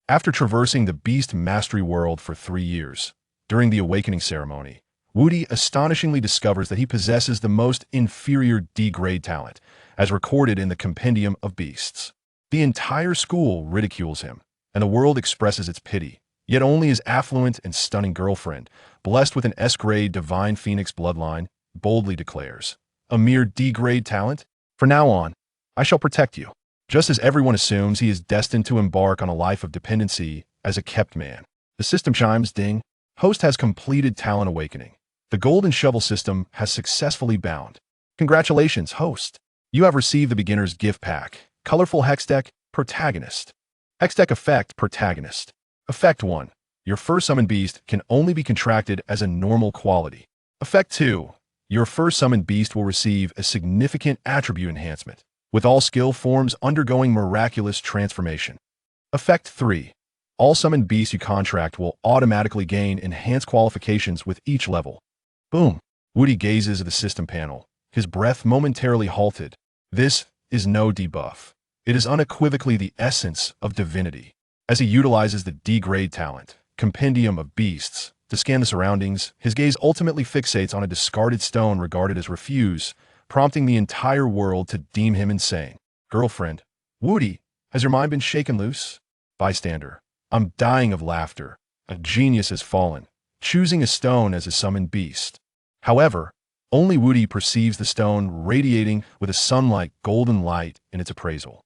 After traversing the Beast Mastery world for 3 years, during the Awakening ceremony, Wudi astonishingly discovers that he possesses the most inferior D-grade talent, as recorded in the Compendium of Beasts. The entire school ridicules him, and the world expresses its pity, yet only his affluent and stunning girlfriend, blessed with an S-grade divine phoenix bloodline, boldly declares, "A mere D-grade talent? From now on, I shall protect you." Just as everyone assumes he is destined to embark on a life of dependency as a kept man. The system chimes ding. Host has completed talent awakening. The Golden Shovel System has successfully bound. Congratulations, host. You have received the beginner's gift pack. Colorful Hex Deck, Protagonist. Hex Deck Effect, Protagonist. Effect 1. Your first summoned beast can only be contracted as a normal quality. Effect 2. Your first summoned beast will receive a significant attribute enhancement, with all skill forms undergoing miraculous transformation. Effect 3. All summoned beasts you contract will automatically gain enhanced qualifications with each level. Boom. Wudi gazes at the system panel, his breath momentarily halted. This is no debuff. It is unequivocally the essence of divinity. As he utilizes the D-grade talent, Compendium of Beasts, to scan the surroundings, his gaze ultimately fixates on a discarded stone regarded as refuse, prompting the entire world to deem him insane. Girlfriend, Wudi, has your mind been shaken loose? Bystander, I'm dying of laughter. A genius has fallen, choosing a stone as a summoned beast. However, only Wudi perceives the stone radiating with a sun-like golden light in its appraisal.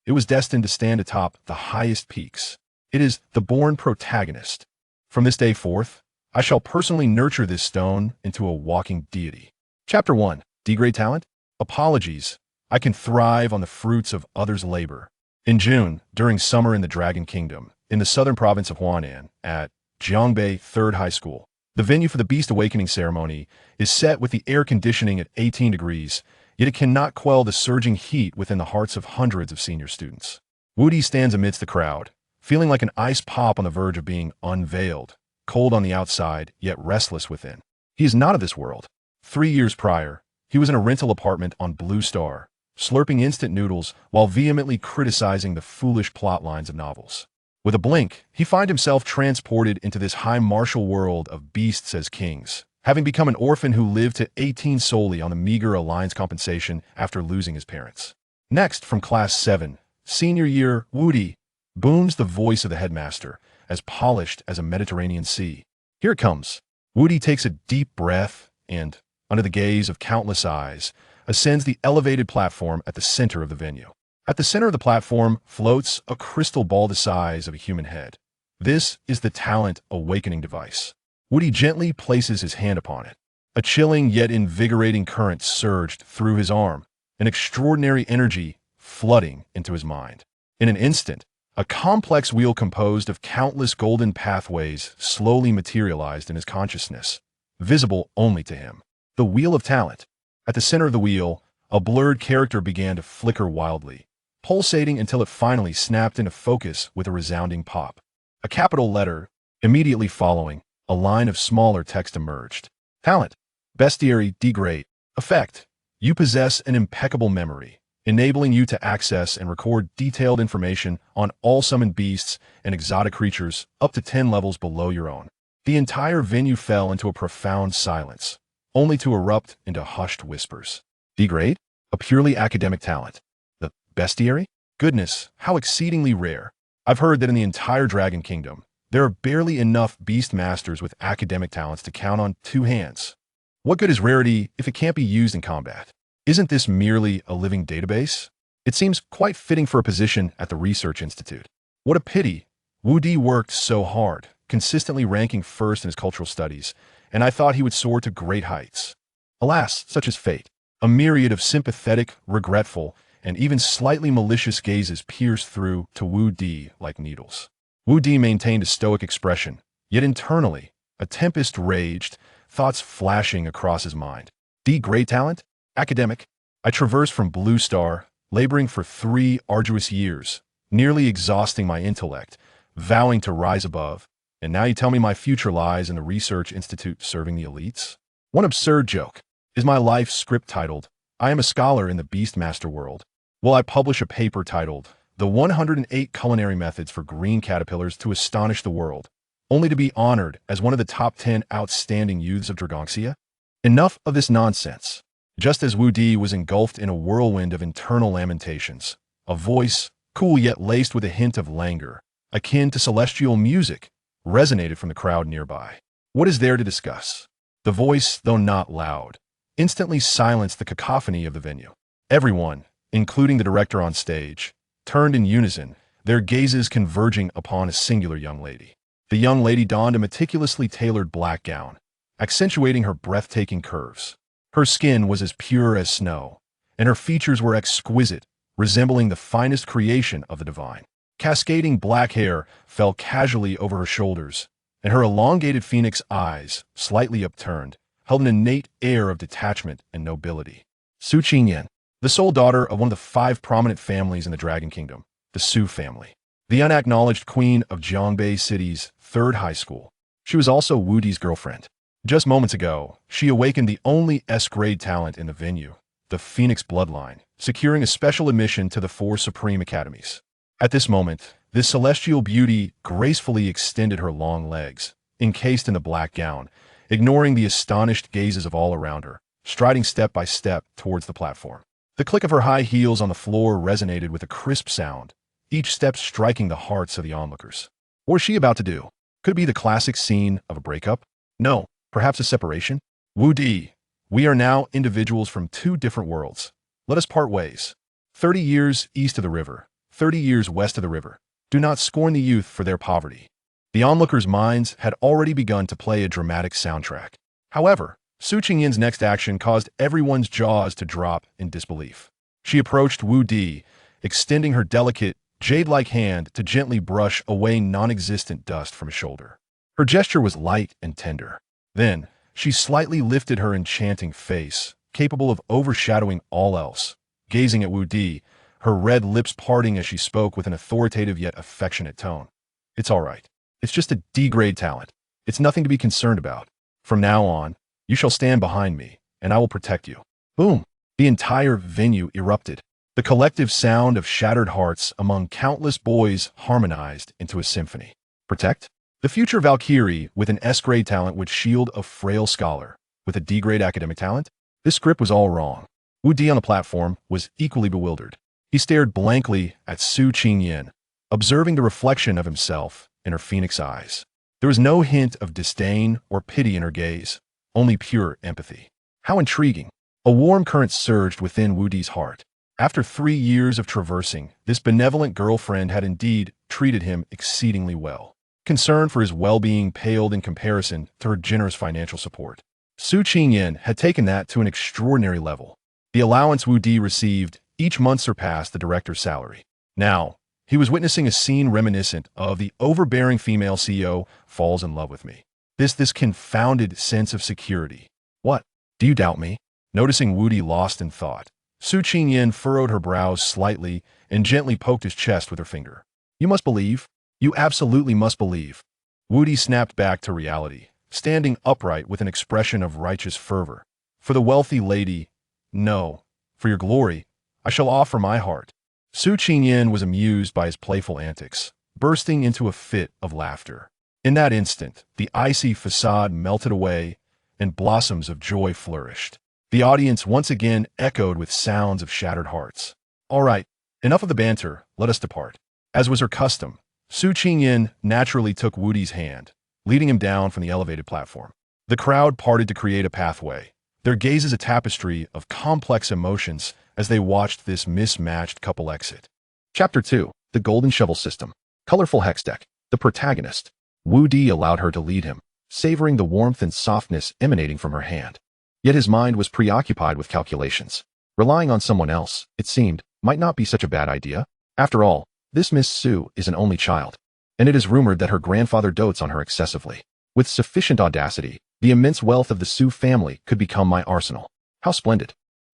It was destined to stand atop the highest peaks. It is the born protagonist. From this day forth, I shall personally nurture this stone into a walking deity. Chapter 1. D-grade talent? Apologies. I can thrive on the fruits of others' labor. In June, during summer in the Dragon Kingdom, in the southern province of Huanan, at Jiangbei Third High School, the venue for the Beast Awakening ceremony is set with the air conditioning at 18 degrees, yet it cannot quell the surging heat within the hearts of hundreds of senior students. Wudi stands amidst the crowd, feeling like an ice pop on the verge of being unveiled, cold on the outside, yet restless within. He is not of this world. 3 years prior, he was in a rental apartment on Blue Star, slurping instant noodles while vehemently criticizing the foolish plot lines of novels. With a blink, he finds himself transported into this high martial world of beasts as kings, having become an orphan who lived to 18 solely on the meager alliance compensation after losing his parents. Next, from Class 7, Senior Year, Wudi, booms the voice of the headmaster, as polished as a Mediterranean sea. Here it comes. Wudi takes a deep breath and, under the gaze of countless eyes, ascends the elevated platform at the center of the venue. At the center of the platform floats a crystal ball the size of a human head. This is the talent awakening device. Wudi gently places his hand upon it. A chilling yet invigorating current surged through his arm, an extraordinary energy flooding into his mind. In an instant, a complex wheel composed of countless golden pathways slowly materialized in his consciousness, visible only to him. The Wheel of Talent. At the center of the wheel, a blurred character began to flicker wildly, pulsating until it finally snapped into focus with a resounding pop. A capital letter, immediately following, a line of smaller text emerged. Talent. Bestiary D-grade. Effect. You possess an impeccable memory, enabling you to access and record detailed information on all summoned beasts and exotic creatures up to 10 levels below your own. The entire venue fell into a profound silence, only to erupt into hushed whispers. D-grade? A purely academic talent. The bestiary? Goodness, how exceedingly rare. I've heard that in the entire Dragon Kingdom, there are barely enough beast masters with academic talents to count on 2 hands. What good is rarity if it can't be used in combat? Isn't this merely a living database? It seems quite fitting for a position at the Research Institute. What a pity. Wudi worked so hard, consistently ranking first in his cultural studies, and I thought he would soar to great heights. Alas, such is fate. A myriad of sympathetic, regretful, and even slightly malicious gazes pierced through to Wudi like needles. Wudi maintained a stoic expression, yet internally, a tempest raged, thoughts flashing across his mind. D-grade talent? Academic? I traversed from Blue Star, laboring for 3 arduous years, nearly exhausting my intellect, vowing to rise above, and now you tell me my future lies in the Research Institute serving the elites? One absurd joke. Is my life script titled, I am a scholar in the Beastmaster world? Will I publish a paper titled, the 108 culinary methods for green caterpillars to astonish the world, only to be honored as one of the top 10 outstanding youths of Dragonxia? Enough of this nonsense. Just as Wudi was engulfed in a whirlwind of internal lamentations, a voice, cool yet laced with a hint of languor, akin to celestial music, resonated from the crowd nearby. What is there to discuss? The voice, though not loud, instantly silenced the cacophony of the venue. Everyone, including the director on stage, turned in unison, their gazes converging upon a singular young lady. The young lady donned a meticulously tailored black gown, accentuating her breathtaking curves. Her skin was as pure as snow, and her features were exquisite, resembling the finest creation of the divine. Cascading black hair fell casually over her shoulders, and her elongated phoenix eyes, slightly upturned, held an innate air of detachment and nobility. Su Qingyan, the sole daughter of one of the 5 prominent families in the Dragon Kingdom, the Su family. The unacknowledged queen of Jiangbei City's 3rd high school. She was also Wudi's girlfriend. Just moments ago, she awakened the only S-grade talent in the venue, the Phoenix bloodline, securing a special admission to the 4 Supreme Academies. At this moment, this celestial beauty gracefully extended her long legs, encased in the black gown, ignoring the astonished gazes of all around her, striding step by step towards the platform. The click of her high heels on the floor resonated with a crisp sound, each step striking the hearts of the onlookers. What was she about to do? Could it be the classic scene of a breakup? No, perhaps a separation? Wudi, we are now individuals from 2 different worlds. Let us part ways. 30 years east of the river, 30 years west of the river. Do not scorn the youth for their poverty. The onlookers' minds had already begun to play a dramatic soundtrack. However, Su Qingyan's next action caused everyone's jaws to drop in disbelief. She approached Wudi, extending her delicate, jade-like hand to gently brush away non-existent dust from his shoulder. Her gesture was light and tender. Then, she slightly lifted her enchanting face, capable of overshadowing all else. Gazing at Wudi, her red lips parting as she spoke with an authoritative yet affectionate tone. It's all right. It's just a D-grade talent. It's nothing to be concerned about. From now on, you shall stand behind me, and I will protect you. Boom! The entire venue erupted. The collective sound of shattered hearts among countless boys harmonized into a symphony. Protect? The future Valkyrie with an S-grade talent would shield a frail scholar with a D-grade academic talent? This script was all wrong. Wudi on the platform was equally bewildered. He stared blankly at Su Qingyan, observing the reflection of himself in her phoenix eyes. There was no hint of disdain or pity in her gaze, only pure empathy. How intriguing! A warm current surged within Wudi's heart. After 3 years of traversing, this benevolent girlfriend had indeed treated him exceedingly well. Concern for his well-being paled in comparison to her generous financial support. Su Qingyan had taken that to an extraordinary level. The allowance Wudi received each month surpassed the director's salary. Now, he was witnessing a scene reminiscent of the overbearing female CEO falls in love with me. This confounded sense of security. What? Do you doubt me? Noticing Wudi lost in thought, Su Qingyan furrowed her brows slightly and gently poked his chest with her finger. You must believe. You absolutely must believe. Wudi snapped back to reality, standing upright with an expression of righteous fervor. For the wealthy lady, no. For your glory, I shall offer my heart. Su Qingyan was amused by his playful antics, bursting into a fit of laughter. In that instant, the icy facade melted away, and blossoms of joy flourished. The audience once again echoed with sounds of shattered hearts. All right, enough of the banter, let us depart. As was her custom, Su Qingyan naturally took Wudi's hand, leading him down from the elevated platform. The crowd parted to create a pathway, their gazes a tapestry of complex emotions as they watched this mismatched couple exit. Chapter 2, The Golden Shovel System. Colorful Hex Deck. The protagonist. Wudi allowed her to lead him, savoring the warmth and softness emanating from her hand. Yet his mind was preoccupied with calculations. Relying on someone else, it seemed, might not be such a bad idea. After all, this Miss Su is an only child, and it is rumored that her grandfather dotes on her excessively. With sufficient audacity, the immense wealth of the Su family could become my arsenal. How splendid!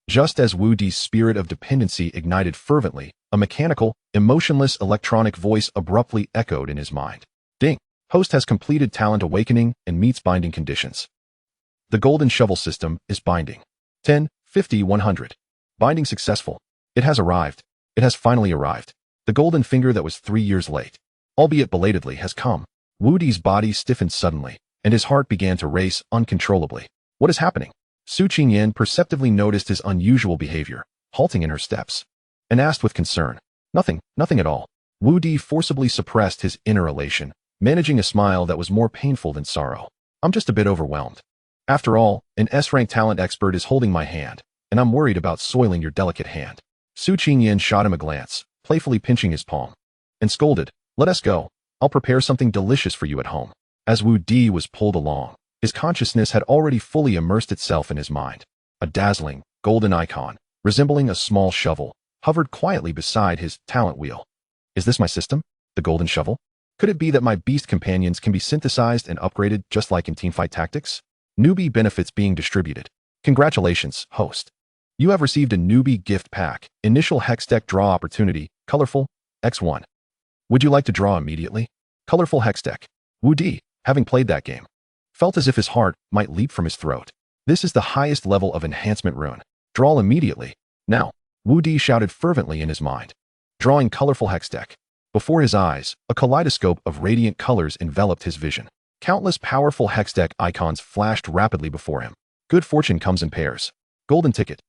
Just as Wudi's spirit of dependency ignited fervently, a mechanical, emotionless electronic voice abruptly echoed in his mind. Ding! Host has completed talent awakening and meets binding conditions. The Golden Shovel System is binding. 10, 50, 100. Binding successful. It has arrived. It has finally arrived. The golden finger that was 3 years late, albeit belatedly, has come. Wudi's body stiffened suddenly, and his heart began to race uncontrollably. What is happening? Su Qingyan perceptively noticed his unusual behavior, halting in her steps, and asked with concern. Nothing at all. Wudi forcibly suppressed his inner elation, managing a smile that was more painful than sorrow. I'm just a bit overwhelmed. After all, an S-rank talent expert is holding my hand, and I'm worried about soiling your delicate hand. Su Qingyan shot him a glance, playfully pinching his palm, and scolded, let us go. I'll prepare something delicious for you at home. As Wudi was pulled along, his consciousness had already fully immersed itself in his mind. A dazzling, golden icon, resembling a small shovel, hovered quietly beside his talent wheel. Is this my system? The golden shovel? Could it be that my beast companions can be synthesized and upgraded just like in teamfight tactics? Newbie benefits being distributed. Congratulations, host. You have received a newbie gift pack. Initial hex deck draw opportunity, colorful, X1. Would you like to draw immediately? Colorful hex deck. Wudi, having played that game, felt as if his heart might leap from his throat. This is the highest level of enhancement rune. Draw immediately. Now, Wudi shouted fervently in his mind. Drawing colorful hex deck. Before his eyes, a kaleidoscope of radiant colors enveloped his vision. Countless powerful hex deck icons flashed rapidly before him. Good fortune comes in pairs. Golden ticket.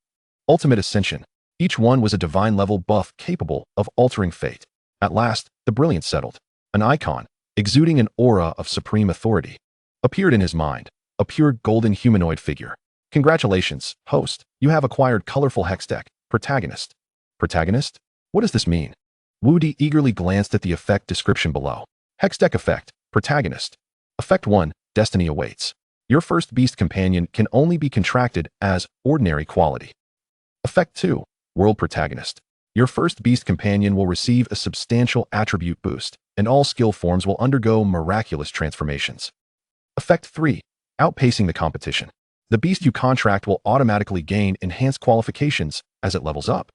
Ultimate ascension. Each one was a divine level buff capable of altering fate. At last, the brilliance settled. An icon, exuding an aura of supreme authority, appeared in his mind, a pure golden humanoid figure. Congratulations, host, you have acquired colorful hex deck, protagonist. Protagonist? What does this mean? Wudi eagerly glanced at the effect description below. Hex deck effect, protagonist. Effect 1, destiny awaits. Your first beast companion can only be contracted as ordinary quality. Effect 2, world protagonist. Your first beast companion will receive a substantial attribute boost, and all skill forms will undergo miraculous transformations. Effect 3, outpacing the competition. The beast you contract will automatically gain enhanced qualifications as it levels up.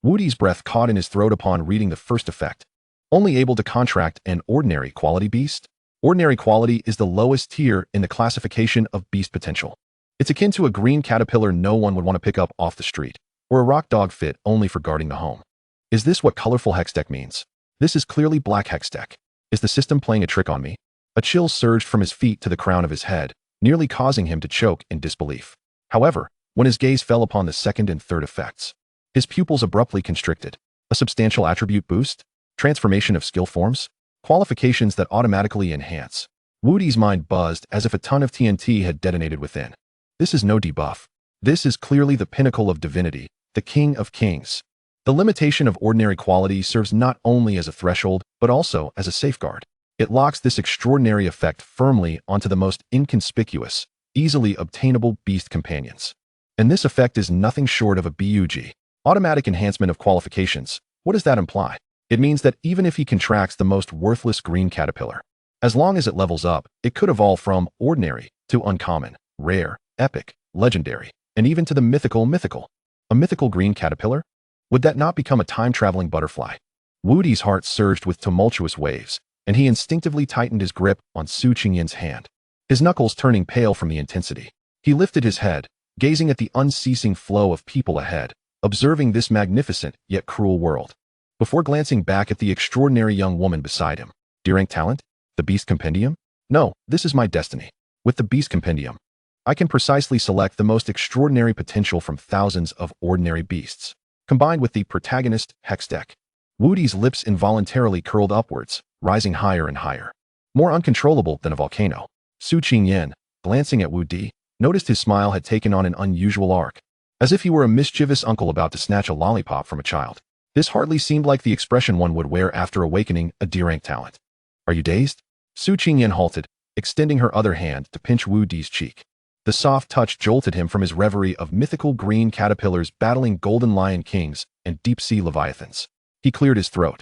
Wudi's breath caught in his throat upon reading the first effect. Only able to contract an ordinary quality beast? Ordinary quality is the lowest tier in the classification of beast potential. It's akin to a green caterpillar no one would want to pick up off the street, or a rock dog fit only for guarding the home. Is this what colorful hex deck means? This is clearly black hex deck. Is the system playing a trick on me? A chill surged from his feet to the crown of his head, nearly causing him to choke in disbelief. However, when his gaze fell upon the second and third effects, his pupils abruptly constricted. A substantial attribute boost? Transformation of skill forms? Qualifications that automatically enhance. Wudi's mind buzzed as if a ton of TNT had detonated within. This is no debuff. This is clearly the pinnacle of divinity, the king of kings. The limitation of ordinary quality serves not only as a threshold, but also as a safeguard. It locks this extraordinary effect firmly onto the most inconspicuous, easily obtainable beast companions. And this effect is nothing short of a BUG. Automatic enhancement of qualifications. What does that imply? It means that even if he contracts the most worthless green caterpillar, as long as it levels up, it could evolve from ordinary to uncommon, rare, epic, legendary, and even to the mythical. A mythical green caterpillar? Would that not become a time-traveling butterfly? Wudi's heart surged with tumultuous waves, and he instinctively tightened his grip on Su Qingyan's hand, his knuckles turning pale from the intensity. He lifted his head, gazing at the unceasing flow of people ahead, observing this magnificent yet cruel world, before glancing back at the extraordinary young woman beside him. D-rank talent? The Beast Compendium? No, this is my destiny. With the Beast Compendium, I can precisely select the most extraordinary potential from thousands of ordinary beasts, combined with the protagonist hex deck. Wudi's lips involuntarily curled upwards, rising higher and higher, more uncontrollable than a volcano. Su Qingyan, glancing at Wudi, noticed his smile had taken on an unusual arc, as if he were a mischievous uncle about to snatch a lollipop from a child. This hardly seemed like the expression one would wear after awakening a D-rank talent. Are you dazed? Su Qingyan halted, extending her other hand to pinch Wudi's cheek. The soft touch jolted him from his reverie of mythical green caterpillars battling golden lion kings and deep-sea leviathans. He cleared his throat,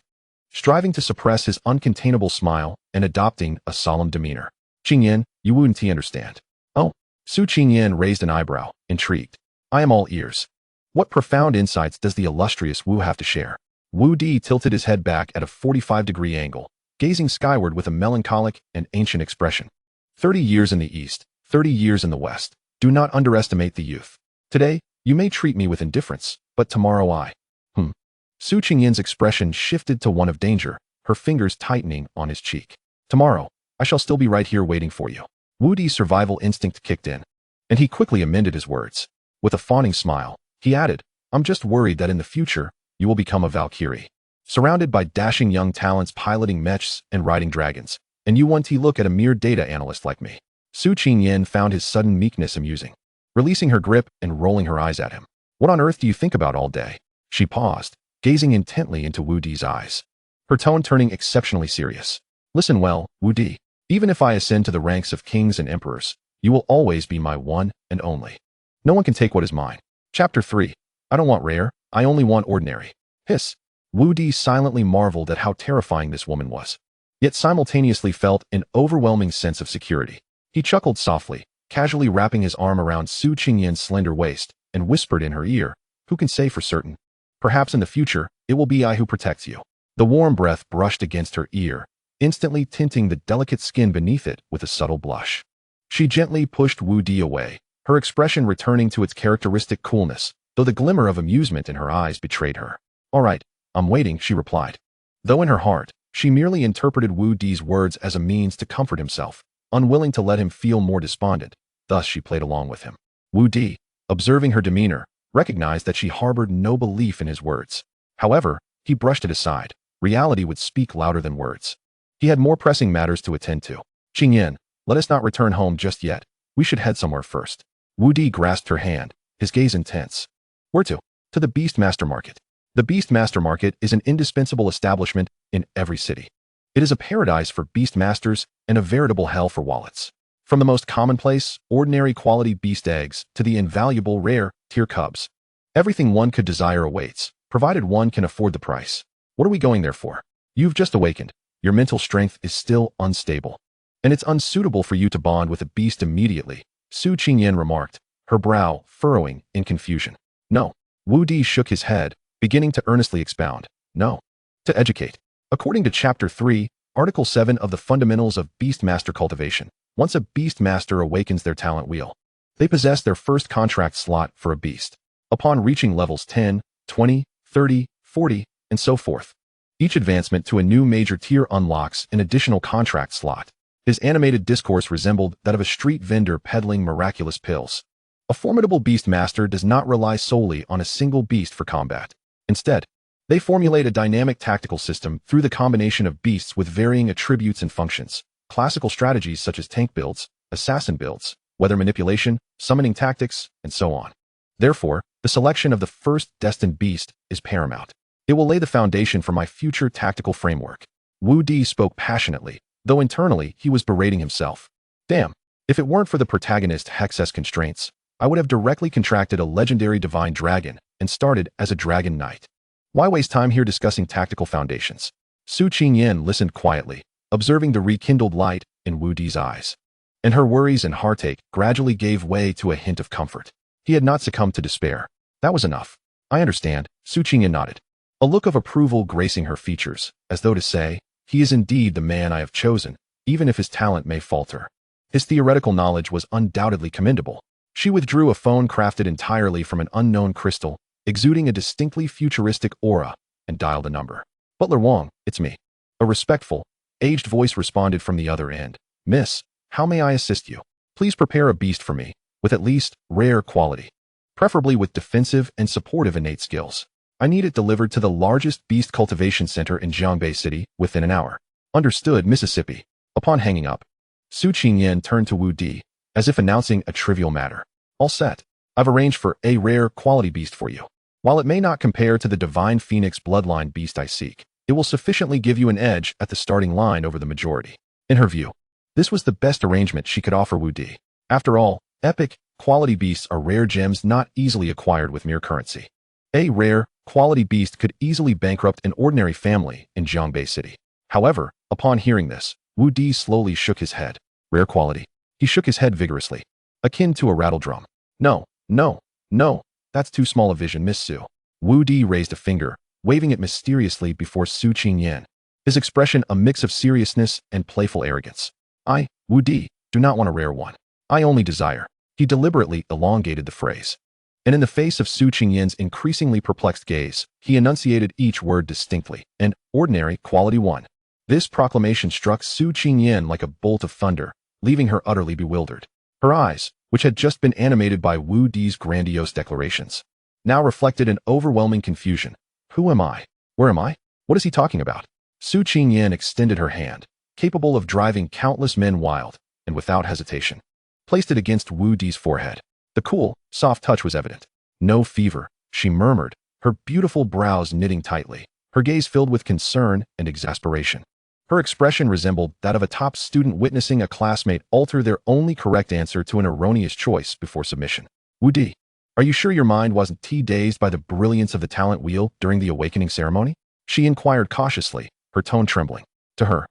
striving to suppress his uncontainable smile and adopting a solemn demeanor. Qingyan, you wouldn't understand. Oh, Su Qingyan raised an eyebrow, intrigued. I am all ears. What profound insights does the illustrious Wu have to share? Wudi tilted his head back at a 45-degree angle, gazing skyward with a melancholic and ancient expression. 30 years in the east, 30 years in the west. Do not underestimate the youth. Today, you may treat me with indifference, but tomorrow I. Su Qingyin's expression shifted to one of danger, her fingers tightening on his cheek. Tomorrow, I shall still be right here waiting for you. Wudi's survival instinct kicked in, and he quickly amended his words. With a fawning smile, he added, I'm just worried that in the future, you will become a Valkyrie. Surrounded by dashing young talents piloting mechs and riding dragons, and you want to look at a mere data analyst like me. Su Qingyin found his sudden meekness amusing, releasing her grip and rolling her eyes at him. What on earth do you think about all day? She paused, gazing intently into Wudi's eyes, her tone turning exceptionally serious. Listen well, Wudi. Even if I ascend to the ranks of kings and emperors, you will always be my one and only. No one can take what is mine. Chapter 3. I don't want rare, I only want ordinary. Hiss. Wudi silently marveled at how terrifying this woman was, yet simultaneously felt an overwhelming sense of security. He chuckled softly, casually wrapping his arm around Su Qingyin's slender waist, and whispered in her ear, who can say for certain? Perhaps in the future, it will be I who protects you. The warm breath brushed against her ear, instantly tinting the delicate skin beneath it with a subtle blush. She gently pushed Wudi away, her expression returning to its characteristic coolness, though the glimmer of amusement in her eyes betrayed her. All right, I'm waiting, she replied. Though in her heart, she merely interpreted Wudi's words as a means to comfort himself, unwilling to let him feel more despondent. Thus she played along with him. Wudi, observing her demeanor, recognized that she harbored no belief in his words. However, he brushed it aside. Reality would speak louder than words. He had more pressing matters to attend to. Qingyin, let us not return home just yet. We should head somewhere first. Wudi grasped her hand, his gaze intense. Where to? To the Beastmaster Market. The Beastmaster Market is an indispensable establishment in every city. It is a paradise for beastmasters and a veritable hell for wallets. From the most commonplace, ordinary quality beast eggs to the invaluable rare tier cubs, everything one could desire awaits, provided one can afford the price. What are we going there for? You've just awakened. Your mental strength is still unstable, and it's unsuitable for you to bond with a beast immediately, Su Qingyin remarked, her brow furrowing in confusion. No. Wudi shook his head, beginning to earnestly expound. No. To educate. According to Chapter 3, Article 7 of the Fundamentals of Beastmaster Cultivation, once a Beastmaster awakens their talent wheel, they possess their first contract slot for a beast. Upon reaching levels 10, 20, 30, 40, and so forth, each advancement to a new major tier unlocks an additional contract slot. His animated discourse resembled that of a street vendor peddling miraculous pills. A formidable beastmaster does not rely solely on a single beast for combat. Instead, they formulate a dynamic tactical system through the combination of beasts with varying attributes and functions. Classical strategies such as tank builds, assassin builds, weather manipulation, summoning tactics, and so on. Therefore, the selection of the first destined beast is paramount. It will lay the foundation for my future tactical framework. Wudi spoke passionately, though internally he was berating himself. Damn, if it weren't for the protagonist Hex's constraints, I would have directly contracted a legendary divine dragon and started as a dragon knight. Why waste time here discussing tactical foundations? Su Qingyin listened quietly, observing the rekindled light in Wudi's eyes, and her worries and heartache gradually gave way to a hint of comfort. He had not succumbed to despair. That was enough. I understand, Su Qingyin nodded, a look of approval gracing her features, as though to say, he is indeed the man I have chosen, even if his talent may falter. His theoretical knowledge was undoubtedly commendable. She withdrew a phone crafted entirely from an unknown crystal, exuding a distinctly futuristic aura, and dialed a number. Butler Wong, it's me. A respectful, aged voice responded from the other end. Miss, how may I assist you? Please prepare a beast for me, with at least rare quality, preferably with defensive and supportive innate skills. I need it delivered to the largest beast cultivation center in Jiangbei City within an hour. Understood, Mississippi. Upon hanging up, Su Qingyin turned to Wudi, as if announcing a trivial matter. All set. I've arranged for a rare quality beast for you. While it may not compare to the divine phoenix bloodline beast I seek, it will sufficiently give you an edge at the starting line over the majority. In her view, this was the best arrangement she could offer Wudi. After all, epic, quality beasts are rare gems not easily acquired with mere currency. A rare, quality beast could easily bankrupt an ordinary family in Jiangbei City. However, upon hearing this, Wudi slowly shook his head. Rare quality. He shook his head vigorously, akin to a rattle drum. No, no, no, that's too small a vision, Miss Su. Wudi raised a finger, waving it mysteriously before Su Qingyin, his expression a mix of seriousness and playful arrogance. I, Wudi, do not want a rare one. I only desire. He deliberately elongated the phrase. And in the face of Su Qingyin's increasingly perplexed gaze, he enunciated each word distinctly. An ordinary quality 1. This proclamation struck Su Qingyin like a bolt of thunder, leaving her utterly bewildered. Her eyes, which had just been animated by Wudi's grandiose declarations, now reflected an overwhelming confusion. Who am I? Where am I? What is he talking about? Su Qingyin extended her hand, capable of driving countless men wild, and without hesitation, placed it against Wudi's forehead. The cool, soft touch was evident. No fever, she murmured, her beautiful brows knitting tightly, her gaze filled with concern and exasperation. Her expression resembled that of a top student witnessing a classmate alter their only correct answer to an erroneous choice before submission. Wudi, are you sure your mind wasn't dazed by the brilliance of the talent wheel during the awakening ceremony? She inquired cautiously, her tone trembling. To her,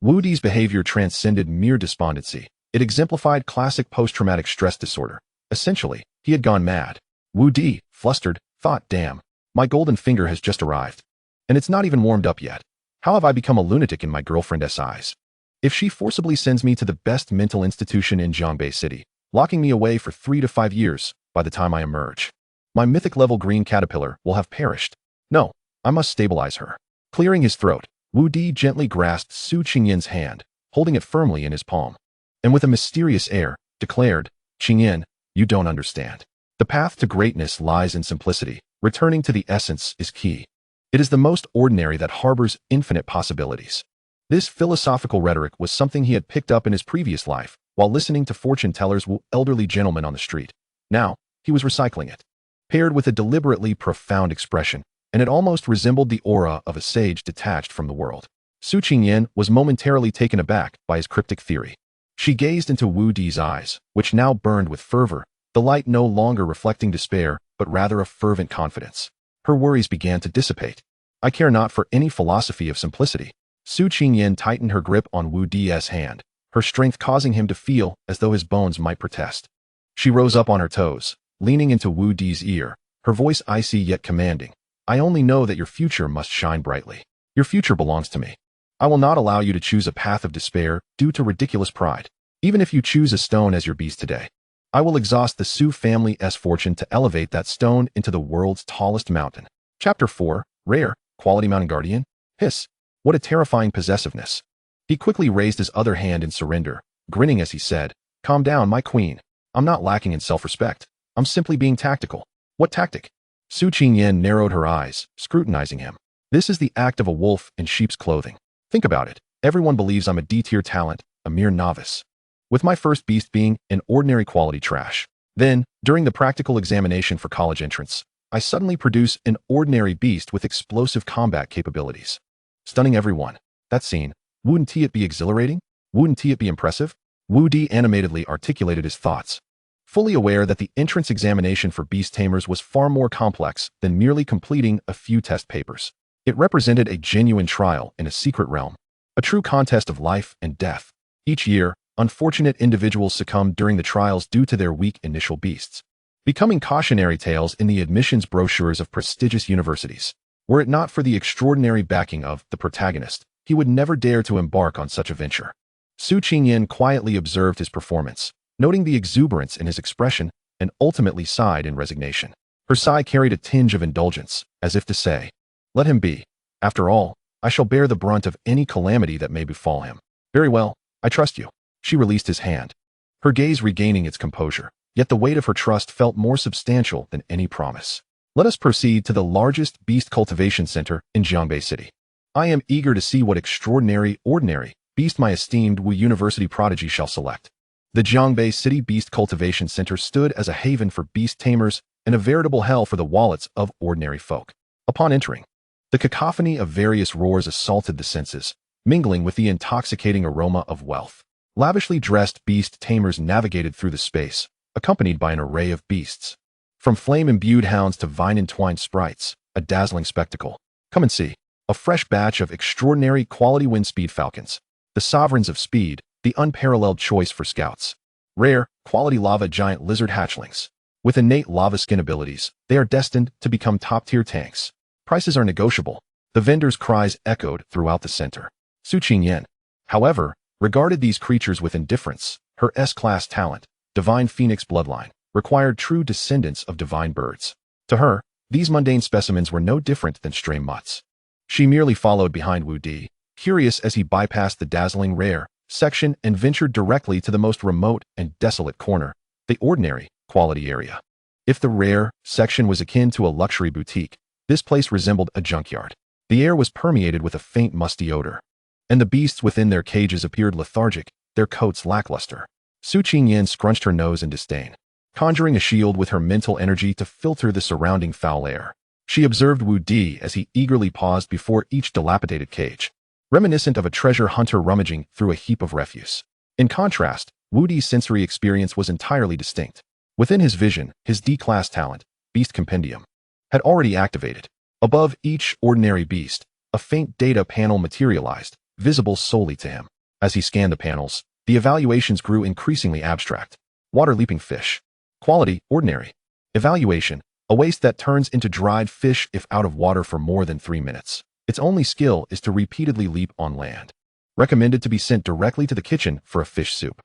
Wudi's behavior transcended mere despondency. It exemplified classic post-traumatic stress disorder. Essentially, he had gone mad. Wudi, flustered, thought, damn, my golden finger has just arrived. And it's not even warmed up yet. How have I become a lunatic in my girlfriend's eyes? If she forcibly sends me to the best mental institution in Jiangbei City, locking me away for 3 to 5 years, by the time I emerge, my mythic-level green caterpillar will have perished. No, I must stabilize her. Clearing his throat, Wudi gently grasped Su Qingyin's hand, holding it firmly in his palm, and with a mysterious air, declared, Qingyin, you don't understand. The path to greatness lies in simplicity. Returning to the essence is key. It is the most ordinary that harbors infinite possibilities. This philosophical rhetoric was something he had picked up in his previous life, while listening to fortune tellers with elderly gentlemen on the street. Now, he was recycling it, paired with a deliberately profound expression, and it almost resembled the aura of a sage detached from the world. Su Qingyin was momentarily taken aback by his cryptic theory. She gazed into Wudi's eyes, which now burned with fervor, the light no longer reflecting despair, but rather a fervent confidence. Her worries began to dissipate. I care not for any philosophy of simplicity. Su Qingyin tightened her grip on Wudi's hand, her strength causing him to feel as though his bones might protest. She rose up on her toes, leaning into Wudi's ear, her voice icy yet commanding. I only know that your future must shine brightly. Your future belongs to me. I will not allow you to choose a path of despair due to ridiculous pride. Even if you choose a stone as your beast today, I will exhaust the Su family's fortune to elevate that stone into the world's tallest mountain. Chapter 4, Rare, Quality Mountain Guardian. Hiss. What a terrifying possessiveness. He quickly raised his other hand in surrender, grinning as he said, Calm down, my queen. I'm not lacking in self-respect. I'm simply being tactical. What tactic? Su Qingyin narrowed her eyes, scrutinizing him. This is the act of a wolf in sheep's clothing. Think about it. Everyone believes I'm a D-tier talent, a mere novice, with my first beast being an ordinary quality trash. Then, during the practical examination for college entrance, I suddenly produce an ordinary beast with explosive combat capabilities, stunning everyone. That scene, wouldn't it be exhilarating? Wouldn't it be impressive? Wudi animatedly articulated his thoughts, fully aware that the entrance examination for beast tamers was far more complex than merely completing a few test papers. It represented a genuine trial in a secret realm, a true contest of life and death. Each year, unfortunate individuals succumb during the trials due to their weak initial beasts, becoming cautionary tales in the admissions brochures of prestigious universities. Were it not for the extraordinary backing of the protagonist, he would never dare to embark on such a venture. Su Qingyin quietly observed his performance, noting the exuberance in his expression, and ultimately sighed in resignation. Her sigh carried a tinge of indulgence, as if to say, let him be. After all, I shall bear the brunt of any calamity that may befall him. Very well, I trust you. She released his hand, her gaze regaining its composure, yet the weight of her trust felt more substantial than any promise. Let us proceed to the largest beast cultivation center in Jiangbei City. I am eager to see what extraordinary, ordinary beast my esteemed Wu University prodigy shall select. The Jiangbei City Beast Cultivation Center stood as a haven for beast tamers and a veritable hell for the wallets of ordinary folk. Upon entering, the cacophony of various roars assaulted the senses, mingling with the intoxicating aroma of wealth. Lavishly dressed beast tamers navigated through the space, accompanied by an array of beasts. From flame-imbued hounds to vine-entwined sprites, a dazzling spectacle. Come and see. A fresh batch of extraordinary quality windspeed falcons, the sovereigns of speed, the unparalleled choice for scouts. Rare, quality lava giant lizard hatchlings. With innate lava skin abilities, they are destined to become top-tier tanks. Prices are negotiable. The vendors' cries echoed throughout the center. Su Qingyin, however, regarded these creatures with indifference. Her S-class talent, divine phoenix bloodline, required true descendants of divine birds. To her, these mundane specimens were no different than stray mutts. She merely followed behind Wudi, curious as he bypassed the dazzling rare section and ventured directly to the most remote and desolate corner, the ordinary quality area. If the rare section was akin to a luxury boutique, this place resembled a junkyard. The air was permeated with a faint musty odor, and the beasts within their cages appeared lethargic, their coats lackluster. Su Qingyan scrunched her nose in disdain, conjuring a shield with her mental energy to filter the surrounding foul air. She observed Wudi as he eagerly paused before each dilapidated cage, reminiscent of a treasure hunter rummaging through a heap of refuse. In contrast, Wudi's sensory experience was entirely distinct. Within his vision, his D-class talent, Beast Compendium, had already activated. Above each ordinary beast, a faint data panel materialized, visible solely to him. As he scanned the panels, the evaluations grew increasingly abstract. Water-leaping fish. Quality, ordinary. Evaluation, a waste that turns into dried fish if out of water for more than 3 minutes. Its only skill is to repeatedly leap on land. Recommended to be sent directly to the kitchen for a fish soup.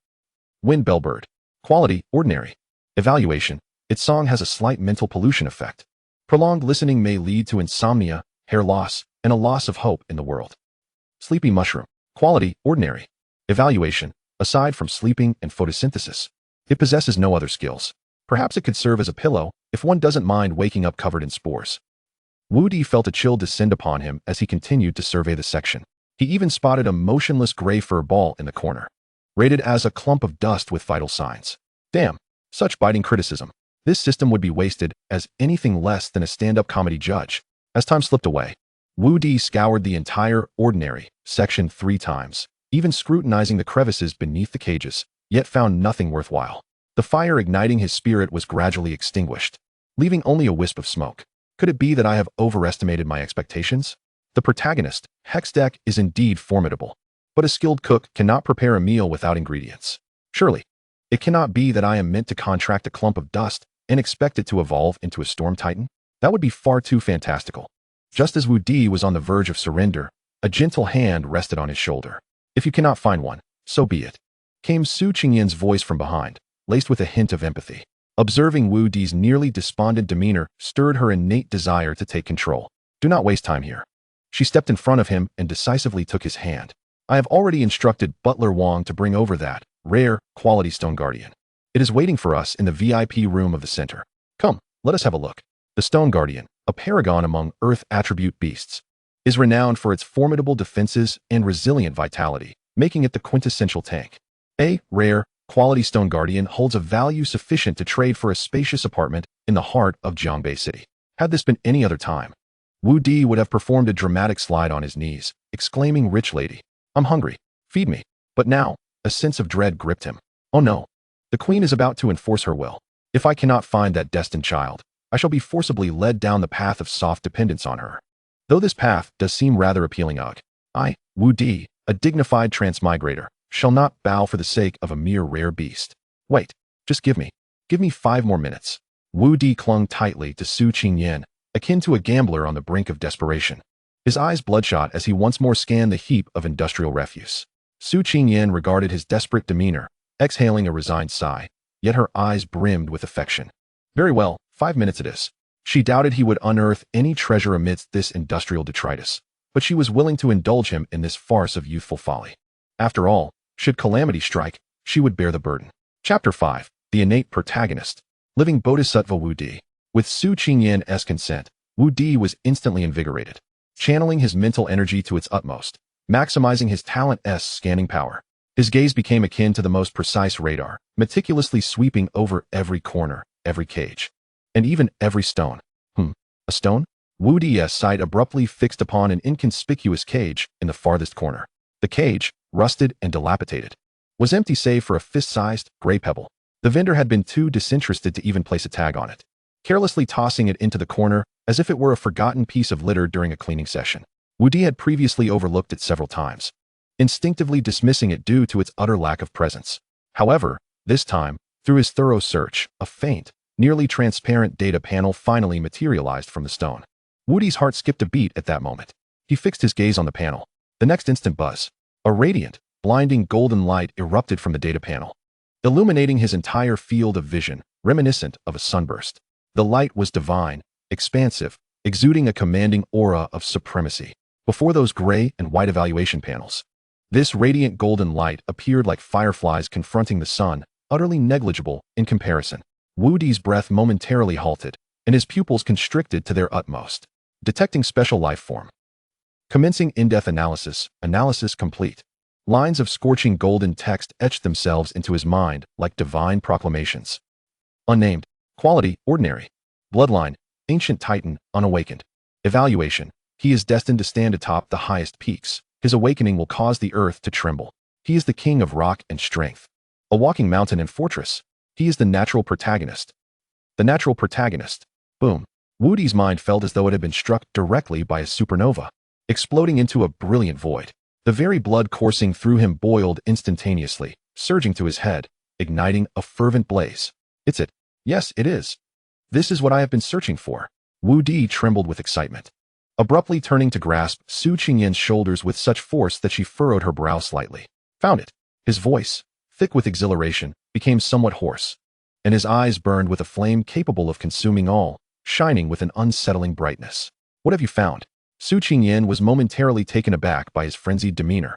Wind bellbird. Quality, ordinary. Evaluation, its song has a slight mental pollution effect. Prolonged listening may lead to insomnia, hair loss, and a loss of hope in the world. Sleepy mushroom. Quality, ordinary. Evaluation, aside from sleeping and photosynthesis, it possesses no other skills. Perhaps it could serve as a pillow if one doesn't mind waking up covered in spores. Wudi felt a chill descend upon him as he continued to survey the section. He even spotted a motionless gray fur ball in the corner, rated as a clump of dust with vital signs. Damn, such biting criticism. This system would be wasted as anything less than a stand-up comedy judge. As time slipped away, Wudi scoured the entire ordinary section 3 times, even scrutinizing the crevices beneath the cages, yet found nothing worthwhile. The fire igniting his spirit was gradually extinguished, leaving only a wisp of smoke. Could it be that I have overestimated my expectations? The protagonist, Hexdeck, is indeed formidable, but a skilled cook cannot prepare a meal without ingredients. Surely, it cannot be that I am meant to contract a clump of dust and expect it to evolve into a storm titan? That would be far too fantastical. Just as Wudi was on the verge of surrender, a gentle hand rested on his shoulder. If you cannot find one, so be it, came Su Qingyan's voice from behind, laced with a hint of empathy. Observing Wudi's nearly despondent demeanor stirred her innate desire to take control. Do not waste time here. She stepped in front of him and decisively took his hand. I have already instructed Butler Wong to bring over that rare, quality stone guardian. It is waiting for us in the VIP room of the center. Come, let us have a look. The stone guardian, a paragon among earth attribute beasts, is renowned for its formidable defenses and resilient vitality, making it the quintessential tank. A rare, quality stone guardian holds a value sufficient to trade for a spacious apartment in the heart of Jiangbei City. Had this been any other time, Wudi would have performed a dramatic slide on his knees, exclaiming, "Rich lady, I'm hungry, feed me." But now, a sense of dread gripped him. Oh no, the queen is about to enforce her will. If I cannot find that destined child, I shall be forcibly led down the path of soft dependence on her. Though this path does seem rather appealing, I, Wudi, a dignified transmigrator, shall not bow for the sake of a mere rare beast. Wait, just give me 5 more minutes. Wudi clung tightly to Su Qingyan, akin to a gambler on the brink of desperation. His eyes bloodshot as he once more scanned the heap of industrial refuse. Su Qingyan regarded his desperate demeanor, exhaling a resigned sigh, yet her eyes brimmed with affection. Very well, 5 minutes it is. She doubted he would unearth any treasure amidst this industrial detritus, but she was willing to indulge him in this farce of youthful folly. After all, should calamity strike, she would bear the burden. Chapter 5. The innate protagonist. Living Bodhisattva Wudi. With Su Qingyan's consent, Wudi was instantly invigorated, channeling his mental energy to its utmost, maximizing his talent's scanning power. His gaze became akin to the most precise radar, meticulously sweeping over every corner, every cage, and even every stone. A stone? Wudi's sight abruptly fixed upon an inconspicuous cage in the farthest corner. The cage, rusted and dilapidated, was empty save for a fist-sized, gray pebble. The vendor had been too disinterested to even place a tag on it, carelessly tossing it into the corner as if it were a forgotten piece of litter during a cleaning session. Wudi had previously overlooked it several times, instinctively dismissing it due to its utter lack of presence. However, this time, through his thorough search, a faint, nearly transparent data panel finally materialized from the stone. Wudi's heart skipped a beat at that moment. He fixed his gaze on the panel. The next instant, a radiant, blinding golden light erupted from the data panel, illuminating his entire field of vision, reminiscent of a sunburst. The light was divine, expansive, exuding a commanding aura of supremacy. Before those gray and white evaluation panels, this radiant golden light appeared like fireflies confronting the sun, utterly negligible in comparison. Wudi's breath momentarily halted, and his pupils constricted to their utmost. Detecting special life form. Commencing in-depth analysis, analysis complete. Lines of scorching golden text etched themselves into his mind like divine proclamations. Unnamed. Quality, ordinary. Bloodline, ancient titan, unawakened. Evaluation. He is destined to stand atop the highest peaks. His awakening will cause the earth to tremble. He is the king of rock and strength. A walking mountain and fortress. He is the natural protagonist. The natural protagonist. Boom. Wudi's mind felt as though it had been struck directly by a supernova, exploding into a brilliant void. The very blood coursing through him boiled instantaneously, surging to his head, igniting a fervent blaze. It's it. Yes, it is. This is what I have been searching for. Wudi trembled with excitement, abruptly turning to grasp Su Qingyan's shoulders with such force that she furrowed her brow slightly. Found it. His voice, thick with exhilaration, became somewhat hoarse, and his eyes burned with a flame capable of consuming all, shining with an unsettling brightness. What have you found? Su Qingyan was momentarily taken aback by his frenzied demeanor,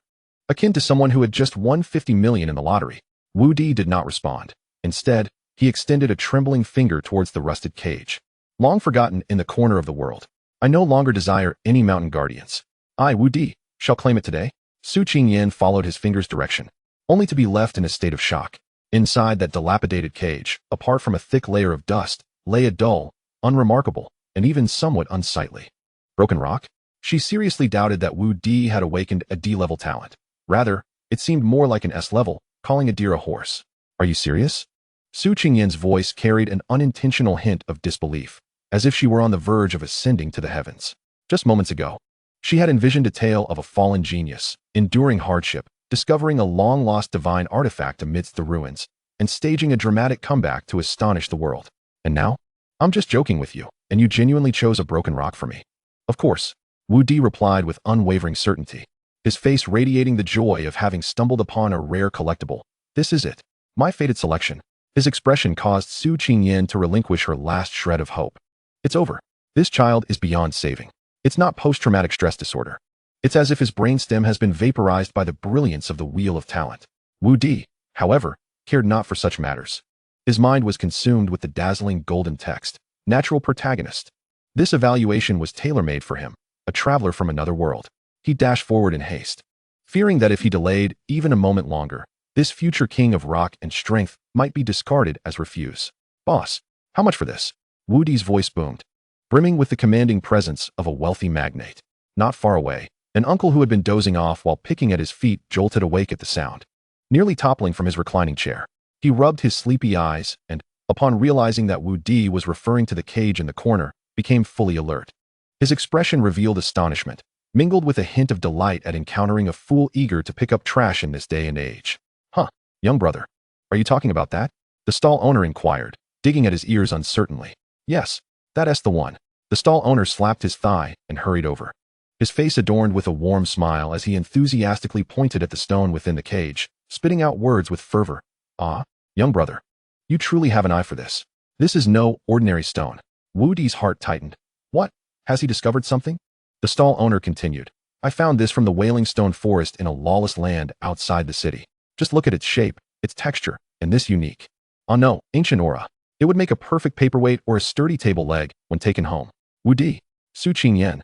akin to someone who had just won 50 million in the lottery. Wudi did not respond. Instead, he extended a trembling finger towards the rusted cage. Long forgotten in the corner of the world. I no longer desire any mountain guardians. I, Wudi, shall claim it today. Su Qingyan followed his finger's direction, only to be left in a state of shock. Inside that dilapidated cage, apart from a thick layer of dust, lay a dull, unremarkable, and even somewhat unsightly broken rock. She seriously doubted that Wudi had awakened a D-level talent. Rather, it seemed more like an S-level, calling a deer a horse. Are you serious? Su Qingyan's voice carried an unintentional hint of disbelief, as if she were on the verge of ascending to the heavens. Just moments ago, she had envisioned a tale of a fallen genius, enduring hardship, discovering a long-lost divine artifact amidst the ruins, and staging a dramatic comeback to astonish the world. And now? I'm just joking with you, and you genuinely chose a broken rock for me. Of course, Wudi replied with unwavering certainty, his face radiating the joy of having stumbled upon a rare collectible. This is it. My fated selection. His expression caused Su Qingyan to relinquish her last shred of hope. It's over. This child is beyond saving. It's not post-traumatic stress disorder. It's as if his brainstem has been vaporized by the brilliance of the wheel of talent. Wudi, however, cared not for such matters. His mind was consumed with the dazzling golden text. Natural protagonist. This evaluation was tailor-made for him, a traveler from another world. He dashed forward in haste, fearing that if he delayed even a moment longer, this future king of rock and strength might be discarded as refuse. Boss, how much for this? Wudi's voice boomed, brimming with the commanding presence of a wealthy magnate. Not far away, an uncle who had been dozing off while picking at his feet jolted awake at the sound. Nearly toppling from his reclining chair, he rubbed his sleepy eyes and, upon realizing that Wudi was referring to the cage in the corner, became fully alert. His expression revealed astonishment, mingled with a hint of delight at encountering a fool eager to pick up trash in this day and age. Huh, young brother. Are you talking about that? The stall owner inquired, digging at his ears uncertainly. Yes, that's the one. The stall owner slapped his thigh and hurried over, his face adorned with a warm smile as he enthusiastically pointed at the stone within the cage, spitting out words with fervor. Ah, young brother. You truly have an eye for this. This is no ordinary stone. Wudi's heart tightened. What? Has he discovered something? The stall owner continued. I found this from the Wailing Stone Forest in a lawless land outside the city. Just look at its shape, its texture, and this unique. Oh no, ancient aura. It would make a perfect paperweight or a sturdy table leg when taken home. Wudi. Su Qingyan.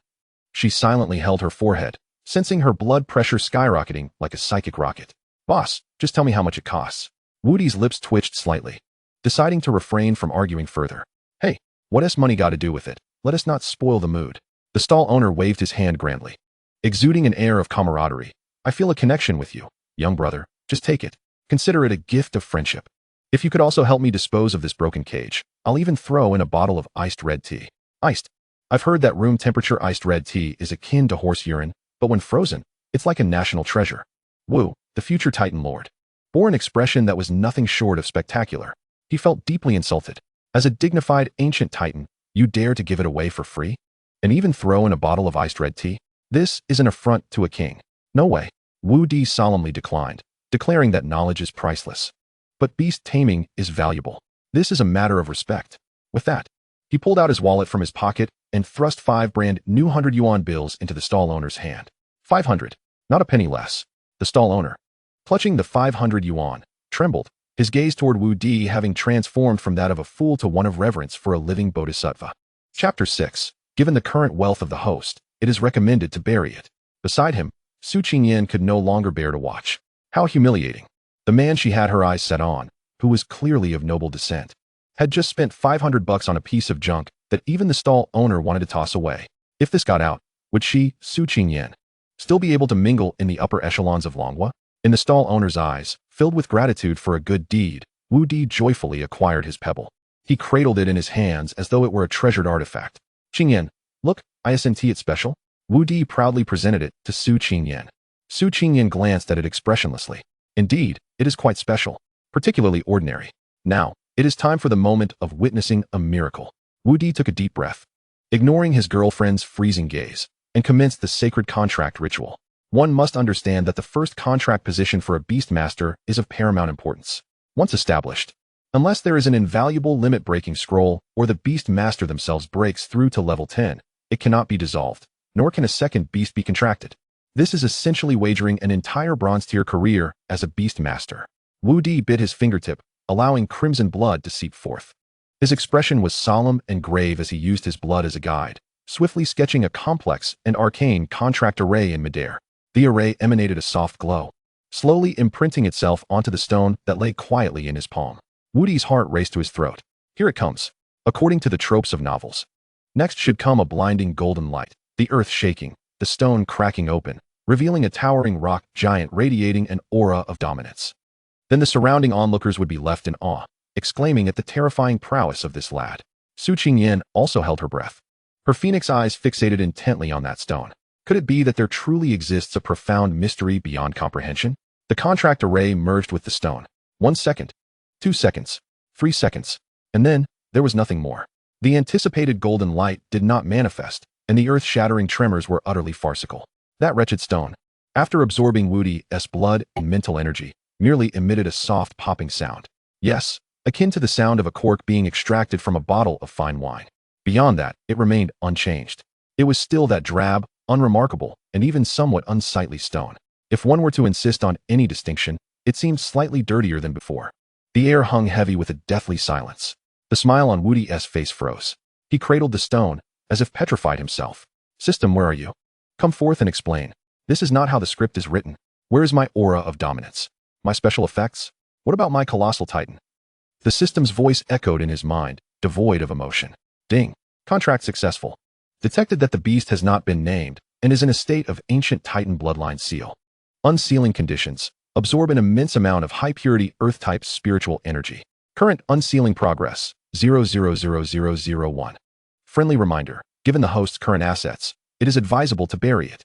She silently held her forehead, sensing her blood pressure skyrocketing like a psychic rocket. Boss, just tell me how much it costs. Wudi's lips twitched slightly, deciding to refrain from arguing further. Hey, what has money got to do with it? Let us not spoil the mood. The stall owner waved his hand grandly, exuding an air of camaraderie. I feel a connection with you, young brother. Just take it. Consider it a gift of friendship. If you could also help me dispose of this broken cage, I'll even throw in a bottle of iced red tea. Iced. I've heard that room temperature iced red tea is akin to horse urine, but when frozen, it's like a national treasure. Wu, the future Titan Lord, bore an expression that was nothing short of spectacular. He felt deeply insulted. As a dignified ancient Titan, you dare to give it away for free? And even throw in a bottle of iced red tea? This is an affront to a king. No way. Wudi solemnly declined, declaring that knowledge is priceless. But beast taming is valuable. This is a matter of respect. With that, he pulled out his wallet from his pocket and thrust 5 brand new 100 yuan bills into the stall owner's hand. 500. Not a penny less. The stall owner, clutching the 500 yuan, trembled, his gaze toward Wudi having transformed from that of a fool to one of reverence for a living bodhisattva. Chapter 6. Given the current wealth of the host, it is recommended to bury it. Beside him, Su Qingyan could no longer bear to watch. How humiliating. The man she had her eyes set on, who was clearly of noble descent, had just spent 500 bucks on a piece of junk that even the stall owner wanted to toss away. If this got out, would she, Su Qingyan, still be able to mingle in the upper echelons of Longhua? In the stall owner's eyes, filled with gratitude for a good deed, Wudi joyfully acquired his pebble. He cradled it in his hands as though it were a treasured artifact. Qingyan, look, isn't it special? Wudi proudly presented it to Su Qingyan. Su Qingyan glanced at it expressionlessly. Indeed, it is quite special, particularly ordinary. Now, it is time for the moment of witnessing a miracle. Wudi took a deep breath, ignoring his girlfriend's freezing gaze, and commenced the sacred contract ritual. One must understand that the first contract position for a beast master is of paramount importance. Once established, unless there is an invaluable limit-breaking scroll or the beast master themselves breaks through to level 10, it cannot be dissolved, nor can a second beast be contracted. This is essentially wagering an entire bronze-tier career as a beast master. Wudi bit his fingertip, allowing crimson blood to seep forth. His expression was solemn and grave as he used his blood as a guide, swiftly sketching a complex and arcane contract array in midair. The array emanated a soft glow, slowly imprinting itself onto the stone that lay quietly in his palm. Wudi's heart raced to his throat. Here it comes, according to the tropes of novels. Next should come a blinding golden light, the earth shaking, the stone cracking open, revealing a towering rock giant radiating an aura of dominance. Then the surrounding onlookers would be left in awe, exclaiming at the terrifying prowess of this lad. Su Qingyan also held her breath, her phoenix eyes fixated intently on that stone. Could it be that there truly exists a profound mystery beyond comprehension? The contract array merged with the stone. 1 second, 2 seconds, 3 seconds, and then there was nothing more. The anticipated golden light did not manifest, and the earth-shattering tremors were utterly farcical. That wretched stone, after absorbing Wudi's blood and mental energy, merely emitted a soft popping sound. Yes, akin to the sound of a cork being extracted from a bottle of fine wine. Beyond that, it remained unchanged. It was still that drab, unremarkable, and even somewhat unsightly stone. If one were to insist on any distinction, it seemed slightly dirtier than before. The air hung heavy with a deathly silence. The smile on Wudi's face froze. He cradled the stone, as if petrified himself. System, where are you? Come forth and explain. This is not how the script is written. Where is my aura of dominance? My special effects? What about my colossal titan? The system's voice echoed in his mind, devoid of emotion. Ding. Contract successful. Detected that the beast has not been named and is in a state of ancient titan bloodline seal. Unsealing conditions. Absorb an immense amount of high-purity earth-type spiritual energy. Current unsealing progress, 0.00001. Friendly reminder, given the host's current assets, it is advisable to bury it.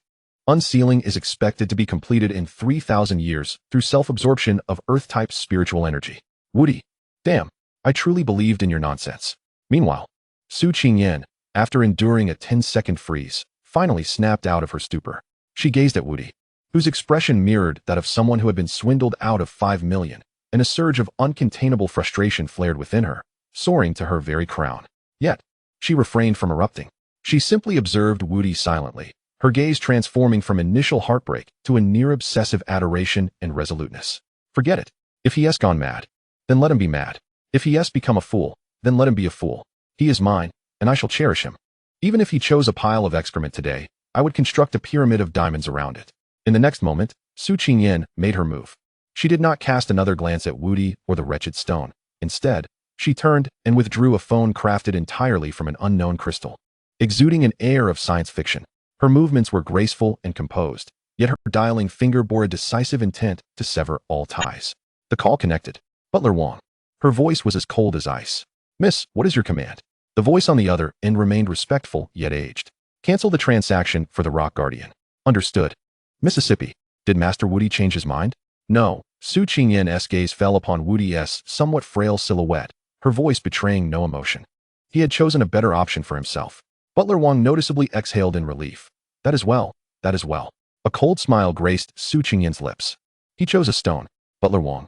Unsealing is expected to be completed in 3,000 years through self-absorption of earth-type spiritual energy. Wudi, damn, I truly believed in your nonsense. Meanwhile, Su Qingyan, after enduring a 10-second freeze, finally snapped out of her stupor. She gazed at Wudi, whose expression mirrored that of someone who had been swindled out of 5 million, and a surge of uncontainable frustration flared within her, soaring to her very crown. Yet, she refrained from erupting. She simply observed Wudi silently, her gaze transforming from initial heartbreak to a near-obsessive adoration and resoluteness. Forget it. If he has gone mad, then let him be mad. If he has become a fool, then let him be a fool. He is mine, and I shall cherish him. Even if he chose a pile of excrement today, I would construct a pyramid of diamonds around it. In the next moment, Su Qingyan made her move. She did not cast another glance at Wudi or the wretched stone. Instead, she turned and withdrew a phone crafted entirely from an unknown crystal. Exuding an air of science fiction, her movements were graceful and composed, yet her dialing finger bore a decisive intent to sever all ties. The call connected. Butler Wong. Her voice was as cold as ice. Miss, what is your command? The voice on the other end remained respectful yet aged. Cancel the transaction for the Rock Guardian. Understood. Mississippi. Did Master Wudi change his mind? No. Su Qingyan's gaze fell upon Wudi's somewhat frail silhouette, her voice betraying no emotion. He had chosen a better option for himself. Butler Wong noticeably exhaled in relief. That is well. That is well. A cold smile graced Su Qingyan's lips. He chose a stone. Butler Wong.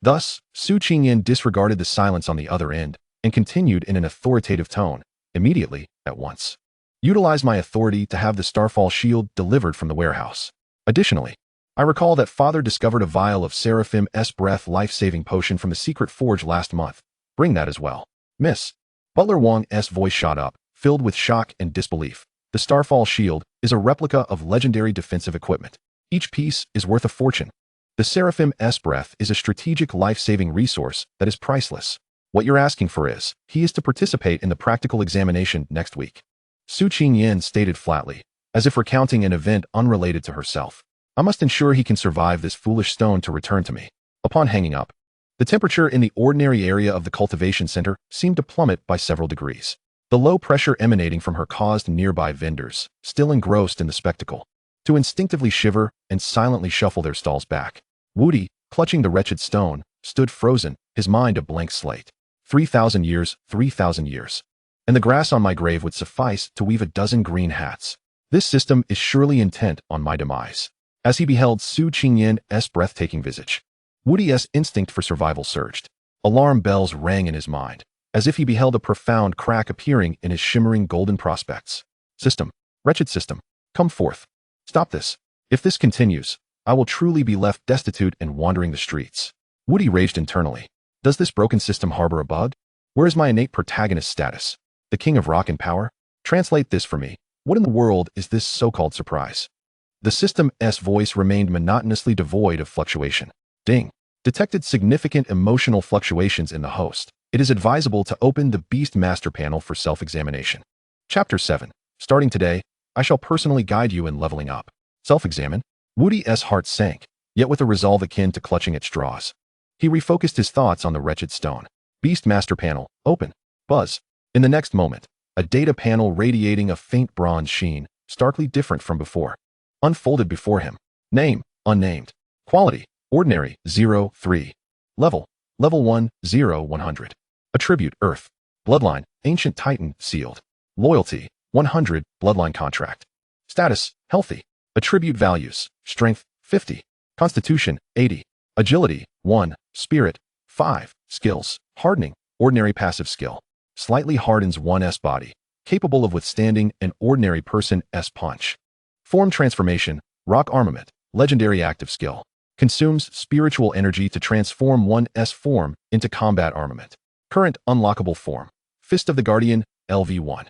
Thus, Su Qingyan disregarded the silence on the other end and continued in an authoritative tone, immediately, at once. Utilize my authority to have the Starfall shield delivered from the warehouse. Additionally, I recall that Father discovered a vial of Seraphim's Breath life-saving potion from the secret forge last month. Bring that as well. Miss. Butler Wong's voice shot up, filled with shock and disbelief. The Starfall shield is a replica of legendary defensive equipment. Each piece is worth a fortune. The Seraphim's Breath is a strategic life-saving resource that is priceless. What you're asking for is, he is to participate in the practical examination next week. Su Qingyan stated flatly, as if recounting an event unrelated to herself. I must ensure he can survive this foolish stone to return to me. Upon hanging up, the temperature in the ordinary area of the cultivation center seemed to plummet by several degrees. The low pressure emanating from her caused nearby vendors, still engrossed in the spectacle, to instinctively shiver and silently shuffle their stalls back. Wudi, clutching the wretched stone, stood frozen, his mind a blank slate. 3,000 years, 3,000 years. And the grass on my grave would suffice to weave a dozen green hats. This system is surely intent on my demise. As he beheld Su Qingyan's breathtaking visage, Wudi's instinct for survival surged. Alarm bells rang in his mind, as if he beheld a profound crack appearing in his shimmering golden prospects. System, wretched system, come forth. Stop this. If this continues, I will truly be left destitute and wandering the streets. Wudi raged internally. Does this broken system harbor a bug? Where is my innate protagonist status? The king of rock and power? Translate this for me. What in the world is this so-called surprise? The system's voice remained monotonously devoid of fluctuation. Ding. Detected significant emotional fluctuations in the host. It is advisable to open the Beast Master panel for self-examination. Chapter 7. Starting today, I shall personally guide you in leveling up. Self-examine. Wudi's heart sank, yet with a resolve akin to clutching at straws. He refocused his thoughts on the wretched stone. Beast Master panel, open. Buzz. In the next moment, a data panel radiating a faint bronze sheen, starkly different from before, unfolded before him. Name, unnamed. Quality, ordinary, 0, 3. Level 1, 0, 100. Attribute, Earth. Bloodline, Ancient Titan, sealed. Loyalty, 100, Bloodline contract. Status, healthy. Attribute values, Strength, 50. Constitution, 80. Agility, 1. Spirit, 5. Skills, Hardening, ordinary passive skill. Slightly hardens one's body, capable of withstanding an ordinary person's punch. Form transformation, Rock armament, legendary active skill. Consumes spiritual energy to transform one's form into combat armament. Current unlockable form, Fist of the Guardian, LV1.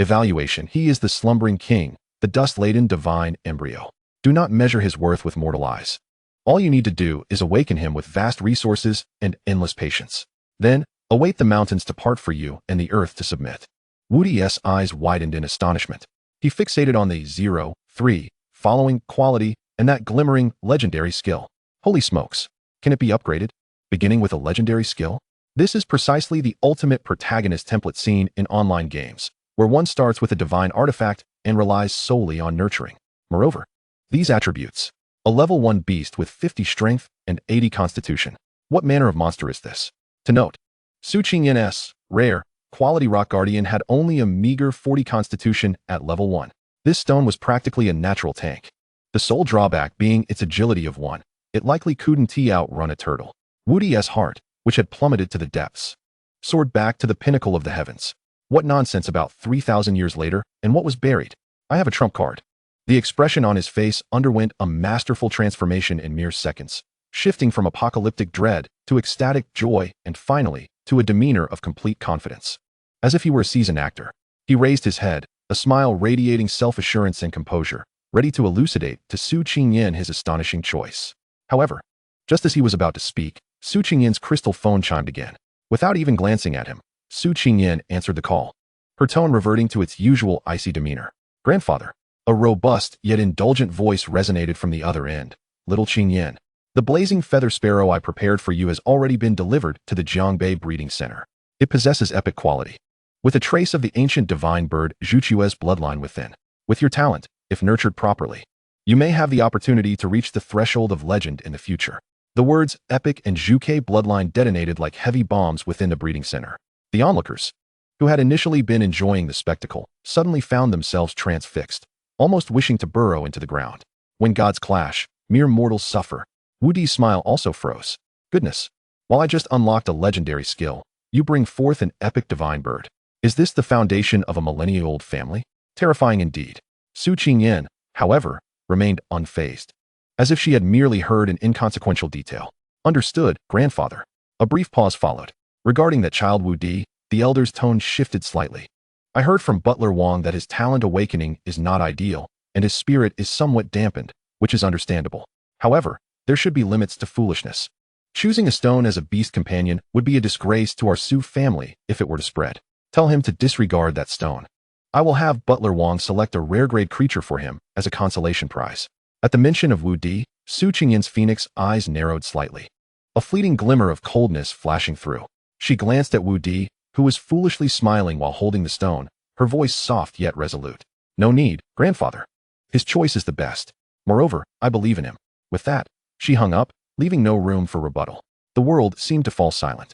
Evaluation, he is the slumbering king, the dust-laden divine embryo. Do not measure his worth with mortal eyes. All you need to do is awaken him with vast resources and endless patience. Then, await the mountains to part for you and the earth to submit. Wudi's eyes widened in astonishment. He fixated on the 0, 3, following quality and that glimmering legendary skill. Holy smokes! Can it be upgraded? Beginning with a legendary skill? This is precisely the ultimate protagonist template seen in online games, where one starts with a divine artifact and relies solely on nurturing. Moreover, these attributes. A level 1 beast with 50 strength and 80 constitution. What manner of monster is this? To note, Su Qingyan's rare, quality rock guardian had only a meager 40 constitution at level 1. This stone was practically a natural tank. The sole drawback being its agility of 1. It likely couldn't outrun a turtle. Wudi's heart, which had plummeted to the depths, soared back to the pinnacle of the heavens. What nonsense about 3,000 years later, and what was buried? I have a trump card. The expression on his face underwent a masterful transformation in mere seconds, shifting from apocalyptic dread to ecstatic joy and finally to a demeanor of complete confidence. As if he were a seasoned actor, he raised his head, a smile radiating self-assurance and composure, ready to elucidate to Su Qingyan his astonishing choice. However, just as he was about to speak, Su Qingyan's crystal phone chimed again. Without even glancing at him, Su Qingyan answered the call, her tone reverting to its usual icy demeanor. Grandfather. A robust yet indulgent voice resonated from the other end. Little Qingyan. The blazing feather sparrow I prepared for you has already been delivered to the Jiangbei Breeding Center. It possesses epic quality, with a trace of the ancient divine bird Zhuqiu's bloodline within. With your talent, if nurtured properly, you may have the opportunity to reach the threshold of legend in the future. The words epic and Zhuqi bloodline detonated like heavy bombs within the breeding center. The onlookers, who had initially been enjoying the spectacle, suddenly found themselves transfixed, almost wishing to burrow into the ground. When gods clash, mere mortals suffer. Wudi's smile also froze. Goodness. While I just unlocked a legendary skill, you bring forth an epic divine bird. Is this the foundation of a millennia-old family? Terrifying indeed. Su Qingyan, however, remained unfazed, as if she had merely heard an inconsequential detail. Understood, grandfather. A brief pause followed. Regarding that child Wudi, the elder's tone shifted slightly. I heard from Butler Wang that his talent awakening is not ideal, and his spirit is somewhat dampened, which is understandable. However, there should be limits to foolishness. Choosing a stone as a beast companion would be a disgrace to our Su family if it were to spread. Tell him to disregard that stone. I will have Butler Wang select a rare-grade creature for him as a consolation prize. At the mention of Wudi, Su Qingyan's phoenix eyes narrowed slightly, a fleeting glimmer of coldness flashing through. She glanced at Wudi, who was foolishly smiling while holding the stone, her voice soft yet resolute. No need, grandfather. His choice is the best. Moreover, I believe in him. With that, she hung up, leaving no room for rebuttal. The world seemed to fall silent.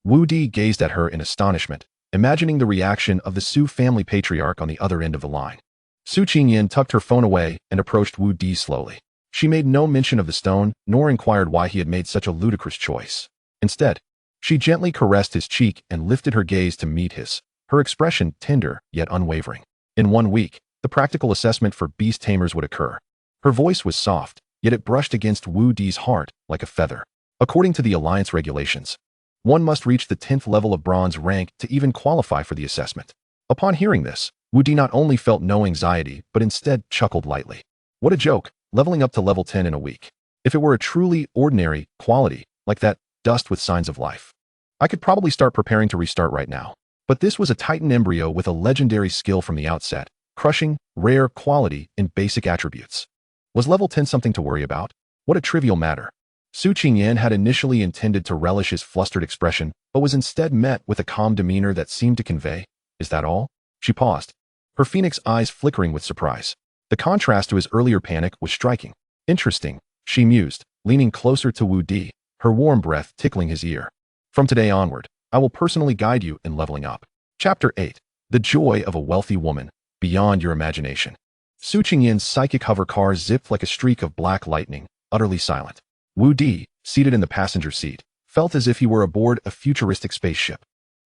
Wudi gazed at her in astonishment, imagining the reaction of the Su family patriarch on the other end of the line. Su Qingyan tucked her phone away and approached Wudi slowly. She made no mention of the stone, nor inquired why he had made such a ludicrous choice. Instead, she gently caressed his cheek and lifted her gaze to meet his, her expression tender yet unwavering. In 1 week, the practical assessment for beast tamers would occur. Her voice was soft, yet it brushed against Wudi's heart like a feather. According to the Alliance regulations, one must reach the 10th level of bronze rank to even qualify for the assessment. Upon hearing this, Wudi not only felt no anxiety, but instead chuckled lightly. What a joke, leveling up to level 10 in a week. If it were a truly ordinary quality, like that dust with signs of life, I could probably start preparing to restart right now. But this was a Titan embryo with a legendary skill from the outset, crushing, rare quality in basic attributes. Was level 10 something to worry about? What a trivial matter. Su Qingyan had initially intended to relish his flustered expression, but was instead met with a calm demeanor that seemed to convey, "Is that all?" She paused, her phoenix eyes flickering with surprise. The contrast to his earlier panic was striking. Interesting, she mused, leaning closer to Wudi, her warm breath tickling his ear. From today onward, I will personally guide you in leveling up. Chapter 8. The Joy of a Wealthy Woman, Beyond Your Imagination. Su Qingyan's psychic hover car zipped like a streak of black lightning, utterly silent. Wudi, seated in the passenger seat, felt as if he were aboard a futuristic spaceship.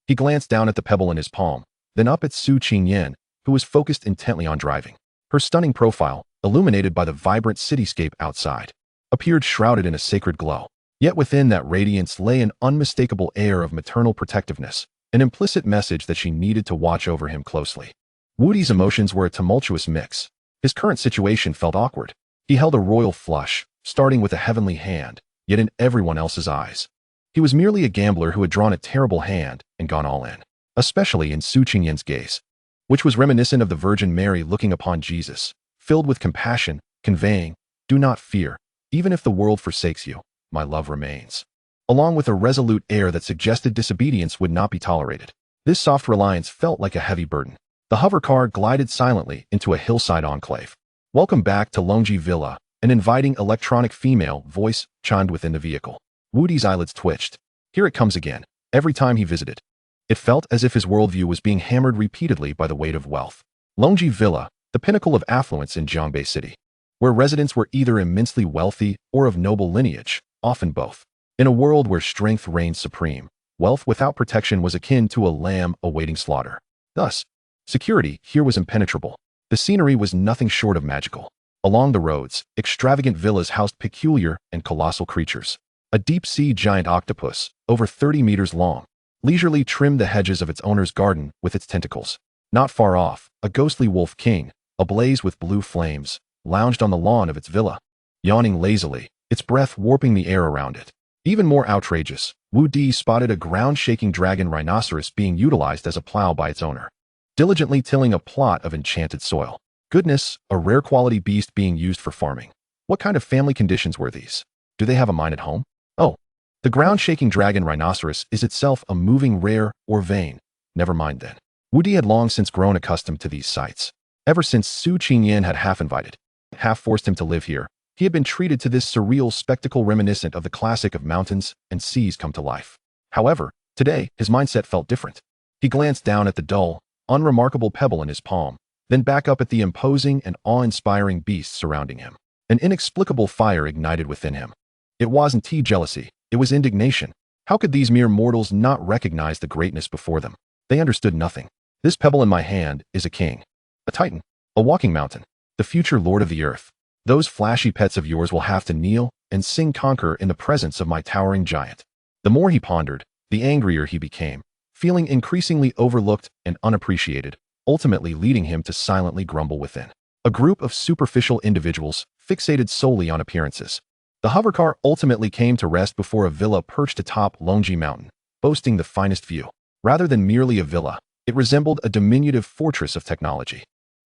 He glanced down at the pebble in his palm, then up at Su Qingyan, who was focused intently on driving. Her stunning profile, illuminated by the vibrant cityscape outside, appeared shrouded in a sacred glow. Yet within that radiance lay an unmistakable air of maternal protectiveness, an implicit message that she needed to watch over him closely. Wudi's emotions were a tumultuous mix. His current situation felt awkward. He held a royal flush, starting with a heavenly hand, yet in everyone else's eyes. He was merely a gambler who had drawn a terrible hand and gone all in, especially in Su Qingyan's gaze, which was reminiscent of the Virgin Mary looking upon Jesus, filled with compassion, conveying, "Do not fear, even if the world forsakes you, my love remains," along with a resolute air that suggested disobedience would not be tolerated. This soft reliance felt like a heavy burden. The hover car glided silently into a hillside enclave. "Welcome back to Longji Villa," an inviting electronic female voice chimed within the vehicle. Wudi's eyelids twitched. Here it comes again. Every time he visited, it felt as if his worldview was being hammered repeatedly by the weight of wealth. Longji Villa, the pinnacle of affluence in Jiangbei City, where residents were either immensely wealthy or of noble lineage, often both. In a world where strength reigned supreme, wealth without protection was akin to a lamb awaiting slaughter. Thus, security here was impenetrable. The scenery was nothing short of magical. Along the roads, extravagant villas housed peculiar and colossal creatures. A deep-sea giant octopus, over 30 meters long, leisurely trimmed the hedges of its owner's garden with its tentacles. Not far off, a ghostly wolf king, ablaze with blue flames, lounged on the lawn of its villa, yawning lazily, its breath warping the air around it. Even more outrageous, Wudi spotted a ground-shaking dragon rhinoceros being utilized as a plow by its owner, diligently tilling a plot of enchanted soil. Goodness, a rare quality beast being used for farming. What kind of family conditions were these? Do they have a mine at home? Oh, the ground-shaking dragon rhinoceros is itself a moving rare or vein. Never mind then. Wudi had long since grown accustomed to these sights. Ever since Su Qingyan had half-invited, half-forced him to live here, he had been treated to this surreal spectacle reminiscent of the classic of mountains and seas come to life. However, today, his mindset felt different. He glanced down at the dull, unremarkable pebble in his palm, then back up at the imposing and awe-inspiring beasts surrounding him. An inexplicable fire ignited within him. It wasn't jealousy, it was indignation. How could these mere mortals not recognize the greatness before them? They understood nothing. This pebble in my hand is a king, a titan, a walking mountain, the future lord of the earth. Those flashy pets of yours will have to kneel and sing conquer in the presence of my towering giant. The more he pondered, the angrier he became, feeling increasingly overlooked and unappreciated, ultimately leading him to silently grumble within. A group of superficial individuals fixated solely on appearances. The hovercar ultimately came to rest before a villa perched atop Longi Mountain, boasting the finest view. Rather than merely a villa, it resembled a diminutive fortress of technology.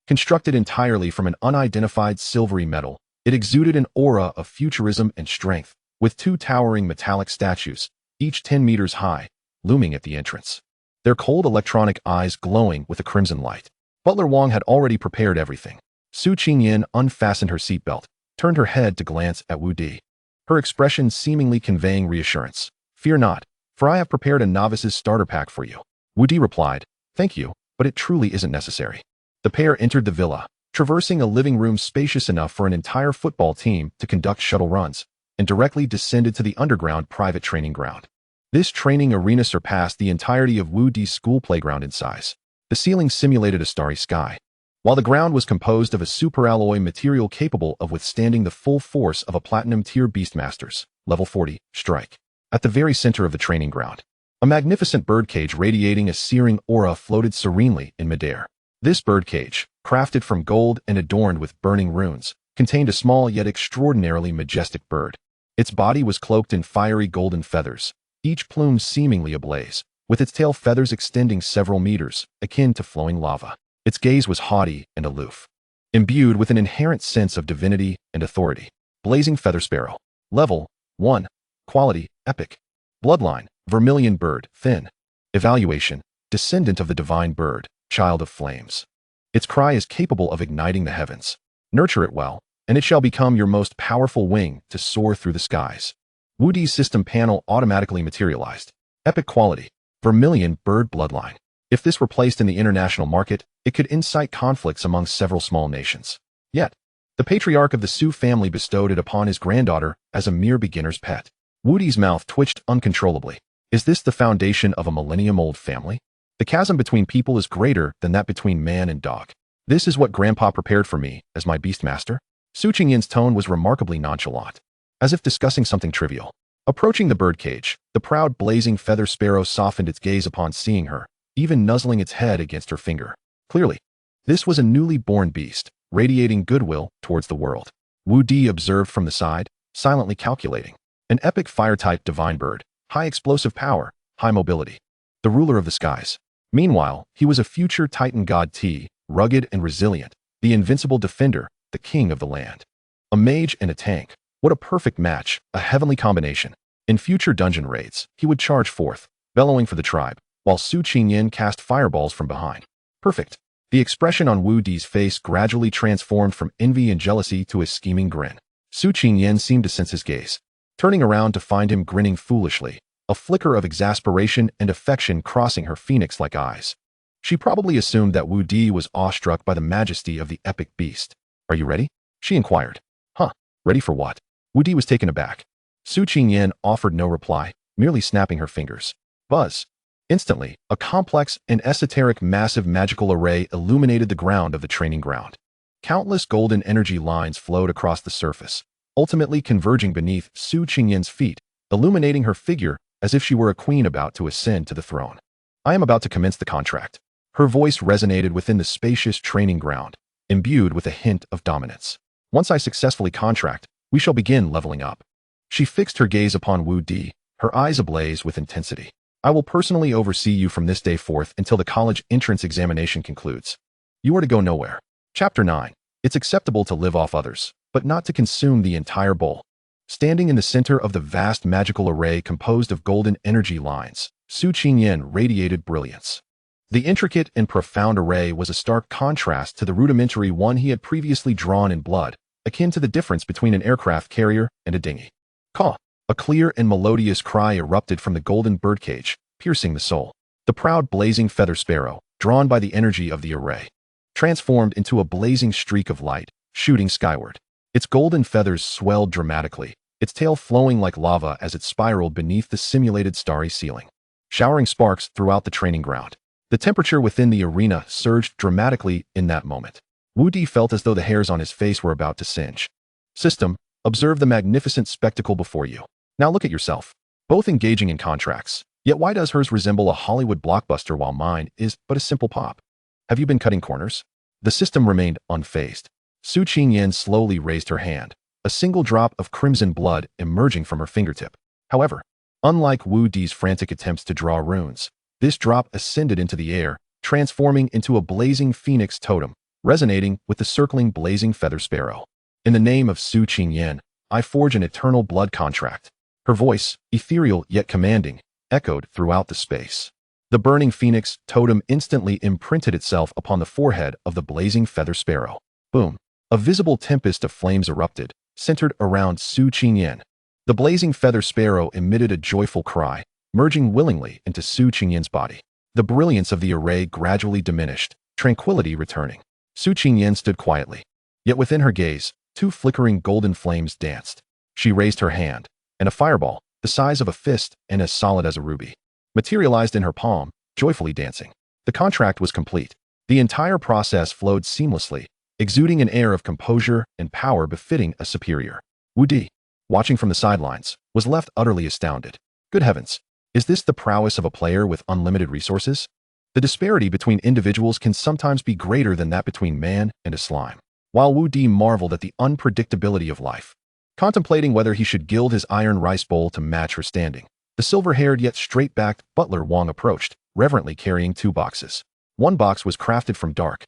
Constructed entirely from an unidentified silvery metal, it exuded an aura of futurism and strength, with two towering metallic statues, each 10 meters high, looming at the entrance. Their cold electronic eyes glowing with a crimson light. Butler Wong had already prepared everything. Su Qingyan unfastened her seatbelt, turned her head to glance at Wudi, her expression seemingly conveying reassurance. "Fear not, for I have prepared a novice's starter pack for you." Wudi replied, "Thank you, but it truly isn't necessary." The pair entered the villa, traversing a living room spacious enough for an entire football team to conduct shuttle runs, and directly descended to the underground private training ground. This training arena surpassed the entirety of Wudi's school playground in size. The ceiling simulated a starry sky, while the ground was composed of a superalloy material capable of withstanding the full force of a platinum-tier Beastmaster's, level 40, strike. At the very center of the training ground, a magnificent birdcage radiating a searing aura floated serenely in midair. This birdcage, crafted from gold and adorned with burning runes, contained a small yet extraordinarily majestic bird. Its body was cloaked in fiery golden feathers, each plume seemingly ablaze, with its tail feathers extending several meters, akin to flowing lava. Its gaze was haughty and aloof, imbued with an inherent sense of divinity and authority. Blazing Feather Sparrow. Level 1. Quality, Epic. Bloodline, Vermilion Bird, Thin. Evaluation, Descendant of the Divine Bird, Child of Flames. Its cry is capable of igniting the heavens. Nurture it well, and it shall become your most powerful wing to soar through the skies. Wudi's system panel automatically materialized. Epic Quality, Vermilion Bird Bloodline. If this were placed in the international market, it could incite conflicts among several small nations. Yet, the patriarch of the Su family bestowed it upon his granddaughter as a mere beginner's pet. Wudi's mouth twitched uncontrollably. Is this the foundation of a millennium-old family? The chasm between people is greater than that between man and dog. This is what Grandpa prepared for me as my Beastmaster? Su Qingyan's tone was remarkably nonchalant, as if discussing something trivial. Approaching the birdcage, the proud blazing feather sparrow softened its gaze upon seeing her, even nuzzling its head against her finger. Clearly, this was a newly born beast, radiating goodwill towards the world. Wudi observed from the side, silently calculating. An epic fire-type divine bird, high explosive power, high mobility. The ruler of the skies. Meanwhile, he was a future Titan god T, rugged and resilient, the invincible defender, the king of the land. A mage and a tank. What a perfect match, a heavenly combination. In future dungeon raids, he would charge forth, bellowing for the tribe, while Su Qingyan cast fireballs from behind. Perfect. The expression on Wudi's face gradually transformed from envy and jealousy to a scheming grin. Su Qingyan seemed to sense his gaze, turning around to find him grinning foolishly, a flicker of exasperation and affection crossing her phoenix-like eyes. She probably assumed that Wudi was awestruck by the majesty of the epic beast. "Are you ready?" she inquired. "Huh, ready for what?" Wudi was taken aback. Su Qingyan offered no reply, merely snapping her fingers. Buzz. Instantly, a complex and esoteric massive magical array illuminated the ground of the training ground. Countless golden energy lines flowed across the surface, ultimately converging beneath Su Qingyan's feet, illuminating her figure as if she were a queen about to ascend to the throne. "I am about to commence the contract." Her voice resonated within the spacious training ground, imbued with a hint of dominance. "Once I successfully contract, we shall begin leveling up." She fixed her gaze upon Wudi, her eyes ablaze with intensity. "I will personally oversee you from this day forth until the college entrance examination concludes. You are to go nowhere." Chapter 9. It's acceptable to live off others, but not to consume the entire bowl. Standing in the center of the vast magical array composed of golden energy lines, Su Qingyan radiated brilliance. The intricate and profound array was a stark contrast to the rudimentary one he had previously drawn in blood, akin to the difference between an aircraft carrier and a dinghy. Caw! A clear and melodious cry erupted from the golden birdcage, piercing the soul. The proud blazing feather sparrow, drawn by the energy of the array, transformed into a blazing streak of light, shooting skyward. Its golden feathers swelled dramatically, its tail flowing like lava as it spiraled beneath the simulated starry ceiling, showering sparks throughout the training ground. The temperature within the arena surged dramatically in that moment. Wudi felt as though the hairs on his face were about to singe. System, observe the magnificent spectacle before you. Now look at yourself. Both engaging in contracts. Yet why does hers resemble a Hollywood blockbuster while mine is but a simple pop? Have you been cutting corners? The system remained unfazed. Su Qingyan slowly raised her hand, a single drop of crimson blood emerging from her fingertip. However, unlike Wu Di's frantic attempts to draw runes, this drop ascended into the air, transforming into a blazing phoenix totem, resonating with the circling blazing feather sparrow. In the name of Su Qingyan, I forge an eternal blood contract. Her voice, ethereal yet commanding, echoed throughout the space. The burning phoenix totem instantly imprinted itself upon the forehead of the blazing feather sparrow. Boom! A visible tempest of flames erupted, centered around Su Qingyan. The blazing feather sparrow emitted a joyful cry, merging willingly into Su Qingyan's body. The brilliance of the array gradually diminished, tranquility returning. Su Qingyan stood quietly. Yet within her gaze, two flickering golden flames danced. She raised her hand, and a fireball, the size of a fist and as solid as a ruby, materialized in her palm, joyfully dancing. The contract was complete. The entire process flowed seamlessly, exuding an air of composure and power befitting a superior. Wudi, watching from the sidelines, was left utterly astounded. Good heavens! Is this the prowess of a player with unlimited resources? The disparity between individuals can sometimes be greater than that between man and a slime. While Wudi marveled at the unpredictability of life, contemplating whether he should gild his iron rice bowl to match her standing, the silver-haired yet straight-backed butler Wang approached, reverently carrying two boxes. One box was crafted from dark,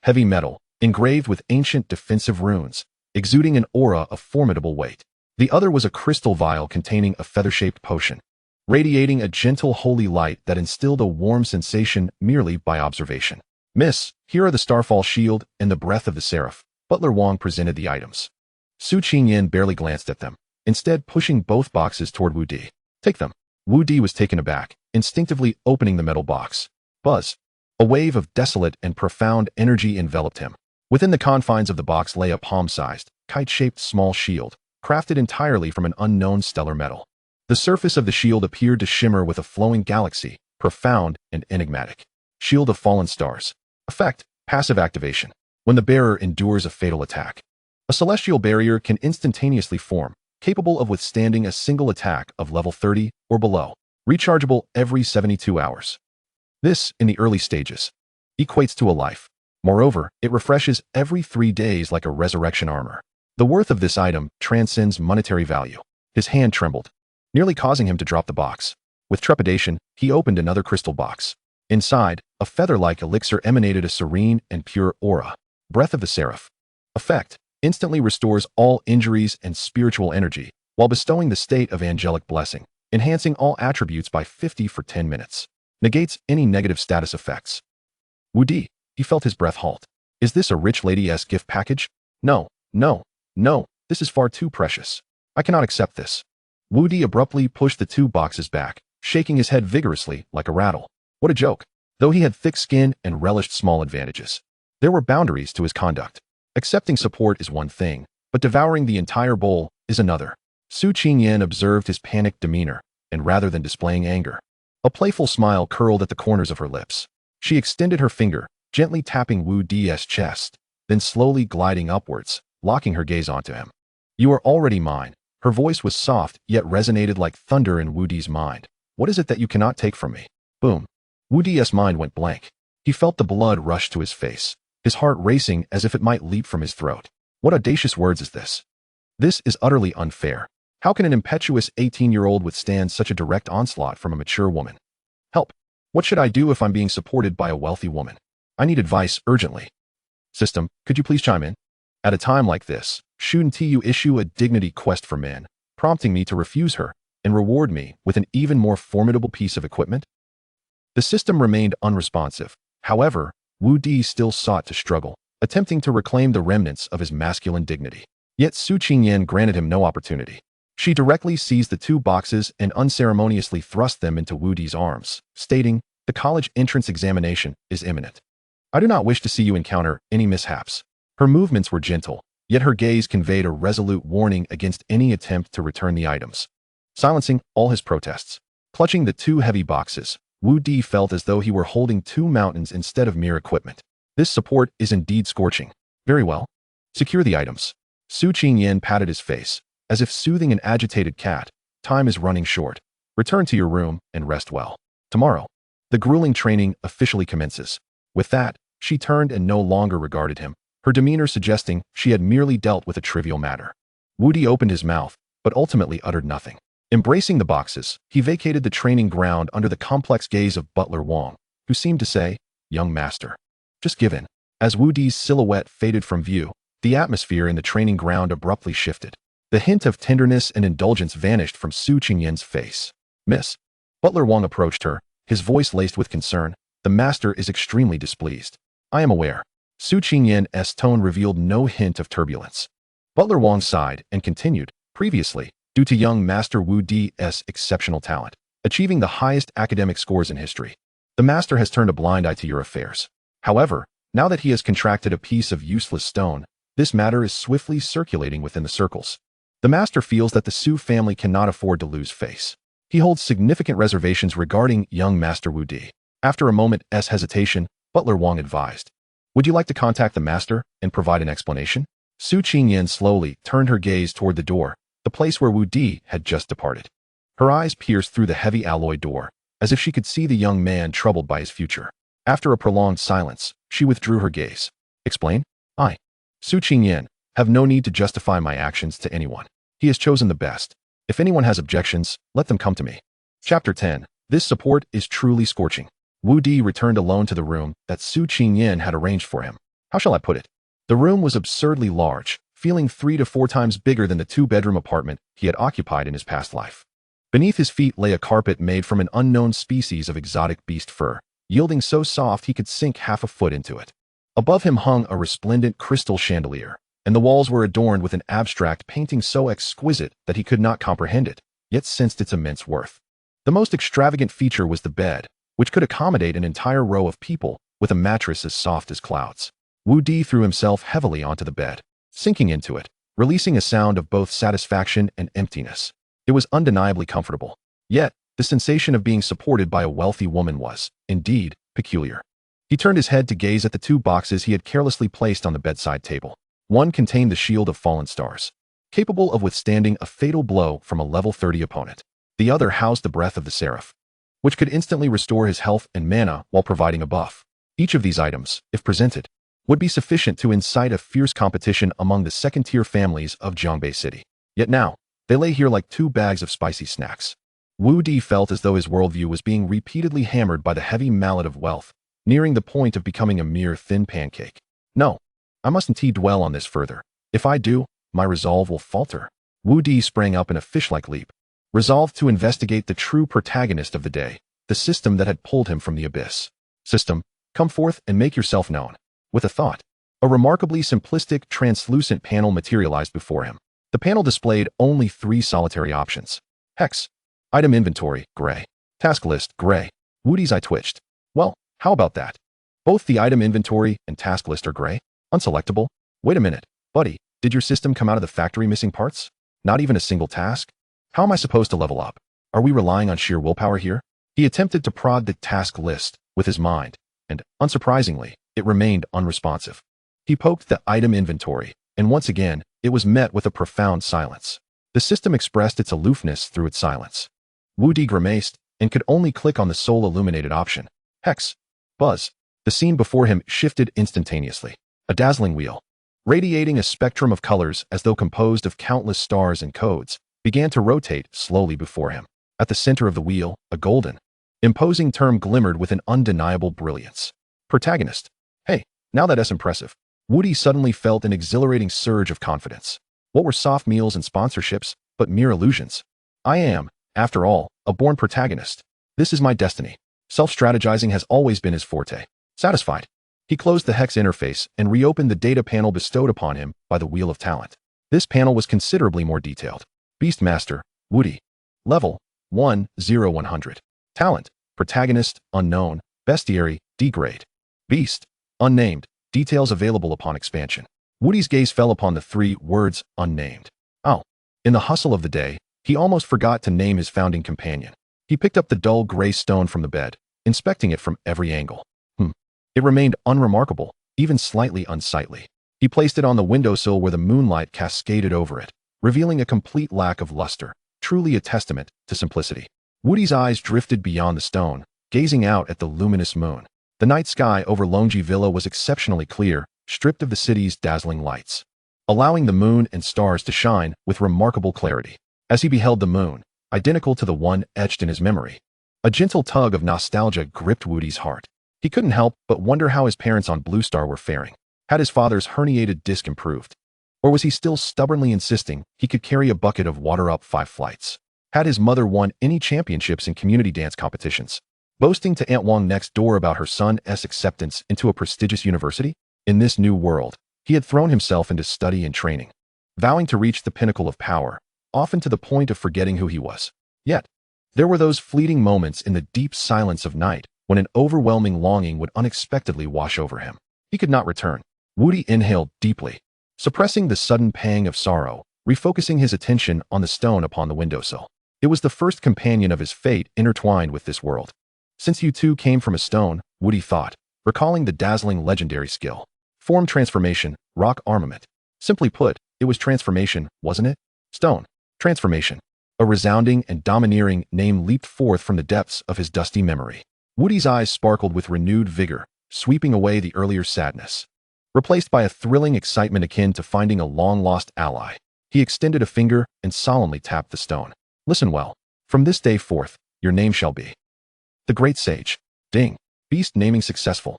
heavy metal, engraved with ancient defensive runes, exuding an aura of formidable weight. The other was a crystal vial containing a feather-shaped potion, radiating a gentle holy light that instilled a warm sensation merely by observation. Miss, here are the Starfall Shield and the Breath of the Seraph. Butler Wang presented the items. Su Qingyan barely glanced at them, instead pushing both boxes toward Wudi. Take them. Wudi was taken aback, instinctively opening the metal box. Buzz. A wave of desolate and profound energy enveloped him. Within the confines of the box lay a palm-sized, kite-shaped small shield, crafted entirely from an unknown stellar metal. The surface of the shield appeared to shimmer with a flowing galaxy, profound and enigmatic. Shield of Fallen Stars. Effect, passive activation. When the bearer endures a fatal attack, a celestial barrier can instantaneously form, capable of withstanding a single attack of level 30 or below, rechargeable every 72 hours. This, in the early stages, equates to a life. Moreover, it refreshes every 3 days like a resurrection armor. The worth of this item transcends monetary value. His hand trembled, nearly causing him to drop the box. With trepidation, he opened another crystal box. Inside, a feather-like elixir emanated a serene and pure aura. Breath of the Seraph. Effect, instantly restores all injuries and spiritual energy, while bestowing the state of angelic blessing, enhancing all attributes by 50 for 10 minutes. Negates any negative status effects. Wudi, he felt his breath halt. Is this a rich lady's gift package? No, no, no, this is far too precious. I cannot accept this. Wudi abruptly pushed the two boxes back, shaking his head vigorously like a rattle. What a joke. Though he had thick skin and relished small advantages, there were boundaries to his conduct. Accepting support is one thing, but devouring the entire bowl is another. Su Qingyan observed his panicked demeanor, and rather than displaying anger, a playful smile curled at the corners of her lips. She extended her finger, gently tapping Wu Di's chest, then slowly gliding upwards, locking her gaze onto him. You are already mine. Her voice was soft, yet resonated like thunder in Wu Di's mind. What is it that you cannot take from me? Boom. Wu Di's mind went blank. He felt the blood rush to his face, his heart racing as if it might leap from his throat. What audacious words is this? This is utterly unfair. How can an impetuous 18-year-old withstand such a direct onslaught from a mature woman? Help. What should I do if I'm being supported by a wealthy woman? I need advice urgently. System, could you please chime in? At a time like this, shouldn't you issue a dignity quest for men, prompting me to refuse her and reward me with an even more formidable piece of equipment? The system remained unresponsive. However, Wu Di still sought to struggle, attempting to reclaim the remnants of his masculine dignity. Yet Su Qingyan granted him no opportunity. She directly seized the two boxes and unceremoniously thrust them into Wu Di's arms, stating, "The college entrance examination is imminent. I do not wish to see you encounter any mishaps." Her movements were gentle, yet her gaze conveyed a resolute warning against any attempt to return the items, silencing all his protests. Clutching the two heavy boxes, Wudi felt as though he were holding two mountains instead of mere equipment. This support is indeed scorching. Very well. Secure the items. Su Qingyan patted his face, as if soothing an agitated cat. Time is running short. Return to your room and rest well. Tomorrow, the grueling training officially commences. With that, she turned and no longer regarded him, her demeanor suggesting she had merely dealt with a trivial matter. Wudi opened his mouth, but ultimately uttered nothing. Embracing the boxes, he vacated the training ground under the complex gaze of Butler Wong, who seemed to say, "Young master, just give in." As Wudi's silhouette faded from view, the atmosphere in the training ground abruptly shifted. The hint of tenderness and indulgence vanished from Su Qingyan's face. "Miss." Butler Wong approached her, his voice laced with concern. "The master is extremely displeased." "I am aware." Su Qingyan's tone revealed no hint of turbulence. Butler Wong sighed and continued, "Previously, due to young Master Wudi's exceptional talent, achieving the highest academic scores in history, the master has turned a blind eye to your affairs. However, now that he has contracted a piece of useless stone, this matter is swiftly circulating within the circles. The master feels that the Su family cannot afford to lose face. He holds significant reservations regarding young Master Wudi. After a moment's hesitation, Butler Wong advised, "Would you like to contact the master and provide an explanation?" Su Qingyan slowly turned her gaze toward the door, the place where Wudi had just departed. Her eyes pierced through the heavy alloy door, as if she could see the young man troubled by his future. After a prolonged silence, she withdrew her gaze. "Explain?" "I, Su Qingyan, have no need to justify my actions to anyone. He has chosen the best. If anyone has objections, let them come to me." Chapter 10. This support is truly scorching. Wudi returned alone to the room that Su Qingyan had arranged for him. How shall I put it? The room was absurdly large, feeling 3 to 4 times bigger than the 2-bedroom apartment he had occupied in his past life. Beneath his feet lay a carpet made from an unknown species of exotic beast fur, yielding so soft he could sink half a foot into it. Above him hung a resplendent crystal chandelier, and the walls were adorned with an abstract painting so exquisite that he could not comprehend it, yet sensed its immense worth. The most extravagant feature was the bed, which could accommodate an entire row of people with a mattress as soft as clouds. Wudi threw himself heavily onto the bed, sinking into it, releasing a sound of both satisfaction and emptiness. It was undeniably comfortable. Yet, the sensation of being supported by a wealthy woman was, indeed, peculiar. He turned his head to gaze at the 2 boxes he had carelessly placed on the bedside table. One contained the Shield of Fallen Stars, capable of withstanding a fatal blow from a level 30 opponent. The other housed the Breath of the Seraph, which could instantly restore his health and mana while providing a buff. Each of these items, if presented, would be sufficient to incite a fierce competition among the second-tier families of Jiangbei City. Yet now, they lay here like 2 bags of spicy snacks. Wudi felt as though his worldview was being repeatedly hammered by the heavy mallet of wealth, nearing the point of becoming a mere thin pancake. No, I mustn't dwell on this further. If I do, my resolve will falter. Wudi sprang up in a fish-like leap, resolved to investigate the true protagonist of the day, the system that had pulled him from the abyss. "System, come forth and make yourself known." With a thought, a remarkably simplistic, translucent panel materialized before him. The panel displayed only 3 solitary options. Hex. Item inventory, gray. Task list, gray. Wudi's eye twitched. Well, how about that? Both the item inventory and task list are gray? Unselectable? Wait a minute, buddy, did your system come out of the factory missing parts? Not even a single task? How am I supposed to level up? Are we relying on sheer willpower here? He attempted to prod the task list with his mind, and, unsurprisingly, it remained unresponsive. He poked the item inventory, and once again, it was met with a profound silence. The system expressed its aloofness through its silence. Wudi grimaced and could only click on the sole illuminated option. Hex. Buzz. The scene before him shifted instantaneously. A dazzling wheel, radiating a spectrum of colors as though composed of countless stars and codes, began to rotate slowly before him. At the center of the wheel, a golden, imposing term glimmered with an undeniable brilliance. Protagonist. Hey, now that's impressive. Wudi suddenly felt an exhilarating surge of confidence. What were soft meals and sponsorships but mere illusions? I am, after all, a born protagonist. This is my destiny. Self-strategizing has always been his forte. Satisfied, he closed the Hex interface and reopened the data panel bestowed upon him by the Wheel of Talent. This panel was considerably more detailed. Beastmaster, Wudi. Level, 1-0-100. Talent, Protagonist, Unknown. Bestiary, D grade. Beast, Unnamed. Details available upon expansion. Woody's gaze fell upon the three words unnamed. Oh. In the hustle of the day, he almost forgot to name his founding companion. He picked up the dull gray stone from the bed, inspecting it from every angle. It remained unremarkable, even slightly unsightly. He placed it on the windowsill where the moonlight cascaded over it, revealing a complete lack of luster, truly a testament to simplicity. Woody's eyes drifted beyond the stone, gazing out at the luminous moon. The night sky over Longi Villa was exceptionally clear, stripped of the city's dazzling lights, allowing the moon and stars to shine with remarkable clarity. As he beheld the moon, identical to the one etched in his memory, a gentle tug of nostalgia gripped Woody's heart. He couldn't help but wonder how his parents on Blue Star were faring. Had his father's herniated disc improved? Or was he still stubbornly insisting he could carry a bucket of water up 5 flights? Had his mother won any championships in community dance competitions, boasting to Aunt Wong next door about her son's acceptance into a prestigious university? In this new world, he had thrown himself into study and training, vowing to reach the pinnacle of power, often to the point of forgetting who he was. Yet, there were those fleeting moments in the deep silence of night when an overwhelming longing would unexpectedly wash over him. He could not return. Wudi inhaled deeply, suppressing the sudden pang of sorrow, refocusing his attention on the stone upon the windowsill. It was the first companion of his fate intertwined with this world. Since you two came from a stone, Wudi thought, recalling the dazzling legendary skill. Form transformation, rock armament. Simply put, it was transformation, wasn't it? Stone. Transformation. A resounding and domineering name leaped forth from the depths of his dusty memory. Woody's eyes sparkled with renewed vigor, sweeping away the earlier sadness. Replaced by a thrilling excitement akin to finding a long-lost ally, he extended a finger and solemnly tapped the stone. Listen well. From this day forth, your name shall be the Great Sage. Ding. Beast naming successful.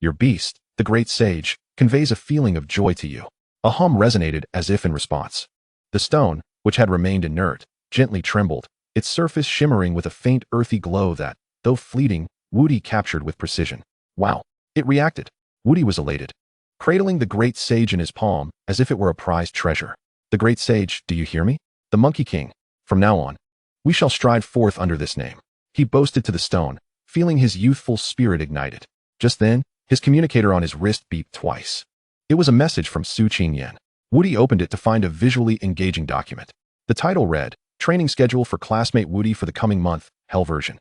Your beast, the Great Sage, conveys a feeling of joy to you. A hum resonated as if in response. The stone, which had remained inert, gently trembled, its surface shimmering with a faint earthy glow that, though fleeting, Wudi captured with precision. Wow. It reacted. Wudi was elated, cradling the Great Sage in his palm as if it were a prized treasure. The Great Sage, do you hear me? The Monkey King. From now on, we shall stride forth under this name. He boasted to the stone, feeling his youthful spirit ignited. Just then, his communicator on his wrist beeped twice. It was a message from Su Qingyan. Wudi opened it to find a visually engaging document. The title read, Training Schedule for Classmate Wudi for the Coming Month, Hell Version.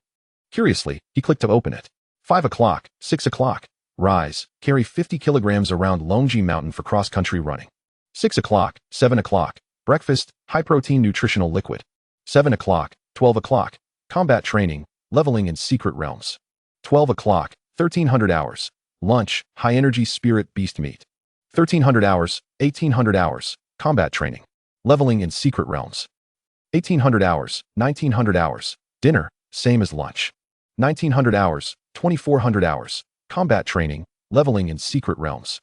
Curiously, he clicked to open it. 5 o'clock, 6 o'clock. Rise, carry 50 kilograms around Longji Mountain for cross-country running. 6 o'clock, 7 o'clock. Breakfast, high-protein nutritional liquid. 7 o'clock, 12 o'clock. Combat training, leveling in secret realms. 12 o'clock, 1300 hours. Lunch, high-energy spirit beast meat. 1300 hours, 1800 hours. Combat training, leveling in secret realms. 1800 hours, 1900 hours. Dinner, same as lunch. 1900 hours, 2400 hours. Combat training, leveling in secret realms.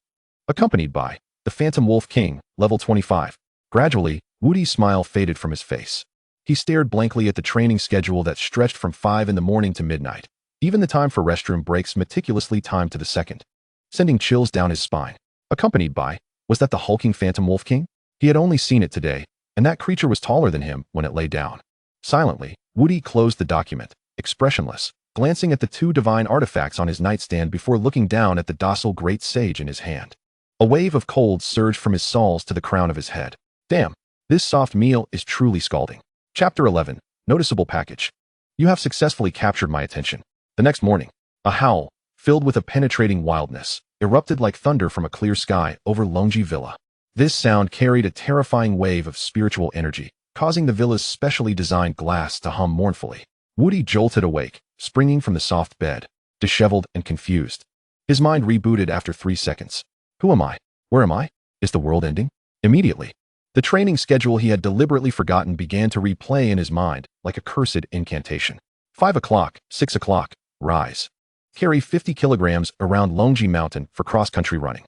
Accompanied by the Phantom Wolf King, level 25. Gradually, Wudi's smile faded from his face. He stared blankly at the training schedule that stretched from 5 in the morning to midnight. Even the time for restroom breaks meticulously timed to the second, sending chills down his spine. Accompanied by, was that the hulking Phantom Wolf King? He had only seen it today, and that creature was taller than him when it lay down. Silently, Wudi closed the document, expressionless, glancing at the 2 divine artifacts on his nightstand before looking down at the docile Great Sage in his hand. A wave of cold surged from his soles to the crown of his head. Damn, this soft meal is truly scalding. Chapter 11, Noticeable Package. You have successfully captured my attention. The next morning, a howl, filled with a penetrating wildness, erupted like thunder from a clear sky over Longji Villa. This sound carried a terrifying wave of spiritual energy, causing the villa's specially designed glass to hum mournfully. Wudi jolted awake, springing from the soft bed, disheveled and confused. His mind rebooted after 3 seconds. Who am I? Where am I? Is the world ending? Immediately, the training schedule he had deliberately forgotten began to replay in his mind like a cursed incantation. 5 o'clock, 6 o'clock. Rise. Carry 50 kilograms around Longji Mountain for cross-country running.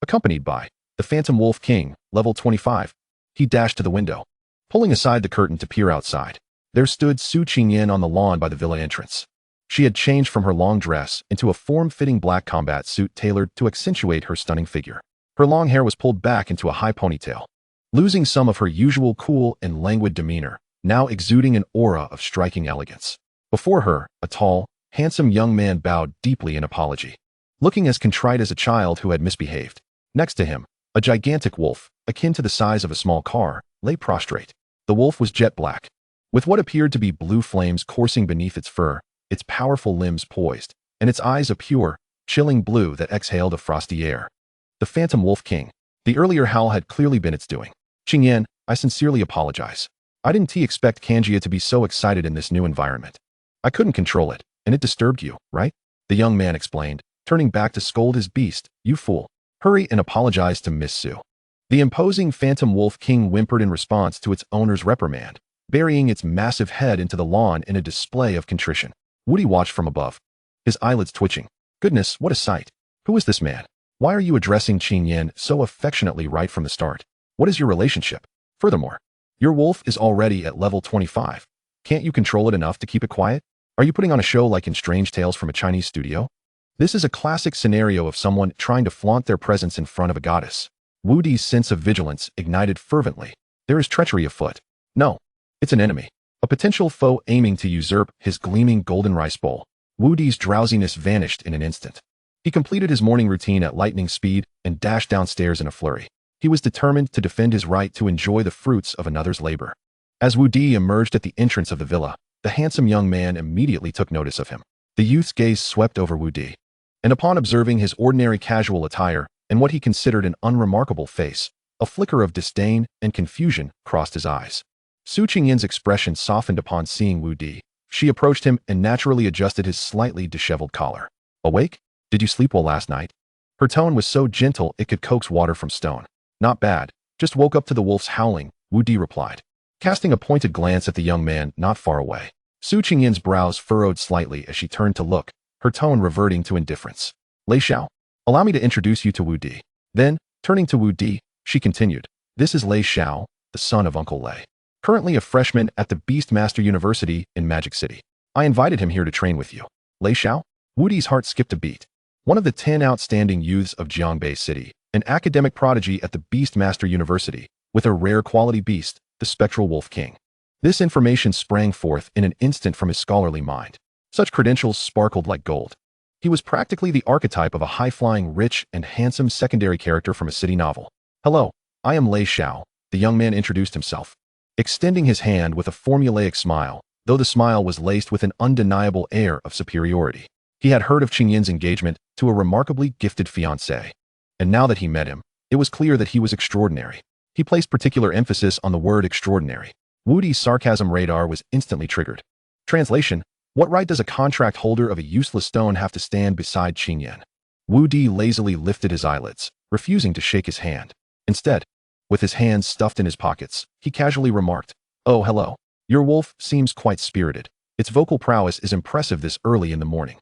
Accompanied by the Phantom Wolf King, level 25. He dashed to the window, pulling aside the curtain to peer outside. There stood Su Qingyan on the lawn by the villa entrance. She had changed from her long dress into a form-fitting black combat suit tailored to accentuate her stunning figure. Her long hair was pulled back into a high ponytail, losing some of her usual cool and languid demeanor, now exuding an aura of striking elegance. Before her, a tall, handsome young man bowed deeply in apology, looking as contrite as a child who had misbehaved. Next to him, A gigantic wolf, akin to the size of a small car, lay prostrate. The wolf was jet black, with what appeared to be blue flames coursing beneath its fur, its powerful limbs poised, and its eyes a pure, chilling blue that exhaled a frosty air. The Phantom Wolf King. The earlier howl had clearly been its doing. Qingyan, I sincerely apologize. I didn't expect Kanjia to be so excited in this new environment. I couldn't control it, and it disturbed you, right? The young man explained, turning back to scold his beast. You fool. Hurry and apologize to Miss Sue. The imposing Phantom Wolf King whimpered in response to its owner's reprimand, burying its massive head into the lawn in a display of contrition. Wudi watched from above, his eyelids twitching. Goodness, what a sight. Who is this man? Why are you addressing Qingyan so affectionately right from the start? What is your relationship? Furthermore, your wolf is already at level 25. Can't you control it enough to keep it quiet? Are you putting on a show like in Strange Tales from a Chinese studio? This is a classic scenario of someone trying to flaunt their presence in front of a goddess. Wudi's sense of vigilance ignited fervently. There is treachery afoot. No, it's an enemy. A potential foe aiming to usurp his gleaming golden rice bowl. Wudi's drowsiness vanished in an instant. He completed his morning routine at lightning speed and dashed downstairs in a flurry. He was determined to defend his right to enjoy the fruits of another's labor. As Wudi emerged at the entrance of the villa, the handsome young man immediately took notice of him. The youth's gaze swept over Wudi, and upon observing his ordinary casual attire and what he considered an unremarkable face, a flicker of disdain and confusion crossed his eyes. Su Qingyan's expression softened upon seeing Wudi. She approached him and naturally adjusted his slightly disheveled collar. Awake? Did you sleep well last night? Her tone was so gentle it could coax water from stone. Not bad. Just woke up to the wolf's howling, Wudi replied, casting a pointed glance at the young man not far away. Su Qingyan's brows furrowed slightly as she turned to look, her tone reverting to indifference. Lei Xiao, allow me to introduce you to Wudi. Then, turning to Wudi, she continued, this is Lei Xiao, the son of Uncle Lei, currently a freshman at the Beastmaster University in Magic City. I invited him here to train with you. Lei Xiao? Wudi's heart skipped a beat. One of the 10 outstanding youths of Jiangbei City, an academic prodigy at the Beastmaster University, with a rare quality beast, the Spectral Wolf King. This information sprang forth in an instant from his scholarly mind. Such credentials sparkled like gold. He was practically the archetype of a high-flying, rich, and handsome secondary character from a city novel. Hello, I am Lei Xiao, the young man introduced himself, extending his hand with a formulaic smile, though the smile was laced with an undeniable air of superiority. He had heard of Qingyan's engagement to a remarkably gifted fiancé, and now that he met him, it was clear that he was extraordinary. He placed particular emphasis on the word extraordinary. Wudi's sarcasm radar was instantly triggered. Translation: what right does a contract holder of a useless stone have to stand beside Qingyan? Wudi lazily lifted his eyelids, refusing to shake his hand. Instead, with his hands stuffed in his pockets, he casually remarked, "Oh, hello. Your wolf seems quite spirited. Its vocal prowess is impressive this early in the morning.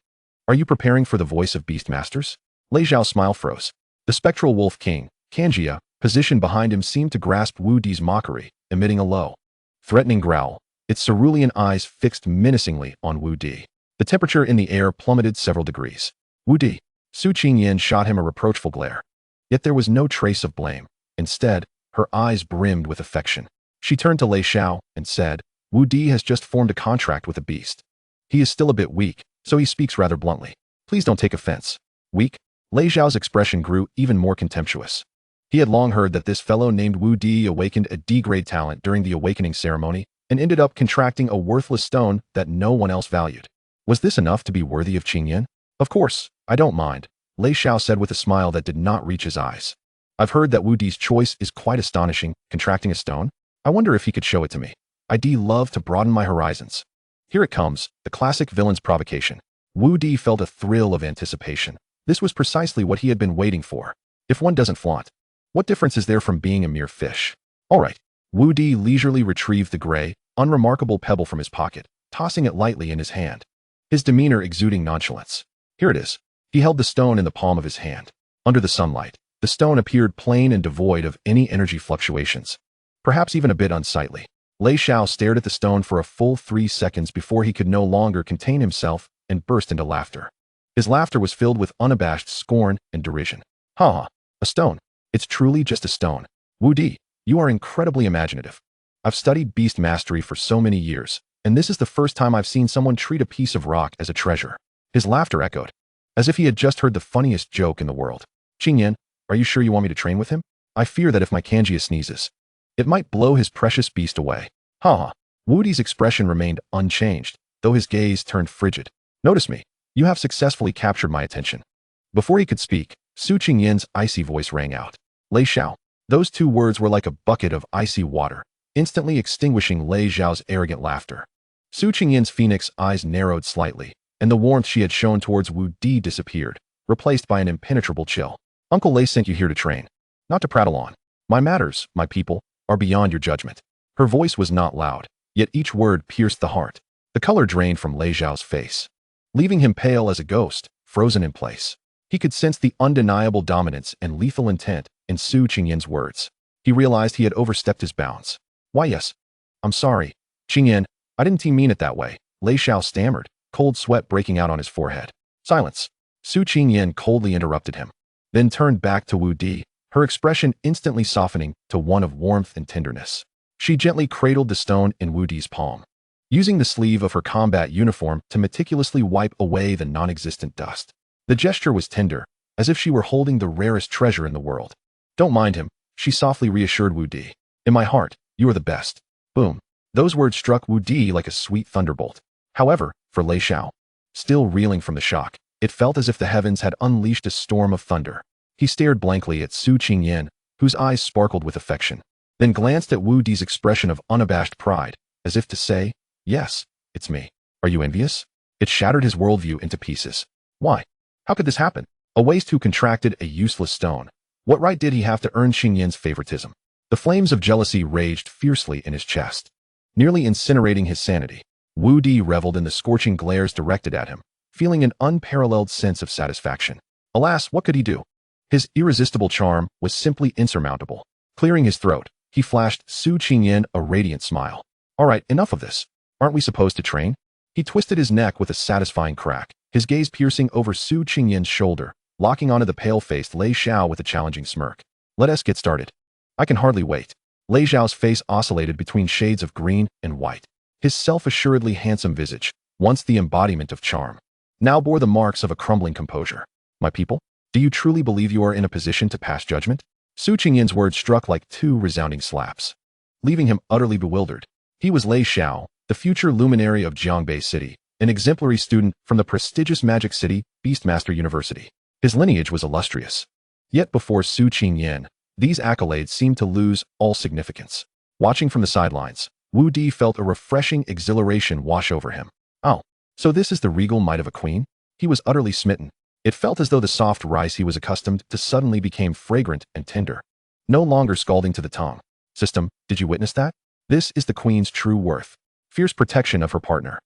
Are you preparing for the voice of Beastmasters?" Lei Xiao's smile froze. The Spectral Wolf King, Kanjia, positioned behind him seemed to grasp Wudi's mockery, emitting a low, threatening growl, its cerulean eyes fixed menacingly on Wudi. The temperature in the air plummeted several degrees. Wudi. Su Qingyan shot him a reproachful glare. Yet there was no trace of blame. Instead, her eyes brimmed with affection. She turned to Lei Xiao and said, Wudi has just formed a contract with a beast. He is still a bit weak, so he speaks rather bluntly. Please don't take offense. Weak? Lei Xiao's expression grew even more contemptuous. He had long heard that this fellow named Wudi awakened a D-grade talent during the awakening ceremony and ended up contracting a worthless stone that no one else valued. Was this enough to be worthy of Qingyan? Of course, I don't mind, Lei Xiao said with a smile that did not reach his eyes. I've heard that Wudi's choice is quite astonishing, contracting a stone. I wonder if he could show it to me. I'd love to broaden my horizons. Here it comes, the classic villain's provocation. Wudi felt a thrill of anticipation. This was precisely what he had been waiting for. If one doesn't flaunt, what difference is there from being a mere fish? All right. Wudi leisurely retrieved the gray, unremarkable pebble from his pocket, tossing it lightly in his hand, his demeanor exuding nonchalance. Here it is. He held the stone in the palm of his hand. Under the sunlight, the stone appeared plain and devoid of any energy fluctuations, perhaps even a bit unsightly. Lei Xiao stared at the stone for a full 3 seconds before he could no longer contain himself and burst into laughter. His laughter was filled with unabashed scorn and derision. Ha ha, a stone. It's truly just a stone. Wudi, you are incredibly imaginative. I've studied beast mastery for so many years, and this is the first time I've seen someone treat a piece of rock as a treasure. His laughter echoed, as if he had just heard the funniest joke in the world. Qingyan, are you sure you want me to train with him? I fear that if my Kanjia sneezes, it might blow his precious beast away. Haha. Wudi's expression remained unchanged, though his gaze turned frigid. Notice me. You have successfully captured my attention. Before he could speak, Su Qingyin's icy voice rang out. Lei Xiao. Those two words were like a bucket of icy water, instantly extinguishing Lei Xiao's arrogant laughter. Su Qingyin's phoenix eyes narrowed slightly, and the warmth she had shown towards Wudi disappeared, replaced by an impenetrable chill. Uncle Lei sent you here to train, not to prattle on. My matters, my people, are beyond your judgment. Her voice was not loud, yet each word pierced the heart. The color drained from Lei Xiao's face, leaving him pale as a ghost, frozen in place. He could sense the undeniable dominance and lethal intent in Su Qingyin's words. He realized he had overstepped his bounds. Why yes. I'm sorry. Qingyin, I didn't mean it that way. Lei Xiao stammered, cold sweat breaking out on his forehead. Silence. Su Qingyin coldly interrupted him, then turned back to Wudi, her expression instantly softening to one of warmth and tenderness. She gently cradled the stone in Wudi's palm, using the sleeve of her combat uniform to meticulously wipe away the non-existent dust. The gesture was tender, as if she were holding the rarest treasure in the world. Don't mind him, she softly reassured Wudi. In my heart, you are the best. Boom. Those words struck Wudi like a sweet thunderbolt. However, for Lei Xiao, still reeling from the shock, it felt as if the heavens had unleashed a storm of thunder. He stared blankly at Su Qingyin, whose eyes sparkled with affection, then glanced at Wudi's expression of unabashed pride, as if to say, yes, it's me. Are you envious? It shattered his worldview into pieces. Why? How could this happen? A waste who contracted a useless stone. What right did he have to earn Qingyin's favoritism? The flames of jealousy raged fiercely in his chest, nearly incinerating his sanity. Wudi reveled in the scorching glares directed at him, feeling an unparalleled sense of satisfaction. Alas, what could he do? His irresistible charm was simply insurmountable. Clearing his throat, he flashed Su Qingyin a radiant smile. All right, enough of this. Aren't we supposed to train? He twisted his neck with a satisfying crack, his gaze piercing over Su Qingyin's shoulder, locking onto the pale-faced Lei Xiao with a challenging smirk. Let us get started. I can hardly wait. Lei Xiao's face oscillated between shades of green and white. His self-assuredly handsome visage, once the embodiment of charm, now bore the marks of a crumbling composure. My people, do you truly believe you are in a position to pass judgment? Su Qingyin's words struck like two resounding slaps, leaving him utterly bewildered. He was Lei Xiao, the future luminary of Jiangbei City, an exemplary student from the prestigious magic city, Beastmaster University. His lineage was illustrious. Yet before Su Qingyin, these accolades seemed to lose all significance. Watching from the sidelines, Wudi felt a refreshing exhilaration wash over him. Oh, so this is the regal might of a queen? He was utterly smitten. It felt as though the soft rice he was accustomed to suddenly became fragrant and tender, no longer scalding to the tongue. System, did you witness that? This is the queen's true worth. Fierce protection of her partner.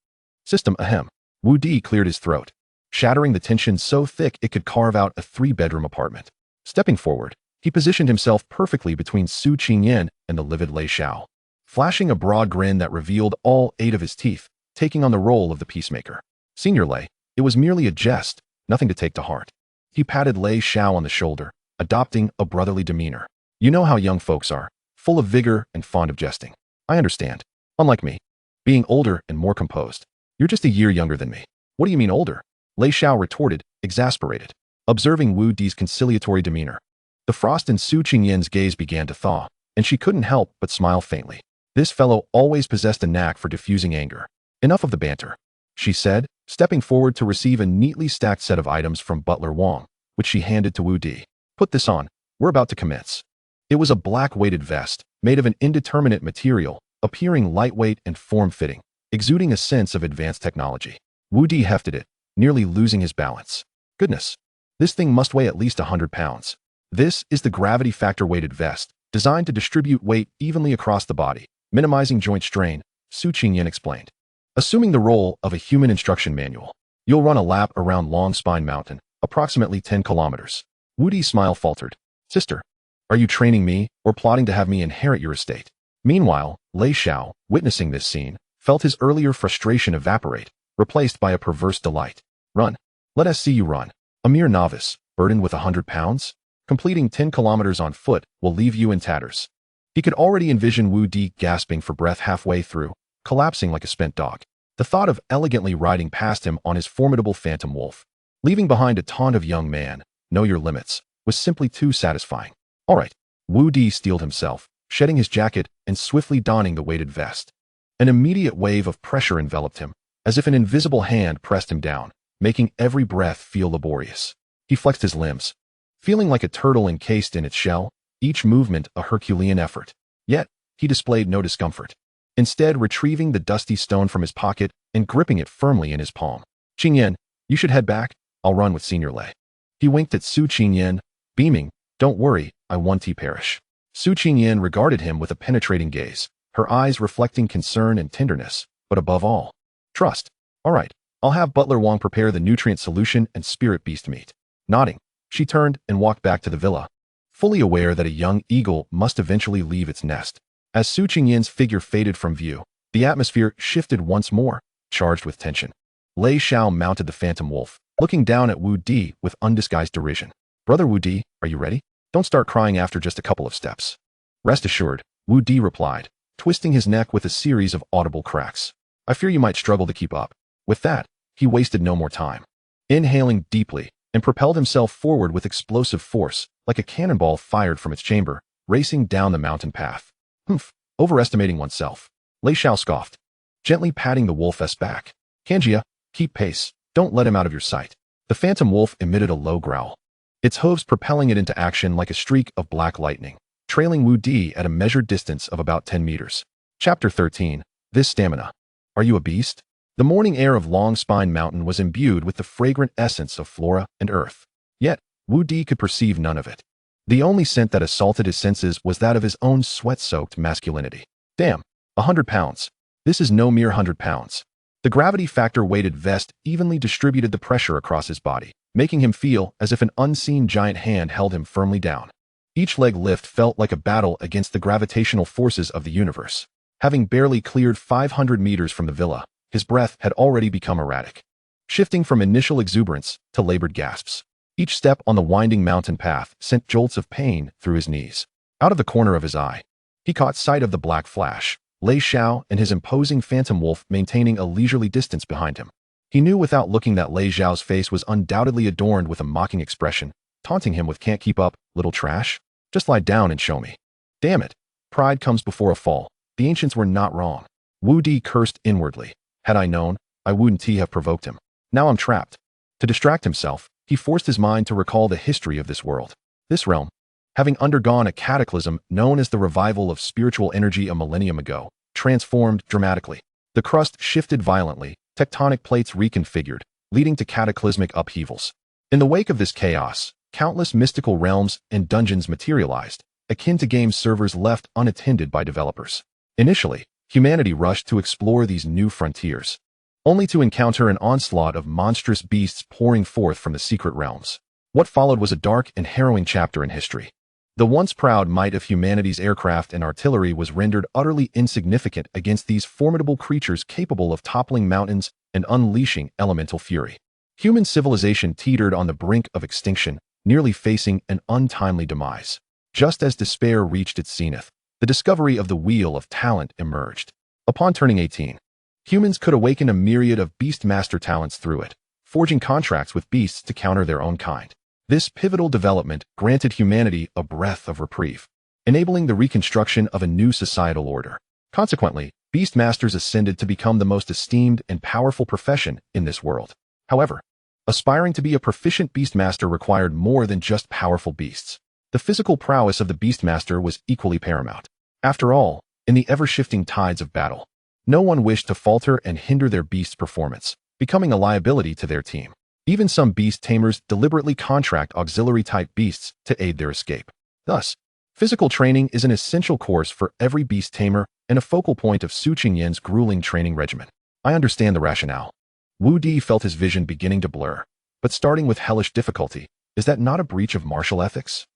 System, ahem. Wudi cleared his throat, shattering the tension so thick it could carve out a 3-bedroom apartment. Stepping forward, he positioned himself perfectly between Su Qingyin and the livid Lei Xiao, flashing a broad grin that revealed all 8 of his teeth, taking on the role of the peacemaker. Senior Lei, it was merely a jest, nothing to take to heart. He patted Lei Xiao on the shoulder, adopting a brotherly demeanor. You know how young folks are, full of vigor and fond of jesting. I understand. Unlike me, being older and more composed. You're just a year younger than me. What do you mean older? Lei Xiao retorted, exasperated, observing Wudi's conciliatory demeanor. The frost in Su Qingyin's gaze began to thaw, and she couldn't help but smile faintly. This fellow always possessed a knack for diffusing anger. Enough of the banter, she said, stepping forward to receive a neatly stacked set of items from Butler Wang, which she handed to Wudi. Put this on. We're about to commence. It was a black weighted vest, made of an indeterminate material, appearing lightweight and form-fitting, exuding a sense of advanced technology. Wudi hefted it, nearly losing his balance. Goodness. This thing must weigh at least 100 pounds. This is the gravity factor weighted vest, designed to distribute weight evenly across the body, minimizing joint strain, Su Qingyin explained. Assuming the role of a human instruction manual, you'll run a lap around Long Spine Mountain, approximately 10 kilometers. Wudi's smile faltered. Sister, are you training me or plotting to have me inherit your estate? Meanwhile, Lei Xiao, witnessing this scene, felt his earlier frustration evaporate, replaced by a perverse delight. Run. Let us see you run. A mere novice, burdened with 100 pounds? Completing 10 kilometers on foot will leave you in tatters. He could already envision Wudi gasping for breath halfway through, collapsing like a spent dog. The thought of elegantly riding past him on his formidable phantom wolf, leaving behind a taunt of young man, know your limits, was simply too satisfying. All right, Wudi steeled himself, shedding his jacket and swiftly donning the weighted vest. An immediate wave of pressure enveloped him, as if an invisible hand pressed him down, making every breath feel laborious. He flexed his limbs, feeling like a turtle encased in its shell, each movement a Herculean effort. Yet, he displayed no discomfort, instead retrieving the dusty stone from his pocket and gripping it firmly in his palm. "Qingyan, you should head back. I'll run with Senior Lei." He winked at Su Qingyan, beaming, "Don't worry, I won't perish." Su Qingyan regarded him with a penetrating gaze, her eyes reflecting concern and tenderness, but above all, trust. "All right, I'll have Butler Wong prepare the nutrient solution and spirit beast meat." Nodding, she turned and walked back to the villa, fully aware that a young eagle must eventually leave its nest. As Su Qingyan's figure faded from view, the atmosphere shifted once more, charged with tension. Lei Xiao mounted the phantom wolf, looking down at Wudi with undisguised derision. "Brother Wudi, are you ready? Don't start crying after just a couple of steps." "Rest assured," Wudi replied, twisting his neck with a series of audible cracks. "I fear you might struggle to keep up." With that, he wasted no more time. Inhaling deeply, and propelled himself forward with explosive force, like a cannonball fired from its chamber, racing down the mountain path. "Humph, overestimating oneself." Lei Xiao scoffed, gently patting the wolf's back. "Kanjia, keep pace. Don't let him out of your sight." The phantom wolf emitted a low growl, its hooves propelling it into action like a streak of black lightning, trailing Wudi at a measured distance of about 10 meters. Chapter 13. This Stamina. Are you a beast? The morning air of Long Spine Mountain was imbued with the fragrant essence of flora and earth. Yet, Wudi could perceive none of it. The only scent that assaulted his senses was that of his own sweat-soaked masculinity. Damn, 100 pounds. This is no mere 100 pounds. The gravity factor-weighted vest evenly distributed the pressure across his body, making him feel as if an unseen giant hand held him firmly down. Each leg lift felt like a battle against the gravitational forces of the universe. Having barely cleared 500 meters from the villa, his breath had already become erratic, shifting from initial exuberance to labored gasps. Each step on the winding mountain path sent jolts of pain through his knees. Out of the corner of his eye, he caught sight of the black flash, Lei Xiao and his imposing phantom wolf maintaining a leisurely distance behind him. He knew without looking that Lei Xiao's face was undoubtedly adorned with a mocking expression, taunting him with "Can't keep up, little trash? Just lie down and show me." Damn it. Pride comes before a fall. The ancients were not wrong. Wudi cursed inwardly. Had I known, I wouldn't have provoked him. Now I'm trapped. To distract himself, he forced his mind to recall the history of this world. This realm, having undergone a cataclysm known as the revival of spiritual energy a millennium ago, transformed dramatically. The crust shifted violently, tectonic plates reconfigured, leading to cataclysmic upheavals. In the wake of this chaos, countless mystical realms and dungeons materialized, akin to game servers left unattended by developers. Initially, humanity rushed to explore these new frontiers, only to encounter an onslaught of monstrous beasts pouring forth from the secret realms. What followed was a dark and harrowing chapter in history. The once proud might of humanity's aircraft and artillery was rendered utterly insignificant against these formidable creatures capable of toppling mountains and unleashing elemental fury. Human civilization teetered on the brink of extinction, nearly facing an untimely demise. Just as despair reached its zenith, the discovery of the Wheel of Talent emerged. Upon turning 18, humans could awaken a myriad of beastmaster talents through it, forging contracts with beasts to counter their own kind. This pivotal development granted humanity a breath of reprieve, enabling the reconstruction of a new societal order. Consequently, beastmasters ascended to become the most esteemed and powerful profession in this world. However, aspiring to be a proficient beastmaster required more than just powerful beasts. The physical prowess of the beastmaster was equally paramount. After all, in the ever-shifting tides of battle, no one wished to falter and hinder their beast's performance, becoming a liability to their team. Even some beast tamers deliberately contract auxiliary-type beasts to aid their escape. Thus, physical training is an essential course for every beast tamer and a focal point of Su Qingyan's grueling training regimen. I understand the rationale. Wudi felt his vision beginning to blur, but starting with hellish difficulty, is that not a breach of martial ethics?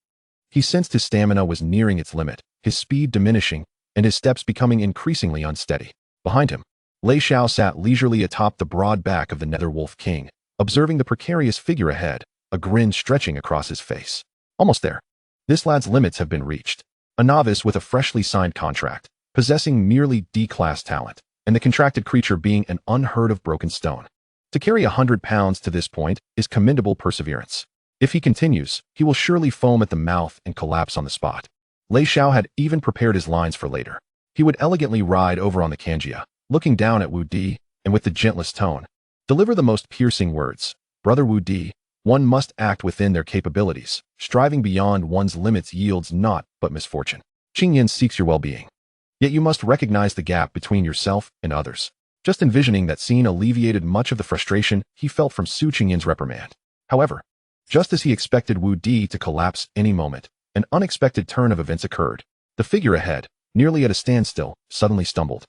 He sensed his stamina was nearing its limit, his speed diminishing, and his steps becoming increasingly unsteady. Behind him, Lei Xiao sat leisurely atop the broad back of the Nether Wolf King, observing the precarious figure ahead, a grin stretching across his face. Almost there. This lad's limits have been reached. A novice with a freshly signed contract, possessing merely D-class talent, and the contracted creature being an unheard-of broken stone. To carry 100 pounds to this point is commendable perseverance. If he continues, he will surely foam at the mouth and collapse on the spot. Lei Xiao had even prepared his lines for later. He would elegantly ride over on the Kanjia, looking down at Wudi, and with the gentlest tone, deliver the most piercing words. Brother Wudi, one must act within their capabilities. Striving beyond one's limits yields naught but misfortune. Qingyan seeks your well-being. Yet you must recognize the gap between yourself and others. Just envisioning that scene alleviated much of the frustration he felt from Su Qingyan's reprimand. However, just as he expected Wudi to collapse any moment, an unexpected turn of events occurred. The figure ahead, nearly at a standstill, suddenly stumbled.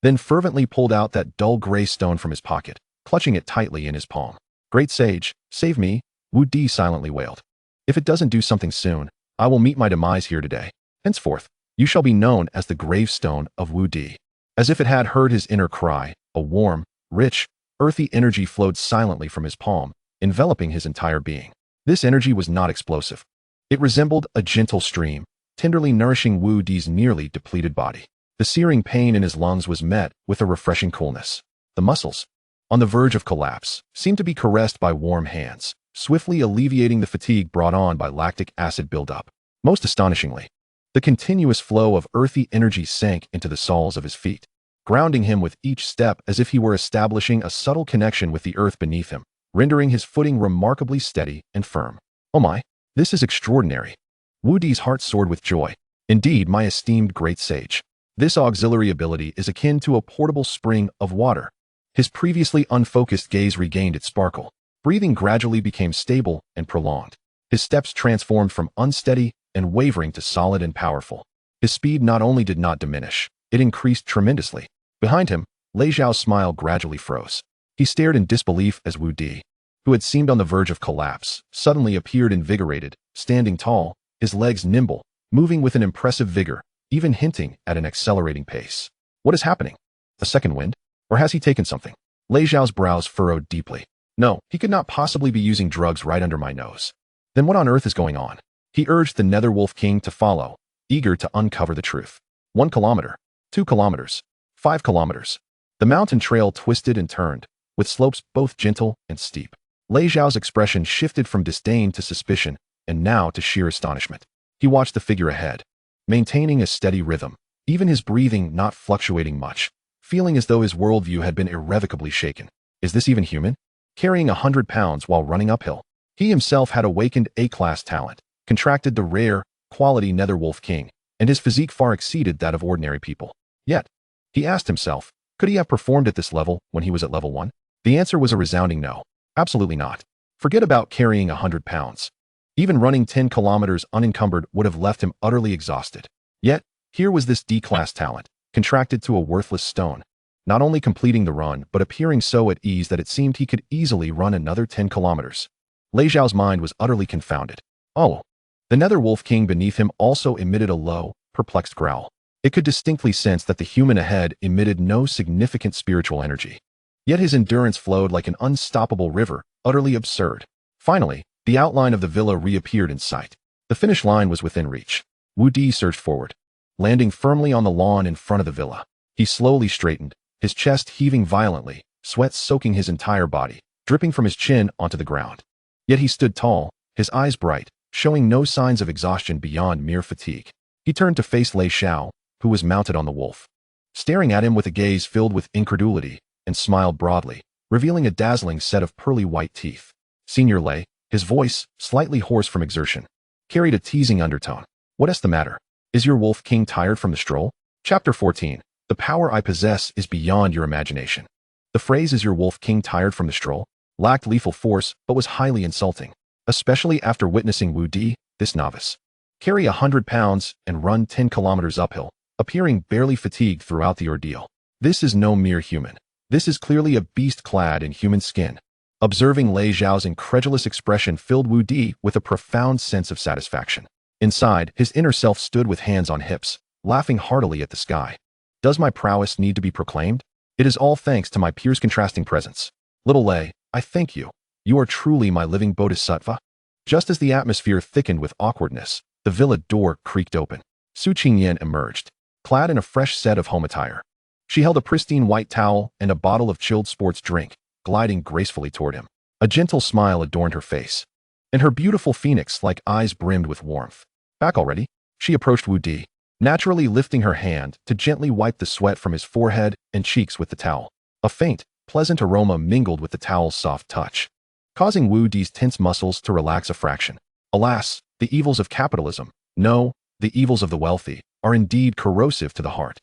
Then fervently pulled out that dull gray stone from his pocket, clutching it tightly in his palm. Great sage, save me, Wudi silently wailed. If it doesn't do something soon, I will meet my demise here today. Henceforth, you shall be known as the gravestone of Wudi. As if it had heard his inner cry, a warm, rich, earthy energy flowed silently from his palm, enveloping his entire being. This energy was not explosive. It resembled a gentle stream, tenderly nourishing Wudi's nearly depleted body. The searing pain in his lungs was met with a refreshing coolness. The muscles, on the verge of collapse, seemed to be caressed by warm hands, swiftly alleviating the fatigue brought on by lactic acid buildup. Most astonishingly, the continuous flow of earthy energy sank into the soles of his feet, grounding him with each step as if he were establishing a subtle connection with the earth beneath him, rendering his footing remarkably steady and firm. Oh my, this is extraordinary. Wudi's heart soared with joy. Indeed, my esteemed great sage. This auxiliary ability is akin to a portable spring of water. His previously unfocused gaze regained its sparkle. Breathing gradually became stable and prolonged. His steps transformed from unsteady and wavering to solid and powerful. His speed not only did not diminish, it increased tremendously. Behind him, Lei Xiao's smile gradually froze. He stared in disbelief as Wudi, who had seemed on the verge of collapse, suddenly appeared invigorated, standing tall, his legs nimble, moving with an impressive vigor, even hinting at an accelerating pace. What is happening? A second wind? Or has he taken something? Lei Xiao's brows furrowed deeply. No, he could not possibly be using drugs right under my nose. Then what on earth is going on? He urged the Nether Wolf King to follow, eager to uncover the truth. 1 kilometer, 2 kilometers, 5 kilometers. The mountain trail twisted and turned, with slopes both gentle and steep. Lei Xiao's expression shifted from disdain to suspicion, and now to sheer astonishment. He watched the figure ahead, maintaining a steady rhythm, even his breathing not fluctuating much, feeling as though his worldview had been irrevocably shaken. Is this even human? Carrying 100 pounds while running uphill. He himself had awakened A-class talent, contracted the rare, quality Nether Wolf King, and his physique far exceeded that of ordinary people. Yet, he asked himself, could he have performed at this level when he was at level 1? The answer was a resounding no. Absolutely not. Forget about carrying 100 pounds. Even running 10 kilometers unencumbered would have left him utterly exhausted. Yet, here was this D-class talent, contracted to a worthless stone, not only completing the run but appearing so at ease that it seemed he could easily run another 10 kilometers. Lei Xiao's mind was utterly confounded. Oh. The Nether Wolf King beneath him also emitted a low, perplexed growl. It could distinctly sense that the human ahead emitted no significant spiritual energy. Yet his endurance flowed like an unstoppable river, utterly absurd. Finally, the outline of the villa reappeared in sight. The finish line was within reach. Wudi surged forward, landing firmly on the lawn in front of the villa. He slowly straightened, his chest heaving violently, sweat soaking his entire body, dripping from his chin onto the ground. Yet he stood tall, his eyes bright, showing no signs of exhaustion beyond mere fatigue. He turned to face Lei Xiao, who was mounted on the wolf, staring at him with a gaze filled with incredulity, and smiled broadly, revealing a dazzling set of pearly white teeth. Senior Lei, his voice, slightly hoarse from exertion, carried a teasing undertone. What's the matter? Is your Wolf King tired from the stroll? Chapter 14. The power I possess is beyond your imagination. The phrase "is your Wolf King tired from the stroll" lacked lethal force but was highly insulting, especially after witnessing Wudi, this novice, carry 100 pounds and run 10 kilometers uphill, appearing barely fatigued throughout the ordeal. This is no mere human. This is clearly a beast clad in human skin. Observing Lei Xiao's incredulous expression filled Wudi with a profound sense of satisfaction. Inside, his inner self stood with hands on hips, laughing heartily at the sky. Does my prowess need to be proclaimed? It is all thanks to my peer's contrasting presence. Little Lei, I thank you. You are truly my living bodhisattva. Just as the atmosphere thickened with awkwardness, the villa door creaked open. Su Qingyan emerged, clad in a fresh set of home attire. She held a pristine white towel and a bottle of chilled sports drink, gliding gracefully toward him. A gentle smile adorned her face, and her beautiful phoenix-like eyes brimmed with warmth. Back already? She approached Wudi, naturally lifting her hand to gently wipe the sweat from his forehead and cheeks with the towel. A faint, pleasant aroma mingled with the towel's soft touch, causing Wudi's tense muscles to relax a fraction. Alas, the evils of capitalism, no, the evils of the wealthy, are indeed corrosive to the heart.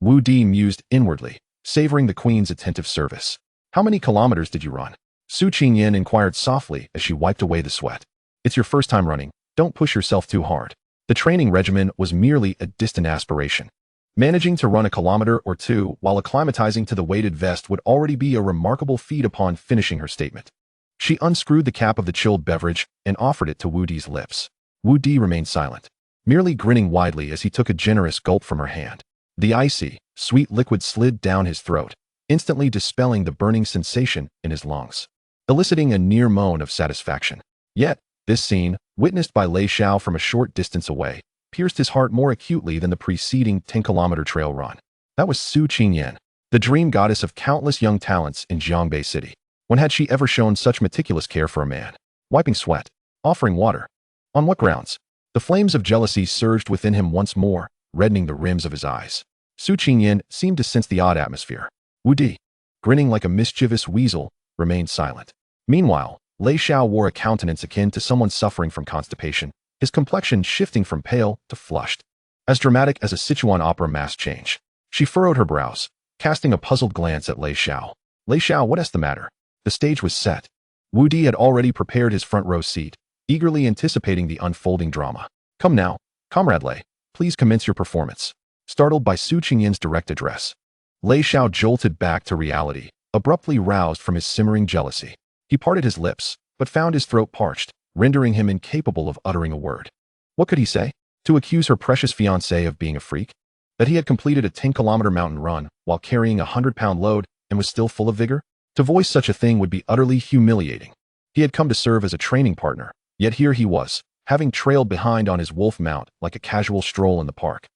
Wudi mused inwardly, savoring the queen's attentive service. How many kilometers did you run? Su Qingyan inquired softly as she wiped away the sweat. It's your first time running, don't push yourself too hard. The training regimen was merely a distant aspiration. Managing to run a kilometer or two while acclimatizing to the weighted vest would already be a remarkable feat upon finishing her statement. She unscrewed the cap of the chilled beverage and offered it to Wudi's lips. Wudi remained silent, merely grinning widely as he took a generous gulp from her hand. The icy, sweet liquid slid down his throat, instantly dispelling the burning sensation in his lungs, eliciting a near moan of satisfaction. Yet, this scene, witnessed by Lei Xiao from a short distance away, pierced his heart more acutely than the preceding 10-kilometer trail run. That was Su Qingyan, the dream goddess of countless young talents in Jiangbei City. When had she ever shown such meticulous care for a man? Wiping sweat, offering water. On what grounds? The flames of jealousy surged within him once more, reddening the rims of his eyes. Su Qingyan seemed to sense the odd atmosphere. Wudi, grinning like a mischievous weasel, remained silent. Meanwhile, Lei Xiao wore a countenance akin to someone suffering from constipation, his complexion shifting from pale to flushed, as dramatic as a Sichuan opera mask change. She furrowed her brows, casting a puzzled glance at Lei Xiao. Lei Xiao, what is the matter? The stage was set. Wudi had already prepared his front row seat, eagerly anticipating the unfolding drama. Come now, Comrade Lei, please commence your performance. Startled by Su Qingyan's direct address, Lei Xiao jolted back to reality, abruptly roused from his simmering jealousy. He parted his lips, but found his throat parched, rendering him incapable of uttering a word. What could he say? To accuse her precious fiancé of being a freak? That he had completed a 10-kilometer mountain run while carrying a 100-pound load and was still full of vigor? To voice such a thing would be utterly humiliating. He had come to serve as a training partner, yet here he was, having trailed behind on his wolf mount like a casual stroll in the park.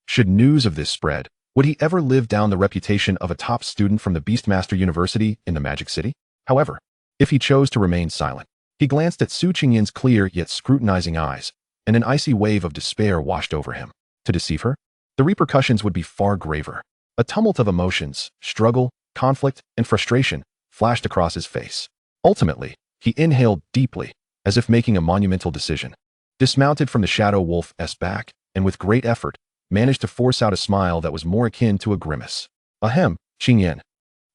Should news of this spread, would he ever live down the reputation of a top student from the Beastmaster University in the Magic City? However, if he chose to remain silent, he glanced at Su Qingyan's clear yet scrutinizing eyes, and an icy wave of despair washed over him. To deceive her? The repercussions would be far graver. A tumult of emotions, struggle, conflict, and frustration flashed across his face. Ultimately, he inhaled deeply, as if making a monumental decision, dismounted from the Shadow Wolf's back, and with great effort, managed to force out a smile that was more akin to a grimace. Ahem, Qingyan.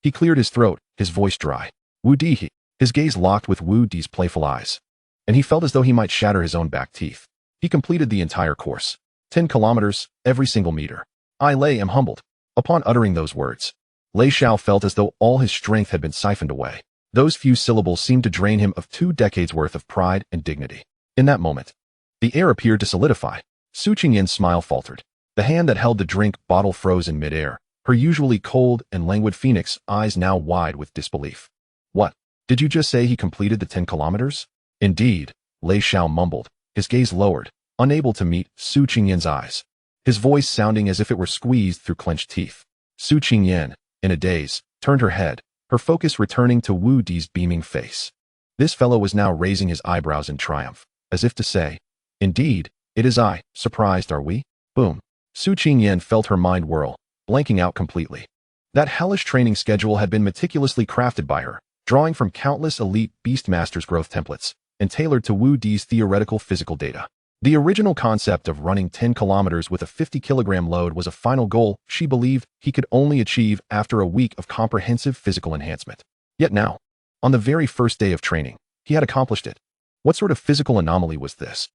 He cleared his throat, his voice dry. Wudi, his gaze locked with Wudi's playful eyes, and he felt as though he might shatter his own back teeth. He completed the entire course. 10 kilometers, every single meter. I am humbled. Upon uttering those words, Lei Xiao felt as though all his strength had been siphoned away. Those few syllables seemed to drain him of 2 decades worth of pride and dignity. In that moment, the air appeared to solidify. Su Qingyan's smile faltered. The hand that held the drink bottle froze in midair, her usually cold and languid phoenix eyes now wide with disbelief. What? Did you just say he completed the 10 kilometers? Indeed, Lei Xiao mumbled, his gaze lowered, unable to meet Su Qingyan's eyes, his voice sounding as if it were squeezed through clenched teeth. Su Qingyan, in a daze, turned her head, her focus returning to Wudi's beaming face. This fellow was now raising his eyebrows in triumph, as if to say, indeed, it is I, surprised are we? Boom. Su Qingyan felt her mind whirl, blanking out completely. That hellish training schedule had been meticulously crafted by her, drawing from countless elite Beastmasters growth templates, and tailored to Wudi's theoretical physical data. The original concept of running 10 kilometers with a 50-kilogram load was a final goal she believed he could only achieve after a week of comprehensive physical enhancement. Yet now, on the very first day of training, he had accomplished it. What sort of physical anomaly was this?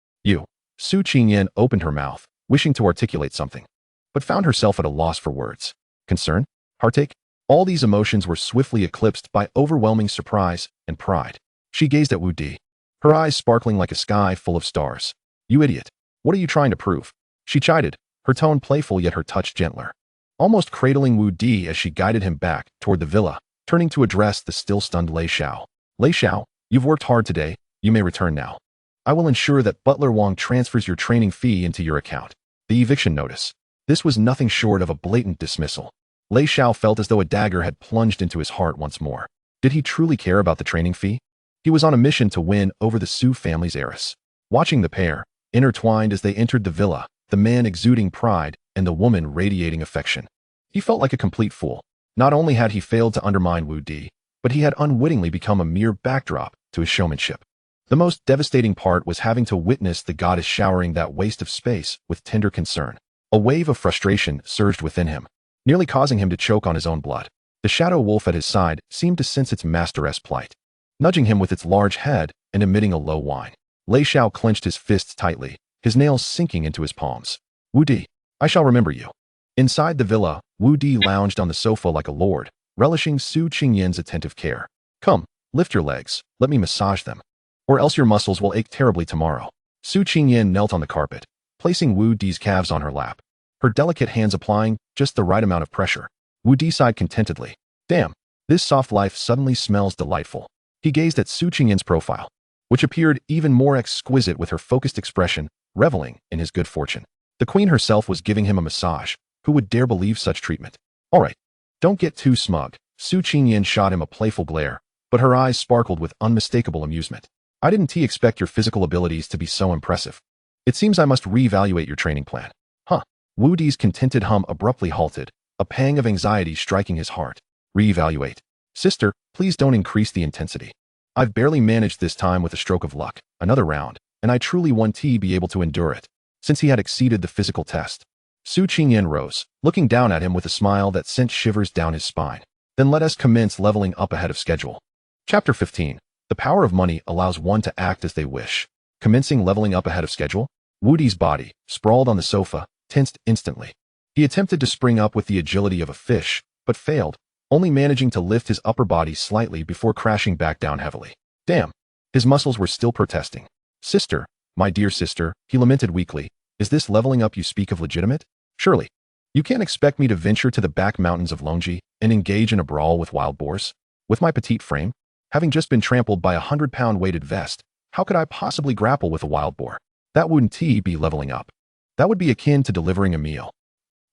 Su Qingyan opened her mouth, wishing to articulate something, but found herself at a loss for words. Concern? Heartache? All these emotions were swiftly eclipsed by overwhelming surprise and pride. She gazed at Wudi, her eyes sparkling like a sky full of stars. You idiot. What are you trying to prove? She chided, her tone playful yet her touch gentler, almost cradling Wudi as she guided him back toward the villa, turning to address the still-stunned Lei Xiao. Lei Xiao, you've worked hard today, you may return now. I will ensure that Butler Wang transfers your training fee into your account. The eviction notice. This was nothing short of a blatant dismissal. Lei Xiao felt as though a dagger had plunged into his heart once more. Did he truly care about the training fee? He was on a mission to win over the Su family's heiress. Watching the pair, intertwined as they entered the villa, the man exuding pride and the woman radiating affection. He felt like a complete fool. Not only had he failed to undermine Wudi, but he had unwittingly become a mere backdrop to his showmanship. The most devastating part was having to witness the goddess showering that waste of space with tender concern. A wave of frustration surged within him, nearly causing him to choke on his own blood. The shadow wolf at his side seemed to sense its master's plight, nudging him with its large head and emitting a low whine. Lei Xiao clenched his fists tightly, his nails sinking into his palms. Wudi, I shall remember you. Inside the villa, Wudi lounged on the sofa like a lord, relishing Su Qingyan's attentive care. Come, lift your legs, let me massage them. Or else your muscles will ache terribly tomorrow. Su Qingyan knelt on the carpet, placing Wudi's calves on her lap, her delicate hands applying just the right amount of pressure. Wudi sighed contentedly. Damn, this soft life suddenly smells delightful. He gazed at Su Qingyan's profile, which appeared even more exquisite with her focused expression, reveling in his good fortune. The queen herself was giving him a massage. Who would dare believe such treatment? All right, don't get too smug. Su Qingyan shot him a playful glare, but her eyes sparkled with unmistakable amusement. I didn't expect your physical abilities to be so impressive. It seems I must reevaluate your training plan. Huh. Wudi's contented hum abruptly halted, a pang of anxiety striking his heart. Reevaluate. Sister, please don't increase the intensity. I've barely managed this time with a stroke of luck. Another round, and I truly want to be able to endure it. Since he had exceeded the physical test. Su Qingyan rose, looking down at him with a smile that sent shivers down his spine. Then let us commence leveling up ahead of schedule. Chapter 15. The power of money allows one to act as they wish. Commencing leveling up ahead of schedule, Wudi's body, sprawled on the sofa, tensed instantly. He attempted to spring up with the agility of a fish, but failed, only managing to lift his upper body slightly before crashing back down heavily. Damn! His muscles were still protesting. Sister, my dear sister, he lamented weakly, is this leveling up you speak of legitimate? Surely. You can't expect me to venture to the back mountains of Longji and engage in a brawl with wild boars? With my petite frame? Having just been trampled by 100-pound weighted vest, how could I possibly grapple with a wild boar? That wouldn't be leveling up. That would be akin to delivering a meal.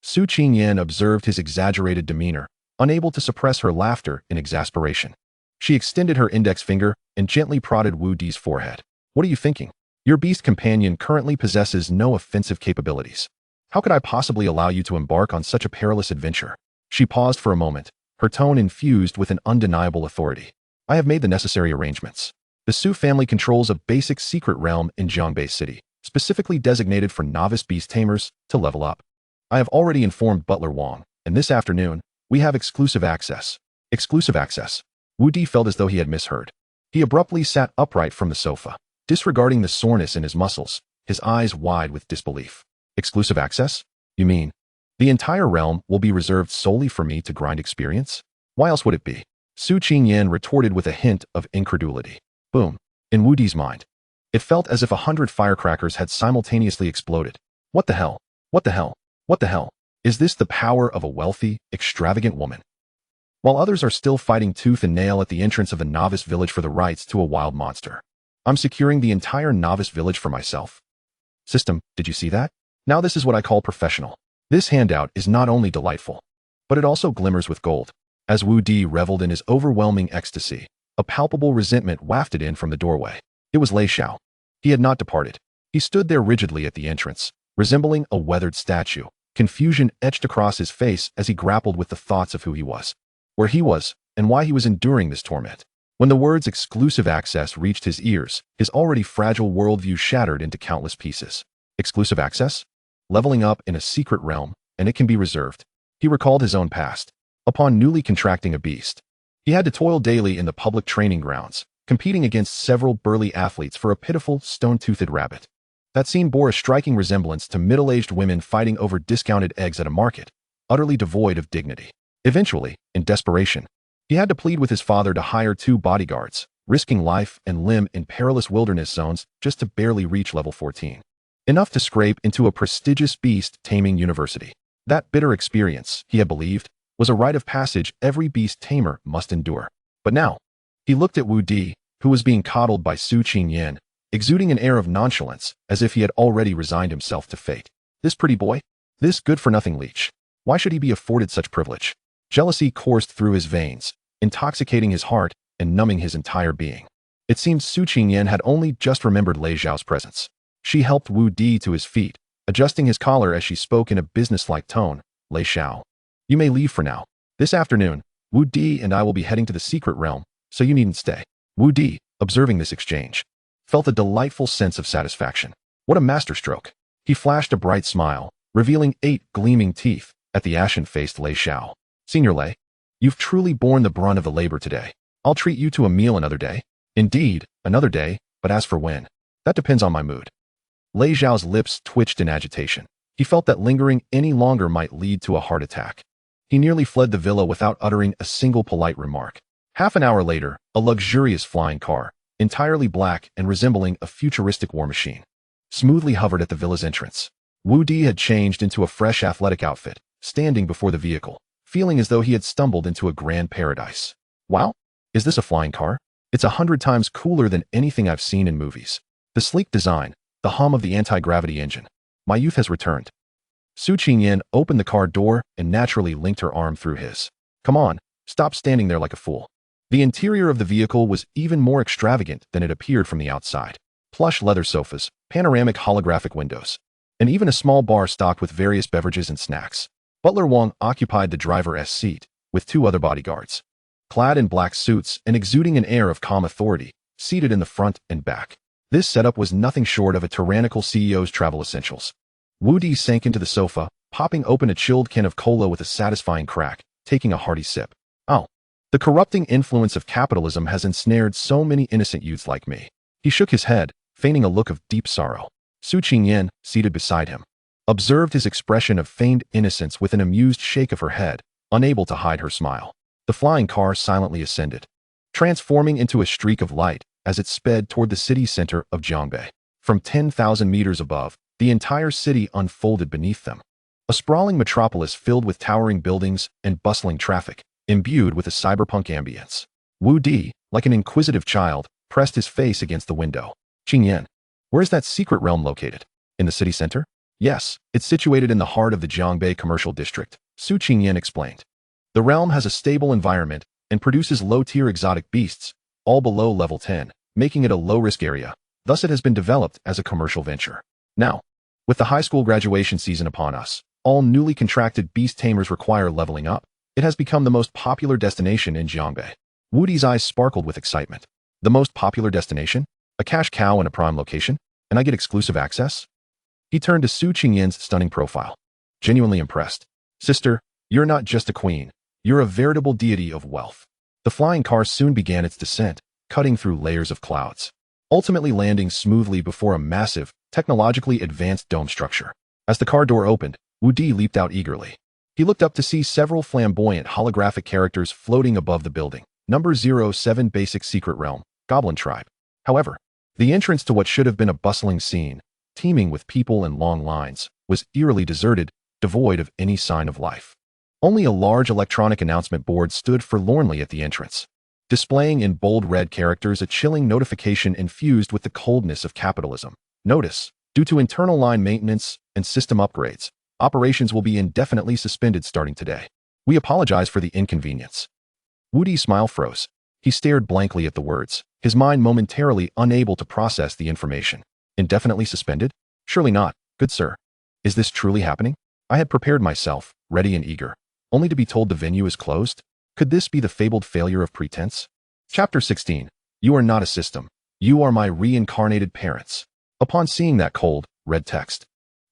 Su Qingyan observed his exaggerated demeanor, unable to suppress her laughter in exasperation. She extended her index finger and gently prodded Wudi's forehead. What are you thinking? Your beast companion currently possesses no offensive capabilities. How could I possibly allow you to embark on such a perilous adventure? She paused for a moment, her tone infused with an undeniable authority. I have made the necessary arrangements. The Su family controls a basic secret realm in Jiangbei City, specifically designated for novice beast tamers to level up. I have already informed Butler Wang, and this afternoon, we have exclusive access. Exclusive access. Wudi felt as though he had misheard. He abruptly sat upright from the sofa, disregarding the soreness in his muscles, his eyes wide with disbelief. Exclusive access? You mean, the entire realm will be reserved solely for me to grind experience? Why else would it be? Su Qingyan retorted with a hint of incredulity. Boom. In Wudi's mind, it felt as if 100 firecrackers had simultaneously exploded. What the hell? What the hell? What the hell? Is this the power of a wealthy, extravagant woman? While others are still fighting tooth and nail at the entrance of the novice village for the rights to a wild monster, I'm securing the entire novice village for myself. System, did you see that? Now this is what I call professional. This handout is not only delightful, but it also glimmers with gold. As Wudi reveled in his overwhelming ecstasy, a palpable resentment wafted in from the doorway. It was Lei Xiao. He had not departed. He stood there rigidly at the entrance, resembling a weathered statue. Confusion etched across his face as he grappled with the thoughts of who he was, where he was, and why he was enduring this torment. When the words exclusive access reached his ears, his already fragile worldview shattered into countless pieces. Exclusive access? Leveling up in a secret realm, and it can be reserved. He recalled his own past. Upon newly contracting a beast, he had to toil daily in the public training grounds, competing against several burly athletes for a pitiful, stone-toothed rabbit. That scene bore a striking resemblance to middle-aged women fighting over discounted eggs at a market, utterly devoid of dignity. Eventually, in desperation, he had to plead with his father to hire 2 bodyguards, risking life and limb in perilous wilderness zones just to barely reach level 14. Enough to scrape into a prestigious beast taming university. That bitter experience, he had believed, was a rite of passage every beast tamer must endure. But now, he looked at Wudi, who was being coddled by Su Qingyan, exuding an air of nonchalance as if he had already resigned himself to fate. This pretty boy? This good-for-nothing leech? Why should he be afforded such privilege? Jealousy coursed through his veins, intoxicating his heart and numbing his entire being. It seemed Su Qingyan had only just remembered Lei Xiao's presence. She helped Wudi to his feet, adjusting his collar as she spoke in a businesslike tone. Lei Xiao, you may leave for now. This afternoon, Wudi and I will be heading to the secret realm, so you needn't stay. Wudi, observing this exchange, felt a delightful sense of satisfaction. What a masterstroke. He flashed a bright smile, revealing 8 gleaming teeth at the ashen-faced Lei Xiao. Senior Lei, you've truly borne the brunt of the labor today. I'll treat you to a meal another day. Indeed, another day, but as for when, that depends on my mood. Lei Xiao's lips twitched in agitation. He felt that lingering any longer might lead to a heart attack. He nearly fled the villa without uttering a single polite remark. Half an hour later, a luxurious flying car, entirely black and resembling a futuristic war machine, smoothly hovered at the villa's entrance. Wudi had changed into a fresh athletic outfit, standing before the vehicle, feeling as though he had stumbled into a grand paradise. Wow, is this a flying car? It's 100 times cooler than anything I've seen in movies. The sleek design, the hum of the anti-gravity engine. My youth has returned. Su Qingyan opened the car door and naturally linked her arm through his. Come on, stop standing there like a fool. The interior of the vehicle was even more extravagant than it appeared from the outside. Plush leather sofas, panoramic holographic windows, and even a small bar stocked with various beverages and snacks. Butler Wang occupied the driver's seat, with 2 other bodyguards, clad in black suits and exuding an air of calm authority, seated in the front and back. This setup was nothing short of a tyrannical CEO's travel essentials. Wudi sank into the sofa, popping open a chilled can of cola with a satisfying crack, taking a hearty sip. Oh, the corrupting influence of capitalism has ensnared so many innocent youths like me. He shook his head, feigning a look of deep sorrow. Su Qingyan, seated beside him, observed his expression of feigned innocence with an amused shake of her head, unable to hide her smile. The flying car silently ascended, transforming into a streak of light as it sped toward the city center of Jiangbei. From 10,000 meters above, the entire city unfolded beneath them. A sprawling metropolis filled with towering buildings and bustling traffic, imbued with a cyberpunk ambience. Wudi, like an inquisitive child, pressed his face against the window. Qingyan, where's that secret realm located? In the city center? Yes, it's situated in the heart of the Jiangbei commercial district, Su Qingyan explained. The realm has a stable environment and produces low-tier exotic beasts, all below level 10, making it a low-risk area. Thus it has been developed as a commercial venture. Now, with the high school graduation season upon us, all newly contracted beast tamers require leveling up. It has become the most popular destination in Jiangbei. Wudi's eyes sparkled with excitement. The most popular destination? A cash cow in a prime location? And I get exclusive access? He turned to Su Qingyan's stunning profile, genuinely impressed. Sister, you're not just a queen. You're a veritable deity of wealth. The flying car soon began its descent, cutting through layers of clouds, ultimately landing smoothly before a massive, technologically advanced dome structure. As the car door opened, Wudi leaped out eagerly. He looked up to see several flamboyant holographic characters floating above the building. Number 07 Basic Secret Realm, Goblin Tribe. However, the entrance to what should have been a bustling scene, teeming with people and long lines, was eerily deserted, devoid of any sign of life. Only a large electronic announcement board stood forlornly at the entrance, displaying in bold red characters a chilling notification infused with the coldness of capitalism. Notice, due to internal line maintenance and system upgrades, operations will be indefinitely suspended starting today. We apologize for the inconvenience. Wudi's smile froze. He stared blankly at the words, his mind momentarily unable to process the information. Indefinitely suspended? Surely not, good sir. Is this truly happening? I had prepared myself, ready and eager, only to be told the venue is closed? Could this be the fabled failure of pretense? Chapter 16. You are not a system. You are my reincarnated parents. Upon seeing that cold, red text,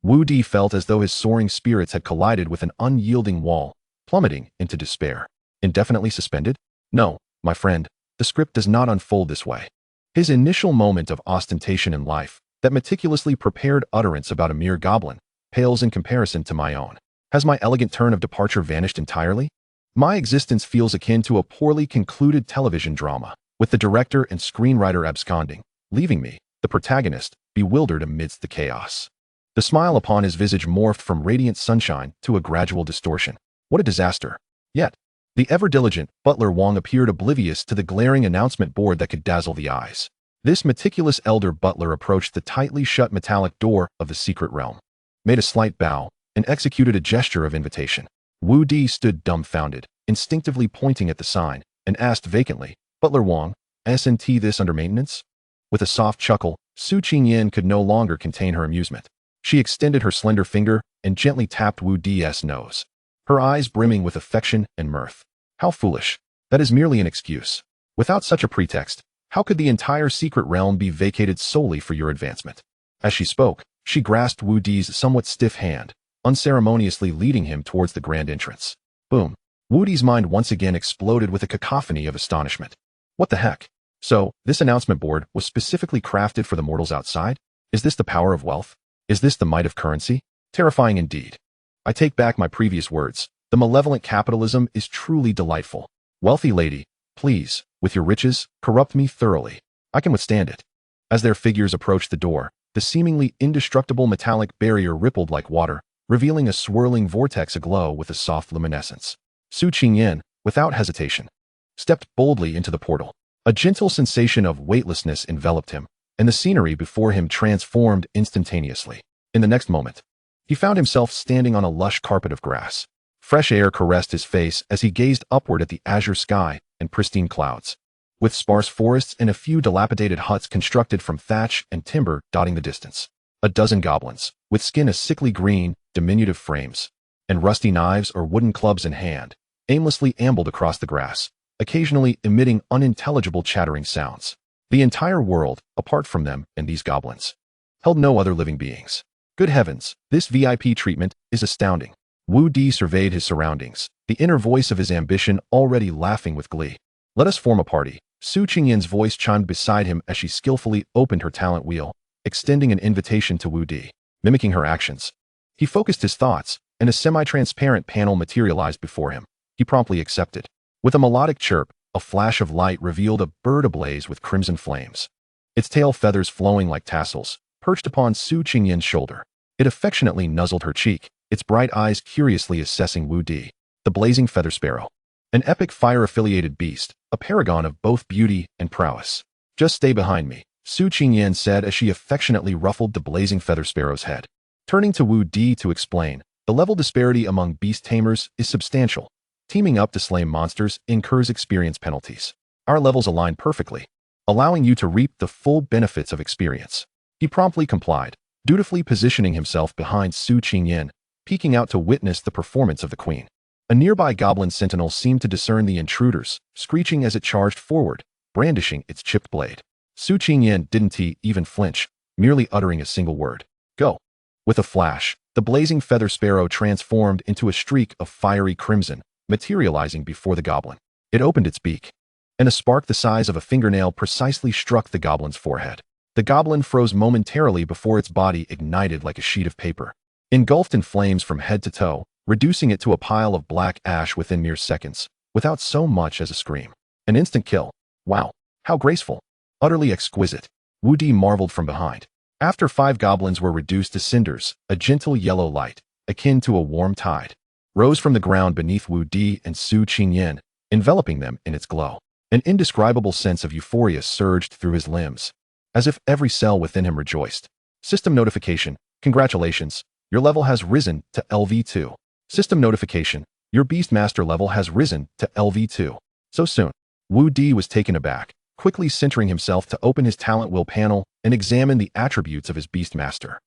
Wudi felt as though his soaring spirits had collided with an unyielding wall, plummeting into despair. Indefinitely suspended? No, my friend, the script does not unfold this way. His initial moment of ostentation in life, that meticulously prepared utterance about a mere goblin, pales in comparison to my own. Has my elegant turn of departure vanished entirely? My existence feels akin to a poorly concluded television drama, with the director and screenwriter absconding, leaving me, the protagonist, bewildered amidst the chaos. The smile upon his visage morphed from radiant sunshine to a gradual distortion. What a disaster. Yet, the ever-diligent Butler Wang appeared oblivious to the glaring announcement board that could dazzle the eyes. This meticulous elder butler approached the tightly shut metallic door of the secret realm, made a slight bow, and executed a gesture of invitation. Wudi stood dumbfounded, instinctively pointing at the sign, and asked vacantly, Butler Wang, isn't this under maintenance? With a soft chuckle, Su Qingyan could no longer contain her amusement. She extended her slender finger and gently tapped Wudi's nose, her eyes brimming with affection and mirth. How foolish. That is merely an excuse. Without such a pretext, how could the entire secret realm be vacated solely for your advancement? As she spoke, she grasped Wudi's somewhat stiff hand, unceremoniously leading him towards the grand entrance. Boom. Wudi's mind once again exploded with a cacophony of astonishment. What the heck? So, this announcement board was specifically crafted for the mortals outside? Is this the power of wealth? Is this the might of currency? Terrifying indeed. I take back my previous words. The malevolent capitalism is truly delightful. Wealthy lady, please, with your riches, corrupt me thoroughly. I can withstand it. As their figures approached the door, the seemingly indestructible metallic barrier rippled like water, revealing a swirling vortex aglow with a soft luminescence. Su Qingyan, without hesitation, stepped boldly into the portal. A gentle sensation of weightlessness enveloped him, and the scenery before him transformed instantaneously. In the next moment, he found himself standing on a lush carpet of grass. Fresh air caressed his face as he gazed upward at the azure sky and pristine clouds, with sparse forests and a few dilapidated huts constructed from thatch and timber dotting the distance. A dozen goblins, with skin a sickly green, diminutive frames, and rusty knives or wooden clubs in hand, aimlessly ambled across the grass, occasionally emitting unintelligible chattering sounds. The entire world, apart from them and these goblins, held no other living beings. Good heavens, this VIP treatment is astounding. Wudi surveyed his surroundings, the inner voice of his ambition already laughing with glee. Let us form a party. Su Qingyan's voice chimed beside him as she skillfully opened her talent wheel, extending an invitation to Wudi. Mimicking her actions, he focused his thoughts, and a semi-transparent panel materialized before him. He promptly accepted. With a melodic chirp, a flash of light revealed a bird ablaze with crimson flames. Its tail feathers flowing like tassels, perched upon Su Qingyan's shoulder. It affectionately nuzzled her cheek, its bright eyes curiously assessing Wudi. The blazing feather sparrow. An epic fire-affiliated beast, a paragon of both beauty and prowess. Just stay behind me, Su Qingyan said as she affectionately ruffled the blazing feather sparrow's head. Turning to Wudi to explain, the level disparity among beast tamers is substantial. Teaming up to slay monsters incurs experience penalties. Our levels align perfectly, allowing you to reap the full benefits of experience. He promptly complied, dutifully positioning himself behind Su Qingyan, peeking out to witness the performance of the queen. A nearby goblin sentinel seemed to discern the intruders, screeching as it charged forward, brandishing its chipped blade. Su Qingyan didn't even flinch, merely uttering a single word. Go. With a flash, the blazing feather sparrow transformed into a streak of fiery crimson, materializing before the goblin. It opened its beak, and a spark the size of a fingernail precisely struck the goblin's forehead. The goblin froze momentarily before its body ignited like a sheet of paper, engulfed in flames from head to toe, reducing it to a pile of black ash within mere seconds, without so much as a scream. An instant kill. Wow, how graceful. Utterly exquisite. Wudi marveled from behind. After 5 goblins were reduced to cinders, a gentle yellow light, akin to a warm tide, rose from the ground beneath Wudi and Su Qingyan, enveloping them in its glow. An indescribable sense of euphoria surged through his limbs, as if every cell within him rejoiced. System notification. Congratulations, your level has risen to LV2. System notification. Your Beastmaster level has risen to LV2. So soon. Wudi was taken aback, quickly centering himself to open his talent wheel panel and examine the attributes of his Beastmaster.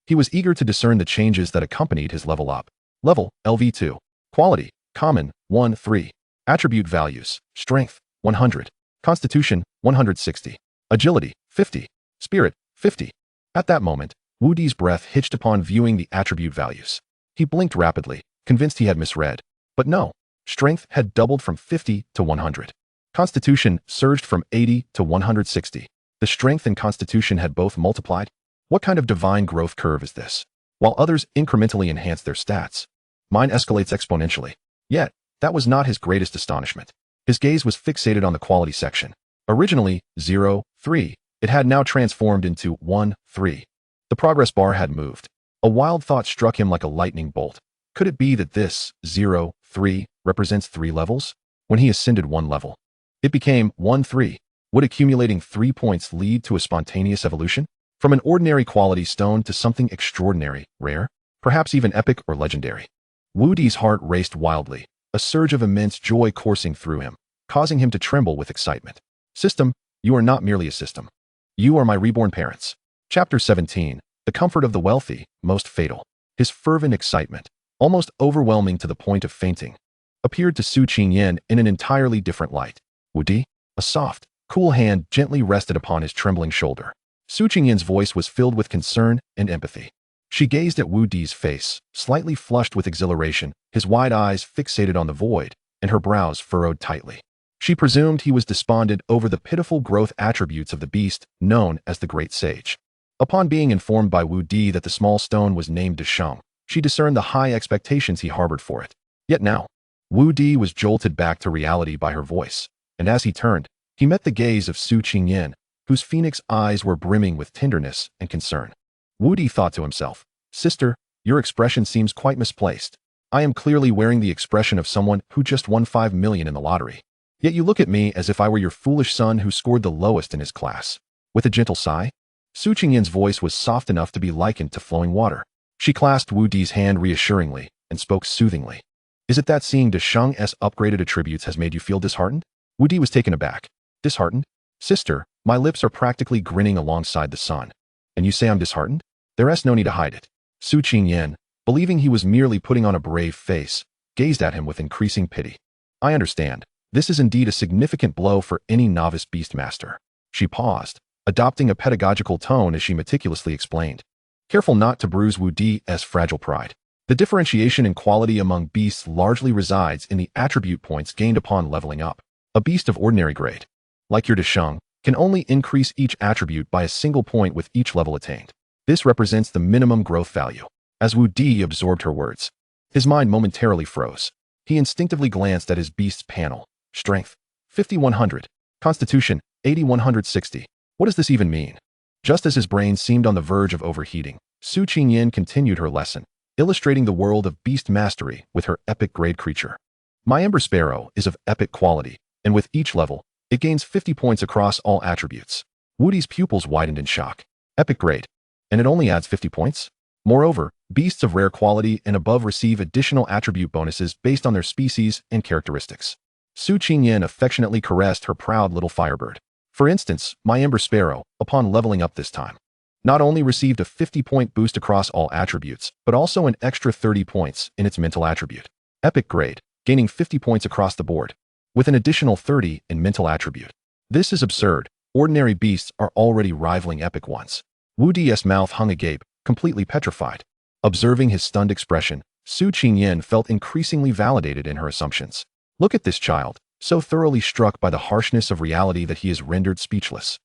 He was eager to discern the changes that accompanied his level up. Level, LV2. Quality, Common, 1-3. Attribute values, Strength, 100. Constitution, 160. Agility, 50. Spirit, 50. At that moment, Wudi's breath hitched upon viewing the attribute values. He blinked rapidly, convinced he had misread. But no, Strength had doubled from 50 to 100. Constitution surged from 80 to 160. The Strength and Constitution had both multiplied. What kind of divine growth curve is this? While others incrementally enhance their stats, mine escalates exponentially. Yet, that was not his greatest astonishment. His gaze was fixated on the quality section. Originally 0, 3, it had now transformed into 1, 3. The progress bar had moved. A wild thought struck him like a lightning bolt. Could it be that this 0, 3 represents 3 levels? When he ascended 1 level, it became 1, 3. Would accumulating 3 points lead to a spontaneous evolution? From an ordinary quality stone to something extraordinary, rare, perhaps even epic or legendary. Wudi's heart raced wildly, a surge of immense joy coursing through him, causing him to tremble with excitement. System, you are not merely a system. You are my reborn parents. Chapter 17. The comfort of the wealthy, most fatal. His fervent excitement, almost overwhelming to the point of fainting, appeared to Su Qingyan in an entirely different light. Wudi? A soft, cool hand gently rested upon his trembling shoulder. Su Qingyan's voice was filled with concern and empathy. She gazed at Wudi's face, slightly flushed with exhilaration, his wide eyes fixated on the void, and her brows furrowed tightly. She presumed he was despondent over the pitiful growth attributes of the beast known as the Great Sage. Upon being informed by Wudi that the small stone was named Desheng, she discerned the high expectations he harbored for it. Yet now, Wudi was jolted back to reality by her voice, and as he turned, he met the gaze of Su Qingyan, whose phoenix eyes were brimming with tenderness and concern. Wudi thought to himself, "Sister, your expression seems quite misplaced. I am clearly wearing the expression of someone who just won 5 million in the lottery. Yet you look at me as if I were your foolish son who scored the lowest in his class." With a gentle sigh, Su Qingyan's voice was soft enough to be likened to flowing water. She clasped Wudi's hand reassuringly and spoke soothingly. "Is it that seeing Desheng's upgraded attributes has made you feel disheartened?" Wudi was taken aback. "Disheartened? Sister, my lips are practically grinning alongside the sun. And you say I'm disheartened? There's no need to hide it." Su Qingyan, believing he was merely putting on a brave face, gazed at him with increasing pity. "I understand. This is indeed a significant blow for any novice beastmaster." She paused, adopting a pedagogical tone as she meticulously explained, careful not to bruise Wudi's fragile pride. "The differentiation in quality among beasts largely resides in the attribute points gained upon leveling up. A beast of ordinary grade, like your Desheng, can only increase each attribute by a single point with each level attained. This represents the minimum growth value." As Wudi absorbed her words, his mind momentarily froze. He instinctively glanced at his beast's panel. Strength, 5100. Constitution, 8160. What does this even mean? Just as his brain seemed on the verge of overheating, Su Qingyan continued her lesson, illustrating the world of beast mastery with her epic grade creature. "My Ember Sparrow is of epic quality, and with each level, it gains 50 points across all attributes." Wudi's pupils widened in shock. Epic grade. And it only adds 50 points? Moreover, beasts of rare quality and above receive additional attribute bonuses based on their species and characteristics. Su Qingyan affectionately caressed her proud little firebird. "For instance, my Ember Sparrow, upon leveling up this time, not only received a 50-point boost across all attributes, but also an extra 30 points in its mental attribute. Epic grade, gaining 50 points across the board, with an additional 30 in mental attribute. This is absurd. Ordinary beasts are already rivaling epic ones." Wudi's mouth hung agape, completely petrified. Observing his stunned expression, Su Qingyan felt increasingly validated in her assumptions. Look at this child, so thoroughly struck by the harshness of reality that he is rendered speechless.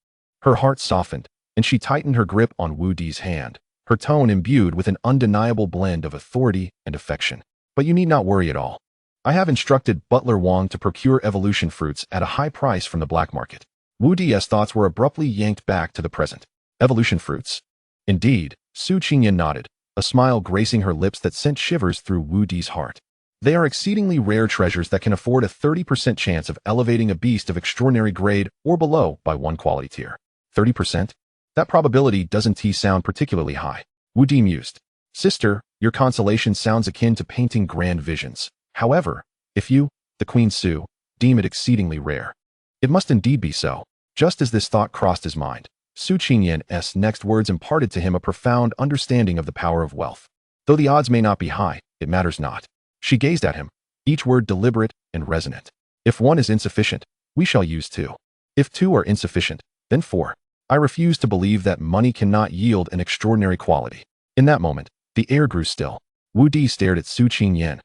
Her heart softened, and she tightened her grip on Wudi's hand, her tone imbued with an undeniable blend of authority and affection. "But you need not worry at all. I have instructed Butler Wang to procure evolution fruits at a high price from the black market." Wudi's thoughts were abruptly yanked back to the present. Evolution fruits? Indeed, Su Qingyan nodded, a smile gracing her lips that sent shivers through Wudi's heart. "They are exceedingly rare treasures that can afford a 30% chance of elevating a beast of extraordinary grade or below by one quality tier." 30%? That probability doesn't sound particularly high. Wudi mused. "Sister, your consolation sounds akin to painting grand visions. However, if you, the Queen Su, deem it exceedingly rare, it must indeed be so." Just as this thought crossed his mind, Su Qingyan's next words imparted to him a profound understanding of the power of wealth. "Though the odds may not be high, it matters not." She gazed at him, each word deliberate and resonant. "If one is insufficient, we shall use 2. If 2 are insufficient, then 4. I refuse to believe that money cannot yield an extraordinary quality." In that moment, the air grew still. Wudi stared at Su Qingyan,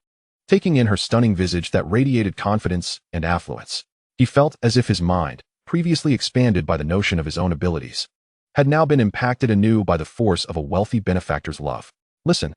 taking in her stunning visage that radiated confidence and affluence. He felt as if his mind, previously expanded by the notion of his own abilities, had now been impacted anew by the force of a wealthy benefactor's love. Listen,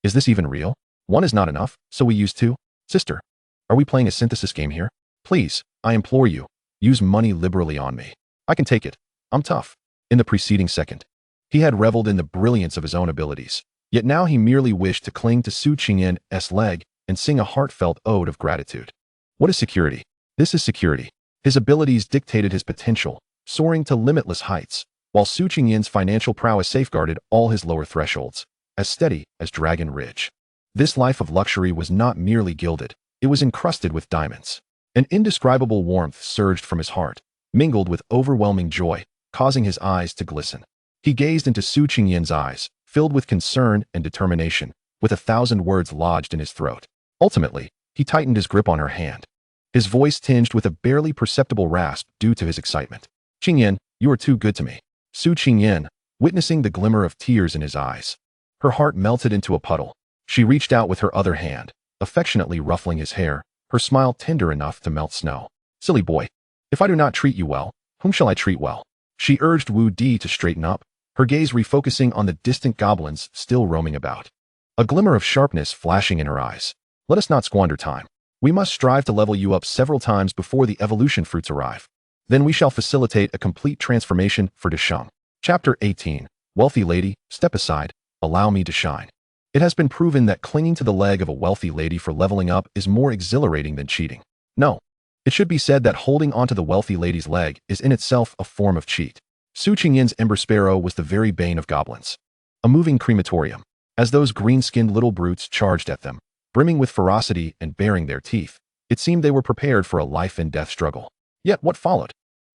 is this even real? 1 is not enough, so we use 2? Sister, are we playing a synthesis game here? Please, I implore you, use money liberally on me. I can take it. I'm tough." In the preceding second, he had reveled in the brilliance of his own abilities, yet now he merely wished to cling to Su Qingyan's leg and sing a heartfelt ode of gratitude. What is security? This is security. His abilities dictated his potential, soaring to limitless heights, while Su Qingyan's financial prowess safeguarded all his lower thresholds, as steady as Dragon Ridge. This life of luxury was not merely gilded, it was encrusted with diamonds. An indescribable warmth surged from his heart, mingled with overwhelming joy, causing his eyes to glisten. He gazed into Su Qingyan's eyes, filled with concern and determination, with 1,000 words lodged in his throat. Ultimately, he tightened his grip on her hand. His voice tinged with a barely perceptible rasp due to his excitement. "Qingyan, you are too good to me." Su Qingyan, witnessing the glimmer of tears in his eyes. Her heart melted into a puddle. She reached out with her other hand, affectionately ruffling his hair, her smile tender enough to melt snow. "Silly boy. If I do not treat you well, whom shall I treat well?" She urged Wudi to straighten up, her gaze refocusing on the distant goblins still roaming about. A glimmer of sharpness flashing in her eyes. "Let us not squander time. We must strive to level you up several times before the evolution fruits arrive. Then we shall facilitate a complete transformation for Desheng." Chapter 18. Wealthy lady, step aside. Allow me to shine. It has been proven that clinging to the leg of a wealthy lady for leveling up is more exhilarating than cheating. No. It should be said that holding onto the wealthy lady's leg is in itself a form of cheat. Su Qingyan's Ember Sparrow was the very bane of goblins. A moving crematorium. As those green-skinned little brutes charged at them, brimming with ferocity and baring their teeth, it seemed they were prepared for a life-and-death struggle. Yet what followed?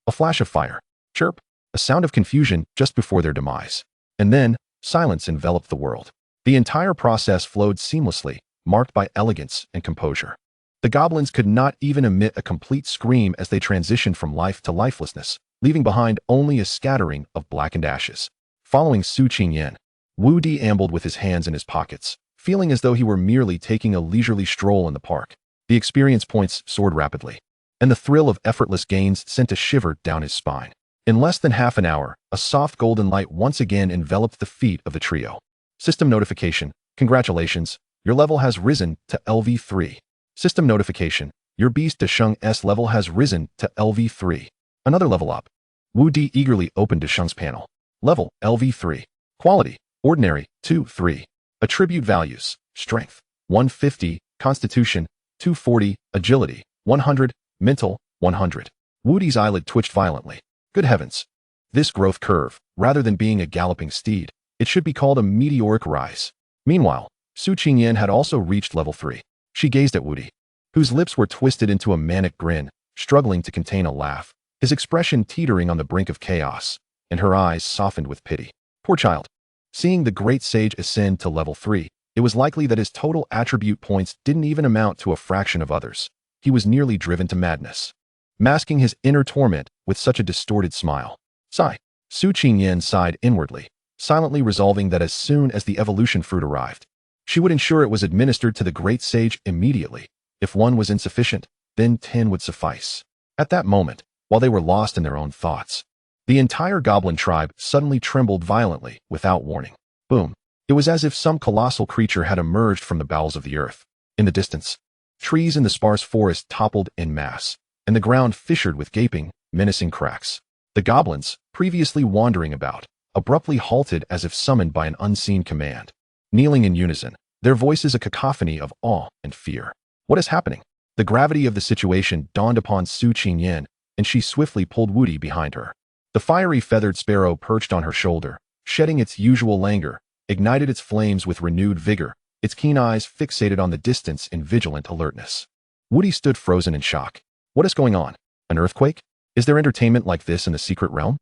A flash of fire. Chirp. A sound of confusion just before their demise. And then, silence enveloped the world. The entire process flowed seamlessly, marked by elegance and composure. The goblins could not even emit a complete scream as they transitioned from life to lifelessness, leaving behind only a scattering of blackened ashes. Following Su Qingyan, Wudi ambled with his hands in his pockets, feeling as though he were merely taking a leisurely stroll in the park. The experience points soared rapidly, and the thrill of effortless gains sent a shiver down his spine. In less than half an hour, a soft golden light once again enveloped the feet of the trio. System notification. Congratulations, your level has risen to LV3. System notification. Your Beast Desheng's level has risen to LV3. Another level up. Wudi eagerly opened Desheng's panel. Level, LV3. Quality, ordinary, 2-3. Attribute values, strength, 150, constitution, 240, agility, 100, mental, 100. Wudi's eyelid twitched violently. Good heavens. This growth curve, rather than being a galloping steed, it should be called a meteoric rise. Meanwhile, Su Qingyan had also reached level 3. She gazed at Wudi, whose lips were twisted into a manic grin, struggling to contain a laugh, his expression teetering on the brink of chaos, and her eyes softened with pity. Poor child. Seeing the great sage ascend to level 3, it was likely that his total attribute points didn't even amount to a fraction of others. He was nearly driven to madness, masking his inner torment with such a distorted smile. Sigh. Su Qingyan sighed inwardly, silently resolving that as soon as the evolution fruit arrived, she would ensure it was administered to the great sage immediately. If 1 was insufficient, then 10 would suffice. At that moment, while they were lost in their own thoughts, the entire goblin tribe suddenly trembled violently, without warning. Boom. It was as if some colossal creature had emerged from the bowels of the earth. In the distance, trees in the sparse forest toppled en masse, and the ground fissured with gaping, menacing cracks. The goblins, previously wandering about, abruptly halted as if summoned by an unseen command. Kneeling in unison, their voices a cacophony of awe and fear. What is happening? The gravity of the situation dawned upon Su Qingyan, and she swiftly pulled Wudi behind her. The fiery feathered sparrow perched on her shoulder, shedding its usual languor, ignited its flames with renewed vigor, its keen eyes fixated on the distance in vigilant alertness. Wudi stood frozen in shock. What is going on? An earthquake? Is there entertainment like this in the secret realm?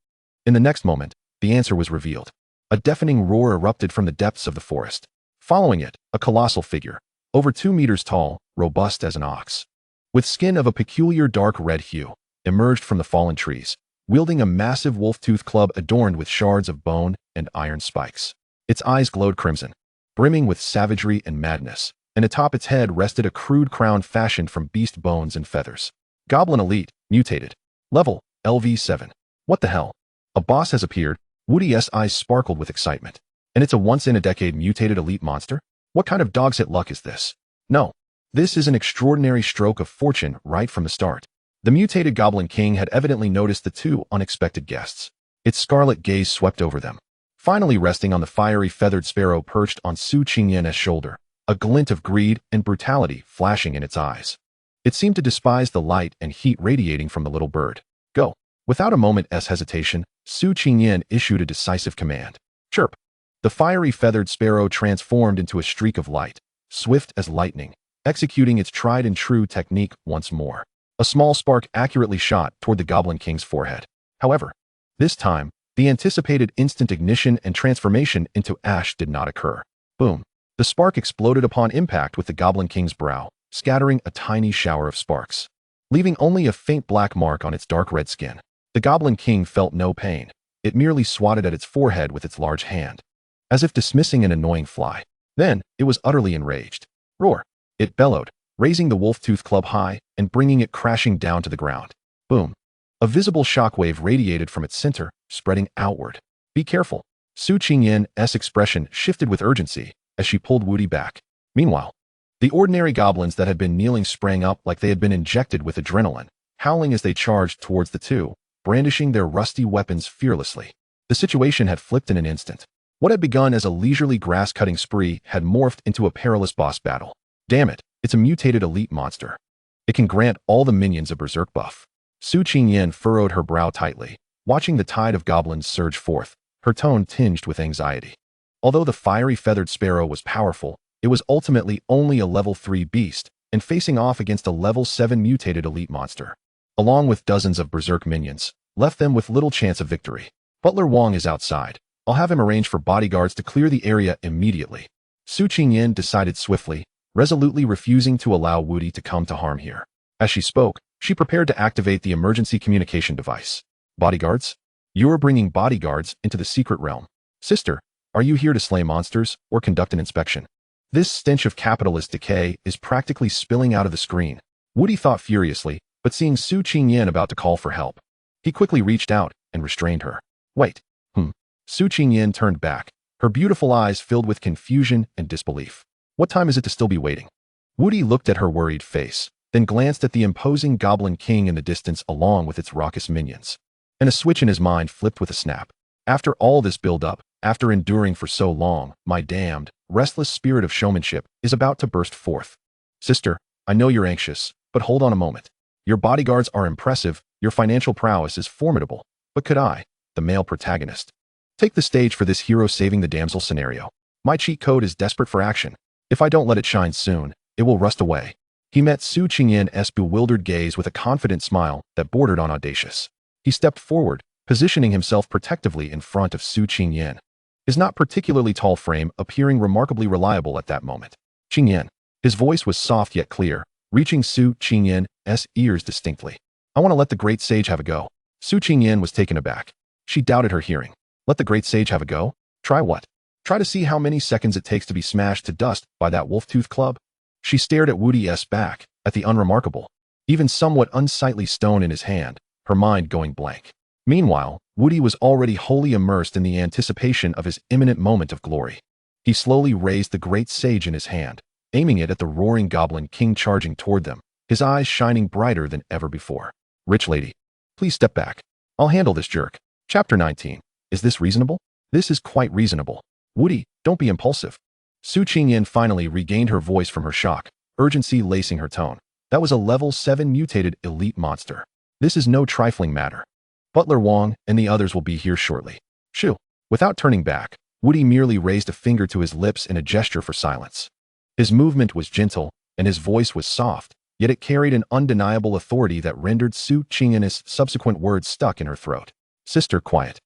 In the next moment, the answer was revealed. A deafening roar erupted from the depths of the forest. Following it, a colossal figure, over 2 meters tall, robust as an ox, with skin of a peculiar dark red hue, emerged from the fallen trees, wielding a massive wolf-tooth club adorned with shards of bone and iron spikes. Its eyes glowed crimson, brimming with savagery and madness, and atop its head rested a crude crown fashioned from beast bones and feathers. Goblin Elite, mutated. Level, LV7. What the hell? A boss has appeared. Wudi's eyes sparkled with excitement. And it's a once-in-a-decade mutated elite monster? What kind of dog's hit luck is this? No. This is an extraordinary stroke of fortune right from the start. The mutated Goblin King had evidently noticed the 2 unexpected guests. Its scarlet gaze swept over them, finally resting on the fiery feathered sparrow perched on Su Qingyan's shoulder, a glint of greed and brutality flashing in its eyes. It seemed to despise the light and heat radiating from the little bird. Go. Without a moment's hesitation, Su Qingyan issued a decisive command. Chirp. The fiery feathered sparrow transformed into a streak of light, swift as lightning, executing its tried-and-true technique once more. A small spark accurately shot toward the Goblin King's forehead. However, this time, The anticipated instant ignition and transformation into ash did not occur. Boom. The spark exploded upon impact with the Goblin King's brow, scattering a tiny shower of sparks, leaving only a faint black mark on its dark red skin. The Goblin King felt no pain. It merely swatted at its forehead with its large hand, as if dismissing an annoying fly. Then, it was utterly enraged. Roar! It bellowed, raising the wolf-tooth club high and bringing it crashing down to the ground. Boom! A visible shockwave radiated from its center, spreading outward. Be careful. Su Qingyan's expression shifted with urgency as she pulled Wudi back. Meanwhile, the ordinary goblins that had been kneeling sprang up like they had been injected with adrenaline, howling as they charged towards the two, brandishing their rusty weapons fearlessly. The situation had flipped in an instant. What had begun as a leisurely grass-cutting spree had morphed into a perilous boss battle. Damn it, it's a mutated elite monster. It can grant all the minions a berserk buff. Su Qingyan furrowed her brow tightly, watching the tide of goblins surge forth, her tone tinged with anxiety. Although the fiery feathered sparrow was powerful, it was ultimately only a level 3 beast, and facing off against a level 7 mutated elite monster, along with dozens of berserk minions, left them with little chance of victory. Butler Wong is outside. I'll have him arrange for bodyguards to clear the area immediately. Su Qingyan decided swiftly, resolutely refusing to allow Wudi to come to harm here. As she spoke, she prepared to activate the emergency communication device. Bodyguards? You are bringing bodyguards into the secret realm. Sister, are you here to slay monsters or conduct an inspection? This stench of capitalist decay is practically spilling out of the screen. Wudi thought furiously, but seeing Su Qingyan about to call for help, he quickly reached out and restrained her. Wait. Su Qingyan turned back, her beautiful eyes filled with confusion and disbelief. What time is it to still be waiting? Wudi looked at her worried face, then glanced at the imposing Goblin King in the distance along with its raucous minions. And a switch in his mind flipped with a snap. After all this build-up, after enduring for so long, my damned, restless spirit of showmanship is about to burst forth. Sister, I know you're anxious, but hold on a moment. Your bodyguards are impressive, your financial prowess is formidable, but could I, the male protagonist, take the stage for this hero saving the damsel scenario? My cheat code is desperate for action. If I don't let it shine soon, it will rust away. He met Su Qingyan's bewildered gaze with a confident smile that bordered on audacious. He stepped forward, positioning himself protectively in front of Su Qingyan, his not particularly tall frame appearing remarkably reliable at that moment. Qingyan. His voice was soft yet clear, reaching Su Qingyan's ears distinctly. I want to let the great sage have a go. Su Qingyan was taken aback. She doubted her hearing. Let the great sage have a go? Try what? Try to see how many seconds it takes to be smashed to dust by that wolf-tooth club? She stared at Wudi's back, at the unremarkable, even somewhat unsightly stone in his hand, her mind going blank. Meanwhile, Wudi was already wholly immersed in the anticipation of his imminent moment of glory. He slowly raised the great sage in his hand, aiming it at the roaring Goblin King charging toward them, his eyes shining brighter than ever before. Rich lady, please step back. I'll handle this jerk. Chapter 19. Is this reasonable? This is quite reasonable. Wudi, don't be impulsive. Su Qingyan finally regained her voice from her shock, urgency lacing her tone. That was a level 7 mutated elite monster. This is no trifling matter. Butler Wong and the others will be here shortly. Shoo. Without turning back, Wudi merely raised a finger to his lips in a gesture for silence. His movement was gentle, and his voice was soft, yet it carried an undeniable authority that rendered Su Qingyan's subsequent words stuck in her throat. Sister, quiet.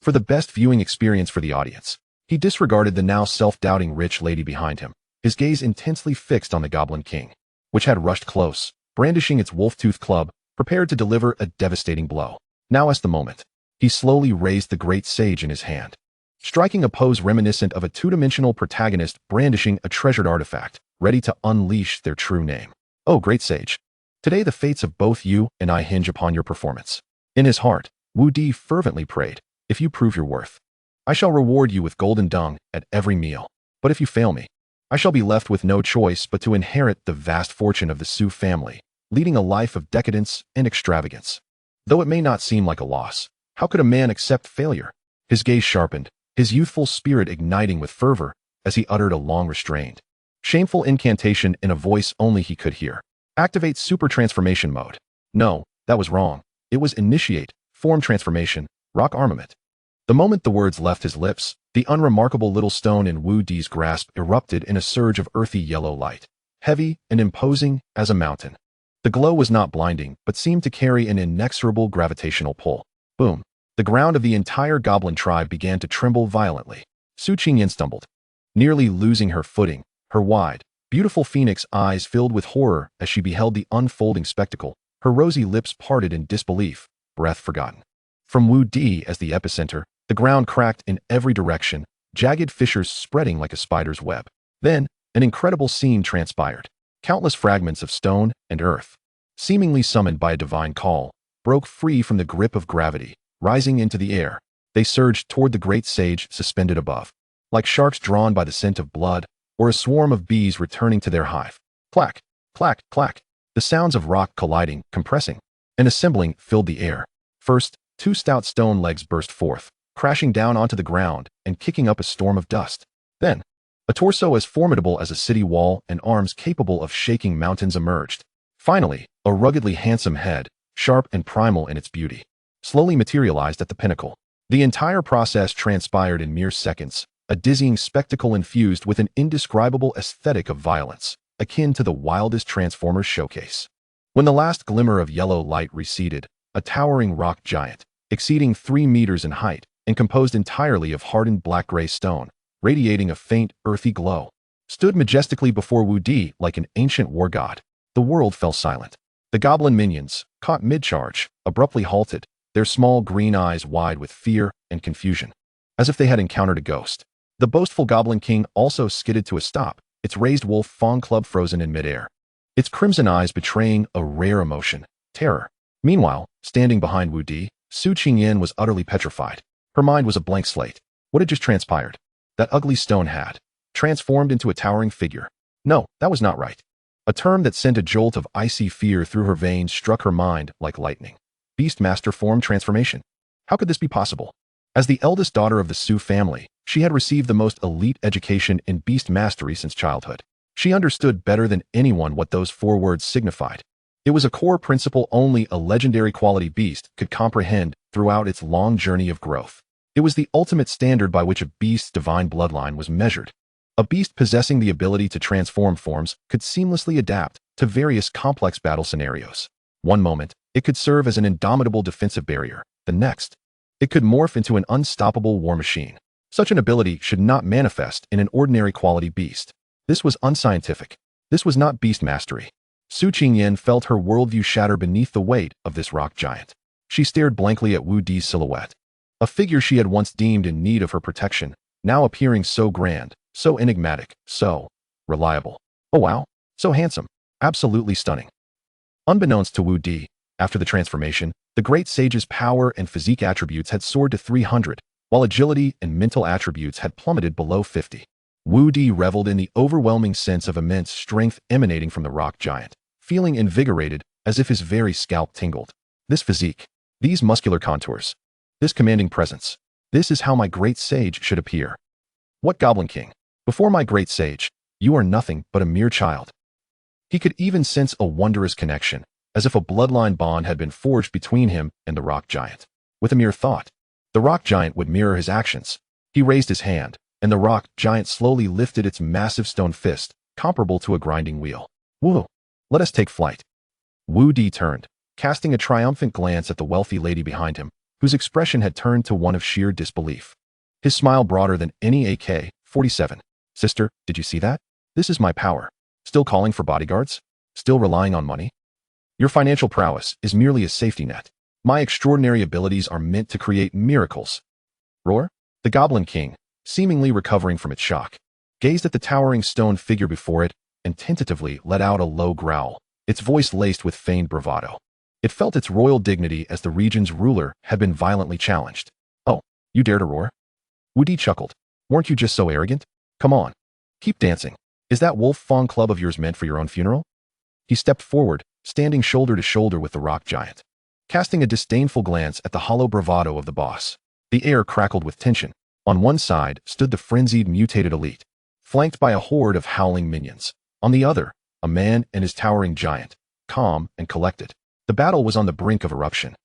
For the best viewing experience for the audience. He disregarded the now self-doubting rich lady behind him, his gaze intensely fixed on the Goblin King, which had rushed close, brandishing its wolf-tooth club, prepared to deliver a devastating blow. Now is the moment. He slowly raised the great sage in his hand, striking a pose reminiscent of a two-dimensional protagonist brandishing a treasured artifact, ready to unleash their true name. Oh, great sage. Today the fates of both you and I hinge upon your performance. In his heart, Wudi fervently prayed, if you prove your worth, I shall reward you with golden dung at every meal. But if you fail me, I shall be left with no choice but to inherit the vast fortune of the Su family, leading a life of decadence and extravagance. Though it may not seem like a loss, how could a man accept failure? His gaze sharpened, his youthful spirit igniting with fervor as he uttered a long-restrained, shameful incantation in a voice only he could hear. Activate super transformation mode. No, that was wrong. It was initiate, form transformation, rock armament. The moment the words left his lips, the unremarkable little stone in Wudi's grasp erupted in a surge of earthy yellow light, heavy and imposing as a mountain. The glow was not blinding, but seemed to carry an inexorable gravitational pull. Boom. The ground of the entire goblin tribe began to tremble violently. Su Qingyan stumbled, nearly losing her footing. Her wide, beautiful phoenix eyes filled with horror as she beheld the unfolding spectacle. Her rosy lips parted in disbelief, breath forgotten. From Wudi as the epicenter, the ground cracked in every direction, jagged fissures spreading like a spider's web. Then, an incredible scene transpired. Countless fragments of stone and earth, seemingly summoned by a divine call, broke free from the grip of gravity, rising into the air. They surged toward the great sage suspended above, like sharks drawn by the scent of blood, or a swarm of bees returning to their hive. Clack, clack, clack. The sounds of rock colliding, compressing, and assembling filled the air. First, two stout stone legs burst forth, crashing down onto the ground and kicking up a storm of dust. Then, a torso as formidable as a city wall and arms capable of shaking mountains emerged. Finally, a ruggedly handsome head, sharp and primal in its beauty, slowly materialized at the pinnacle. The entire process transpired in mere seconds, a dizzying spectacle infused with an indescribable aesthetic of violence, akin to the wildest Transformers showcase. When the last glimmer of yellow light receded, a towering rock giant, exceeding 3 meters in height and composed entirely of hardened black-gray stone, radiating a faint, earthy glow, stood majestically before Wudi like an ancient war god. The world fell silent. The goblin minions, caught mid-charge, abruptly halted, their small green eyes wide with fear and confusion, as if they had encountered a ghost. The boastful Goblin King also skidded to a stop, its raised wolf fawn club frozen in midair, its crimson eyes betraying a rare emotion, terror. Meanwhile, standing behind Wudi, Su Qingyan was utterly petrified. Her mind was a blank slate. What had just transpired? That ugly stone had transformed into a towering figure. No, that was not right. A term that sent a jolt of icy fear through her veins struck her mind like lightning. Beastmaster form transformation. How could this be possible? As the eldest daughter of the Su family, she had received the most elite education in beast mastery since childhood. She understood better than anyone what those 4 words signified. It was a core principle only a legendary quality beast could comprehend throughout its long journey of growth. It was the ultimate standard by which a beast's divine bloodline was measured. A beast possessing the ability to transform forms could seamlessly adapt to various complex battle scenarios. One moment, it could serve as an indomitable defensive barrier. The next, it could morph into an unstoppable war machine. Such an ability should not manifest in an ordinary quality beast. This was unscientific. This was not beast mastery. Su Qingyan felt her worldview shatter beneath the weight of this rock giant. She stared blankly at Wudi's silhouette, a figure she had once deemed in need of her protection, now appearing so grand, so enigmatic, so reliable. Oh wow, so handsome, absolutely stunning. Unbeknownst to Wudi, after the transformation, the great sage's power and physique attributes had soared to 300, while agility and mental attributes had plummeted below 50. Wudi reveled in the overwhelming sense of immense strength emanating from the rock giant, feeling invigorated as if his very scalp tingled. This physique, these muscular contours, this commanding presence, this is how my great sage should appear. What Goblin King? Before my great sage, you are nothing but a mere child. He could even sense a wondrous connection, as if a bloodline bond had been forged between him and the rock giant. With a mere thought, the rock giant would mirror his actions. He raised his hand, and the rock giant slowly lifted its massive stone fist, comparable to a grinding wheel. Whoa, let us take flight. Wudi turned, casting a triumphant glance at the wealthy lady behind him, whose expression had turned to one of sheer disbelief. His smile broader than any AK-47. Sister, did you see that? This is my power. Still calling for bodyguards? Still relying on money? Your financial prowess is merely a safety net. My extraordinary abilities are meant to create miracles. Roar? The Goblin King, seemingly recovering from its shock, gazed at the towering stone figure before it and tentatively let out a low growl, its voice laced with feigned bravado. It felt its royal dignity as the region's ruler had been violently challenged. Oh, you dare to roar? Wudi chuckled. Weren't you just so arrogant? Come on. Keep dancing. Is that wolf fawn club of yours meant for your own funeral? He stepped forward, standing shoulder to shoulder with the rock giant, casting a disdainful glance at the hollow bravado of the boss. The air crackled with tension. On one side stood the frenzied mutated elite, flanked by a horde of howling minions. On the other, a man and his towering giant, calm and collected. The battle was on the brink of eruption.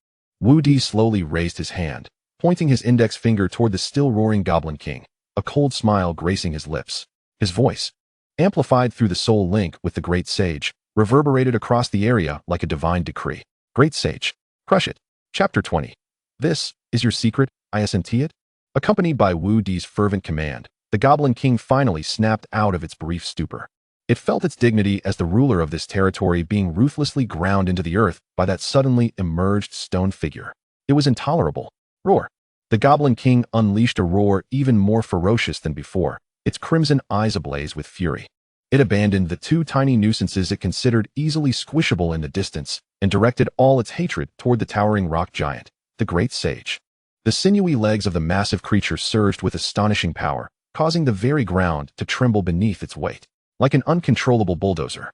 Wudi slowly raised his hand, pointing his index finger toward the still roaring Goblin King, a cold smile gracing his lips. His voice, amplified through the soul link with the great sage, reverberated across the area like a divine decree. Great sage, crush it. Chapter 20. This is your secret, isn't it? Accompanied by Wudi's fervent command, the Goblin King finally snapped out of its brief stupor. It felt its dignity as the ruler of this territory being ruthlessly ground into the earth by that suddenly emerged stone figure. It was intolerable. Roar. The Goblin King unleashed a roar even more ferocious than before, its crimson eyes ablaze with fury. It abandoned the two tiny nuisances it considered easily squishable in the distance and directed all its hatred toward the towering rock giant, the Great Sage. The sinewy legs of the massive creature surged with astonishing power, causing the very ground to tremble beneath its weight. Like an uncontrollable bulldozer,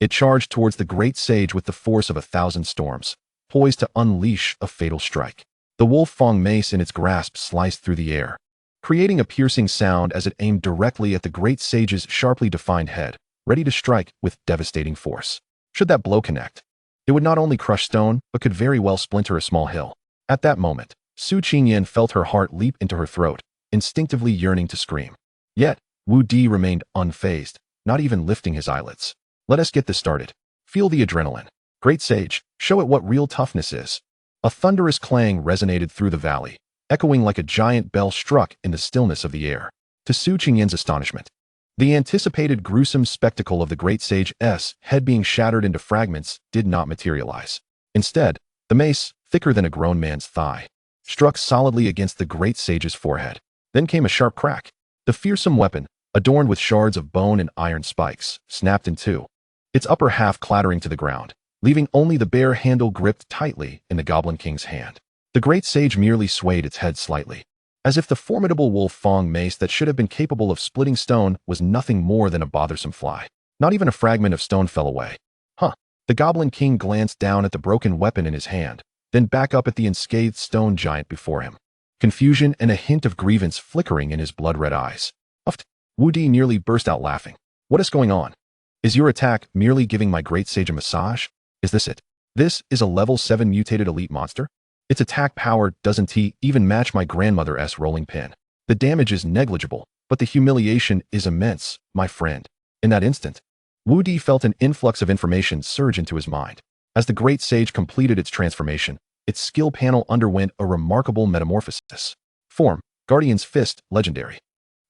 it charged towards the Great Sage with the force of 1,000 storms, poised to unleash a fatal strike. The wolf-fang mace in its grasp sliced through the air, creating a piercing sound as it aimed directly at the Great Sage's sharply defined head, ready to strike with devastating force. Should that blow connect, it would not only crush stone, but could very well splinter a small hill. At that moment, Su Qingyan felt her heart leap into her throat, instinctively yearning to scream. Yet, Wudi remained unfazed, not even lifting his eyelids. Let us get this started. Feel the adrenaline. Great Sage, show it what real toughness is. A thunderous clang resonated through the valley, echoing like a giant bell struck in the stillness of the air. To Su Qingyan's astonishment, the anticipated gruesome spectacle of the Great Sage's head being shattered into fragments did not materialize. Instead, the mace, thicker than a grown man's thigh, struck solidly against the Great Sage's forehead. Then came a sharp crack. The fearsome weapon, adorned with shards of bone and iron spikes, snapped in two, its upper half clattering to the ground, leaving only the bare handle gripped tightly in the Goblin King's hand. The Great Sage merely swayed its head slightly, as if the formidable wolf-fang mace that should have been capable of splitting stone was nothing more than a bothersome fly. Not even a fragment of stone fell away. Huh. The Goblin King glanced down at the broken weapon in his hand, then back up at the unscathed stone giant before him, confusion and a hint of grievance flickering in his blood-red eyes. Uffed. Wudi nearly burst out laughing. What is going on? Is your attack merely giving my Great Sage a massage? Is this it? This is a level 7 mutated elite monster? Its attack power doesn't even match my grandmother's rolling pin. The damage is negligible, but the humiliation is immense, my friend. In that instant, Wudi felt an influx of information surge into his mind. As the Great Sage completed its transformation, its skill panel underwent a remarkable metamorphosis. Form, Guardian's Fist, Legendary.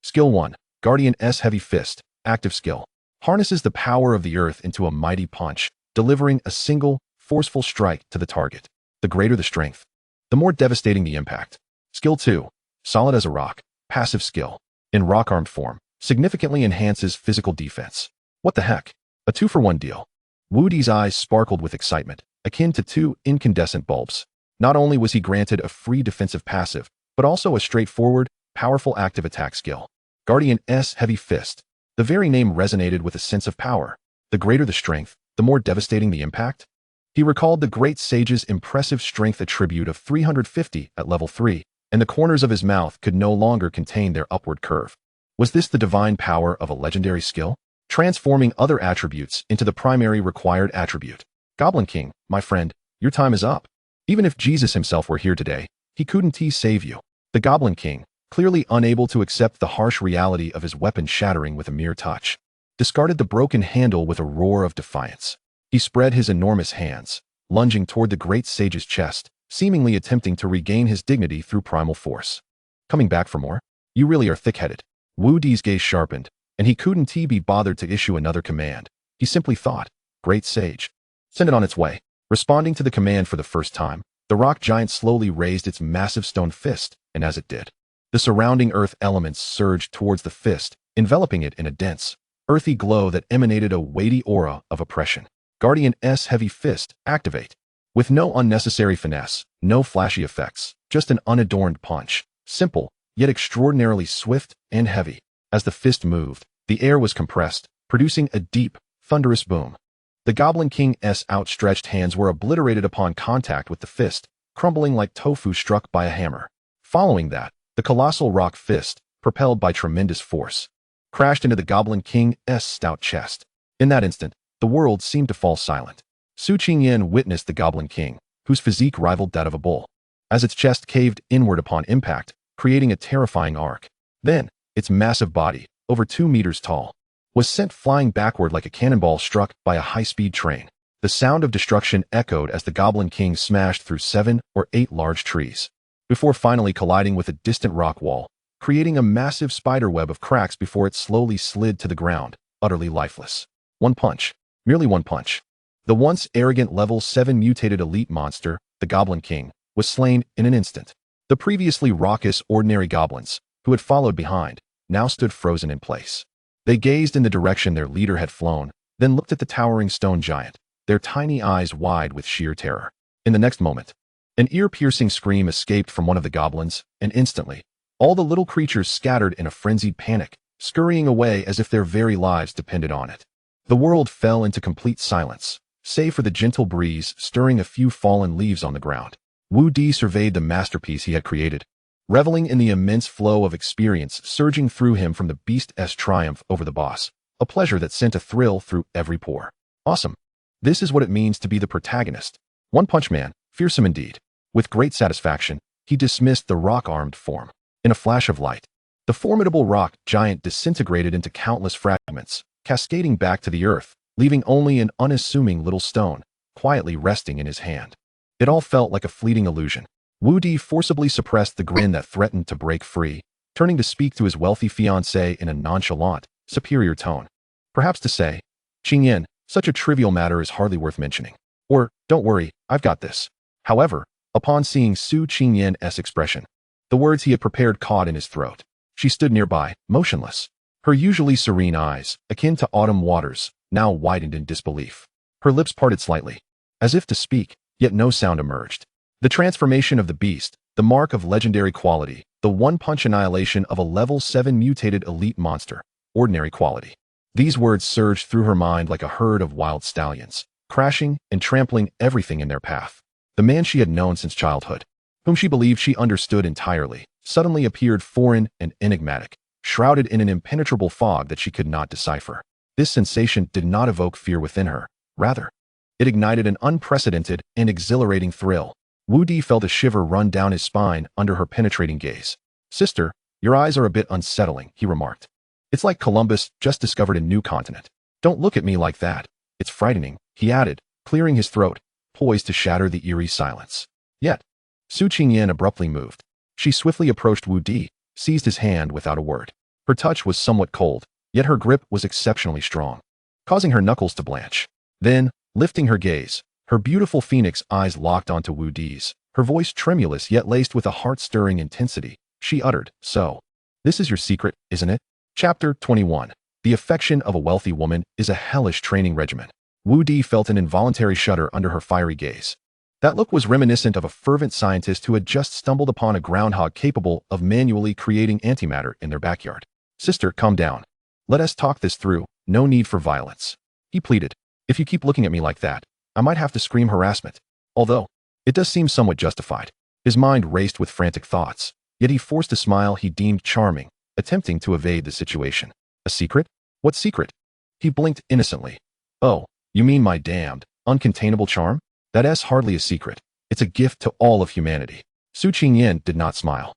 Skill 1. Guardian's Heavy Fist, Active Skill. Harnesses the power of the earth into a mighty punch, delivering a single, forceful strike to the target. The greater the strength, the more devastating the impact. Skill 2. Solid as a Rock, Passive Skill. In rock-armed form, significantly enhances physical defense. What the heck? A 2-for-1 deal. Wudi's eyes sparkled with excitement, akin to two incandescent bulbs. Not only was he granted a free defensive passive, but also a straightforward, powerful active attack skill. Guardian's Heavy Fist. The very name resonated with a sense of power. The greater the strength, the more devastating the impact. He recalled the Great Sage's impressive strength attribute of 350 at level 3, and the corners of his mouth could no longer contain their upward curve. Was this the divine power of a legendary skill, transforming other attributes into the primary required attribute? Goblin King, my friend, your time is up. Even if Jesus himself were here today, he couldn't save you. The Goblin King, clearly unable to accept the harsh reality of his weapon shattering with a mere touch, discarded the broken handle with a roar of defiance. He spread his enormous hands, lunging toward the Great Sage's chest, seemingly attempting to regain his dignity through primal force. Coming back for more? You really are thick-headed. Wudi's gaze sharpened, and he couldn't be bothered to issue another command. He simply thought, Great Sage, send it on its way. Responding to the command for the first time, the rock giant slowly raised its massive stone fist, and as it did, the surrounding earth elements surged towards the fist, enveloping it in a dense, earthy glow that emanated a weighty aura of oppression. Guardian's Heavy Fist, activate. With no unnecessary finesse, no flashy effects, just an unadorned punch, simple, yet extraordinarily swift and heavy. As the fist moved, the air was compressed, producing a deep, thunderous boom. The Goblin King's outstretched hands were obliterated upon contact with the fist, crumbling like tofu struck by a hammer. Following that, the colossal rock fist, propelled by tremendous force, crashed into the Goblin King's stout chest. In that instant, the world seemed to fall silent. Su Qingyan witnessed the Goblin King, whose physique rivaled that of a bull, as its chest caved inward upon impact, creating a terrifying arc. Then, its massive body, over 2 meters tall, was sent flying backward like a cannonball struck by a high-speed train. The sound of destruction echoed as the Goblin King smashed through 7 or 8 large trees. before finally colliding with a distant rock wall, creating a massive spiderweb of cracks before it slowly slid to the ground, utterly lifeless. One punch. Merely one punch. The once arrogant level 7 mutated elite monster, the Goblin King, was slain in an instant. The previously raucous ordinary goblins, who had followed behind, now stood frozen in place. They gazed in the direction their leader had flown, then looked at the towering stone giant, their tiny eyes wide with sheer terror. In the next moment, an ear-piercing scream escaped from one of the goblins, and instantly, all the little creatures scattered in a frenzied panic, scurrying away as if their very lives depended on it. The world fell into complete silence, save for the gentle breeze stirring a few fallen leaves on the ground. Wudi surveyed the masterpiece he had created, reveling in the immense flow of experience surging through him from the beast's triumph over the boss, a pleasure that sent a thrill through every pore. Awesome. This is what it means to be the protagonist. One Punch Man, fearsome indeed. With great satisfaction, he dismissed the rock-armed form. In a flash of light, the formidable rock giant disintegrated into countless fragments, cascading back to the earth, leaving only an unassuming little stone, quietly resting in his hand. It all felt like a fleeting illusion. Wudi forcibly suppressed the grin that threatened to break free, turning to speak to his wealthy fiancée in a nonchalant, superior tone. Perhaps to say, "Qingyan, such a trivial matter is hardly worth mentioning." Or, "Don't worry, I've got this." However, upon seeing Su Qingyan's expression, the words he had prepared caught in his throat. She stood nearby, motionless. Her usually serene eyes, akin to autumn waters, now widened in disbelief. Her lips parted slightly, as if to speak, yet no sound emerged. The transformation of the beast, the mark of legendary quality, the one-punch annihilation of a level 7 mutated elite monster, ordinary quality. These words surged through her mind like a herd of wild stallions, crashing and trampling everything in their path. The man she had known since childhood, whom she believed she understood entirely, suddenly appeared foreign and enigmatic, shrouded in an impenetrable fog that she could not decipher. This sensation did not evoke fear within her. Rather, it ignited an unprecedented and exhilarating thrill. Wudi felt a shiver run down his spine under her penetrating gaze. "Sister, your eyes are a bit unsettling," he remarked. "It's like Columbus just discovered a new continent. Don't look at me like that. It's frightening," he added, clearing his throat, poised to shatter the eerie silence. Yet, Su Qingyan abruptly moved. She swiftly approached Wudi, seized his hand without a word. Her touch was somewhat cold, yet her grip was exceptionally strong, causing her knuckles to blanch. Then, lifting her gaze, her beautiful phoenix eyes locked onto Wudi's, her voice tremulous yet laced with a heart-stirring intensity, she uttered, "So, this is your secret, isn't it?" Chapter 21. The affection of a wealthy woman is a hellish training regimen. Wudi felt an involuntary shudder under her fiery gaze. That look was reminiscent of a fervent scientist who had just stumbled upon a groundhog capable of manually creating antimatter in their backyard. "Sister, calm down. Let us talk this through. No need for violence," he pleaded. "If you keep looking at me like that, I might have to scream harassment. Although, it does seem somewhat justified." His mind raced with frantic thoughts, yet he forced a smile he deemed charming, attempting to evade the situation. "A secret? What secret?" He blinked innocently. "Oh, you mean my damned, uncontainable charm? That's hardly a secret. It's a gift to all of humanity." Su Qingyan did not smile.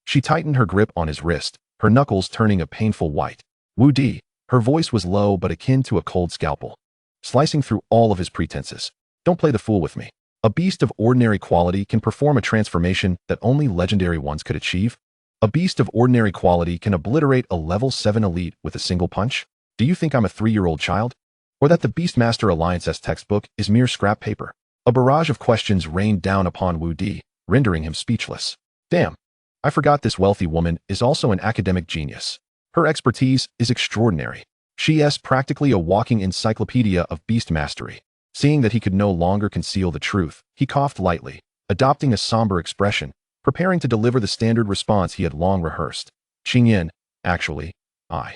She tightened her grip on his wrist, her knuckles turning a painful white. Wudi, her voice was low but akin to a cold scalpel, slicing through all of his pretenses. "Don't play the fool with me. A beast of ordinary quality can perform a transformation that only legendary ones could achieve. A beast of ordinary quality can obliterate a level 7 elite with a single punch. Do you think I'm a 3-year-old child? Or that the Beastmaster Alliance's textbook is mere scrap paper?" A barrage of questions rained down upon Wudi, rendering him speechless. "Damn. I forgot this wealthy woman is also an academic genius. Her expertise is extraordinary. She is practically a walking encyclopedia of beast mastery." Seeing that he could no longer conceal the truth, he coughed lightly, adopting a somber expression, preparing to deliver the standard response he had long rehearsed. "Qingyan, actually, I."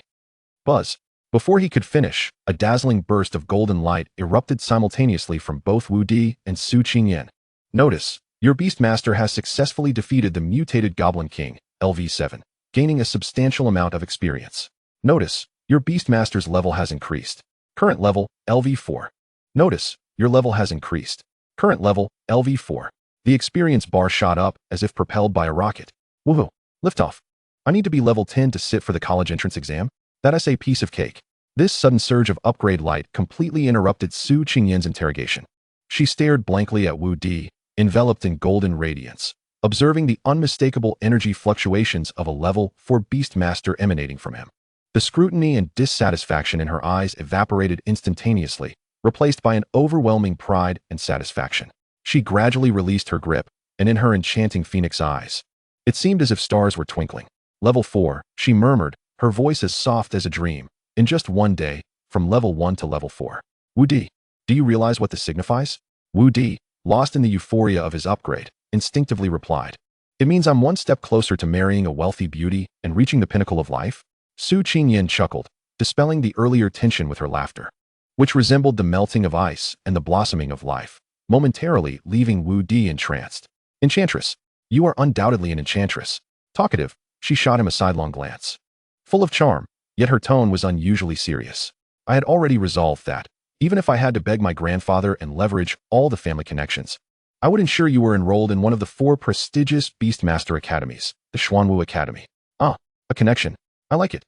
Buzz. Before he could finish, a dazzling burst of golden light erupted simultaneously from both Wudi and Su Qingyan. "Notice, your Beastmaster has successfully defeated the mutated Goblin King, LV7, gaining a substantial amount of experience. Notice, your Beastmaster's level has increased. Current level, LV4. Notice, your level has increased. Current level, LV4. The experience bar shot up as if propelled by a rocket. "Woohoo, liftoff. I need to be level 10 to sit for the college entrance exam? That's a piece of cake." This sudden surge of upgrade light completely interrupted Su Qingyan's interrogation. She stared blankly at Wudi, enveloped in golden radiance, observing the unmistakable energy fluctuations of a level 4 Beastmaster emanating from him. The scrutiny and dissatisfaction in her eyes evaporated instantaneously, replaced by an overwhelming pride and satisfaction. She gradually released her grip, and in her enchanting phoenix eyes, it seemed as if stars were twinkling. Level 4, she murmured, her voice as soft as a dream. In just one day, from level 1 to level 4. Wudi, do you realize what this signifies? Wudi, lost in the euphoria of his upgrade, instinctively replied. It means I'm one step closer to marrying a wealthy beauty and reaching the pinnacle of life? Su Qingyan chuckled, dispelling the earlier tension with her laughter, which resembled the melting of ice and the blossoming of life, momentarily leaving Wudi entranced. Enchantress, you are undoubtedly an enchantress. Talkative, she shot him a sidelong glance. Full of charm, yet her tone was unusually serious. I had already resolved that, even if I had to beg my grandfather and leverage all the family connections, I would ensure you were enrolled in one of the 4 prestigious Beastmaster Academies, the Xuanwu Academy. Ah, a connection. I like it.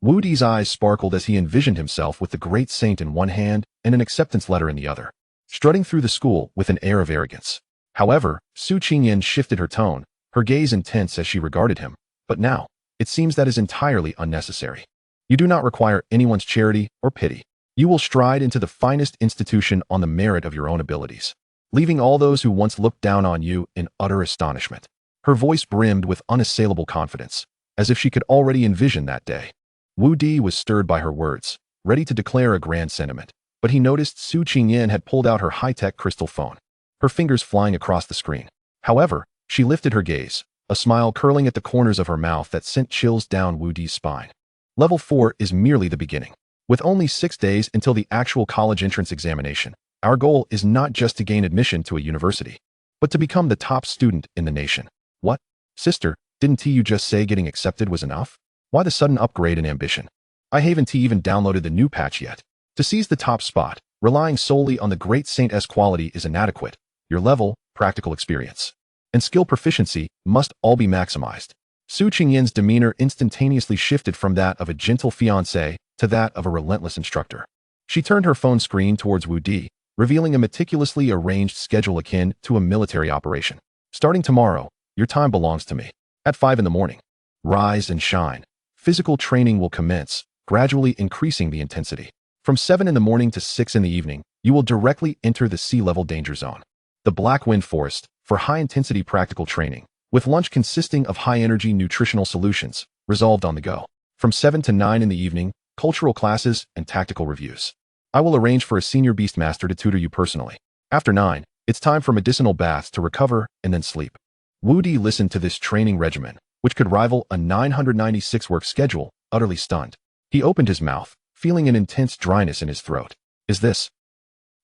Wudi's eyes sparkled as he envisioned himself with the great saint in one hand and an acceptance letter in the other, strutting through the school with an air of arrogance. However, Su Qingyan shifted her tone, her gaze intense as she regarded him. But now, it seems that is entirely unnecessary. You do not require anyone's charity or pity. You will stride into the finest institution on the merit of your own abilities, leaving all those who once looked down on you in utter astonishment. Her voice brimmed with unassailable confidence, as if she could already envision that day. Wudi was stirred by her words, ready to declare a grand sentiment, but he noticed Su Qingyan had pulled out her high-tech crystal phone, her fingers flying across the screen. However, she lifted her gaze, a smile curling at the corners of her mouth that sent chills down Wudi's spine. Level 4 is merely the beginning. With only 6 days until the actual college entrance examination, our goal is not just to gain admission to a university, but to become the top student in the nation. What? Sister, didn't you just say getting accepted was enough? Why the sudden upgrade in ambition? I haven't even downloaded the new patch yet. To seize the top spot, relying solely on the great Saint's quality is inadequate. Your level, practical experience, and skill proficiency must all be maximized. Su Qingyan's demeanor instantaneously shifted from that of a gentle fiancé to that of a relentless instructor. She turned her phone screen towards Wudi, revealing a meticulously arranged schedule akin to a military operation. Starting tomorrow, your time belongs to me. At 5 in the morning. Rise and shine. Physical training will commence, gradually increasing the intensity. From 7 in the morning to 6 in the evening, you will directly enter the sea-level danger zone, the Black Wind Forest, for high-intensity practical training, with lunch consisting of high-energy nutritional solutions, resolved on the go. From 7 to 9 in the evening, cultural classes and tactical reviews. I will arrange for a senior Beastmaster to tutor you personally. After 9, it's time for medicinal baths to recover and then sleep. Wudi listened to this training regimen, which could rival a 996-work schedule, utterly stunned. He opened his mouth, feeling an intense dryness in his throat. Is this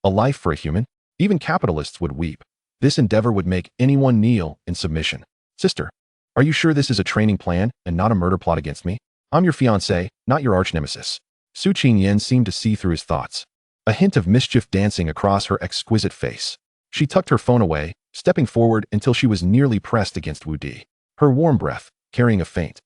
a life for a human? Even capitalists would weep. This endeavor would make anyone kneel in submission. Sister, are you sure this is a training plan and not a murder plot against me? I'm your fiancé, not your arch-nemesis. Su Qingyan seemed to see through his thoughts, a hint of mischief dancing across her exquisite face. She tucked her phone away, stepping forward until she was nearly pressed against Wudi. Her warm breath, carrying a faint,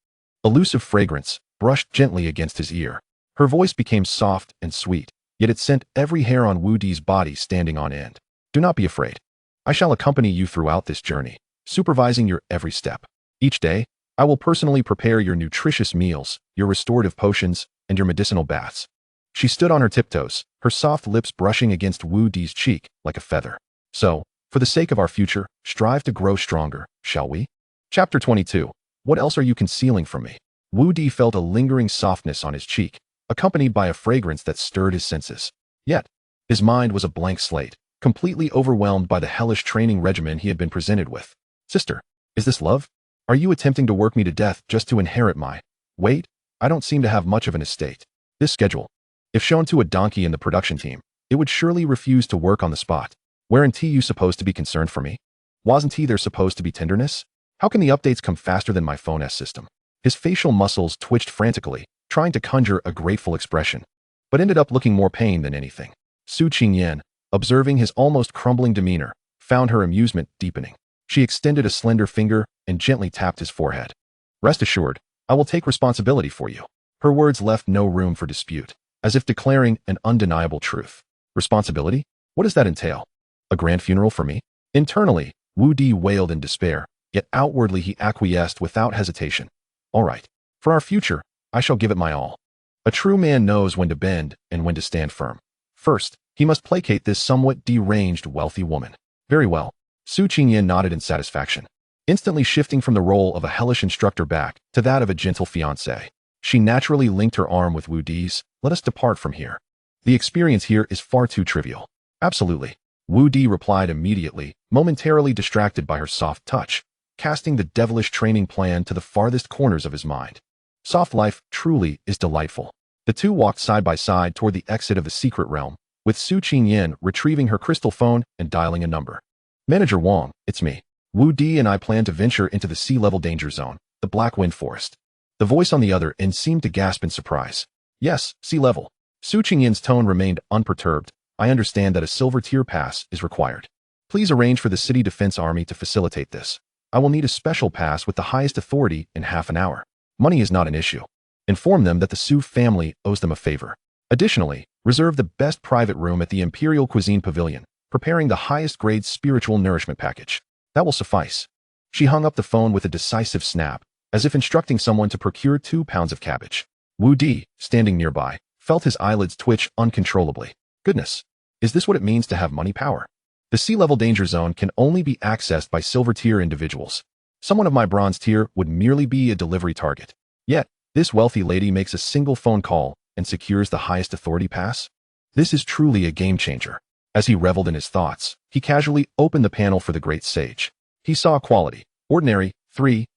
elusive fragrance, brushed gently against his ear. Her voice became soft and sweet, yet it sent every hair on Wudi's body standing on end. Do not be afraid. I shall accompany you throughout this journey, supervising your every step. Each day, I will personally prepare your nutritious meals, your restorative potions, and your medicinal baths. She stood on her tiptoes, her soft lips brushing against Wudi's cheek like a feather. So, for the sake of our future, strive to grow stronger, shall we? Chapter 22. What else are you concealing from me? Wudi felt a lingering softness on his cheek, accompanied by a fragrance that stirred his senses. Yet, his mind was a blank slate, completely overwhelmed by the hellish training regimen he had been presented with. Sister, is this love? Are you attempting to work me to death just to inherit my... Wait, I don't seem to have much of an estate. This schedule, if shown to a donkey in the production team, it would surely refuse to work on the spot. Weren't you supposed to be concerned for me? Wasn't there supposed to be tenderness? How can the updates come faster than my phone's system? His facial muscles twitched frantically, trying to conjure a grateful expression, but ended up looking more pain than anything. Su Qingyan, observing his almost crumbling demeanor, found her amusement deepening. She extended a slender finger and gently tapped his forehead. Rest assured, I will take responsibility for you. Her words left no room for dispute, as if declaring an undeniable truth. Responsibility? What does that entail? A grand funeral for me? Internally, Wudi wailed in despair, yet outwardly he acquiesced without hesitation. All right. For our future, I shall give it my all. A true man knows when to bend and when to stand firm. First, he must placate this somewhat deranged wealthy woman. Very well. Su Qingyan nodded in satisfaction, instantly shifting from the role of a hellish instructor back to that of a gentle fiancée. She naturally linked her arm with Wudi's. Let us depart from here. The experience here is far too trivial. Absolutely. Wudi replied immediately, momentarily distracted by her soft touch, casting the devilish training plan to the farthest corners of his mind. Soft life truly is delightful. The two walked side by side toward the exit of the secret realm, with Su Qingyan retrieving her crystal phone and dialing a number. Manager Wang, it's me. Wudi and I plan to venture into the sea-level danger zone, the Black Wind Forest. The voice on the other end seemed to gasp in surprise. Yes, sea level. Su Qingyan's tone remained unperturbed. I understand that a silver tier pass is required. Please arrange for the City Defense Army to facilitate this. I will need a special pass with the highest authority in half an hour. Money is not an issue. Inform them that the Su family owes them a favor. Additionally, reserve the best private room at the Imperial Cuisine Pavilion, preparing the highest grade spiritual nourishment package. That will suffice. She hung up the phone with a decisive snap, as if instructing someone to procure 2 pounds of cabbage. Wudi, standing nearby, felt his eyelids twitch uncontrollably. Goodness, is this what it means to have money power? The sea-level danger zone can only be accessed by silver-tier individuals. Someone of my bronze tier would merely be a delivery target. Yet, this wealthy lady makes a single phone call and secures the highest authority pass? This is truly a game-changer. As he reveled in his thoughts, he casually opened the panel for the Great Sage. He saw quality. Ordinary, 3,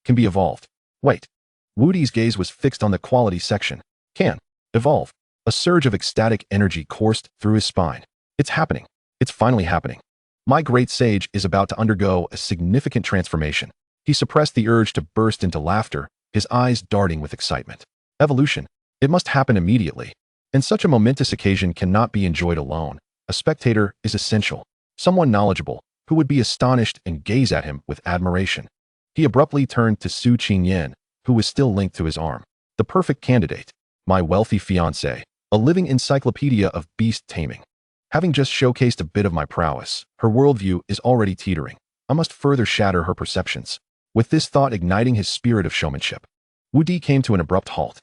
can be evolved. Wait. Wudi's gaze was fixed on the quality section. Can. Evolve. A surge of ecstatic energy coursed through his spine. It's happening. It's finally happening. My Great Sage is about to undergo a significant transformation. He suppressed the urge to burst into laughter, his eyes darting with excitement. Evolution. It must happen immediately. And such a momentous occasion cannot be enjoyed alone. A spectator is essential. Someone knowledgeable, who would be astonished and gaze at him with admiration. He abruptly turned to Su Qingyan, who was still linked to his arm. The perfect candidate. My wealthy fiancée. A living encyclopedia of beast taming. Having just showcased a bit of my prowess, her worldview is already teetering. I must further shatter her perceptions. With this thought igniting his spirit of showmanship, Wudi came to an abrupt halt.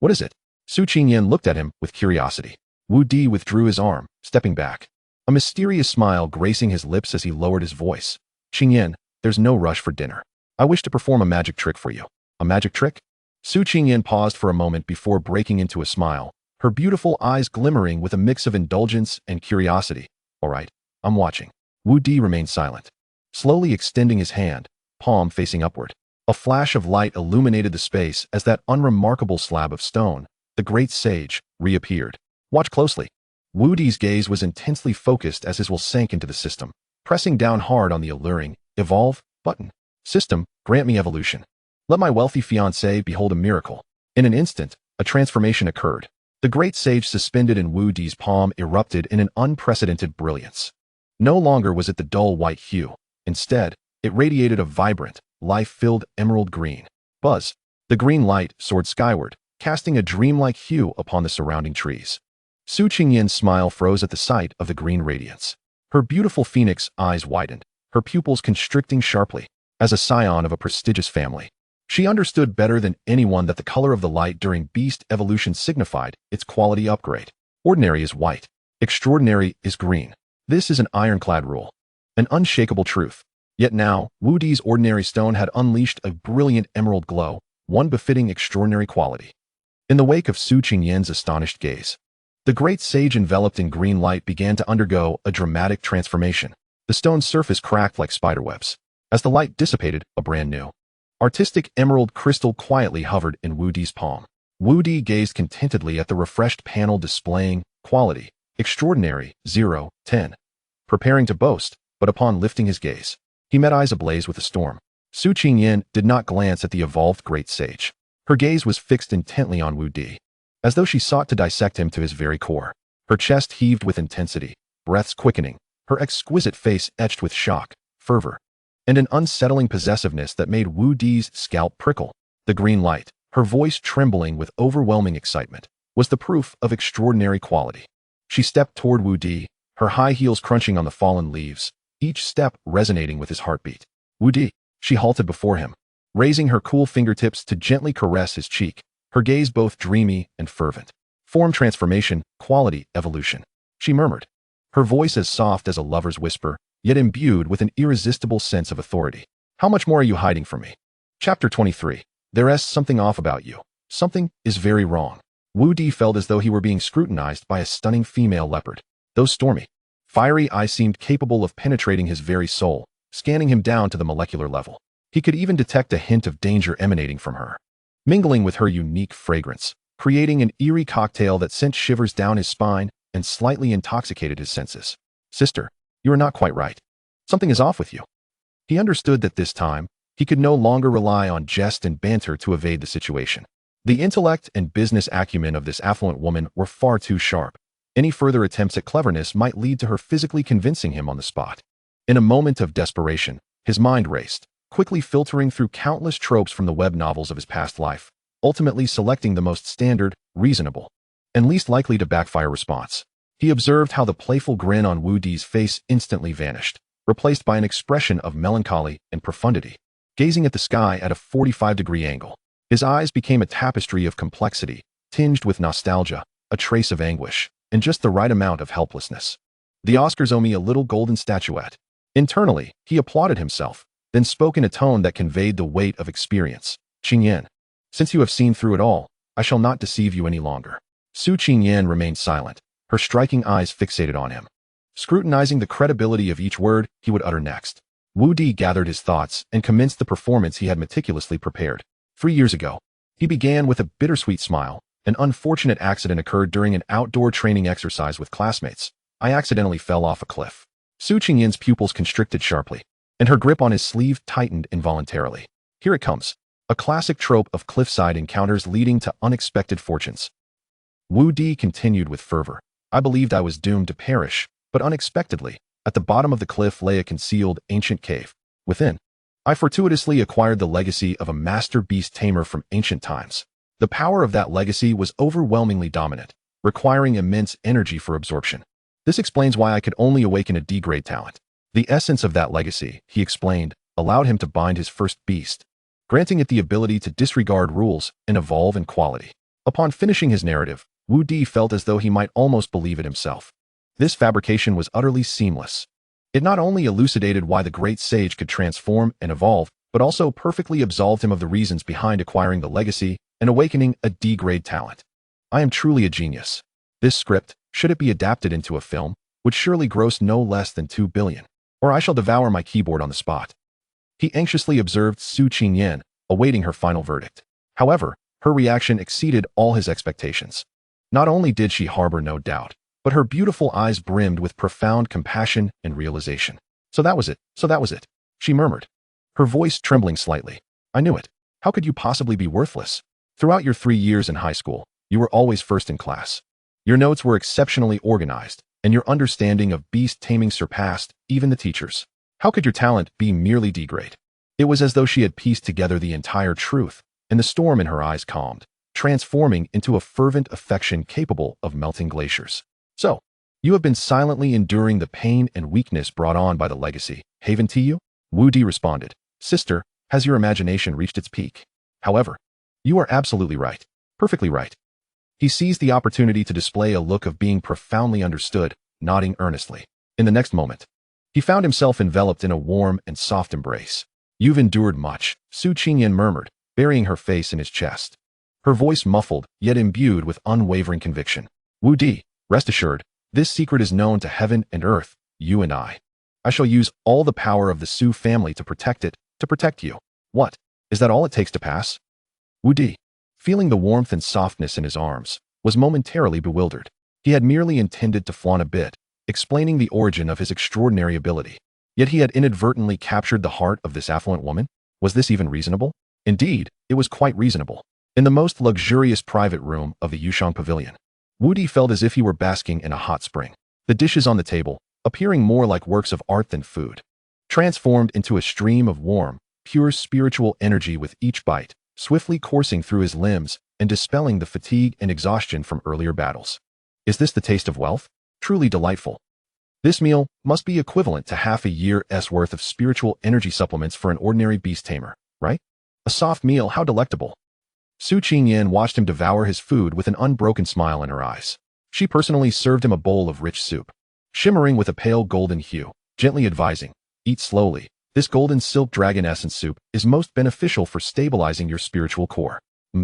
What is it? Su Qingyan looked at him with curiosity. Wudi withdrew his arm, stepping back. A mysterious smile gracing his lips as he lowered his voice. Qingyan, there's no rush for dinner. I wish to perform a magic trick for you. A magic trick? Su Qingyan paused for a moment before breaking into a smile, her beautiful eyes glimmering with a mix of indulgence and curiosity. All right, I'm watching. Wudi remained silent, slowly extending his hand, palm facing upward. A flash of light illuminated the space as that unremarkable slab of stone, the Great Sage, reappeared. Watch closely. Wudi's gaze was intensely focused as his will sank into the system, pressing down hard on the alluring Evolve button. System, grant me evolution. Let my wealthy fiancé behold a miracle. In an instant, a transformation occurred. The Great Sage suspended in Wudi's palm erupted in an unprecedented brilliance. No longer was it the dull white hue. Instead, it radiated a vibrant, life-filled emerald green. Buzz. The green light soared skyward, casting a dreamlike hue upon the surrounding trees. Su Qingyan's smile froze at the sight of the green radiance. Her beautiful phoenix eyes widened, her pupils constricting sharply. As a scion of a prestigious family, she understood better than anyone that the color of the light during beast evolution signified its quality upgrade. Ordinary is white. Extraordinary is green. This is an ironclad rule. An unshakable truth. Yet now, Wudi's ordinary stone had unleashed a brilliant emerald glow, one befitting extraordinary quality. In the wake of Su Qingyan's astonished gaze, the Great Sage enveloped in green light began to undergo a dramatic transformation. The stone's surface cracked like spiderwebs. As the light dissipated, a brand new, artistic emerald crystal quietly hovered in Wudi's palm. Wudi gazed contentedly at the refreshed panel displaying quality, extraordinary, 0, 10. Preparing to boast, but upon lifting his gaze, he met eyes ablaze with a storm. Su Qingyan did not glance at the evolved Great Sage. Her gaze was fixed intently on Wudi, as though she sought to dissect him to his very core. Her chest heaved with intensity, breaths quickening, her exquisite face etched with shock, fervor, and an unsettling possessiveness that made Wudi's scalp prickle. The green light, her voice trembling with overwhelming excitement, was the proof of extraordinary quality. She stepped toward Wudi, her high heels crunching on the fallen leaves, each step resonating with his heartbeat. Wudi. She halted before him, raising her cool fingertips to gently caress his cheek, her gaze both dreamy and fervent. Form transformation, quality evolution, she murmured, her voice as soft as a lover's whisper, yet imbued with an irresistible sense of authority. How much more are you hiding from me? Chapter 23. There's something off about you. Something is very wrong. Wudi felt as though he were being scrutinized by a stunning female leopard. Those stormy, fiery eyes seemed capable of penetrating his very soul, scanning him down to the molecular level. He could even detect a hint of danger emanating from her, mingling with her unique fragrance, creating an eerie cocktail that sent shivers down his spine and slightly intoxicated his senses. Sister, you are not quite right. Something is off with you. He understood that this time, he could no longer rely on jest and banter to evade the situation. The intellect and business acumen of this affluent woman were far too sharp. Any further attempts at cleverness might lead to her physically convincing him on the spot. In a moment of desperation, his mind raced, quickly filtering through countless tropes from the web novels of his past life, ultimately selecting the most standard, reasonable, and least likely to backfire response. He observed how the playful grin on Wudi's face instantly vanished, replaced by an expression of melancholy and profundity. Gazing at the sky at a 45-degree angle, his eyes became a tapestry of complexity, tinged with nostalgia, a trace of anguish, and just the right amount of helplessness. The Oscars owe me a little golden statuette. Internally, he applauded himself, then spoke in a tone that conveyed the weight of experience. Qingyan, since you have seen through it all, I shall not deceive you any longer. Su Qingyan remained silent, her striking eyes fixated on him, scrutinizing the credibility of each word he would utter next. Wudi gathered his thoughts and commenced the performance he had meticulously prepared. 3 years ago, he began with a bittersweet smile. An unfortunate accident occurred during an outdoor training exercise with classmates. I accidentally fell off a cliff. Su Qingyan's pupils constricted sharply, and her grip on his sleeve tightened involuntarily. Here it comes. A classic trope of cliffside encounters leading to unexpected fortunes. Wudi continued with fervor. I believed I was doomed to perish, but unexpectedly, at the bottom of the cliff lay a concealed ancient cave. Within, I fortuitously acquired the legacy of a master beast tamer from ancient times. The power of that legacy was overwhelmingly dominant, requiring immense energy for absorption. This explains why I could only awaken a D-grade talent. The essence of that legacy, he explained, allowed him to bind his first beast, granting it the ability to disregard rules and evolve in quality. Upon finishing his narrative, Wudi felt as though he might almost believe it himself. This fabrication was utterly seamless. It not only elucidated why the great sage could transform and evolve, but also perfectly absolved him of the reasons behind acquiring the legacy and awakening a D-grade talent. I am truly a genius. This script, should it be adapted into a film, would surely gross no less than 2 billion, or I shall devour my keyboard on the spot. He anxiously observed Su Qingyan, awaiting her final verdict. However, her reaction exceeded all his expectations. Not only did she harbor no doubt, but her beautiful eyes brimmed with profound compassion and realization. So that was it, she murmured, her voice trembling slightly. I knew it. How could you possibly be worthless? Throughout your 3 years in high school, you were always first in class. Your notes were exceptionally organized, and your understanding of beast taming surpassed even the teachers. How could your talent be merely D-grade? It was as though she had pieced together the entire truth, and the storm in her eyes calmed, transforming into a fervent affection capable of melting glaciers. So, you have been silently enduring the pain and weakness brought on by the legacy, haven't you? Wudi responded. Sister, has your imagination reached its peak? However, you are absolutely right. Perfectly right. He seized the opportunity to display a look of being profoundly understood, nodding earnestly. In the next moment, he found himself enveloped in a warm and soft embrace. You've endured much, Su Qingyan murmured, burying her face in his chest, her voice muffled, yet imbued with unwavering conviction. Wudi, rest assured, this secret is known to heaven and earth, you and I. I shall use all the power of the Su family to protect it, to protect you. What? Is that all it takes to pass? Wudi, feeling the warmth and softness in his arms, was momentarily bewildered. He had merely intended to flaunt a bit, explaining the origin of his extraordinary ability. Yet he had inadvertently captured the heart of this affluent woman? Was this even reasonable? Indeed, it was quite reasonable. In the most luxurious private room of the Yushang Pavilion, Wudi felt as if he were basking in a hot spring. The dishes on the table, appearing more like works of art than food, transformed into a stream of warm, pure spiritual energy with each bite, swiftly coursing through his limbs and dispelling the fatigue and exhaustion from earlier battles. Is this the taste of wealth? Truly delightful. This meal must be equivalent to half a year's worth of spiritual energy supplements for an ordinary beast tamer, right? A soft meal, how delectable. Su Qingyan watched him devour his food with an unbroken smile in her eyes. She personally served him a bowl of rich soup, shimmering with a pale golden hue, gently advising, eat slowly. This golden silk dragon essence soup is most beneficial for stabilizing your spiritual core.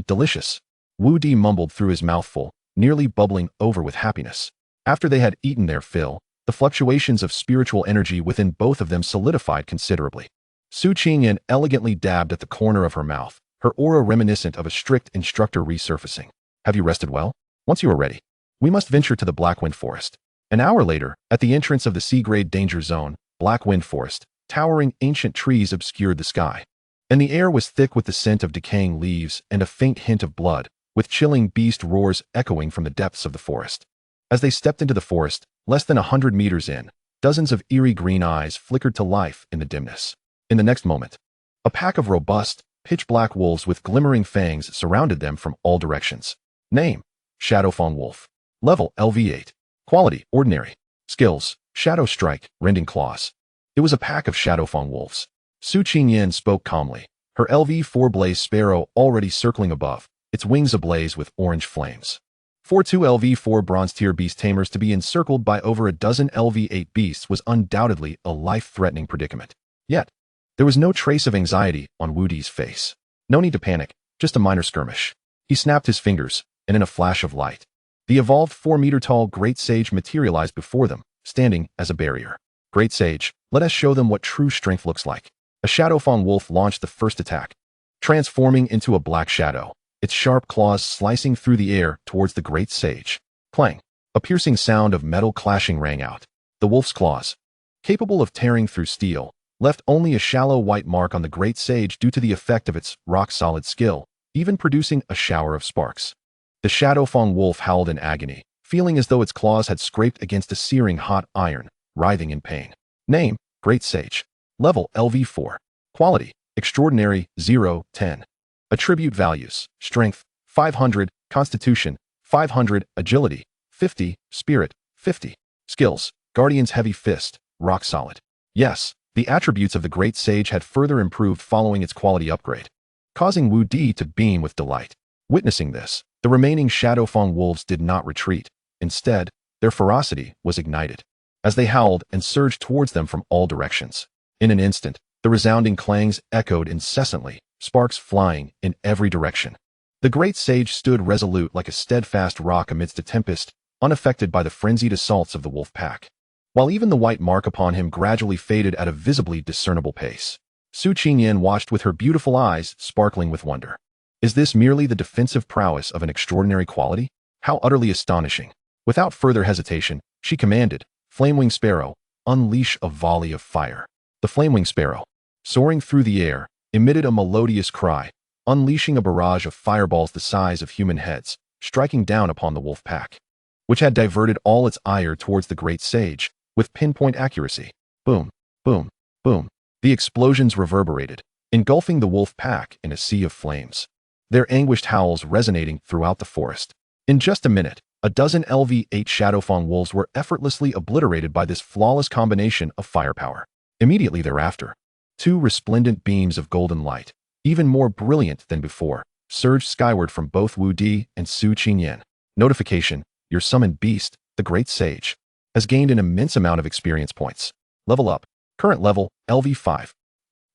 Delicious. Wudi mumbled through his mouthful, nearly bubbling over with happiness. After they had eaten their fill, the fluctuations of spiritual energy within both of them solidified considerably. Su Qingyan elegantly dabbed at the corner of her mouth, her aura reminiscent of a strict instructor resurfacing. Have you rested well? Once you are ready, we must venture to the Blackwind Forest. An hour later, at the entrance of the C-grade danger zone, Blackwind Forest, towering ancient trees obscured the sky, and the air was thick with the scent of decaying leaves and a faint hint of blood, with chilling beast roars echoing from the depths of the forest. As they stepped into the forest, less than 100 meters in, dozens of eerie green eyes flickered to life in the dimness. In the next moment, a pack of robust, pitch-black wolves with glimmering fangs surrounded them from all directions. Name: Shadowfawn Wolf. Level: LV8. Quality: Ordinary. Skills: Shadow Strike, Rending Claws. It was a pack of Shadowfawn wolves. Su Qingyan spoke calmly, her LV4 Blaze Sparrow already circling above, its wings ablaze with orange flames. For two LV4 Bronze-tier beast tamers to be encircled by over a dozen LV8 beasts was undoubtedly a life-threatening predicament. Yet, there was no trace of anxiety on Wudi's face. No need to panic, just a minor skirmish. He snapped his fingers, and in a flash of light, the evolved 4-meter-tall Great Sage materialized before them, standing as a barrier. Great Sage, let us show them what true strength looks like. A Shadowfawn wolf launched the first attack, transforming into a black shadow, its sharp claws slicing through the air towards the Great Sage. Clang! A piercing sound of metal clashing rang out. The wolf's claws, capable of tearing through steel, left only a shallow white mark on the Great Sage due to the effect of its rock-solid skill, even producing a shower of sparks. The Shadowfawn wolf howled in agony, feeling as though its claws had scraped against a searing hot iron, writhing in pain. Name: Great Sage. Level: LV4. Quality: Extraordinary, 0-10. Attribute values: Strength, 500, Constitution, 500, Agility, 50, Spirit, 50. Skills: Guardian's Heavy Fist, Rock Solid. Yes, the attributes of the Great Sage had further improved following its quality upgrade, causing Wudi to beam with delight. Witnessing this, the remaining Shadowfawn wolves did not retreat. Instead, their ferocity was ignited, as they howled and surged towards them from all directions. In an instant, the resounding clangs echoed incessantly, sparks flying in every direction. The Great Sage stood resolute like a steadfast rock amidst a tempest, unaffected by the frenzied assaults of the wolf pack, while even the white mark upon him gradually faded at a visibly discernible pace. Su Qingyan watched with her beautiful eyes sparkling with wonder. Is this merely the defensive prowess of an extraordinary quality? How utterly astonishing! Without further hesitation, she commanded, Flamewing Sparrow, unleash a volley of fire. The Flamewing Sparrow, soaring through the air, emitted a melodious cry, unleashing a barrage of fireballs the size of human heads, striking down upon the wolf pack, which had diverted all its ire towards the Great Sage, with pinpoint accuracy. Boom, boom, boom. The explosions reverberated, engulfing the wolf pack in a sea of flames, their anguished howls resonating throughout the forest. In just a minute, a dozen LV8 Shadowfawn wolves were effortlessly obliterated by this flawless combination of firepower. Immediately thereafter, two resplendent beams of golden light, even more brilliant than before, surged skyward from both Wudi and Su Qingyan. Notification: your summoned beast, the Great Sage, has gained an immense amount of experience points. Level up. Current level, LV5.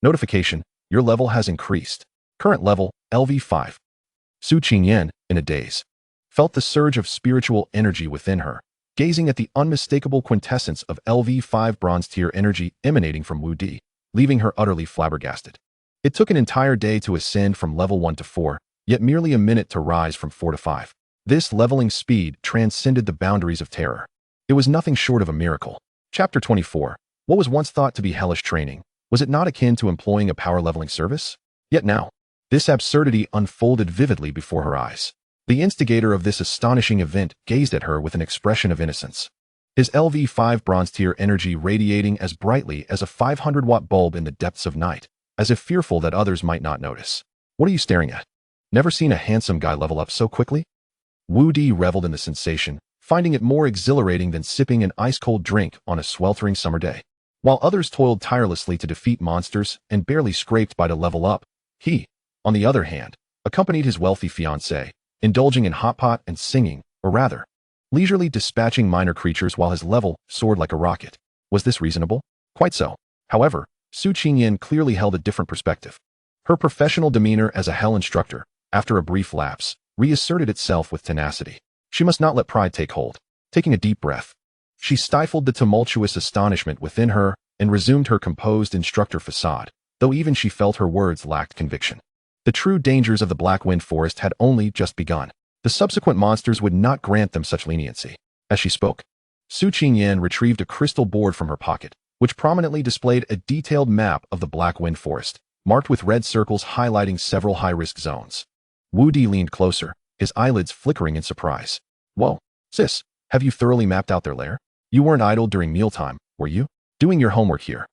Notification: your level has increased. Current level, LV5. Su Qingyan, in a daze, felt the surge of spiritual energy within her, gazing at the unmistakable quintessence of LV5 bronze-tier energy emanating from Wudi, leaving her utterly flabbergasted. It took an entire day to ascend from level 1 to 4, yet merely a minute to rise from 4 to 5. This leveling speed transcended the boundaries of terror. It was nothing short of a miracle. Chapter 24. What was once thought to be hellish training, was it not akin to employing a power-leveling service? Yet now, this absurdity unfolded vividly before her eyes. The instigator of this astonishing event gazed at her with an expression of innocence, his LV5 bronze-tier energy radiating as brightly as a 500-watt bulb in the depths of night, as if fearful that others might not notice. What are you staring at? Never seen a handsome guy level up so quickly? Wudi reveled in the sensation, finding it more exhilarating than sipping an ice-cold drink on a sweltering summer day. While others toiled tirelessly to defeat monsters and barely scraped by to level up, he, on the other hand, accompanied his wealthy fiancée, indulging in hot pot and singing, or rather, leisurely dispatching minor creatures while his level soared like a rocket. Was this reasonable? Quite so. However, Su Qingyan clearly held a different perspective. Her professional demeanor as a hell instructor, after a brief lapse, reasserted itself with tenacity. She must not let pride take hold. Taking a deep breath, she stifled the tumultuous astonishment within her and resumed her composed instructor facade, though even she felt her words lacked conviction. The true dangers of the Black Wind Forest had only just begun. The subsequent monsters would not grant them such leniency. As she spoke, Su Qingyan retrieved a crystal board from her pocket, which prominently displayed a detailed map of the Black Wind Forest, marked with red circles highlighting several high-risk zones. Wudi leaned closer, his eyelids flickering in surprise. Whoa, sis, have you thoroughly mapped out their lair? You weren't idle during mealtime, were you? Doing your homework here.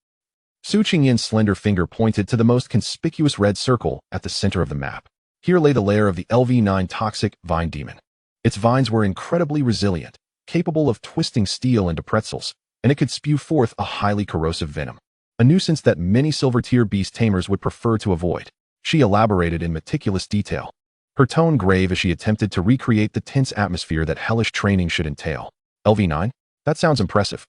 Su Qingyan's slender finger pointed to the most conspicuous red circle at the center of the map. Here lay the lair of the LV9 toxic vine demon. Its vines were incredibly resilient, capable of twisting steel into pretzels, and it could spew forth a highly corrosive venom, a nuisance that many silver-tier beast tamers would prefer to avoid. She elaborated in meticulous detail, her tone grave as she attempted to recreate the tense atmosphere that hellish training should entail. LV9? That sounds impressive.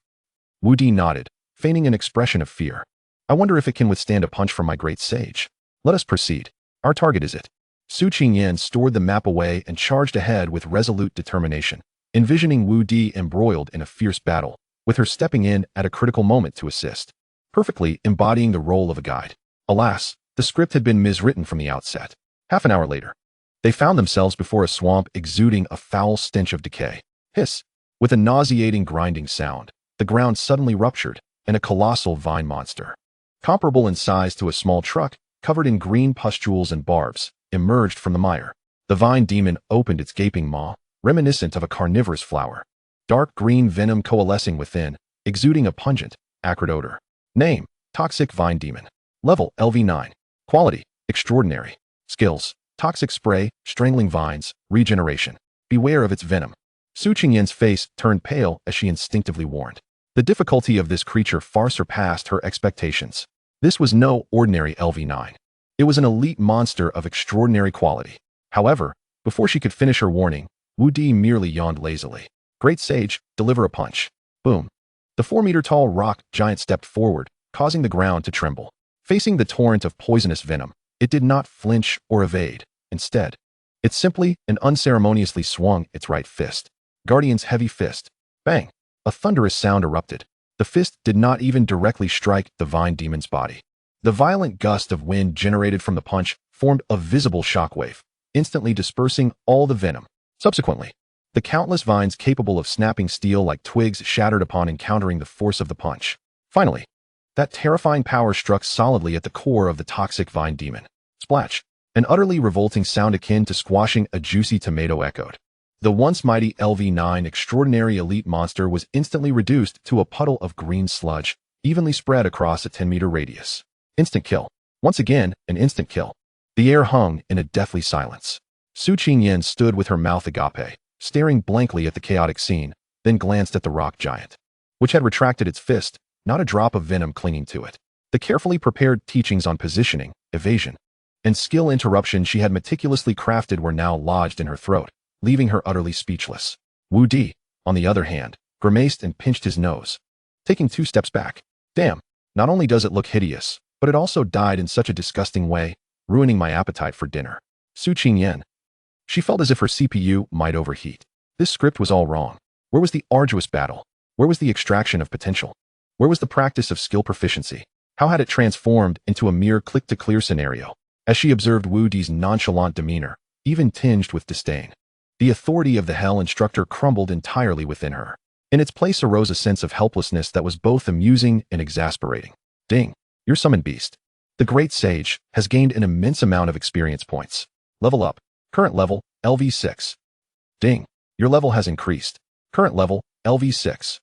Wudi nodded, feigning an expression of fear. I wonder if it can withstand a punch from my great sage. Let us proceed. Our target is it. Su Qingyan stored the map away and charged ahead with resolute determination, envisioning Wudi embroiled in a fierce battle, with her stepping in at a critical moment to assist, perfectly embodying the role of a guide. Alas, the script had been miswritten from the outset. Half an hour later, they found themselves before a swamp exuding a foul stench of decay. Hiss! With a nauseating grinding sound, the ground suddenly ruptured, and a colossal vine monster, comparable in size to a small truck, covered in green pustules and barbs, emerged from the mire. The vine demon opened its gaping maw, reminiscent of a carnivorous flower. Dark green venom coalescing within, exuding a pungent, acrid odor. Name: Toxic Vine Demon. Level: LV9. Quality: Extraordinary. Skills: Toxic Spray, Strangling Vines, Regeneration. Beware of its venom. Su Qingyan's face turned pale as she instinctively warned. The difficulty of this creature far surpassed her expectations. This was no ordinary LV9. It was an elite monster of extraordinary quality. However, before she could finish her warning, Wudi merely yawned lazily. Great Sage, deliver a punch. Boom. The 4-meter-tall rock giant stepped forward, causing the ground to tremble. Facing the torrent of poisonous venom, it did not flinch or evade. Instead, it simply and unceremoniously swung its right fist. Guardian's heavy fist. Bang! A thunderous sound erupted. The fist did not even directly strike the vine demon's body. The violent gust of wind generated from the punch formed a visible shockwave, instantly dispersing all the venom. Subsequently, the countless vines capable of snapping steel like twigs shattered upon encountering the force of the punch. Finally, that terrifying power struck solidly at the core of the toxic vine demon. Splash! An utterly revolting sound akin to squashing a juicy tomato echoed. The once mighty LV9 extraordinary elite monster was instantly reduced to a puddle of green sludge, evenly spread across a 10-meter radius. Instant kill. Once again, an instant kill. The air hung in a deathly silence. Su Qingyan stood with her mouth agape, staring blankly at the chaotic scene, then glanced at the rock giant, which had retracted its fist, not a drop of venom clinging to it. The carefully prepared teachings on positioning, evasion, and skill interruption she had meticulously crafted were now lodged in her throat, leaving her utterly speechless. Wudi, on the other hand, grimaced and pinched his nose, taking 2 steps back. Damn, not only does it look hideous, but it also died in such a disgusting way, ruining my appetite for dinner. Su Qingyan. She felt as if her CPU might overheat. This script was all wrong. Where was the arduous battle? Where was the extraction of potential? Where was the practice of skill proficiency? How had it transformed into a mere click-to-clear scenario? As she observed Wudi's nonchalant demeanor, even tinged with disdain, the authority of the Hell instructor crumbled entirely within her. In its place arose a sense of helplessness that was both amusing and exasperating. Ding! Your summoned beast, the Great Sage, has gained an immense amount of experience points. Level up. Current level, LV6. Ding! Your level has increased. Current level, LV6.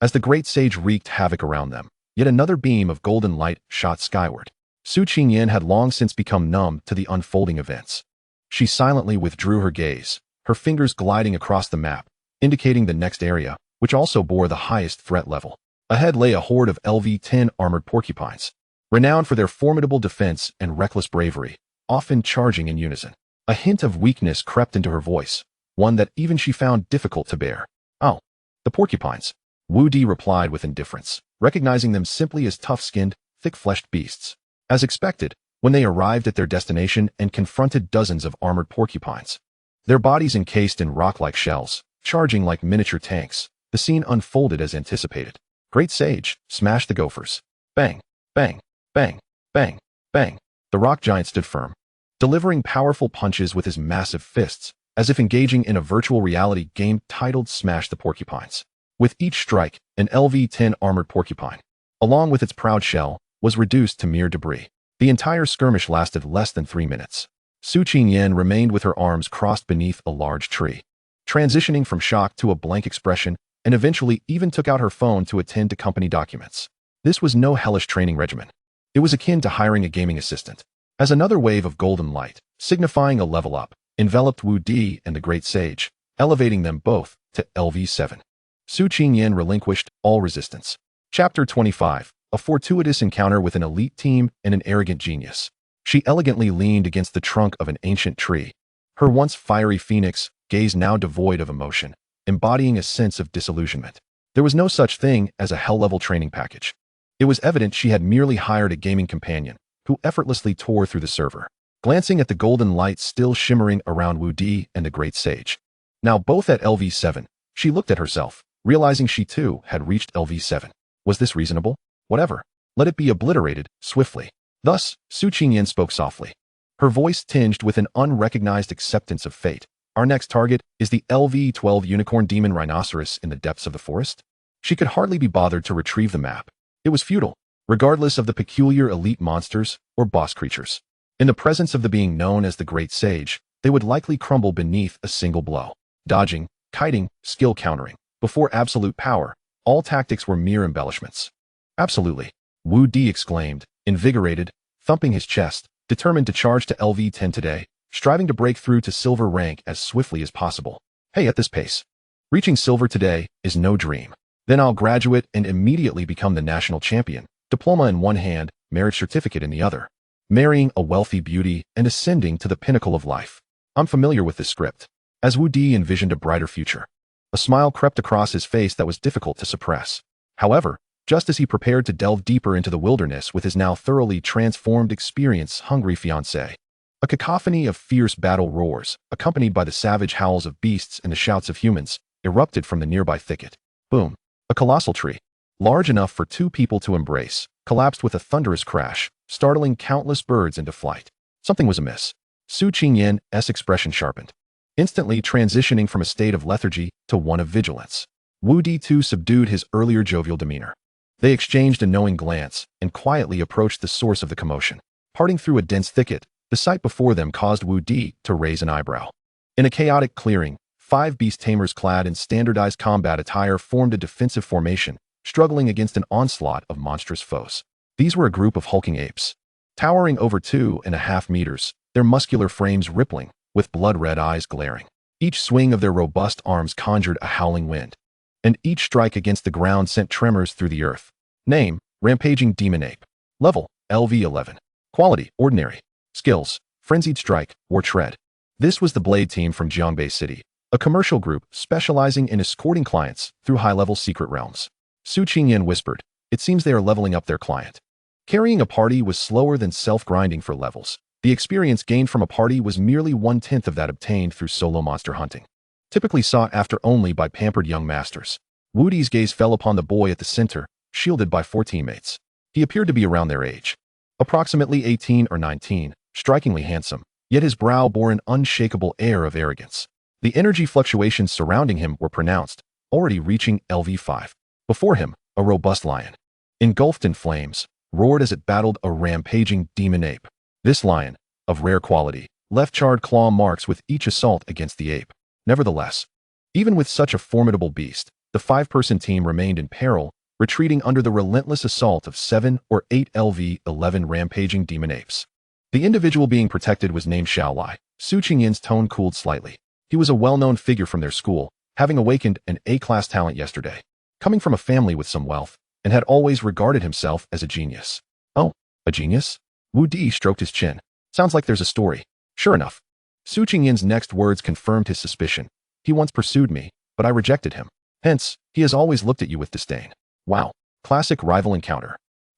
As the Great Sage wreaked havoc around them, yet another beam of golden light shot skyward. Su Qingyan had long since become numb to the unfolding events. She silently withdrew her gaze, her fingers gliding across the map, indicating the next area, which also bore the highest threat level. Ahead lay a horde of LV-10 armored porcupines, renowned for their formidable defense and reckless bravery, often charging in unison. A hint of weakness crept into her voice, one that even she found difficult to bear. "Oh, the porcupines," Wudi replied with indifference, recognizing them simply as tough-skinned, thick-fleshed beasts. As expected, when they arrived at their destination and confronted dozens of armored porcupines, their bodies encased in rock-like shells, charging like miniature tanks, the scene unfolded as anticipated. Great Sage, smash the gophers. Bang, bang, bang, bang, bang. The rock giant stood firm, delivering powerful punches with his massive fists, as if engaging in a virtual reality game titled Smash the Porcupines. With each strike, an LV-10 armored porcupine, along with its proud shell, was reduced to mere debris. The entire skirmish lasted less than 3 minutes. Su Qingyan remained with her arms crossed beneath a large tree, transitioning from shock to a blank expression, and eventually even took out her phone to attend to company documents. This was no hellish training regimen. It was akin to hiring a gaming assistant. As another wave of golden light, signifying a level up, enveloped Wudi and the Great Sage, elevating them both to LV-7. Su Qingyan relinquished all resistance. Chapter 25. A fortuitous encounter with an elite team and an arrogant genius. She elegantly leaned against the trunk of an ancient tree. Her once fiery phoenix gaze now devoid of emotion, embodying a sense of disillusionment. There was no such thing as a hell-level training package. It was evident she had merely hired a gaming companion, who effortlessly tore through the server. Glancing at the golden light still shimmering around Wudi and the Great Sage, now both at LV-7, she looked at herself, realizing she too had reached LV-7. Was this reasonable? Whatever. Let it be obliterated, swiftly. Thus, Su Qingyan spoke softly, her voice tinged with an unrecognized acceptance of fate. Our next target is the LV-12 unicorn demon rhinoceros in the depths of the forest. She could hardly be bothered to retrieve the map. It was futile, regardless of the peculiar elite monsters or boss creatures. In the presence of the being known as the Great Sage, they would likely crumble beneath a single blow. Dodging, kiting, skill countering. Before absolute power, all tactics were mere embellishments. Absolutely, Wudi exclaimed, invigorated, thumping his chest, determined to charge to LV-10 today, striving to break through to silver rank as swiftly as possible. Hey, at this pace, reaching silver today is no dream. Then I'll graduate and immediately become the national champion, diploma in one hand, marriage certificate in the other, marrying a wealthy beauty and ascending to the pinnacle of life. I'm familiar with this script. As Wudi envisioned a brighter future, a smile crept across his face that was difficult to suppress. However, just as he prepared to delve deeper into the wilderness with his now thoroughly transformed experience-hungry fiancée, a cacophony of fierce battle roars, accompanied by the savage howls of beasts and the shouts of humans, erupted from the nearby thicket. Boom! A colossal tree, large enough for 2 people to embrace, collapsed with a thunderous crash, startling countless birds into flight. Something was amiss. Su Qingyan's expression sharpened, instantly transitioning from a state of lethargy to one of vigilance. Wudi too subdued his earlier jovial demeanor. They exchanged a knowing glance and quietly approached the source of the commotion. Parting through a dense thicket, the sight before them caused Wudi to raise an eyebrow. In a chaotic clearing, 5 beast tamers clad in standardized combat attire formed a defensive formation, struggling against an onslaught of monstrous foes. These were a group of hulking apes, towering over 2.5 meters, their muscular frames rippling, with blood-red eyes glaring. Each swing of their robust arms conjured a howling wind, and each strike against the ground sent tremors through the earth. Name: Rampaging Demon Ape. Level: LV-11. Quality: Ordinary. Skills: Frenzied Strike, War Tread. This was the Blade Team from Jiangbei City, a commercial group specializing in escorting clients through high-level secret realms. Su Qingyan whispered, "It seems they are leveling up their client." Carrying a party was slower than self-grinding for levels. The experience gained from a party was merely 1/10 of that obtained through solo monster hunting, typically sought after only by pampered young masters. Wudi's gaze fell upon the boy at the center, shielded by 4 teammates. He appeared to be around their age, approximately 18 or 19, strikingly handsome, yet his brow bore an unshakable air of arrogance. The energy fluctuations surrounding him were pronounced, already reaching LV-5. Before him, a robust lion, engulfed in flames, roared as it battled a rampaging demon ape. This lion, of rare quality, left charred claw marks with each assault against the ape. Nevertheless, even with such a formidable beast, the 5-person team remained in peril, retreating under the relentless assault of 7 or 8 LV-11 rampaging demon apes. The individual being protected was named Xiaolai. Su Qingyan's tone cooled slightly. He was a well-known figure from their school, having awakened an A-class talent yesterday, coming from a family with some wealth, and had always regarded himself as a genius. Oh, a genius? Wudi stroked his chin. Sounds like there's a story. Sure enough. Su Qingyin's next words confirmed his suspicion. He once pursued me, but I rejected him. Hence, he has always looked at you with disdain. Wow. Classic rival encounter.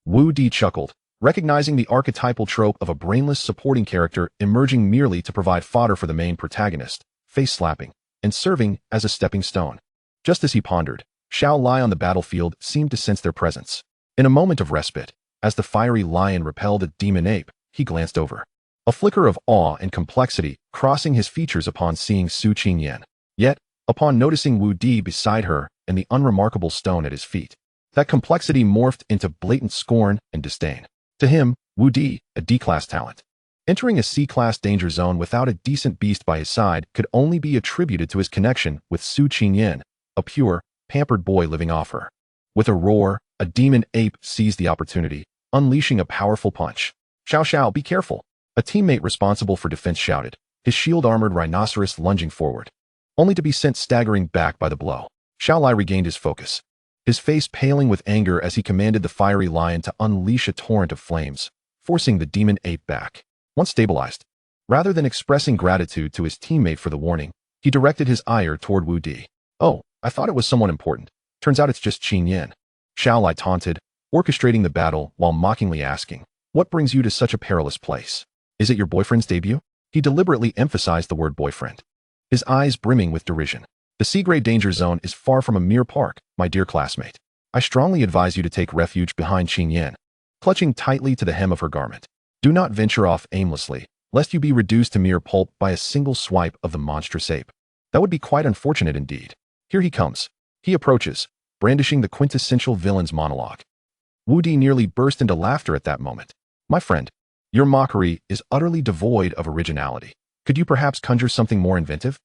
Wudi chuckled, recognizing the archetypal trope of a brainless supporting character emerging merely to provide fodder for the main protagonist, face-slapping, and serving as a stepping stone. Just as he pondered, Xiao Lai on the battlefield seemed to sense their presence. In a moment of respite, as the fiery lion repelled a demon ape, he glanced over. A flicker of awe and complexity crossing his features upon seeing Su Qingyan. Yet, upon noticing Wudi beside her and the unremarkable stone at his feet, that complexity morphed into blatant scorn and disdain. To him, Wudi, a D-class talent, entering a C-class danger zone without a decent beast by his side could only be attributed to his connection with Su Qingyan, a pure, pampered boy living off her. With a roar, a demon ape seized the opportunity, unleashing a powerful punch. Xiao Xiao, be careful! A teammate responsible for defense shouted, his shield-armored rhinoceros lunging forward, only to be sent staggering back by the blow. Xiao Lai regained his focus, his face paling with anger as he commanded the fiery lion to unleash a torrent of flames, forcing the demon ape back. Once stabilized, rather than expressing gratitude to his teammate for the warning, he directed his ire toward Wudi. Oh, I thought it was someone important. Turns out it's just Qingyan. Xiao Lai taunted, orchestrating the battle while mockingly asking, what brings you to such a perilous place? Is it your boyfriend's debut? He deliberately emphasized the word boyfriend, his eyes brimming with derision. The C-grade danger zone is far from a mere park, my dear classmate. I strongly advise you to take refuge behind Qingyan, clutching tightly to the hem of her garment. Do not venture off aimlessly, lest you be reduced to mere pulp by a single swipe of the monstrous ape. That would be quite unfortunate indeed. Here he comes. He approaches, brandishing the quintessential villain's monologue. Wudi nearly burst into laughter at that moment. My friend, your mockery is utterly devoid of originality. Could you perhaps conjure something more inventive?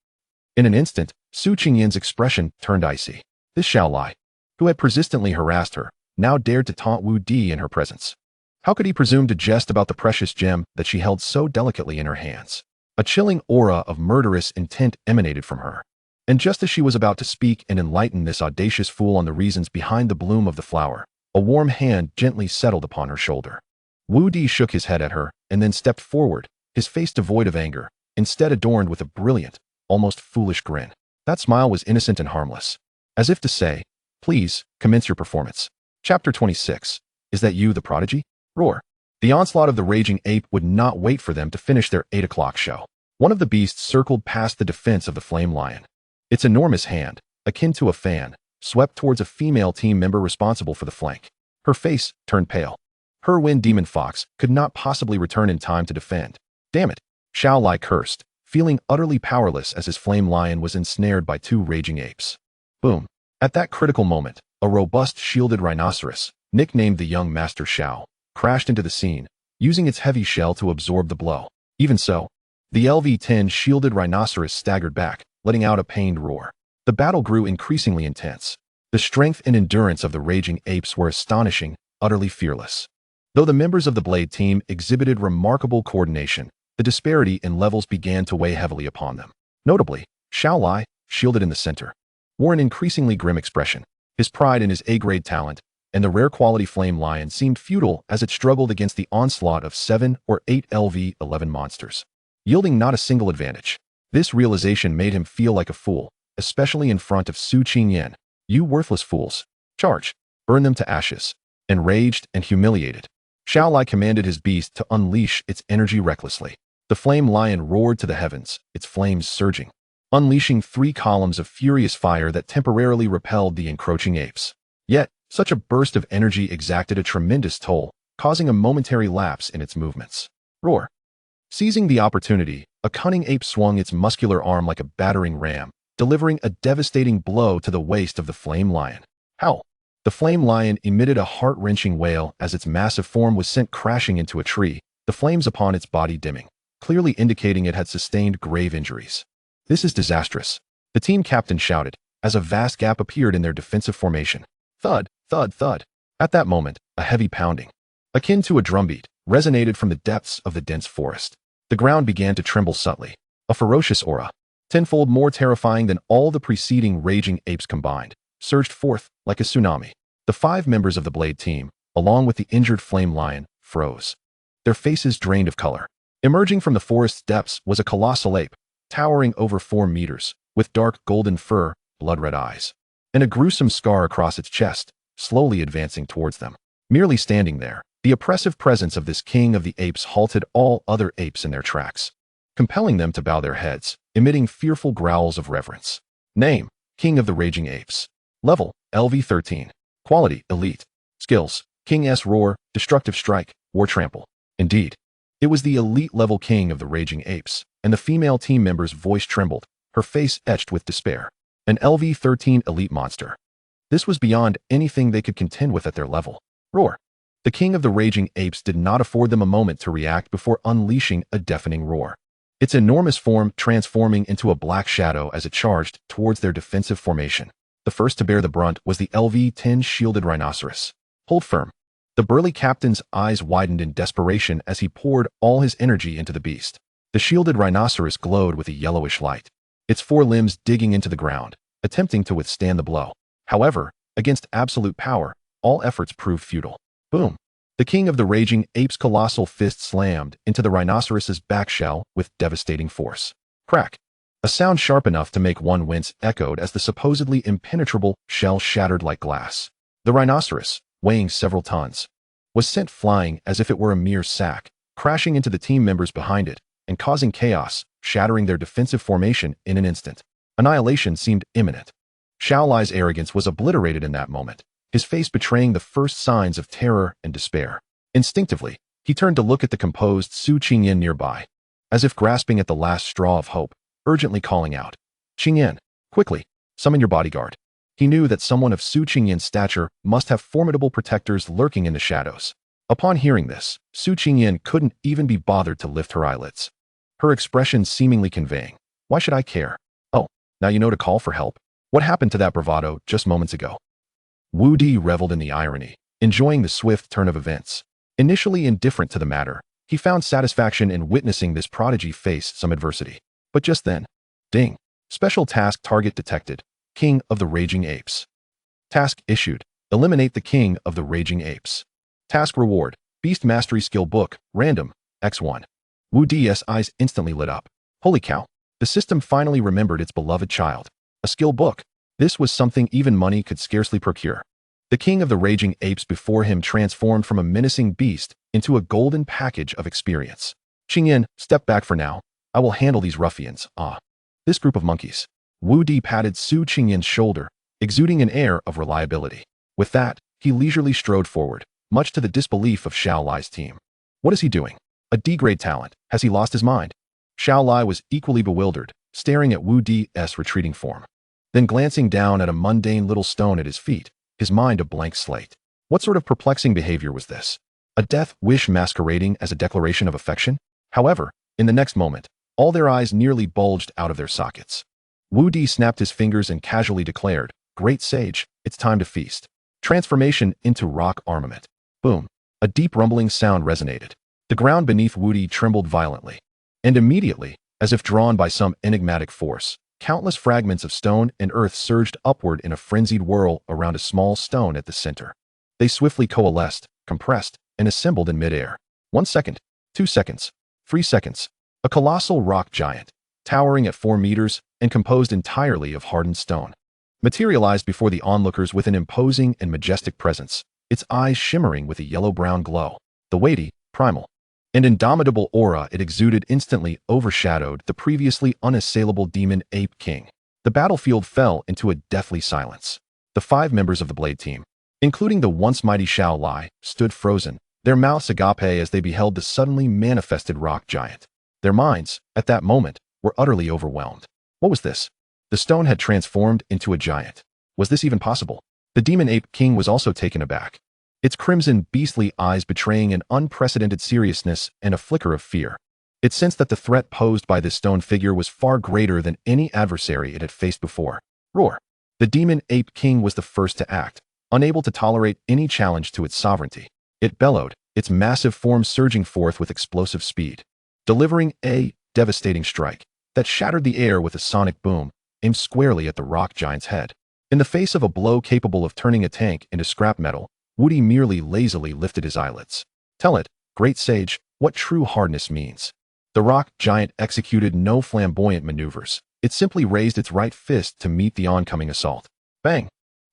In an instant, Su Qingyan's expression turned icy. This Xiao Lai, who had persistently harassed her, now dared to taunt Wudi in her presence. How could he presume to jest about the precious gem that she held so delicately in her hands? A chilling aura of murderous intent emanated from her. And just as she was about to speak and enlighten this audacious fool on the reasons behind the bloom of the flower, a warm hand gently settled upon her shoulder. Wudi shook his head at her and then stepped forward, his face devoid of anger, instead adorned with a brilliant, almost foolish grin. That smile was innocent and harmless, as if to say, please, commence your performance. Chapter 26. Is that you, the prodigy? Roar. The onslaught of the raging ape would not wait for them to finish their 8 o'clock show. One of the beasts circled past the defense of the flame lion. Its enormous hand, akin to a fan, swept towards a female team member responsible for the flank. Her face turned pale. Her wind demon fox could not possibly return in time to defend. Damn it, Xiao Lai cursed, feeling utterly powerless as his flame lion was ensnared by 2 raging apes. Boom. At that critical moment, a robust shielded rhinoceros, nicknamed the young Master Xiao, crashed into the scene, using its heavy shell to absorb the blow. Even so, the LV-10 shielded rhinoceros staggered back, letting out a pained roar. The battle grew increasingly intense. The strength and endurance of the raging apes were astonishing, utterly fearless. Though the members of the Blade team exhibited remarkable coordination, the disparity in levels began to weigh heavily upon them. Notably, Xiao Lai, shielded in the center, wore an increasingly grim expression. His pride in his A-grade talent and the rare quality flame lion seemed futile as it struggled against the onslaught of 7 or 8 LV-11 monsters, yielding not a single advantage. This realization made him feel like a fool, especially in front of Su Qingyan. You worthless fools. Charge. Burn them to ashes. Enraged and humiliated, Xiao Lai commanded his beast to unleash its energy recklessly. The flame lion roared to the heavens, its flames surging, unleashing 3 columns of furious fire that temporarily repelled the encroaching apes. Yet, such a burst of energy exacted a tremendous toll, causing a momentary lapse in its movements. Roar. Seizing the opportunity, a cunning ape swung its muscular arm like a battering ram, delivering a devastating blow to the waist of the flame lion. Howl. The flame lion emitted a heart-wrenching wail as its massive form was sent crashing into a tree, the flames upon its body dimming, clearly indicating it had sustained grave injuries. This is disastrous, the team captain shouted, as a vast gap appeared in their defensive formation. Thud, thud, thud. At that moment, a heavy pounding, akin to a drumbeat, resonated from the depths of the dense forest. The ground began to tremble subtly. A ferocious aura, tenfold more terrifying than all the preceding raging apes combined, surged forth like a tsunami. The 5 members of the Blade team, along with the injured flame lion, froze. Their faces drained of color. Emerging from the forest's depths was a colossal ape, towering over 4 meters, with dark golden fur, blood-red eyes, and a gruesome scar across its chest, slowly advancing towards them. Merely standing there, the oppressive presence of this king of the apes halted all other apes in their tracks, compelling them to bow their heads, emitting fearful growls of reverence. Name: King of the Raging Apes. Level: LV13. Quality: Elite. Skills: King S Roar, Destructive Strike, War Trample. Indeed, it was the elite-level king of the Raging Apes, and the female team member's voice trembled, her face etched with despair. An LV13 elite monster. This was beyond anything they could contend with at their level. Roar. The king of the Raging Apes did not afford them a moment to react before unleashing a deafening roar. Its enormous form transforming into a black shadow as it charged towards their defensive formation. The first to bear the brunt was the LV-10 shielded rhinoceros. Hold firm. The burly captain's eyes widened in desperation as he poured all his energy into the beast. The shielded rhinoceros glowed with a yellowish light, its 4 limbs digging into the ground, attempting to withstand the blow. However, against absolute power, all efforts proved futile. Boom! The king of the Raging Apes' colossal fist slammed into the rhinoceros's back shell with devastating force. Crack! A sound sharp enough to make one wince echoed as the supposedly impenetrable shell shattered like glass. The rhinoceros, weighing several tons, was sent flying as if it were a mere sack, crashing into the team members behind it and causing chaos, shattering their defensive formation in an instant. Annihilation seemed imminent. Xiao Lai's arrogance was obliterated in that moment, his face betraying the first signs of terror and despair. Instinctively, he turned to look at the composed Su Qingyan nearby, as if grasping at the last straw of hope, urgently calling out, "Qingyan, quickly, summon your bodyguard." He knew that someone of Su Qingyan's stature must have formidable protectors lurking in the shadows. Upon hearing this, Su Qingyan couldn't even be bothered to lift her eyelids, her expression seemingly conveying, "Why should I care? Oh, now you know to call for help. What happened to that bravado just moments ago?" Wudi reveled in the irony, enjoying the swift turn of events. Initially indifferent to the matter, he found satisfaction in witnessing this prodigy face some adversity. But just then, ding! Special task target detected. King of the Raging Apes. Task issued. Eliminate the King of the Raging Apes. Task reward. Beast Mastery Skill Book. Random. X1. Wudi's eyes instantly lit up. Holy cow. The system finally remembered its beloved child. A skill book. This was something even money could scarcely procure. The king of the Raging Apes before him transformed from a menacing beast into a golden package of experience. Qingyan, step back for now. I will handle these ruffians. This group of monkeys. Wudi patted Su Qingyan's shoulder, exuding an air of reliability. With that, he leisurely strode forward, much to the disbelief of Xiao Lai's team. What is he doing? A D-grade talent. Has he lost his mind? Xiao Lai was equally bewildered, staring at Wudi's retreating form. Then glancing down at a mundane little stone at his feet, his mind a blank slate. What sort of perplexing behavior was this? A death wish masquerading as a declaration of affection? However, in the next moment, all their eyes nearly bulged out of their sockets. Wudi snapped his fingers and casually declared, "Great sage, it's time to feast." Transformation into rock armament. Boom. A deep rumbling sound resonated. The ground beneath Wudi trembled violently. And immediately, as if drawn by some enigmatic force, countless fragments of stone and earth surged upward in a frenzied whirl around a small stone at the center. They swiftly coalesced, compressed, and assembled in midair. 1 second, 2 seconds, 3 seconds. A colossal rock giant, towering at 4 meters and composed entirely of hardened stone, materialized before the onlookers with an imposing and majestic presence, its eyes shimmering with a yellow-brown glow. The weighty, primal, and indomitable aura it exuded instantly overshadowed the previously unassailable demon ape king. The battlefield fell into a deathly silence. The 5 members of the Blade team, including the once mighty Xiao Lai, stood frozen, their mouths agape as they beheld the suddenly manifested rock giant. Their minds, at that moment, were utterly overwhelmed. What was this? The stone had transformed into a giant. Was this even possible? The demon ape king was also taken aback, its crimson, beastly eyes betraying an unprecedented seriousness and a flicker of fear. It sensed that the threat posed by this stone figure was far greater than any adversary it had faced before. Roar! The demon ape king was the first to act, unable to tolerate any challenge to its sovereignty. It bellowed, its massive form surging forth with explosive speed, delivering a devastating strike. that shattered the air with a sonic boom, aimed squarely at the rock giant's head. In the face of a blow capable of turning a tank into scrap metal, Wudi merely lazily lifted his eyelids. Tell it, great sage, what true hardness means. The rock giant executed no flamboyant maneuvers. It simply raised its right fist to meet the oncoming assault. Bang!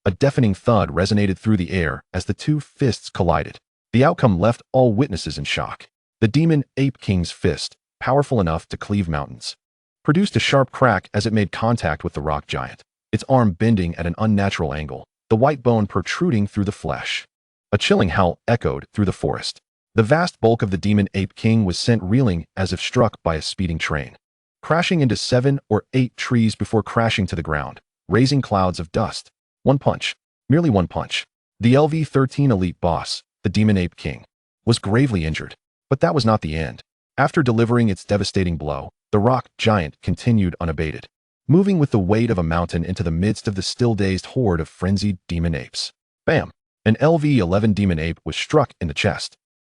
A deafening thud resonated through the air as the two fists collided. The outcome left all witnesses in shock. The demon ape king's fist, powerful enough to cleave mountains, produced a sharp crack as it made contact with the rock giant, its arm bending at an unnatural angle, the white bone protruding through the flesh. A chilling howl echoed through the forest. The vast bulk of the demon ape king was sent reeling as if struck by a speeding train, crashing into 7 or 8 trees before crashing to the ground, raising clouds of dust. One punch, merely one punch. The LV-13 elite boss, the demon ape king, was gravely injured. But that was not the end. After delivering its devastating blow, the rock giant continued unabated, moving with the weight of a mountain into the midst of the still-dazed horde of frenzied demon apes. Bam! An LV-11 demon ape was struck in the chest,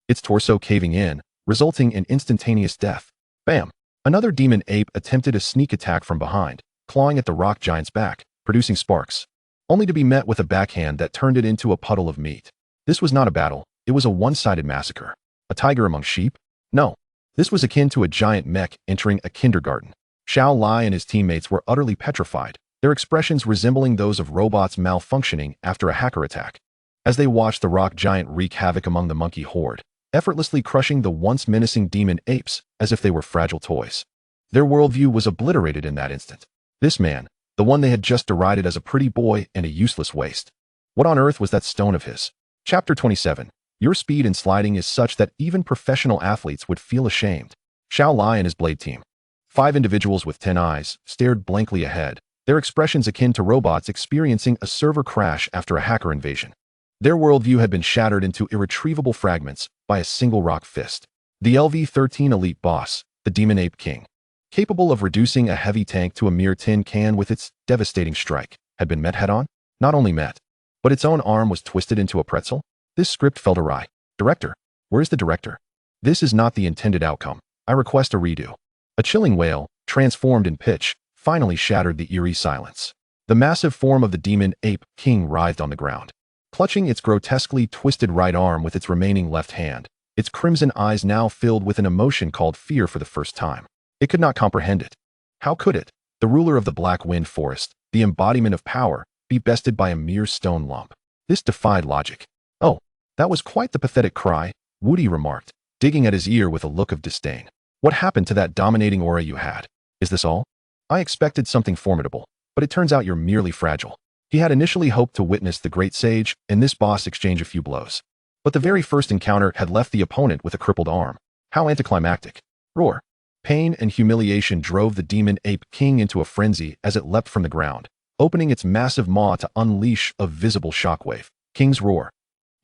its torso caving in, resulting in instantaneous death. Bam! Another demon ape attempted a sneak attack from behind, clawing at the rock giant's back, producing sparks, only to be met with a backhand that turned it into a puddle of meat. This was not a battle, it was a one-sided massacre. A tiger among sheep? No. This was akin to a giant mech entering a kindergarten. Xiao Lai and his teammates were utterly petrified, their expressions resembling those of robots malfunctioning after a hacker attack, as they watched the rock giant wreak havoc among the monkey horde, effortlessly crushing the once menacing demon apes as if they were fragile toys. Their worldview was obliterated in that instant. This man, the one they had just derided as a pretty boy and a useless waste. What on earth was that stone of his? Chapter 27. Your speed in sliding is such that even professional athletes would feel ashamed. Xiao Lai and his blade team, 5 individuals with 10 eyes, stared blankly ahead, their expressions akin to robots experiencing a server crash after a hacker invasion. Their worldview had been shattered into irretrievable fragments by a single rock fist. The LV-13 elite boss, the demon ape king, capable of reducing a heavy tank to a mere tin can with its devastating strike, had been met head-on? Not only met, but its own arm was twisted into a pretzel? This script felt awry. Director, where's the director? This is not the intended outcome. I request a redo. A chilling wail, transformed in pitch, finally shattered the eerie silence. The massive form of the demon ape king writhed on the ground, clutching its grotesquely twisted right arm with its remaining left hand, its crimson eyes now filled with an emotion called fear for the first time. It could not comprehend it. How could it, the ruler of the Black Wind Forest, the embodiment of power, be bested by a mere stone lump? This defied logic. Oh, that was quite the pathetic cry, Wudi remarked, digging at his ear with a look of disdain. What happened to that dominating aura you had? Is this all? I expected something formidable, but it turns out you're merely fragile. He had initially hoped to witness the great sage and this boss exchange a few blows. But the very first encounter had left the opponent with a crippled arm. How anticlimactic. Roar. Pain and humiliation drove the demon ape king into a frenzy as it leapt from the ground, opening its massive maw to unleash a visible shockwave. King's roar.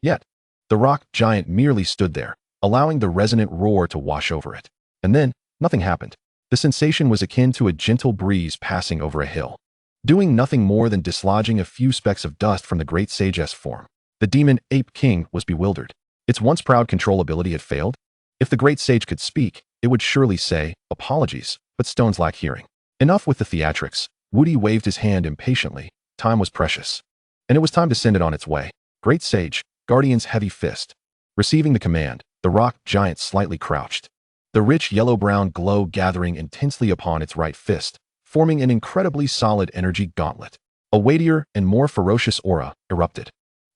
Yet, the rock giant merely stood there, allowing the resonant roar to wash over it. And then, nothing happened. The sensation was akin to a gentle breeze passing over a hill, doing nothing more than dislodging a few specks of dust from the great sage's form. The demon ape king was bewildered. Its once proud controllability had failed. If the great sage could speak, it would surely say, apologies, but stones lack hearing. Enough with the theatrics. Wudi waved his hand impatiently. Time was precious, and it was time to send it on its way. Great sage, Guardian's heavy fist. Receiving the command, the rock giant slightly crouched, the rich yellow-brown glow gathering intensely upon its right fist, forming an incredibly solid energy gauntlet. A weightier and more ferocious aura erupted.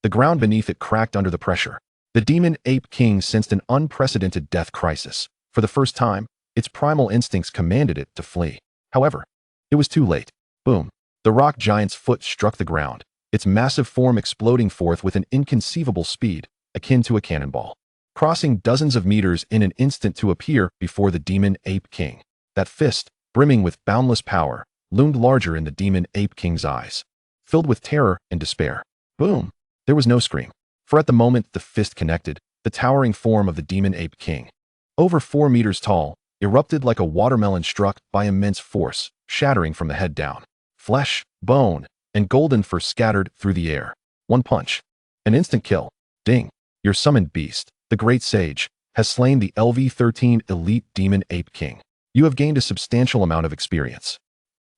The ground beneath it cracked under the pressure. The demon ape king sensed an unprecedented death crisis. For the first time, its primal instincts commanded it to flee. However, it was too late. Boom. The rock giant's foot struck the ground, its massive form exploding forth with an inconceivable speed, akin to a cannonball, crossing dozens of meters in an instant to appear before the demon ape king. That fist, brimming with boundless power, loomed larger in the demon ape king's eyes, filled with terror and despair. Boom! There was no scream, for at the moment the fist connected, the towering form of the demon ape king, over 4 meters tall, erupted like a watermelon struck by immense force, shattering from the head down. Flesh, bone, and golden fur scattered through the air. One punch. An instant kill. Ding. Your summoned beast, the great sage, has slain the LV-13 elite demon ape king. You have gained a substantial amount of experience.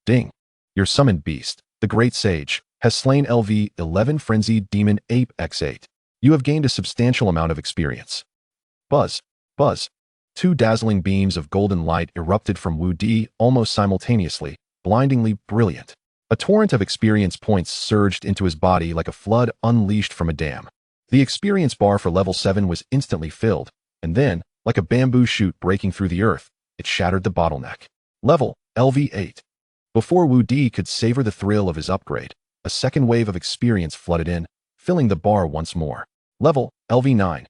Ding. Your summoned beast, the Great Sage, has slain LV-11 Frenzied Demon Ape X8. You have gained a substantial amount of experience. Buzz. Buzz. Two dazzling beams of golden light erupted from Wudi almost simultaneously, blindingly brilliant. A torrent of experience points surged into his body like a flood unleashed from a dam. The experience bar for level 7 was instantly filled, and then, like a bamboo shoot breaking through the earth, it shattered the bottleneck. Level LV8. Before Wudi could savor the thrill of his upgrade, a second wave of experience flooded in, filling the bar once more. Level LV9.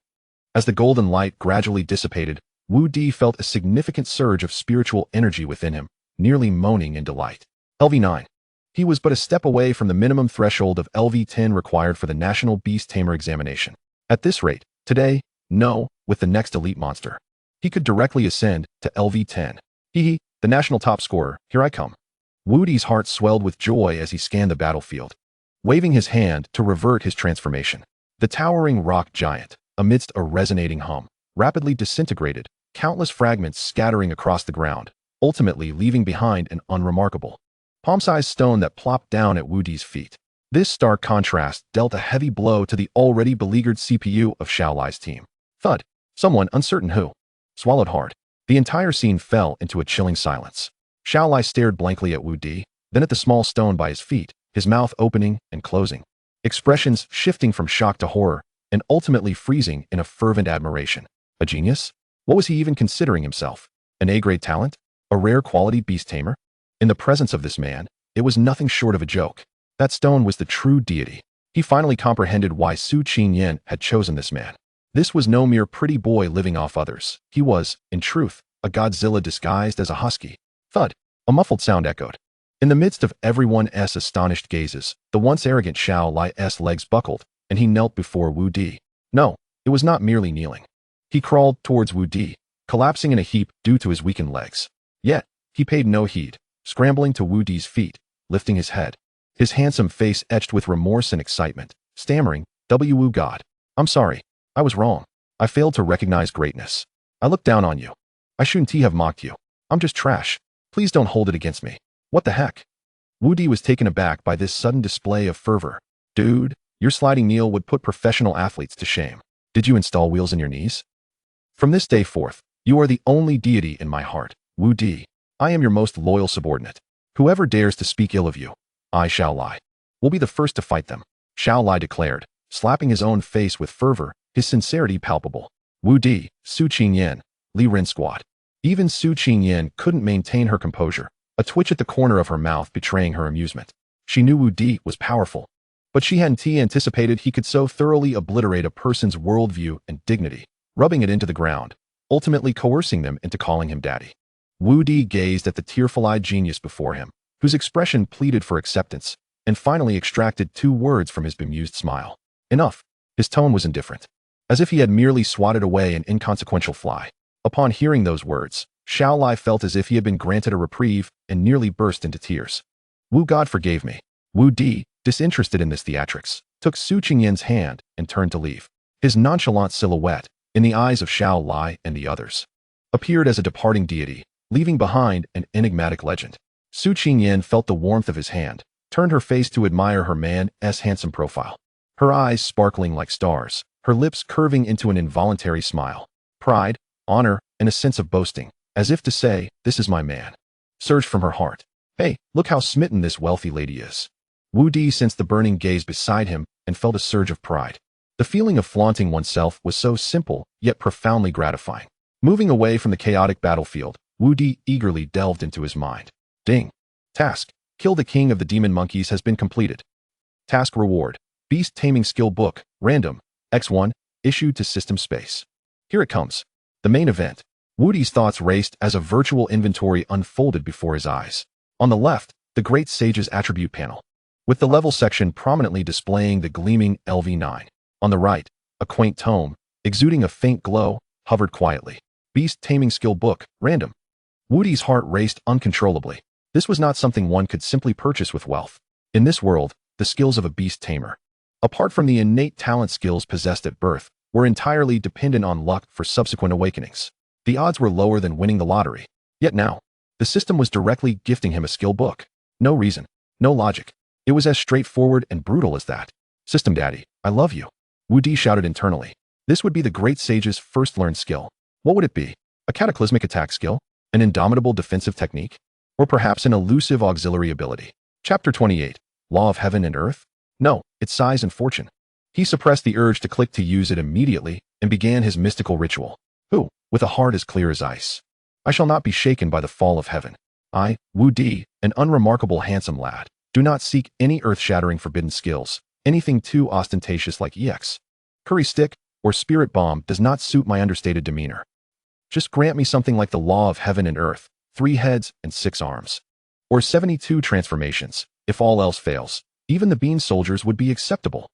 As the golden light gradually dissipated, Wudi felt a significant surge of spiritual energy within him, nearly moaning in delight. LV9. He was but a step away from the minimum threshold of LV10 required for the National Beast Tamer examination. At this rate, today, with the next elite monster, he could directly ascend to LV10. Hee, the national top scorer, here I come. Wudi's heart swelled with joy as he scanned the battlefield, waving his hand to revert his transformation. The towering rock giant, amidst a resonating hum, rapidly disintegrated, countless fragments scattering across the ground, ultimately leaving behind an unremarkable, palm-sized stone that plopped down at Wudi's feet. This stark contrast dealt a heavy blow to the already beleaguered CPU of Xiaolai's team. Thud. Someone, uncertain who, swallowed hard. The entire scene fell into a chilling silence. Xiaolai stared blankly at Wudi, then at the small stone by his feet, his mouth opening and closing, expressions shifting from shock to horror, and ultimately freezing in a fervent admiration. A genius? What was he even considering himself? An A-grade talent? A rare quality beast tamer? In the presence of this man, it was nothing short of a joke. That stone was the true deity. He finally comprehended why Su Qingyan had chosen this man. This was no mere pretty boy living off others. He was, in truth, a Godzilla disguised as a husky. Thud. A muffled sound echoed. In the midst of everyone's astonished gazes, the once arrogant Xiaolai's legs buckled, and he knelt before Wudi. No, it was not merely kneeling. He crawled towards Wudi, collapsing in a heap due to his weakened legs. Yet, he paid no heed, scrambling to Wudi's feet, lifting his head, his handsome face etched with remorse and excitement, stammering, "Wu God. I'm sorry. I was wrong. I failed to recognize greatness. I looked down on you. I shouldn't have mocked you. I'm just trash. Please don't hold it against me." What the heck? Wudi was taken aback by this sudden display of fervor. Dude, your sliding kneel would put professional athletes to shame. Did you install wheels in your knees? From this day forth, you are the only deity in my heart, Wudi. I am your most loyal subordinate. Whoever dares to speak ill of you, I, Xiaolai, will be the first to fight them, Xiaolai declared, slapping his own face with fervor, his sincerity palpable. Wudi, Su Qingyan, Li Ren squad. Even Su Qingyan couldn't maintain her composure, a twitch at the corner of her mouth betraying her amusement. She knew Wudi was powerful, but she hadn't anticipated he could so thoroughly obliterate a person's worldview and dignity, rubbing it into the ground, ultimately coercing them into calling him daddy. Wudi gazed at the tearful-eyed genius before him, whose expression pleaded for acceptance, and finally extracted 2 words from his bemused smile. Enough. His tone was indifferent, as if he had merely swatted away an inconsequential fly. Upon hearing those words, Xiaolai felt as if he had been granted a reprieve and nearly burst into tears. Wu God forgave me. Wudi, disinterested in this theatrics, took Su Qingyan's hand and turned to leave. His nonchalant silhouette, in the eyes of Xiaolai and the others, appeared as a departing deity, leaving behind an enigmatic legend. Su Qingyan felt the warmth of his hand, turned her face to admire her man's handsome profile. Her eyes sparkling like stars, her lips curving into an involuntary smile. Pride, honor, and a sense of boasting, as if to say, "This is my man," surged from her heart. Hey, look how smitten this wealthy lady is. Wudi sensed the burning gaze beside him and felt a surge of pride. The feeling of flaunting oneself was so simple, yet profoundly gratifying. Moving away from the chaotic battlefield, Wudi eagerly delved into his mind. Ding. Task. Kill the king of the demon monkeys has been completed. Task reward. Beast Taming Skill Book, Random, X1, issued to System Space. Here it comes. The main event. Wudi's thoughts raced as a virtual inventory unfolded before his eyes. On the left, the Great Sage's attribute panel, with the level section prominently displaying the gleaming LV9. On the right, a quaint tome, exuding a faint glow, hovered quietly. Beast Taming Skill Book, Random. Wudi's heart raced uncontrollably. This was not something one could simply purchase with wealth. In this world, the skills of a beast tamer, apart from the innate talent skills possessed at birth, were entirely dependent on luck for subsequent awakenings. The odds were lower than winning the lottery. Yet now, the system was directly gifting him a skill book. No reason, no logic. It was as straightforward and brutal as that. System Daddy, I love you. Wudi shouted internally. This would be the great sage's first learned skill. What would it be? A cataclysmic attack skill? An indomitable defensive technique? Or perhaps an elusive auxiliary ability? Chapter 28. Law of Heaven and Earth? No, it's size and fortune. He suppressed the urge to click to use it immediately and began his mystical ritual. Who, with a heart as clear as ice. I shall not be shaken by the fall of heaven. I, Wudi, an unremarkable handsome lad, do not seek any earth-shattering forbidden skills. Anything too ostentatious like EX, curry stick, or spirit bomb does not suit my understated demeanor. Just grant me something like the law of heaven and earth, 3 heads and 6 arms. Or 72 transformations. If all else fails, even the bean soldiers would be acceptable.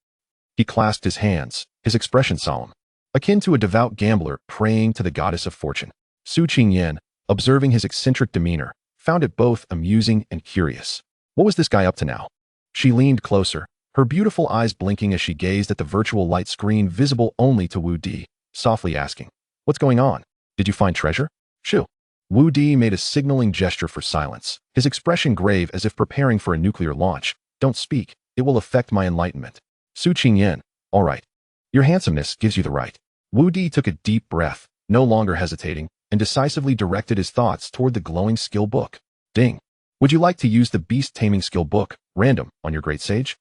He clasped his hands, his expression solemn, akin to a devout gambler praying to the goddess of fortune. Su Qingyan, observing his eccentric demeanor, found it both amusing and curious. What was this guy up to now? She leaned closer, her beautiful eyes blinking as she gazed at the virtual light screen visible only to Wudi, softly asking, "What's going on? Did you find treasure?" "Shoo." Wudi made a signaling gesture for silence, his expression grave as if preparing for a nuclear launch. "Don't speak, it will affect my enlightenment." Su Qingyan, "All right. Your handsomeness gives you the right." Wudi took a deep breath, no longer hesitating, and decisively directed his thoughts toward the glowing skill book. Ding. "Would you like to use the Beast Taming skill book, random, on your great sage?"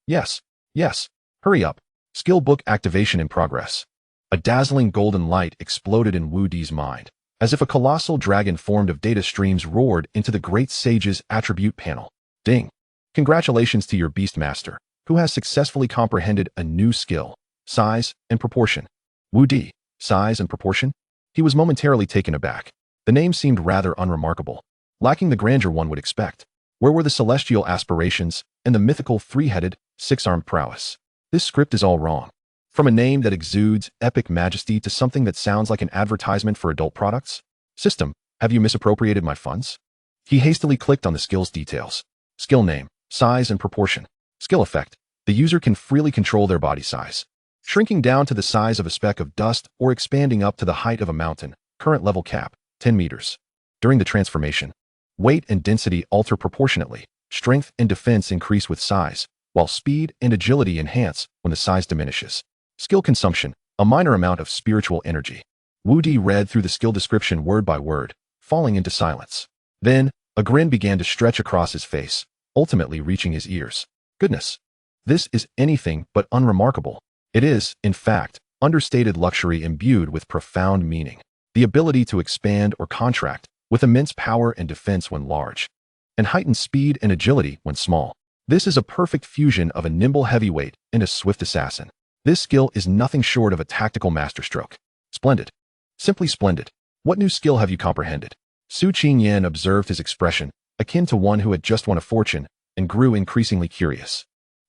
"Yes. Yes. Hurry up. Skill book activation in progress." A dazzling golden light exploded in Wudi's mind, as if a colossal dragon formed of data streams roared into the great sage's attribute panel. Ding. "Congratulations to your beast master, who has successfully comprehended a new skill, size and proportion." Wudi, size and proportion? He was momentarily taken aback. The name seemed rather unremarkable, lacking the grandeur one would expect. Where were the celestial aspirations and the mythical 3-headed, 6-armed prowess? This script is all wrong. From a name that exudes epic majesty to something that sounds like an advertisement for adult products? System, have you misappropriated my funds? He hastily clicked on the skill's details. Skill name, size and proportion. Skill effect, the user can freely control their body size, shrinking down to the size of a speck of dust or expanding up to the height of a mountain. Current level cap, 10 meters. During the transformation, weight and density alter proportionately. Strength and defense increase with size, while speed and agility enhance when the size diminishes. Skill consumption, a minor amount of spiritual energy. Wudi read through the skill description word by word, falling into silence. Then, a grin began to stretch across his face, ultimately reaching his ears. Goodness. This is anything but unremarkable. It is, in fact, understated luxury imbued with profound meaning. The ability to expand or contract, with immense power and defense when large, and heightened speed and agility when small. This is a perfect fusion of a nimble heavyweight and a swift assassin. This skill is nothing short of a tactical masterstroke. Splendid. Simply splendid. What new skill have you comprehended? Su Qingyan observed his expression, akin to one who had just won a fortune, and grew increasingly curious.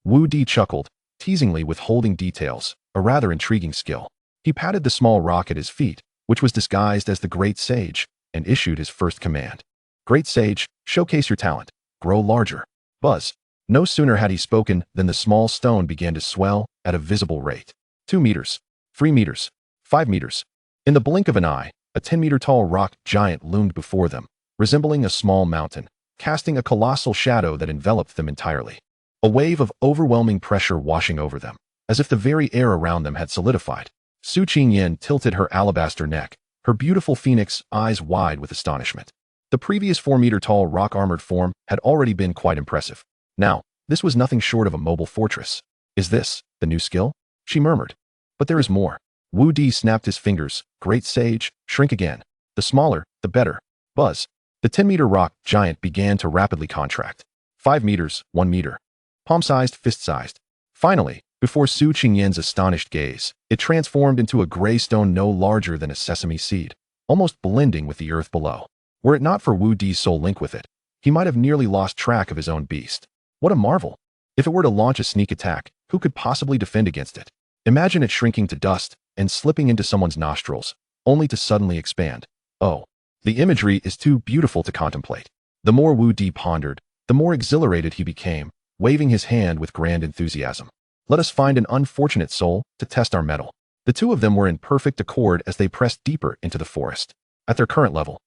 Wudi chuckled, teasingly withholding details, a rather intriguing skill. He patted the small rock at his feet, which was disguised as the Great Sage, and issued his first command. Great Sage, showcase your talent. Grow larger. Buzz. No sooner had he spoken than the small stone began to swell at a visible rate. 2 meters, 3 meters, 5 meters. In the blink of an eye, a 10-meter-tall rock giant loomed before them, resembling a small mountain, casting a colossal shadow that enveloped them entirely. A wave of overwhelming pressure washing over them, as if the very air around them had solidified. Su Qingyan tilted her alabaster neck, her beautiful phoenix eyes wide with astonishment. The previous 4-meter-tall rock-armored form had already been quite impressive. Now, this was nothing short of a mobile fortress. Is this the new skill? She murmured. But there is more. Wudi snapped his fingers. Great Sage, shrink again. The smaller, the better. Buzz. The 10-meter rock giant began to rapidly contract. 5 meters, 1 meter. Palm-sized, fist-sized. Finally, before Su Qingyan's astonished gaze, it transformed into a gray stone no larger than a sesame seed, almost blending with the earth below. Were it not for Wudi's soul link with it, he might have nearly lost track of his own beast. What a marvel! If it were to launch a sneak attack, who could possibly defend against it? Imagine it shrinking to dust and slipping into someone's nostrils, only to suddenly expand. Oh, the imagery is too beautiful to contemplate. The more Wudi pondered, the more exhilarated he became, waving his hand with grand enthusiasm. Let us find an unfortunate soul to test our mettle. The two of them were in perfect accord as they pressed deeper into the forest. At their current level,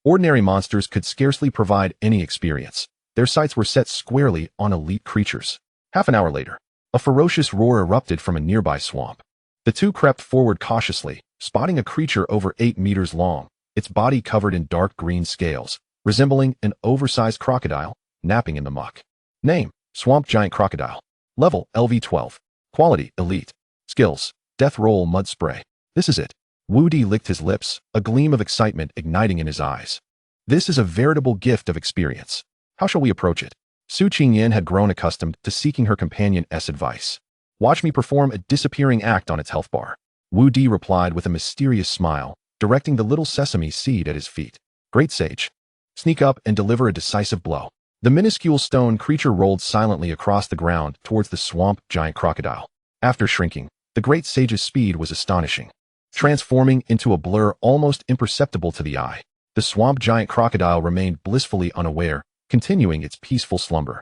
Ordinary monsters could scarcely provide any experience. Their sights were set squarely on elite creatures. Half an hour later, a ferocious roar erupted from a nearby swamp. The two crept forward cautiously, spotting a creature over 8 meters long, its body covered in dark green scales, resembling an oversized crocodile, napping in the muck. Name: Swamp Giant Crocodile. Level: LV12. Quality: Elite. Skills: Death Roll Mud Spray. This is it. Wudi licked his lips, a gleam of excitement igniting in his eyes. This is a veritable gift of experience. How shall we approach it? Su Qingyan had grown accustomed to seeking her companion's advice. Watch me perform a disappearing act on its health bar. Wudi replied with a mysterious smile, directing the little sesame seed at his feet. Great sage. Sneak up and deliver a decisive blow. The minuscule stone creature rolled silently across the ground towards the swamp giant crocodile. After shrinking, the great sage's speed was astonishing. Transforming into a blur almost imperceptible to the eye, the swamp giant crocodile remained blissfully unaware, continuing its peaceful slumber.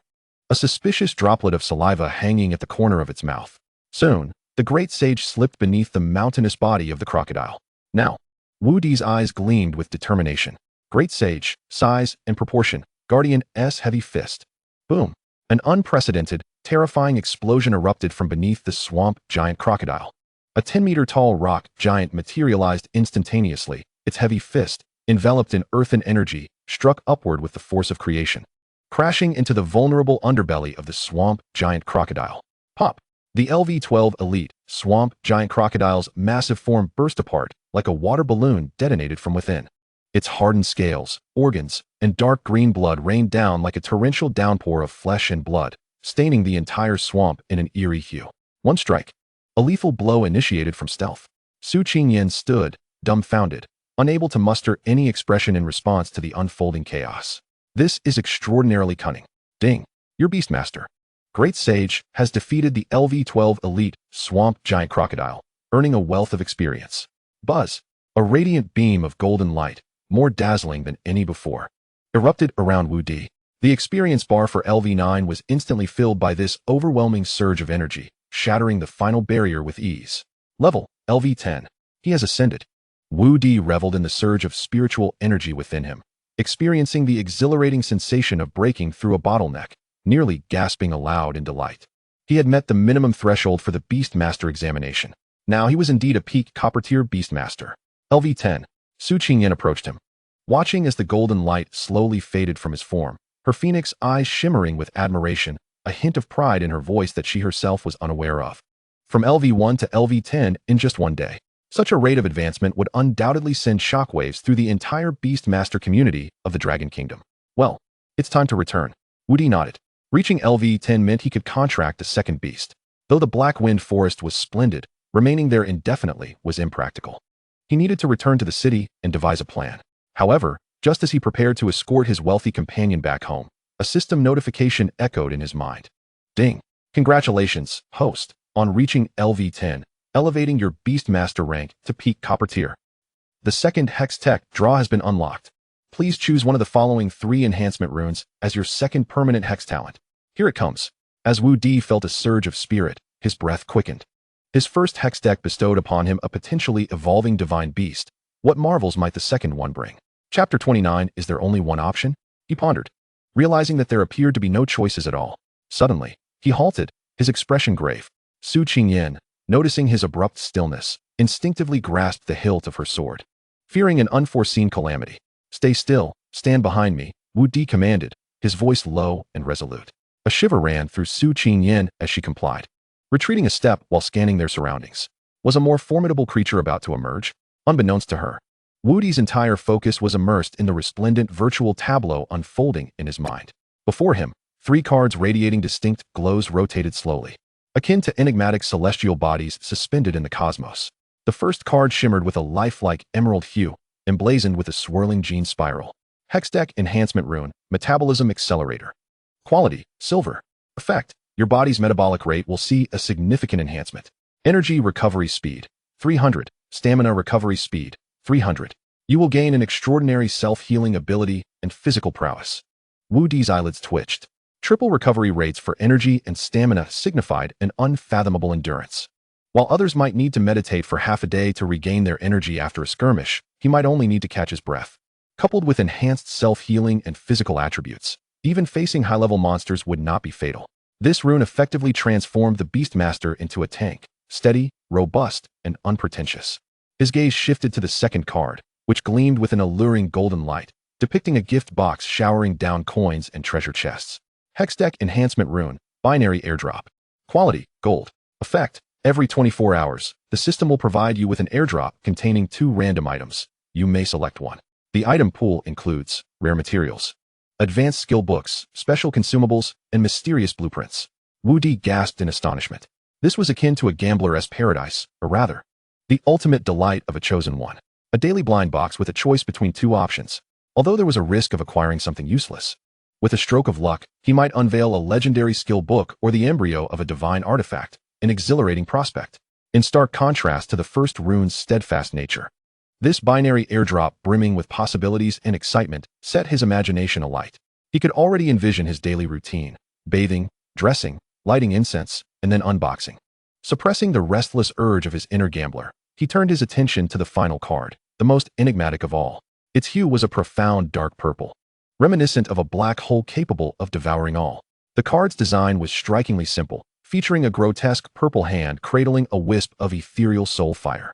A suspicious droplet of saliva hanging at the corner of its mouth. Soon, the great sage slipped beneath the mountainous body of the crocodile. Now, Wudi's eyes gleamed with determination. Great sage, size and proportion, Guardian's heavy fist. Boom! An unprecedented, terrifying explosion erupted from beneath the swamp giant crocodile. A 10-meter-tall rock giant materialized instantaneously, its heavy fist, enveloped in earthen energy, struck upward with the force of creation, crashing into the vulnerable underbelly of the swamp giant crocodile. Pop! The LV-12 Elite Swamp Giant Crocodile's massive form burst apart like a water balloon detonated from within. Its hardened scales, organs, and dark green blood rained down like a torrential downpour of flesh and blood, staining the entire swamp in an eerie hue. One strike. A lethal blow initiated from stealth. Su Qingyan stood, dumbfounded, unable to muster any expression in response to the unfolding chaos. This is extraordinarily cunning. Ding! Your Beastmaster. Great Sage has defeated the LV-12 Elite Swamp Giant Crocodile, earning a wealth of experience. Buzz! A radiant beam of golden light, more dazzling than any before, erupted around Wudi. The experience bar for LV-9 was instantly filled by this overwhelming surge of energy, shattering the final barrier with ease. Level: LV-10. He has ascended. Wudi reveled in the surge of spiritual energy within him, experiencing the exhilarating sensation of breaking through a bottleneck, nearly gasping aloud in delight. He had met the minimum threshold for the Beastmaster examination. Now he was indeed a peak copper-tier Beastmaster. LV-10. Su Qingyan approached him. Watching as the golden light slowly faded from his form, her phoenix eyes shimmering with admiration, a hint of pride in her voice that she herself was unaware of. From LV-1 to LV-10 in just one day. Such a rate of advancement would undoubtedly send shockwaves through the entire Beastmaster community of the Dragon Kingdom. Well, it's time to return. Wudi nodded. Reaching LV-10 meant he could contract a second beast. Though the Black Wind Forest was splendid, remaining there indefinitely was impractical. He needed to return to the city and devise a plan. However, just as he prepared to escort his wealthy companion back home, a system notification echoed in his mind. Ding! Congratulations, host, on reaching LV-10, elevating your Beastmaster rank to peak copper tier. The second Hex Tech draw has been unlocked. Please choose one of the following 3 enhancement runes as your second permanent Hex talent. Here it comes. As Wudi felt a surge of spirit, his breath quickened. His first Hex deck bestowed upon him a potentially evolving divine beast. What marvels might the second one bring? Chapter 29. Is there only one option? He pondered, realizing that there appeared to be no choices at all. Suddenly, he halted, his expression grave. Su Qingyan, noticing his abrupt stillness, instinctively grasped the hilt of her sword. Fearing an unforeseen calamity. Stay still, stand behind me, Wudi commanded, his voice low and resolute. A shiver ran through Su Qingyan as she complied. Retreating a step while scanning their surroundings. Was a more formidable creature about to emerge? Unbeknownst to her, Wudi's entire focus was immersed in the resplendent virtual tableau unfolding in his mind. Before him, 3 cards radiating distinct glows rotated slowly, akin to enigmatic celestial bodies suspended in the cosmos. The first card shimmered with a lifelike emerald hue, emblazoned with a swirling gene spiral. Hexdeck Enhancement Rune, Metabolism Accelerator. Quality: Silver. Effect: your body's metabolic rate will see a significant enhancement. Energy Recovery Speed, 300. Stamina Recovery Speed, 300. You will gain an extraordinary self-healing ability and physical prowess. Wudi's eyelids twitched. Triple recovery rates for energy and stamina signified an unfathomable endurance. While others might need to meditate for half a day to regain their energy after a skirmish, he might only need to catch his breath. Coupled with enhanced self-healing and physical attributes, even facing high-level monsters would not be fatal. This rune effectively transformed the Beastmaster into a tank, steady, robust, and unpretentious. His gaze shifted to the second card, which gleamed with an alluring golden light, depicting a gift box showering down coins and treasure chests. Hexdeck Enhancement Rune, Binary Airdrop. Quality, Gold. Effect, every 24 hours, the system will provide you with an airdrop containing 2 random items. You may select one. The item pool includes rare materials, advanced skill books, special consumables, and mysterious blueprints. Wudi gasped in astonishment. This was akin to a gambler's paradise, or rather, the ultimate delight of a chosen one. A daily blind box with a choice between 2 options, although there was a risk of acquiring something useless. With a stroke of luck, he might unveil a legendary skill book or the embryo of a divine artifact, an exhilarating prospect. In stark contrast to the first rune's steadfast nature, this binary airdrop, brimming with possibilities and excitement, set his imagination alight. He could already envision his daily routine: bathing, dressing, lighting incense, and then unboxing. Suppressing the restless urge of his inner gambler, he turned his attention to the final card, the most enigmatic of all. Its hue was a profound dark purple, reminiscent of a black hole capable of devouring all. The card's design was strikingly simple, featuring a grotesque purple hand cradling a wisp of ethereal soul fire.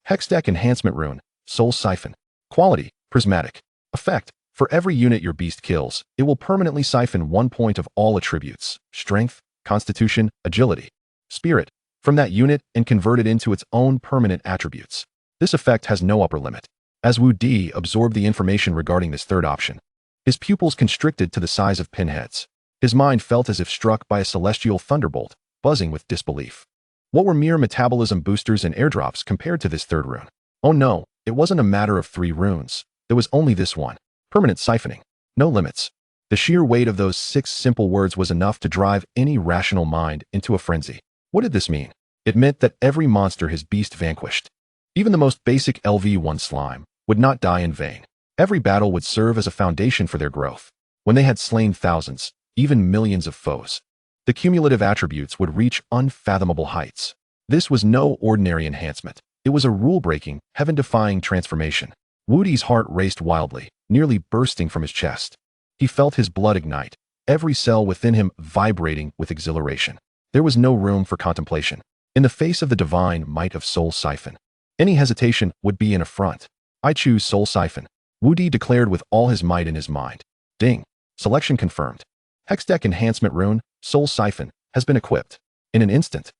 Hexdeck Enhancement Rune, Soul Siphon. Quality, Prismatic. Effect, for every unit your beast kills, it will permanently siphon 1 point of all attributes: strength, constitution, agility, spirit, from that unit and convert it into its own permanent attributes. This effect has no upper limit. As Wudi absorbed the information regarding this third option, his pupils constricted to the size of pinheads. His mind felt as if struck by a celestial thunderbolt, buzzing with disbelief. What were mere metabolism boosters and airdrops compared to this third rune? Oh no, it wasn't a matter of 3 runes. There was only this one. Permanent siphoning. No limits. The sheer weight of those 6 simple words was enough to drive any rational mind into a frenzy. What did this mean? It meant that every monster his beast vanquished, even the most basic LV1 slime, would not die in vain. Every battle would serve as a foundation for their growth. When they had slain thousands, even millions of foes, the cumulative attributes would reach unfathomable heights. This was no ordinary enhancement. It was a rule-breaking, heaven-defying transformation. Wudi's heart raced wildly, nearly bursting from his chest. He felt his blood ignite, every cell within him vibrating with exhilaration. There was no room for contemplation. In the face of the divine might of Soul Siphon, any hesitation would be an affront. I choose Soul Siphon, Wudi declared with all his might in his mind. Ding. Selection confirmed. Hexdeck Enhancement Rune, Soul Siphon, has been equipped. In an instant,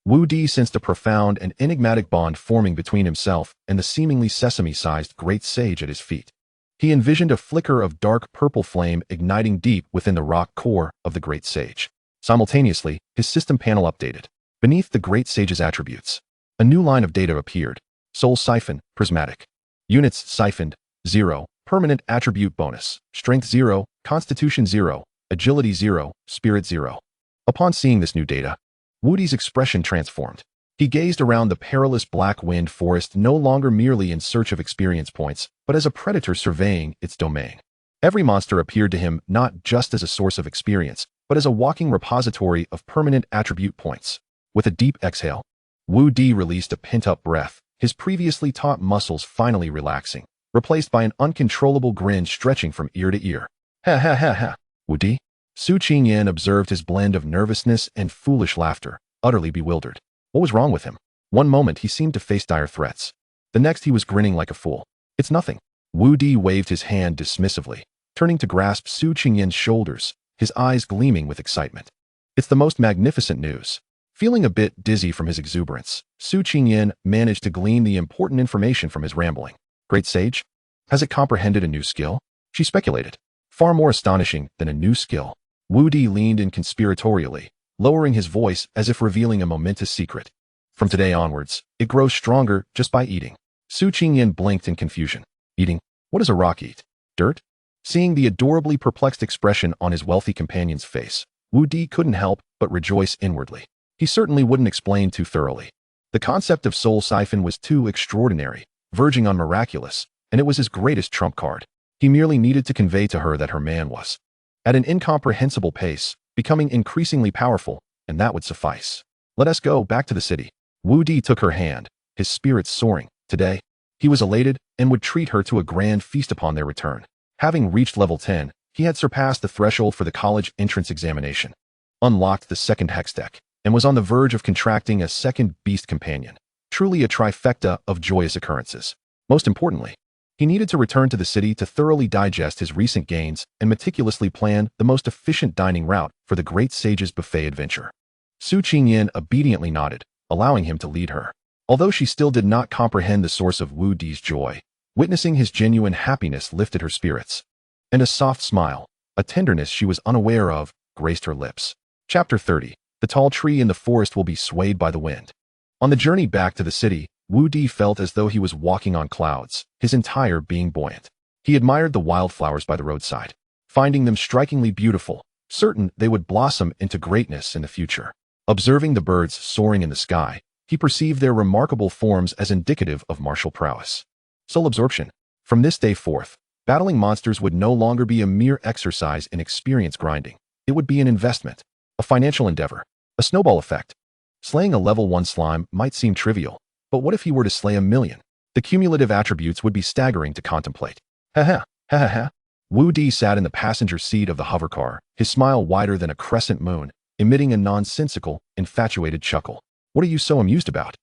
Wudi sensed a profound and enigmatic bond forming between himself and the seemingly sesame-sized great sage at his feet. He envisioned a flicker of dark purple flame igniting deep within the rock core of the great sage. Simultaneously, his system panel updated. Beneath the great sage's attributes, a new line of data appeared. Soul Siphon, Prismatic. Units siphoned, 0. Permanent attribute bonus. Strength 0, Constitution 0, Agility 0, Spirit 0. Upon seeing this new data, Wudi's expression transformed. He gazed around the perilous black wind forest no longer merely in search of experience points, but as a predator surveying its domain. Every monster appeared to him not just as a source of experience, but as a walking repository of permanent attribute points. With a deep exhale, Wudi released a pent-up breath, his previously taut muscles finally relaxing, replaced by an uncontrollable grin stretching from ear to ear. Ha ha ha ha. Wudi? Su Qingyan observed his blend of nervousness and foolish laughter, utterly bewildered. What was wrong with him? One moment he seemed to face dire threats. The next he was grinning like a fool. It's nothing. Wudi waved his hand dismissively, turning to grasp Su Qingyan's shoulders, his eyes gleaming with excitement. It's the most magnificent news. Feeling a bit dizzy from his exuberance, Su Qingyan managed to glean the important information from his rambling. Great Sage? Has it comprehended a new skill? She speculated. Far more astonishing than a new skill. Wudi leaned in conspiratorially, lowering his voice as if revealing a momentous secret. From today onwards, it grows stronger just by eating. Su Qingyan blinked in confusion. Eating? What does a rock eat? Dirt? Seeing the adorably perplexed expression on his wealthy companion's face, Wudi couldn't help but rejoice inwardly. He certainly wouldn't explain too thoroughly. The concept of Soul Siphon was too extraordinary, verging on miraculous, and it was his greatest trump card. He merely needed to convey to her that her man was at an incomprehensible pace, becoming increasingly powerful, and that would suffice. Let us go back to the city. Wudi took her hand, his spirits soaring. Today, He was elated and would treat her to a grand feast upon their return. Having reached level 10, he had surpassed the threshold for the college entrance examination, unlocked the second hex deck, and was on the verge of contracting a second beast companion. Truly a trifecta of joyous occurrences. Most importantly, he needed to return to the city to thoroughly digest his recent gains and meticulously plan the most efficient dining route for the Great Sage's buffet adventure. Su Qingyan obediently nodded, allowing him to lead her. Although she still did not comprehend the source of Wudi's joy, witnessing his genuine happiness lifted her spirits. And a soft smile, a tenderness she was unaware of, graced her lips. Chapter 30. The tall tree in the forest will be swayed by the wind. On the journey back to the city, Wudi felt as though he was walking on clouds, his entire being buoyant. He admired the wildflowers by the roadside, finding them strikingly beautiful, certain they would blossom into greatness in the future. Observing the birds soaring in the sky, he perceived their remarkable forms as indicative of martial prowess. Soul absorption. From this day forth, battling monsters would no longer be a mere exercise in experience grinding. It would be an investment, a financial endeavor, a snowball effect. Slaying a level 1 slime might seem trivial, but what if he were to slay 1,000,000? The cumulative attributes would be staggering to contemplate. Ha ha, ha ha ha. Wudi sat in the passenger seat of the hovercar, his smile wider than a crescent moon, emitting a nonsensical, infatuated chuckle. What are you so amused about?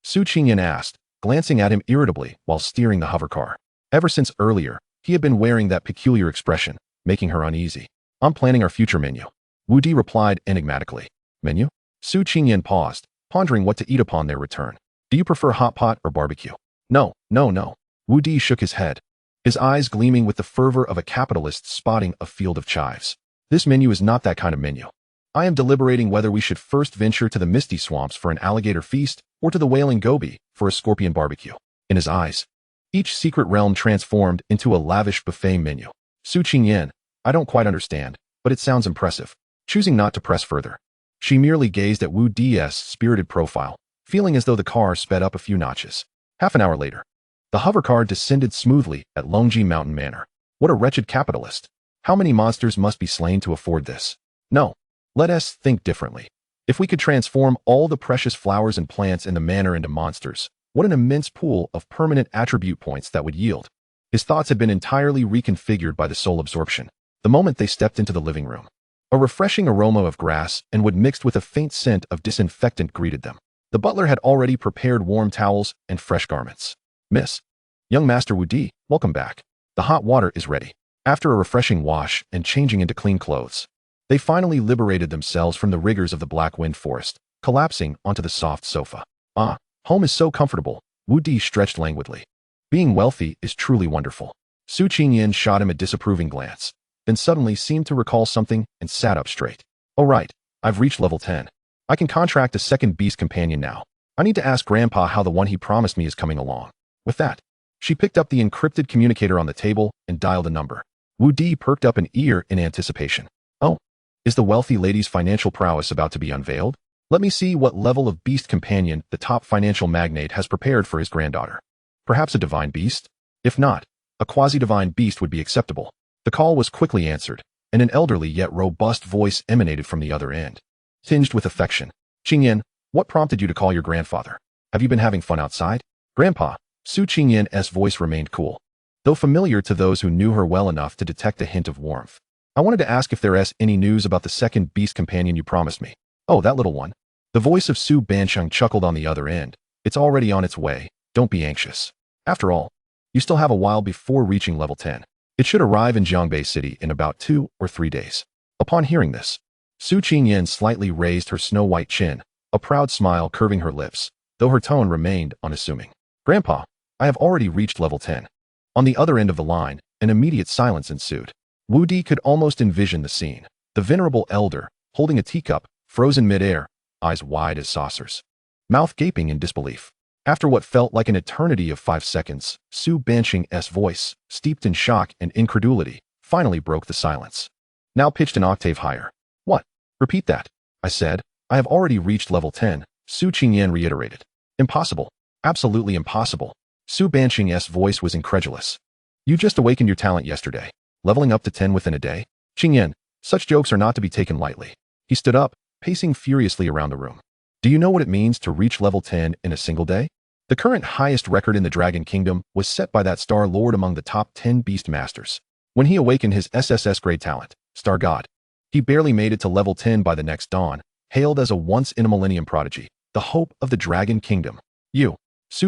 Su Qingyan asked, glancing at him irritably while steering the hovercar. Ever since earlier, he had been wearing that peculiar expression, making her uneasy. I'm planning our future menu. Wudi replied enigmatically. Menu? Su Qingyan paused, pondering what to eat upon their return. Do you prefer hot pot or barbecue? No, no, no. Wudi shook his head, his eyes gleaming with the fervor of a capitalist spotting a field of chives. This menu is not that kind of menu. I am deliberating whether we should first venture to the misty swamps for an alligator feast or to the wailing gobi for a scorpion barbecue. In his eyes, each secret realm transformed into a lavish buffet menu. Su Qingyan, I don't quite understand, but it sounds impressive. Choosing not to press further, she merely gazed at Wudi's spirited profile, feeling as though the car sped up a few notches. Half an hour later, the hovercar descended smoothly at Longji Mountain Manor. What a wretched capitalist. How many monsters must be slain to afford this? No. Let us think differently. If we could transform all the precious flowers and plants in the manor into monsters, what an immense pool of permanent attribute points that would yield. His thoughts had been entirely reconfigured by the soul absorption, the moment they stepped into the living room. A refreshing aroma of grass and wood mixed with a faint scent of disinfectant greeted them. The butler had already prepared warm towels and fresh garments. Miss. Young Master Wudi, welcome back. The hot water is ready. After a refreshing wash and changing into clean clothes, they finally liberated themselves from the rigors of the Black Wind Forest, collapsing onto the soft sofa. Ah, home is so comfortable. Wudi stretched languidly. Being wealthy is truly wonderful. Su Qingyan shot him a disapproving glance, then suddenly seemed to recall something and sat up straight. Oh right, I've reached level 10. I can contract a second beast companion now. I need to ask Grandpa how the one he promised me is coming along. With that, she picked up the encrypted communicator on the table and dialed a number. Wudi perked up an ear in anticipation. Oh, is the wealthy lady's financial prowess about to be unveiled? Let me see what level of beast companion the top financial magnate has prepared for his granddaughter. Perhaps a divine beast? If not, a quasi-divine beast would be acceptable. The call was quickly answered, and an elderly yet robust voice emanated from the other end, tinged with affection. Qingyan, what prompted you to call your grandfather? Have you been having fun outside? Grandpa. Su Qingyan's voice remained cool, though familiar to those who knew her well enough to detect a hint of warmth. I wanted to ask if there's any news about the second beast companion you promised me. Oh, that little one. The voice of Su Bancheng chuckled on the other end. It's already on its way. Don't be anxious. After all, you still have a while before reaching level 10. It should arrive in Jiangbei City in about 2 or 3 days. Upon hearing this, Su Qingyan slightly raised her snow-white chin, a proud smile curving her lips, though her tone remained unassuming. Grandpa, I have already reached level 10. On the other end of the line, an immediate silence ensued. Wudi could almost envision the scene. The venerable elder, holding a teacup, frozen mid-air, eyes wide as saucers, mouth gaping in disbelief. After what felt like an eternity of 5 seconds, Su Bancheng's voice, steeped in shock and incredulity, finally broke the silence. Now pitched an octave higher. What? Repeat that. I said, I have already reached level 10, Su Qingyan reiterated. Impossible. Absolutely impossible. Su Bancheng's voice was incredulous. You just awakened your talent yesterday, leveling up to 10 within a day? Qingyan, such jokes are not to be taken lightly. He stood up, pacing furiously around the room. Do you know what it means to reach level 10 in a single day? The current highest record in the Dragon Kingdom was set by that Star Lord among the top 10 Beast Masters. When he awakened his SSS grade talent, Star God, he barely made it to level 10 by the next dawn, hailed as a once-in-a-millennium prodigy, the hope of the Dragon Kingdom. Su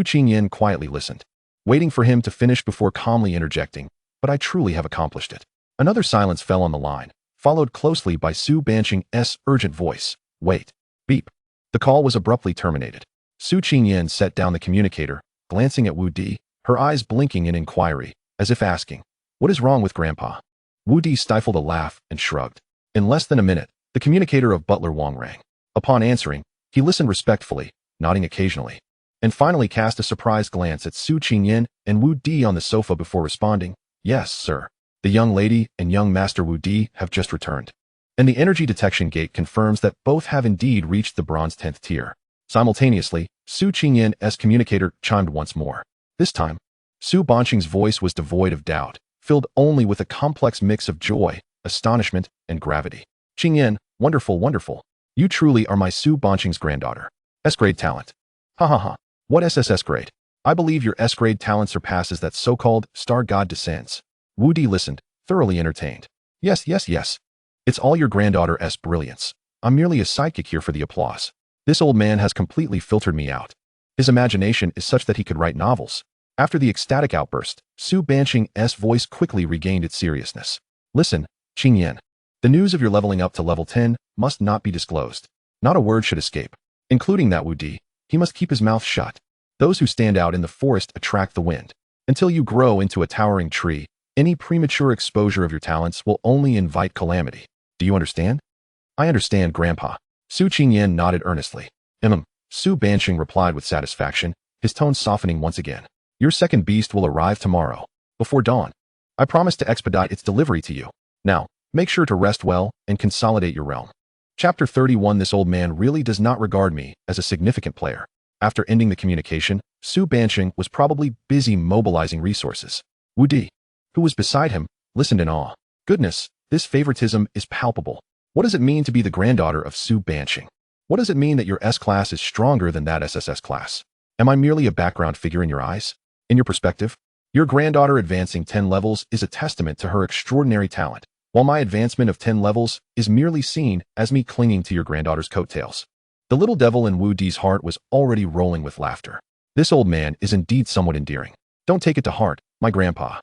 Qingyan quietly listened, waiting for him to finish before calmly interjecting, but I truly have accomplished it. Another silence fell on the line, followed closely by Su Banqing's urgent voice. Wait. Beep. The call was abruptly terminated. Su Qingyan set down the communicator, glancing at Wudi, her eyes blinking in inquiry, as if asking, "What is wrong with Grandpa?" Wudi stifled a laugh and shrugged. In less than a minute, the communicator of Butler Wong rang. Upon answering, he listened respectfully, nodding occasionally, and finally cast a surprised glance at Su Qingyan and Wudi on the sofa before responding, "Yes, sir. The young lady and young Master Wudi have just returned, and the energy detection gate confirms that both have indeed reached the bronze 10th tier." Simultaneously, Su Qingyan's communicator chimed once more. This time, Su Banqing's voice was devoid of doubt, filled only with a complex mix of joy, astonishment, and gravity. "Qingyan, wonderful, wonderful. You truly are my Su Banqing's granddaughter. S-grade talent. Ha ha ha. What SSS grade? I believe your S-grade talent surpasses that so-called Star God descends." Wudi listened, thoroughly entertained. Yes. It's all your granddaughter's brilliance. I'm merely a sidekick here for the applause. This old man has completely filtered me out. His imagination is such that he could write novels. After the ecstatic outburst, Su Banqing's voice quickly regained its seriousness. Listen, Qingyan. The news of your leveling up to level 10 must not be disclosed. Not a word should escape. Including that Wudi, he must keep his mouth shut. Those who stand out in the forest attract the wind. Until you grow into a towering tree, any premature exposure of your talents will only invite calamity. Do you understand? I understand, Grandpa. Su Qingyan nodded earnestly. Su Banqing replied with satisfaction, his tone softening once again. Your second beast will arrive tomorrow, before dawn. I promise to expedite its delivery to you. Now, make sure to rest well and consolidate your realm. Chapter 31. This old man really does not regard me as a significant player. After ending the communication, Su Banqing was probably busy mobilizing resources. Wudi, who was beside him, listened in awe. Goodness, this favoritism is palpable. What does it mean to be the granddaughter of Su Banqing? What does it mean that your S-class is stronger than that SSS class? Am I merely a background figure in your eyes? In your perspective? Your granddaughter advancing 10 levels is a testament to her extraordinary talent, while my advancement of 10 levels is merely seen as me clinging to your granddaughter's coattails. The little devil in Wudi's heart was already rolling with laughter. This old man is indeed somewhat endearing. Don't take it to heart, my grandpa.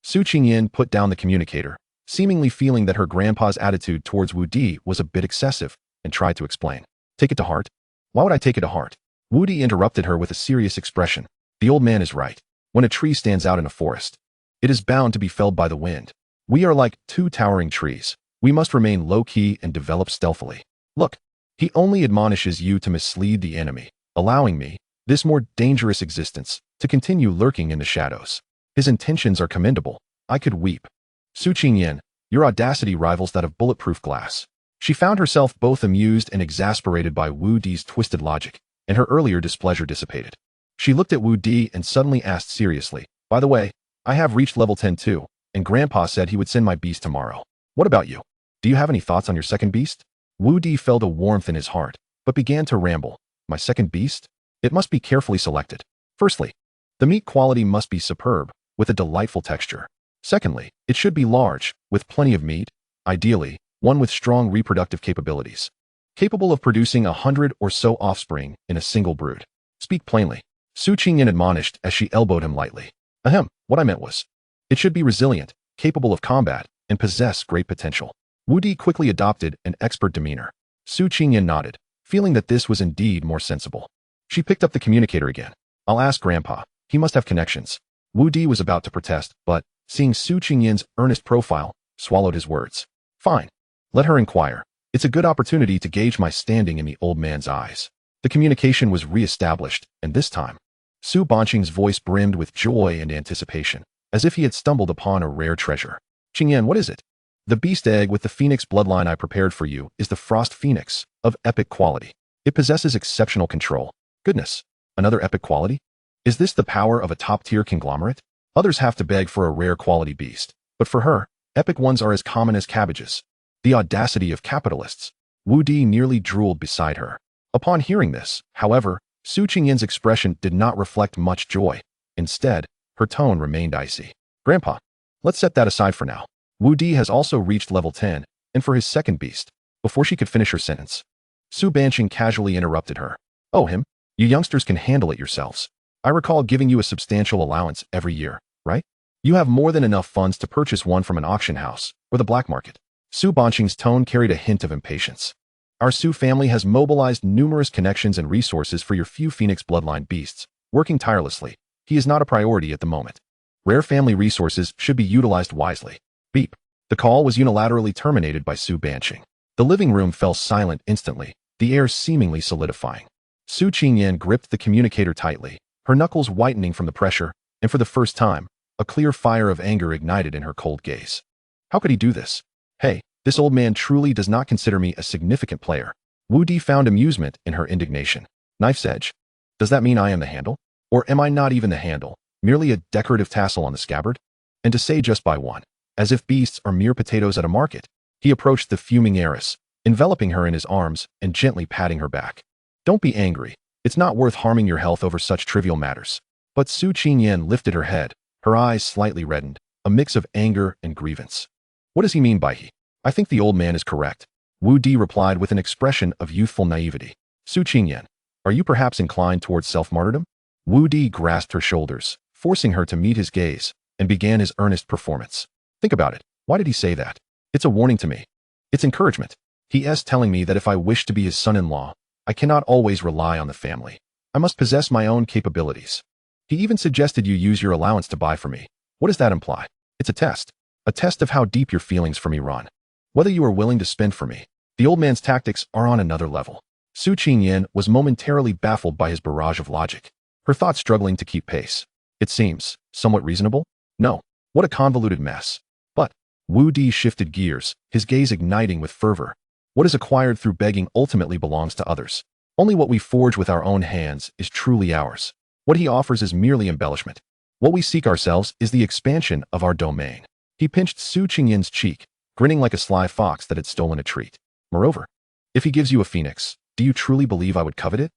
Su Qingyan put down the communicator, seemingly feeling that her grandpa's attitude towards Wudi was a bit excessive, and tried to explain. Take it to heart? Why would I take it to heart? Wudi interrupted her with a serious expression. The old man is right. When a tree stands out in a forest, it is bound to be felled by the wind. We are like two towering trees. We must remain low-key and develop stealthily. Look, he only admonishes you to mislead the enemy, allowing me, this more dangerous existence, to continue lurking in the shadows. His intentions are commendable. I could weep. Su Qingyan, your audacity rivals that of bulletproof glass. She found herself both amused and exasperated by Wudi's twisted logic, and her earlier displeasure dissipated. She looked at Wudi and suddenly asked seriously, by the way, I have reached level 10 too, and Grandpa said he would send my beast tomorrow. What about you? Do you have any thoughts on your second beast? Wudi felt a warmth in his heart, but began to ramble. My second beast? It must be carefully selected. Firstly, the meat quality must be superb, with a delightful texture. Secondly, it should be large, with plenty of meat, ideally, one with strong reproductive capabilities, capable of producing 100 or so offspring in a single brood. Speak plainly, Su Qingyan admonished as she elbowed him lightly. What I meant was, it should be resilient, capable of combat, and possess great potential. Wudi quickly adopted an expert demeanor. Su Qingyan nodded, feeling that this was indeed more sensible. She picked up the communicator again. I'll ask Grandpa. He must have connections. Wudi was about to protest, but, seeing Su Qingyan's earnest profile, swallowed his words. Fine. Let her inquire. It's a good opportunity to gauge my standing in the old man's eyes. The communication was re-established, and this time, Su Banqing's voice brimmed with joy and anticipation, as if he had stumbled upon a rare treasure. Qingyan, what is it? The beast egg with the phoenix bloodline I prepared for you is the frost phoenix, of epic quality. It possesses exceptional control. Goodness, another epic quality? Is this the power of a top-tier conglomerate? Others have to beg for a rare quality beast, but for her, epic ones are as common as cabbages. The audacity of capitalists. Wudi nearly drooled beside her. Upon hearing this, however, Su Qingyan's expression did not reflect much joy. Instead, her tone remained icy. Grandpa, let's set that aside for now. Wudi has also reached level 10, and for his second beast. Before she could finish her sentence, Su Banqing casually interrupted her. Oh, him? You youngsters can handle it yourselves. I recall giving you a substantial allowance every year, right? You have more than enough funds to purchase one from an auction house or the black market. Su Banqing's tone carried a hint of impatience. Our Su family has mobilized numerous connections and resources for your few Phoenix bloodline beasts, working tirelessly. He is not a priority at the moment. Rare family resources should be utilized wisely. Beep. The call was unilaterally terminated by Su Banqing. The living room fell silent instantly, the air seemingly solidifying. Su Qingyan gripped the communicator tightly, her knuckles whitening from the pressure, and for the first time, a clear fire of anger ignited in her cold gaze. How could he do this? Hey, this old man truly does not consider me a significant player. Wudi found amusement in her indignation. Knife's edge. Does that mean I am the handle? Or am I not even the handle, merely a decorative tassel on the scabbard? And to say just by one, as if beasts are mere potatoes at a market, he approached the fuming heiress, enveloping her in his arms and gently patting her back. Don't be angry. It's not worth harming your health over such trivial matters. But Su Qingyan lifted her head, her eyes slightly reddened, a mix of anger and grievance. What does he mean by he? I think the old man is correct. Wudi replied with an expression of youthful naivety. Su Qingyan, are you perhaps inclined towards self-martyrdom? Wudi grasped her shoulders, forcing her to meet his gaze, and began his earnest performance. Think about it. Why did he say that? It's a warning to me. It's encouragement. He is telling me that if I wish to be his son-in-law, I cannot always rely on the family. I must possess my own capabilities. He even suggested you use your allowance to buy for me. What does that imply? It's a test of how deep your feelings for me run. Whether you are willing to spend for me. The old man's tactics are on another level. Su Qingyan was momentarily baffled by his barrage of logic, her thoughts struggling to keep pace. It seems somewhat reasonable? No. What a convoluted mess. But Wudi shifted gears, his gaze igniting with fervor. What is acquired through begging ultimately belongs to others. Only what we forge with our own hands is truly ours. What he offers is merely embellishment. What we seek ourselves is the expansion of our domain. He pinched Su Qingyan's cheek, grinning like a sly fox that had stolen a treat. Moreover, if he gives you a phoenix, do you truly believe I would covet it?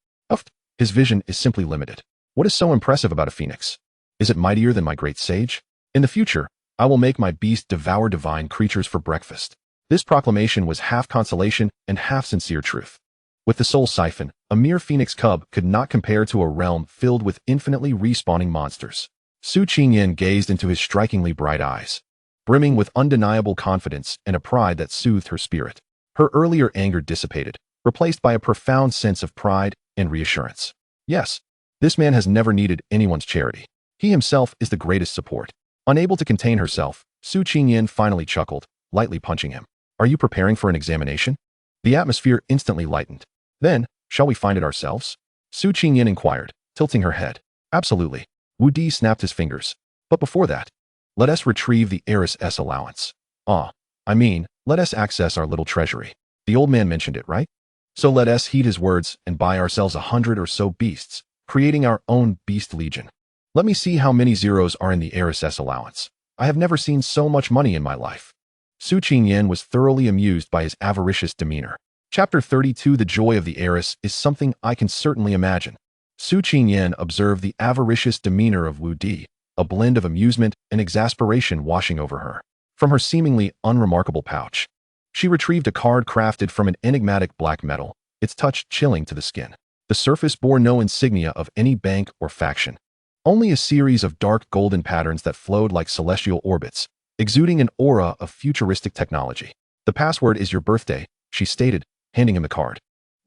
His vision is simply limited. What is so impressive about a phoenix? Is it mightier than my great sage? In the future, I will make my beast devour divine creatures for breakfast. This proclamation was half consolation and half sincere truth. With the soul siphon, a mere phoenix cub could not compare to a realm filled with infinitely respawning monsters. Su Qingyan gazed into his strikingly bright eyes, brimming with undeniable confidence and a pride that soothed her spirit. Her earlier anger dissipated, replaced by a profound sense of pride and reassurance. Yes, this man has never needed anyone's charity. He himself is the greatest support. Unable to contain herself, Su Qingyan finally chuckled, lightly punching him. Are you preparing for an examination? The atmosphere instantly lightened. Then, shall we find it ourselves? Su Qingyan inquired, tilting her head. Absolutely. Wudi snapped his fingers. But before that, let us retrieve the heiress's allowance. Let us access our little treasury. The old man mentioned it, right? So let us heed his words and buy ourselves 100 or so beasts, creating our own beast legion. Let me see how many zeros are in the heiress's allowance. I have never seen so much money in my life. Su Qingyan was thoroughly amused by his avaricious demeanor. Chapter 32 The joy of the heiress is something I can certainly imagine. Su Qingyan observed the avaricious demeanor of Wudi, a blend of amusement and exasperation washing over her. From her seemingly unremarkable pouch, she retrieved a card crafted from an enigmatic black metal, its touch chilling to the skin. The surface bore no insignia of any bank or faction, only a series of dark golden patterns that flowed like celestial orbits, exuding an aura of futuristic technology. The password is your birthday, she stated, handing him the card.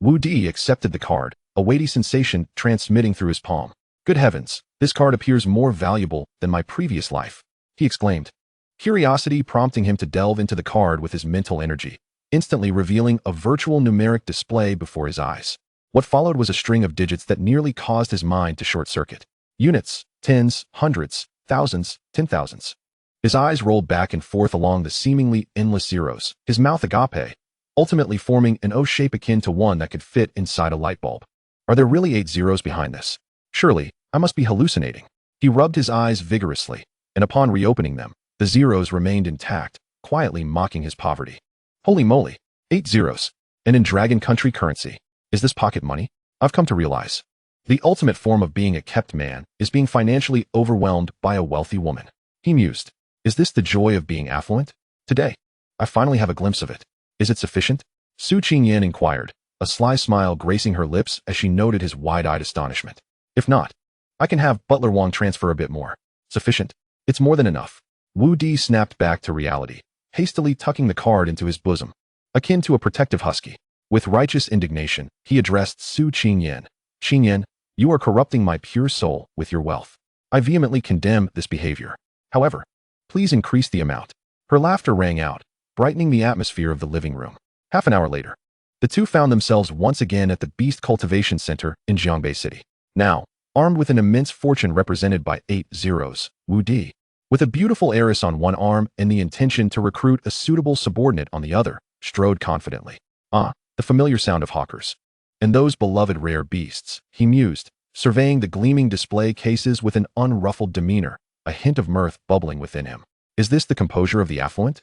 Wudi accepted the card, a weighty sensation transmitting through his palm. Good heavens, this card appears more valuable than my previous life, he exclaimed, curiosity prompting him to delve into the card with his mental energy, instantly revealing a virtual numeric display before his eyes. What followed was a string of digits that nearly caused his mind to short-circuit. Units, tens, hundreds, thousands, 10,000s. His eyes rolled back and forth along the seemingly endless zeros, his mouth agape, ultimately forming an O shape akin to one that could fit inside a light bulb. Are there really 8 zeros behind this? Surely, I must be hallucinating. He rubbed his eyes vigorously, and upon reopening them, the zeros remained intact, quietly mocking his poverty. Holy moly, 8 zeros, and in Dragon Country currency. Is this pocket money? I've come to realize. The ultimate form of being a kept man is being financially overwhelmed by a wealthy woman. He mused. Is this the joy of being affluent? Today, I finally have a glimpse of it. Is it sufficient? Su Qingyan inquired, a sly smile gracing her lips as she noted his wide-eyed astonishment. If not, I can have Butler Wang transfer a bit more. Sufficient? It's more than enough. Wudi snapped back to reality, hastily tucking the card into his bosom. Akin to a protective husky. With righteous indignation, he addressed Su Qingyan. Qingyan, you are corrupting my pure soul with your wealth. I vehemently condemn this behavior. However, please increase the amount. Her laughter rang out, brightening the atmosphere of the living room. Half an hour later, the two found themselves once again at the Beast Cultivation Center in Jiangbei City. Now, armed with an immense fortune represented by 8 zeros, Wudi, with a beautiful heiress on one arm and the intention to recruit a suitable subordinate on the other, strode confidently. Ah, the familiar sound of hawkers. And those beloved rare beasts, he mused, surveying the gleaming display cases with an unruffled demeanor, a hint of mirth bubbling within him. Is this the composure of the affluent?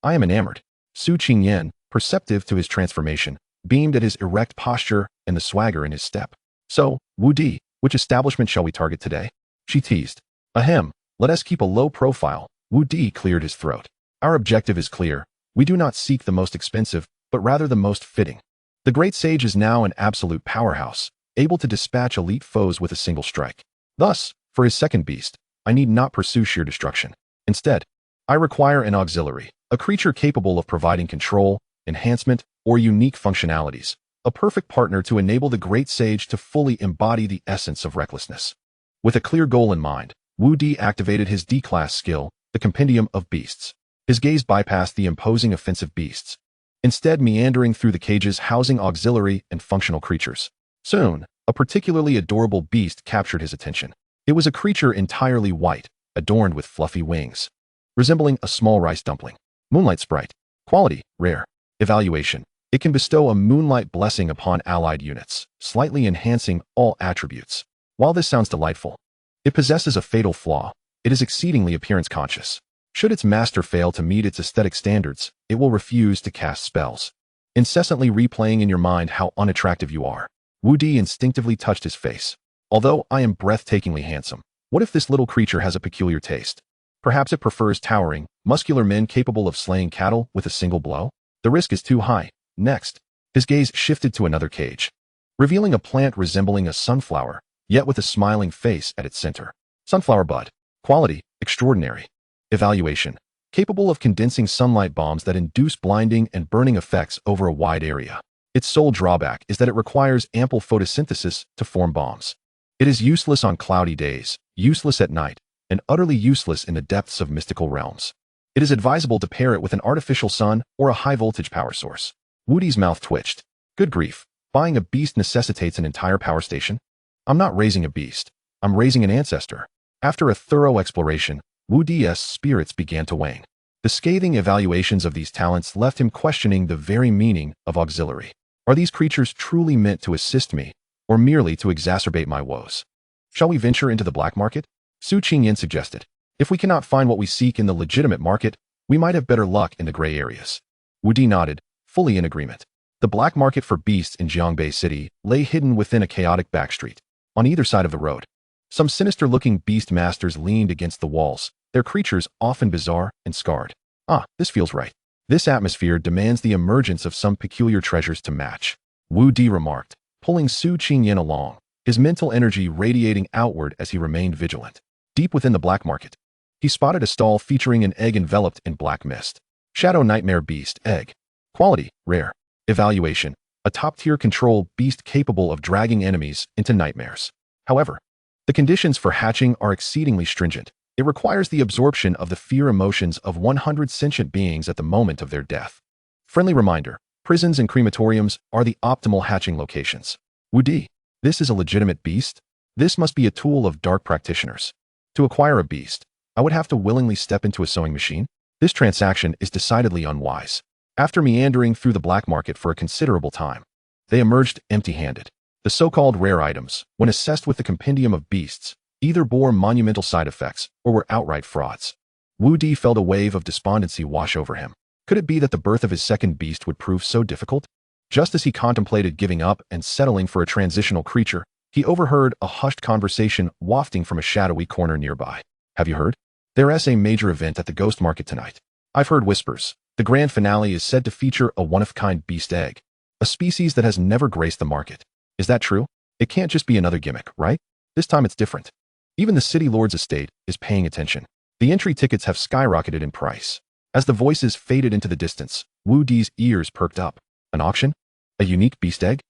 I am enamored. Su Qingyan, perceptive to his transformation, beamed at his erect posture and the swagger in his step. So, Wudi, which establishment shall we target today? She teased. Ahem, let us keep a low profile. Wudi cleared his throat. Our objective is clear. We do not seek the most expensive, but rather the most fitting. The great sage is now an absolute powerhouse, able to dispatch elite foes with a single strike. Thus, for his second beast, I need not pursue sheer destruction. Instead, I require an auxiliary, a creature capable of providing control, enhancement, or unique functionalities, a perfect partner to enable the great sage to fully embody the essence of recklessness. With a clear goal in mind, Wudi activated his D-class skill, the Compendium of Beasts. His gaze bypassed the imposing offensive beasts, instead meandering through the cages housing auxiliary and functional creatures. Soon, a particularly adorable beast captured his attention. It was a creature entirely white, adorned with fluffy wings, resembling a small rice dumpling. Moonlight Sprite. Quality, rare. Evaluation. It can bestow a moonlight blessing upon allied units, slightly enhancing all attributes. While this sounds delightful, it possesses a fatal flaw. It is exceedingly appearance conscious. Should its master fail to meet its aesthetic standards, it will refuse to cast spells, incessantly replaying in your mind how unattractive you are. Wudi instinctively touched his face. Although I am breathtakingly handsome, what if this little creature has a peculiar taste? Perhaps it prefers towering, muscular men capable of slaying cattle with a single blow? The risk is too high. Next, his gaze shifted to another cage, revealing a plant resembling a sunflower, yet with a smiling face at its center. Sunflower bud. Quality, extraordinary. Evaluation. Capable of condensing sunlight bombs that induce blinding and burning effects over a wide area. Its sole drawback is that it requires ample photosynthesis to form bombs. It is useless on cloudy days, useless at night, and utterly useless in the depths of mystical realms. It is advisable to pair it with an artificial sun or a high-voltage power source. Wudi's mouth twitched. Good grief, buying a beast necessitates an entire power station? I'm not raising a beast. I'm raising an ancestor. After a thorough exploration, Wudi's spirits began to wane. The scathing evaluations of these talents left him questioning the very meaning of auxiliary. Are these creatures truly meant to assist me, or merely to exacerbate my woes? Shall we venture into the black market? Su Qingyan suggested. If we cannot find what we seek in the legitimate market, we might have better luck in the gray areas. Wudi nodded, fully in agreement. The black market for beasts in Jiangbei City lay hidden within a chaotic backstreet. On either side of the road, some sinister-looking beast masters leaned against the walls, their creatures often bizarre and scarred. Ah, this feels right. This atmosphere demands the emergence of some peculiar treasures to match. Wudi remarked, pulling Su Qingyan along, his mental energy radiating outward as he remained vigilant. Deep within the black market, he spotted a stall featuring an egg enveloped in black mist. Shadow Nightmare Beast Egg. Quality, rare. Evaluation. A top-tier control beast capable of dragging enemies into nightmares. However, the conditions for hatching are exceedingly stringent. It requires the absorption of the fear emotions of 100 sentient beings at the moment of their death. Friendly reminder, prisons and crematoriums are the optimal hatching locations. Wudi, this is a legitimate beast? This must be a tool of dark practitioners. To acquire a beast, I would have to willingly step into a sewing machine? This transaction is decidedly unwise. After meandering through the black market for a considerable time, they emerged empty-handed. The so-called rare items, when assessed with the Compendium of Beasts, either bore monumental side effects or were outright frauds. Wudi felt a wave of despondency wash over him. Could it be that the birth of his second beast would prove so difficult? Just as he contemplated giving up and settling for a transitional creature, He overheard a hushed conversation wafting from a shadowy corner nearby. Have you heard? There's a major event at the Ghost Market tonight. I've heard whispers. The grand finale is said to feature a one-of-kind beast egg, a species that has never graced the market. Is that true? It can't just be another gimmick, right? This time it's different. Even the city lord's estate is paying attention. The entry tickets have skyrocketed in price. As the voices faded into the distance, Wudi's ears perked up. An auction? A unique beast egg?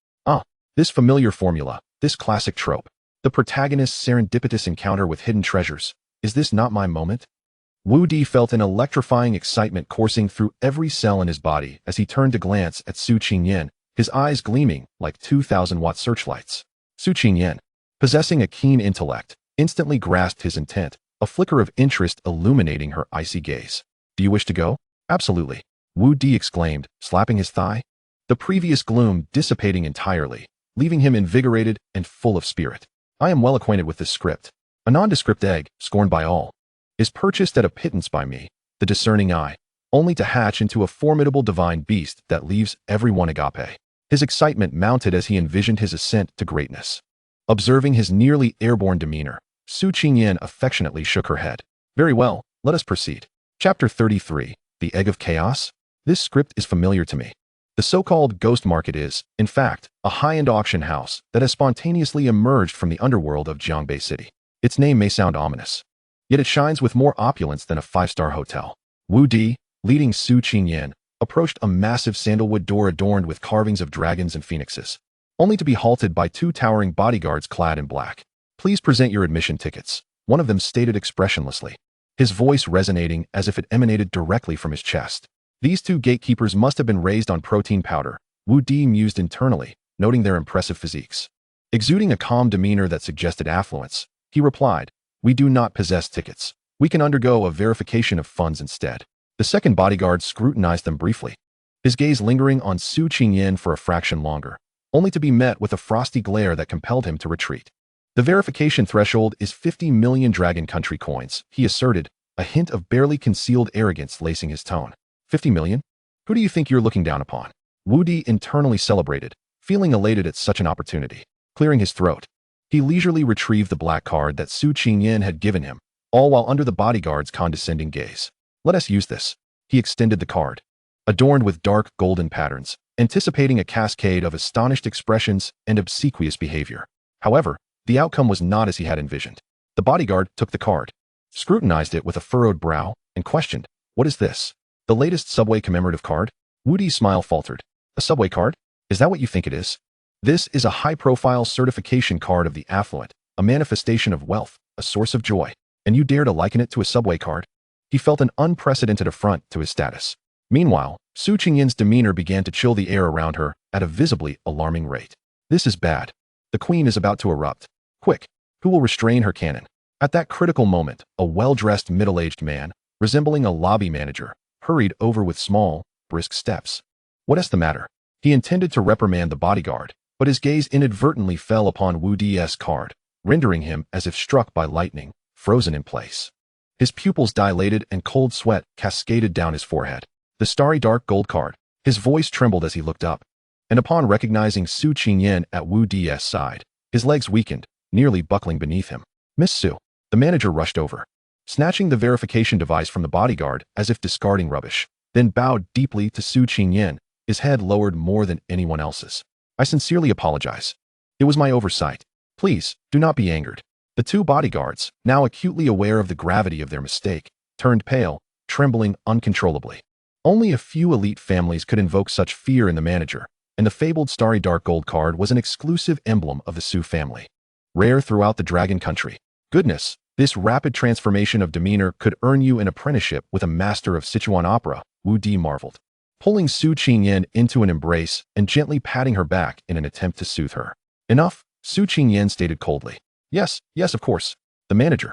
This familiar formula, this classic trope. The protagonist's serendipitous encounter with hidden treasures. Is this not my moment? Wudi felt an electrifying excitement coursing through every cell in his body as he turned to glance at Su Qingyan, his eyes gleaming like 2,000-watt searchlights. Su Qingyan, possessing a keen intellect, instantly grasped his intent, a flicker of interest illuminating her icy gaze. Do you wish to go? Absolutely, Wudi exclaimed, slapping his thigh. The previous gloom dissipating entirely, leaving him invigorated and full of spirit. I am well acquainted with this script. A nondescript egg, scorned by all, is purchased at a pittance by me, the discerning eye, only to hatch into a formidable divine beast that leaves everyone agape. His excitement mounted as he envisioned his ascent to greatness. Observing his nearly airborne demeanor, Su Qingyan affectionately shook her head. Very well, let us proceed. Chapter 33, The Egg of Chaos? This script is familiar to me. The so-called Ghost Market is, in fact, a high-end auction house that has spontaneously emerged from the underworld of Jiangbei City. Its name may sound ominous, yet it shines with more opulence than a five-star hotel. Wudi, leading Su Qingyan, approached a massive sandalwood door adorned with carvings of dragons and phoenixes, only to be halted by two towering bodyguards clad in black. Please present your admission tickets, one of them stated expressionlessly, his voice resonating as if it emanated directly from his chest. These two gatekeepers must have been raised on protein powder, Wudi mused internally, noting their impressive physiques. Exuding a calm demeanor that suggested affluence, he replied, "We do not possess tickets. We can undergo a verification of funds instead." The second bodyguard scrutinized them briefly, his gaze lingering on Su Qingyan for a fraction longer, only to be met with a frosty glare that compelled him to retreat. The verification threshold is 50 million Dragon Country coins, he asserted, a hint of barely concealed arrogance lacing his tone. 50 million? Who do you think you're looking down upon? Wudi internally celebrated, feeling elated at such an opportunity. Clearing his throat, he leisurely retrieved the black card that Su Qingyan had given him, all while under the bodyguard's condescending gaze. Let us use this. He extended the card, adorned with dark golden patterns, anticipating a cascade of astonished expressions and obsequious behavior. However, the outcome was not as he had envisioned. The bodyguard took the card, scrutinized it with a furrowed brow, and questioned, "What is this? The latest subway commemorative card?" Wudi's smile faltered. "A subway card? Is that what you think it is? This is a high-profile certification card of the affluent, a manifestation of wealth, a source of joy, and you dare to liken it to a subway card?" He felt an unprecedented affront to his status. Meanwhile, Su Qingyan's demeanor began to chill the air around her at a visibly alarming rate. This is bad. The queen is about to erupt. Quick, who will restrain her cannon? At that critical moment, a well-dressed middle-aged man, resembling a lobby manager, hurried over with small, brisk steps. What is the matter? He intended to reprimand the bodyguard, but his gaze inadvertently fell upon Wudi's card, rendering him as if struck by lightning, frozen in place. His pupils dilated and cold sweat cascaded down his forehead. The starry dark gold card. His voice trembled as he looked up, and upon recognizing Su Qingyan at Wudi's side, his legs weakened, nearly buckling beneath him. "Miss Su." The manager rushed over, snatching the verification device from the bodyguard as if discarding rubbish, then bowed deeply to Su Qingyan, his head lowered more than anyone else's. "I sincerely apologize. It was my oversight. Please, do not be angered." The two bodyguards, now acutely aware of the gravity of their mistake, turned pale, trembling uncontrollably. Only a few elite families could invoke such fear in the manager, and the fabled starry dark gold card was an exclusive emblem of the Su family, rare throughout the Dragon Country. Goodness, this rapid transformation of demeanor could earn you an apprenticeship with a master of Sichuan opera, Wudi marveled, pulling Su Qingyan into an embrace and gently patting her back in an attempt to soothe her. "Enough," Su Qingyan stated coldly. Yes, of course." The manager,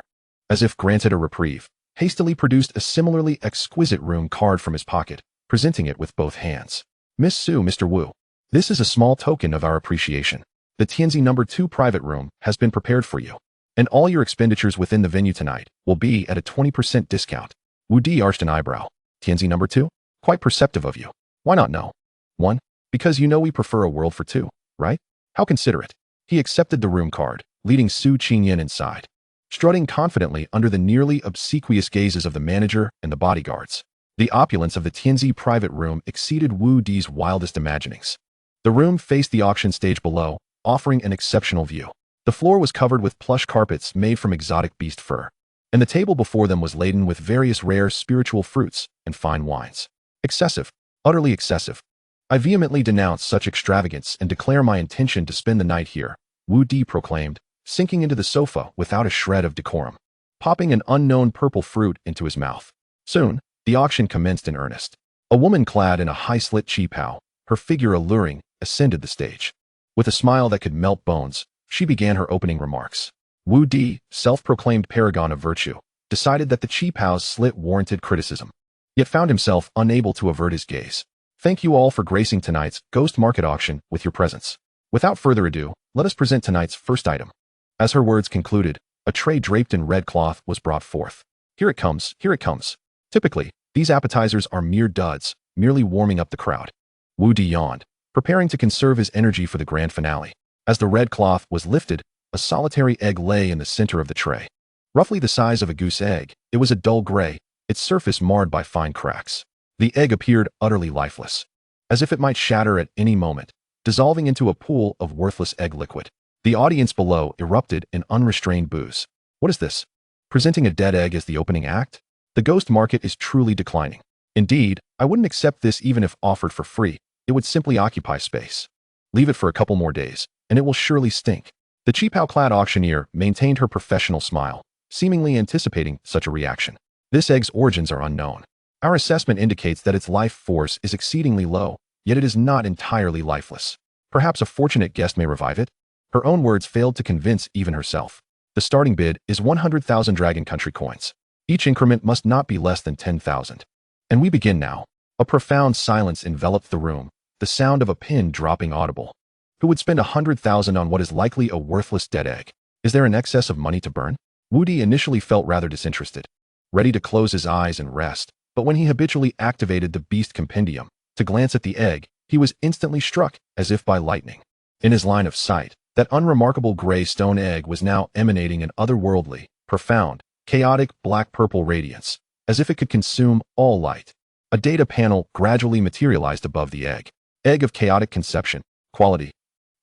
as if granted a reprieve, hastily produced a similarly exquisite room card from his pocket, presenting it with both hands. "Miss Su, Mr. Wu, this is a small token of our appreciation. The Tianzi No. 2 private room has been prepared for you, and all your expenditures within the venue tonight will be at a 20% discount." Wudi arched an eyebrow. "Tianzi No. 2? Quite perceptive of you. Why not no? 1? Because you know we prefer a world for 2, right? How considerate." He accepted the room card, leading Su Qingyan inside, strutting confidently under the nearly obsequious gazes of the manager and the bodyguards. The opulence of the Tianzi private room exceeded Wu Di's wildest imaginings. The room faced the auction stage below, offering an exceptional view. The floor was covered with plush carpets made from exotic beast fur, and the table before them was laden with various rare spiritual fruits and fine wines. Excessive, utterly excessive. I vehemently denounce such extravagance and declare my intention to spend the night here, Wu Di proclaimed, sinking into the sofa without a shred of decorum, popping an unknown purple fruit into his mouth. Soon, the auction commenced in earnest. A woman clad in a high-slit qipao, her figure alluring, ascended the stage. With a smile that could melt bones, she began her opening remarks. Wu Di, self-proclaimed paragon of virtue, decided that the qipao's slit warranted criticism, yet found himself unable to avert his gaze. Thank you all for gracing tonight's Ghost Market auction with your presence. Without further ado, let us present tonight's first item. As her words concluded, a tray draped in red cloth was brought forth. Here it comes, here it comes. Typically, these appetizers are mere duds, merely warming up the crowd. Wu Di yawned, preparing to conserve his energy for the grand finale. As the red cloth was lifted, a solitary egg lay in the center of the tray. Roughly the size of a goose egg, it was a dull gray, its surface marred by fine cracks. The egg appeared utterly lifeless, as if it might shatter at any moment, dissolving into a pool of worthless egg liquid. The audience below erupted in unrestrained boos. What is this? Presenting a dead egg as the opening act? The ghost market is truly declining. Indeed, I wouldn't accept this even if offered for free. It would simply occupy space. Leave it for a couple more days, and it will surely stink. The qipao-clad auctioneer maintained her professional smile, seemingly anticipating such a reaction. This egg's origins are unknown. Our assessment indicates that its life force is exceedingly low, yet it is not entirely lifeless. Perhaps a fortunate guest may revive it? Her own words failed to convince even herself. The starting bid is 100,000 Dragon Country coins. Each increment must not be less than 10,000. And we begin now. A profound silence enveloped the room, the sound of a pin dropping audible. Who would spend 100,000 on what is likely a worthless dead egg? Is there an excess of money to burn? Wudi initially felt rather disinterested, ready to close his eyes and rest, but when he habitually activated the Beast Compendium to glance at the egg, he was instantly struck as if by lightning. In his line of sight, that unremarkable gray stone egg was now emanating an otherworldly, profound, chaotic black-purple radiance, as if it could consume all light. A data panel gradually materialized above the egg. Egg of chaotic conception, quality.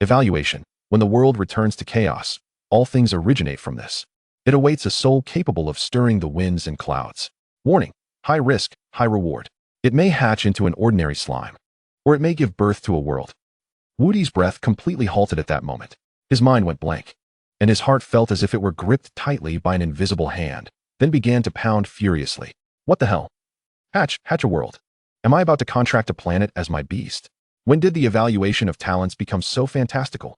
Evaluation. When the world returns to chaos, all things originate from this. It awaits a soul capable of stirring the winds and clouds. Warning. High risk, high reward. It may hatch into an ordinary slime, or it may give birth to a world. Wudi's breath completely halted at that moment. His mind went blank, and his heart felt as if it were gripped tightly by an invisible hand, then began to pound furiously. What the hell? Hatch a world. Am I about to contract a planet as my beast? When did the evaluation of talents become so fantastical?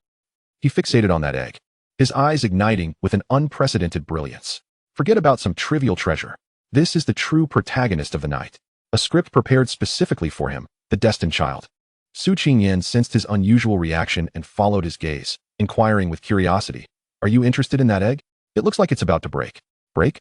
He fixated on that egg, his eyes igniting with an unprecedented brilliance. Forget about some trivial treasure. This is the true protagonist of the night. A script prepared specifically for him, the destined child. Su Qingyan sensed his unusual reaction and followed his gaze, inquiring with curiosity. Are you interested in that egg? It looks like it's about to break. Break?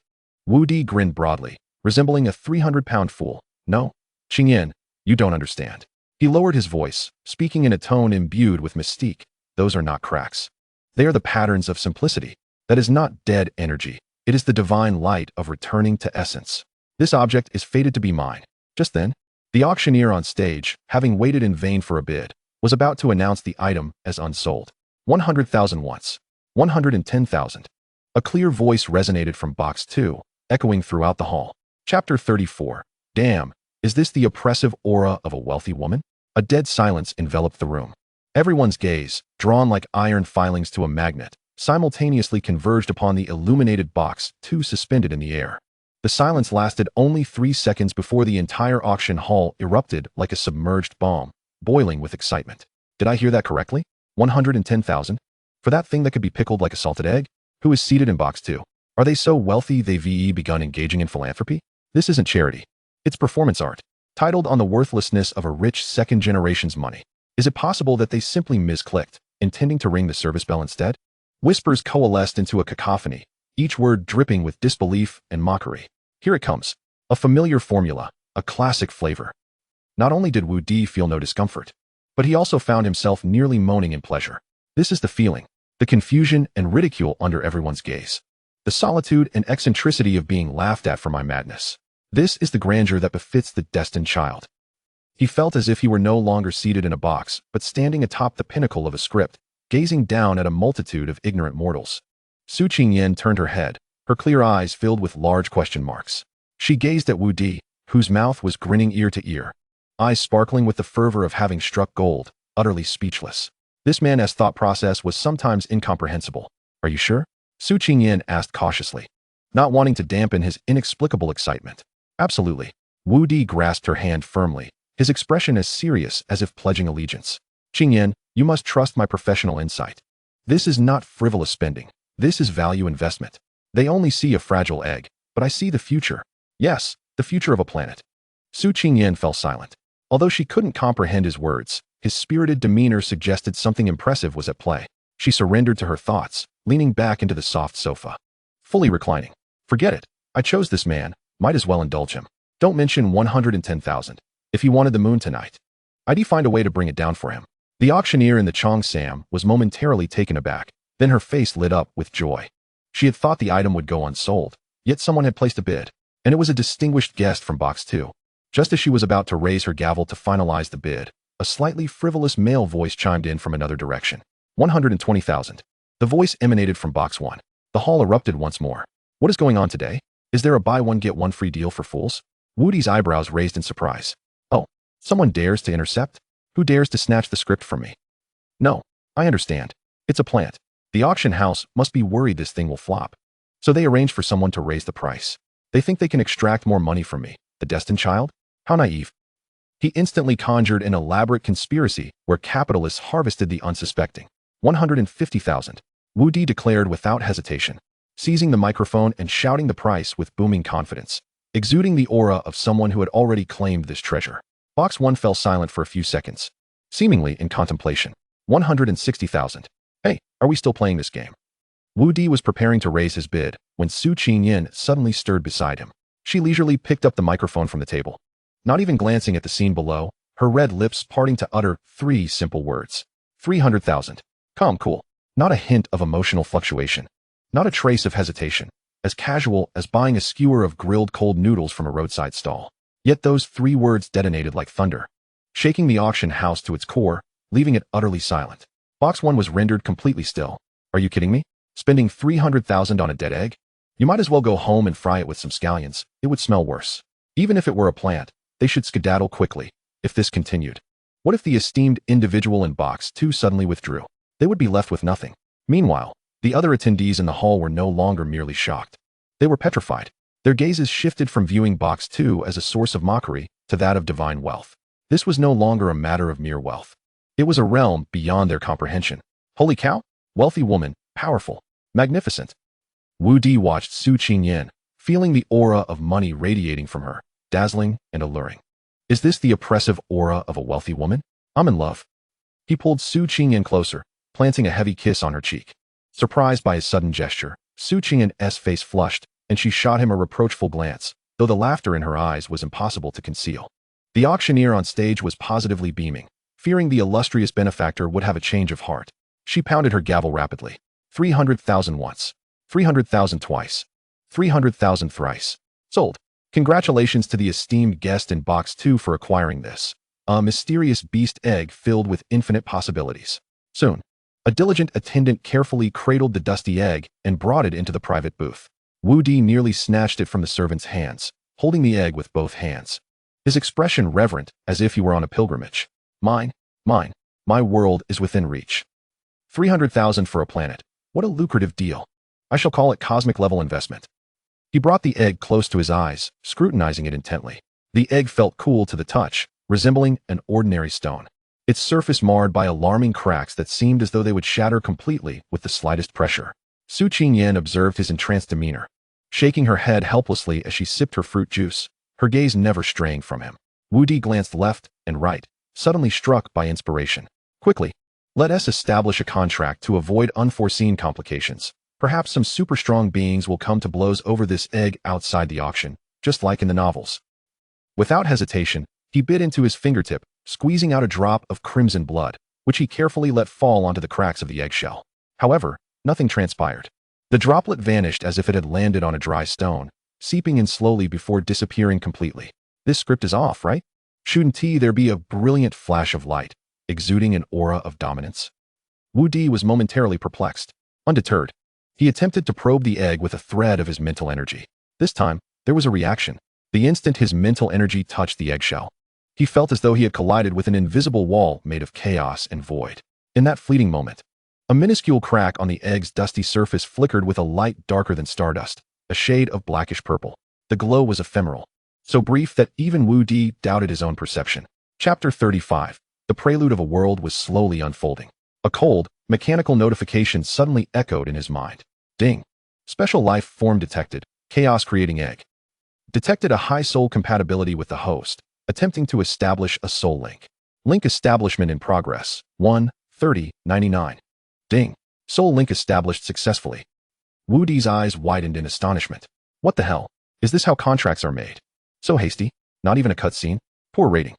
Wudi grinned broadly, resembling a 300-pound fool. No, Qingyan, you don't understand. He lowered his voice, speaking in a tone imbued with mystique. Those are not cracks. They are the patterns of simplicity. That is not dead energy. It is the divine light of returning to essence. This object is fated to be mine. Just then, the auctioneer on stage, having waited in vain for a bid, was about to announce the item as unsold. 100,000 once. 110,000. A clear voice resonated from box 2, echoing throughout the hall. Chapter 34. Damn, is this the oppressive aura of a wealthy woman? A dead silence enveloped the room. Everyone's gaze, drawn like iron filings to a magnet, simultaneously converged upon the illuminated box 2 suspended in the air. The silence lasted only 3 seconds before the entire auction hall erupted like a submerged bomb, boiling with excitement. Did I hear that correctly? 110,000? For that thing that could be pickled like a salted egg? Who is seated in box 2? Are they so wealthy they've begun engaging in philanthropy? This isn't charity. It's performance art, titled on the worthlessness of a rich second-generation's money. Is it possible that they simply misclicked, intending to ring the service bell instead? Whispers coalesced into a cacophony, each word dripping with disbelief and mockery. Here it comes. A familiar formula, a classic flavor. Not only did Wudi feel no discomfort, but he also found himself nearly moaning in pleasure. This is the feeling. the confusion and ridicule under everyone's gaze, the solitude and eccentricity of being laughed at for my madness. This is the grandeur that befits the destined child. He felt as if he were no longer seated in a box, but standing atop the pinnacle of a script, gazing down at a multitude of ignorant mortals. Su Qingyan turned her head, her clear eyes filled with large question marks. She gazed at Wudi, whose mouth was grinning ear to ear, eyes sparkling with the fervor of having struck gold, utterly speechless. This man's thought process was sometimes incomprehensible. Are you sure? Su Qingyan asked cautiously, not wanting to dampen his inexplicable excitement. Absolutely. Wudi grasped her hand firmly, his expression as serious as if pledging allegiance. Qingyan, you must trust my professional insight. This is not frivolous spending. This is value investment. They only see a fragile egg, but I see the future. Yes, the future of a planet. Su Qingyan fell silent. Although she couldn't comprehend his words, his spirited demeanor suggested something impressive was at play. She surrendered to her thoughts, leaning back into the soft sofa. Fully reclining. Forget it. I chose this man. Might as well indulge him. Don't mention 110,000. If he wanted the moon tonight, I'd find a way to bring it down for him. The auctioneer in the Cheongsam was momentarily taken aback. Then her face lit up with joy. She had thought the item would go unsold, yet someone had placed a bid, and it was a distinguished guest from Box 2. Just as she was about to raise her gavel to finalize the bid, a slightly frivolous male voice chimed in from another direction. 120,000. The voice emanated from Box 1. The hall erupted once more. What is going on today? Is there a buy one get one free deal for fools? Wudi's eyebrows raised in surprise. Oh, someone dares to intercept? Who dares to snatch the script from me? No, I understand. It's a plant. The auction house must be worried this thing will flop. So they arrange for someone to raise the price. They think they can extract more money from me. The destined child? How naive. He instantly conjured an elaborate conspiracy where capitalists harvested the unsuspecting. 150,000. Wudi declared without hesitation, seizing the microphone and shouting the price with booming confidence, exuding the aura of someone who had already claimed this treasure. Box 1 fell silent for a few seconds, seemingly in contemplation. 160,000. Hey, are we still playing this game? Wudi was preparing to raise his bid when Su Qingyan suddenly stirred beside him. She leisurely picked up the microphone from the table. Not even glancing at the scene below, her red lips parting to utter 3 simple words. 300,000. Calm, cool. Not a hint of emotional fluctuation. Not a trace of hesitation. As casual as buying a skewer of grilled cold noodles from a roadside stall. Yet those 3 words detonated like thunder, shaking the auction house to its core, leaving it utterly silent. Box 1 was rendered completely still. Are you kidding me? Spending 300,000 on a dead egg? You might as well go home and fry it with some scallions. It would smell worse. Even if it were a plant, they should skedaddle quickly, if this continued. What if the esteemed individual in Box 2 suddenly withdrew? They would be left with nothing. Meanwhile, the other attendees in the hall were no longer merely shocked. They were petrified. Their gazes shifted from viewing Box 2 as a source of mockery to that of divine wealth. This was no longer a matter of mere wealth. It was a realm beyond their comprehension. Holy cow! Wealthy woman, powerful, magnificent. Wudi watched Su Qingyan, feeling the aura of money radiating from her, dazzling and alluring. Is this the oppressive aura of a wealthy woman? I'm in love. He pulled Su Qingyan closer, planting a heavy kiss on her cheek. Surprised by his sudden gesture, Su Qingyan's face flushed, and she shot him a reproachful glance, though the laughter in her eyes was impossible to conceal. The auctioneer on stage was positively beaming, fearing the illustrious benefactor would have a change of heart. She pounded her gavel rapidly. 300,000 once. 300,000 twice. 300,000 thrice. Sold. Congratulations to the esteemed guest in Box 2 for acquiring this. A mysterious beast egg filled with infinite possibilities. Soon, a diligent attendant carefully cradled the dusty egg and brought it into the private booth. Wudi nearly snatched it from the servant's hands, holding the egg with both hands. His expression reverent, as if he were on a pilgrimage. Mine, mine, my world is within reach. 300,000 for a planet. What a lucrative deal. I shall call it cosmic-level investment. He brought the egg close to his eyes, scrutinizing it intently. The egg felt cool to the touch, resembling an ordinary stone. Its surface marred by alarming cracks that seemed as though they would shatter completely with the slightest pressure. Su Qingyan observed his entranced demeanor, shaking her head helplessly as she sipped her fruit juice, her gaze never straying from him. Wudi glanced left and right, suddenly struck by inspiration. Quickly, let us establish a contract to avoid unforeseen complications. Perhaps some super-strong beings will come to blows over this egg outside the auction, just like in the novels. Without hesitation, he bit into his fingertip, squeezing out a drop of crimson blood, which he carefully let fall onto the cracks of the eggshell. However, nothing transpired. The droplet vanished as if it had landed on a dry stone, seeping in slowly before disappearing completely. This script is off, right? Shouldn't there be a brilliant flash of light, exuding an aura of dominance? Wudi was momentarily perplexed. Undeterred, he attempted to probe the egg with a thread of his mental energy. This time, there was a reaction. The instant his mental energy touched the eggshell, he felt as though he had collided with an invisible wall made of chaos and void. In that fleeting moment, a minuscule crack on the egg's dusty surface flickered with a light darker than stardust, a shade of blackish purple. The glow was ephemeral, so brief that even Wudi doubted his own perception. Chapter 35. The prelude of a world was slowly unfolding. A cold, mechanical notification suddenly echoed in his mind. Ding. Special life form detected. Chaos creating egg. Detected a high soul compatibility with the host, attempting to establish a soul link. Link establishment in progress. 1:30:99. Ding. Soul link established successfully. Wudi's eyes widened in astonishment. What the hell? Is this how contracts are made? So hasty? Not even a cutscene? Poor rating.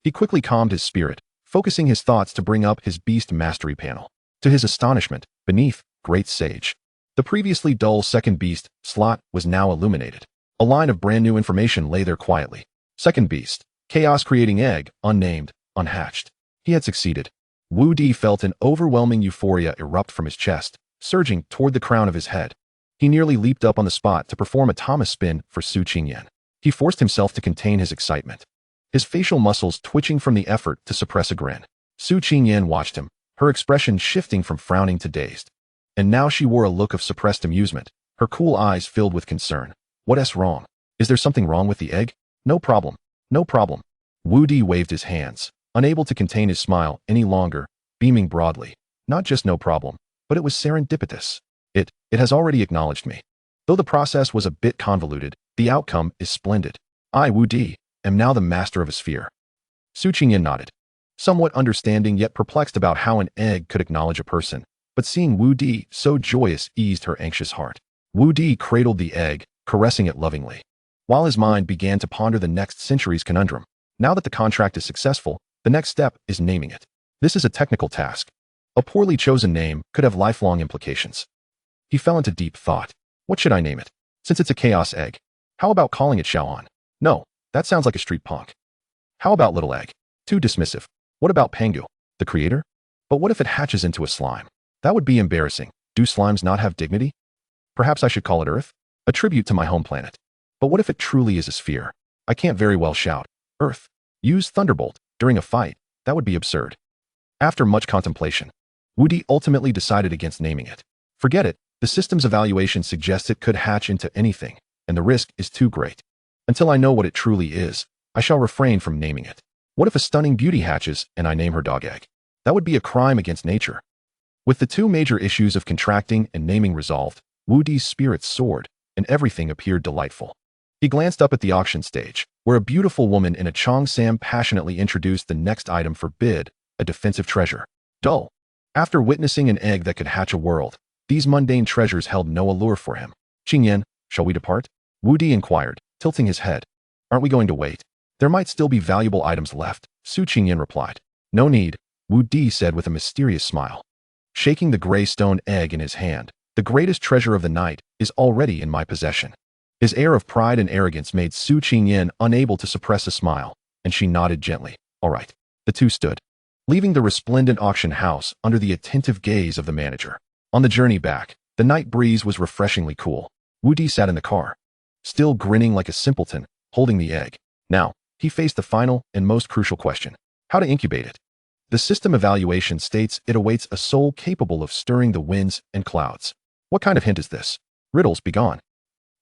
He quickly calmed his spirit, focusing his thoughts to bring up his beast mastery panel. To his astonishment, beneath, Great Sage, the previously dull second beast slot was now illuminated. A line of brand new information lay there quietly. Second beast, chaos creating egg, unnamed, unhatched. He had succeeded. Wudi felt an overwhelming euphoria erupt from his chest, surging toward the crown of his head. He nearly leaped up on the spot to perform a Thomas spin for Su Qingyan. He forced himself to contain his excitement, his facial muscles twitching from the effort to suppress a grin. Su Qingyan watched him, her expression shifting from frowning to dazed. And now she wore a look of suppressed amusement, her cool eyes filled with concern. What's wrong? Is there something wrong with the egg? No problem. No problem. Wudi waved his hands, unable to contain his smile any longer, beaming broadly. Not just no problem, but it was serendipitous. It has already acknowledged me. Though the process was a bit convoluted, the outcome is splendid. I, Wudi, am now the master of a sphere. Su Qingyan nodded, somewhat understanding yet perplexed about how an egg could acknowledge a person, but seeing Wudi so joyous eased her anxious heart. Wudi cradled the egg, caressing it lovingly, while his mind began to ponder the next century's conundrum. Now that the contract is successful, the next step is naming it. This is a technical task. A poorly chosen name could have lifelong implications. He fell into deep thought. What should I name it? Since it's a chaos egg, how about calling it Xiaoan? No, that sounds like a street punk. How about Little Egg? Too dismissive. What about Pangu, the creator? But what if it hatches into a slime? That would be embarrassing. Do slimes not have dignity? Perhaps I should call it Earth? A tribute to my home planet. But what if it truly is a sphere? I can't very well shout, Earth. Use Thunderbolt during a fight. That would be absurd. After much contemplation, Wudi ultimately decided against naming it. Forget it. The system's evaluation suggests it could hatch into anything, and the risk is too great. Until I know what it truly is, I shall refrain from naming it. What if a stunning beauty hatches and I name her Dog Egg? That would be a crime against nature. With the two major issues of contracting and naming resolved, Wudi's spirits soared, and everything appeared delightful. He glanced up at the auction stage, where a beautiful woman in a cheongsam passionately introduced the next item for bid, a defensive treasure. Dull. After witnessing an egg that could hatch a world, these mundane treasures held no allure for him. Qingyan, shall we depart? Wudi inquired, tilting his head. Aren't we going to wait? There might still be valuable items left, Su Qingyan replied. No need, Wudi said with a mysterious smile. Shaking the gray stone egg in his hand, the greatest treasure of the night is already in my possession. His air of pride and arrogance made Su Qingyan unable to suppress a smile, and she nodded gently. All right. The two stood, leaving the resplendent auction house under the attentive gaze of the manager. On the journey back, the night breeze was refreshingly cool. Wudi sat in the car, still grinning like a simpleton, holding the egg. Now, he faced the final and most crucial question. How to incubate it. The system evaluation states it awaits a soul capable of stirring the winds and clouds. What kind of hint is this? Riddles be gone.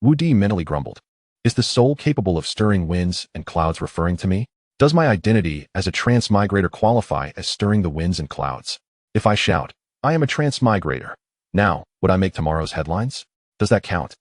Wudi mentally grumbled. Is the soul capable of stirring winds and clouds referring to me? Does my identity as a transmigrator qualify as stirring the winds and clouds? If I shout, I am a transmigrator. Now, would I make tomorrow's headlines? Does that count?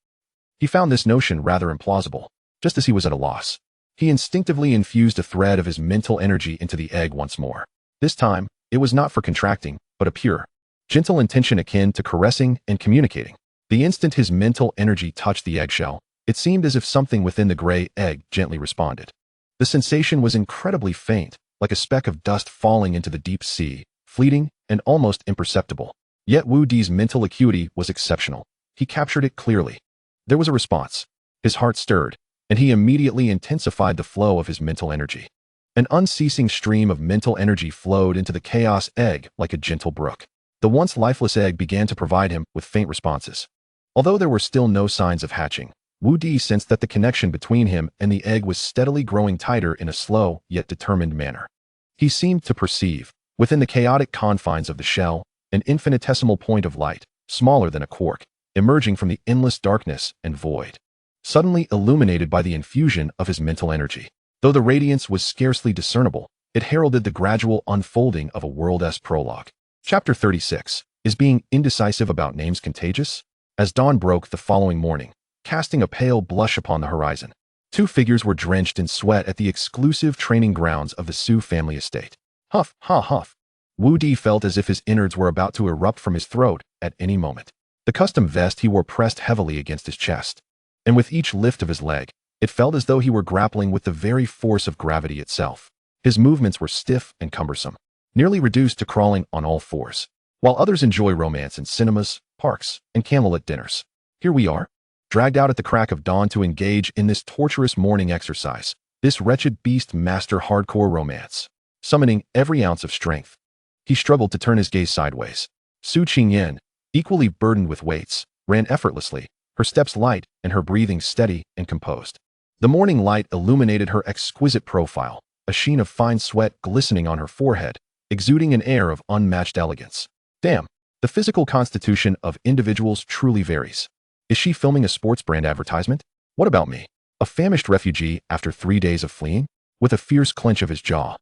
He found this notion rather implausible. Just as he was at a loss, he instinctively infused a thread of his mental energy into the egg once more. This time, it was not for contracting, but a pure, gentle intention akin to caressing and communicating. The instant his mental energy touched the eggshell, it seemed as if something within the gray egg gently responded. The sensation was incredibly faint, like a speck of dust falling into the deep sea, fleeting and almost imperceptible. Yet Wudi's mental acuity was exceptional. He captured it clearly. There was a response. His heart stirred, and he immediately intensified the flow of his mental energy. An unceasing stream of mental energy flowed into the chaos egg like a gentle brook. The once lifeless egg began to provide him with faint responses. Although there were still no signs of hatching, Wudi sensed that the connection between him and the egg was steadily growing tighter in a slow yet determined manner. He seemed to perceive, within the chaotic confines of the shell, an infinitesimal point of light, smaller than a quark, emerging from the endless darkness and void, suddenly illuminated by the infusion of his mental energy. Though the radiance was scarcely discernible, it heralded the gradual unfolding of a world-esque prologue. Chapter 36. Is being indecisive about names contagious? As dawn broke the following morning, casting a pale blush upon the horizon, two figures were drenched in sweat at the exclusive training grounds of the Su family estate. Huff, ha, huff. Wudi felt as if his innards were about to erupt from his throat at any moment. The custom vest he wore pressed heavily against his chest, and with each lift of his leg, it felt as though he were grappling with the very force of gravity itself. His movements were stiff and cumbersome, nearly reduced to crawling on all fours. While others enjoy romance in cinemas, parks, and candlelit dinners, here we are, dragged out at the crack of dawn to engage in this torturous morning exercise, this wretched beast master hardcore romance, summoning every ounce of strength. He struggled to turn his gaze sideways. Su Qingyan, equally burdened with weights, ran effortlessly, her steps light and her breathing steady and composed. The morning light illuminated her exquisite profile, a sheen of fine sweat glistening on her forehead, exuding an air of unmatched elegance. Damn, the physical constitution of individuals truly varies. Is she filming a sports brand advertisement? What about me? A famished refugee after 3 days of fleeing? With a fierce clench of his jaw,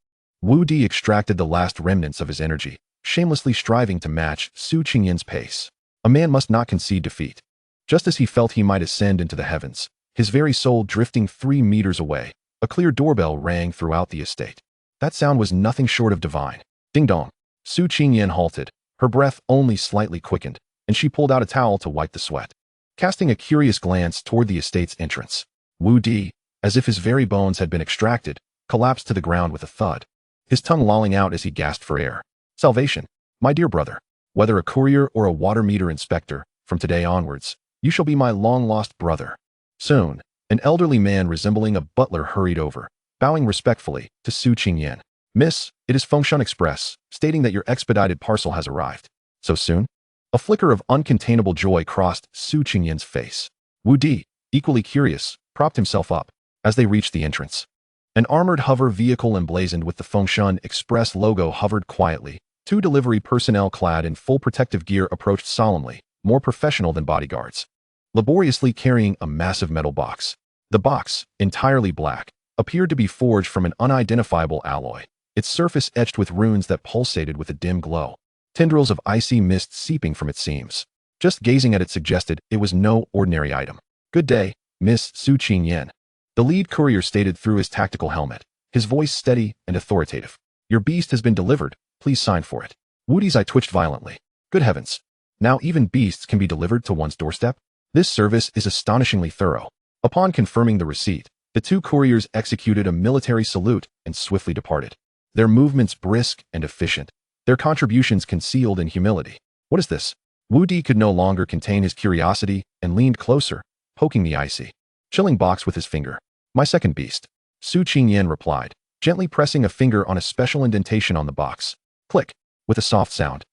Wudi extracted the last remnants of his energy, shamelessly striving to match Su Qingyan's pace. A man must not concede defeat. Just as he felt he might ascend into the heavens, his very soul drifting 3 meters away, a clear doorbell rang throughout the estate. That sound was nothing short of divine. Ding dong. Su Qingyan halted, her breath only slightly quickened, and she pulled out a towel to wipe the sweat. Casting a curious glance toward the estate's entrance, Wudi, as if his very bones had been extracted, collapsed to the ground with a thud, his tongue lolling out as he gasped for air. Salvation, my dear brother. Whether a courier or a water meter inspector, from today onwards, you shall be my long-lost brother. Soon, an elderly man resembling a butler hurried over, bowing respectfully to Su Qingyan. Miss, it is Fengshan Express, stating that your expedited parcel has arrived. So soon? A flicker of uncontainable joy crossed Su Qingyan's face. Wudi, equally curious, propped himself up as they reached the entrance. An armored hover vehicle emblazoned with the Fengshan Express logo hovered quietly. 2 delivery personnel clad in full protective gear approached solemnly, more professional than bodyguards, laboriously carrying a massive metal box. The box, entirely black, appeared to be forged from an unidentifiable alloy, its surface etched with runes that pulsated with a dim glow, tendrils of icy mist seeping from its seams. Just gazing at it suggested it was no ordinary item. Good day, Miss Su Qingyan. The lead courier stated through his tactical helmet, his voice steady and authoritative. Your beast has been delivered. Please sign for it. Wudi's eye twitched violently. Good heavens. Now even beasts can be delivered to one's doorstep? This service is astonishingly thorough. Upon confirming the receipt, the 2 couriers executed a military salute and swiftly departed. Their movements brisk and efficient, their contributions concealed in humility. What is this? Wudi could no longer contain his curiosity and leaned closer, poking the icy, chilling box with his finger. My second beast. Su Qingyan replied, gently pressing a finger on a special indentation on the box. Click, with a soft sound.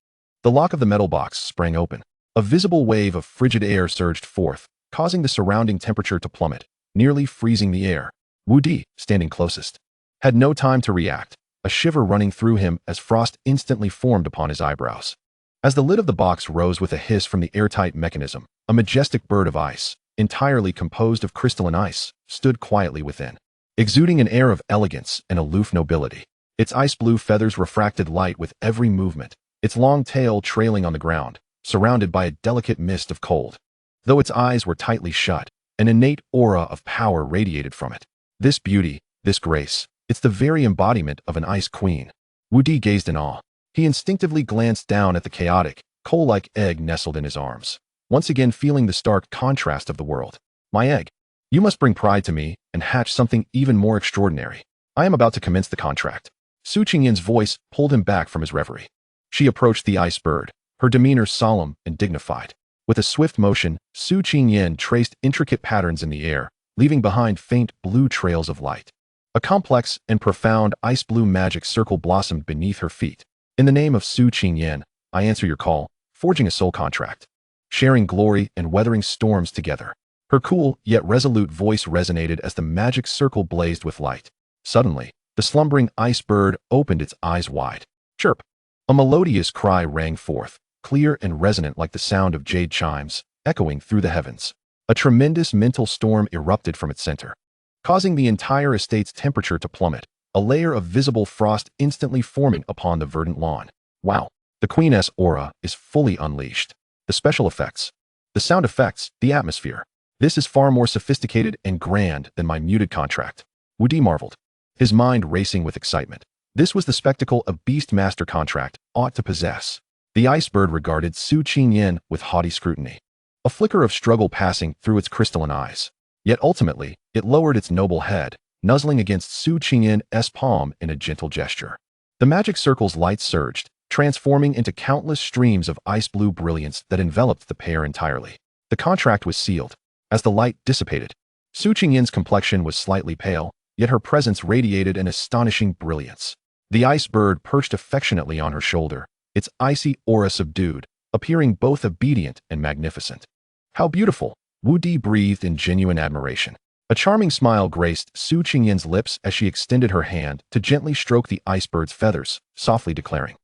The lock of the metal box sprang open. A visible wave of frigid air surged forth, causing the surrounding temperature to plummet, nearly freezing the air. Wudi, standing closest, had no time to react, a shiver running through him as frost instantly formed upon his eyebrows. As the lid of the box rose with a hiss from the airtight mechanism, a majestic bird of ice, entirely composed of crystalline ice, stood quietly within, exuding an air of elegance and aloof nobility. Its ice-blue feathers refracted light with every movement, its long tail trailing on the ground, surrounded by a delicate mist of cold. Though its eyes were tightly shut, an innate aura of power radiated from it. This beauty, this grace, it's the very embodiment of an ice queen. Wudi gazed in awe. He instinctively glanced down at the chaotic, coal-like egg nestled in his arms, once again feeling the stark contrast of the world. My egg. You must bring pride to me and hatch something even more extraordinary. I am about to commence the contract. Su Qingyan's voice pulled him back from his reverie. She approached the ice bird, her demeanor solemn and dignified. With a swift motion, Su Qingyan traced intricate patterns in the air, leaving behind faint blue trails of light. A complex and profound ice-blue magic circle blossomed beneath her feet. In the name of Su Qingyan, I answer your call, forging a soul contract. Sharing glory and weathering storms together. Her cool, yet resolute voice resonated as the magic circle blazed with light. Suddenly, the slumbering ice bird opened its eyes wide. Chirp! A melodious cry rang forth, clear and resonant like the sound of jade chimes, echoing through the heavens. A tremendous mental storm erupted from its center, causing the entire estate's temperature to plummet, a layer of visible frost instantly forming upon the verdant lawn. Wow! The Queen's aura is fully unleashed. The special effects, the sound effects, the atmosphere. This is far more sophisticated and grand than my muted contract. Wudi marveled, his mind racing with excitement. This was the spectacle a beast master contract ought to possess. The ice bird regarded Su Qingyan with haughty scrutiny, a flicker of struggle passing through its crystalline eyes. Yet ultimately, it lowered its noble head, nuzzling against Su Qingyan's palm in a gentle gesture. The magic circle's light surged, transforming into countless streams of ice-blue brilliance that enveloped the pair entirely. The contract was sealed. As the light dissipated, Su Qingyan's complexion was slightly pale, yet her presence radiated an astonishing brilliance. The ice bird perched affectionately on her shoulder, its icy aura subdued, appearing both obedient and magnificent. How beautiful! Wudi breathed in genuine admiration. A charming smile graced Su Qingyan's lips as she extended her hand to gently stroke the ice bird's feathers, softly declaring,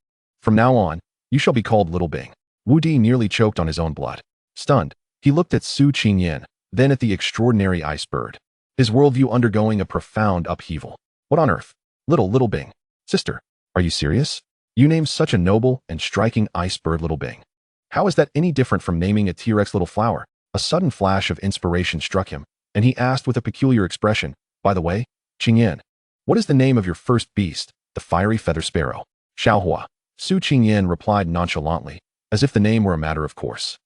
"From now on, you shall be called Little Bing." Wudi nearly choked on his own blood. Stunned, he looked at Su Qingyan, then at the extraordinary ice bird, his worldview undergoing a profound upheaval. What on earth? Little Bing. Sister, are you serious? You named such a noble and striking ice bird Little Bing. How is that any different from naming a T-Rex Little Flower? A sudden flash of inspiration struck him, and he asked with a peculiar expression, "By the way, Qingyan, what is the name of your first beast, the fiery feather sparrow?" Xiaohua. Su Qingyan replied nonchalantly, as if the name were a matter of course.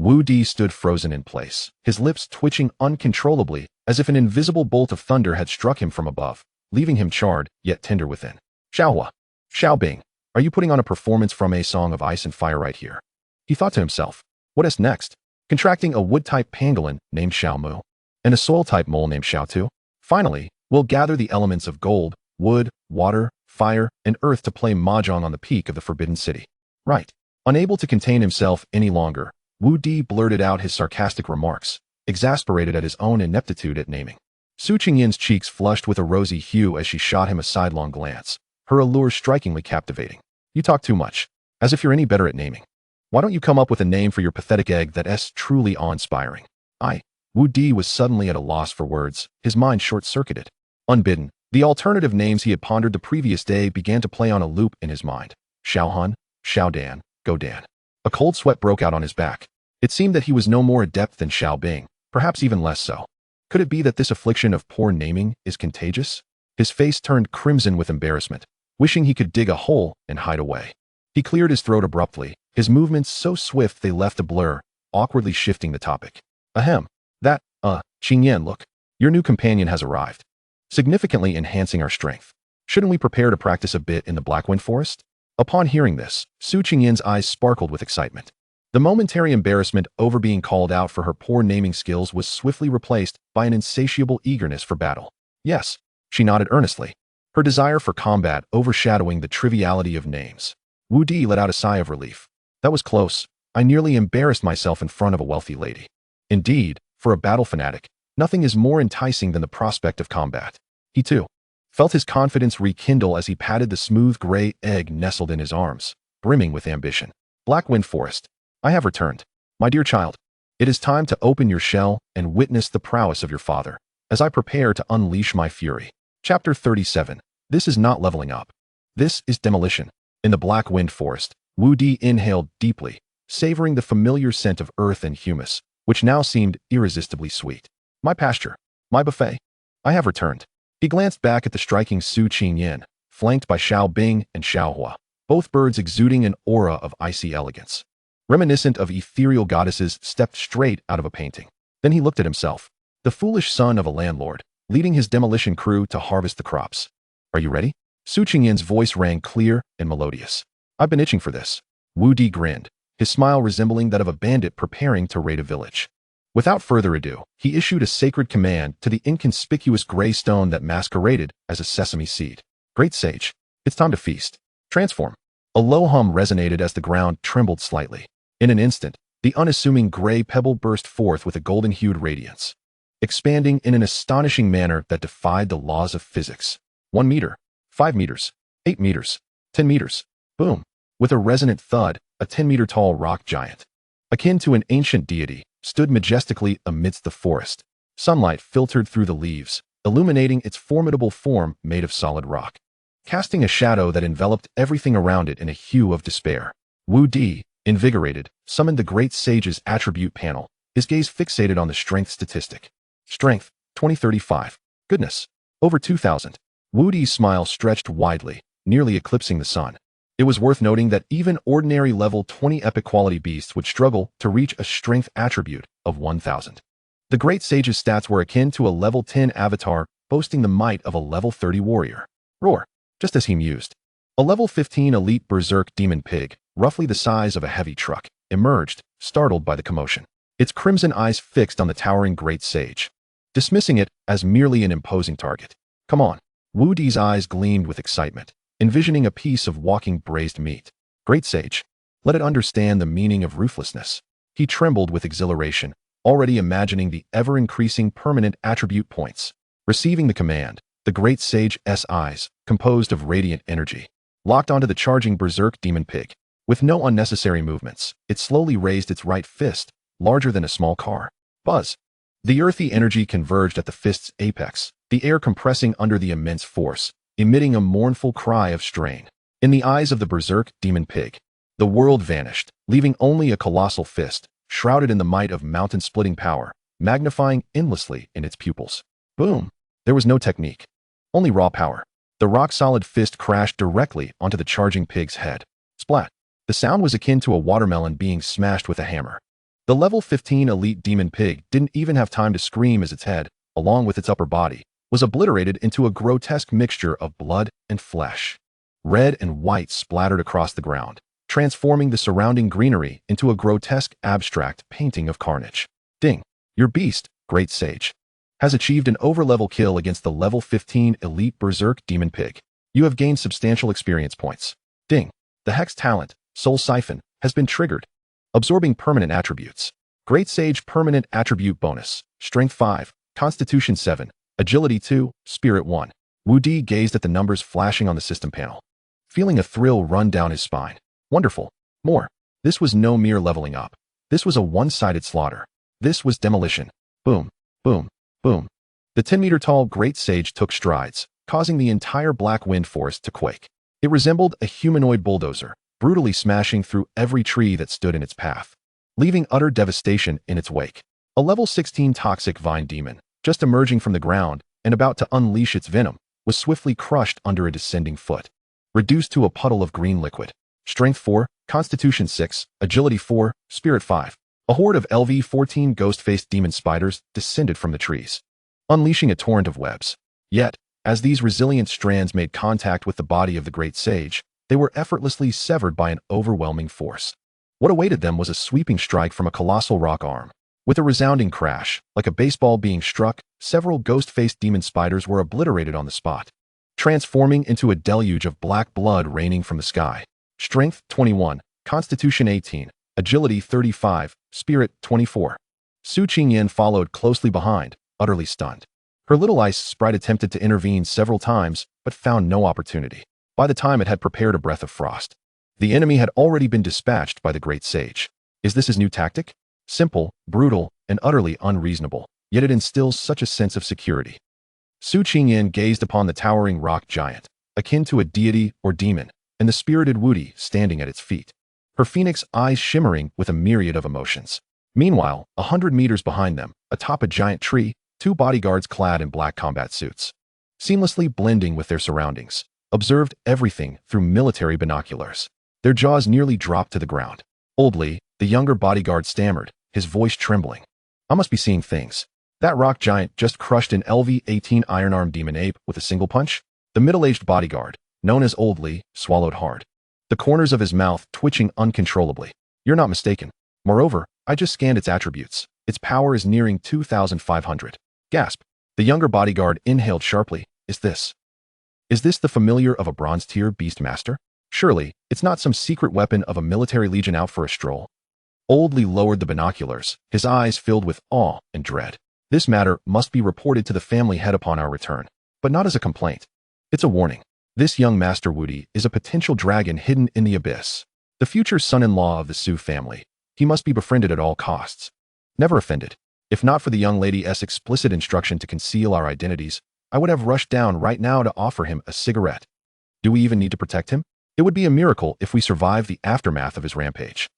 Wudi stood frozen in place, his lips twitching uncontrollably, as if an invisible bolt of thunder had struck him from above, leaving him charred, yet tender within. Xiaohua. Xiaobing, are you putting on a performance from A Song of Ice and Fire right here? He thought to himself, what is next? Contracting a wood-type pangolin named Xiaomu, and a soil-type mole named Xiaotu? Finally, we'll gather the elements of gold, wood, water, fire, and earth to play mahjong on the peak of the Forbidden City. Right. Unable to contain himself any longer, Wudi blurted out his sarcastic remarks, exasperated at his own ineptitude at naming. Su Qingyan's cheeks flushed with a rosy hue as she shot him a sidelong glance, her allure strikingly captivating. You talk too much, as if you're any better at naming. Why don't you come up with a name for your pathetic egg that's truly awe-inspiring? Wudi was suddenly at a loss for words, his mind short-circuited. Unbidden, the alternative names he had pondered the previous day began to play on a loop in his mind. Xiaohun, Xiaodan, Godan. A cold sweat broke out on his back. It seemed that he was no more adept than Xiaobing, perhaps even less so. Could it be that this affliction of poor naming is contagious? His face turned crimson with embarrassment, wishing he could dig a hole and hide away. He cleared his throat abruptly, his movements so swift they left a blur, awkwardly shifting the topic. Ahem. That, Qingyan, look. Your new companion has arrived, significantly enhancing our strength. Shouldn't we prepare to practice a bit in the Blackwind Forest? Upon hearing this, Su Qingyan's eyes sparkled with excitement. The momentary embarrassment over being called out for her poor naming skills was swiftly replaced by an insatiable eagerness for battle. Yes, she nodded earnestly, her desire for combat overshadowing the triviality of names. Wudi let out a sigh of relief. That was close. I nearly embarrassed myself in front of a wealthy lady. Indeed, for a battle fanatic, nothing is more enticing than the prospect of combat. He, too, felt his confidence rekindle as he patted the smooth gray egg nestled in his arms, brimming with ambition. Blackwind Forest, I have returned. My dear child, it is time to open your shell and witness the prowess of your father, as I prepare to unleash my fury. Chapter 37. This is not leveling up. This is demolition. In the Blackwind Forest, Wudi inhaled deeply, savoring the familiar scent of earth and humus, which now seemed irresistibly sweet. My pasture, my buffet. I have returned. He glanced back at the striking Su Qingyan, flanked by Xiaobing and Xiaohua, both birds exuding an aura of icy elegance, reminiscent of ethereal goddesses stepped straight out of a painting. Then he looked at himself, the foolish son of a landlord, leading his demolition crew to harvest the crops. Are you ready? Su Qingyan's voice rang clear and melodious. I've been itching for this. Wudi grinned, his smile resembling that of a bandit preparing to raid a village. Without further ado, he issued a sacred command to the inconspicuous gray stone that masqueraded as a sesame seed. Great Sage, it's time to feast. Transform. A low hum resonated as the ground trembled slightly. In an instant, the unassuming gray pebble burst forth with a golden-hued radiance, expanding in an astonishing manner that defied the laws of physics. 1 meter, 5 meters, 8 meters, 10 meters. Boom. With a resonant thud, a 10-meter-tall rock giant, akin to an ancient deity, stood majestically amidst the forest. Sunlight filtered through the leaves, illuminating its formidable form made of solid rock, casting a shadow that enveloped everything around it in a hue of despair. Wudi, invigorated, summoned the Great Sage's attribute panel, his gaze fixated on the strength statistic. Strength, 2035. Goodness, over 2,000. Wudi's smile stretched widely, nearly eclipsing the sun. It was worth noting that even ordinary level 20 epic quality beasts would struggle to reach a strength attribute of 1,000. The Great Sage's stats were akin to a level 10 avatar boasting the might of a level 30 warrior. Roar, just as he mused. A level 15 elite berserk demon pig, roughly the size of a heavy truck, emerged, startled by the commotion, its crimson eyes fixed on the towering Great Sage, dismissing it as merely an imposing target. Come on. Wudi's eyes gleamed with excitement, envisioning a piece of walking braised meat. Great Sage, let it understand the meaning of ruthlessness. He trembled with exhilaration, already imagining the ever-increasing permanent attribute points. Receiving the command, the Great Sage's eyes, composed of radiant energy, locked onto the charging berserk demon pig. With no unnecessary movements, it slowly raised its right fist, larger than a small car. Buzz. The earthy energy converged at the fist's apex, the air compressing under the immense force, emitting a mournful cry of strain. In the eyes of the berserk demon pig, the world vanished, leaving only a colossal fist, shrouded in the might of mountain-splitting power, magnifying endlessly in its pupils. Boom! There was no technique, only raw power. The rock-solid fist crashed directly onto the charging pig's head. Splat! The sound was akin to a watermelon being smashed with a hammer. The level 15 elite demon pig didn't even have time to scream as its head, along with its upper body, was obliterated into a grotesque mixture of blood and flesh. Red and white splattered across the ground, transforming the surrounding greenery into a grotesque abstract painting of carnage. Ding! Your beast, Great Sage, has achieved an over-level kill against the level 15 elite berserk demon pig. You have gained substantial experience points. Ding! The Hex talent, Soul Siphon, has been triggered, absorbing permanent attributes. Great Sage permanent attribute bonus, Strength 5, Constitution 7, Agility 2, Spirit 1. Wudi gazed at the numbers flashing on the system panel, feeling a thrill run down his spine. Wonderful. More. This was no mere leveling up. This was a one-sided slaughter. This was demolition. Boom, boom, boom. The 10-meter-tall Great Sage took strides, causing the entire Black Wind Forest to quake. It resembled a humanoid bulldozer, brutally smashing through every tree that stood in its path, leaving utter devastation in its wake. A level 16 toxic vine demon, just emerging from the ground and about to unleash its venom, was swiftly crushed under a descending foot, reduced to a puddle of green liquid. Strength 4, Constitution 6, Agility 4, Spirit 5. A horde of LV-14 ghost-faced demon spiders descended from the trees, unleashing a torrent of webs. Yet, as these resilient strands made contact with the body of the Great Sage, they were effortlessly severed by an overwhelming force. What awaited them was a sweeping strike from a colossal rock arm. With a resounding crash, like a baseball being struck, several ghost-faced demon spiders were obliterated on the spot, transforming into a deluge of black blood raining from the sky. Strength 21, Constitution 18, Agility 35, Spirit 24. Su Qingyan followed closely behind, utterly stunned. Her little ice sprite attempted to intervene several times, but found no opportunity. By the time it had prepared a breath of frost, the enemy had already been dispatched by the Great Sage. Is this his new tactic? Simple, brutal, and utterly unreasonable, yet it instills such a sense of security. Su Qingyan gazed upon the towering rock giant, akin to a deity or demon, and the spirited Wudi standing at its feet, her phoenix eyes shimmering with a myriad of emotions. Meanwhile, 100 meters behind them, atop a giant tree, two bodyguards clad in black combat suits, seamlessly blending with their surroundings, observed everything through military binoculars. Their jaws nearly dropped to the ground. Oldly, the younger bodyguard stammered, his voice trembling. I must be seeing things. That rock giant just crushed an LV-18 iron-armed demon ape with a single punch? The middle-aged bodyguard, known as Oldly, swallowed hard, the corners of his mouth twitching uncontrollably. You're not mistaken. Moreover, I just scanned its attributes. Its power is nearing 2,500. Gasp. The younger bodyguard inhaled sharply. Is this the familiar of a bronze-tier beast master? Surely, it's not some secret weapon of a military legion out for a stroll. Oldly lowered the binoculars, his eyes filled with awe and dread. This matter must be reported to the family head upon our return, but not as a complaint. It's a warning. This young Master Wudi is a potential dragon hidden in the abyss. The future son-in-law of the Su family. He must be befriended at all costs. Never offended. If not for the young lady's explicit instruction to conceal our identities, I would have rushed down right now to offer him a cigarette. Do we even need to protect him? It would be a miracle if we survive the aftermath of his rampage.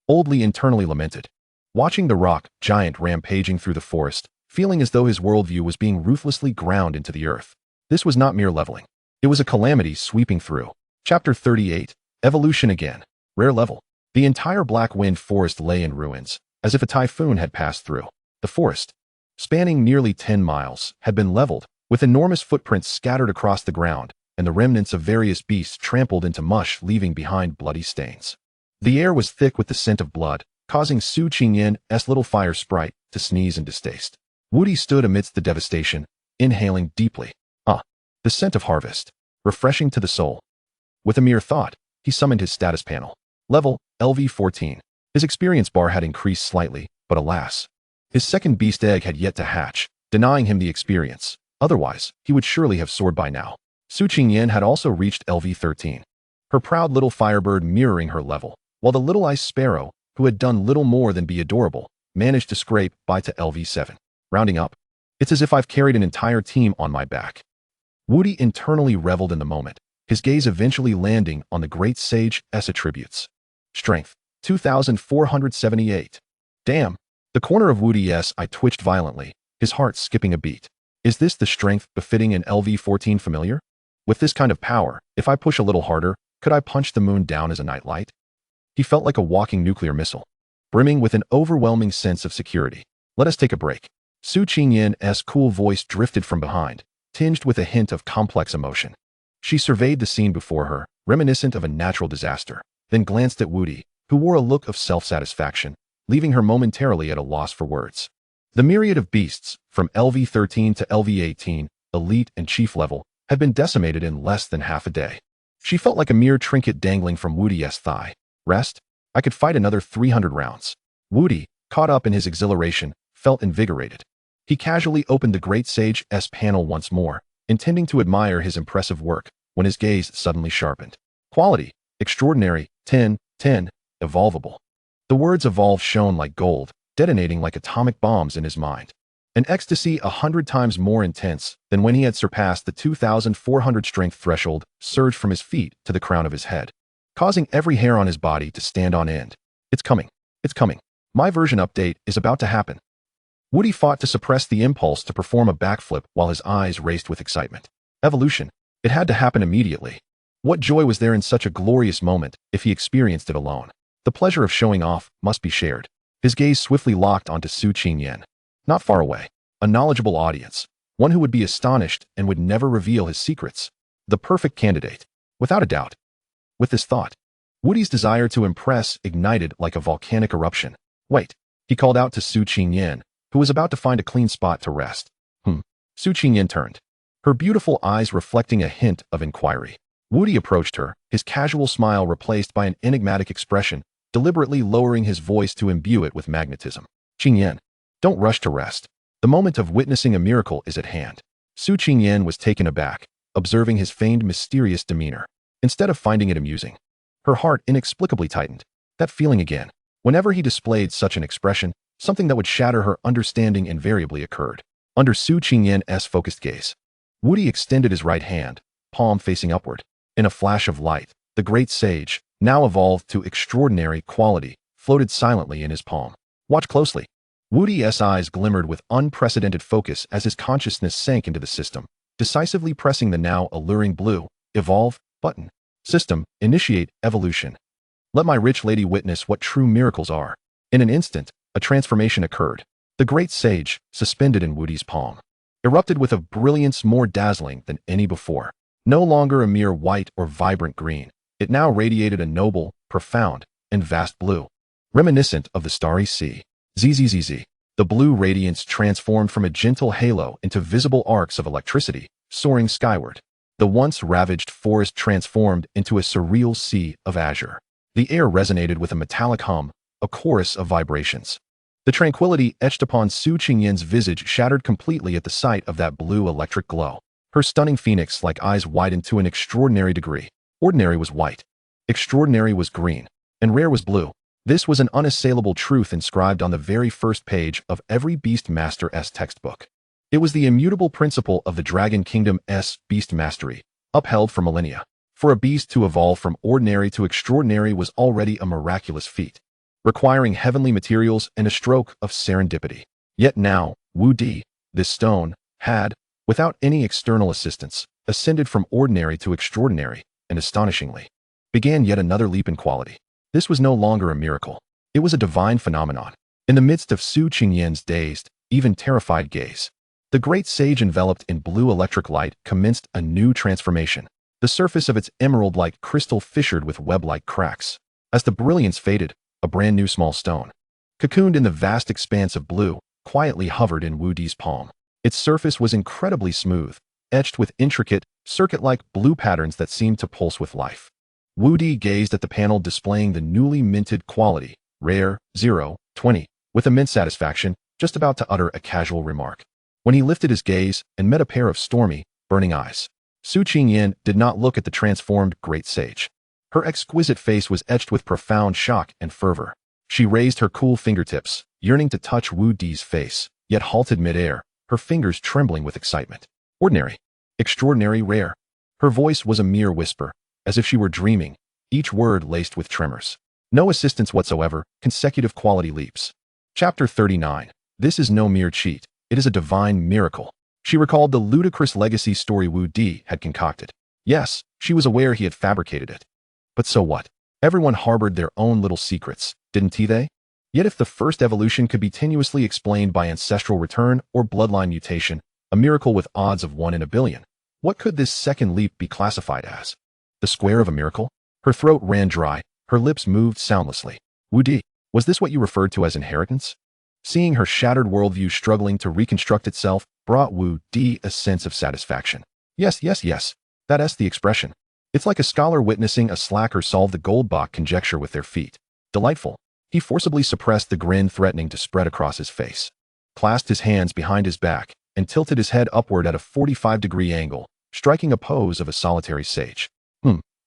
Oldly internally lamented. Watching the rock giant rampaging through the forest, feeling as though his worldview was being ruthlessly ground into the earth. This was not mere leveling. It was a calamity sweeping through. Chapter 38. Evolution again. Rare level. The entire Black Wind forest lay in ruins, as if a typhoon had passed through. The forest, spanning nearly 10 miles, had been leveled, with enormous footprints scattered across the ground, and the remnants of various beasts trampled into mush, leaving behind bloody stains. The air was thick with the scent of blood, causing Su Qingyan's little fire sprite to sneeze in distaste. Wudi stood amidst the devastation, inhaling deeply. The scent of harvest, refreshing to the soul. With a mere thought, he summoned his status panel. Level, LV-14. His experience bar had increased slightly, but alas. His second beast egg had yet to hatch, denying him the experience. Otherwise, he would surely have soared by now. Su Qingyan had also reached LV-13. Her proud little firebird mirroring her level, while the little ice sparrow, who had done little more than be adorable, managed to scrape by to LV-7. Rounding up, it's as if I've carried an entire team on my back. Wudi internally reveled in the moment, his gaze eventually landing on the great sage's attributes. Strength, 2,478. Damn. The corner of Wudi's eye twitched violently, his heart skipping a beat. Is this the strength befitting an LV-14 familiar? With this kind of power, if I push a little harder, could I punch the moon down as a nightlight? He felt like a walking nuclear missile, brimming with an overwhelming sense of security. Let us take a break. Su Qingyan's cool voice drifted from behind, tinged with a hint of complex emotion. She surveyed the scene before her, reminiscent of a natural disaster, then glanced at Wudi, who wore a look of self-satisfaction, leaving her momentarily at a loss for words. The myriad of beasts, from LV-13 to LV-18, elite and chief level, had been decimated in less than half a day. She felt like a mere trinket dangling from Wudi's thigh. Rest? I could fight another 300 rounds. Wudi, caught up in his exhilaration, felt invigorated. He casually opened the Great Sage's panel once more, intending to admire his impressive work, when his gaze suddenly sharpened. Quality, extraordinary, 10, 10, evolvable. The words evolve shone like gold, detonating like atomic bombs in his mind. An ecstasy 100 times more intense than when he had surpassed the 2,400 strength threshold surged from his feet to the crown of his head, causing every hair on his body to stand on end. It's coming. It's coming. My version update is about to happen. Wudi fought to suppress the impulse to perform a backflip while his eyes raced with excitement. Evolution. It had to happen immediately. What joy was there in such a glorious moment if he experienced it alone? The pleasure of showing off must be shared. His gaze swiftly locked onto Su Qingyan. Not far away. A knowledgeable audience. One who would be astonished and would never reveal his secrets. The perfect candidate. Without a doubt. With this thought, Wudi's desire to impress ignited like a volcanic eruption. Wait. He called out to Su Qingyan, who was about to find a clean spot to rest. Su Qingyan turned, her beautiful eyes reflecting a hint of inquiry. Wudi approached her, his casual smile replaced by an enigmatic expression, deliberately lowering his voice to imbue it with magnetism. Qingyan, don't rush to rest. The moment of witnessing a miracle is at hand. Su Qingyan was taken aback, observing his feigned mysterious demeanor. Instead of finding it amusing, her heart inexplicably tightened. That feeling again. Whenever he displayed such an expression, something that would shatter her understanding invariably occurred. Under Su Qingyan's focused gaze, Wudi extended his right hand, palm facing upward. In a flash of light, the great sage, now evolved to extraordinary quality, floated silently in his palm. Watch closely. Wudi's eyes glimmered with unprecedented focus as his consciousness sank into the system, decisively pressing the now alluring blue, evolve, button. System, initiate evolution. Let my rich lady witness what true miracles are. In an instant, a transformation occurred. The great sage, suspended in Wudi's palm, erupted with a brilliance more dazzling than any before. No longer a mere white or vibrant green, it now radiated a noble, profound, and vast blue. reminiscent of the starry sea. Zzz. The blue radiance transformed from a gentle halo into visible arcs of electricity, soaring skyward. The once ravaged forest transformed into a surreal sea of azure. The air resonated with a metallic hum, a chorus of vibrations. The tranquility etched upon Su Qingyan's visage shattered completely at the sight of that blue electric glow. Her stunning phoenix-like eyes widened to an extraordinary degree. Ordinary was white, extraordinary was green, and rare was blue. This was an unassailable truth inscribed on the very first page of every Beast Master's textbook. It was the immutable principle of the Dragon Kingdom's beast mastery, upheld for millennia. For a beast to evolve from ordinary to extraordinary was already a miraculous feat, requiring heavenly materials and a stroke of serendipity. Yet now, Wudi, this stone, had, without any external assistance, ascended from ordinary to extraordinary, and astonishingly, began yet another leap in quality. This was no longer a miracle. It was a divine phenomenon. In the midst of Su Qingyan's dazed, even terrified gaze, the great sage enveloped in blue electric light commenced a new transformation. The surface of its emerald-like crystal fissured with web-like cracks. As the brilliance faded, a brand new small stone, cocooned in the vast expanse of blue, quietly hovered in Wudi's palm. Its surface was incredibly smooth, etched with intricate, circuit-like blue patterns that seemed to pulse with life. Wudi gazed at the panel displaying the newly minted quality, rare, 020, with immense satisfaction, just about to utter a casual remark, when he lifted his gaze and met a pair of stormy, burning eyes. Su Qingyan did not look at the transformed great sage. Her exquisite face was etched with profound shock and fervor. She raised her cool fingertips, yearning to touch Wudi's face, yet halted mid-air, her fingers trembling with excitement. Ordinary, extraordinary, rare. Her voice was a mere whisper, as if she were dreaming, each word laced with tremors. No assistance whatsoever, consecutive quality leaps. Chapter 39. This is no mere cheat, it is a divine miracle. She recalled the ludicrous legacy story Wudi had concocted. Yes, she was aware he had fabricated it. But so what? Everyone harbored their own little secrets, didn't they? Yet if the first evolution could be tenuously explained by ancestral return or bloodline mutation, a miracle with odds of 1 in a billion, what could this second leap be classified as? The square of a miracle? Her throat ran dry, her lips moved soundlessly. Wudi, was this what you referred to as inheritance? Seeing her shattered worldview struggling to reconstruct itself brought Wudi a sense of satisfaction. Yes, that's the expression. It's like a scholar witnessing a slacker solve the Goldbach conjecture with their feet. Delightful. He forcibly suppressed the grin threatening to spread across his face, clasped his hands behind his back, and tilted his head upward at a 45-degree angle, striking a pose of a solitary sage.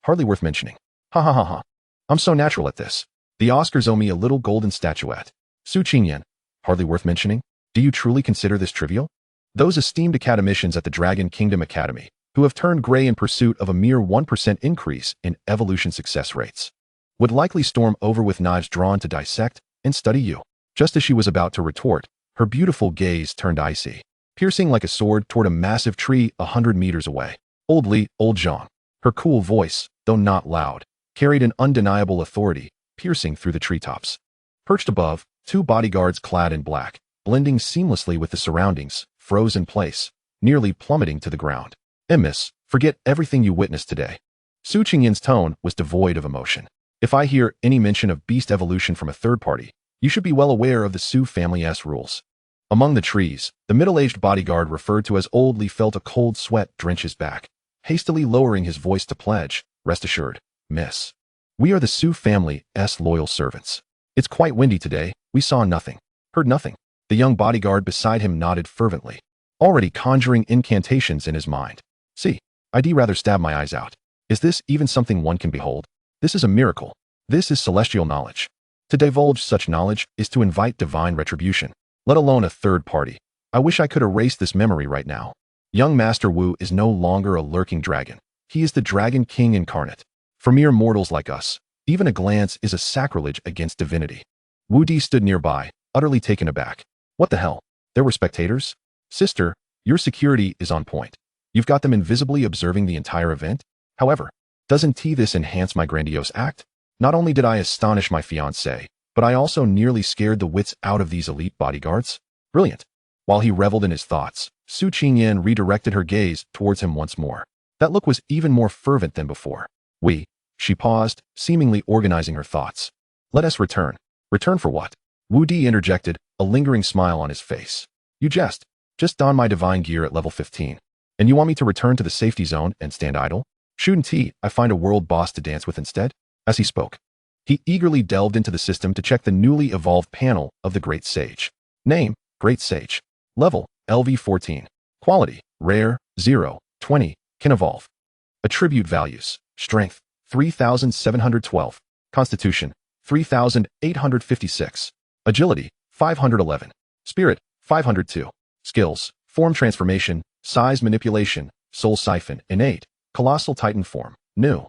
Hardly worth mentioning. Ha. I'm so natural at this. The Oscars owe me a little golden statuette. Su Qingyan, hardly worth mentioning? Do you truly consider this trivial? Those esteemed academicians at the Dragon Kingdom Academy, who have turned gray in pursuit of a mere 1% increase in evolution success rates, would likely storm over with knives drawn to dissect and study you. Just as she was about to retort, her beautiful gaze turned icy, piercing like a sword toward a massive tree 100 meters away. Old Jean. Her cool voice, though not loud, carried an undeniable authority, piercing through the treetops. Perched above, 2 bodyguards clad in black, blending seamlessly with the surroundings, froze in place, nearly plummeting to the ground. Miss, forget everything you witnessed today. Su Qingyan's tone was devoid of emotion. If I hear any mention of beast evolution from a third party, you should be well aware of the Su family's rules. Among the trees, the middle-aged bodyguard referred to as Old Lee felt a cold sweat drench his back, hastily lowering his voice to pledge, rest assured, miss. We are the Su family's loyal servants. It's quite windy today, we saw nothing, heard nothing. The young bodyguard beside him nodded fervently, already conjuring incantations in his mind. See, I'd rather stab my eyes out. Is this even something one can behold? This is a miracle. This is celestial knowledge. To divulge such knowledge is to invite divine retribution, let alone a third party. I wish I could erase this memory right now. Young Master Wu is no longer a lurking dragon. He is the Dragon King incarnate. For mere mortals like us, even a glance is a sacrilege against divinity. Wudi stood nearby, utterly taken aback. What the hell? There were spectators? Sister, your security is on point. You've got them invisibly observing the entire event? However, doesn't this enhance my grandiose act? Not only did I astonish my fiancée, but I also nearly scared the wits out of these elite bodyguards. Brilliant. While he reveled in his thoughts, Su Qingyan redirected her gaze towards him once more. That look was even more fervent than before. She paused, seemingly organizing her thoughts. Let us return. Return for what? Wudi interjected, a lingering smile on his face. You just don my divine gear at level 15. And you want me to return to the safety zone and stand idle? Shouldn't I find a world boss to dance with instead? As he spoke, he eagerly delved into the system to check the newly evolved panel of the Great Sage. Name, Great Sage. Level, LV14. Quality, Rare, 0, 20, can evolve. Attribute values, Strength, 3,712. Constitution, 3,856. Agility, 511. Spirit, 502. Skills, Form Transformation, Size Manipulation, Soul Siphon, Innate, Colossal Titan Form, New.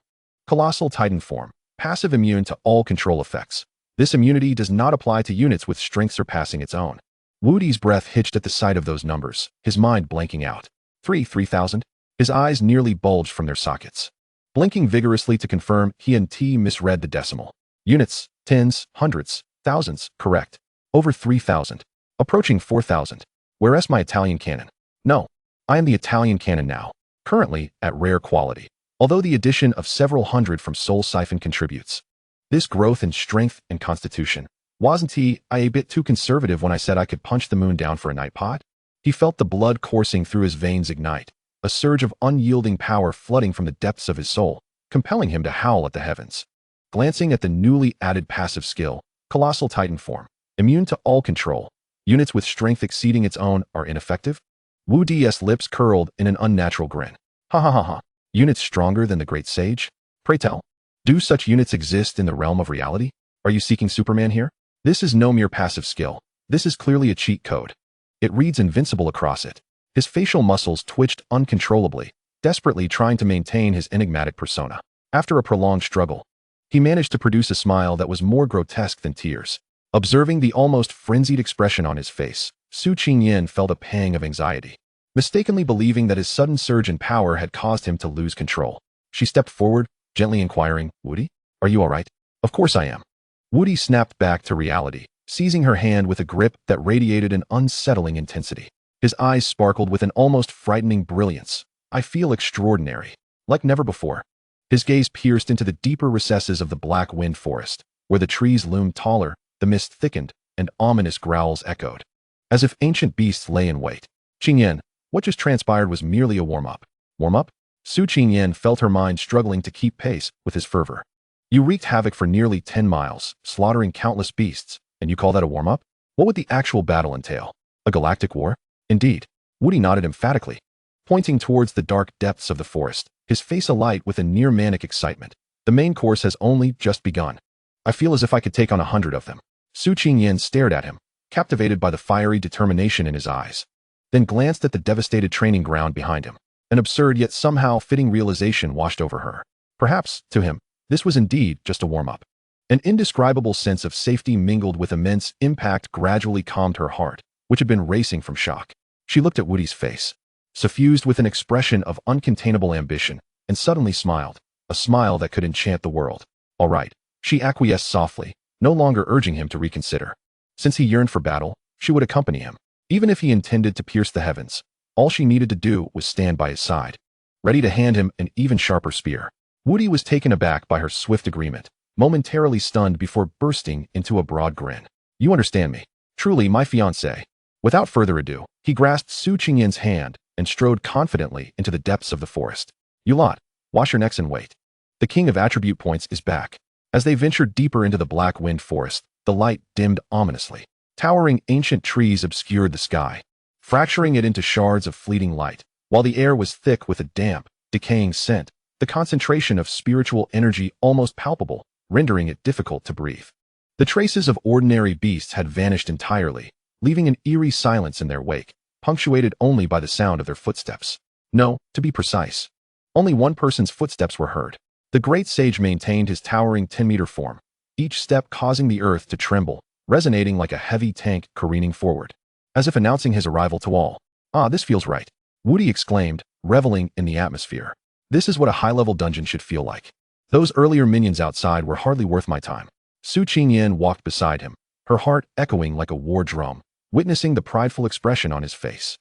Colossal Titan Form, passive immune to all control effects. This immunity does not apply to units with strength surpassing its own. Wudi's breath hitched at the sight of those numbers, his mind blanking out. 3,000? His eyes nearly bulged from their sockets. Blinking vigorously to confirm, he and T misread the decimal. Units, tens, hundreds, thousands, correct. Over 3,000. Approaching 4,000. Where's my Italian cannon? No. I am the Italian cannon now. Currently, at rare quality. Although the addition of several hundred from Soul Siphon contributes. This growth in strength and constitution. Wasn't I a bit too conservative when I said I could punch the moon down for a night pot? He felt the blood coursing through his veins ignite, a surge of unyielding power flooding from the depths of his soul, compelling him to howl at the heavens. Glancing at the newly added passive skill, Colossal Titan Form, immune to all control. Units with strength exceeding its own are ineffective? Wudi's lips curled in an unnatural grin. Ha ha ha ha. Units stronger than the Great Sage? Pray tell. Do such units exist in the realm of reality? Are you seeking Superman here? This is no mere passive skill. This is clearly a cheat code. It reads invincible across it. His facial muscles twitched uncontrollably, desperately trying to maintain his enigmatic persona. After a prolonged struggle, he managed to produce a smile that was more grotesque than tears. Observing the almost frenzied expression on his face, Su Qingyan felt a pang of anxiety, mistakenly believing that his sudden surge in power had caused him to lose control. She stepped forward, gently inquiring, Wudi, are you all right? Of course I am. Wudi snapped back to reality, seizing her hand with a grip that radiated an unsettling intensity. His eyes sparkled with an almost frightening brilliance. I feel extraordinary, like never before. His gaze pierced into the deeper recesses of the Black Wind Forest, where the trees loomed taller, the mist thickened, and ominous growls echoed, as if ancient beasts lay in wait. Qingyan, what just transpired was merely a warm-up. Warm-up? Su Qingyan felt her mind struggling to keep pace with his fervor. You wreaked havoc for nearly 10 miles, slaughtering countless beasts, and you call that a warm-up? What would the actual battle entail? A galactic war? Indeed. Wudi nodded emphatically, pointing towards the dark depths of the forest, his face alight with a near-manic excitement. The main course has only just begun. I feel as if I could take on 100 of them. Su Qingyan stared at him, captivated by the fiery determination in his eyes, then glanced at the devastated training ground behind him. An absurd yet somehow fitting realization washed over her. Perhaps, to him, this was indeed just a warm-up. An indescribable sense of safety mingled with immense impact gradually calmed her heart, which had been racing from shock. She looked at Wudi's face, suffused with an expression of uncontainable ambition, and suddenly smiled, a smile that could enchant the world. All right, she acquiesced softly, no longer urging him to reconsider. Since he yearned for battle, she would accompany him. Even if he intended to pierce the heavens, all she needed to do was stand by his side, ready to hand him an even sharper spear. Wudi was taken aback by her swift agreement, momentarily stunned before bursting into a broad grin. You understand me. Truly my fiancé. Without further ado, he grasped Su Qingyan's hand and strode confidently into the depths of the forest. You lot, wash your necks and wait. The king of attribute points is back. As they ventured deeper into the Black Wind Forest, the light dimmed ominously. Towering ancient trees obscured the sky, fracturing it into shards of fleeting light, while the air was thick with a damp, decaying scent, the concentration of spiritual energy almost palpable, rendering it difficult to breathe. The traces of ordinary beasts had vanished entirely, leaving an eerie silence in their wake, punctuated only by the sound of their footsteps. No, to be precise, only one person's footsteps were heard. The great sage maintained his towering 10-meter form, each step causing the earth to tremble, resonating like a heavy tank careening forward, as if announcing his arrival to all. Ah, this feels right. Wudi exclaimed, reveling in the atmosphere. This is what a high-level dungeon should feel like. Those earlier minions outside were hardly worth my time. Su Qingyan walked beside him, her heart echoing like a war drum, witnessing the prideful expression on his face.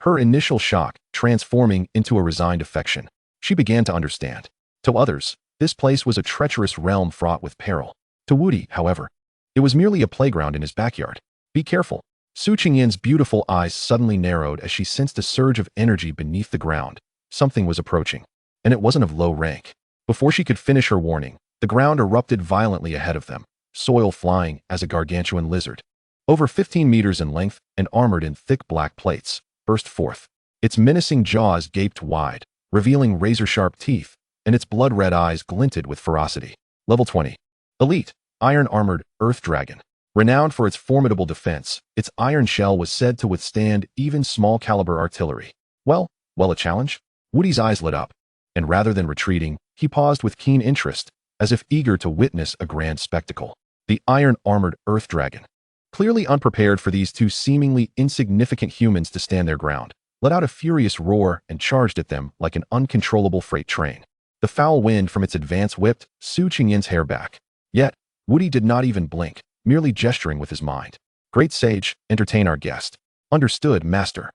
Her initial shock transforming into a resigned affection. She began to understand. To others, this place was a treacherous realm fraught with peril. To Wudi, however, It was merely a playground in his backyard. Be careful. Su Qingyin's beautiful eyes suddenly narrowed as she sensed a surge of energy beneath the ground. Something was approaching, and it wasn't of low rank. Before she could finish her warning, the ground erupted violently ahead of them, soil flying as a gargantuan lizard. Over 15 meters in length and armored in thick black plates, burst forth. Its menacing jaws gaped wide, revealing razor-sharp teeth, and its blood-red eyes glinted with ferocity. Level 20. Elite, Iron-Armored Earth Dragon. Renowned for its formidable defense, its iron shell was said to withstand even small-caliber artillery. Well, a challenge? Wudi's eyes lit up, and rather than retreating, he paused with keen interest, as if eager to witness a grand spectacle. The Iron-Armored Earth Dragon, clearly unprepared for these two seemingly insignificant humans to stand their ground, let out a furious roar and charged at them like an uncontrollable freight train. The foul wind from its advance whipped Su Qingyin's hair back. Yet, Wudi did not even blink, merely gesturing with his mind. Great sage, entertain our guest. Understood, master.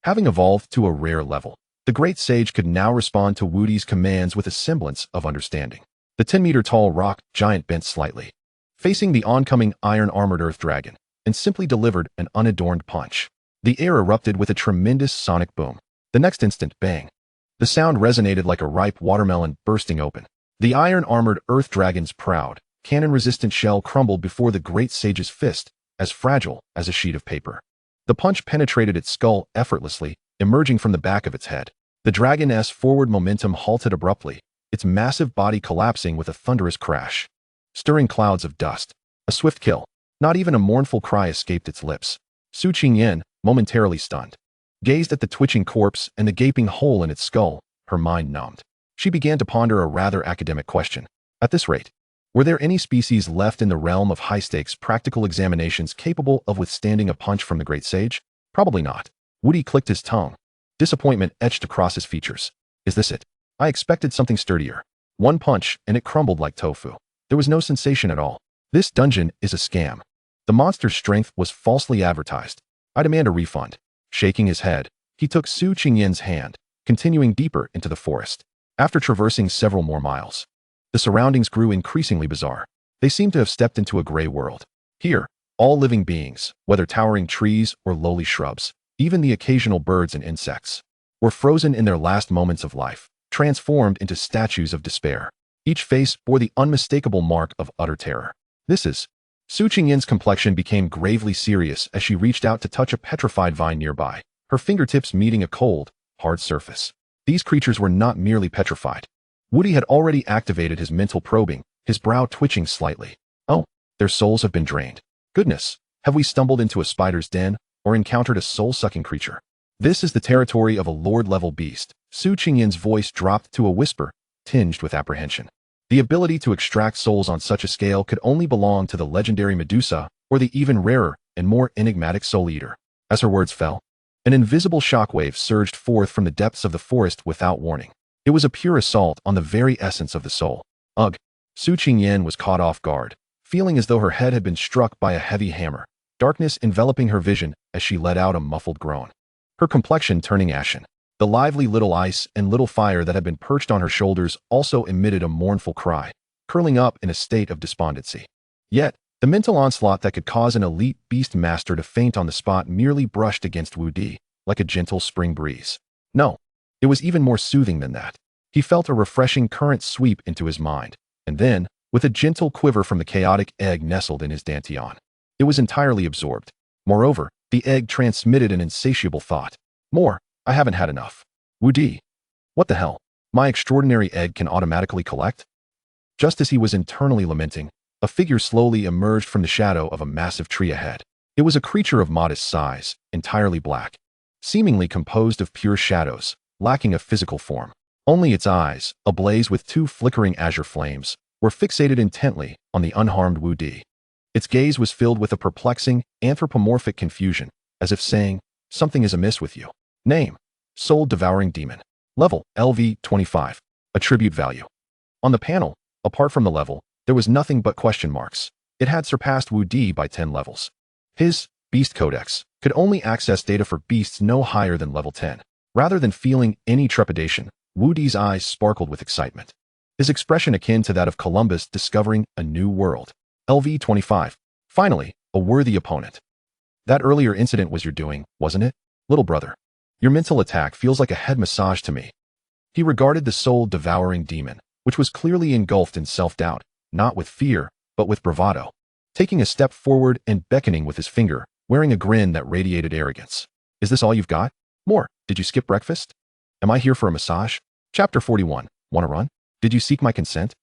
Having evolved to a rare level, the great sage could now respond to Wudi's commands with a semblance of understanding. The 10-meter-tall rock giant bent slightly, facing the oncoming iron-armored earth dragon, and simply delivered an unadorned punch. The air erupted with a tremendous sonic boom. The next instant, bang. The sound resonated like a ripe watermelon bursting open. The iron-armored earth dragon's proud, cannon-resistant shell crumbled before the great sage's fist, as fragile as a sheet of paper. The punch penetrated its skull effortlessly, emerging from the back of its head. The dragon's forward momentum halted abruptly, its massive body collapsing with a thunderous crash, stirring clouds of dust. A swift kill. Not even a mournful cry escaped its lips. Su Qingyin, momentarily stunned, gazed at the twitching corpse and the gaping hole in its skull, her mind numbed. She began to ponder a rather academic question. At this rate, were there any species left in the realm of high-stakes practical examinations capable of withstanding a punch from the great sage? Probably not. Wudi clicked his tongue. Disappointment etched across his features. Is this it? I expected something sturdier. One punch, and it crumbled like tofu. There was no sensation at all. This dungeon is a scam. The monster's strength was falsely advertised. I demand a refund. Shaking his head, he took Su Qingyin's hand, continuing deeper into the forest. After traversing several more miles, the surroundings grew increasingly bizarre. They seemed to have stepped into a gray world. Here, all living beings, whether towering trees or lowly shrubs, even the occasional birds and insects, were frozen in their last moments of life, transformed into statues of despair. Each face bore the unmistakable mark of utter terror. This is... Su Qingyin's complexion became gravely serious as she reached out to touch a petrified vine nearby, her fingertips meeting a cold, hard surface. These creatures were not merely petrified. Wudi had already activated his mental probing, his brow twitching slightly. Oh, their souls have been drained. Goodness, have we stumbled into a spider's den, or encountered a soul-sucking creature? This is the territory of a lord-level beast. Su Qingyin's voice dropped to a whisper, tinged with apprehension. The ability to extract souls on such a scale could only belong to the legendary Medusa, or the even rarer and more enigmatic Soul Eater. As her words fell, an invisible shockwave surged forth from the depths of the forest without warning. It was a pure assault on the very essence of the soul. Ugh! Su Qingyin was caught off guard, feeling as though her head had been struck by a heavy hammer, darkness enveloping her vision as she let out a muffled groan. Her complexion turning ashen. The lively little ice and little fire that had been perched on her shoulders also emitted a mournful cry, curling up in a state of despondency. Yet, the mental onslaught that could cause an elite beast master to faint on the spot merely brushed against Wudi, like a gentle spring breeze. No, it was even more soothing than that. He felt a refreshing current sweep into his mind, and then, with a gentle quiver from the chaotic egg nestled in his dantian, it was entirely absorbed. Moreover, the egg transmitted an insatiable thought. More, I haven't had enough. Wudi. What the hell? My extraordinary egg can automatically collect? Just as he was internally lamenting, a figure slowly emerged from the shadow of a massive tree ahead. It was a creature of modest size, entirely black, seemingly composed of pure shadows, lacking a physical form. Only its eyes, ablaze with two flickering azure flames, were fixated intently on the unharmed Wudi. Its gaze was filled with a perplexing, anthropomorphic confusion, as if saying, something is amiss with you. Name: Soul-Devouring Demon. Level: LV 25. Attribute value. On the panel, apart from the level, there was nothing but question marks. It had surpassed Wudi by 10 levels. His Beast Codex could only access data for beasts no higher than level 10. Rather than feeling any trepidation, Wudi's eyes sparkled with excitement. His expression akin to that of Columbus discovering a new world. LV 25. Finally, a worthy opponent. That earlier incident was your doing, wasn't it, little brother? Your mental attack feels like a head massage to me. He regarded the soul-devouring demon, which was clearly engulfed in self-doubt, not with fear, but with bravado, taking a step forward and beckoning with his finger, wearing a grin that radiated arrogance. Is this all you've got? More. Did you skip breakfast? Am I here for a massage? Chapter 41. Wanna run? Did you seek my consent?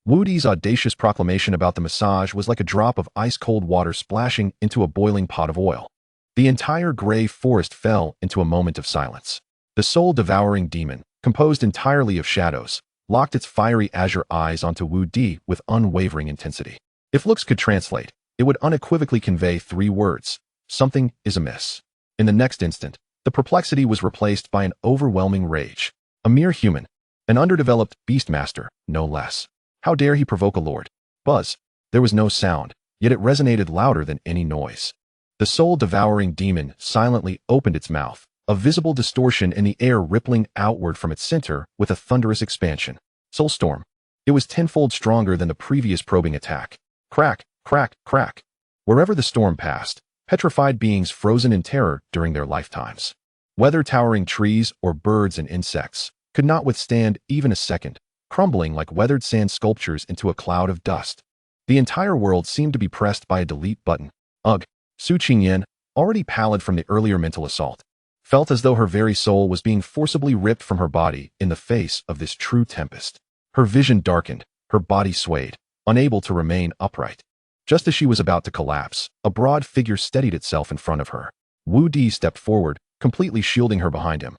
Wudi's audacious proclamation about the massage was like a drop of ice-cold water splashing into a boiling pot of oil. The entire gray forest fell into a moment of silence. The soul-devouring demon, composed entirely of shadows, locked its fiery azure eyes onto Wudi with unwavering intensity. If looks could translate, it would unequivocally convey 3 words: something is amiss. In the next instant, the perplexity was replaced by an overwhelming rage. A mere human, an underdeveloped beastmaster, no less. How dare he provoke a lord? Buzz. There was no sound, yet it resonated louder than any noise. The soul-devouring demon silently opened its mouth, a visible distortion in the air rippling outward from its center with a thunderous expansion. Soulstorm. It was tenfold stronger than the previous probing attack. Crack, crack, crack. Wherever the storm passed, petrified beings frozen in terror during their lifetimes. Whether towering trees or birds and insects could not withstand even a second, crumbling like weathered sand sculptures into a cloud of dust. The entire world seemed to be pressed by a delete button. Ugh. Su Qingyan, already pallid from the earlier mental assault, felt as though her very soul was being forcibly ripped from her body in the face of this true tempest. Her vision darkened, her body swayed, unable to remain upright. Just as she was about to collapse, a broad figure steadied itself in front of her. Wudi stepped forward, completely shielding her behind him,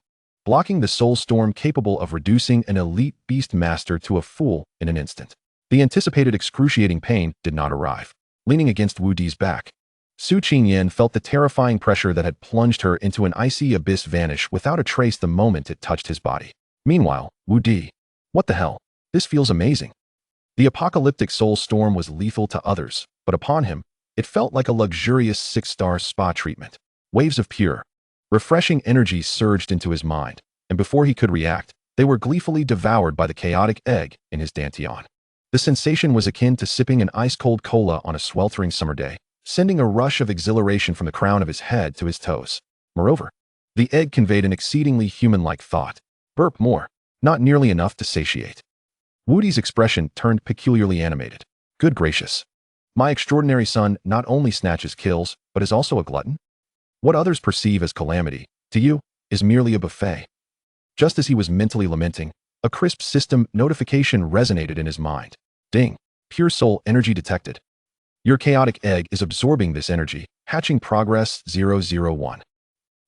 blocking the soul storm capable of reducing an elite beast master to a fool in an instant. The anticipated excruciating pain did not arrive. Leaning against Wudi's back, Su Qingyan felt the terrifying pressure that had plunged her into an icy abyss vanish without a trace the moment it touched his body. Meanwhile, Wudi. What the hell? This feels amazing. The apocalyptic soul storm was lethal to others, but upon him, it felt like a luxurious 6-star spa treatment. Waves of pure, refreshing energy surged into his mind, and before he could react, they were gleefully devoured by the chaotic egg in his dantian. The sensation was akin to sipping an ice-cold cola on a sweltering summer day, sending a rush of exhilaration from the crown of his head to his toes. Moreover, the egg conveyed an exceedingly human-like thought. Burp more, not nearly enough to satiate. Wudi's expression turned peculiarly animated. Good gracious. My extraordinary son not only snatches kills, but is also a glutton? What others perceive as calamity, to you, is merely a buffet. Just as he was mentally lamenting, a crisp system notification resonated in his mind. Ding. Pure soul energy detected. Your chaotic egg is absorbing this energy. Hatching progress 001.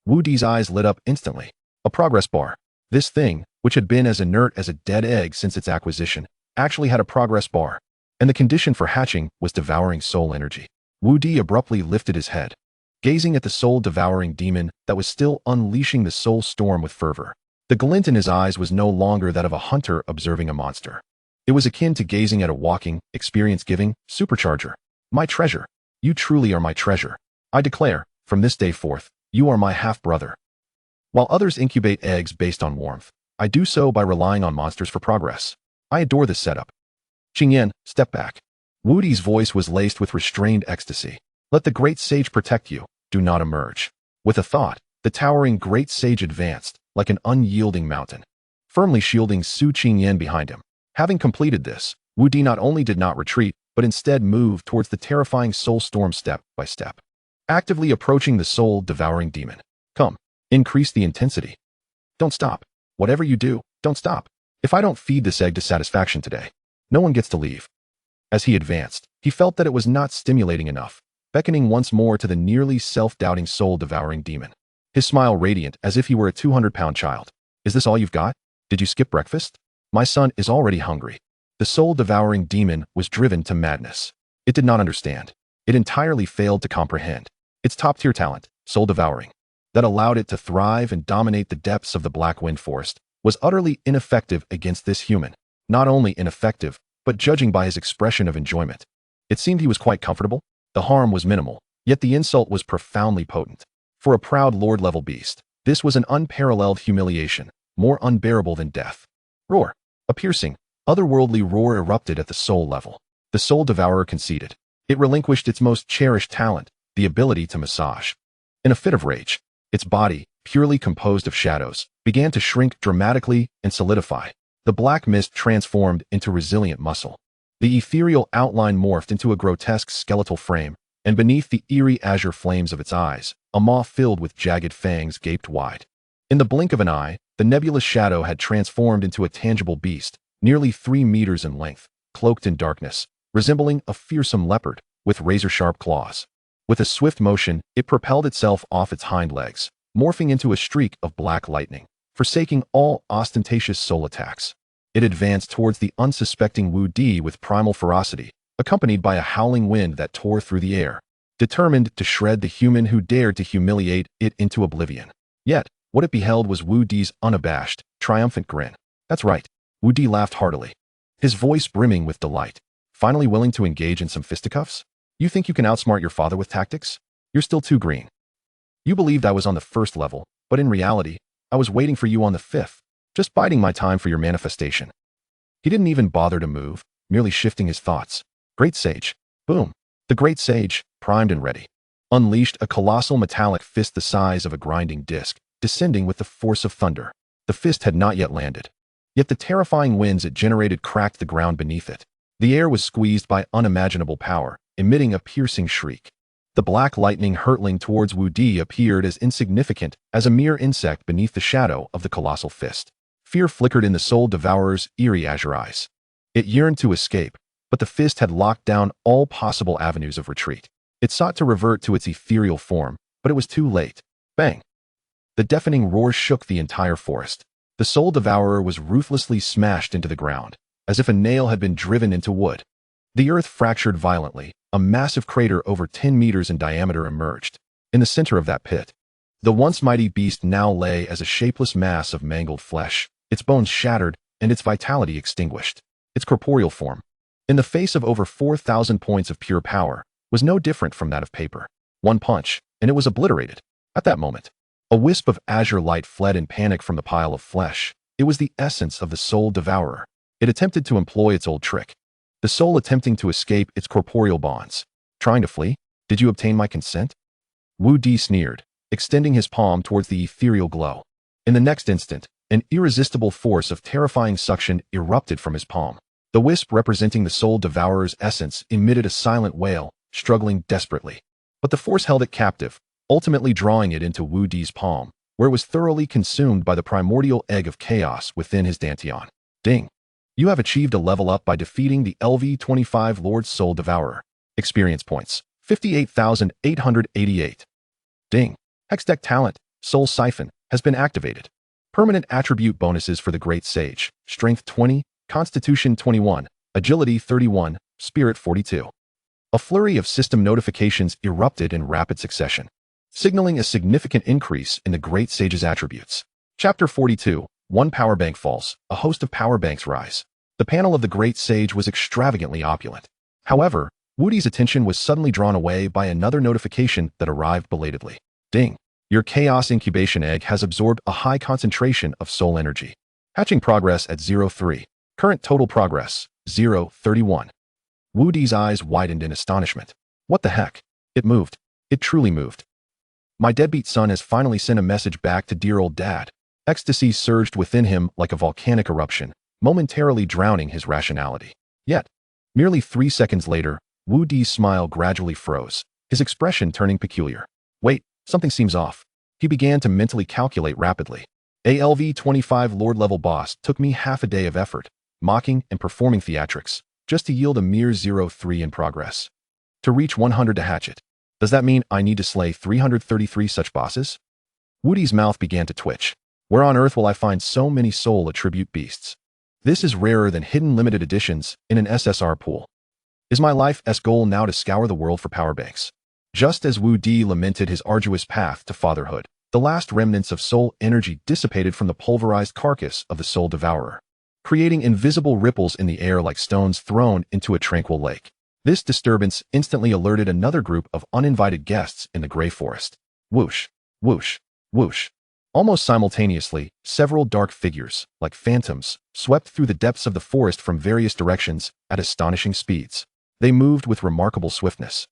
Wudi's eyes lit up instantly. A progress bar. This thing, which had been as inert as a dead egg since its acquisition, actually had a progress bar. And the condition for hatching was devouring soul energy. Wudi abruptly lifted his head, gazing at the soul-devouring demon that was still unleashing the soul storm with fervor. The glint in his eyes was no longer that of a hunter observing a monster. It was akin to gazing at a walking, experience-giving supercharger. My treasure. You truly are my treasure. I declare, from this day forth, you are my half-brother. While others incubate eggs based on warmth, I do so by relying on monsters for progress. I adore this setup. Qingyan, step back. Wudi's voice was laced with restrained ecstasy. Let the great sage protect you. Do not emerge. With a thought, the towering great sage advanced, like an unyielding mountain, firmly shielding Su Qingyan behind him. Having completed this, Wudi not only did not retreat, but instead moved towards the terrifying soul storm step by step, actively approaching the soul-devouring demon. Come, increase the intensity. Don't stop. Whatever you do, don't stop. If I don't feed this egg to satisfaction today, no one gets to leave. As he advanced, he felt that it was not stimulating enough, beckoning once more to the nearly self-doubting soul-devouring demon. His smile radiant as if he were a 200-pound child. Is this all you've got? Did you skip breakfast? My son is already hungry. The soul-devouring demon was driven to madness. It did not understand. It entirely failed to comprehend. Its top-tier talent, soul-devouring, that allowed it to thrive and dominate the depths of the Black Wind Forest, was utterly ineffective against this human. Not only ineffective, but judging by his expression of enjoyment. It seemed he was quite comfortable. The harm was minimal, yet the insult was profoundly potent. For a proud lord-level beast, this was an unparalleled humiliation, more unbearable than death. Roar. A piercing, otherworldly roar erupted at the soul level. The soul devourer conceded. It relinquished its most cherished talent, the ability to massage. In a fit of rage, its body, purely composed of shadows, began to shrink dramatically and solidify. The black mist transformed into resilient muscle. The ethereal outline morphed into a grotesque skeletal frame, and beneath the eerie azure flames of its eyes, a maw filled with jagged fangs gaped wide. In the blink of an eye, the nebulous shadow had transformed into a tangible beast, nearly 3 meters in length, cloaked in darkness, resembling a fearsome leopard, with razor-sharp claws. With a swift motion, it propelled itself off its hind legs, morphing into a streak of black lightning, forsaking all ostentatious soul attacks. It advanced towards the unsuspecting Wudi with primal ferocity, accompanied by a howling wind that tore through the air, determined to shred the human who dared to humiliate it into oblivion. Yet, what it beheld was Wudi's unabashed, triumphant grin. That's right, Wudi laughed heartily, his voice brimming with delight. Finally willing to engage in some fisticuffs? You think you can outsmart your father with tactics? You're still too green. You believed I was on the 1st level, but in reality, I was waiting for you on the 5th, just biding my time for your manifestation. He didn't even bother to move, merely shifting his thoughts. Great Sage. Boom. The Great Sage, primed and ready, unleashed a colossal metallic fist the size of a grinding disc, descending with the force of thunder. The fist had not yet landed. Yet the terrifying winds it generated cracked the ground beneath it. The air was squeezed by unimaginable power, emitting a piercing shriek. The black lightning hurtling towards Wudi appeared as insignificant as a mere insect beneath the shadow of the colossal fist. Fear flickered in the soul devourer's eerie azure eyes. It yearned to escape, but the fist had locked down all possible avenues of retreat. It sought to revert to its ethereal form, but it was too late. Bang! The deafening roar shook the entire forest. The soul devourer was ruthlessly smashed into the ground, as if a nail had been driven into wood. The earth fractured violently. A massive crater over 10 meters in diameter emerged. In the center of that pit, the once mighty beast now lay as a shapeless mass of mangled flesh, its bones shattered and its vitality extinguished. Its corporeal form, in the face of over 4,000 points of pure power, was no different from that of paper. One punch, and it was obliterated. At that moment, a wisp of azure light fled in panic from the pile of flesh. It was the essence of the soul devourer. It attempted to employ its old trick. The soul attempting to escape its corporeal bonds. Trying to flee? Did you obtain my consent? Wudi sneered, extending his palm towards the ethereal glow. In the next instant, an irresistible force of terrifying suction erupted from his palm. The wisp representing the soul devourer's essence emitted a silent wail, struggling desperately. But the force held it captive, ultimately drawing it into Wudi's palm, where it was thoroughly consumed by the primordial egg of chaos within his dantian. Ding! You have achieved a level up by defeating the LV-25 Lord Soul Devourer. Experience points, 58,888. Ding! Hexdeck Talent, Soul Siphon, has been activated. Permanent attribute bonuses for the Great Sage, Strength 20, Constitution 21, Agility 31, Spirit 42. A flurry of system notifications erupted in rapid succession, signaling a significant increase in the Great Sage's attributes. Chapter 42, One Power Bank Falls, a host of power banks rise. The panel of the Great Sage was extravagantly opulent. However, Wudi's attention was suddenly drawn away by another notification that arrived belatedly. Ding! Your Chaos Incubation Egg has absorbed a high concentration of soul energy. Hatching progress at 0.3. Current total progress, 0.31. Wudi's eyes widened in astonishment. What the heck? It moved. It truly moved. My deadbeat son has finally sent a message back to dear old dad. Ecstasy surged within him like a volcanic eruption, momentarily drowning his rationality. Yet, merely 3 seconds later, Wudi's smile gradually froze, his expression turning peculiar. Wait, something seems off. He began to mentally calculate rapidly. ALV-25 Lord-level boss took me half a day of effort, mocking and performing theatrics, just to yield a mere 0.3 in progress. To reach 100 to hatch it. Does that mean I need to slay 333 such bosses? Wudi's mouth began to twitch. Where on earth will I find so many soul attribute beasts? This is rarer than hidden limited editions in an SSR pool. Is my life's goal now to scour the world for power banks? Just as Wudi lamented his arduous path to fatherhood, the last remnants of soul energy dissipated from the pulverized carcass of the soul devourer, creating invisible ripples in the air like stones thrown into a tranquil lake. This disturbance instantly alerted another group of uninvited guests in the gray forest. Whoosh, whoosh, whoosh. Almost simultaneously, several dark figures, like phantoms, swept through the depths of the forest from various directions at astonishing speeds. They moved with remarkable swiftness,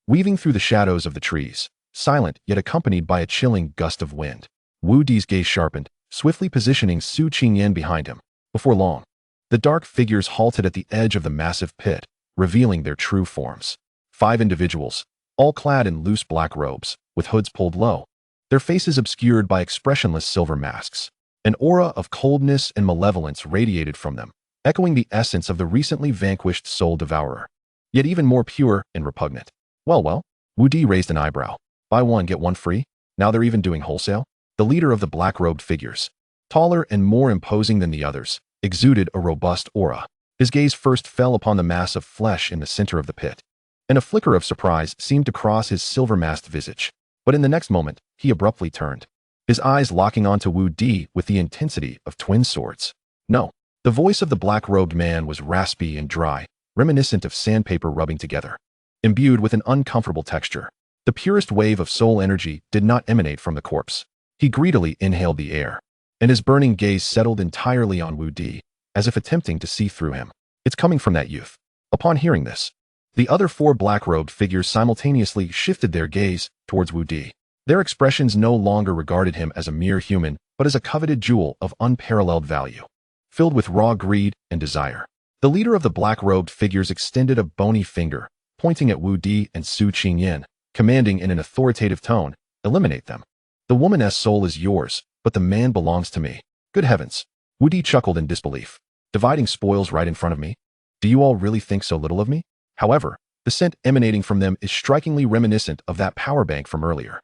weaving through the shadows of the trees, silent yet accompanied by a chilling gust of wind. Wudi's gaze sharpened, swiftly positioning Su Qingyan behind him. Before long, the dark figures halted at the edge of the massive pit, revealing their true forms. 5 individuals, all clad in loose black robes, with hoods pulled low, their faces obscured by expressionless silver masks. An aura of coldness and malevolence radiated from them, echoing the essence of the recently vanquished soul devourer, yet even more pure and repugnant. Well, Wudi raised an eyebrow. Buy one, get one free? Now they're even doing wholesale? The leader of the black-robed figures, taller and more imposing than the others, exuded a robust aura. His gaze first fell upon the mass of flesh in the center of the pit, and a flicker of surprise seemed to cross his silver-masked visage. But in the next moment, he abruptly turned, his eyes locking onto Wudi with the intensity of twin swords. No. The voice of the black-robed man was raspy and dry, reminiscent of sandpaper rubbing together. Imbued with an uncomfortable texture, the purest wave of soul energy did not emanate from the corpse. He greedily inhaled the air, and his burning gaze settled entirely on Wudi, as if attempting to see through him. It's coming from that youth. Upon hearing this, the other 4 black-robed figures simultaneously shifted their gaze towards Wudi. Their expressions no longer regarded him as a mere human, but as a coveted jewel of unparalleled value, filled with raw greed and desire. The leader of the black-robed figures extended a bony finger, pointing at Wudi and Su Qingyan, commanding in an authoritative tone, "Eliminate them. The woman's soul is yours, but the man belongs to me." Good heavens. Wudi chuckled in disbelief. Dividing spoils right in front of me? Do you all really think so little of me? However, the scent emanating from them is strikingly reminiscent of that power bank from earlier.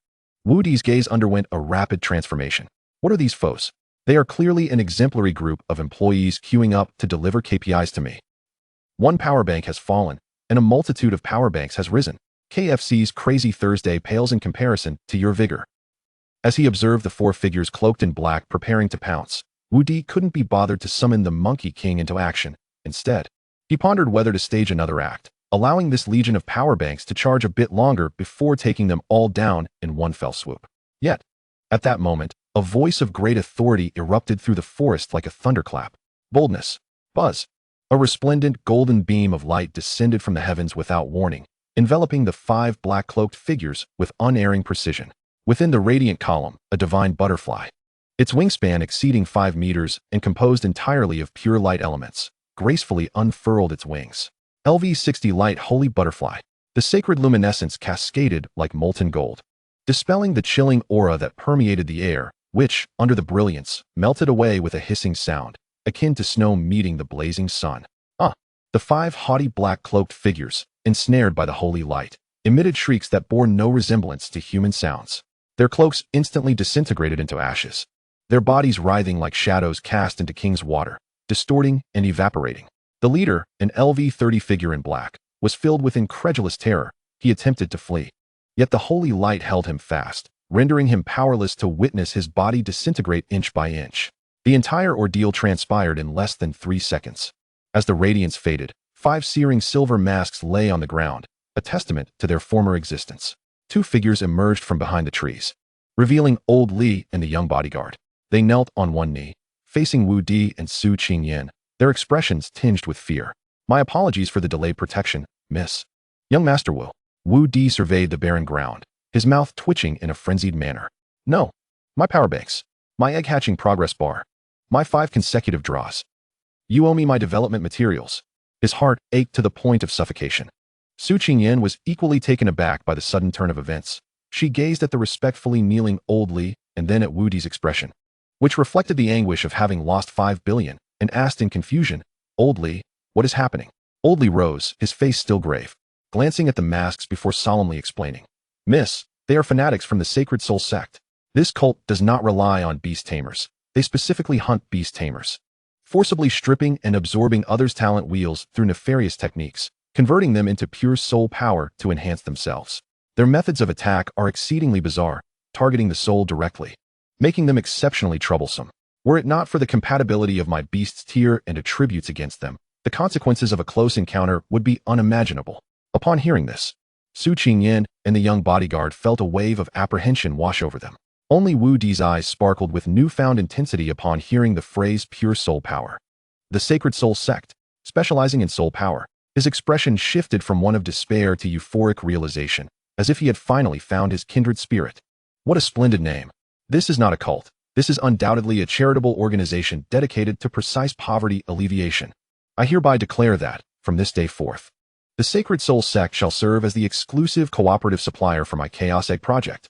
Wudi's gaze underwent a rapid transformation. What are these foes? They are clearly an exemplary group of employees queuing up to deliver KPIs to me. One power bank has fallen, and a multitude of power banks has risen. KFC's Crazy Thursday pales in comparison to your vigor. As he observed the 4 figures cloaked in black preparing to pounce, Wudi couldn't be bothered to summon the Monkey King into action. Instead, he pondered whether to stage another act, allowing this legion of power banks to charge a bit longer before taking them all down in one fell swoop. Yet, at that moment, a voice of great authority erupted through the forest like a thunderclap. Boldness. Buzz. A resplendent golden beam of light descended from the heavens without warning, enveloping the 5 black-cloaked figures with unerring precision. Within the radiant column, a divine butterfly, its wingspan exceeding 5 meters and composed entirely of pure light elements, gracefully unfurled its wings. LV-60 Light Holy Butterfly. The sacred luminescence cascaded like molten gold, dispelling the chilling aura that permeated the air, which, under the brilliance, melted away with a hissing sound, akin to snow meeting the blazing sun. The 5 haughty black-cloaked figures, ensnared by the holy light, emitted shrieks that bore no resemblance to human sounds. Their cloaks instantly disintegrated into ashes, their bodies writhing like shadows cast into King's water, distorting and evaporating. The leader, an LV-30 figure in black, was filled with incredulous terror. He attempted to flee, yet the holy light held him fast, rendering him powerless to witness his body disintegrate inch by inch. The entire ordeal transpired in less than 3 seconds. As the radiance faded, 5 searing silver masks lay on the ground, a testament to their former existence. 2 figures emerged from behind the trees, revealing Old Li and the young bodyguard. They knelt on one knee, facing Wudi and Su Qingyan, their expressions tinged with fear. "My apologies for the delayed protection, miss." "Young Master Wu." Wudi surveyed the barren ground, his mouth twitching in a frenzied manner. "No. My power banks. My egg-hatching progress bar. My 5 consecutive draws. You owe me my development materials." His heart ached to the point of suffocation. Su Qingyan was equally taken aback by the sudden turn of events. She gazed at the respectfully kneeling Old Li and then at Wudi's expression, which reflected the anguish of having lost 5 billion, and asked in confusion, "Old Li, what is happening?" Old Li rose, his face still grave, glancing at the masks before solemnly explaining. "Miss, they are fanatics from the Sacred Soul sect. This cult does not rely on beast tamers. They specifically hunt beast tamers, forcibly stripping and absorbing others' talent wheels through nefarious techniques, converting them into pure soul power to enhance themselves. Their methods of attack are exceedingly bizarre, targeting the soul directly, making them exceptionally troublesome. Were it not for the compatibility of my beast's tier and attributes against them, the consequences of a close encounter would be unimaginable." Upon hearing this, Su Qingyan and the young bodyguard felt a wave of apprehension wash over them. Only Wudi's eyes sparkled with newfound intensity upon hearing the phrase pure soul power. The Sacred Soul sect, specializing in soul power. His expression shifted from one of despair to euphoric realization, as if he had finally found his kindred spirit. What a splendid name. This is not a cult. This is undoubtedly a charitable organization dedicated to precise poverty alleviation. I hereby declare that, from this day forth, the Sacred Soul Sect shall serve as the exclusive cooperative supplier for my Chaos Egg project.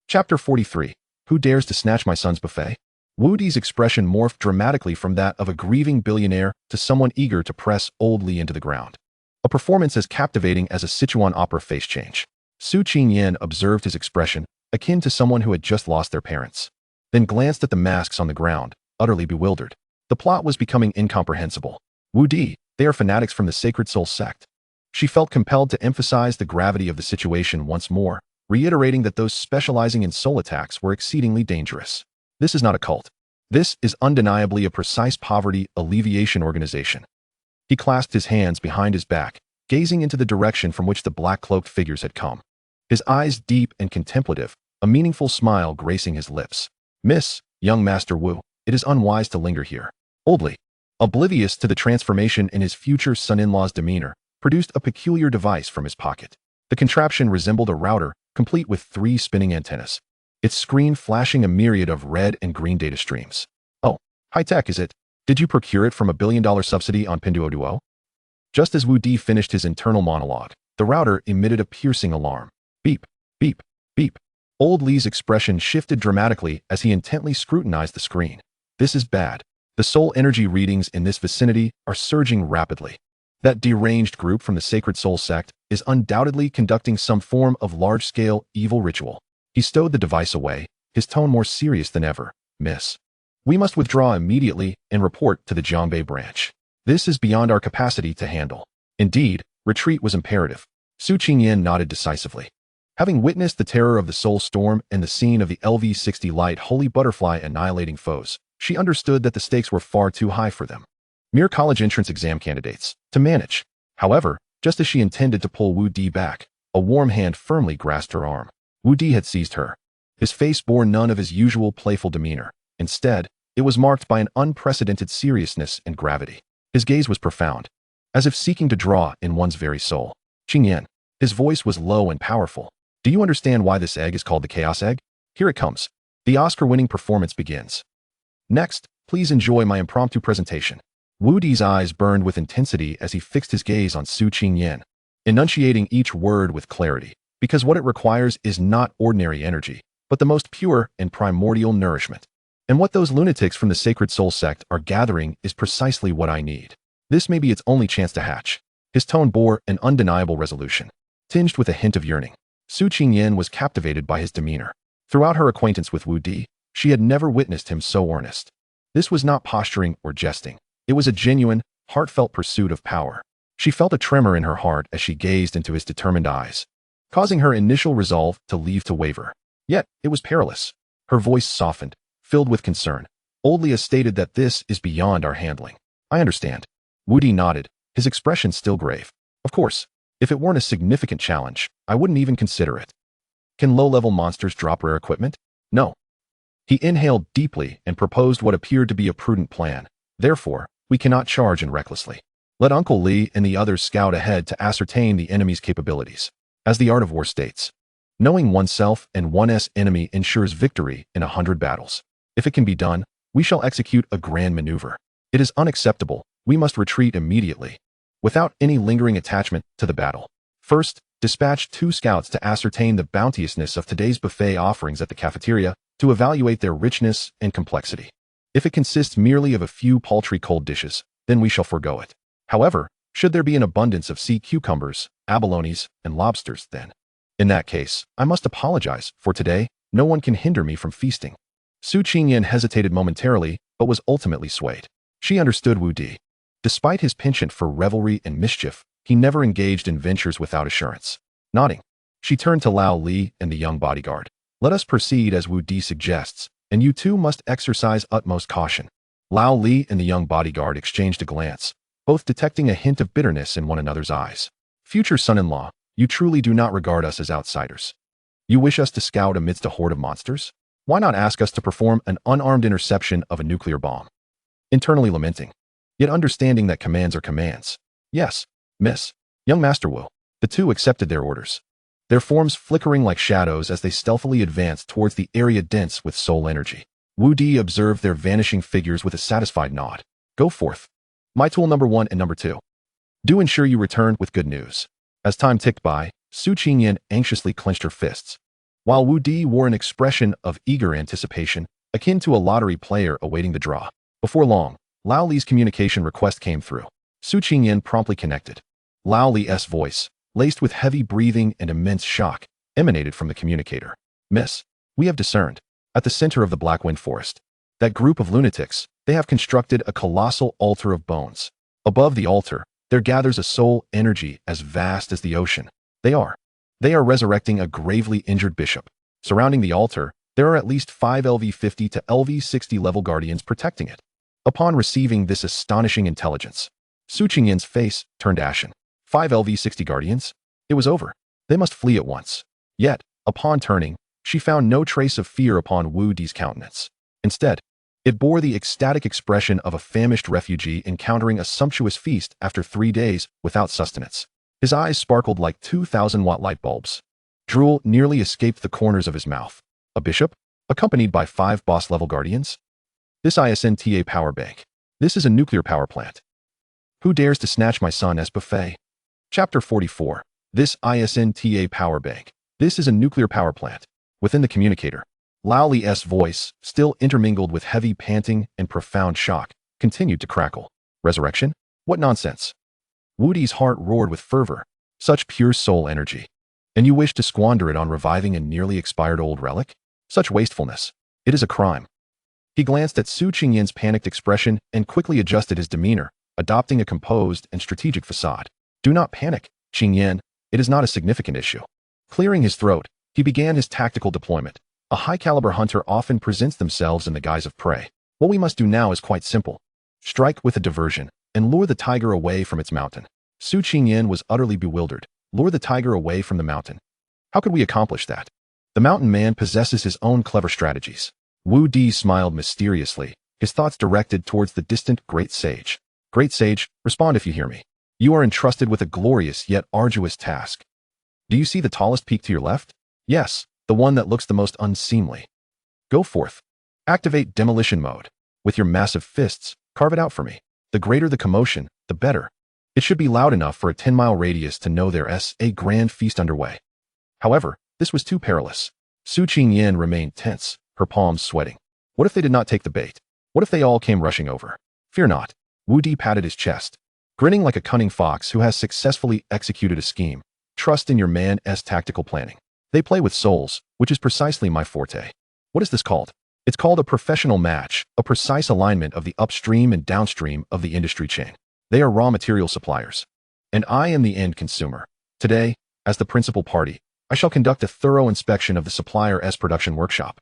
Chapter 43. Who dares to snatch my son's buffet? Wudi's expression morphed dramatically from that of a grieving billionaire to someone eager to press Old Li into the ground. A performance as captivating as a Sichuan opera face change. Su Qingyan observed his expression, akin to someone who had just lost their parents, then glanced at the masks on the ground, utterly bewildered. The plot was becoming incomprehensible. Wudi, they are fanatics from the Sacred Soul Sect. She felt compelled to emphasize the gravity of the situation once more, reiterating that those specializing in soul attacks were exceedingly dangerous. This is not a cult. This is undeniably a precise poverty alleviation organization. He clasped his hands behind his back, gazing into the direction from which the black-cloaked figures had come. His eyes deep and contemplative, a meaningful smile gracing his lips. Miss, young Master Wu, it is unwise to linger here. Old Li, oblivious to the transformation in his future son-in-law's demeanor, produced a peculiar device from his pocket. The contraption resembled a router, complete with 3 spinning antennas. Its screen flashing a myriad of red and green data streams. Oh, high-tech, is it? Did you procure it from a $1 billion subsidy on Pinduoduo? Just as Wudi finished his internal monologue, the router emitted a piercing alarm. Beep, beep, beep. Old Li's expression shifted dramatically as he intently scrutinized the screen. This is bad. The soul energy readings in this vicinity are surging rapidly. That deranged group from the Sacred Soul Sect is undoubtedly conducting some form of large-scale evil ritual. He stowed the device away, his tone more serious than ever. Miss, we must withdraw immediately and report to the Jiangbei branch. This is beyond our capacity to handle. Indeed, retreat was imperative. Su Qingyan nodded decisively. Having witnessed the terror of the Soul Storm and the scene of the LV-60 Light Holy Butterfly annihilating foes, she understood that the stakes were far too high for them. Mere college entrance exam candidates to manage. However, just as she intended to pull Wudi back, a warm hand firmly grasped her arm. Wudi had seized her. His face bore none of his usual playful demeanor. Instead, it was marked by an unprecedented seriousness and gravity. His gaze was profound, as if seeking to draw in one's very soul. Qingyan. His voice was low and powerful. Do you understand why this egg is called the Chaos Egg? Here it comes. The Oscar-winning performance begins. Next, please enjoy my impromptu presentation. Wudi's eyes burned with intensity as he fixed his gaze on Su Qingyan, enunciating each word with clarity, because what it requires is not ordinary energy, but the most pure and primordial nourishment. And what those lunatics from the Sacred Soul Sect are gathering is precisely what I need. This may be its only chance to hatch. His tone bore an undeniable resolution, tinged with a hint of yearning. Su Qingyan was captivated by his demeanor. Throughout her acquaintance with Wudi, she had never witnessed him so earnest. This was not posturing or jesting. It was a genuine, heartfelt pursuit of power. She felt a tremor in her heart as she gazed into his determined eyes, causing her initial resolve to leave to waver. Yet, it was perilous. Her voice softened, filled with concern. Old Li has stated that this is beyond our handling. I understand. Wudi nodded, his expression still grave. Of course, if it weren't a significant challenge, I wouldn't even consider it. Can low-level monsters drop rare equipment? No. He inhaled deeply and proposed what appeared to be a prudent plan. Therefore, we cannot charge in recklessly. Let Uncle Li and the others scout ahead to ascertain the enemy's capabilities. As the art of war states, knowing oneself and one's enemy ensures victory in 100 battles. If it can be done, we shall execute a grand maneuver. It is unacceptable. We must retreat immediately, without any lingering attachment to the battle. First, dispatch 2 scouts to ascertain the bounteousness of today's buffet offerings at the cafeteria to evaluate their richness and complexity. If it consists merely of a few paltry cold dishes, then we shall forego it. However, should there be an abundance of sea cucumbers, abalones, and lobsters, then, in that case, I must apologize, for today, no one can hinder me from feasting. Su Qingyan hesitated momentarily, but was ultimately swayed. She understood Wudi. Despite his penchant for revelry and mischief, he never engaged in ventures without assurance. Nodding, she turned to Lao Li and the young bodyguard. Let us proceed as Wudi suggests, and you two must exercise utmost caution. Lao Li and the young bodyguard exchanged a glance, both detecting a hint of bitterness in one another's eyes. Future son-in-law, you truly do not regard us as outsiders. You wish us to scout amidst a horde of monsters? Why not ask us to perform an unarmed interception of a nuclear bomb? Internally lamenting, yet understanding that commands are commands. Yes, Miss. Young Master Wu. The two accepted their orders, their forms flickering like shadows as they stealthily advanced towards the area dense with soul energy. Wudi observed their vanishing figures with a satisfied nod. Go forth. My tool number 1 and number 2. Do ensure you return with good news. As time ticked by, Su Qingyan anxiously clenched her fists, while Wudi wore an expression of eager anticipation, akin to a lottery player awaiting the draw. Before long, Lao Li's communication request came through. Su Qingyan promptly connected. Lao Li's voice, laced with heavy breathing and immense shock, emanated from the communicator. Miss, we have discerned, at the center of the Black Wind Forest, that group of lunatics, they have constructed a colossal altar of bones. Above the altar, there gathers a soul energy as vast as the ocean. They are resurrecting a gravely injured bishop. Surrounding the altar, there are at least 5 LV-50 to LV-60 level guardians protecting it. Upon receiving this astonishing intelligence, Su Qingyan's face turned ashen. 5 LV-60 guardians? It was over. They must flee at once. Yet, upon turning, she found no trace of fear upon Wudi's countenance. Instead, it bore the ecstatic expression of a famished refugee encountering a sumptuous feast after 3 days without sustenance. His eyes sparkled like 2,000-watt light bulbs. Drool nearly escaped the corners of his mouth. A bishop, accompanied by 5 boss-level guardians? This ISNTA power bank. This is a nuclear power plant. Who dares to snatch my son as buffet? Chapter 44. This ISNTA power bank. This is a nuclear power plant. Within the communicator, Lao Li's voice, still intermingled with heavy panting and profound shock, continued to crackle. Resurrection? What nonsense! Wudi's heart roared with fervor. Such pure soul energy. And you wish to squander it on reviving a nearly expired old relic? Such wastefulness. It is a crime. He glanced at Su Qingyan's panicked expression and quickly adjusted his demeanor, adopting a composed and strategic facade. Do not panic, Qingyan. It is not a significant issue. Clearing his throat, he began his tactical deployment. A high-caliber hunter often presents themselves in the guise of prey. What we must do now is quite simple. Strike with a diversion and lure the tiger away from its mountain. Su Qingyan was utterly bewildered. Lure the tiger away from the mountain. How could we accomplish that? The mountain man possesses his own clever strategies. Wudi smiled mysteriously, his thoughts directed towards the distant Great Sage. Great Sage, respond if you hear me. You are entrusted with a glorious yet arduous task. Do you see the tallest peak to your left? Yes, the one that looks the most unseemly. Go forth. Activate demolition mode. With your massive fists, carve it out for me. The greater the commotion, the better. It should be loud enough for a 10-mile radius to know there's a grand feast underway. However, this was too perilous. Su Qingyan remained tense, her palms sweating. What if they did not take the bait? What if they all came rushing over? Fear not. Wudi patted his chest. Grinning like a cunning fox who has successfully executed a scheme, trust in your man's tactical planning. They play with souls, which is precisely my forte. What is this called? It's called a professional match, a precise alignment of the upstream and downstream of the industry chain. They are raw material suppliers. And I am the end consumer. Today, as the principal party, I shall conduct a thorough inspection of the supplier's production workshop.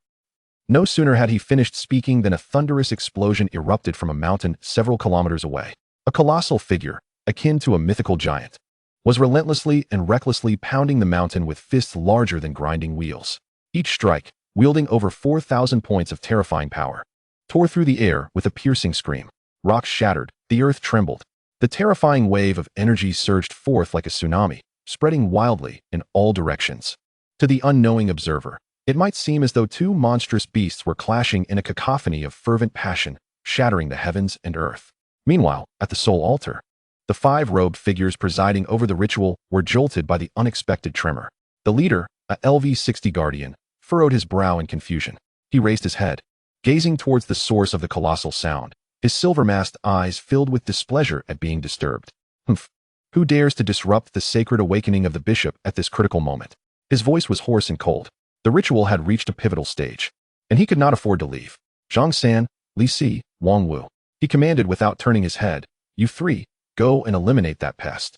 No sooner had he finished speaking than a thunderous explosion erupted from a mountain several kilometers away. A colossal figure, akin to a mythical giant, was relentlessly and recklessly pounding the mountain with fists larger than grinding wheels. Each strike, wielding over 4,000 points of terrifying power, tore through the air with a piercing scream. Rocks shattered, the earth trembled. The terrifying wave of energy surged forth like a tsunami, spreading wildly in all directions. To the unknowing observer, it might seem as though two monstrous beasts were clashing in a cacophony of fervent passion, shattering the heavens and earth. Meanwhile, at the soul altar, the 5 robed figures presiding over the ritual were jolted by the unexpected tremor. The leader, a LV-60 guardian, furrowed his brow in confusion. He raised his head, gazing towards the source of the colossal sound, his silver-masked eyes filled with displeasure at being disturbed. Humph! Who dares to disrupt the sacred awakening of the bishop at this critical moment? His voice was hoarse and cold. The ritual had reached a pivotal stage, and he could not afford to leave. Zhang San, Li Si, Wang Wu. He commanded without turning his head, "You 3, go and eliminate that pest.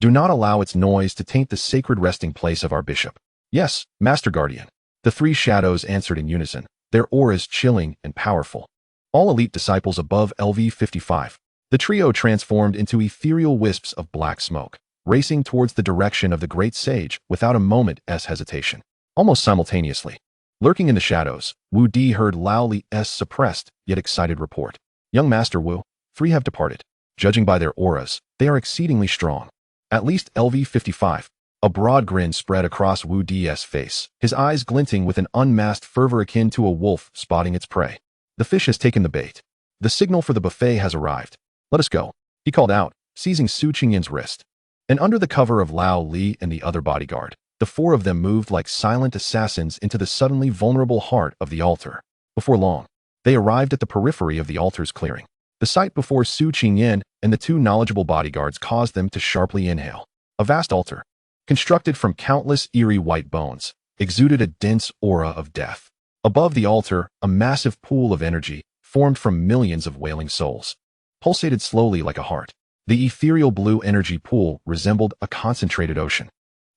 Do not allow its noise to taint the sacred resting place of our bishop." "Yes, Master Guardian." The 3 shadows answered in unison, their auras chilling and powerful. All elite disciples above LV-55. The trio transformed into ethereal wisps of black smoke, racing towards the direction of the great sage without a moment's hesitation. Almost simultaneously, lurking in the shadows, Wudi heard Lao Li's suppressed yet excited report. "Young Master Wu, 3 have departed. Judging by their auras, they are exceedingly strong. At least LV-55. A broad grin spread across Wudi's face, his eyes glinting with an unmasked fervor akin to a wolf spotting its prey. The fish has taken the bait. The signal for the buffet has arrived. Let us go, he called out, seizing Su Qingyin's wrist. And under the cover of Lao Li and the other bodyguard, the four of them moved like silent assassins into the suddenly vulnerable heart of the altar. Before long, they arrived at the periphery of the altar's clearing. The sight before Su Qingyin and the two knowledgeable bodyguards caused them to sharply inhale. A vast altar, constructed from countless eerie white bones, exuded a dense aura of death. Above the altar, a massive pool of energy, formed from millions of wailing souls, pulsated slowly like a heart. The ethereal blue energy pool resembled a concentrated ocean,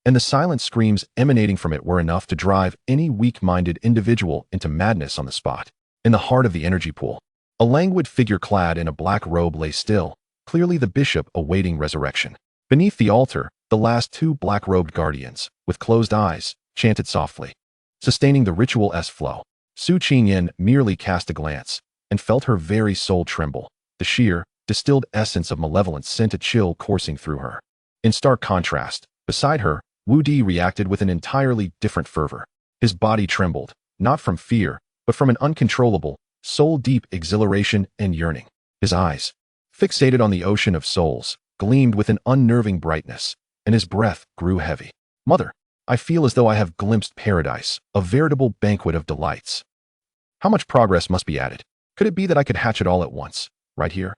and the silent screams emanating from it were enough to drive any weak-minded individual into madness on the spot. In the heart of the energy pool, a languid figure clad in a black robe lay still, clearly the bishop awaiting resurrection. Beneath the altar, the last two black-robed guardians, with closed eyes, chanted softly. Sustaining the ritual's flow, Su Qingyin merely cast a glance, and felt her very soul tremble. The sheer, distilled essence of malevolence sent a chill coursing through her. In stark contrast, beside her, Wudi reacted with an entirely different fervor. His body trembled, not from fear, but from an uncontrollable, soul-deep exhilaration and yearning. His eyes, fixated on the ocean of souls, gleamed with an unnerving brightness, and his breath grew heavy. Mother, I feel as though I have glimpsed paradise, a veritable banquet of delights. How much progress must be added? Could it be that I could hatch it all at once, right here?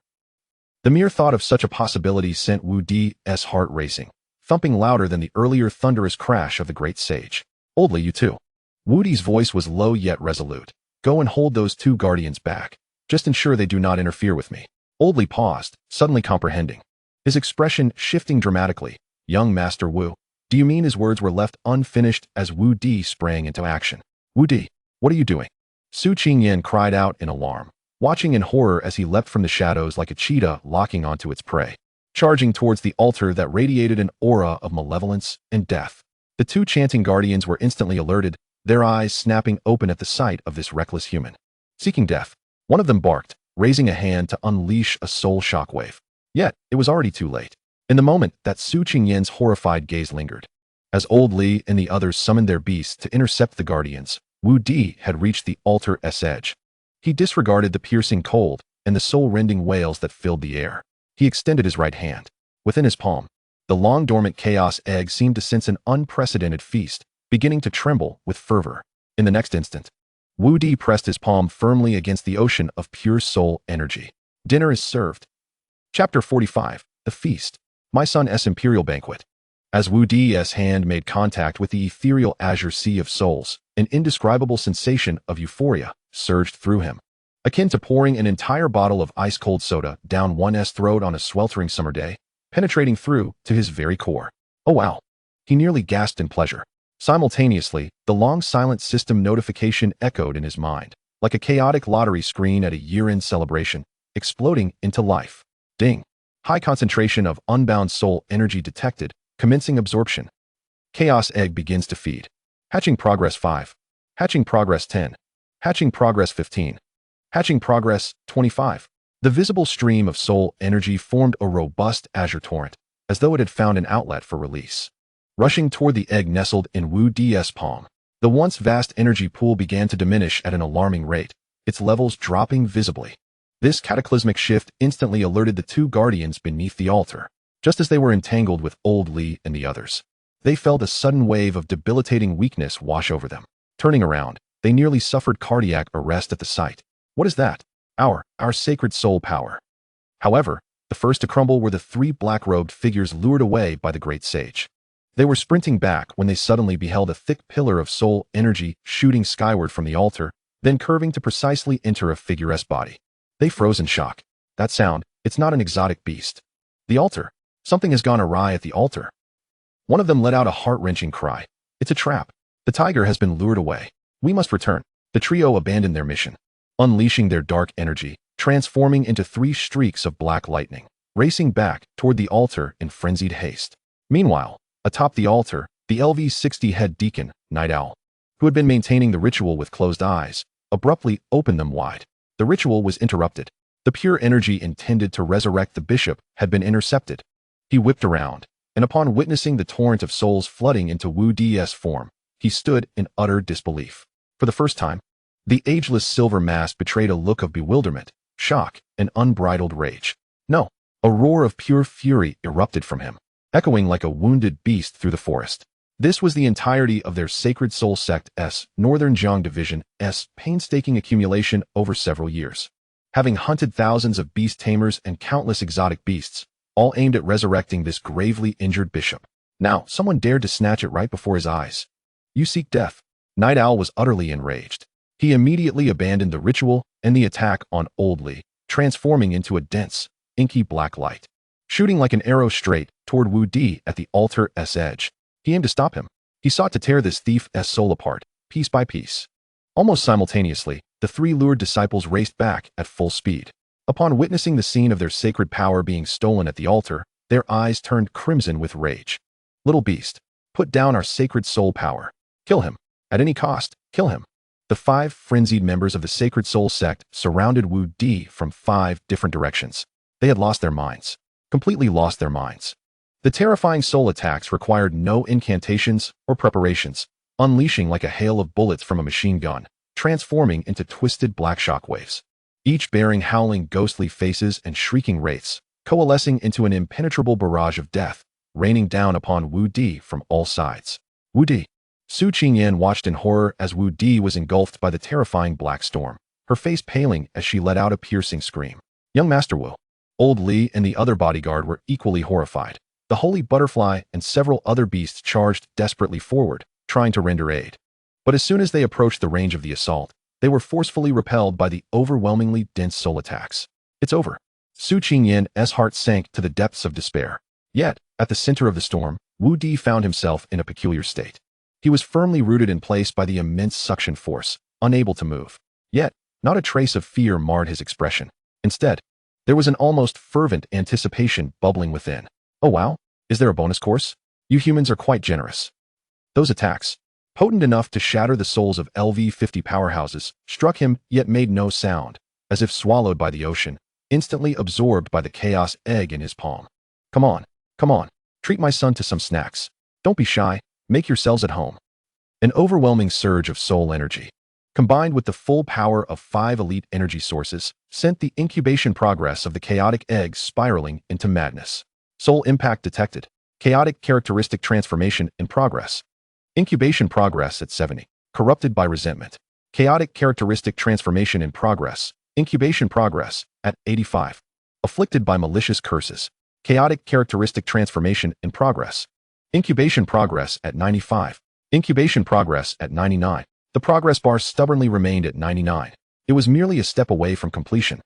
The mere thought of such a possibility sent Wudi's heart racing, thumping louder than the earlier thunderous crash of the great sage. Oldly, you too. Wudi's voice was low yet resolute. Go and hold those two guardians back. Just ensure they do not interfere with me. Oldly paused, suddenly comprehending. His expression shifting dramatically. Young Master Wu. Do you mean his words were left unfinished as Wudi sprang into action? Wudi, what are you doing? Su Qingyin cried out in alarm, watching in horror as he leapt from the shadows like a cheetah locking onto its prey, charging towards the altar that radiated an aura of malevolence and death. The two chanting guardians were instantly alerted, their eyes snapping open at the sight of this reckless human. Seeking death, one of them barked, raising a hand to unleash a soul shockwave. Yet, it was already too late. In the moment that Su Qingyin's horrified gaze lingered, as Old Li and the others summoned their beasts to intercept the guardians, Wudi had reached the altar's edge. He disregarded the piercing cold and the soul-rending wails that filled the air. He extended his right hand. Within his palm, the long-dormant chaos egg seemed to sense an unprecedented feast, beginning to tremble with fervor. In the next instant, Wudi pressed his palm firmly against the ocean of pure soul energy. Dinner is served. Chapter 45. The Feast. My Son's Imperial Banquet. As Wudi's hand made contact with the ethereal azure sea of souls, an indescribable sensation of euphoria surged through him, akin to pouring an entire bottle of ice-cold soda down one's throat on a sweltering summer day, penetrating through to his very core. Oh wow! He nearly gasped in pleasure. Simultaneously, the long silent system notification echoed in his mind, like a chaotic lottery screen at a year-end celebration, exploding into life. Ding! High concentration of unbound soul energy detected, commencing absorption. Chaos egg begins to feed. Hatching progress 5. Hatching progress 10. Hatching progress 15. Hatching progress 25. The visible stream of soul energy formed a robust azure torrent, as though it had found an outlet for release. Rushing toward the egg nestled in Wudi's palm, the once vast energy pool began to diminish at an alarming rate, its levels dropping visibly. This cataclysmic shift instantly alerted the two guardians beneath the altar. Just as they were entangled with Old Li and the others, they felt a sudden wave of debilitating weakness wash over them. Turning around, they nearly suffered cardiac arrest at the sight. What is that? Our sacred soul power. However, the first to crumble were the three black-robed figures lured away by the great sage. They were sprinting back when they suddenly beheld a thick pillar of soul energy shooting skyward from the altar, then curving to precisely enter a figure's body. They froze in shock. That sound, it's not an exotic beast. The altar. Something has gone awry at the altar. One of them let out a heart-wrenching cry. It's a trap. The tiger has been lured away. We must return. The trio abandoned their mission, unleashing their dark energy, transforming into three streaks of black lightning, racing back toward the altar in frenzied haste. Meanwhile, atop the altar, the LV-60 head deacon, Night Owl, who had been maintaining the ritual with closed eyes, abruptly opened them wide. The ritual was interrupted. The pure energy intended to resurrect the bishop had been intercepted. He whipped around, and upon witnessing the torrent of souls flooding into Wudi's form, he stood in utter disbelief. For the first time, the ageless silver mask betrayed a look of bewilderment, shock, and unbridled rage. No, a roar of pure fury erupted from him, echoing like a wounded beast through the forest. This was the entirety of their Sacred Soul Sect's Northern Jiang Division's painstaking accumulation over several years. Having hunted thousands of beast tamers and countless exotic beasts, all aimed at resurrecting this gravely injured bishop. Now, someone dared to snatch it right before his eyes. You seek death. Night Owl was utterly enraged. He immediately abandoned the ritual and the attack on Old Li, transforming into a dense, inky black light. Shooting like an arrow straight toward Wudi at the altar's edge, he aimed to stop him. He sought to tear this thief's soul apart, piece by piece. Almost simultaneously, the three lured disciples raced back at full speed. Upon witnessing the scene of their sacred power being stolen at the altar, their eyes turned crimson with rage. Little beast, put down our sacred soul power. Kill him. At any cost, kill him. The 5 frenzied members of the Sacred Soul Sect surrounded Wudi from 5 different directions. They had lost their minds. Completely lost their minds. The terrifying soul attacks required no incantations or preparations, unleashing like a hail of bullets from a machine gun, transforming into twisted black shockwaves. Each bearing howling ghostly faces and shrieking wraiths, coalescing into an impenetrable barrage of death, raining down upon Wudi from all sides. Wudi. Su Qingyan watched in horror as Wudi was engulfed by the terrifying black storm, her face paling as she let out a piercing scream. Young Master Wu, Old Li, and the other bodyguard were equally horrified. The Holy Butterfly and several other beasts charged desperately forward, trying to render aid. But as soon as they approached the range of the assault, they were forcefully repelled by the overwhelmingly dense soul attacks. It's over. Su Qingyan's heart sank to the depths of despair. Yet, at the center of the storm, Wudi found himself in a peculiar state. He was firmly rooted in place by the immense suction force, unable to move. Yet, not a trace of fear marred his expression. Instead, there was an almost fervent anticipation bubbling within. Oh wow, is there a bonus course? You humans are quite generous. Those attacks, potent enough to shatter the souls of LV-50 powerhouses, struck him yet made no sound, as if swallowed by the ocean, instantly absorbed by the chaos egg in his palm. Come on, treat my son to some snacks. Don't be shy. Make yourselves at home. An overwhelming surge of soul energy, combined with the full power of 5 elite energy sources, sent the incubation progress of the chaotic egg spiraling into madness. Soul impact detected. Chaotic characteristic transformation in progress. Incubation progress at 70. Corrupted by resentment. Chaotic characteristic transformation in progress. Incubation progress at 85. Afflicted by malicious curses. Chaotic characteristic transformation in progress. Incubation progress at 95. Incubation progress at 99. The progress bar stubbornly remained at 99. It was merely a step away from completion.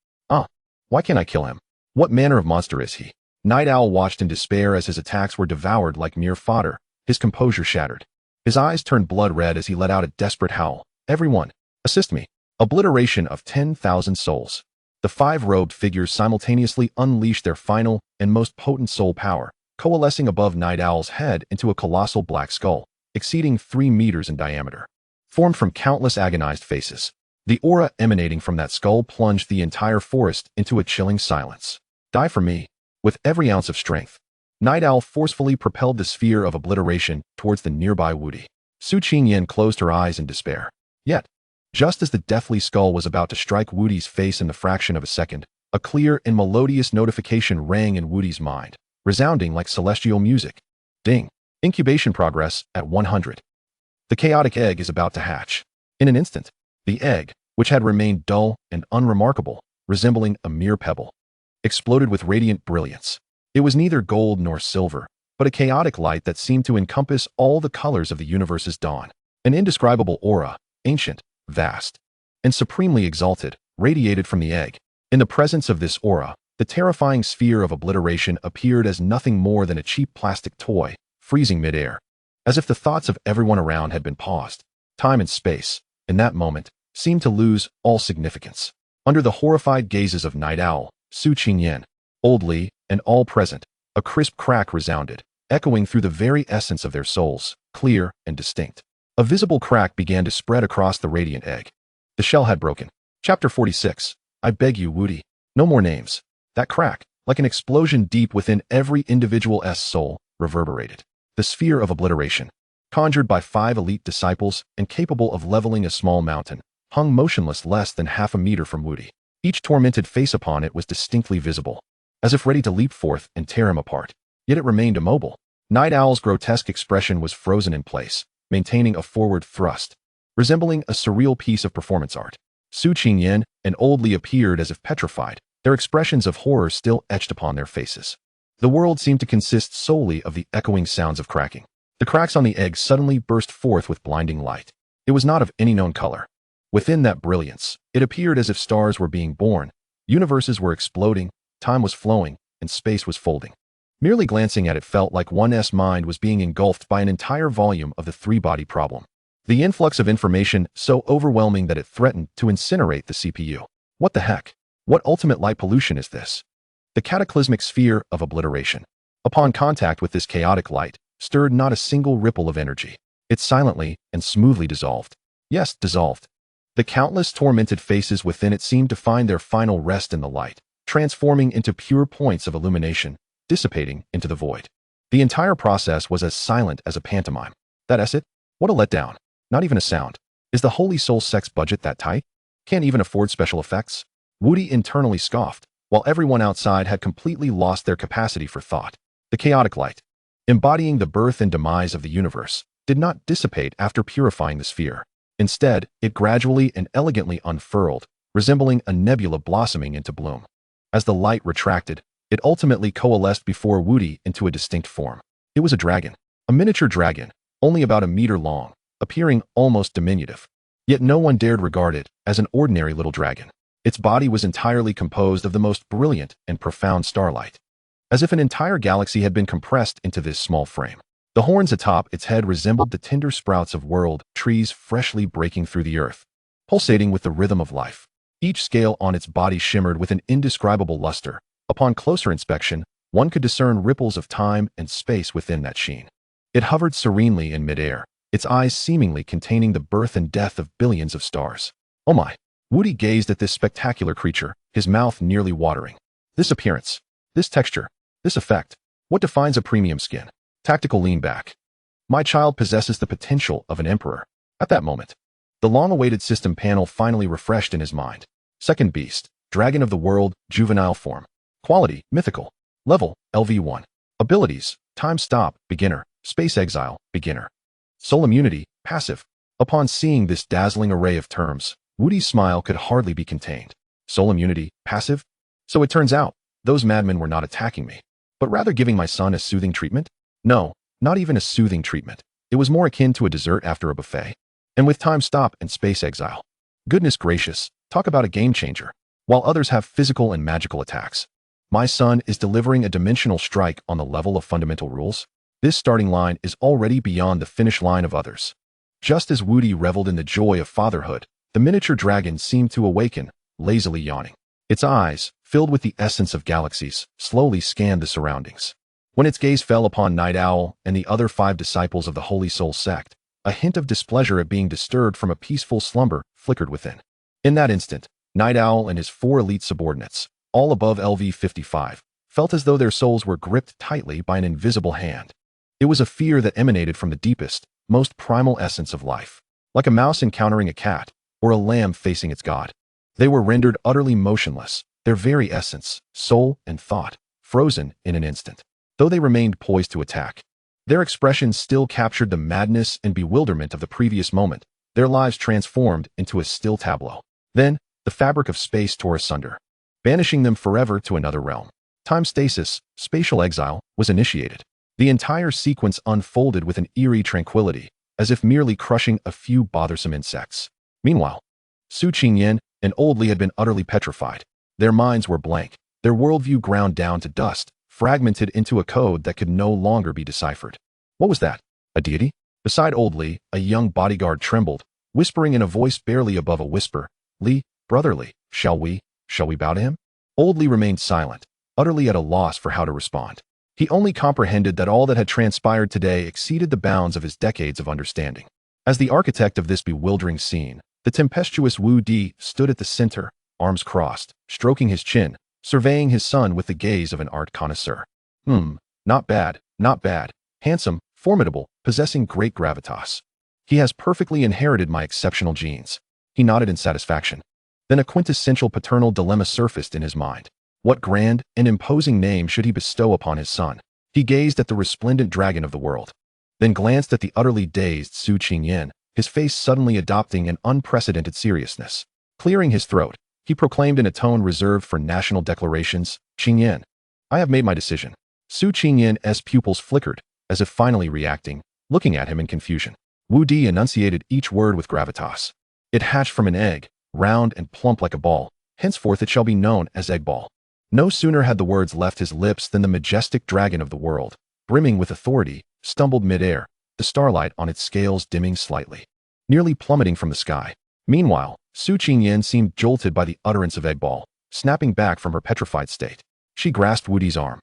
Why can't I kill him? What manner of monster is he? Night Owl watched in despair as his attacks were devoured like mere fodder, his composure shattered. His eyes turned blood red as he let out a desperate howl. Everyone, assist me. Obliteration of 10,000 souls. The 5 robed figures simultaneously unleashed their final and most potent soul power, coalescing above Night Owl's head into a colossal black skull, exceeding 3 meters in diameter. Formed from countless agonized faces, the aura emanating from that skull plunged the entire forest into a chilling silence. Die for me. With every ounce of strength, Night Owl forcefully propelled the sphere of obliteration towards the nearby Wudi. Su Qingyan closed her eyes in despair. Yet, just as the deathly skull was about to strike Wudi's face in the fraction of a second, a clear and melodious notification rang in Wudi's mind, resounding like celestial music. Ding. Incubation progress at 100. The chaotic egg is about to hatch. In an instant, the egg, which had remained dull and unremarkable, resembling a mere pebble, exploded with radiant brilliance. It was neither gold nor silver, but a chaotic light that seemed to encompass all the colors of the universe's dawn. An indescribable aura, ancient, vast, and supremely exalted, radiated from the egg. In the presence of this aura, the terrifying sphere of obliteration appeared as nothing more than a cheap plastic toy, freezing midair. As if the thoughts of everyone around had been paused, time and space, in that moment, seemed to lose all significance. Under the horrified gazes of Night Owl, Su Qingyan, Old Li, and all present, a crisp crack resounded, echoing through the very essence of their souls, clear and distinct. A visible crack began to spread across the radiant egg. The shell had broken. Chapter 46. I beg you, Wudi. No more names. That crack, like an explosion deep within every individual's soul, reverberated. The sphere of obliteration, conjured by 5 elite disciples and capable of leveling a small mountain, hung motionless less than half a meter from Wudi. Each tormented face upon it was distinctly visible, as if ready to leap forth and tear him apart. Yet it remained immobile. Night Owl's grotesque expression was frozen in place, maintaining a forward thrust, resembling a surreal piece of performance art. Su Qingyan and Old Li appeared as if petrified, their expressions of horror still etched upon their faces. The world seemed to consist solely of the echoing sounds of cracking. The cracks on the egg suddenly burst forth with blinding light. It was not of any known color. Within that brilliance, it appeared as if stars were being born, universes were exploding, time was flowing, and space was folding. Merely glancing at it felt like one's mind was being engulfed by an entire volume of the three-body problem. The influx of information so overwhelming that it threatened to incinerate the CPU. What the heck? What ultimate light pollution is this? The cataclysmic sphere of obliteration. Upon contact with this chaotic light, stirred not a single ripple of energy. It silently and smoothly dissolved. Yes, dissolved. The countless tormented faces within it seemed to find their final rest in the light, transforming into pure points of illumination, dissipating into the void. The entire process was as silent as a pantomime. That's it? What a letdown. Not even a sound. Is the Holy Soul Sect's budget that tight? Can't even afford special effects? Wudi internally scoffed, while everyone outside had completely lost their capacity for thought. The chaotic light, embodying the birth and demise of the universe, did not dissipate after purifying the sphere. Instead, it gradually and elegantly unfurled, resembling a nebula blossoming into bloom. As the light retracted, it ultimately coalesced before Wudi into a distinct form. It was a dragon, a miniature dragon, only about a meter long, appearing almost diminutive. Yet no one dared regard it as an ordinary little dragon. Its body was entirely composed of the most brilliant and profound starlight, as if an entire galaxy had been compressed into this small frame. The horns atop its head resembled the tender sprouts of world trees freshly breaking through the earth, pulsating with the rhythm of life. Each scale on its body shimmered with an indescribable luster. Upon closer inspection, one could discern ripples of time and space within that sheen. It hovered serenely in midair, its eyes seemingly containing the birth and death of billions of stars. Oh my! Wudi gazed at this spectacular creature, his mouth nearly watering. This appearance, this texture, this effect. What defines a premium skin? Tactical lean back. My child possesses the potential of an emperor. At that moment, the long-awaited system panel finally refreshed in his mind. Second beast, dragon of the world, juvenile form. Quality, mythical. Level, LV1. Abilities, time stop, beginner. Space exile, beginner. Soul immunity, passive. Upon seeing this dazzling array of terms, Wudi's smile could hardly be contained. Soul immunity, passive? So it turns out, those madmen were not attacking me, but rather giving my son a soothing treatment? No, not even a soothing treatment. It was more akin to a dessert after a buffet. And with time stop and space exile. Goodness gracious, talk about a game changer. While others have physical and magical attacks, my son is delivering a dimensional strike on the level of fundamental rules. This starting line is already beyond the finish line of others. Just as Wudi reveled in the joy of fatherhood, the miniature dragon seemed to awaken, lazily yawning. Its eyes, filled with the essence of galaxies, slowly scanned the surroundings. When its gaze fell upon Night Owl and the other 5 disciples of the Holy Soul Sect, a hint of displeasure at being disturbed from a peaceful slumber flickered within. In that instant, Night Owl and his 4 elite subordinates, all above LV-55, felt as though their souls were gripped tightly by an invisible hand. It was a fear that emanated from the deepest, most primal essence of life. Like a mouse encountering a cat, or a lamb facing its god. They were rendered utterly motionless, their very essence, soul, and thought, frozen in an instant. Though they remained poised to attack, their expressions still captured the madness and bewilderment of the previous moment, their lives transformed into a still tableau. Then, the fabric of space tore asunder, banishing them forever to another realm. Time stasis, spatial exile, was initiated. The entire sequence unfolded with an eerie tranquility, as if merely crushing a few bothersome insects. Meanwhile, Su Qingyan and Old Li had been utterly petrified. Their minds were blank, their worldview ground down to dust, fragmented into a code that could no longer be deciphered. What was that? A deity? Beside Old Li, a young bodyguard trembled, whispering in a voice barely above a whisper, "Li, brotherly, shall we bow to him?" Old Li remained silent, utterly at a loss for how to respond. He only comprehended that all that had transpired today exceeded the bounds of his decades of understanding. As the architect of this bewildering scene, the tempestuous Wudi stood at the center, arms crossed, stroking his chin, surveying his son with the gaze of an art connoisseur. Not bad, Not bad. Handsome, formidable, possessing great gravitas. He has perfectly inherited my exceptional genes. He nodded in satisfaction. Then a quintessential paternal dilemma surfaced in his mind. What grand and imposing name should he bestow upon his son? He gazed at the resplendent dragon of the world, then glanced at the utterly dazed Su Qingyan, his face suddenly adopting an unprecedented seriousness. Clearing his throat, he proclaimed in a tone reserved for national declarations, "Qingyan, I have made my decision." Su Qingyan's pupils flickered, as if finally reacting, looking at him in confusion. Wudi enunciated each word with gravitas. "It hatched from an egg, round and plump like a ball. Henceforth it shall be known as Egg Ball." No sooner had the words left his lips than the majestic dragon of the world, brimming with authority, stumbled mid-air, the starlight on its scales dimming slightly, nearly plummeting from the sky. Meanwhile, Su Qingyan seemed jolted by the utterance of Egg Ball, snapping back from her petrified state. She grasped Wudi's arm,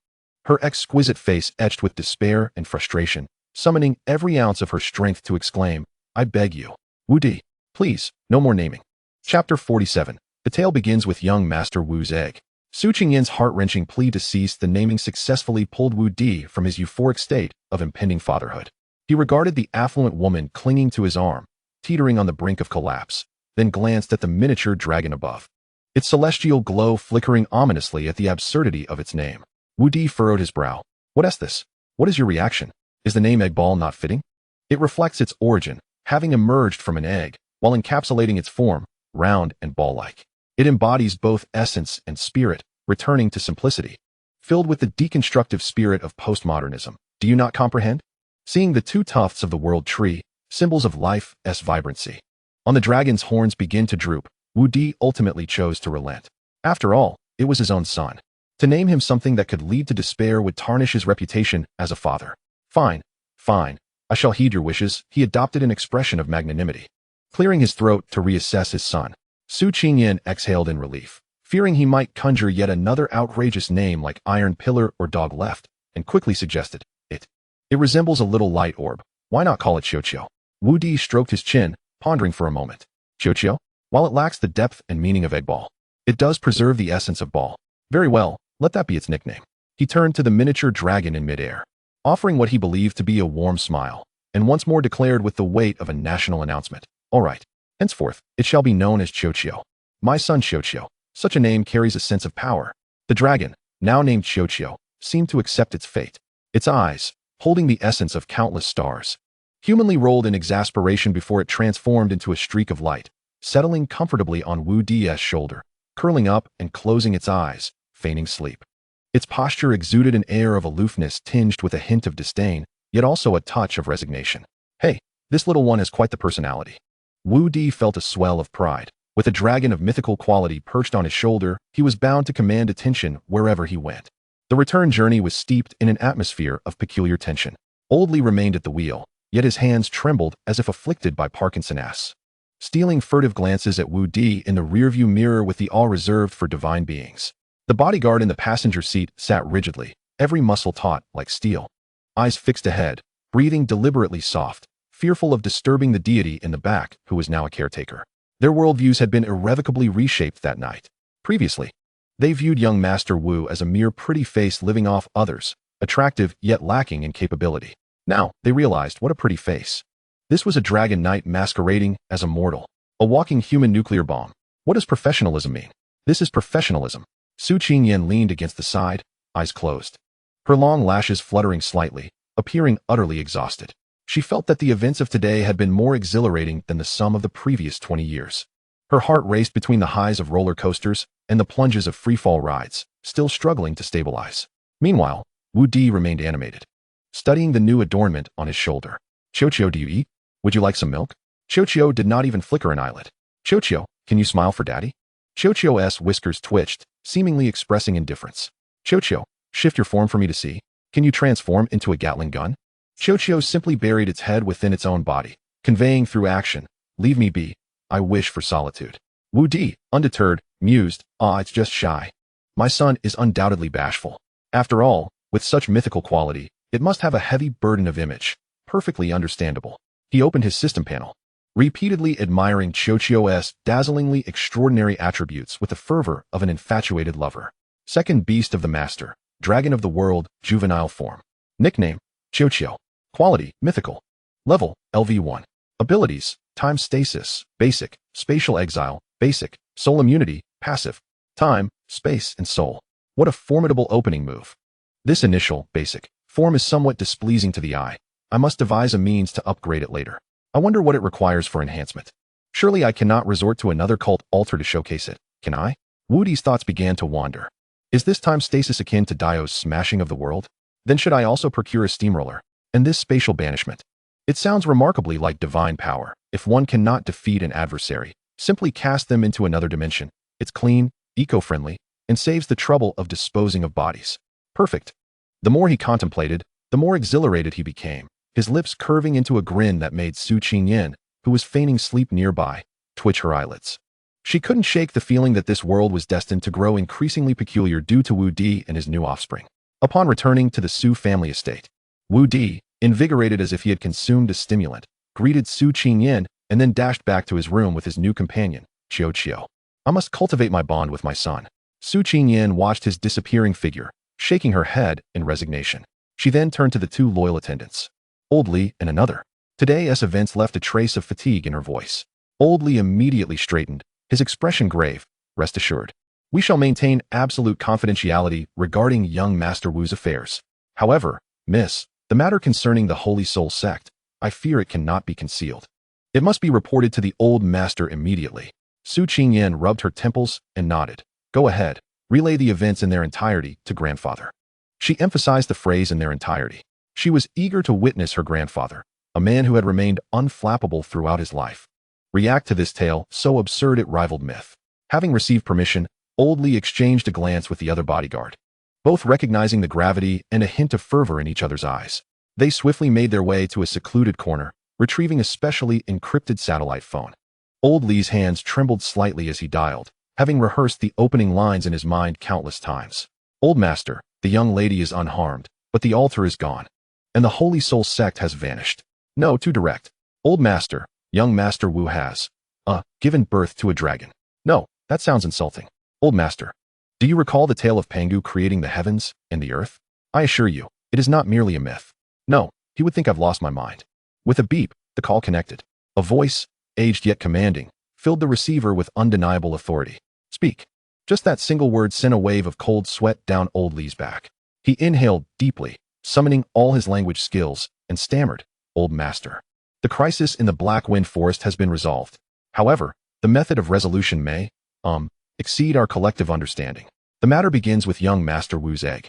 her exquisite face etched with despair and frustration, summoning every ounce of her strength to exclaim, "I beg you, Wudi, please, no more naming." Chapter 47. The tale begins with young Master Wu's egg. Su Qingyan's heart-wrenching plea to cease the naming successfully pulled Wudi from his euphoric state of impending fatherhood. He regarded the affluent woman clinging to his arm, teetering on the brink of collapse, then glanced at the miniature dragon above, its celestial glow flickering ominously at the absurdity of its name. Wudi furrowed his brow. "What is this? What is your reaction? Is the name Egg Ball not fitting? It reflects its origin, having emerged from an egg, while encapsulating its form, round and ball-like. It embodies both essence and spirit, returning to simplicity, filled with the deconstructive spirit of postmodernism. Do you not comprehend? Seeing the two tufts of the world tree, symbols of life's vibrancy. On the dragon's horns begin to droop, Wudi ultimately chose to relent. After all, it was his own son. To name him something that could lead to despair would tarnish his reputation as a father. Fine, fine, I shall heed your wishes. He adopted an expression of magnanimity. Clearing his throat to reassess his son, Su Qingyan exhaled in relief, fearing he might conjure yet another outrageous name like Iron Pillar or Dog Left, and quickly suggested, It resembles a little light orb. Why not call it Qiuqiu?" Wudi stroked his chin, pondering for a moment. "Qiuqiu? While it lacks the depth and meaning of Egg Ball, it does preserve the essence of ball. Very well, let that be its nickname." He turned to the miniature dragon in midair, offering what he believed to be a warm smile, and once more declared with the weight of a national announcement, "All right. Henceforth, it shall be known as Qiuqiu. My son Qiuqiu." Such a name carries a sense of power. The dragon, now named Qiuqiu, seemed to accept its fate. Its eyes, holding the essence of countless stars, humanly rolled in exasperation before it transformed into a streak of light, settling comfortably on Wudi's shoulder, curling up and closing its eyes, feigning sleep. Its posture exuded an air of aloofness tinged with a hint of disdain, yet also a touch of resignation. Hey, this little one has quite the personality. Wudi felt a swell of pride. With a dragon of mythical quality perched on his shoulder, he was bound to command attention wherever he went. The return journey was steeped in an atmosphere of peculiar tension. Oldly remained at the wheel, yet his hands trembled as if afflicted by Parkinson's. Stealing furtive glances at Wudi in the rearview mirror with the awe reserved for divine beings. The bodyguard in the passenger seat sat rigidly, every muscle taut like steel. Eyes fixed ahead, breathing deliberately soft, fearful of disturbing the deity in the back, who was now a caretaker. Their worldviews had been irrevocably reshaped that night. Previously, they viewed young Master Wu as a mere pretty face living off others, attractive yet lacking in capability. Now, they realized what a pretty face. This was a dragon knight masquerading as a mortal, a walking human nuclear bomb. What does professionalism mean? This is professionalism. Su Qingyan leaned against the side, eyes closed, her long lashes fluttering slightly, appearing utterly exhausted. She felt that the events of today had been more exhilarating than the sum of the previous 20 years. Her heart raced between the highs of roller coasters and the plunges of freefall rides, still struggling to stabilize. Meanwhile, Wudi remained animated, studying the new adornment on his shoulder. "Qiuqiu, do you eat? Would you like some milk?" Qiuqiu did not even flicker an eyelid. "Qiuqiu, can you smile for daddy?" Qiuqiu's whiskers twitched, seemingly expressing indifference. "Qiuqiu, shift your form for me to see. Can you transform into a Gatling gun?" Qiuqiu simply buried its head within its own body, conveying through action, "Leave me be. I wish for solitude." Wudi, undeterred, mused, It's just shy. My son is undoubtedly bashful. After all, with such mythical quality, it must have a heavy burden of image. Perfectly understandable." He opened his system panel, repeatedly admiring Qiuqiu's dazzlingly extraordinary attributes with the fervor of an infatuated lover. Second beast of the master, dragon of the world, juvenile form. Nickname, Chio. Quality, mythical. Level, LV1. Abilities, time stasis, basic, spatial exile, basic, soul immunity, passive. Time, space, and soul. What a formidable opening move. This initial, basic, form is somewhat displeasing to the eye. I must devise a means to upgrade it later. I wonder what it requires for enhancement. Surely I cannot resort to another cult altar to showcase it, can I? Wudi's thoughts began to wander. Is this time stasis akin to Dio's smashing of the world? Then should I also procure a steamroller? And this spatial banishment? It sounds remarkably like divine power. If one cannot defeat an adversary, simply cast them into another dimension. It's clean, eco-friendly, and saves the trouble of disposing of bodies. Perfect. The more he contemplated, the more exhilarated he became, his lips curving into a grin that made Su Qingyan, who was feigning sleep nearby, twitch her eyelids. She couldn't shake the feeling that this world was destined to grow increasingly peculiar due to Wudi and his new offspring. Upon returning to the Su family estate, Wudi, invigorated as if he had consumed a stimulant, greeted Su Qingyan and then dashed back to his room with his new companion, Chio. I must cultivate my bond with my son. Su Qingyan watched his disappearing figure, shaking her head in resignation. She then turned to the two loyal attendants, Old Li and another. Today's events left a trace of fatigue in her voice. Old Li immediately straightened, his expression grave. Rest assured, we shall maintain absolute confidentiality regarding young Master Wu's affairs. However, miss, the matter concerning the Holy Soul sect, I fear it cannot be concealed. It must be reported to the old master immediately. Su Qingyan rubbed her temples and nodded. Go ahead, relay the events in their entirety to grandfather. She emphasized the phrase in their entirety. She was eager to witness her grandfather, a man who had remained unflappable throughout his life, react to this tale so absurd it rivaled myth. Having received permission, Old Li exchanged a glance with the other bodyguard. Both recognizing the gravity and a hint of fervor in each other's eyes, they swiftly made their way to a secluded corner, retrieving a specially encrypted satellite phone. Old Li's hands trembled slightly as he dialed, having rehearsed the opening lines in his mind countless times. Old Master, the young lady is unharmed, but the altar is gone, and the Holy Soul sect has vanished. No, too direct. Old Master, young Master Wu has, given birth to a dragon. No, that sounds insulting. Old Master, do you recall the tale of Pangu creating the heavens and the earth? I assure you, it is not merely a myth. No, he would think I've lost my mind. With a beep, the call connected. A voice, aged yet commanding, filled the receiver with undeniable authority. Speak. Just that single word sent a wave of cold sweat down Old Li's back. He inhaled deeply, summoning all his language skills, and stammered, Old Master. The crisis in the Black Wind Forest has been resolved. However, the method of resolution may, exceed our collective understanding. The matter begins with young Master Wu's egg.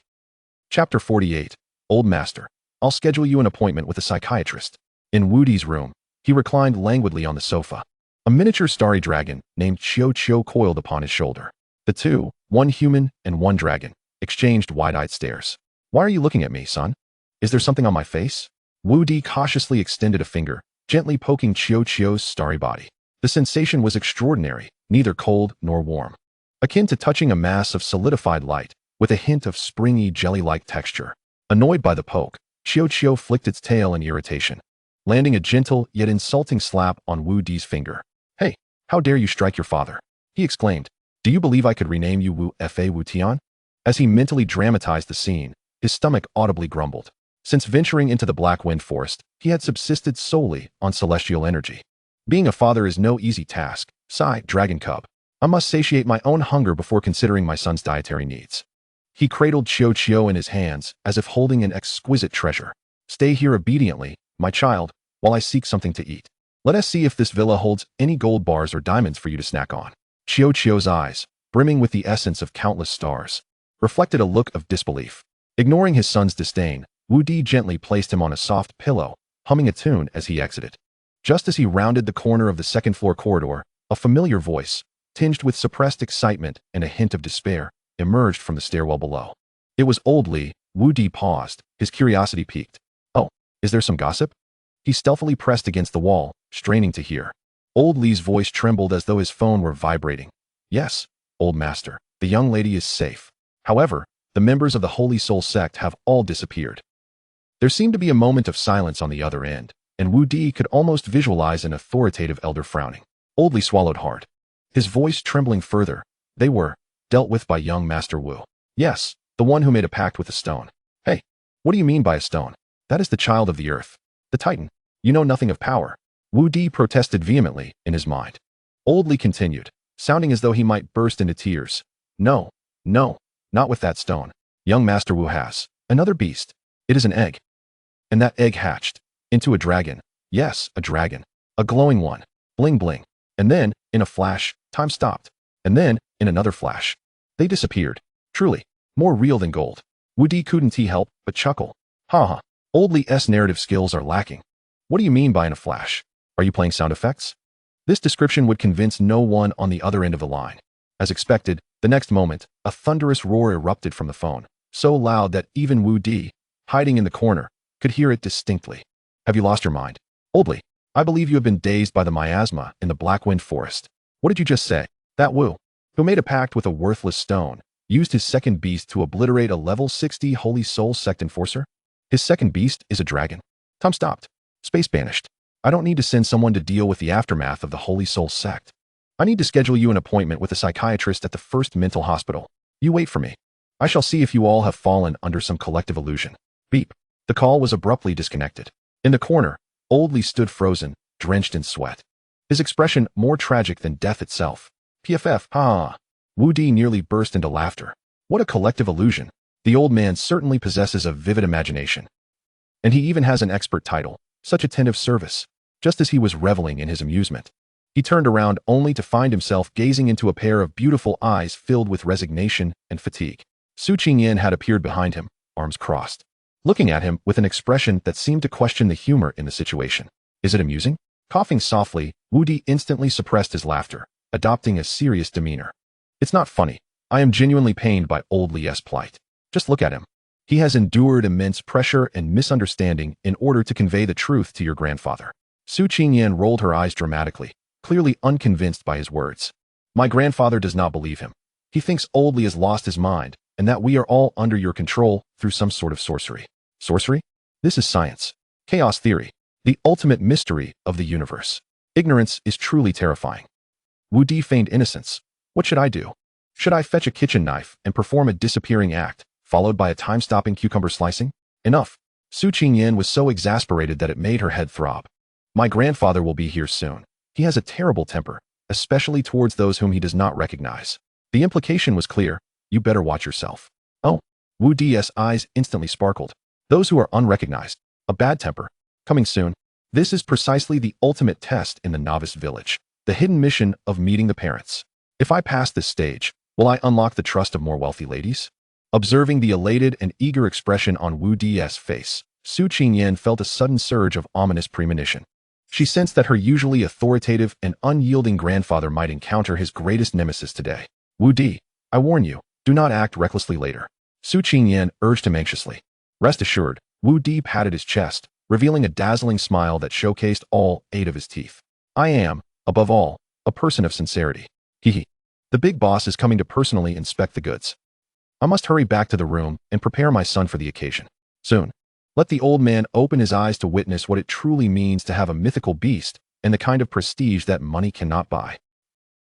Chapter 48. Old Master, I'll schedule you an appointment with a psychiatrist. In Wudi's room, he reclined languidly on the sofa. A miniature starry dragon named Chio coiled upon his shoulder. The two, one human and one dragon, exchanged wide-eyed stares. Why are you looking at me, son? Is there something on my face? Wudi cautiously extended a finger, gently poking Chio's starry body. The sensation was extraordinary, neither cold nor warm. Akin to touching a mass of solidified light, with a hint of springy jelly-like texture. Annoyed by the poke, Chio flicked its tail in irritation, landing a gentle yet insulting slap on Wudi's finger. Hey, how dare you strike your father? He exclaimed. Do you believe I could rename you Wu Fa Wutian? As he mentally dramatized the scene, his stomach audibly grumbled. Since venturing into the Black Wind Forest, he had subsisted solely on celestial energy. Being a father is no easy task, sighed Dragon Cub. I must satiate my own hunger before considering my son's dietary needs. He cradled Chio in his hands, as if holding an exquisite treasure. Stay here obediently, my child, while I seek something to eat. Let us see if this villa holds any gold bars or diamonds for you to snack on. Chio's eyes, brimming with the essence of countless stars, reflected a look of disbelief. Ignoring his son's disdain, Wudi gently placed him on a soft pillow, humming a tune as he exited. Just as he rounded the corner of the second-floor corridor, a familiar voice, tinged with suppressed excitement and a hint of despair, emerged from the stairwell below. It was Old Li. Wudi paused, his curiosity piqued. Oh, is there some gossip? He stealthily pressed against the wall, straining to hear. Old Li's voice trembled as though his phone were vibrating. Yes, Old Master, the young lady is safe. However, the members of the Holy Soul sect have all disappeared. There seemed to be a moment of silence on the other end, and Wudi could almost visualize an authoritative elder frowning. Old Li swallowed hard, his voice trembling further. They were dealt with by young Master Wu. Yes, the one who made a pact with the stone. Hey, What do you mean by a stone? That is the child of the earth, the Titan. You know nothing of power. Wudi protested vehemently in his mind. Old Li continued, sounding as though he might burst into tears. No, no, not with that stone. Young Master Wu has another beast. It is an egg. And that egg hatched into a dragon. Yes, a dragon. A glowing one. Bling bling. And then, in a flash, time stopped. And then, in another flash, they disappeared. Truly, more real than gold. Wudi couldn't help but chuckle. Ha ha. Old Li's narrative skills are lacking. What do you mean by in a flash? Are you playing sound effects? This description would convince no one on the other end of the line. As expected, the next moment, a thunderous roar erupted from the phone, so loud that even Wudi, hiding in the corner, could hear it distinctly. Have you lost your mind? Old Li, I believe you have been dazed by the miasma in the Blackwind Forest. What did you just say? That Wu, who made a pact with a worthless stone, used his second beast to obliterate a level 60 Holy Soul Sect enforcer? His second beast is a dragon. Tom stopped. Space banished. I don't need to send someone to deal with the aftermath of the Holy Soul Sect. I need to schedule you an appointment with a psychiatrist at the first mental hospital. You wait for me. I shall see if you all have fallen under some collective illusion. Beep. The call was abruptly disconnected. In the corner, Old Li stood frozen, drenched in sweat. His expression more tragic than death itself. PFF, ha! Wudi nearly burst into laughter. What a collective illusion. The old man certainly possesses a vivid imagination. And he even has an expert title, such attentive service. Just as he was reveling in his amusement, he turned around only to find himself gazing into a pair of beautiful eyes filled with resignation and fatigue. Su Qingyan had appeared behind him, arms crossed, looking at him with an expression that seemed to question the humor in the situation. Is it amusing? Coughing softly, Wudi instantly suppressed his laughter, adopting a serious demeanor. It's not funny. I am genuinely pained by Old Li's plight. Just look at him. He has endured immense pressure and misunderstanding in order to convey the truth to your grandfather. Su Qingyan rolled her eyes dramatically, clearly unconvinced by his words. My grandfather does not believe him. He thinks Old Li has lost his mind, and that we are all under your control through some sort of sorcery. Sorcery? This is science. Chaos theory. The ultimate mystery of the universe. Ignorance is truly terrifying. Wudi feigned innocence. What should I do? Should I fetch a kitchen knife and perform a disappearing act, followed by a time-stopping cucumber slicing? Enough. Su Qingyan was so exasperated that it made her head throb. My grandfather will be here soon. He has a terrible temper, especially towards those whom he does not recognize. The implication was clear. You better watch yourself. Oh. Wudi's eyes instantly sparkled. Those who are unrecognized. A bad temper. Coming soon. This is precisely the ultimate test in the novice village. The hidden mission of meeting the parents. If I pass this stage, will I unlock the trust of more wealthy ladies? Observing the elated and eager expression on Wudi's face, Su Qingyan felt a sudden surge of ominous premonition. She sensed that her usually authoritative and unyielding grandfather might encounter his greatest nemesis today. Wudi, I warn you, do not act recklessly later. Su Qingyan urged him anxiously. Rest assured, Wudi patted his chest, revealing a dazzling smile that showcased all 8 of his teeth. I am, above all, a person of sincerity. Hee. The big boss is coming to personally inspect the goods. I must hurry back to the room and prepare my son for the occasion. Soon. Let the old man open his eyes to witness what it truly means to have a mythical beast and the kind of prestige that money cannot buy.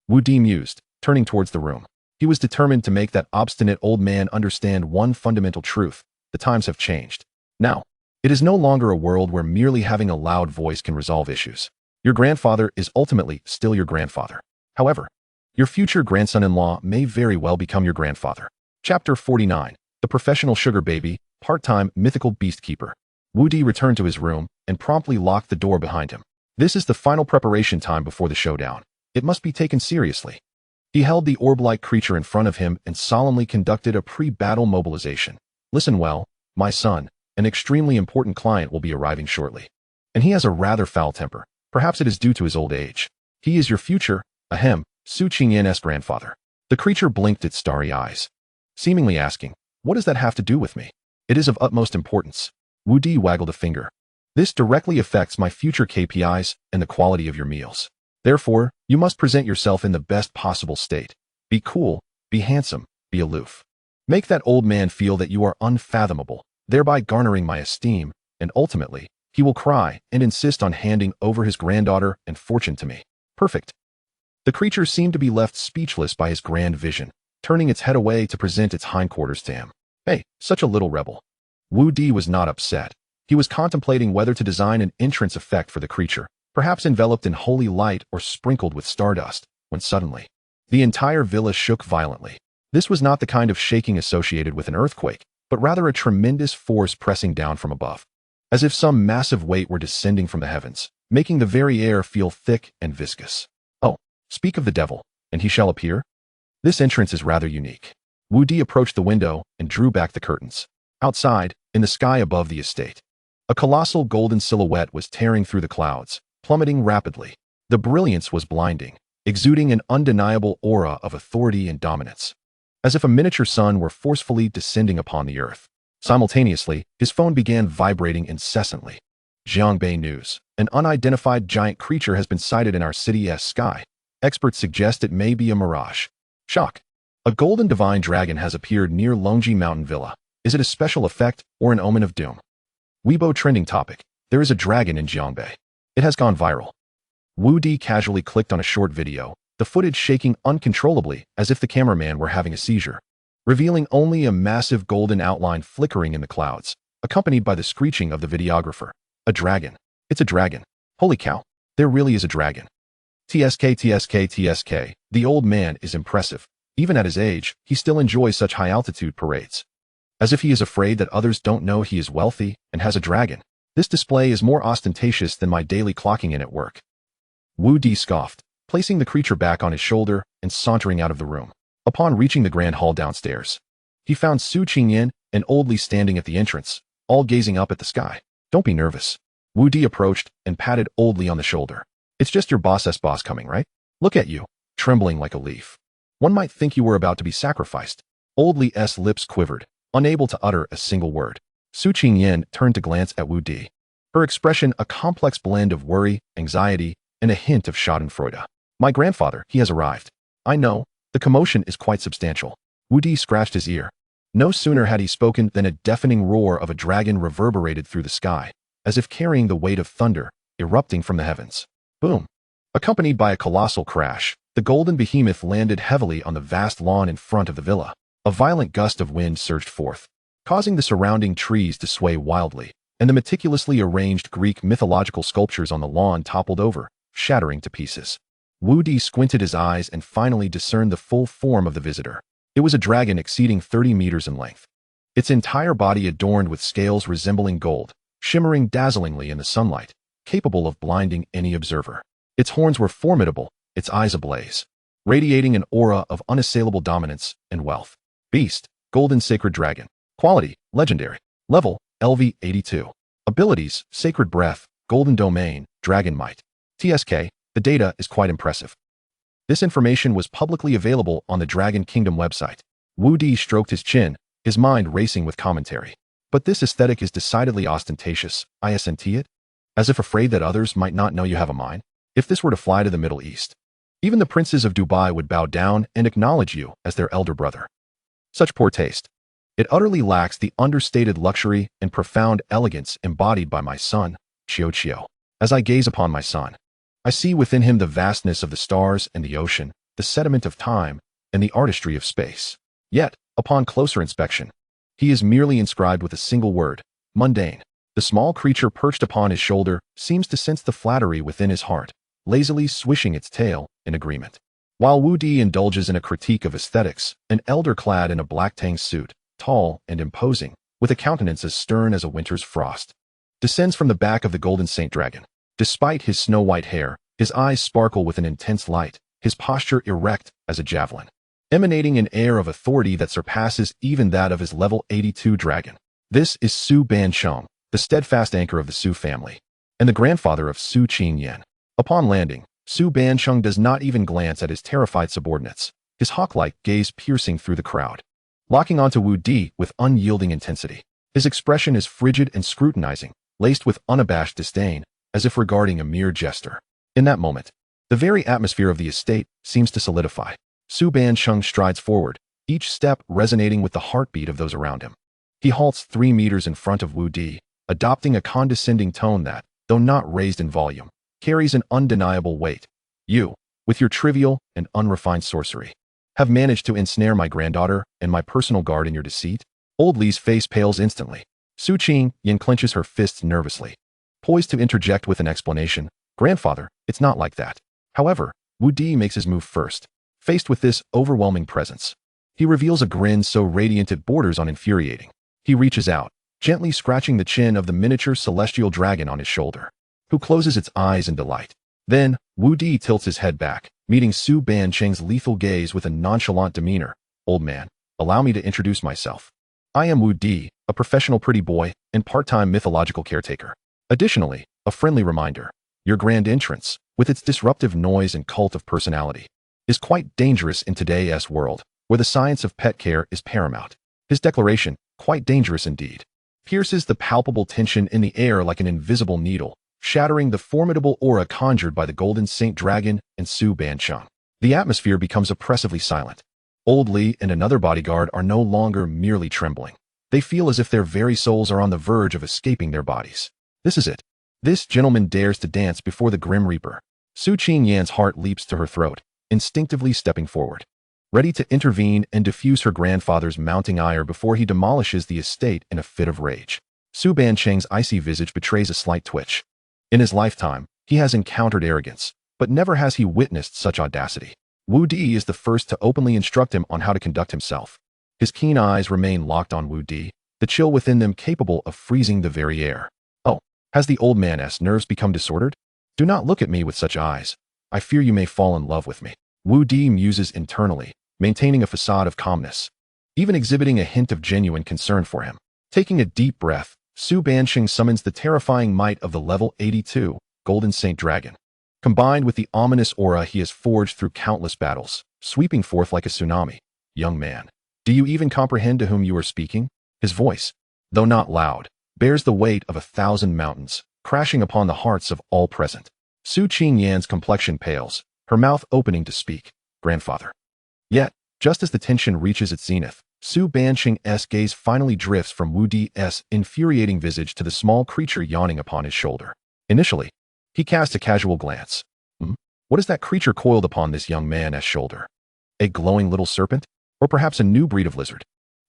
Wudi mused, turning towards the room. He was determined to make that obstinate old man understand one fundamental truth. The times have changed. Now, it is no longer a world where merely having a loud voice can resolve issues. Your grandfather is ultimately still your grandfather. However, your future grandson-in-law may very well become your grandfather. Chapter 49. The Professional Sugar Baby, Part-Time Mythical Beast Keeper. Wudi returned to his room and promptly locked the door behind him. This is the final preparation time before the showdown. It must be taken seriously. He held the orb-like creature in front of him and solemnly conducted a pre-battle mobilization. Listen well, my son, an extremely important client will be arriving shortly. And he has a rather foul temper. Perhaps it is due to his old age. He is your future, Su Qingyan's grandfather. The creature blinked its starry eyes, seemingly asking, what does that have to do with me? It is of utmost importance. Wudi waggled a finger. This directly affects my future KPIs and the quality of your meals. Therefore, you must present yourself in the best possible state. Be cool, be handsome, be aloof. Make that old man feel that you are unfathomable, thereby garnering my esteem, and ultimately, he will cry and insist on handing over his granddaughter and fortune to me. Perfect. The creature seemed to be left speechless by his grand vision, turning its head away to present its hindquarters to him. Hey, such a little rebel. Wudi was not upset. He was contemplating whether to design an entrance effect for the creature, perhaps enveloped in holy light or sprinkled with stardust, when suddenly, the entire villa shook violently. This was not the kind of shaking associated with an earthquake, but rather a tremendous force pressing down from above, as if some massive weight were descending from the heavens, making the very air feel thick and viscous. Oh, speak of the devil, and he shall appear? This entrance is rather unique. Wudi approached the window and drew back the curtains. Outside, in the sky above the estate, a colossal golden silhouette was tearing through the clouds, plummeting rapidly. The brilliance was blinding, exuding an undeniable aura of authority and dominance, as if a miniature sun were forcefully descending upon the earth. Simultaneously, his phone began vibrating incessantly. Jiangbei News. An unidentified giant creature has been sighted in our city's sky. Experts suggest it may be a mirage. Shock. A golden divine dragon has appeared near Longji Mountain Villa. Is it a special effect or an omen of doom? Weibo trending topic. There is a dragon in Jiangbei. It has gone viral. Wudi casually clicked on a short video, the footage shaking uncontrollably as if the cameraman were having a seizure, revealing only a massive golden outline flickering in the clouds, accompanied by the screeching of the videographer. A dragon. It's a dragon. Holy cow. There really is a dragon. TSK. The old man is impressive. Even at his age, he still enjoys such high-altitude parades. As if he is afraid that others don't know he is wealthy and has a dragon. This display is more ostentatious than my daily clocking in at work. Wudi scoffed, placing the creature back on his shoulder and sauntering out of the room. Upon reaching the grand hall downstairs, he found Su Qingyan and Old Li standing at the entrance, all gazing up at the sky. Don't be nervous. Wudi approached and patted Old Li on the shoulder. It's just your boss's boss coming, right? Look at you, trembling like a leaf. One might think you were about to be sacrificed. Old Li's lips quivered, unable to utter a single word. Su Qingyan turned to glance at Wudi. Her expression a complex blend of worry, anxiety, and a hint of schadenfreude. My grandfather, he has arrived. I know, the commotion is quite substantial. Wudi scratched his ear. No sooner had he spoken than a deafening roar of a dragon reverberated through the sky, as if carrying the weight of thunder, erupting from the heavens. Boom! Accompanied by a colossal crash, the golden behemoth landed heavily on the vast lawn in front of the villa. A violent gust of wind surged forth, causing the surrounding trees to sway wildly, and the meticulously arranged Greek mythological sculptures on the lawn toppled over, shattering to pieces. Wudi squinted his eyes and finally discerned the full form of the visitor. It was a dragon exceeding 30 meters in length, its entire body adorned with scales resembling gold, shimmering dazzlingly in the sunlight, capable of blinding any observer. Its horns were formidable, its eyes ablaze, radiating an aura of unassailable dominance and wealth. Beast, Golden Sacred Dragon. Quality, Legendary. Level, LV82. Abilities, Sacred Breath, Golden Domain, Dragon Might. TSK, the data is quite impressive. This information was publicly available on the Dragon Kingdom website. Wudi stroked his chin, his mind racing with commentary. But this aesthetic is decidedly ostentatious, isn't it? As if afraid that others might not know you have a mind. If this were to fly to the Middle East, even the princes of Dubai would bow down and acknowledge you as their elder brother. Such poor taste. It utterly lacks the understated luxury and profound elegance embodied by my son, Chio. As I gaze upon my son, I see within him the vastness of the stars and the ocean, the sediment of time, and the artistry of space. Yet, upon closer inspection, he is merely inscribed with a single word, mundane. The small creature perched upon his shoulder seems to sense the flattery within his heart, lazily swishing its tail in agreement. While Wudi indulges in a critique of aesthetics, an elder clad in a black tang suit, tall and imposing, with a countenance as stern as a winter's frost, descends from the back of the Golden Saint Dragon. Despite his snow-white hair, his eyes sparkle with an intense light, his posture erect as a javelin, emanating an air of authority that surpasses even that of his level 82 dragon. This is Su Bansheng, the steadfast anchor of the Su family, and the grandfather of Su Qingyan. Upon landing, Su Bansheng does not even glance at his terrified subordinates, his hawk-like gaze piercing through the crowd, locking onto Wudi with unyielding intensity. His expression is frigid and scrutinizing, laced with unabashed disdain, as if regarding a mere jester. In that moment, the very atmosphere of the estate seems to solidify. Su Bansheng strides forward, each step resonating with the heartbeat of those around him. He halts 3 meters in front of Wudi, adopting a condescending tone that, though not raised in volume, carries an undeniable weight. You, with your trivial and unrefined sorcery, have managed to ensnare my granddaughter and my personal guard in your deceit? Old Li's face pales instantly. Su Yin clenches her fists nervously, poised to interject with an explanation. Grandfather, it's not like that. However, Wudi makes his move first. Faced with this overwhelming presence, he reveals a grin so radiant it borders on infuriating. He reaches out, gently scratching the chin of the miniature celestial dragon on his shoulder, who closes its eyes in delight. Then, Wudi tilts his head back, meeting Su Bancheng's lethal gaze with a nonchalant demeanor. Old man, allow me to introduce myself. I am Wudi, a professional pretty boy and part-time mythological caretaker. Additionally, a friendly reminder, your grand entrance, with its disruptive noise and cult of personality, is quite dangerous in today's world, where the science of pet care is paramount. His declaration, quite dangerous indeed, pierces the palpable tension in the air like an invisible needle, shattering the formidable aura conjured by the Golden Saint Dragon and Su Bancheng. The atmosphere becomes oppressively silent. Old Li and another bodyguard are no longer merely trembling. They feel as if their very souls are on the verge of escaping their bodies. This is it. This gentleman dares to dance before the Grim Reaper. Su Yan's heart leaps to her throat, instinctively stepping forward, ready to intervene and diffuse her grandfather's mounting ire before he demolishes the estate in a fit of rage. Su Bancheng's icy visage betrays a slight twitch. In his lifetime, he has encountered arrogance, but never has he witnessed such audacity. Wudi is the first to openly instruct him on how to conduct himself. His keen eyes remain locked on Wudi, the chill within them capable of freezing the very air. Oh, has the old man's nerves become disordered? Do not look at me with such eyes. I fear you may fall in love with me. Wudi muses internally, maintaining a facade of calmness, even exhibiting a hint of genuine concern for him. Taking a deep breath, Su Bancheng summons the terrifying might of the level 82 Golden Saint Dragon, combined with the ominous aura he has forged through countless battles, sweeping forth like a tsunami. Young man, do you even comprehend to whom you are speaking? His voice, though not loud, bears the weight of 1,000 mountains, crashing upon the hearts of all present. Su Yan's complexion pales, her mouth opening to speak. Grandfather. Yet, just as the tension reaches its zenith, Su Bancheng's gaze finally drifts from Wudi's infuriating visage to the small creature yawning upon his shoulder. Initially, he cast a casual glance. What is that creature coiled upon this young man's shoulder? A glowing little serpent? Or perhaps a new breed of lizard?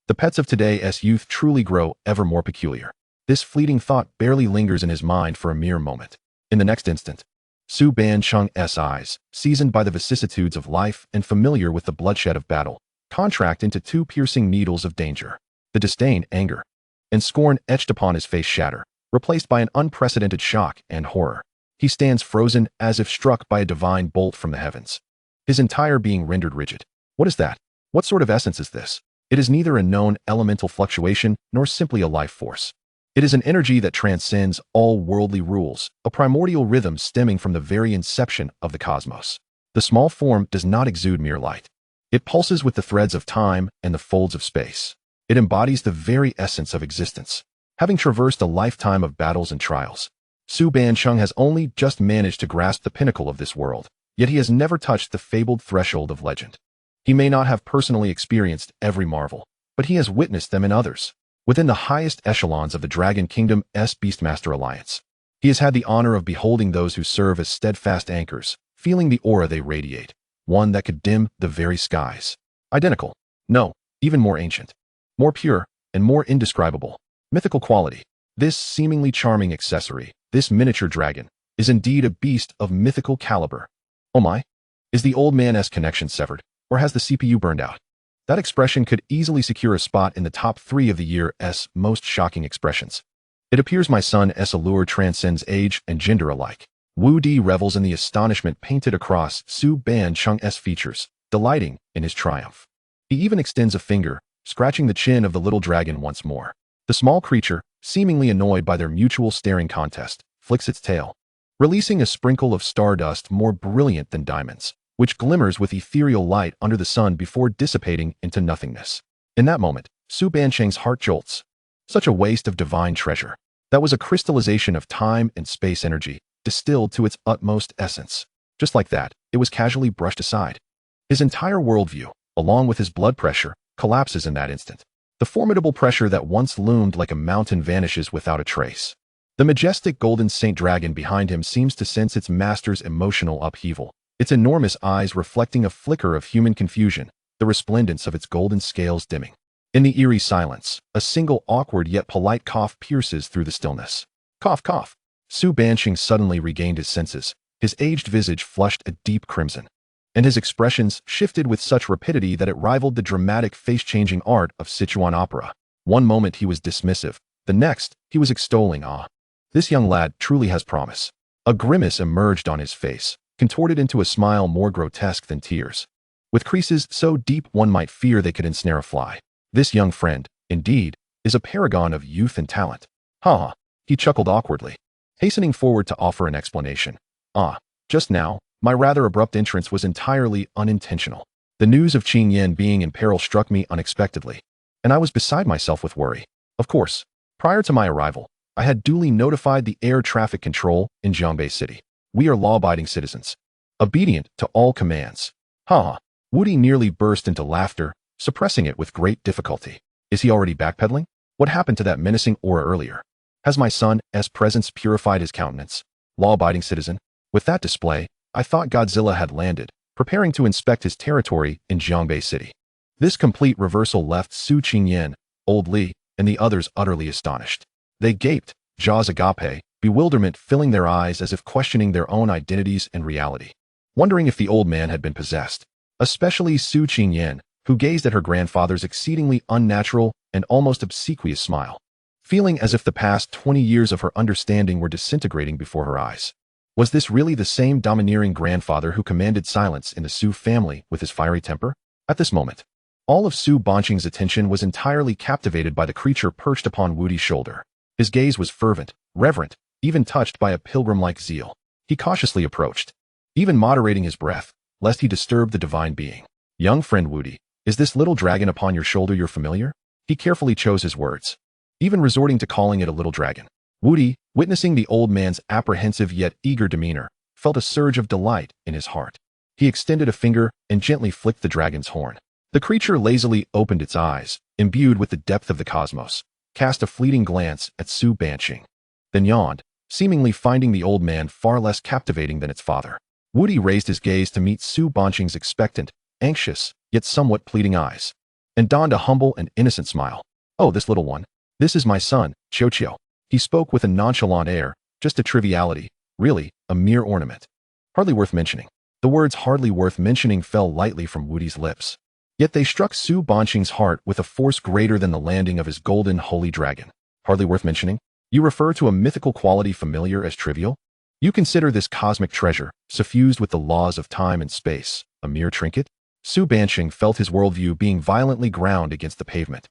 The pets of today's youth truly grow ever more peculiar. This fleeting thought barely lingers in his mind for a mere moment. In the next instant, Su Bancheng's eyes, seasoned by the vicissitudes of life and familiar with the bloodshed of battle, contract into two piercing needles of danger. The disdain, anger, and scorn etched upon his face shatter, replaced by an unprecedented shock and horror. He stands frozen as if struck by a divine bolt from the heavens, his entire being rendered rigid. What is that? What sort of essence is this? It is neither a known elemental fluctuation nor simply a life force. It is an energy that transcends all worldly rules, a primordial rhythm stemming from the very inception of the cosmos. The small form does not exude mere light. It pulses with the threads of time and the folds of space. It embodies the very essence of existence. Having traversed a lifetime of battles and trials, Su Bancheng has only just managed to grasp the pinnacle of this world, yet he has never touched the fabled threshold of legend. He may not have personally experienced every marvel, but he has witnessed them in others. Within the highest echelons of the Dragon Kingdom's Beastmaster Alliance, he has had the honor of beholding those who serve as steadfast anchors, feeling the aura they radiate, one that could dim the very skies. Identical. No, even more ancient, more pure, and more indescribable. Mythical quality. This seemingly charming accessory, this miniature dragon, is indeed a beast of mythical caliber. Oh my! Is the old man's connection severed, or has the CPU burned out? That expression could easily secure a spot in the top 3 of the year's most shocking expressions. It appears my son's allure transcends age and gender alike. Wudi revels in the astonishment painted across Su Bancheng's features, delighting in his triumph. He even extends a finger, scratching the chin of the little dragon once more. The small creature, seemingly annoyed by their mutual staring contest, flicks its tail, releasing a sprinkle of stardust more brilliant than diamonds, which glimmers with ethereal light under the sun before dissipating into nothingness. In that moment, Su Bancheng's heart jolts. Such a waste of divine treasure. That was a crystallization of time and space energy, distilled to its utmost essence. Just like that, it was casually brushed aside. His entire worldview, along with his blood pressure, collapses in that instant. The formidable pressure that once loomed like a mountain vanishes without a trace. The majestic Golden Saint Dragon behind him seems to sense its master's emotional upheaval, its enormous eyes reflecting a flicker of human confusion, the resplendence of its golden scales dimming. In the eerie silence, a single awkward yet polite cough pierces through the stillness. Cough, cough. Su Banqing suddenly regained his senses. His aged visage flushed a deep crimson, and his expressions shifted with such rapidity that it rivaled the dramatic face-changing art of Sichuan opera. One moment he was dismissive, the next he was extolling. Ah, this young lad truly has promise. A grimace emerged on his face, contorted into a smile more grotesque than tears, with creases so deep one might fear they could ensnare a fly. This young friend, indeed, is a paragon of youth and talent. Ha ha, he chuckled awkwardly, hastening forward to offer an explanation. Ah, just now, my rather abrupt entrance was entirely unintentional. The news of Qing Yan being in peril struck me unexpectedly, and I was beside myself with worry. Of course, prior to my arrival, I had duly notified the air traffic control in Jiangbei City. We are law-abiding citizens, obedient to all commands. Ha ha. Wudi nearly burst into laughter, suppressing it with great difficulty. Is he already backpedaling? What happened to that menacing aura earlier? Has my son's presence purified his countenance? Law-abiding citizen? With that display, I thought Godzilla had landed, preparing to inspect his territory in Jiangbei City. This complete reversal left Su Qingyan, Old Li, and the others utterly astonished. They gaped, jaws agape, bewilderment filling their eyes as if questioning their own identities and reality, wondering if the old man had been possessed. Especially Su Qingyan, who gazed at her grandfather's exceedingly unnatural and almost obsequious smile, feeling as if the past 20 years of her understanding were disintegrating before her eyes. Was this really the same domineering grandfather who commanded silence in the Su family with his fiery temper? At this moment, all of Su Banqing's attention was entirely captivated by the creature perched upon Wudi's shoulder. His gaze was fervent, reverent, even touched by a pilgrim-like zeal. He cautiously approached, even moderating his breath, lest he disturb the divine being. Young friend Wudi, is this little dragon upon your shoulder your familiar? He carefully chose his words, even resorting to calling it a little dragon. Wudi, witnessing the old man's apprehensive yet eager demeanor, felt a surge of delight in his heart. He extended a finger and gently flicked the dragon's horn. The creature lazily opened its eyes, imbued with the depth of the cosmos, cast a fleeting glance at Su Banqing, then yawned, seemingly finding the old man far less captivating than its father. Wudi raised his gaze to meet Su Banqing's expectant, anxious, yet somewhat pleading eyes, and donned a humble and innocent smile. Oh, this little one. This is my son, Qiu. He spoke with a nonchalant air, just a triviality, really, a mere ornament. Hardly worth mentioning. The words hardly worth mentioning fell lightly from Wudi's lips. Yet they struck Su Banqing's heart with a force greater than the landing of his golden holy dragon. Hardly worth mentioning? You refer to a mythical quality familiar as trivial? You consider this cosmic treasure, suffused with the laws of time and space, a mere trinket? Su Banqing felt his worldview being violently ground against the pavement,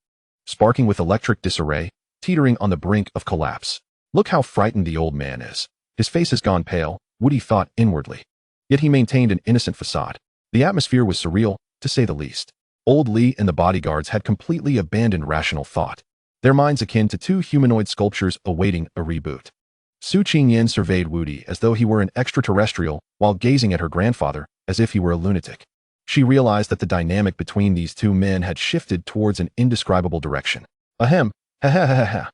sparking with electric disarray, teetering on the brink of collapse. Look how frightened the old man is. His face has gone pale, Wudi thought inwardly. Yet he maintained an innocent facade. The atmosphere was surreal, to say the least. Old Li and the bodyguards had completely abandoned rational thought, their minds akin to two humanoid sculptures awaiting a reboot. Su Qingyan surveyed Wudi as though he were an extraterrestrial while gazing at her grandfather as if he were a lunatic. She realized that the dynamic between these two men had shifted towards an indescribable direction. Ahem. Ha ha ha ha.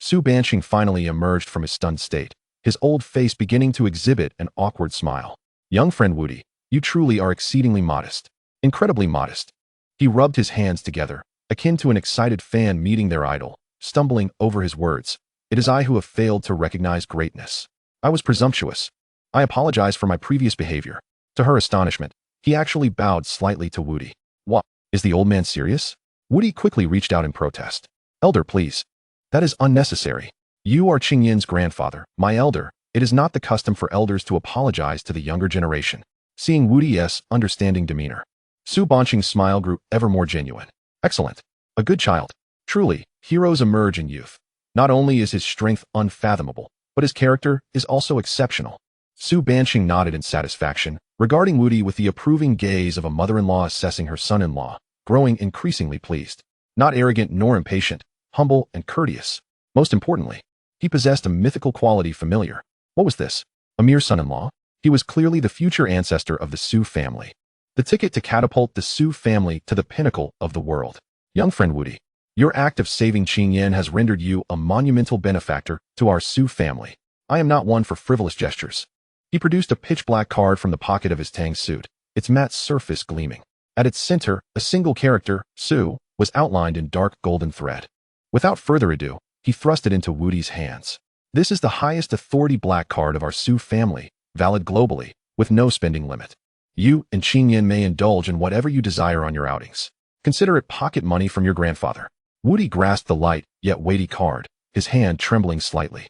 Su Banqing finally emerged from his stunned state, his old face beginning to exhibit an awkward smile. Young friend Wudi, you truly are exceedingly modest. Incredibly modest. He rubbed his hands together, akin to an excited fan meeting their idol, stumbling over his words. It is I who have failed to recognize greatness. I was presumptuous. I apologize for my previous behavior. To her astonishment, he actually bowed slightly to Wudi. What? Is the old man serious? Wudi quickly reached out in protest. Elder, please. That is unnecessary. You are Qingyan's grandfather, my elder. It is not the custom for elders to apologize to the younger generation. Seeing Wudi's understanding demeanor, Su Banqing's smile grew ever more genuine. Excellent. A good child. Truly, heroes emerge in youth. Not only is his strength unfathomable, but his character is also exceptional. Su Banqing nodded in satisfaction, regarding Wudi with the approving gaze of a mother-in-law assessing her son-in-law, growing increasingly pleased. Not arrogant nor impatient, humble and courteous. Most importantly, he possessed a mythical quality familiar. What was this? A mere son-in-law? He was clearly the future ancestor of the Su family. The ticket to catapult the Su family to the pinnacle of the world. Young friend Wudi, your act of saving Qingyan has rendered you a monumental benefactor to our Su family. I am not one for frivolous gestures. He produced a pitch-black card from the pocket of his tang suit, its matte surface gleaming. At its center, a single character, Su, was outlined in dark golden thread. Without further ado, he thrust it into Wudi's hands. This is the highest authority black card of our Su family, valid globally, with no spending limit. You and Qingyan may indulge in whatever you desire on your outings. Consider it pocket money from your grandfather. Wudi grasped the light, yet weighty card, his hand trembling slightly.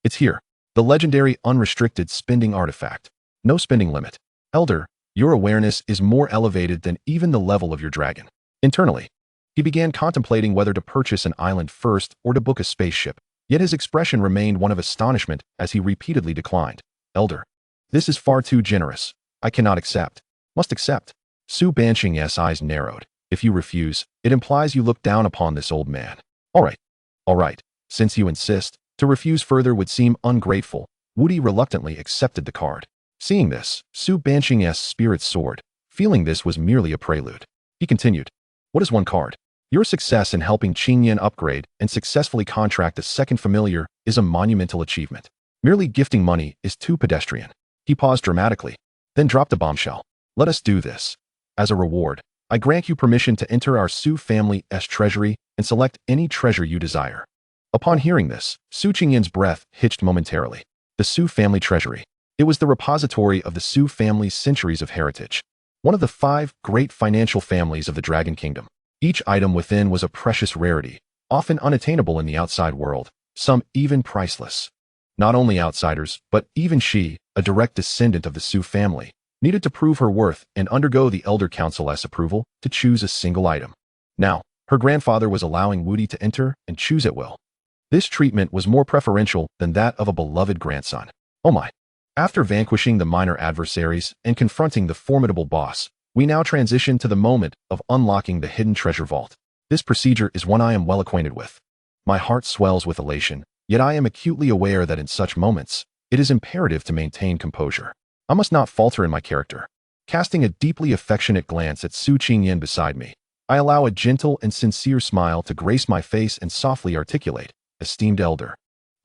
It's here. The legendary unrestricted spending artifact. No spending limit. Elder, your awareness is more elevated than even the level of your dragon. Internally, he began contemplating whether to purchase an island first or to book a spaceship, yet his expression remained one of astonishment as he repeatedly declined. Elder, this is far too generous. I cannot accept. Must accept. Su Banqing's eyes narrowed. If you refuse, it implies you look down upon this old man. All right. Since you insist, to refuse further would seem ungrateful. Wudi reluctantly accepted the card. Seeing this, Su Banqing's spirits soared. Feeling this was merely a prelude. He continued. What is one card? Your success in helping Qingyan upgrade and successfully contract a second familiar is a monumental achievement. Merely gifting money is too pedestrian. He paused dramatically, then dropped a bombshell. Let us do this. As a reward, I grant you permission to enter our Su family's treasury and select any treasure you desire. Upon hearing this, Su Qingyan's breath hitched momentarily. The Su family treasury. It was the repository of the Su family's centuries of heritage. One of the 5 great financial families of the Dragon Kingdom. Each item within was a precious rarity, often unattainable in the outside world, some even priceless. Not only outsiders, but even she, a direct descendant of the Su family, needed to prove her worth and undergo the Elder Council's approval to choose a single item. Now, her grandfather was allowing Wudi to enter and choose at will. This treatment was more preferential than that of a beloved grandson. Oh my. After vanquishing the minor adversaries and confronting the formidable boss, we now transition to the moment of unlocking the hidden treasure vault. This procedure is one I am well acquainted with. My heart swells with elation, yet I am acutely aware that in such moments, it is imperative to maintain composure. I must not falter in my character. Casting a deeply affectionate glance at Su Qingyan beside me, I allow a gentle and sincere smile to grace my face and softly articulate, Esteemed Elder,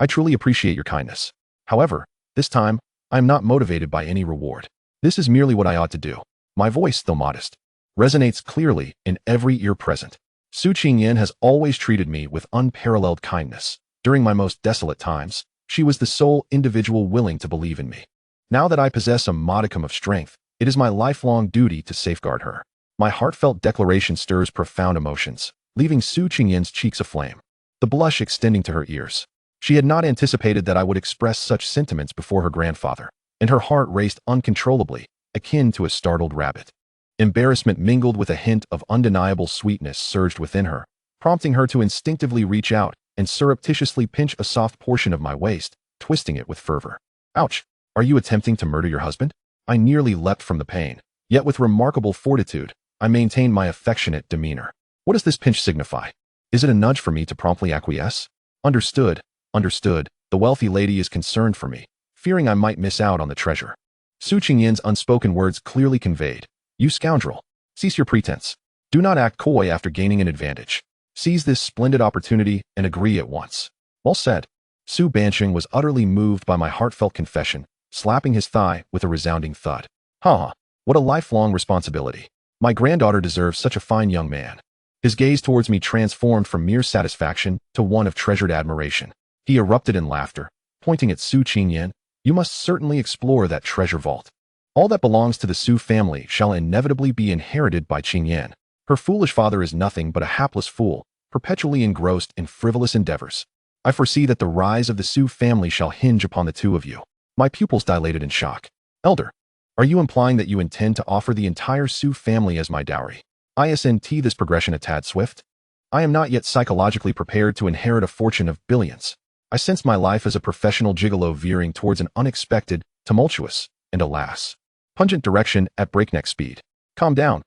I truly appreciate your kindness. However, this time, I am not motivated by any reward. This is merely what I ought to do. My voice, though modest, resonates clearly in every ear present. Su Qingyan has always treated me with unparalleled kindness. During my most desolate times, she was the sole individual willing to believe in me. Now that I possess a modicum of strength, it is my lifelong duty to safeguard her. My heartfelt declaration stirs profound emotions, leaving Su Qingyan's cheeks aflame, the blush extending to her ears. She had not anticipated that I would express such sentiments before her grandfather, and her heart raced uncontrollably, akin to a startled rabbit. Embarrassment mingled with a hint of undeniable sweetness surged within her, prompting her to instinctively reach out and surreptitiously pinch a soft portion of my waist, twisting it with fervor. Ouch! Are you attempting to murder your husband? I nearly leapt from the pain, yet with remarkable fortitude, I maintained my affectionate demeanor. What does this pinch signify? Is it a nudge for me to promptly acquiesce? Understood. The wealthy lady is concerned for me, fearing I might miss out on the treasure. Su Qingyan's unspoken words clearly conveyed, You scoundrel! Cease your pretense. Do not act coy after gaining an advantage. Seize this splendid opportunity and agree at once. Well said. Su Banqing was utterly moved by my heartfelt confession, slapping his thigh with a resounding thud. What a lifelong responsibility. My granddaughter deserves such a fine young man. His gaze towards me transformed from mere satisfaction to one of treasured admiration. He erupted in laughter, pointing at Su Qingyan. You must certainly explore that treasure vault. All that belongs to the Su family shall inevitably be inherited by Qingyan. Her foolish father is nothing but a hapless fool, perpetually engrossed in frivolous endeavors. I foresee that the rise of the Su family shall hinge upon the two of you. My pupils dilated in shock. Elder, are you implying that you intend to offer the entire Su family as my dowry? Isn't this progression a tad swift? I am not yet psychologically prepared to inherit a fortune of billions. I sense my life as a professional gigolo veering towards an unexpected, tumultuous, and alas, pungent direction at breakneck speed. Calm down.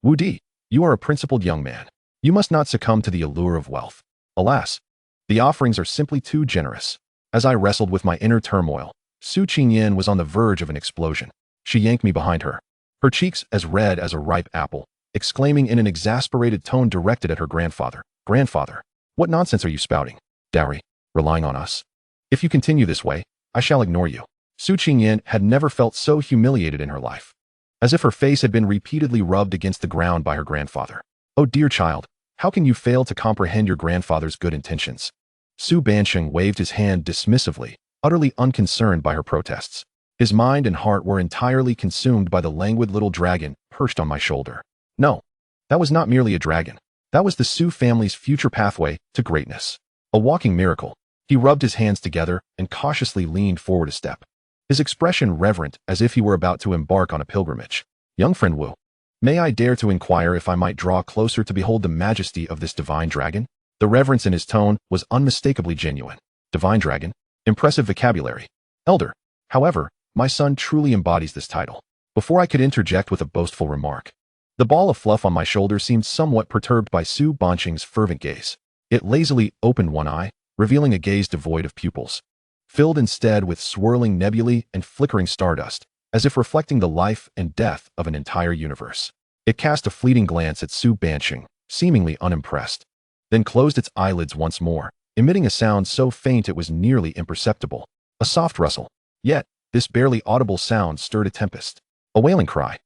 Wudi, you are a principled young man. You must not succumb to the allure of wealth. Alas, the offerings are simply too generous. As I wrestled with my inner turmoil, Su Qingyan was on the verge of an explosion. She yanked me behind her, her cheeks as red as a ripe apple, exclaiming in an exasperated tone directed at her grandfather. Grandfather, what nonsense are you spouting? Dowry, relying on us. If you continue this way, I shall ignore you. Su Qingyan had never felt so humiliated in her life. As if her face had been repeatedly rubbed against the ground by her grandfather. Oh dear child, how can you fail to comprehend your grandfather's good intentions? Su Bansheng waved his hand dismissively, utterly unconcerned by her protests. His mind and heart were entirely consumed by the languid little dragon perched on my shoulder. No, that was not merely a dragon. That was the Su family's future pathway to greatness. A walking miracle. He rubbed his hands together and cautiously leaned forward a step. His expression reverent as if he were about to embark on a pilgrimage. Young friend Wu, may I dare to inquire if I might draw closer to behold the majesty of this divine dragon? The reverence in his tone was unmistakably genuine. Divine dragon? Impressive vocabulary. Elder. However, my son truly embodies this title. Before I could interject with a boastful remark, the ball of fluff on my shoulder seemed somewhat perturbed by Su Bansheng's fervent gaze. It lazily opened one eye, revealing a gaze devoid of pupils, filled instead with swirling nebulae and flickering stardust, as if reflecting the life and death of an entire universe. It cast a fleeting glance at Su Bansheng, seemingly unimpressed, then closed its eyelids once more, emitting a sound so faint it was nearly imperceptible. A soft rustle. Yet, this barely audible sound stirred a tempest. A wailing cry,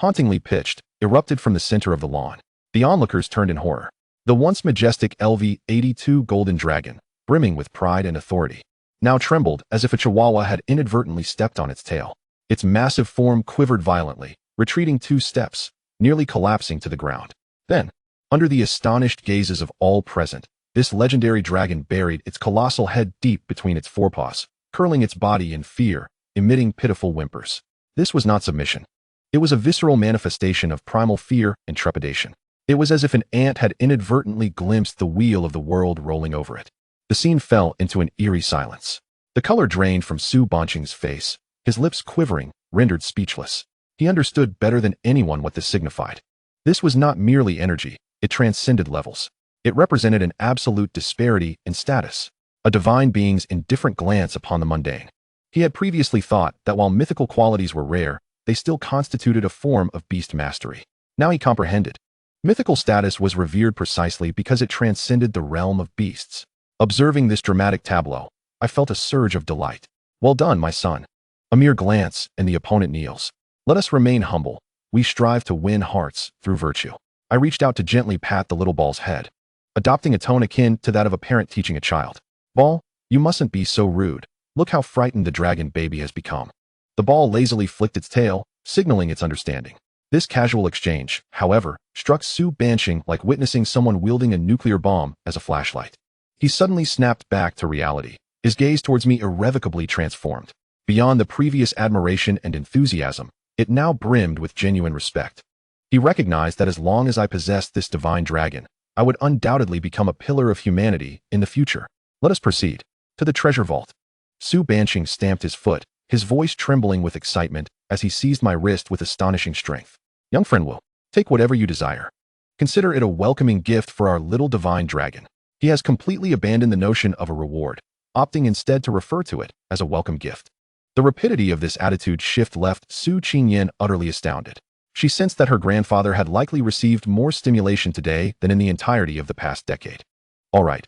hauntingly pitched, erupted from the center of the lawn. The onlookers turned in horror. The once majestic LV-82 golden dragon, brimming with pride and authority, now trembled as if a chihuahua had inadvertently stepped on its tail. Its massive form quivered violently, retreating 2 steps, nearly collapsing to the ground. Then, under the astonished gazes of all present, this legendary dragon buried its colossal head deep between its forepaws, curling its body in fear, emitting pitiful whimpers. This was not submission. It was a visceral manifestation of primal fear and trepidation. It was as if an ant had inadvertently glimpsed the wheel of the world rolling over it. The scene fell into an eerie silence. The color drained from Su Bansheng's face, his lips quivering, rendered speechless. He understood better than anyone what this signified. This was not merely energy, it transcended levels. It represented an absolute disparity in status, a divine being's indifferent glance upon the mundane. He had previously thought that while mythical qualities were rare, they still constituted a form of beast mastery. Now he comprehended. Mythical status was revered precisely because it transcended the realm of beasts. Observing this dramatic tableau, I felt a surge of delight. Well done, my son. A mere glance, and the opponent kneels. Let us remain humble. We strive to win hearts through virtue. I reached out to gently pat the little ball's head, adopting a tone akin to that of a parent teaching a child. Ball, you mustn't be so rude. Look how frightened the dragon baby has become. The ball lazily flicked its tail, signaling its understanding. This casual exchange, however, struck Su Bansheng like witnessing someone wielding a nuclear bomb as a flashlight. He suddenly snapped back to reality, his gaze towards me irrevocably transformed. Beyond the previous admiration and enthusiasm, it now brimmed with genuine respect. He recognized that as long as I possessed this divine dragon, I would undoubtedly become a pillar of humanity in the future. Let us proceed. To the treasure vault. Su Bansheng stamped his foot, his voice trembling with excitement as he seized my wrist with astonishing strength. Young friend Wu, take whatever you desire. Consider it a welcoming gift for our little divine dragon. He has completely abandoned the notion of a reward, opting instead to refer to it as a welcome gift. The rapidity of this attitude shift left Su Qingyan utterly astounded. She sensed that her grandfather had likely received more stimulation today than in the entirety of the past decade. All right.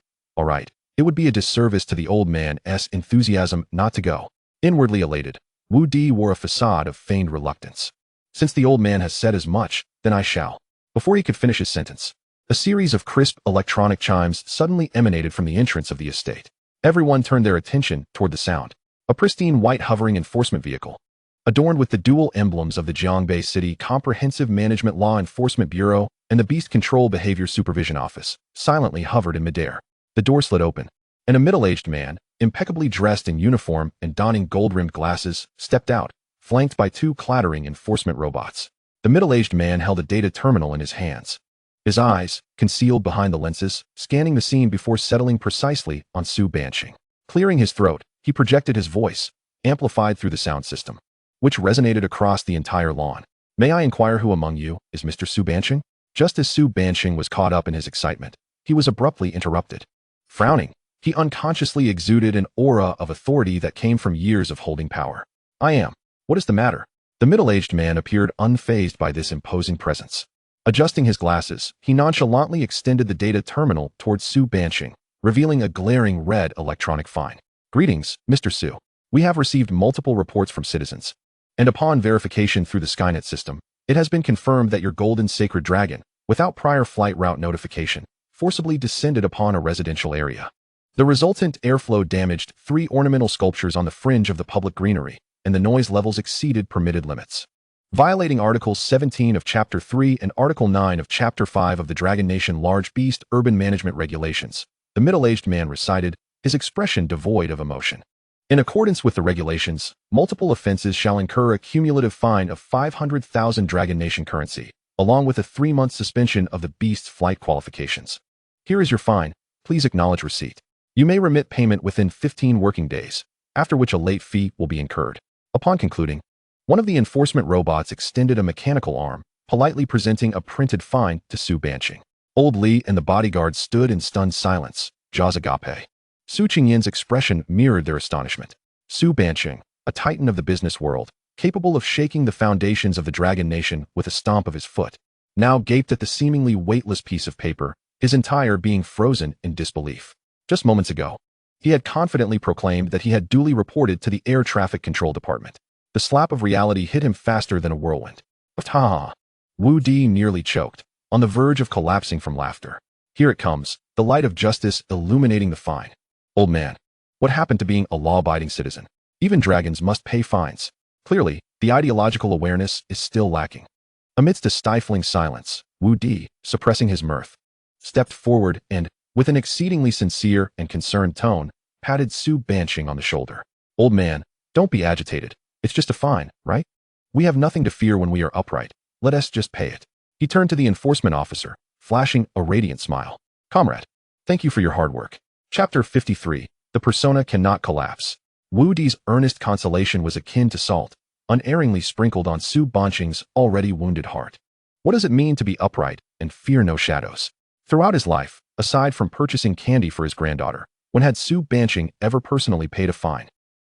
It would be a disservice to the old man's enthusiasm not to go. Inwardly elated, Wudi wore a facade of feigned reluctance. Since the old man has said as much, then I shall. Before he could finish his sentence, a series of crisp electronic chimes suddenly emanated from the entrance of the estate. Everyone turned their attention toward the sound. A pristine white hovering enforcement vehicle, adorned with the dual emblems of the Jiangbei City Comprehensive Management Law Enforcement Bureau and the Beast Control Behavior Supervision Office, silently hovered in midair. The door slid open, and a middle-aged man, impeccably dressed in uniform and donning gold-rimmed glasses, stepped out, flanked by 2 clattering enforcement robots. The middle-aged man held a data terminal in his hands, his eyes, concealed behind the lenses, scanning the scene before settling precisely on Su Bansheng. Clearing his throat, he projected his voice, amplified through the sound system, which resonated across the entire lawn. May I inquire who among you is Mr. Su Bansheng? Just as Su Bansheng was caught up in his excitement, he was abruptly interrupted. Frowning, he unconsciously exuded an aura of authority that came from years of holding power. I am. What is the matter? The middle-aged man appeared unfazed by this imposing presence. Adjusting his glasses, he nonchalantly extended the data terminal towards Su Bansheng, revealing a glaring red electronic fine. Greetings, Mr. Su. We have received multiple reports from citizens, and upon verification through the Skynet system, it has been confirmed that your golden sacred dragon, without prior flight route notification, forcibly descended upon a residential area. The resultant airflow damaged 3 ornamental sculptures on the fringe of the public greenery, and the noise levels exceeded permitted limits. Violating Articles 17 of Chapter 3 and Article 9 of Chapter 5 of the Dragon Nation Large Beast Urban Management Regulations, the middle-aged man recited, his expression devoid of emotion. In accordance with the regulations, multiple offenses shall incur a cumulative fine of 500,000 Dragon Nation currency, along with a 3-month suspension of the Beast's flight qualifications. Here is your fine. Please acknowledge receipt. You may remit payment within 15 working days, after which a late fee will be incurred. Upon concluding, one of the enforcement robots extended a mechanical arm, politely presenting a printed fine to Su Banqing. Old Li and the bodyguard stood in stunned silence, jaws agape. Su Qingyin's expression mirrored their astonishment. Su Banqing, a titan of the business world, capable of shaking the foundations of the Dragon Nation with a stomp of his foot, now gaped at the seemingly weightless piece of paper, his entire being frozen in disbelief. Just moments ago, he had confidently proclaimed that he had duly reported to the Air Traffic Control Department. The slap of reality hit him faster than a whirlwind. Ha! Wudi nearly choked, on the verge of collapsing from laughter. Here it comes, the light of justice illuminating the fine. Old man, what happened to being a law-abiding citizen? Even dragons must pay fines. Clearly, the ideological awareness is still lacking. Amidst a stifling silence, Wudi, suppressing his mirth, stepped forward and, with an exceedingly sincere and concerned tone, patted Su Banqing on the shoulder. Old man, don't be agitated. It's just a fine, right? We have nothing to fear when we are upright. Let us just pay it. He turned to the enforcement officer, flashing a radiant smile. Comrade, thank you for your hard work. Chapter 53, The Persona Cannot Collapse. Wudi's earnest consolation was akin to salt, unerringly sprinkled on Su Banqing's already wounded heart. What does it mean to be upright and fear no shadows? Throughout his life, aside from purchasing candy for his granddaughter, when had Su Banqing ever personally paid a fine?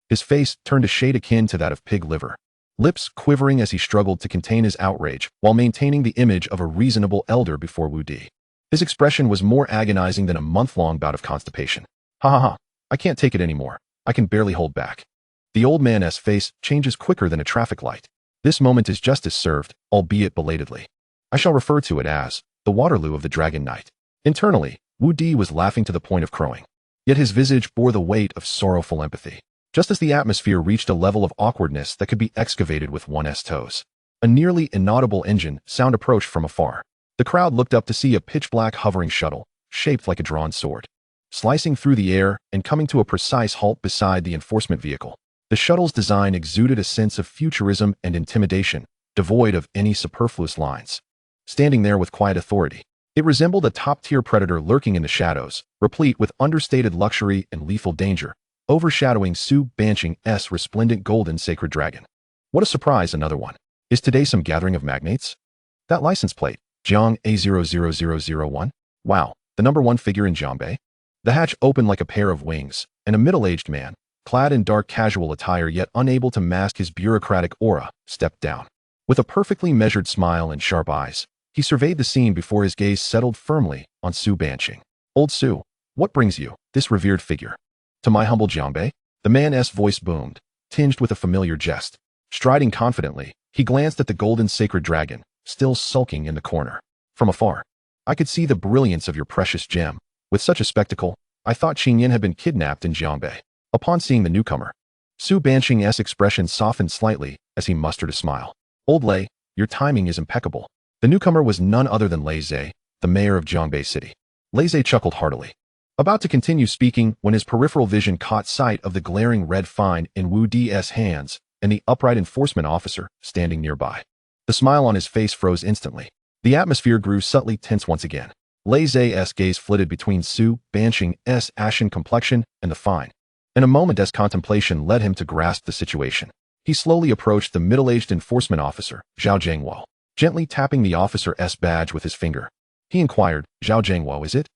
His face turned a shade akin to that of pig liver, lips quivering as he struggled to contain his outrage while maintaining the image of a reasonable elder before Wudi. His expression was more agonizing than a month-long bout of constipation. Ha! I can't take it anymore. I can barely hold back. The old man's face changes quicker than a traffic light. This moment is justice served, albeit belatedly. I shall refer to it as the Waterloo of the Dragon Knight. Internally, Wudi was laughing to the point of crowing. Yet his visage bore the weight of sorrowful empathy. Just as the atmosphere reached a level of awkwardness that could be excavated with one's toes, a nearly inaudible engine sound approached from afar. The crowd looked up to see a pitch-black hovering shuttle, shaped like a drawn sword, slicing through the air and coming to a precise halt beside the enforcement vehicle. The shuttle's design exuded a sense of futurism and intimidation, devoid of any superfluous lines. Standing there with quiet authority, it resembled a top-tier predator lurking in the shadows, replete with understated luxury and lethal danger, overshadowing Su Banqing's resplendent golden sacred dragon. What a surprise, another one. Is today some gathering of magnates? That license plate, Jiang A00001? Wow, the number 1 figure in Jiangbei? The hatch opened like a pair of wings, and a middle-aged man, clad in dark casual attire yet unable to mask his bureaucratic aura, stepped down. With a perfectly measured smile and sharp eyes, he surveyed the scene before his gaze settled firmly on Su Banqing. Old Su, what brings you, this revered figure? To my humble Jiangbei? The man's voice boomed, tinged with a familiar jest. Striding confidently, he glanced at the golden sacred dragon, still sulking in the corner. From afar, I could see the brilliance of your precious gem. With such a spectacle, I thought Qingyun had been kidnapped in Jiangbei. Upon seeing the newcomer, Su Banqing's expression softened slightly as he mustered a smile. Old Lei, your timing is impeccable. The newcomer was none other than Lei Zhe, the mayor of Jiangbei City. Lei Zhe chuckled heartily, about to continue speaking when his peripheral vision caught sight of the glaring red fine in Wudi's hands and the upright enforcement officer standing nearby. The smile on his face froze instantly. The atmosphere grew subtly tense once again. Lei Zhe's gaze flitted between Su Banqing's ashen complexion and the fine. In a moment as contemplation led him to grasp the situation. He slowly approached the middle-aged enforcement officer, Zhao Jiangwo, gently tapping the officer's badge with his finger. He inquired, Zhao Jiangwo, is it?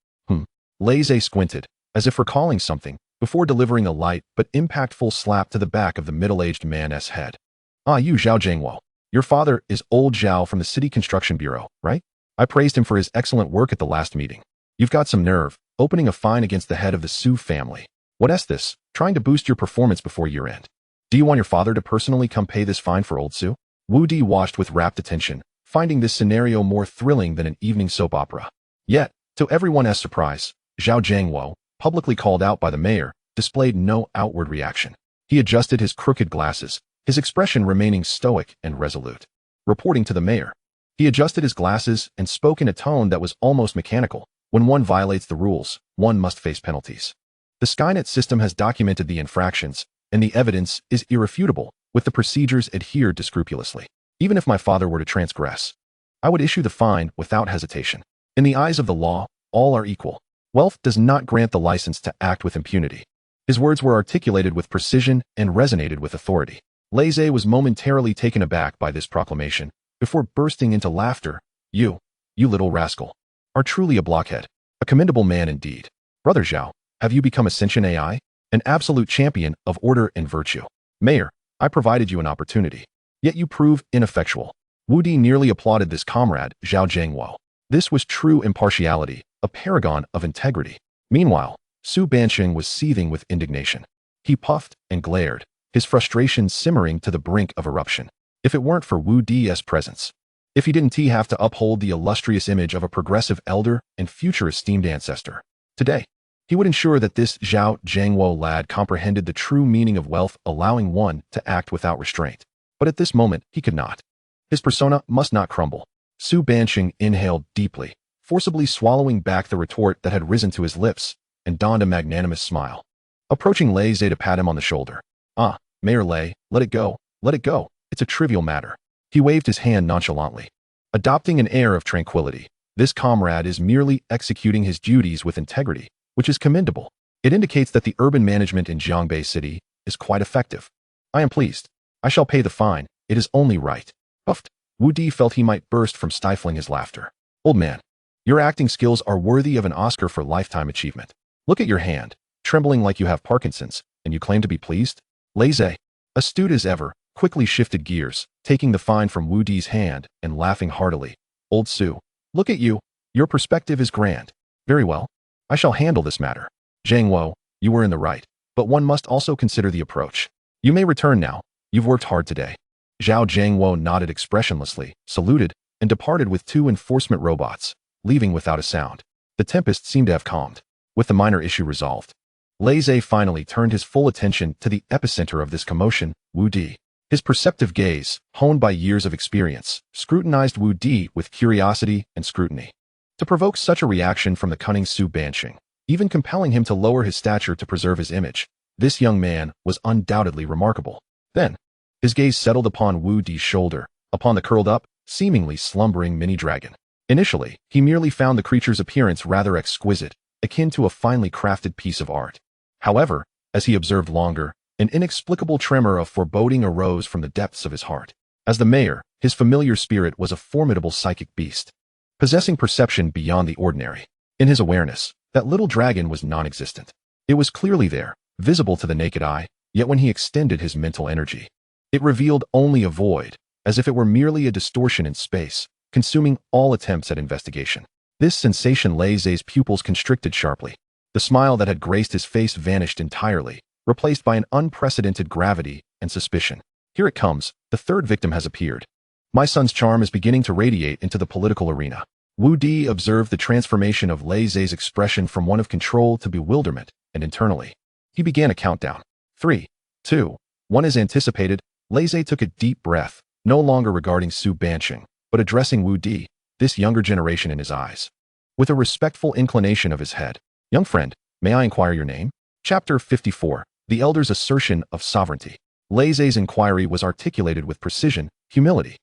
Lei Zhe squinted, as if recalling something, before delivering a light but impactful slap to the back of the middle-aged man's head. Ah, you Zhao Jiangwo. Your father is old Zhao from the City Construction Bureau, right? I praised him for his excellent work at the last meeting. You've got some nerve, opening a fine against the head of the Su family. What's this, trying to boost your performance before year-end? Do you want your father to personally come pay this fine for old Su? Wudi watched with rapt attention, finding this scenario more thrilling than an evening soap opera. Yet, to everyone's surprise, Zhao Jiangwo, publicly called out by the mayor, displayed no outward reaction. He adjusted his crooked glasses, his expression remaining stoic and resolute. Reporting to the mayor, he adjusted his glasses and spoke in a tone that was almost mechanical. When one violates the rules, one must face penalties. The Skynet system has documented the infractions, and the evidence is irrefutable, with the procedures adhered to scrupulously. Even if my father were to transgress, I would issue the fine without hesitation. In the eyes of the law, all are equal. Wealth does not grant the license to act with impunity. His words were articulated with precision and resonated with authority. Laissez was momentarily taken aback by this proclamation, before bursting into laughter. You little rascal, are truly a blockhead. A commendable man indeed. Brother Zhao, have you become a sentient AI? An absolute champion of order and virtue. Mayor, I provided you an opportunity. Yet you prove ineffectual. Wudi nearly applauded this comrade, Zhao Jiangwo. This was true impartiality, a paragon of integrity. Meanwhile, Su Bansheng was seething with indignation. He puffed and glared, his frustration simmering to the brink of eruption. If it weren't for Wu Di's presence, if he didn't have to uphold the illustrious image of a progressive elder and future esteemed ancestor, today, he would ensure that this Zhao Jiangwo lad comprehended the true meaning of wealth, allowing one to act without restraint. But at this moment, he could not. His persona must not crumble. Su Bansheng inhaled deeply, forcibly swallowing back the retort that had risen to his lips, and donned a magnanimous smile. Approaching Lei Zhe to pat him on the shoulder. Ah, Mayor Lei, let it go, let it go. It's a trivial matter. He waved his hand nonchalantly. Adopting an air of tranquility, this comrade is merely executing his duties with integrity, which is commendable. It indicates that the urban management in Jiangbei City is quite effective. I am pleased. I shall pay the fine. It is only right. Puffed. Wu Di felt he might burst from stifling his laughter. Old man, your acting skills are worthy of an Oscar for lifetime achievement. Look at your hand, trembling like you have Parkinson's, and you claim to be pleased? Lei Zhe, astute as ever, quickly shifted gears, taking the fine from Wu Di's hand and laughing heartily. Old Su, look at you. Your perspective is grand. Very well. I shall handle this matter. Jiangwo, you were in the right, but one must also consider the approach. You may return now. You've worked hard today. Zhao Jiangwo nodded expressionlessly, saluted, and departed with 2 enforcement robots, leaving without a sound. The tempest seemed to have calmed, with the minor issue resolved. Lei Zhe finally turned his full attention to the epicenter of this commotion, Wu Di. His perceptive gaze, honed by years of experience, scrutinized Wu Di with curiosity and scrutiny. To provoke such a reaction from the cunning Su Bansheng, even compelling him to lower his stature to preserve his image, this young man was undoubtedly remarkable. Then, his gaze settled upon Wu Di's shoulder, upon the curled-up, seemingly slumbering mini-dragon. Initially, he merely found the creature's appearance rather exquisite, akin to a finely crafted piece of art. However, as he observed longer, an inexplicable tremor of foreboding arose from the depths of his heart. As the mayor, his familiar spirit was a formidable psychic beast, possessing perception beyond the ordinary. In his awareness, that little dragon was non-existent. It was clearly there, visible to the naked eye, yet when he extended his mental energy, it revealed only a void, as if it were merely a distortion in space, consuming all attempts at investigation. This sensation Lei Zhe's pupils constricted sharply. The smile that had graced his face vanished entirely, replaced by an unprecedented gravity and suspicion. Here it comes, the third victim has appeared. My son's charm is beginning to radiate into the political arena. Wu Di observed the transformation of Lei Zhe's expression from one of control to bewilderment, and internally, he began a countdown. 3, 2, 1. As anticipated, Lei Zhe took a deep breath, no longer regarding Su Bansheng, but addressing Wu Di, this younger generation in his eyes. With a respectful inclination of his head, young friend, may I inquire your name? Chapter 54, The Elder's Assertion of Sovereignty. Lei Zhe's inquiry was articulated with precision, humility,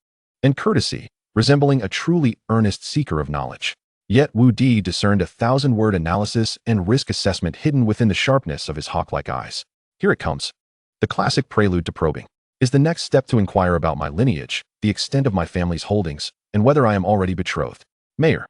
and courtesy, resembling a truly earnest seeker of knowledge. Yet Wu Di discerned a 1,000-word analysis and risk assessment hidden within the sharpness of his hawk-like eyes. Here it comes. The classic prelude to probing. Is the next step to inquire about my lineage, the extent of my family's holdings, and whether I am already betrothed? Mayor,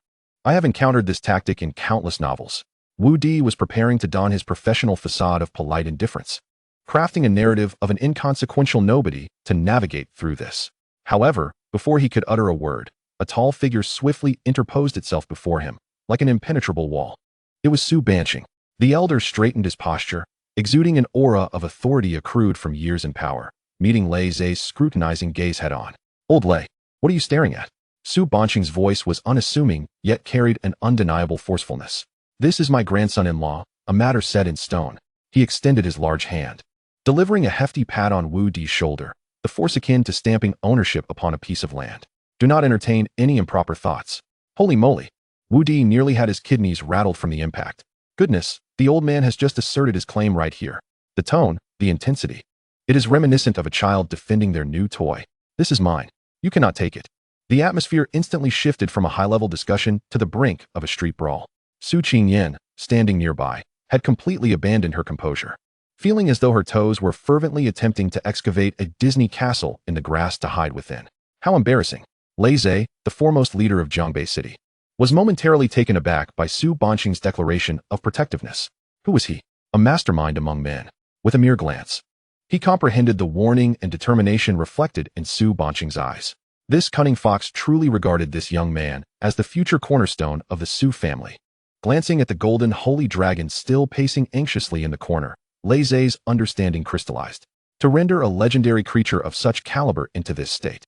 I have encountered this tactic in countless novels. Wu Di was preparing to don his professional facade of polite indifference, crafting a narrative of an inconsequential nobody to navigate through this. However, before he could utter a word, a tall figure swiftly interposed itself before him, like an impenetrable wall. It was Su Bansheng. The elder straightened his posture, exuding an aura of authority accrued from years in power, meeting Lei Zhe's scrutinizing gaze head-on. Old Lei, what are you staring at? Su Banqing's voice was unassuming, yet carried an undeniable forcefulness. This is my grandson-in-law, a matter set in stone. He extended his large hand, delivering a hefty pat on Wudi's shoulder, the force akin to stamping ownership upon a piece of land. Do not entertain any improper thoughts. Holy moly! Wudi nearly had his kidneys rattled from the impact. Goodness, the old man has just asserted his claim right here. The tone, the intensity. It is reminiscent of a child defending their new toy. This is mine. You cannot take it. The atmosphere instantly shifted from a high-level discussion to the brink of a street brawl. Su Qingyan, standing nearby, had completely abandoned her composure, feeling as though her toes were fervently attempting to excavate a Disney castle in the grass to hide within. How embarrassing. Lei Zhe, the foremost leader of Zhongbei City, was momentarily taken aback by Su Banqing's declaration of protectiveness. Who was he? A mastermind among men. With a mere glance, he comprehended the warning and determination reflected in Su Banqing's eyes. This cunning fox truly regarded this young man as the future cornerstone of the Su family. Glancing at the golden holy dragon still pacing anxiously in the corner, Lei Zhe's understanding crystallized. To render a legendary creature of such caliber into this state,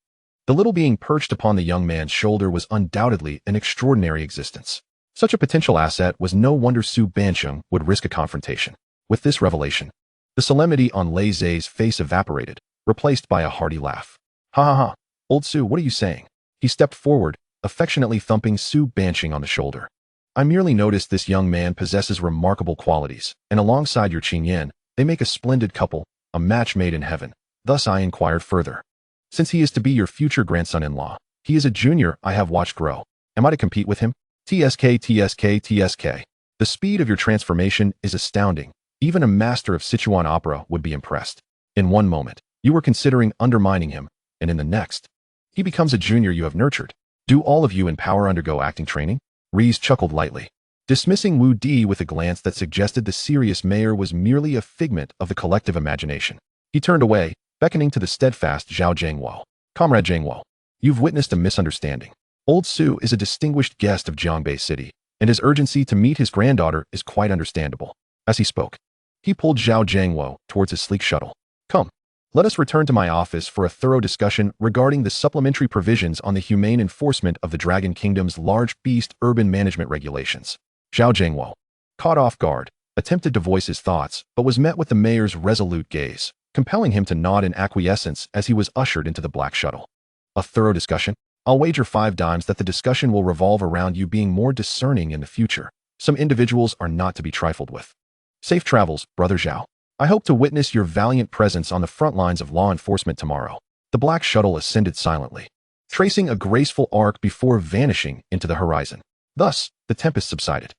the little being perched upon the young man's shoulder was undoubtedly an extraordinary existence. Such a potential asset was no wonder Su Banqing would risk a confrontation. With this revelation, the solemnity on Lei Zhe's face evaporated, replaced by a hearty laugh. Ha ha ha, old Su, what are you saying? He stepped forward, affectionately thumping Su Banqing on the shoulder. I merely noticed this young man possesses remarkable qualities, and alongside your Qingyan, they make a splendid couple, a match made in heaven. Thus I inquired further. Since he is to be your future grandson-in-law, he is a junior I have watched grow. Am I to compete with him? TSK. The speed of your transformation is astounding. Even a master of Sichuan opera would be impressed. In one moment, you were considering undermining him, and in the next, he becomes a junior you have nurtured. Do all of you in power undergo acting training? Rees chuckled lightly, dismissing Wudi with a glance that suggested the serious mayor was merely a figment of the collective imagination. He turned away, beckoning to the steadfast Zhao Zhengguo. Comrade Zhengguo, you've witnessed a misunderstanding. Old Su is a distinguished guest of Zhongbei City, and his urgency to meet his granddaughter is quite understandable. As he spoke, he pulled Zhao Zhengguo towards his sleek shuttle. Come, let us return to my office for a thorough discussion regarding the supplementary provisions on the humane enforcement of the Dragon Kingdom's large beast urban management regulations. Zhao Zhengguo, caught off guard, attempted to voice his thoughts, but was met with the mayor's resolute gaze, compelling him to nod in acquiescence as he was ushered into the black shuttle. A thorough discussion? I'll wager 5 dimes that the discussion will revolve around you being more discerning in the future. Some individuals are not to be trifled with. Safe travels, Brother Zhao. I hope to witness your valiant presence on the front lines of law enforcement tomorrow. The black shuttle ascended silently, tracing a graceful arc before vanishing into the horizon. Thus, the tempest subsided.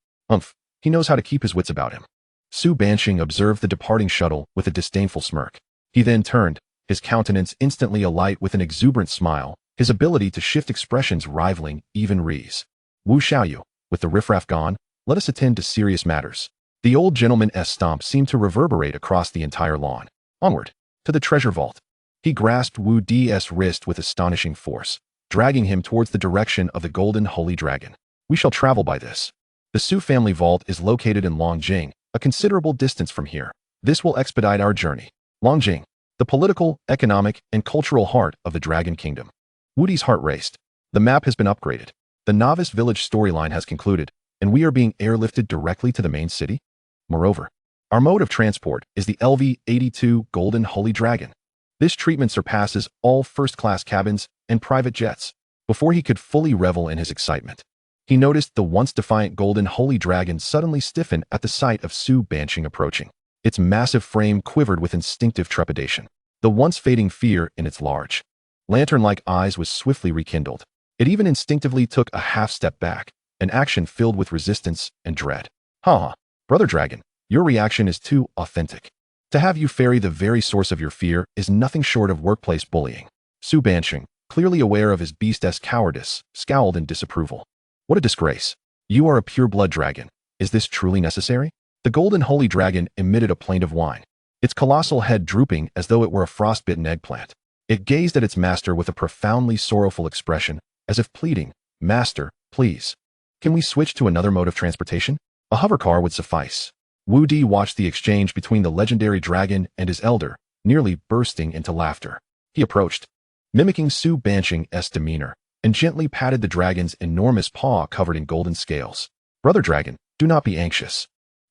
He knows how to keep his wits about him. Su Banqing observed the departing shuttle with a disdainful smirk. He then turned, his countenance instantly alight with an exuberant smile, his ability to shift expressions rivaling even Rees. Wu Xiaoyu, with the riffraff gone, let us attend to serious matters. The old gentleman's stomp seemed to reverberate across the entire lawn. Onward, to the treasure vault. He grasped Wu Di's wrist with astonishing force, dragging him towards the direction of the golden holy dragon. We shall travel by this. The Su family vault is located in Longjing, a considerable distance from here. This will expedite our journey. Longjing, the political, economic, and cultural heart of the Dragon Kingdom. Wudi's heart raced. The map has been upgraded. The novice village storyline has concluded, and we are being airlifted directly to the main city. Moreover, our mode of transport is the LV-82 Golden Holy Dragon. This treatment surpasses all first-class cabins and private jets. Before he could fully revel in his excitement, he noticed the once defiant Golden Holy Dragon suddenly stiffen at the sight of Su Banqing approaching. Its massive frame quivered with instinctive trepidation. The once fading fear in its large, lantern-like eyes was swiftly rekindled. It even instinctively took a half-step back, an action filled with resistance and dread. Ha! Brother Dragon, your reaction is too authentic. To have you ferry the very source of your fear is nothing short of workplace bullying. Su Banqing, clearly aware of his beast's cowardice, scowled in disapproval. What a disgrace. You are a pure-blood dragon. Is this truly necessary? The Golden Holy Dragon emitted a plaintive whine, its colossal head drooping as though it were a frostbitten eggplant. It gazed at its master with a profoundly sorrowful expression, as if pleading, Master, please. Can we switch to another mode of transportation? A hovercar would suffice. Wudi watched the exchange between the legendary dragon and his elder, nearly bursting into laughter. He approached, mimicking Su Banqing's demeanor, and gently patted the dragon's enormous paw covered in golden scales. "Brother dragon, do not be anxious."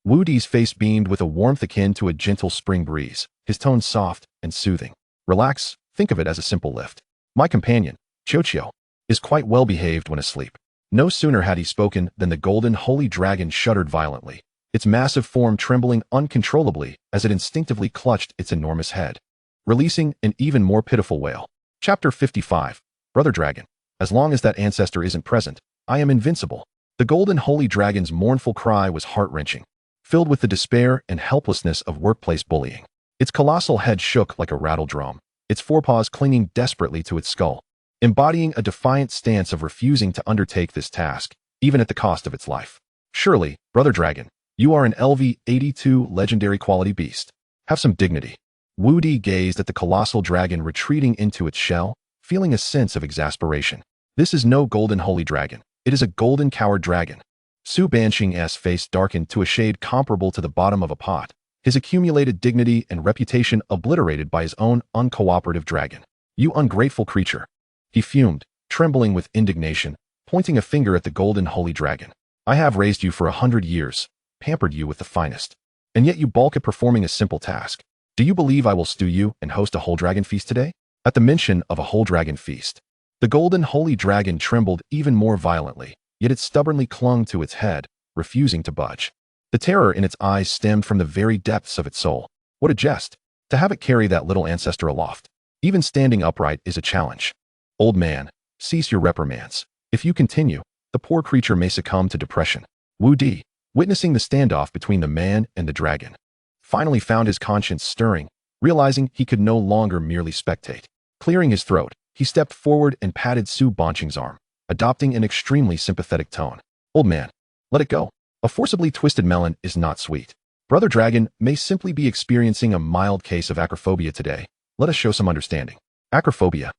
Wudi's face beamed with a warmth akin to a gentle spring breeze, his tone soft and soothing. "Relax, think of it as a simple lift. My companion, Chochio, is quite well behaved when asleep." No sooner had he spoken than the golden holy dragon shuddered violently, its massive form trembling uncontrollably as it instinctively clutched its enormous head, releasing an even more pitiful wail. Chapter 55. Brother Dragon. As long as that ancestor isn't present, I am invincible. The golden holy dragon's mournful cry was heart-wrenching, filled with the despair and helplessness of workplace bullying. Its colossal head shook like a rattled drum, its forepaws clinging desperately to its skull, embodying a defiant stance of refusing to undertake this task, even at the cost of its life. "Surely, Brother Dragon, you are an LV-82 legendary quality beast. Have some dignity." Wudi gazed at the colossal dragon retreating into its shell, feeling a sense of exasperation. This is no golden holy dragon. It is a golden coward dragon. Su Banqing's face darkened to a shade comparable to the bottom of a pot, his accumulated dignity and reputation obliterated by his own uncooperative dragon. "You ungrateful creature," he fumed, trembling with indignation, pointing a finger at the golden holy dragon. "I have raised you for 100 years, pampered you with the finest, and yet you balk at performing a simple task. Do you believe I will stew you and host a whole dragon feast today?" At the mention of a whole dragon feast, the golden holy dragon trembled even more violently, yet it stubbornly clung to its head, refusing to budge. The terror in its eyes stemmed from the very depths of its soul. What a jest! To have it carry that little ancestor aloft. Even standing upright is a challenge. "Old man, cease your reprimands. If you continue, the poor creature may succumb to depression." Wudi, witnessing the standoff between the man and the dragon, finally found his conscience stirring, realizing he could no longer merely spectate. Clearing his throat, he stepped forward and patted Su Banqing's arm, adopting an extremely sympathetic tone. "Old man, let it go. A forcibly twisted melon is not sweet. Brother Dragon may simply be experiencing a mild case of acrophobia today. Let us show some understanding." "Acrophobia?"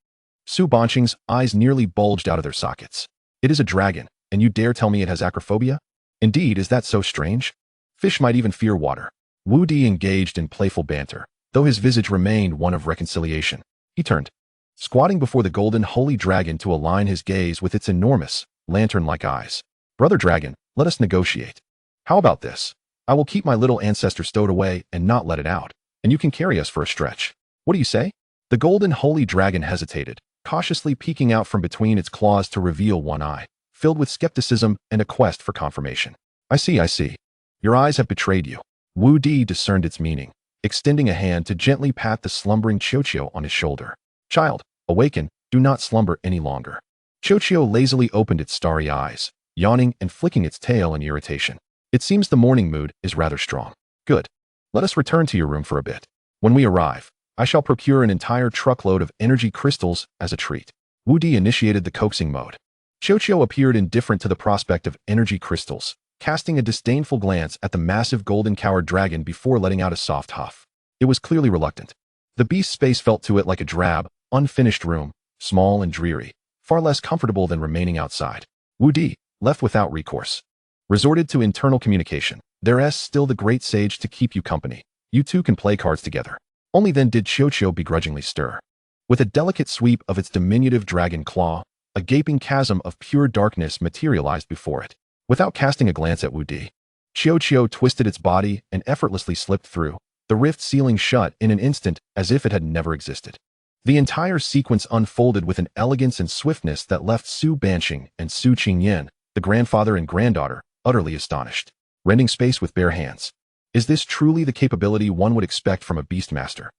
Su Banqing's eyes nearly bulged out of their sockets. "It is a dragon, and you dare tell me it has acrophobia? Indeed, is that so strange? Fish might even fear water." Wudi engaged in playful banter, though his visage remained one of reconciliation. He turned, squatting before the golden holy dragon to align his gaze with its enormous, lantern-like eyes. "Brother Dragon, let us negotiate. How about this? I will keep my little ancestor stowed away and not let it out, and you can carry us for a stretch. What do you say?" The golden holy dragon hesitated, cautiously peeking out from between its claws to reveal one eye, filled with skepticism and a quest for confirmation. I see. Your eyes have betrayed you." Wudi discerned its meaning, extending a hand to gently pat the slumbering Chochio on his shoulder. "Child, awaken, do not slumber any longer." Chochio lazily opened its starry eyes, yawning and flicking its tail in irritation. "It seems the morning mood is rather strong. Good. Let us return to your room for a bit. When we arrive, I shall procure an entire truckload of energy crystals as a treat." Wudi initiated the coaxing mode. Chochio appeared indifferent to the prospect of energy crystals, casting a disdainful glance at the massive golden coward dragon before letting out a soft huff. It was clearly reluctant. The beast's space felt to it like a drab, unfinished room, small and dreary, far less comfortable than remaining outside. Wudi, left without recourse, resorted to internal communication. "There's still the great sage to keep you company. You two can play cards together." Only then did Chochio begrudgingly stir. With a delicate sweep of its diminutive dragon claw, a gaping chasm of pure darkness materialized before it. Without casting a glance at Wudi, Chochio twisted its body and effortlessly slipped through, the rift sealing shut in an instant as if it had never existed. The entire sequence unfolded with an elegance and swiftness that left Su Banqing and Su Qingyan, the grandfather and granddaughter, utterly astonished, rending space with bare hands. Is this truly the capability one would expect from a beast master?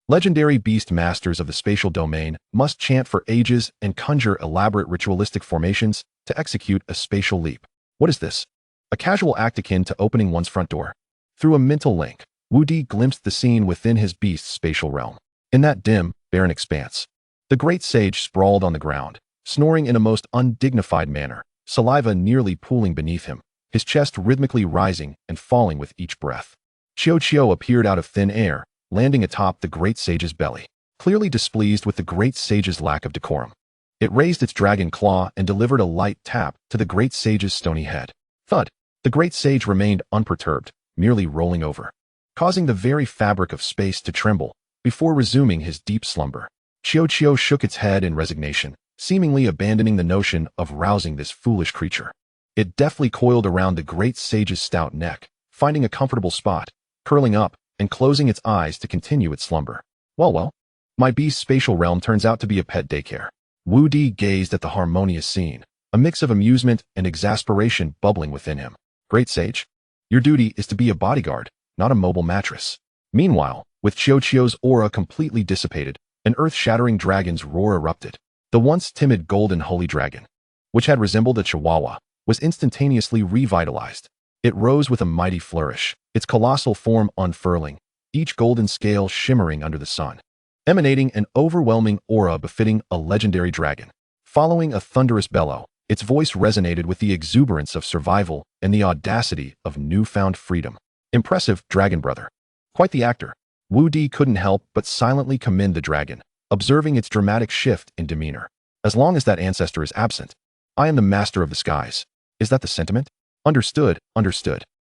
Legendary beast masters of the spatial domain must chant for ages and conjure elaborate ritualistic formations to execute a spatial leap. What is this? A casual act akin to opening one's front door. Through a mental link, Wudi glimpsed the scene within his beast's spatial realm. In that dim, barren expanse, the great sage sprawled on the ground, snoring in a most undignified manner, saliva nearly pooling beneath him, his chest rhythmically rising and falling with each breath. Chochio appeared out of thin air, landing atop the great sage's belly, clearly displeased with the great sage's lack of decorum. It raised its dragon claw and delivered a light tap to the great sage's stony head. Thud! The great sage remained unperturbed, merely rolling over, causing the very fabric of space to tremble before resuming his deep slumber. Chochio shook its head in resignation, seemingly abandoning the notion of rousing this foolish creature. It deftly coiled around the great sage's stout neck, finding a comfortable spot, curling up, and closing its eyes to continue its slumber. Well, my beast's spatial realm turns out to be a pet daycare. Wudi gazed at the harmonious scene, a mix of amusement and exasperation bubbling within him. Great sage, your duty is to be a bodyguard, not a mobile mattress. Meanwhile, with Chiyo's aura completely dissipated, an earth-shattering dragon's roar erupted. The once timid golden holy dragon, which had resembled a chihuahua, was instantaneously revitalized. It rose with a mighty flourish, its colossal form unfurling, each golden scale shimmering under the sun, emanating an overwhelming aura befitting a legendary dragon. Following a thunderous bellow, its voice resonated with the exuberance of survival and the audacity of newfound freedom. Impressive, dragon brother. Quite the actor. Wudi couldn't help but silently commend the dragon, observing its dramatic shift in demeanor. As long as that ancestor is absent, I am the master of the skies. Is that the sentiment? Understood.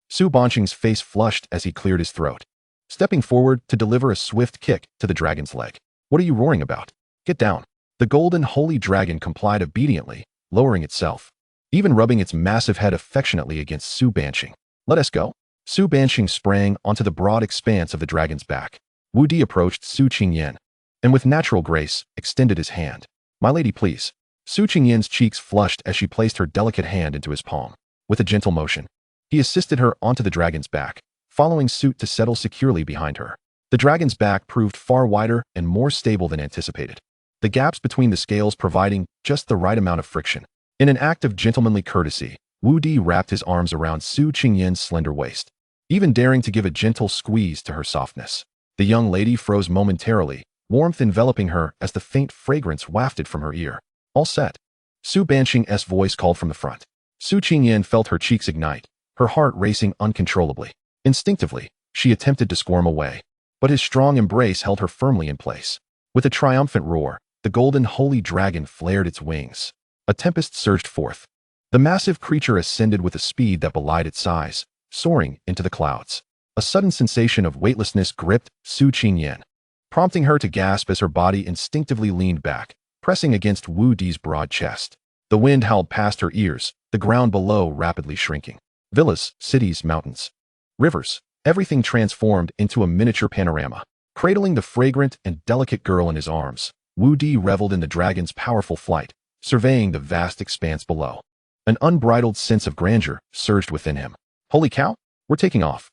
Su Banqing's face flushed as he cleared his throat, stepping forward to deliver a swift kick to the dragon's leg. What are you roaring about? Get down. The golden holy dragon complied obediently, lowering itself, even rubbing its massive head affectionately against Su Banqing. Let us go. Su Banqing sprang onto the broad expanse of the dragon's back. Wudi approached Su Qingyan, and with natural grace, extended his hand. My lady, please. Su Qingyan's cheeks flushed as she placed her delicate hand into his palm. With a gentle motion, he assisted her onto the dragon's back, following suit to settle securely behind her. The dragon's back proved far wider and more stable than anticipated, the gaps between the scales providing just the right amount of friction. In an act of gentlemanly courtesy, Wudi wrapped his arms around Su Qingyan's slender waist, even daring to give a gentle squeeze to her softness. The young lady froze momentarily, warmth enveloping her as the faint fragrance wafted from her ear. All set. Su Banqing's voice called from the front. Su Qingyan felt her cheeks ignite, her heart racing uncontrollably. Instinctively, she attempted to squirm away, but his strong embrace held her firmly in place. With a triumphant roar, the golden holy dragon flared its wings. A tempest surged forth. The massive creature ascended with a speed that belied its size, soaring into the clouds. A sudden sensation of weightlessness gripped Su Qingyan, prompting her to gasp as her body instinctively leaned back, pressing against Wudi's broad chest. The wind howled past her ears, the ground below rapidly shrinking. Villas, cities, mountains, rivers, everything transformed into a miniature panorama. Cradling the fragrant and delicate girl in his arms, Wudi reveled in the dragon's powerful flight, surveying the vast expanse below. An unbridled sense of grandeur surged within him. Holy cow, we're taking off.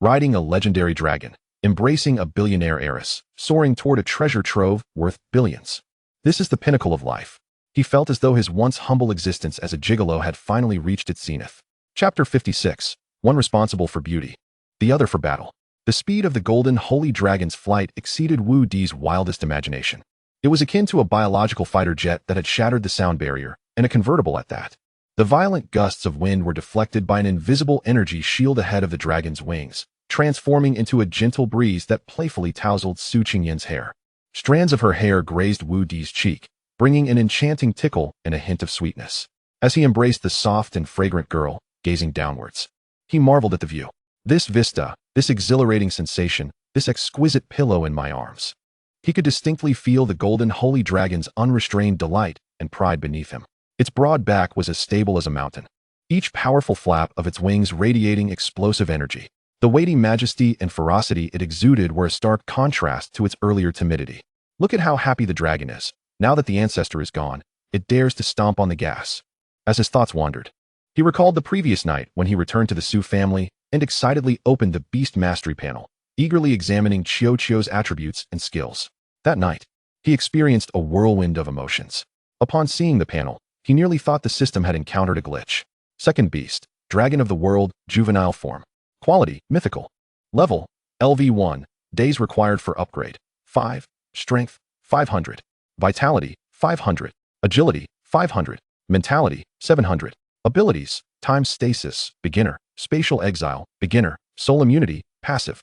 Riding a legendary dragon, embracing a billionaire heiress, soaring toward a treasure trove worth billions. This is the pinnacle of life. He felt as though his once humble existence as a gigolo had finally reached its zenith. Chapter 56. One responsible for beauty, the other for battle. The speed of the golden holy dragon's flight exceeded Wudi's wildest imagination. It was akin to a biological fighter jet that had shattered the sound barrier, and a convertible at that. The violent gusts of wind were deflected by an invisible energy shield ahead of the dragon's wings, transforming into a gentle breeze that playfully tousled Su Qingyan's hair. Strands of her hair grazed Wudi's cheek, bringing an enchanting tickle and a hint of sweetness. As he embraced the soft and fragrant girl, gazing downwards, he marveled at the view. This vista, this exhilarating sensation, this exquisite pillow in my arms. He could distinctly feel the golden holy dragon's unrestrained delight and pride beneath him. Its broad back was as stable as a mountain, each powerful flap of its wings radiating explosive energy. The weighty majesty and ferocity it exuded were a stark contrast to its earlier timidity. Look at how happy the dragon is. Now that the ancestor is gone, it dares to stomp on the gas. As his thoughts wandered, he recalled the previous night when he returned to the Su family and excitedly opened the Beast Mastery panel, eagerly examining Chiyo's attributes and skills. That night, he experienced a whirlwind of emotions. Upon seeing the panel, he nearly thought the system had encountered a glitch. Second beast, dragon of the world, juvenile form. Quality, mythical. Level, LV1. Days required for upgrade, 5. Strength, 500. Vitality, 500. Agility, 500. Mentality, 700. Abilities, time stasis, beginner. Spatial exile, beginner. Soul immunity, passive.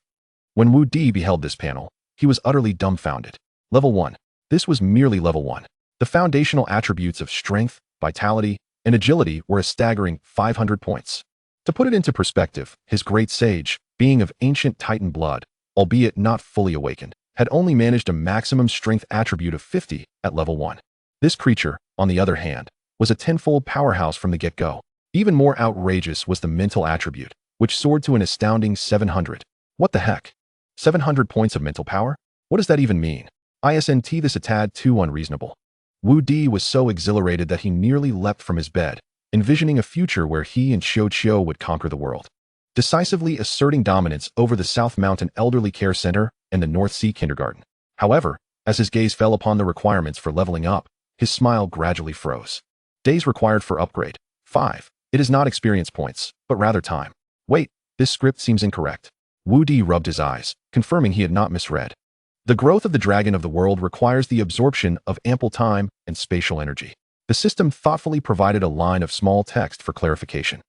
When Wudi beheld this panel, he was utterly dumbfounded. Level 1. This was merely level 1. The foundational attributes of strength, vitality, and agility were a staggering 500 points. To put it into perspective, his great sage, being of ancient Titan blood, albeit not fully awakened, had only managed a maximum strength attribute of 50 at level 1. This creature, on the other hand, was a tenfold powerhouse from the get-go. Even more outrageous was the mental attribute, which soared to an astounding 700. What the heck? 700 points of mental power? What does that even mean? Isn't this a tad too unreasonable? Wudi was so exhilarated that he nearly leapt from his bed, envisioning a future where he and Xiao would conquer the world, decisively asserting dominance over the South Mountain Elderly Care Center and the North Sea Kindergarten. However, as his gaze fell upon the requirements for leveling up, his smile gradually froze. Days required for upgrade. 5. It is not experience points, but rather time. Wait, this script seems incorrect. Wudi rubbed his eyes, confirming he had not misread. The growth of the dragon of the world requires the absorption of ample time and spatial energy. The system thoughtfully provided a line of small text for clarification.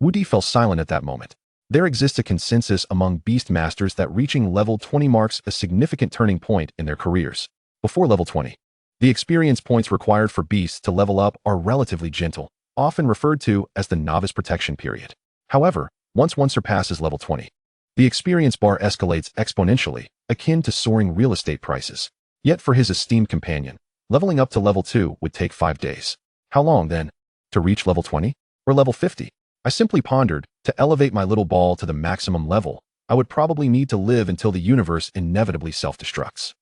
Wudi fell silent at that moment. There exists a consensus among beast masters that reaching level 20 marks a significant turning point in their careers. Before level 20, the experience points required for beasts to level up are relatively gentle, often referred to as the novice protection period. However, once one surpasses level 20, the experience bar escalates exponentially, akin to soaring real estate prices. Yet for his esteemed companion, leveling up to level 2 would take 5 days. How long, then? To reach level 20? Or level 50? I simply pondered, to elevate my little ball to the maximum level, I would probably need to live until the universe inevitably self-destructs.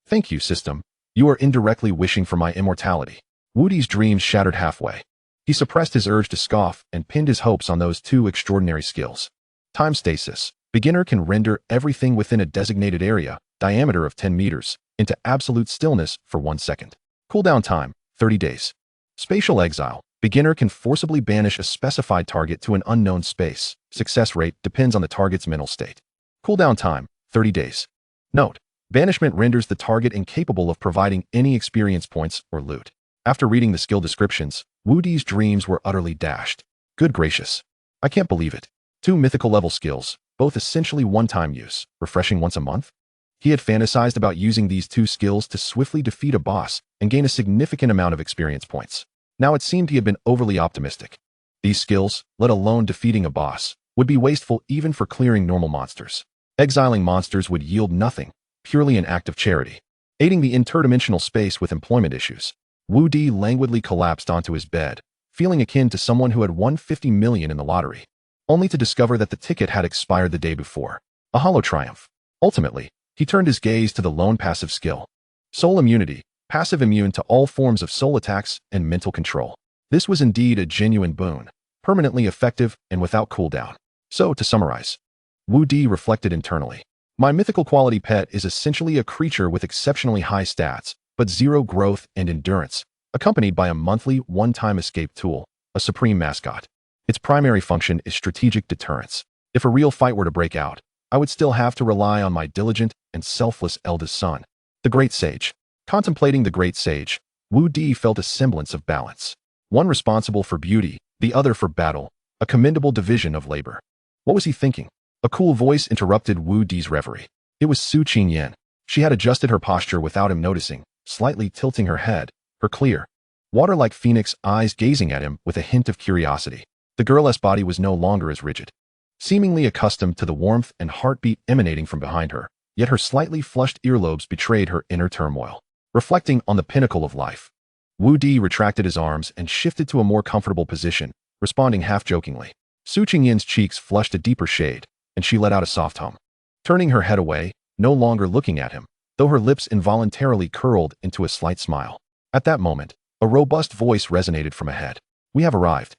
Thank you, system. You are indirectly wishing for my immortality. Wudi's dreams shattered halfway. He suppressed his urge to scoff and pinned his hopes on those two extraordinary skills. Time stasis. Beginner can render everything within a designated area, diameter of 10 meters, into absolute stillness for 1 second. Cooldown time, 30 days. Spatial exile. Beginner can forcibly banish a specified target to an unknown space. Success rate depends on the target's mental state. Cooldown time, 30 days. Note: banishment renders the target incapable of providing any experience points or loot. After reading the skill descriptions, Wudi's dreams were utterly dashed. Good gracious. I can't believe it. 2 mythical level skills, both essentially one-time use, refreshing once a month? He had fantasized about using these 2 skills to swiftly defeat a boss and gain a significant amount of experience points. Now it seemed he had been overly optimistic. These skills, let alone defeating a boss, would be wasteful even for clearing normal monsters. Exiling monsters would yield nothing, purely an act of charity. Aiding the interdimensional space with employment issues, Wudi languidly collapsed onto his bed, feeling akin to someone who had won 50 million in the lottery, only to discover that the ticket had expired the day before. A hollow triumph. Ultimately, he turned his gaze to the lone passive skill. Soul immunity. Passive immune to all forms of soul attacks and mental control. This was indeed a genuine boon, permanently effective and without cooldown. So, to summarize, Wudi reflected internally. My mythical quality pet is essentially a creature with exceptionally high stats, but 0 growth and endurance, accompanied by a monthly one-time escape tool, a supreme mascot. Its primary function is strategic deterrence. If a real fight were to break out, I would still have to rely on my diligent and selfless eldest son, the Great Sage. Contemplating the Great Sage, Wudi felt a semblance of balance. One responsible for beauty, the other for battle, a commendable division of labor. What was he thinking? A cool voice interrupted Wudi's reverie. It was Su Qingyan. She had adjusted her posture without him noticing, slightly tilting her head, her clear, water-like phoenix eyes gazing at him with a hint of curiosity. The girl's body was no longer as rigid. Seemingly accustomed to the warmth and heartbeat emanating from behind her, yet her slightly flushed earlobes betrayed her inner turmoil. Reflecting on the pinnacle of life, Wudi retracted his arms and shifted to a more comfortable position, responding half-jokingly. Su Qingyan's cheeks flushed a deeper shade, and she let out a soft hum. Turning her head away, no longer looking at him, though her lips involuntarily curled into a slight smile. At that moment, a robust voice resonated from ahead. We have arrived.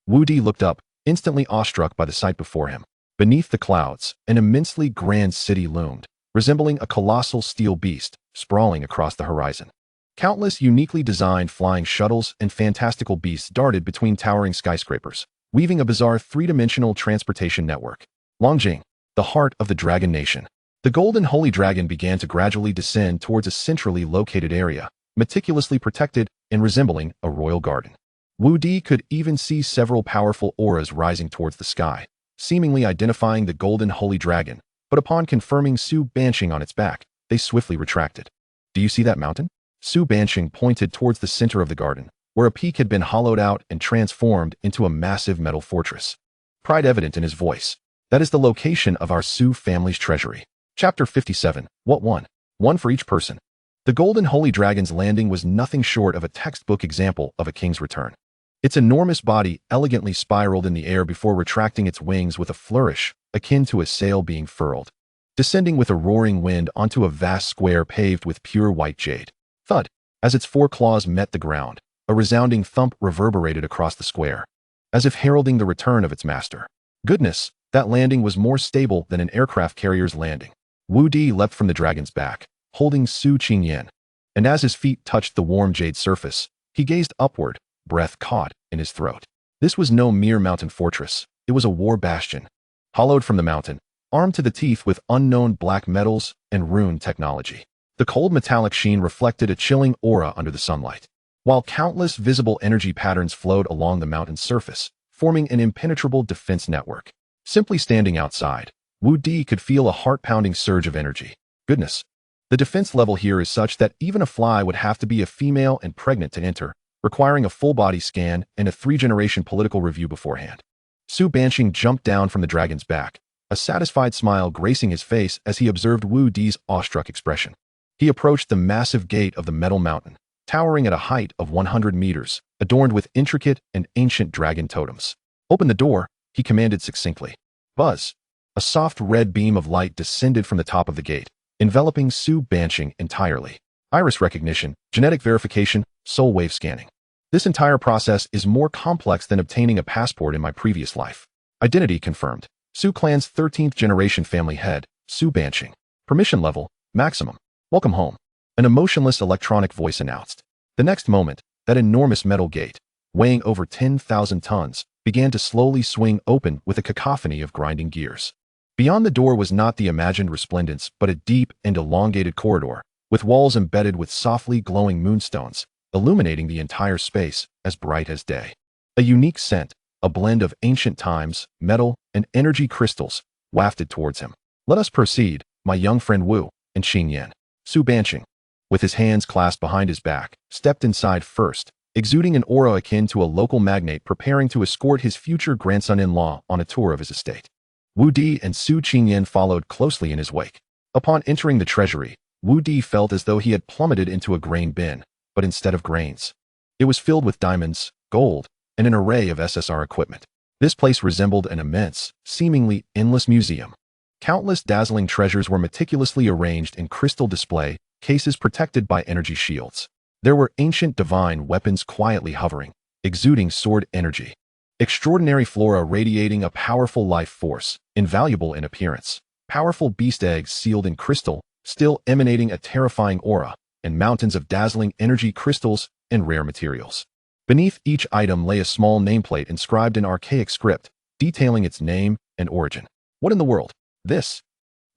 Wudi looked up, instantly awestruck by the sight before him. Beneath the clouds, an immensely grand city loomed, resembling a colossal steel beast, sprawling across the horizon. Countless uniquely designed flying shuttles and fantastical beasts darted between towering skyscrapers, weaving a bizarre 3-dimensional transportation network. Longjing, the heart of the Dragon Nation. The golden holy dragon began to gradually descend towards a centrally located area, meticulously protected and resembling a royal garden. Wudi could even see several powerful auras rising towards the sky, seemingly identifying the golden holy dragon, but upon confirming Su Banshing on its back, they swiftly retracted. Do you see that mountain? Su Banshing pointed towards the center of the garden, where a peak had been hollowed out and transformed into a massive metal fortress. Pride evident in his voice. That is the location of our Su family's treasury. Chapter 57. What one? One for each person. The Golden Holy Dragon's landing was nothing short of a textbook example of a king's return. Its enormous body elegantly spiraled in the air before retracting its wings with a flourish, akin to a sail being furled, descending with a roaring wind onto a vast square paved with pure white jade. Thud! As its four claws met the ground, a resounding thump reverberated across the square, as if heralding the return of its master. Goodness, that landing was more stable than an aircraft carrier's landing. Wudi leapt from the dragon's back, holding Su Qingyan, and as his feet touched the warm jade surface, he gazed upward, breath caught in his throat. This was no mere mountain fortress, it was a war bastion, hollowed from the mountain, armed to the teeth with unknown black metals and rune technology. The cold metallic sheen reflected a chilling aura under the sunlight, while countless visible energy patterns flowed along the mountain's surface, forming an impenetrable defense network. Simply standing outside, Wudi could feel a heart-pounding surge of energy. Goodness! The defense level here is such that even a fly would have to be a female and pregnant to enter, requiring a full-body scan and a 3-generation political review beforehand. Su Banqing jumped down from the dragon's back, a satisfied smile gracing his face as he observed Wudi's awestruck expression. He approached the massive gate of the metal mountain, towering at a height of 100 meters, adorned with intricate and ancient dragon totems. "Open the door," he commanded succinctly. Buzz! A soft red beam of light descended from the top of the gate, enveloping Su Banqing entirely. Iris recognition, genetic verification, soul wave scanning. This entire process is more complex than obtaining a passport in my previous life. Identity confirmed. Su clan's 13th generation family head, Su Banqing. Permission level, maximum. Welcome home. An emotionless electronic voice announced. The next moment, that enormous metal gate, weighing over 10,000 tons, began to slowly swing open with a cacophony of grinding gears. Beyond the door was not the imagined resplendence, but a deep and elongated corridor, with walls embedded with softly glowing moonstones, illuminating the entire space as bright as day. A unique scent, a blend of ancient times, metal, and energy crystals, wafted towards him. "Let us proceed, my young friend Wu," and Qingyan. Su Banqing, with his hands clasped behind his back, stepped inside first, exuding an aura akin to a local magnate preparing to escort his future grandson-in-law on a tour of his estate. Wudi and Su Qingyan followed closely in his wake. Upon entering the treasury, Wudi felt as though he had plummeted into a grain bin, but instead of grains, it was filled with diamonds, gold, and an array of SSR equipment. This place resembled an immense, seemingly endless museum. Countless dazzling treasures were meticulously arranged in crystal display cases protected by energy shields. There were ancient divine weapons quietly hovering, exuding sword energy. Extraordinary flora radiating a powerful life force, invaluable in appearance. Powerful beast eggs sealed in crystal, still emanating a terrifying aura, and mountains of dazzling energy crystals and rare materials. Beneath each item lay a small nameplate inscribed in archaic script, detailing its name and origin. What in the world? This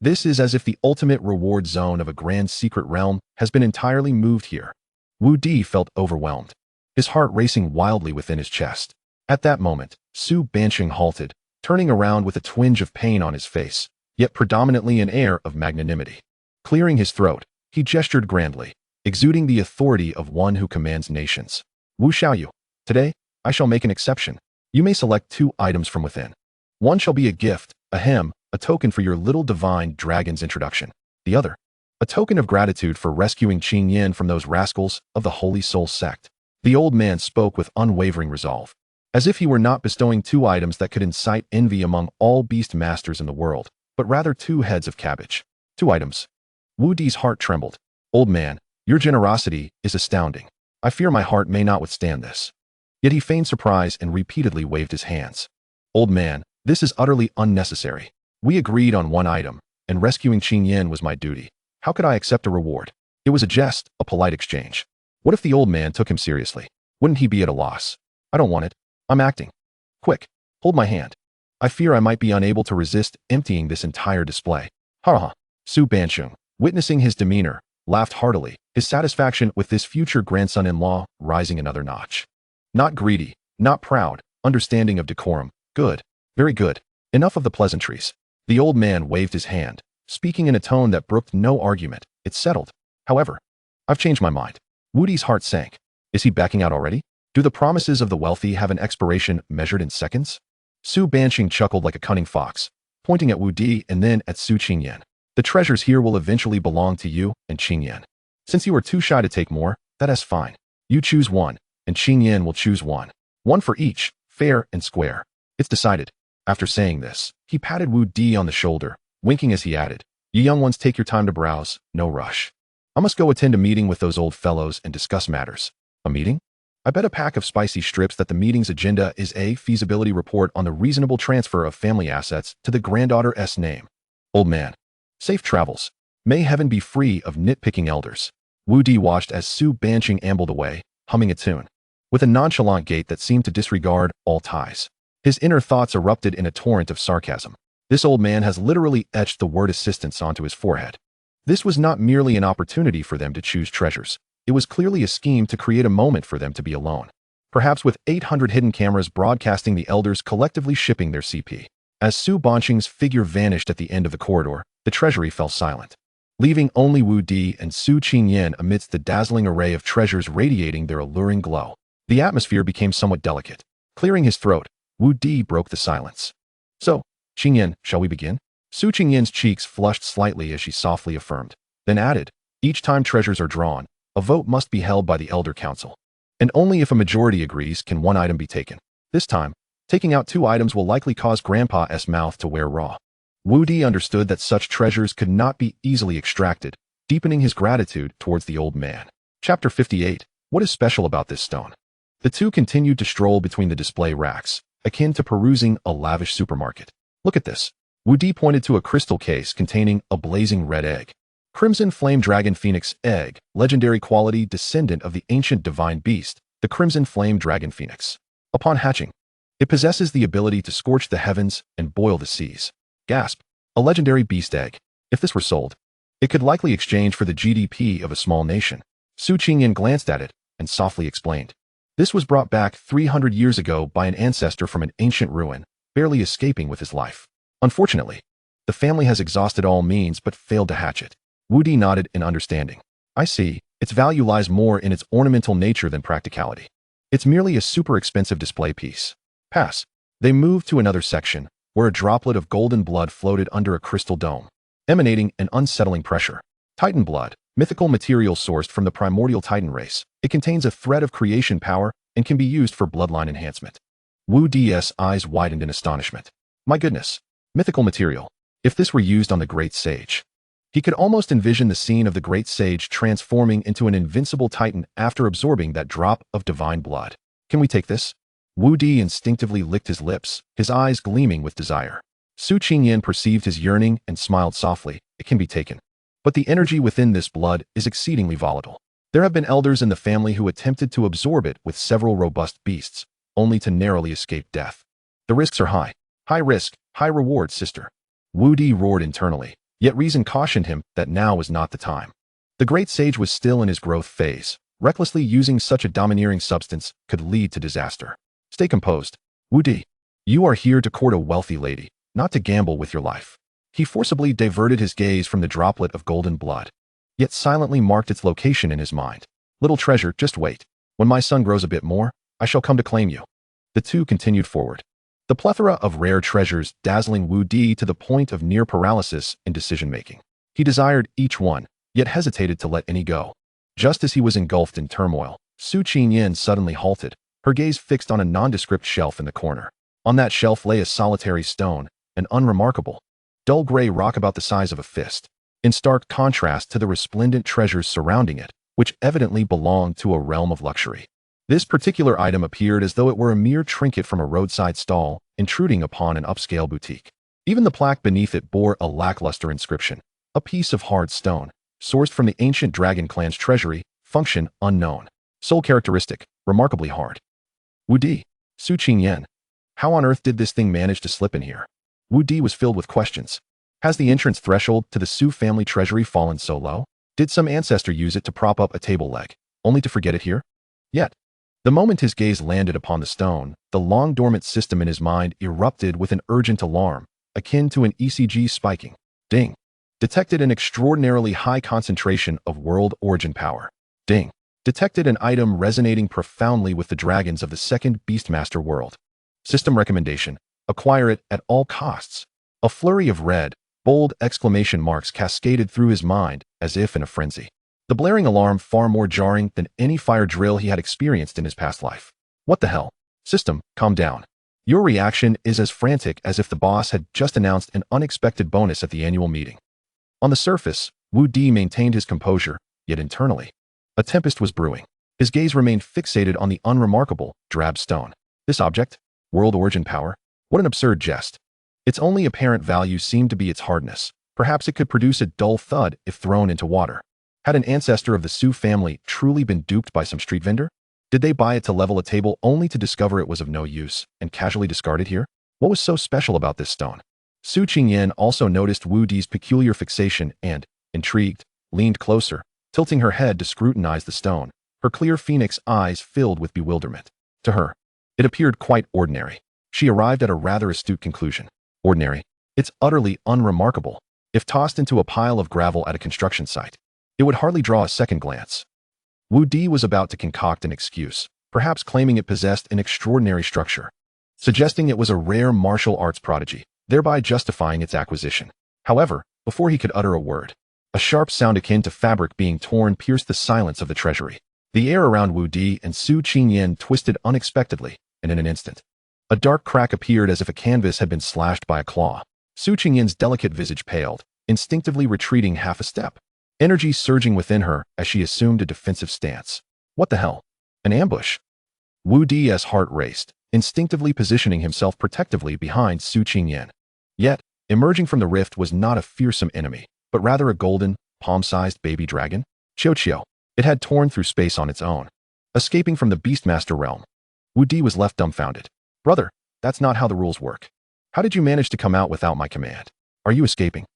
is as if the ultimate reward zone of a grand secret realm has been entirely moved here. Wudi felt overwhelmed, his heart racing wildly within his chest. At that moment, Su Banqing halted, turning around with a twinge of pain on his face, yet predominantly an air of magnanimity. Clearing his throat, he gestured grandly, exuding the authority of one who commands nations. "Wu Xiaoyu, today, I shall make an exception. You may select 2 items from within. One shall be a gift, a token for your little divine dragon's introduction. The other, a token of gratitude for rescuing Qingyan from those rascals of the Holy Soul sect." The old man spoke with unwavering resolve, as if he were not bestowing 2 items that could incite envy among all beast masters in the world, but rather 2 heads of cabbage. 2 items. Wudi's heart trembled. "Old man, your generosity is astounding. I fear my heart may not withstand this." Yet he feigned surprise and repeatedly waved his hands. "Old man, this is utterly unnecessary. We agreed on 1 item, and rescuing Qingyan was my duty. How could I accept a reward?" It was a jest, a polite exchange. What if the old man took him seriously? Wouldn't he be at a loss? "I don't want it. I'm acting. Quick, hold my hand. I fear I might be unable to resist emptying this entire display." "Ha ha." Su Banqing, witnessing his demeanor, laughed heartily, his satisfaction with this future grandson-in-law rising another notch. "Not greedy, not proud, understanding of decorum. Good. Very good. Enough of the pleasantries." The old man waved his hand, speaking in a tone that brooked no argument. "It's settled. However, I've changed my mind." Wudi's heart sank. Is he backing out already? Do the promises of the wealthy have an expiration measured in seconds? Su Banqing chuckled like a cunning fox, pointing at Wudi and then at Su Qingyan. "The treasures here will eventually belong to you and Qingyan. Since you are too shy to take more, that is fine. You choose one, and Qing Yin will choose one. One for each, fair and square. It's decided. After saying this, he patted Wudi on the shoulder, winking as he added, "You young ones take your time to browse, no rush. I must go attend a meeting with those old fellows and discuss matters." A meeting? I bet a pack of spicy strips that the meeting's agenda is a feasibility report on the reasonable transfer of family assets to the granddaughter's name. Old man. Safe travels. May heaven be free of nitpicking elders. Wudi watched as Su Banqing ambled away, humming a tune, with a nonchalant gait that seemed to disregard all ties. His inner thoughts erupted in a torrent of sarcasm. This old man has literally etched the word assistance onto his forehead. This was not merely an opportunity for them to choose treasures. It was clearly a scheme to create a moment for them to be alone. Perhaps with 800 hidden cameras broadcasting the elders collectively shipping their CP. As Su Banqing's figure vanished at the end of the corridor, the treasury fell silent, leaving only Wudi and Su Qingyan amidst the dazzling array of treasures radiating their alluring glow. The atmosphere became somewhat delicate. Clearing his throat, Wudi broke the silence. "So, Qingyan, shall we begin?" Su Qingyan's cheeks flushed slightly as she softly affirmed, then added, "Each time treasures are drawn, a vote must be held by the Elder Council. And only if a majority agrees can one item be taken. This time, taking out 2 items will likely cause Grandpa's mouth to wear raw." Wudi understood that such treasures could not be easily extracted, deepening his gratitude towards the old man. Chapter 58. What is special about this stone? The two continued to stroll between the display racks, akin to perusing a lavish supermarket. "Look at this." Wudi pointed to a crystal case containing a blazing red egg. Crimson Flame Dragon Phoenix Egg, legendary quality descendant of the ancient divine beast, the Crimson Flame Dragon Phoenix. Upon hatching, it possesses the ability to scorch the heavens and boil the seas. Gasp. A legendary beast egg. If this were sold, it could likely exchange for the GDP of a small nation. Su Qingyan glanced at it and softly explained. This was brought back 300 years ago by an ancestor from an ancient ruin, barely escaping with his life. Unfortunately, the family has exhausted all means but failed to hatch it. Wudi nodded in understanding. "I see. Its value lies more in its ornamental nature than practicality. It's merely a super expensive display piece." Pass. They moved to another section, where a droplet of golden blood floated under a crystal dome, emanating an unsettling pressure. Titan blood, mythical material sourced from the primordial Titan race. It contains a thread of creation power and can be used for bloodline enhancement. Wudi's eyes widened in astonishment. My goodness. Mythical material. If this were used on the Great Sage. He could almost envision the scene of the Great Sage transforming into an invincible Titan after absorbing that drop of divine blood. "Can we take this?" Wudi instinctively licked his lips, his eyes gleaming with desire. Su Qingyan perceived his yearning and smiled softly. "It can be taken. But the energy within this blood is exceedingly volatile. There have been elders in the family who attempted to absorb it with several robust beasts, only to narrowly escape death. The risks are high. High risk, high reward, sister." Wudi roared internally, yet reason cautioned him that now was not the time. The Great Sage was still in his growth phase. Recklessly using such a domineering substance could lead to disaster. "Stay composed. Wudi, you are here to court a wealthy lady, not to gamble with your life." He forcibly diverted his gaze from the droplet of golden blood, yet silently marked its location in his mind. "Little treasure, just wait. When my son grows a bit more, I shall come to claim you." The two continued forward, the plethora of rare treasures dazzling Wudi to the point of near paralysis in decision-making. He desired each one, yet hesitated to let any go. Just as he was engulfed in turmoil, Su Qingyan suddenly halted, her gaze fixed on a nondescript shelf in the corner. On that shelf lay a solitary stone, an unremarkable, dull gray rock about the size of a fist, in stark contrast to the resplendent treasures surrounding it, which evidently belonged to a realm of luxury. This particular item appeared as though it were a mere trinket from a roadside stall, intruding upon an upscale boutique. Even the plaque beneath it bore a lackluster inscription, a piece of hard stone, sourced from the ancient Dragon Clan's treasury, function unknown. Sole characteristic, remarkably hard. Wudi, Su Qingyan, how on earth did this thing manage to slip in here? Wudi was filled with questions. Has the entrance threshold to the Su family treasury fallen so low? Did some ancestor use it to prop up a table leg, only to forget it here? Yet, the moment his gaze landed upon the stone, the long-dormant system in his mind erupted with an urgent alarm, akin to an ECG spiking. Ding. Detected an extraordinarily high concentration of world origin power. Ding. Detected an item resonating profoundly with the dragons of the second Beastmaster world. System recommendation. Acquire it at all costs. A flurry of red, bold exclamation marks cascaded through his mind as if in a frenzy. the blaring alarm far more jarring than any fire drill he had experienced in his past life. What the hell? System, calm down. Your reaction is as frantic as if the boss had just announced an unexpected bonus at the annual meeting. On the surface, Wudi maintained his composure, yet internally, a tempest was brewing. His gaze remained fixated on the unremarkable, drab stone. This object? World origin power? What an absurd jest. Its only apparent value seemed to be its hardness. Perhaps it could produce a dull thud if thrown into water. Had an ancestor of the Su family truly been duped by some street vendor? Did they buy it to level a table only to discover it was of no use and casually discard it here? What was so special about this stone? Su Qingyan also noticed Wudi's peculiar fixation and, intrigued, leaned closer, tilting her head to scrutinize the stone, her clear phoenix eyes filled with bewilderment. To her, it appeared quite ordinary. She arrived at a rather astute conclusion. Ordinary? It's utterly unremarkable. If tossed into a pile of gravel at a construction site, it would hardly draw a second glance. Wudi was about to concoct an excuse, perhaps claiming it possessed an extraordinary structure, suggesting it was a rare martial arts prodigy, thereby justifying its acquisition. However, before he could utter a word, a sharp sound akin to fabric being torn pierced the silence of the treasury. The air around Wudi and Su Qingyan twisted unexpectedly, and in an instant, a dark crack appeared as if a canvas had been slashed by a claw. Su Qingyan's delicate visage paled, instinctively retreating half a step, energy surging within her as she assumed a defensive stance. What the hell? An ambush? Wudi's heart raced, instinctively positioning himself protectively behind Su Qingyan. Yet, emerging from the rift was not a fearsome enemy, but rather a golden, palm-sized baby dragon. Qiu. It had torn through space on its own, escaping from the Beastmaster realm. Wudi was left dumbfounded. Brother, that's not how the rules work. How did you manage to come out without my command? Are you escaping?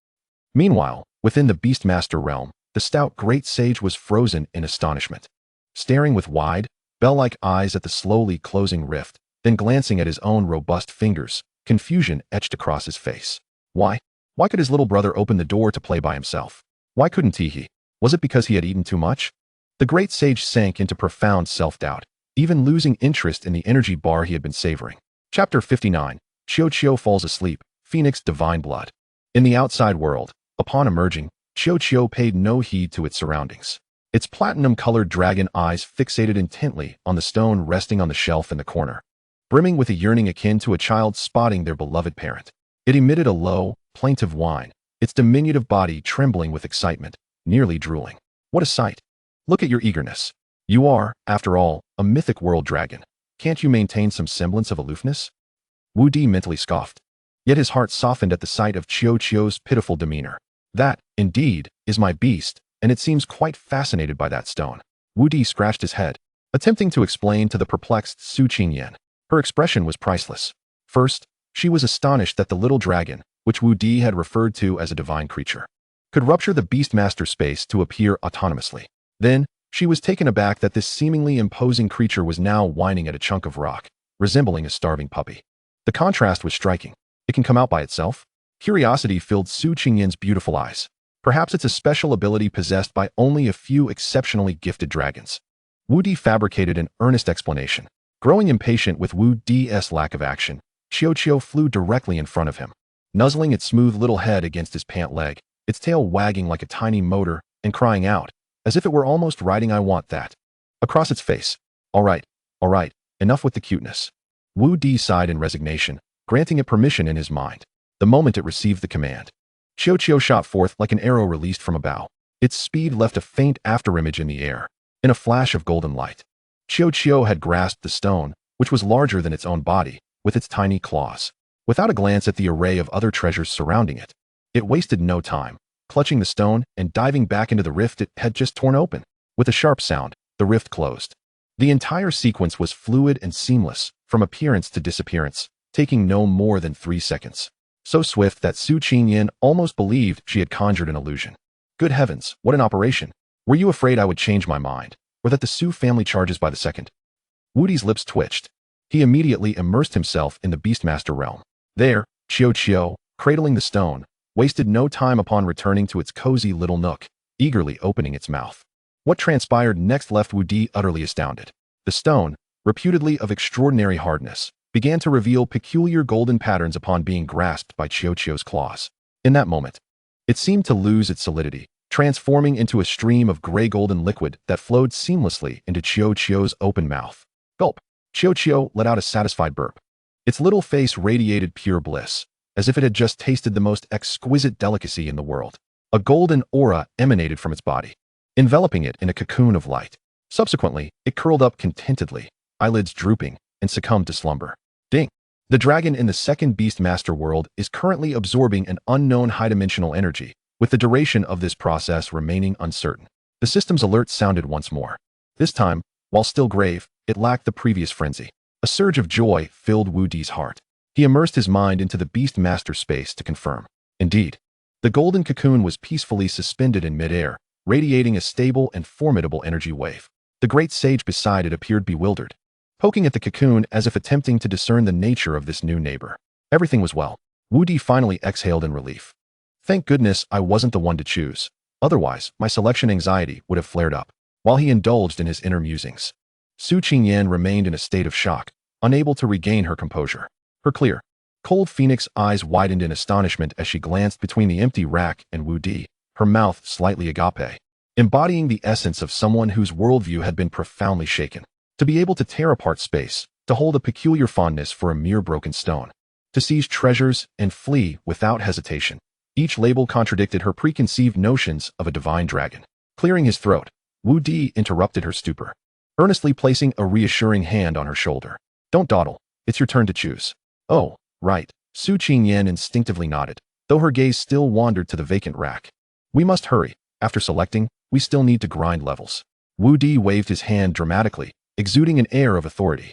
Meanwhile, within the Beastmaster realm, the stout great sage was frozen in astonishment, staring with wide, bell-like eyes at the slowly closing rift, then glancing at his own robust fingers, confusion etched across his face. Why? Why could his little brother open the door to play by himself? Why couldn't he? Was it because he had eaten too much? The great sage sank into profound self-doubt, even losing interest in the energy bar he had been savoring. Chapter 59. Qiu falls asleep, Phoenix Divine Blood. In the outside world, upon emerging, Qiu paid no heed to its surroundings. Its platinum-colored dragon eyes fixated intently on the stone resting on the shelf in the corner, brimming with a yearning akin to a child spotting their beloved parent. It emitted a low, plaintive whine, its diminutive body trembling with excitement, nearly drooling. What a sight! Look at your eagerness. You are, after all, a mythic world dragon. Can't you maintain some semblance of aloofness? Wudi mentally scoffed. Yet his heart softened at the sight of Qiu's pitiful demeanor. That, indeed, is my beast, and it seems quite fascinated by that stone. Wudi scratched his head, attempting to explain to the perplexed Su Qingyan. Her expression was priceless. First, she was astonished that the little dragon, which Wudi had referred to as a divine creature, could rupture the Beastmaster space to appear autonomously. Then, she was taken aback that this seemingly imposing creature was now whining at a chunk of rock, resembling a starving puppy. The contrast was striking. It can come out by itself? Curiosity filled Su Qingyan's beautiful eyes. Perhaps it's a special ability possessed by only a few exceptionally gifted dragons. Wudi fabricated an earnest explanation. Growing impatient with Wudi's lack of action, Qiu flew directly in front of him, nuzzling its smooth little head against his pant leg, its tail wagging like a tiny motor and crying out, as if it were almost writing "I want that" across its face. All right, enough with the cuteness. Wudi sighed in resignation, granting it permission in his mind, the moment it received the command. Qiu shot forth like an arrow released from a bow. Its speed left a faint afterimage in the air, in a flash of golden light. Qiu had grasped the stone, which was larger than its own body, with its tiny claws. Without a glance at the array of other treasures surrounding it, it wasted no time, clutching the stone and diving back into the rift it had just torn open. With a sharp sound, the rift closed. The entire sequence was fluid and seamless, from appearance to disappearance, taking no more than 3 seconds. So swift that Su Qingyan almost believed she had conjured an illusion. Good heavens, what an operation! Were you afraid I would change my mind, or that the Su family charges by the second? Wudi's lips twitched. He immediately immersed himself in the Beastmaster realm. There, Qiu, cradling the stone, wasted no time upon returning to its cozy little nook, eagerly opening its mouth. What transpired next left Wudi utterly astounded. The stone, reputedly of extraordinary hardness, began to reveal peculiar golden patterns upon being grasped by Qiu's claws. In that moment, it seemed to lose its solidity, transforming into a stream of gray-golden liquid that flowed seamlessly into Chiyo-Chiyo's open mouth. Gulp. Chiyo-Chiyo let out a satisfied burp. Its little face radiated pure bliss, as if it had just tasted the most exquisite delicacy in the world. A golden aura emanated from its body, enveloping it in a cocoon of light. Subsequently, it curled up contentedly, eyelids drooping, and succumbed to slumber. Ding! The dragon in the second Beastmaster world is currently absorbing an unknown high-dimensional energy, with the duration of this process remaining uncertain. The system's alert sounded once more. This time, while still grave, it lacked the previous frenzy. A surge of joy filled Wudi's heart. He immersed his mind into the Beastmaster space to confirm. Indeed, the golden cocoon was peacefully suspended in midair, radiating a stable and formidable energy wave. The great sage beside it appeared bewildered, poking at the cocoon as if attempting to discern the nature of this new neighbor. Everything was well. Wudi finally exhaled in relief. Thank goodness I wasn't the one to choose. Otherwise, my selection anxiety would have flared up. While he indulged in his inner musings, Su Qingyan remained in a state of shock, unable to regain her composure. Her clear, cold phoenix eyes widened in astonishment as she glanced between the empty rack and Wudi, her mouth slightly agape, embodying the essence of someone whose worldview had been profoundly shaken. To be able to tear apart space, to hold a peculiar fondness for a mere broken stone, to seize treasures and flee without hesitation. Each label contradicted her preconceived notions of a divine dragon. Clearing his throat, Wudi interrupted her stupor, earnestly placing a reassuring hand on her shoulder. Don't dawdle. It's your turn to choose. Oh, right. Su Qingyan instinctively nodded, though her gaze still wandered to the vacant rack. We must hurry. After selecting, we still need to grind levels. Wudi waved his hand dramatically, exuding an air of authority.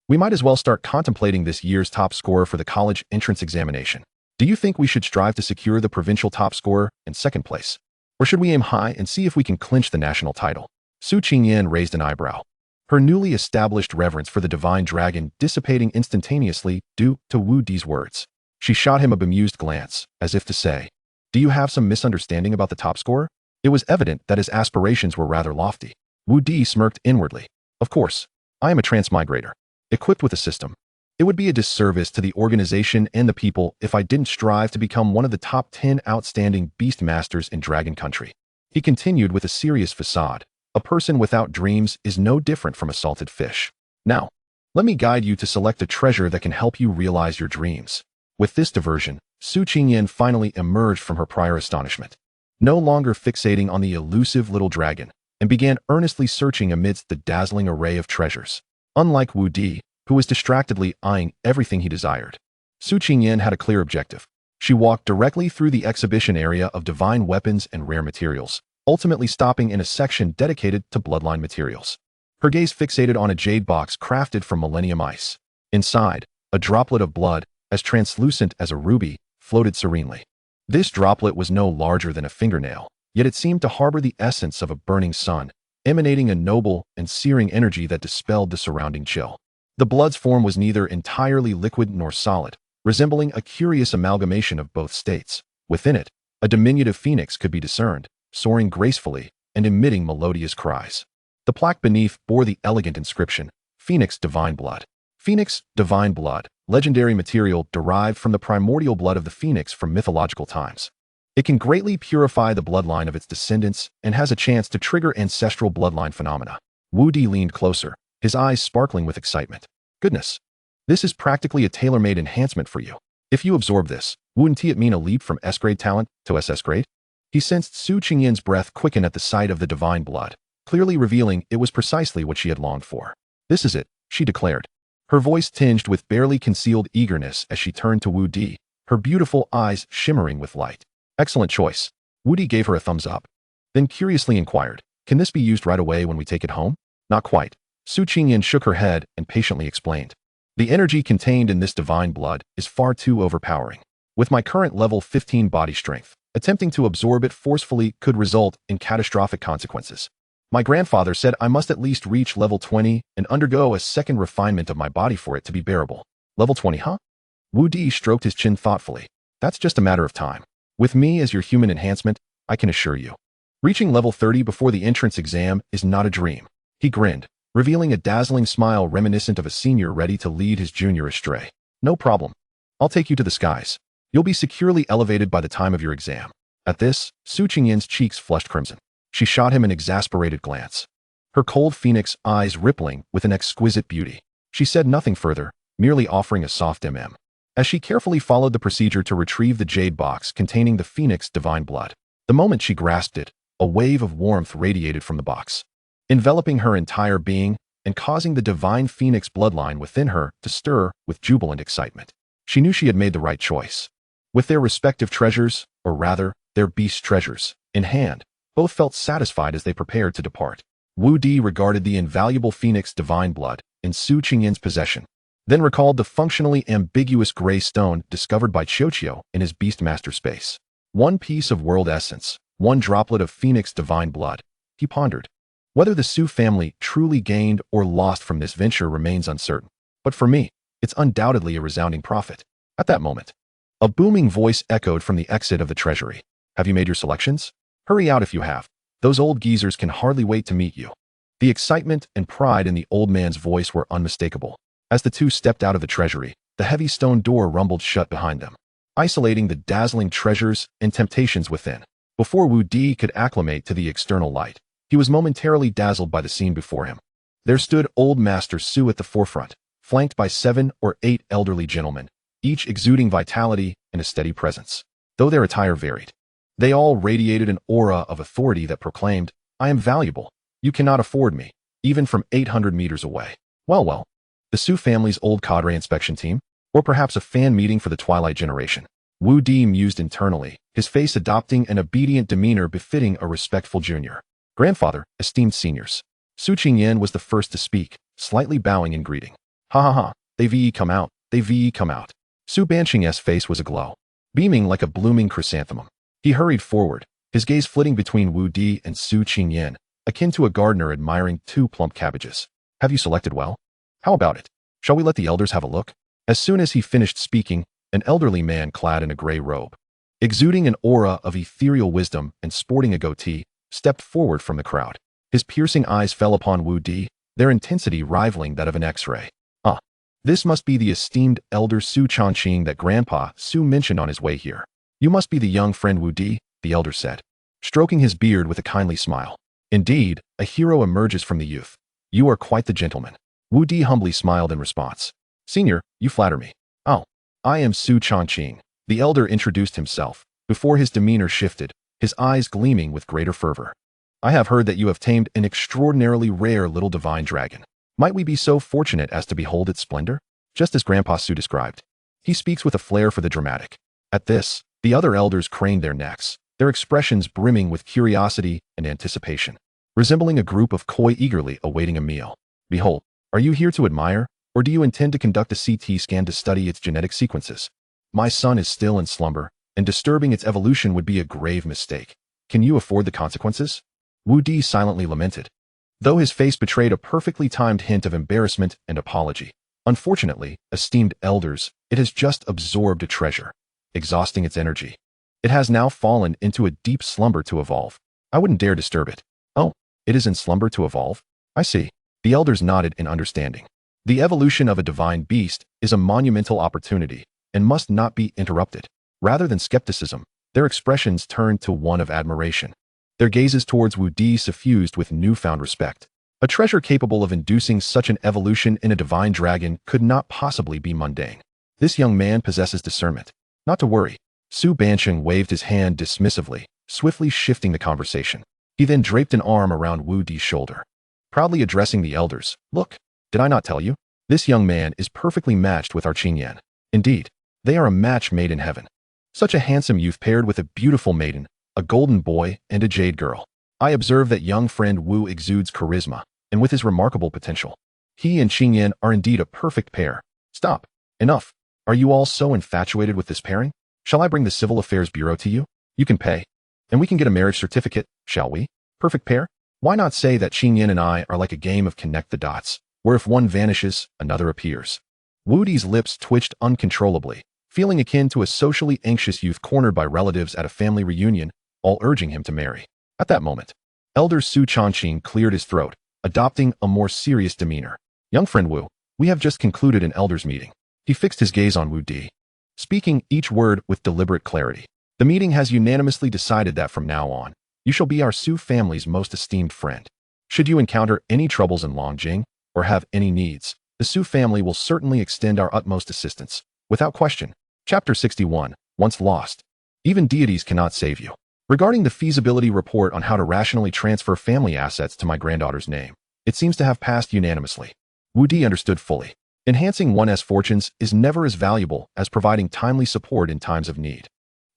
We might as well start contemplating this year's top scorer for the college entrance examination. Do you think we should strive to secure the provincial top scorer in second place? Or should we aim high and see if we can clinch the national title? Su Qingyan raised an eyebrow, her newly established reverence for the divine dragon dissipating instantaneously due to Wudi's words. She shot him a bemused glance, as if to say, "Do you have some misunderstanding about the top scorer?" It was evident that his aspirations were rather lofty. Wudi smirked inwardly. Of course, I am a transmigrator, equipped with a system. It would be a disservice to the organization and the people if I didn't strive to become one of the top 10 outstanding Beastmasters in Dragon Country. He continued with a serious facade. A person without dreams is no different from a salted fish. Now, let me guide you to select a treasure that can help you realize your dreams. With this diversion, Su Qingyan finally emerged from her prior astonishment, no longer fixating on the elusive little dragon, and began earnestly searching amidst the dazzling array of treasures. Unlike Wudi, who was distractedly eyeing everything he desired, Su Qingyan had a clear objective. She walked directly through the exhibition area of divine weapons and rare materials, ultimately stopping in a section dedicated to bloodline materials. Her gaze fixated on a jade box crafted from millennium ice. Inside, a droplet of blood, as translucent as a ruby, floated serenely. This droplet was no larger than a fingernail, yet it seemed to harbor the essence of a burning sun, emanating a noble and searing energy that dispelled the surrounding chill. The blood's form was neither entirely liquid nor solid, resembling a curious amalgamation of both states. Within it, a diminutive phoenix could be discerned, soaring gracefully and emitting melodious cries. The plaque beneath bore the elegant inscription, Phoenix Divine Blood. Phoenix Divine Blood, legendary material derived from the primordial blood of the phoenix from mythological times. It can greatly purify the bloodline of its descendants and has a chance to trigger ancestral bloodline phenomena. Wudi leaned closer, his eyes sparkling with excitement. Goodness, this is practically a tailor-made enhancement for you. If you absorb this, wouldn't it mean a leap from S-grade talent to SS grade? He sensed Su Qingyan's breath quicken at the sight of the divine blood, clearly revealing it was precisely what she had longed for. This is it, she declared, her voice tinged with barely concealed eagerness as she turned to Wudi, her beautiful eyes shimmering with light. Excellent choice. Wudi gave her a thumbs up, then curiously inquired, can this be used right away when we take it home? Not quite. Su Qingyan shook her head and patiently explained. The energy contained in this divine blood is far too overpowering. With my current level 15 body strength, attempting to absorb it forcefully could result in catastrophic consequences. My grandfather said I must at least reach level 20 and undergo a second refinement of my body for it to be bearable. Level 20, huh? Wudi stroked his chin thoughtfully. That's just a matter of time. With me as your human enhancement, I can assure you. Reaching level 30 before the entrance exam is not a dream. He grinned, revealing a dazzling smile reminiscent of a senior ready to lead his junior astray. No problem. I'll take you to the skies. You'll be securely elevated by the time of your exam. At this, Su Qingyin's cheeks flushed crimson. She shot him an exasperated glance, her cold phoenix eyes rippling with an exquisite beauty. She said nothing further, merely offering a soft As she carefully followed the procedure to retrieve the jade box containing the phoenix divine blood. The moment she grasped it, a wave of warmth radiated from the box, enveloping her entire being and causing the divine phoenix bloodline within her to stir with jubilant excitement. She knew she had made the right choice. With their respective treasures, or rather, their beast treasures, in hand, both felt satisfied as they prepared to depart. Wudi regarded the invaluable phoenix divine blood in Su Qingyin's possession, then recalled the functionally ambiguous gray stone discovered by Qiuqiu in his Beastmaster space. One piece of world essence, one droplet of phoenix divine blood, he pondered. Whether the Su family truly gained or lost from this venture remains uncertain, but for me, it's undoubtedly a resounding profit. At that moment, a booming voice echoed from the exit of the treasury. Have you made your selections? Hurry out if you have. Those old geezers can hardly wait to meet you. The excitement and pride in the old man's voice were unmistakable. As the two stepped out of the treasury, the heavy stone door rumbled shut behind them, isolating the dazzling treasures and temptations within. Before Wudi could acclimate to the external light, he was momentarily dazzled by the scene before him. There stood old Master Su at the forefront, flanked by 7 or 8 elderly gentlemen, each exuding vitality and a steady presence. Though their attire varied, they all radiated an aura of authority that proclaimed, I am valuable. You cannot afford me, even from 800 meters away. Well, the Su family's old cadre inspection team, or perhaps a fan meeting for the Twilight generation. Wudi mused internally, his face adopting an obedient demeanor befitting a respectful junior. Grandfather, esteemed seniors. Su Qingyin was the first to speak, slightly bowing in greeting. Ha, they come out, they come out. Su Banqing's face was aglow, beaming like a blooming chrysanthemum. He hurried forward, his gaze flitting between Wudi and Su Qingyin, akin to a gardener admiring 2 plump cabbages. Have you selected well? How about it? Shall we let the elders have a look? As soon as he finished speaking, an elderly man clad in a gray robe, exuding an aura of ethereal wisdom and sporting a goatee, stepped forward from the crowd. His piercing eyes fell upon Wudi, their intensity rivaling that of an X-ray. This must be the esteemed elder Su Changqing that Grandpa Su mentioned on his way here. You must be the young friend Wudi, the elder said, stroking his beard with a kindly smile. Indeed, a hero emerges from the youth. You are quite the gentleman. Wudi humbly smiled in response. Senior, you flatter me. Oh, I am Su Changqing. The elder introduced himself, before his demeanor shifted, his eyes gleaming with greater fervor. I have heard that you have tamed an extraordinarily rare little divine dragon. Might we be so fortunate as to behold its splendor? Just as Grandpa Su described. He speaks with a flair for the dramatic. At this, the other elders craned their necks, their expressions brimming with curiosity and anticipation, resembling a group of koi eagerly awaiting a meal. Behold, are you here to admire, or do you intend to conduct a CT scan to study its genetic sequences? My son is still in slumber, and disturbing its evolution would be a grave mistake. Can you afford the consequences? Wudi silently lamented, though his face betrayed a perfectly timed hint of embarrassment and apology. Unfortunately, esteemed elders, it has just absorbed a treasure, exhausting its energy. It has now fallen into a deep slumber to evolve. I wouldn't dare disturb it. Oh, it is in slumber to evolve? I see. The elders nodded in understanding. The evolution of a divine beast is a monumental opportunity and must not be interrupted. Rather than skepticism, their expressions turned to one of admiration. Their gazes towards Wudi suffused with newfound respect. A treasure capable of inducing such an evolution in a divine dragon could not possibly be mundane. This young man possesses discernment. Not to worry. Su Banqing waved his hand dismissively, swiftly shifting the conversation. He then draped an arm around Wudi's shoulder, proudly addressing the elders. Look, did I not tell you? This young man is perfectly matched with our Qingyan. Indeed, they are a match made in heaven. Such a handsome youth paired with a beautiful maiden, a golden boy, and a jade girl. I observe that young friend Wu exudes charisma, and with his remarkable potential. He and Qingyan are indeed a perfect pair. Stop. Enough. Are you all so infatuated with this pairing? Shall I bring the Civil Affairs Bureau to you? You can pay. And we can get a marriage certificate, shall we? Perfect pair? Why not say that Qingyan and I are like a game of connect the dots, where if one vanishes, another appears. Wudi's lips twitched uncontrollably, feeling akin to a socially anxious youth cornered by relatives at a family reunion, all urging him to marry. At that moment, Elder Su Changqing cleared his throat, adopting a more serious demeanor. Young friend Wu, we have just concluded an elders meeting. He fixed his gaze on Wudi, speaking each word with deliberate clarity. The meeting has unanimously decided that from now on, you shall be our Su family's most esteemed friend. Should you encounter any troubles in Longjing, or have any needs, the Su family will certainly extend our utmost assistance, without question. Chapter 61, Once Lost. Even deities cannot save you. Regarding the feasibility report on how to rationally transfer family assets to my granddaughter's name, it seems to have passed unanimously. Wudi understood fully. Enhancing one's fortunes is never as valuable as providing timely support in times of need.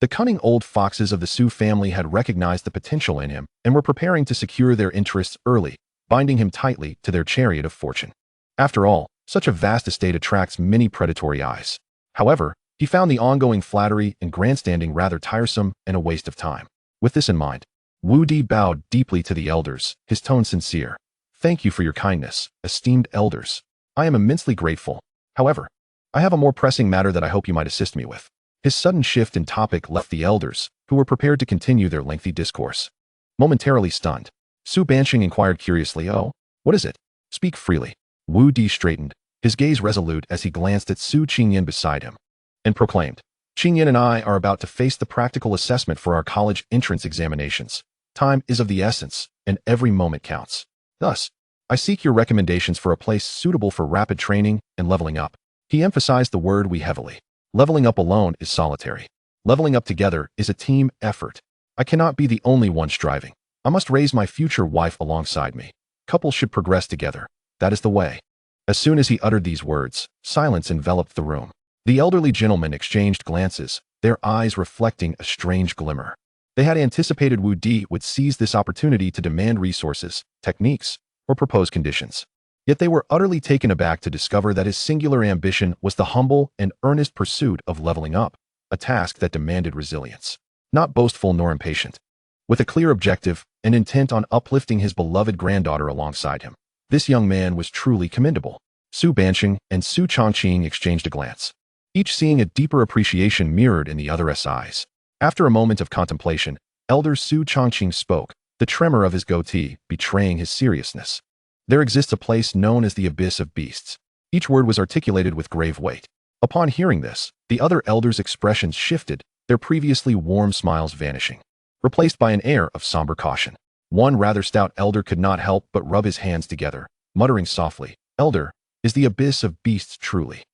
The cunning old foxes of the Su family had recognized the potential in him and were preparing to secure their interests early, binding him tightly to their chariot of fortune. After all, such a vast estate attracts many predatory eyes. However, he found the ongoing flattery and grandstanding rather tiresome and a waste of time. With this in mind, Wudi bowed deeply to the elders, his tone sincere. Thank you for your kindness, esteemed elders. I am immensely grateful. However, I have a more pressing matter that I hope you might assist me with. His sudden shift in topic left the elders, who were prepared to continue their lengthy discourse. Momentarily stunned, Su Bansheng inquired curiously, "Oh, what is it? Speak freely." Wudi straightened, his gaze resolute as he glanced at Su Qingyan beside him, and proclaimed, "Qingyan and I are about to face the practical assessment for our college entrance examinations. Time is of the essence, and every moment counts. Thus, I seek your recommendations for a place suitable for rapid training and leveling up." He emphasized the word "we" heavily. Leveling up alone is solitary. Leveling up together is a team effort. I cannot be the only one striving. I must raise my future wife alongside me. Couples should progress together. That is the way. As soon as he uttered these words, silence enveloped the room. The elderly gentlemen exchanged glances, their eyes reflecting a strange glimmer. They had anticipated Wudi would seize this opportunity to demand resources, techniques, or propose conditions. Yet they were utterly taken aback to discover that his singular ambition was the humble and earnest pursuit of leveling up, a task that demanded resilience. Not boastful nor impatient. With a clear objective and intent on uplifting his beloved granddaughter alongside him, this young man was truly commendable. Su Bansheng and Su Chongqing exchanged a glance, each seeing a deeper appreciation mirrored in the other's eyes. After a moment of contemplation, Elder Su Chongqing spoke, the tremor of his goatee betraying his seriousness. "There exists a place known as the Abyss of Beasts." Each word was articulated with grave weight. Upon hearing this, the other elders' expressions shifted, their previously warm smiles vanishing, replaced by an air of somber caution. One rather stout elder could not help but rub his hands together, muttering softly, "Elder, is the Abyss of Beasts truly?"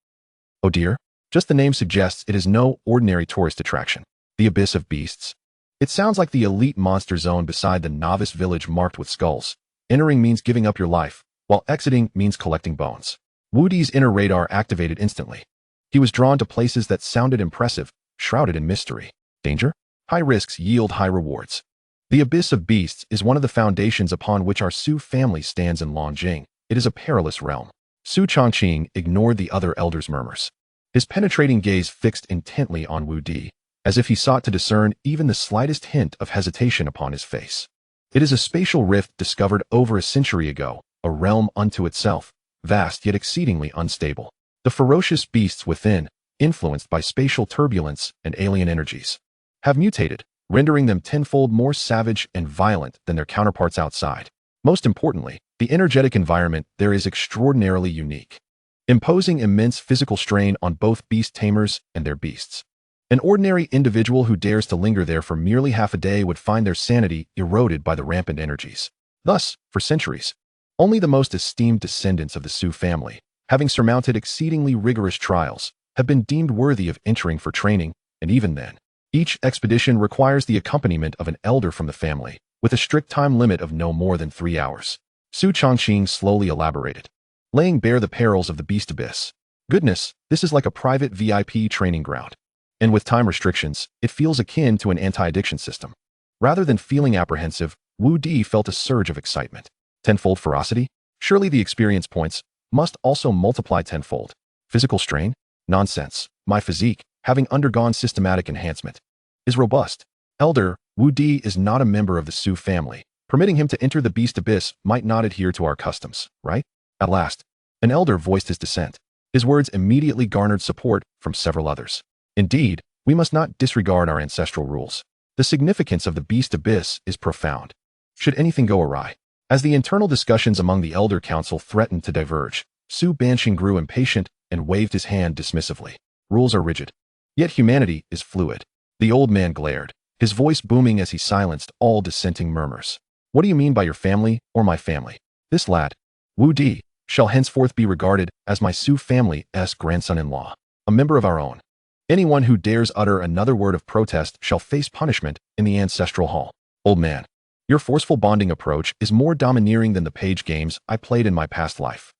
"Oh dear, just the name suggests it is no ordinary tourist attraction. The Abyss of Beasts. It sounds like the elite monster zone beside the novice village marked with skulls. Entering means giving up your life, while exiting means collecting bones." Wudi's inner radar activated instantly. He was drawn to places that sounded impressive, shrouded in mystery. Danger? High risks yield high rewards. The Abyss of Beasts is one of the foundations upon which our Su family stands in Longjing. It is a perilous realm. Su Chongqing ignored the other elders' murmurs. His penetrating gaze fixed intently on Wudi, as if he sought to discern even the slightest hint of hesitation upon his face. "It is a spatial rift discovered over a century ago, a realm unto itself, vast yet exceedingly unstable. The ferocious beasts within, influenced by spatial turbulence and alien energies, have mutated, rendering them tenfold more savage and violent than their counterparts outside. Most importantly, the energetic environment there is extraordinarily unique, imposing immense physical strain on both beast tamers and their beasts. An ordinary individual who dares to linger there for merely half a day would find their sanity eroded by the rampant energies. Thus, for centuries, only the most esteemed descendants of the Su family, having surmounted exceedingly rigorous trials, have been deemed worthy of entering for training, and even then, each expedition requires the accompaniment of an elder from the family, with a strict time limit of no more than 3 hours." Su Chongqing slowly elaborated, laying bare the perils of the Beast Abyss. "Goodness, this is like a private VIP training ground. And with time restrictions, it feels akin to an anti-addiction system." Rather than feeling apprehensive, Wudi felt a surge of excitement. Tenfold ferocity? Surely the experience points must also multiply tenfold. Physical strain? Nonsense. My physique, having undergone systematic enhancement, is robust. Elder, Wudi is not a member of the Su family. Permitting him to enter the Beast Abyss might not adhere to our customs, right? At last, an elder voiced his dissent. His words immediately garnered support from several others. "Indeed, we must not disregard our ancestral rules. The significance of the Beast Abyss is profound. Should anything go awry." As the internal discussions among the Elder Council threatened to diverge, Su Bansheng grew impatient and waved his hand dismissively. "Rules are rigid. Yet humanity is fluid. The old man glared, his voice booming as he silenced all dissenting murmurs. What do you mean by your family or my family? This lad, Wudi, shall henceforth be regarded as my Su family's grandson-in-law, a member of our own. Anyone who dares utter another word of protest shall face punishment in the ancestral hall. Old man, your forceful bonding approach is more domineering than the page games I played in my past life.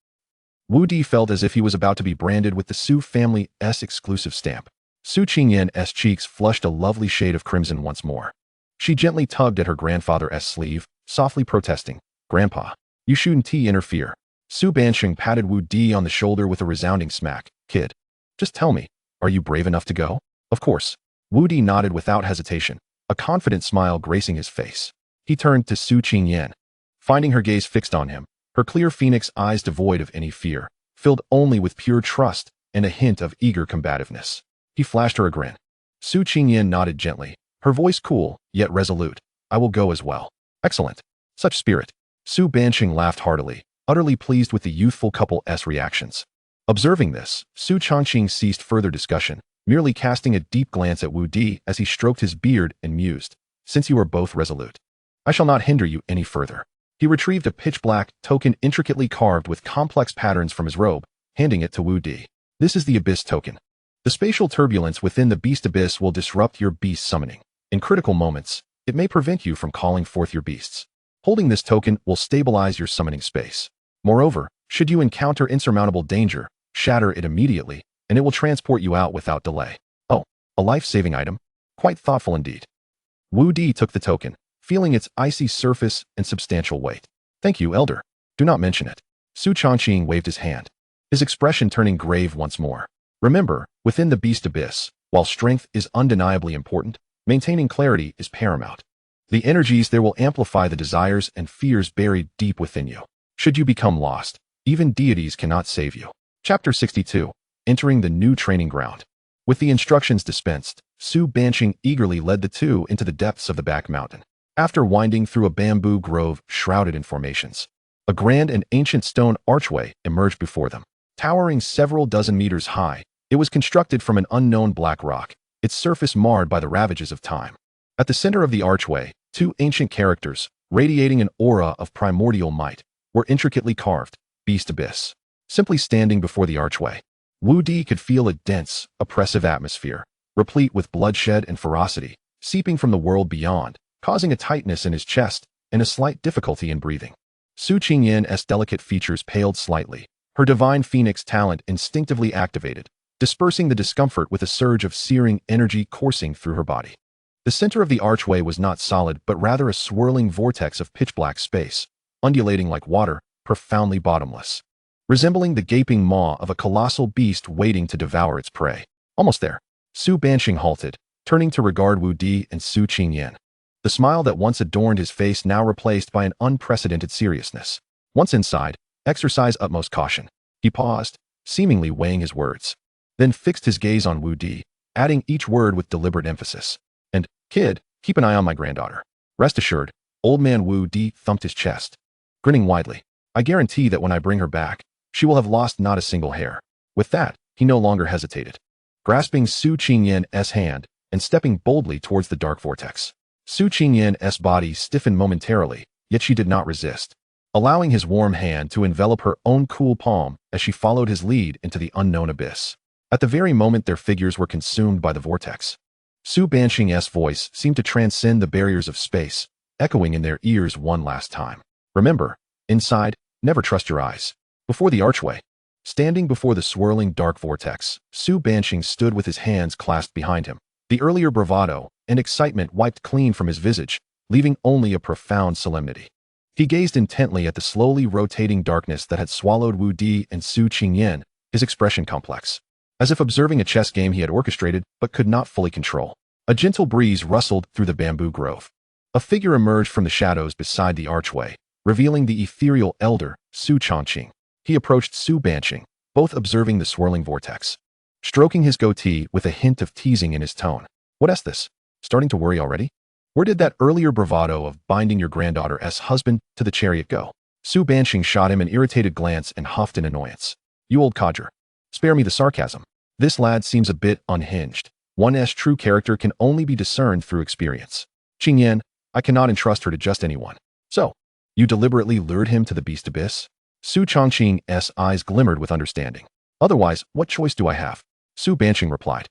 Wudi felt as if he was about to be branded with the Su family's exclusive stamp. Su Qingyan's cheeks flushed a lovely shade of crimson once more. She gently tugged at her grandfather's sleeve, softly protesting, Grandpa, you shouldn't interfere. Su Bansheng patted Wudi on the shoulder with a resounding smack. Kid, just tell me, are you brave enough to go? Of course. Wudi nodded without hesitation, a confident smile gracing his face. He turned to Su Qingyan. Finding her gaze fixed on him, her clear phoenix eyes devoid of any fear, filled only with pure trust and a hint of eager combativeness. He flashed her a grin. Su Qingyan nodded gently, her voice cool, yet resolute. I will go as well. Excellent. Such spirit. Su Bansheng laughed heartily, utterly pleased with the youthful couple's reactions. Observing this, Su Changqing ceased further discussion, merely casting a deep glance at Wudi as he stroked his beard and mused, Since you are both resolute, I shall not hinder you any further. He retrieved a pitch-black token intricately carved with complex patterns from his robe, handing it to Wudi. This is the Abyss token. The spatial turbulence within the Beast Abyss will disrupt your beast summoning. In critical moments, it may prevent you from calling forth your beasts. Holding this token will stabilize your summoning space. Moreover, should you encounter insurmountable danger, shatter it immediately, and it will transport you out without delay. Oh, a life-saving item? Quite thoughtful indeed. Wudi took the token, feeling its icy surface and substantial weight. Thank you, Elder. Do not mention it. Su Changqing waved his hand, his expression turning grave once more. Remember, within the Beast Abyss, while strength is undeniably important, maintaining clarity is paramount. The energies there will amplify the desires and fears buried deep within you. Should you become lost, even deities cannot save you. Chapter 62. Entering the new training ground. With the instructions dispensed, Su Bansheng eagerly led the two into the depths of the back mountain. After winding through a bamboo grove shrouded in formations, a grand and ancient stone archway emerged before them. Towering several dozen meters high, it was constructed from an unknown black rock, its surface marred by the ravages of time. At the center of the archway, two ancient characters, radiating an aura of primordial might, were intricately carved, Beast Abyss. Simply standing before the archway, Wudi could feel a dense, oppressive atmosphere, replete with bloodshed and ferocity, seeping from the world beyond, causing a tightness in his chest and a slight difficulty in breathing. Su Qingyan's delicate features paled slightly, her divine phoenix talent instinctively activated, dispersing the discomfort with a surge of searing energy coursing through her body. The center of the archway was not solid but rather a swirling vortex of pitch-black space, undulating like water, profoundly bottomless. Resembling the gaping maw of a colossal beast waiting to devour its prey. Almost there, Su Bansheng halted, turning to regard Wudi and Su Qingyan. The smile that once adorned his face now replaced by an unprecedented seriousness. Once inside, exercise utmost caution. He paused, seemingly weighing his words, then fixed his gaze on Wudi, adding each word with deliberate emphasis. And, kid, keep an eye on my granddaughter. Rest assured, old man Wudi thumped his chest, grinning widely. I guarantee that when I bring her back, she will have lost not a single hair. With that, he no longer hesitated, grasping Su Qingyan's hand and stepping boldly towards the dark vortex. Su Qingyan's body stiffened momentarily, yet she did not resist, allowing his warm hand to envelop her own cool palm as she followed his lead into the unknown abyss. At the very moment their figures were consumed by the vortex, Su Bansheng's voice seemed to transcend the barriers of space, echoing in their ears one last time. Remember, inside, never trust your eyes. Before the archway, standing before the swirling dark vortex, Su Bansheng stood with his hands clasped behind him. The earlier bravado and excitement wiped clean from his visage, leaving only a profound solemnity. He gazed intently at the slowly rotating darkness that had swallowed Wudi and Su Qingyan, his expression complex, as if observing a chess game he had orchestrated but could not fully control. A gentle breeze rustled through the bamboo grove. A figure emerged from the shadows beside the archway, revealing the ethereal elder, Su Changqing. He approached Su Bansheng, both observing the swirling vortex, stroking his goatee with a hint of teasing in his tone. What's this? Starting to worry already? Where did that earlier bravado of binding your granddaughter's husband to the chariot go? Su Bansheng shot him an irritated glance and huffed in annoyance. You old codger. Spare me the sarcasm. This lad seems a bit unhinged. One's true character can only be discerned through experience. Qingyan, I cannot entrust her to just anyone. So, you deliberately lured him to the Beast Abyss? Su Chongqing's eyes glimmered with understanding. Otherwise, what choice do I have? Su Banqing replied,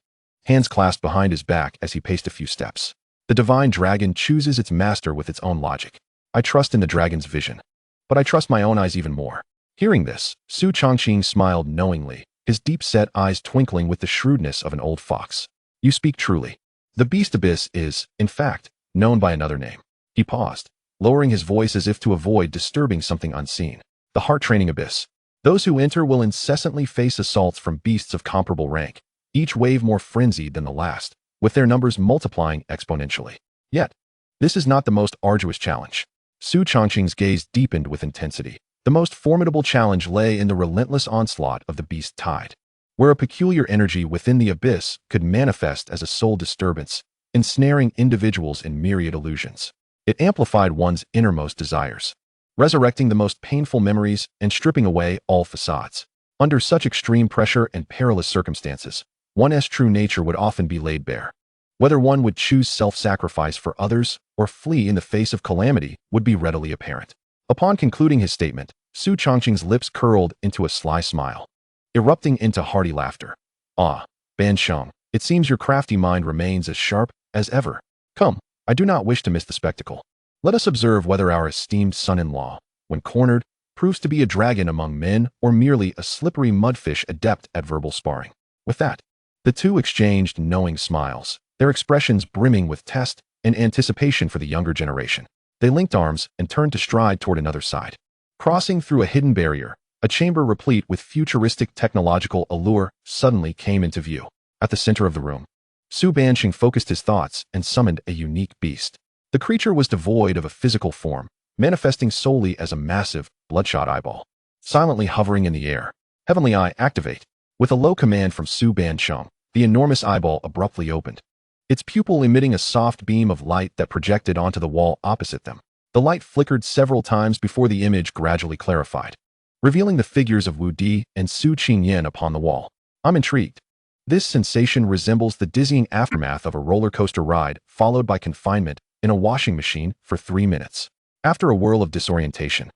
hands clasped behind his back as he paced a few steps. The divine dragon chooses its master with its own logic. I trust in the dragon's vision. But I trust my own eyes even more. Hearing this, Su Chongqing smiled knowingly, his deep-set eyes twinkling with the shrewdness of an old fox. You speak truly. The Beast Abyss is, in fact, known by another name. He paused, lowering his voice as if to avoid disturbing something unseen. The heart-training abyss. Those who enter will incessantly face assaults from beasts of comparable rank, each wave more frenzied than the last, with their numbers multiplying exponentially. Yet, this is not the most arduous challenge. Su Chongqing's gaze deepened with intensity. The most formidable challenge lay in the relentless onslaught of the beast tide, where a peculiar energy within the abyss could manifest as a soul disturbance, ensnaring individuals in myriad illusions. It amplified one's innermost desires, resurrecting the most painful memories and stripping away all facades. Under such extreme pressure and perilous circumstances, one's true nature would often be laid bare. Whether one would choose self-sacrifice for others or flee in the face of calamity would be readily apparent. Upon concluding his statement, Su Chongqing's lips curled into a sly smile, erupting into hearty laughter. Ah, Bansheng, it seems your crafty mind remains as sharp as ever. Come, I do not wish to miss the spectacle. Let us observe whether our esteemed son-in-law, when cornered, proves to be a dragon among men or merely a slippery mudfish adept at verbal sparring. With that, the two exchanged knowing smiles, their expressions brimming with test and anticipation for the younger generation. They linked arms and turned to stride toward another side. Crossing through a hidden barrier, a chamber replete with futuristic technological allure suddenly came into view. At the center of the room, Su Banqing focused his thoughts and summoned a unique beast. The creature was devoid of a physical form, manifesting solely as a massive, bloodshot eyeball. Silently hovering in the air, Heavenly Eye, activate. With a low command from Su Banqing, the enormous eyeball abruptly opened, its pupil emitting a soft beam of light that projected onto the wall opposite them. The light flickered several times before the image gradually clarified, revealing the figures of Wudi and Su Qingyan upon the wall. I'm intrigued. This sensation resembles the dizzying aftermath of a roller coaster ride followed by confinement in a washing machine for 3 minutes. After a whirl of disorientation,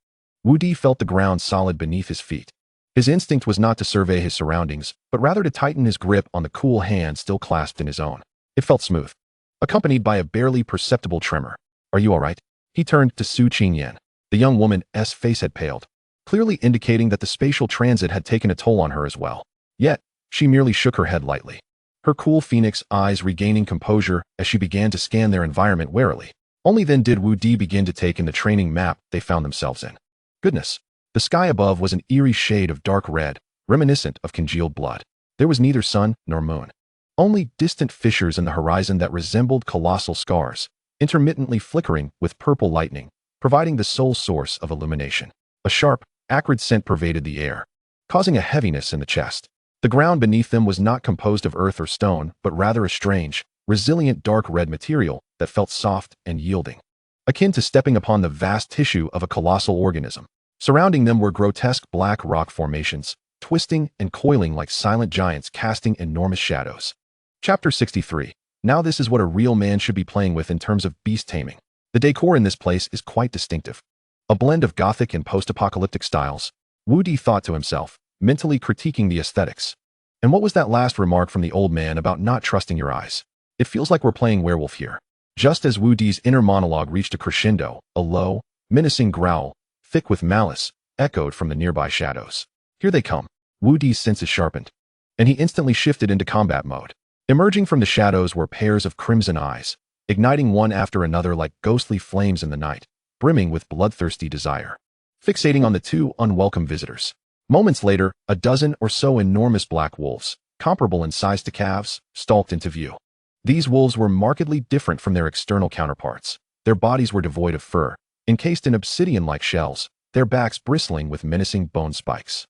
Wudi felt the ground solid beneath his feet. His instinct was not to survey his surroundings, but rather to tighten his grip on the cool hand still clasped in his own. It felt smooth, accompanied by a barely perceptible tremor. Are you all right? He turned to Su Qingyan. The young woman's face had paled, clearly indicating that the spatial transit had taken a toll on her as well. Yet, she merely shook her head lightly, her cool phoenix eyes regaining composure as she began to scan their environment warily. Only then did Wudi begin to take in the training map they found themselves in. Goodness, the sky above was an eerie shade of dark red, reminiscent of congealed blood. There was neither sun nor moon, only distant fissures in the horizon that resembled colossal scars, intermittently flickering with purple lightning, providing the sole source of illumination. A sharp, acrid scent pervaded the air, causing a heaviness in the chest. The ground beneath them was not composed of earth or stone, but rather a strange, resilient dark red material that felt soft and yielding, akin to stepping upon the vast tissue of a colossal organism. Surrounding them were grotesque black rock formations, twisting and coiling like silent giants casting enormous shadows. Chapter 63. Now this is what a real man should be playing with in terms of beast taming. The decor in this place is quite distinctive. A blend of Gothic and post-apocalyptic styles, Wudi thought to himself, mentally critiquing the aesthetics. And what was that last remark from the old man about not trusting your eyes? It feels like we're playing werewolf here. Just as Wudi's inner monologue reached a crescendo, a low, menacing growl, thick with malice, echoed from the nearby shadows. Here they come. Wudi's senses sharpened, and he instantly shifted into combat mode. Emerging from the shadows were pairs of crimson eyes, igniting one after another like ghostly flames in the night, brimming with bloodthirsty desire, fixating on the two unwelcome visitors. Moments later, a dozen or so enormous black wolves, comparable in size to calves, stalked into view. These wolves were markedly different from their external counterparts. Their bodies were devoid of fur, encased in obsidian-like shells, their backs bristling with menacing bone spikes.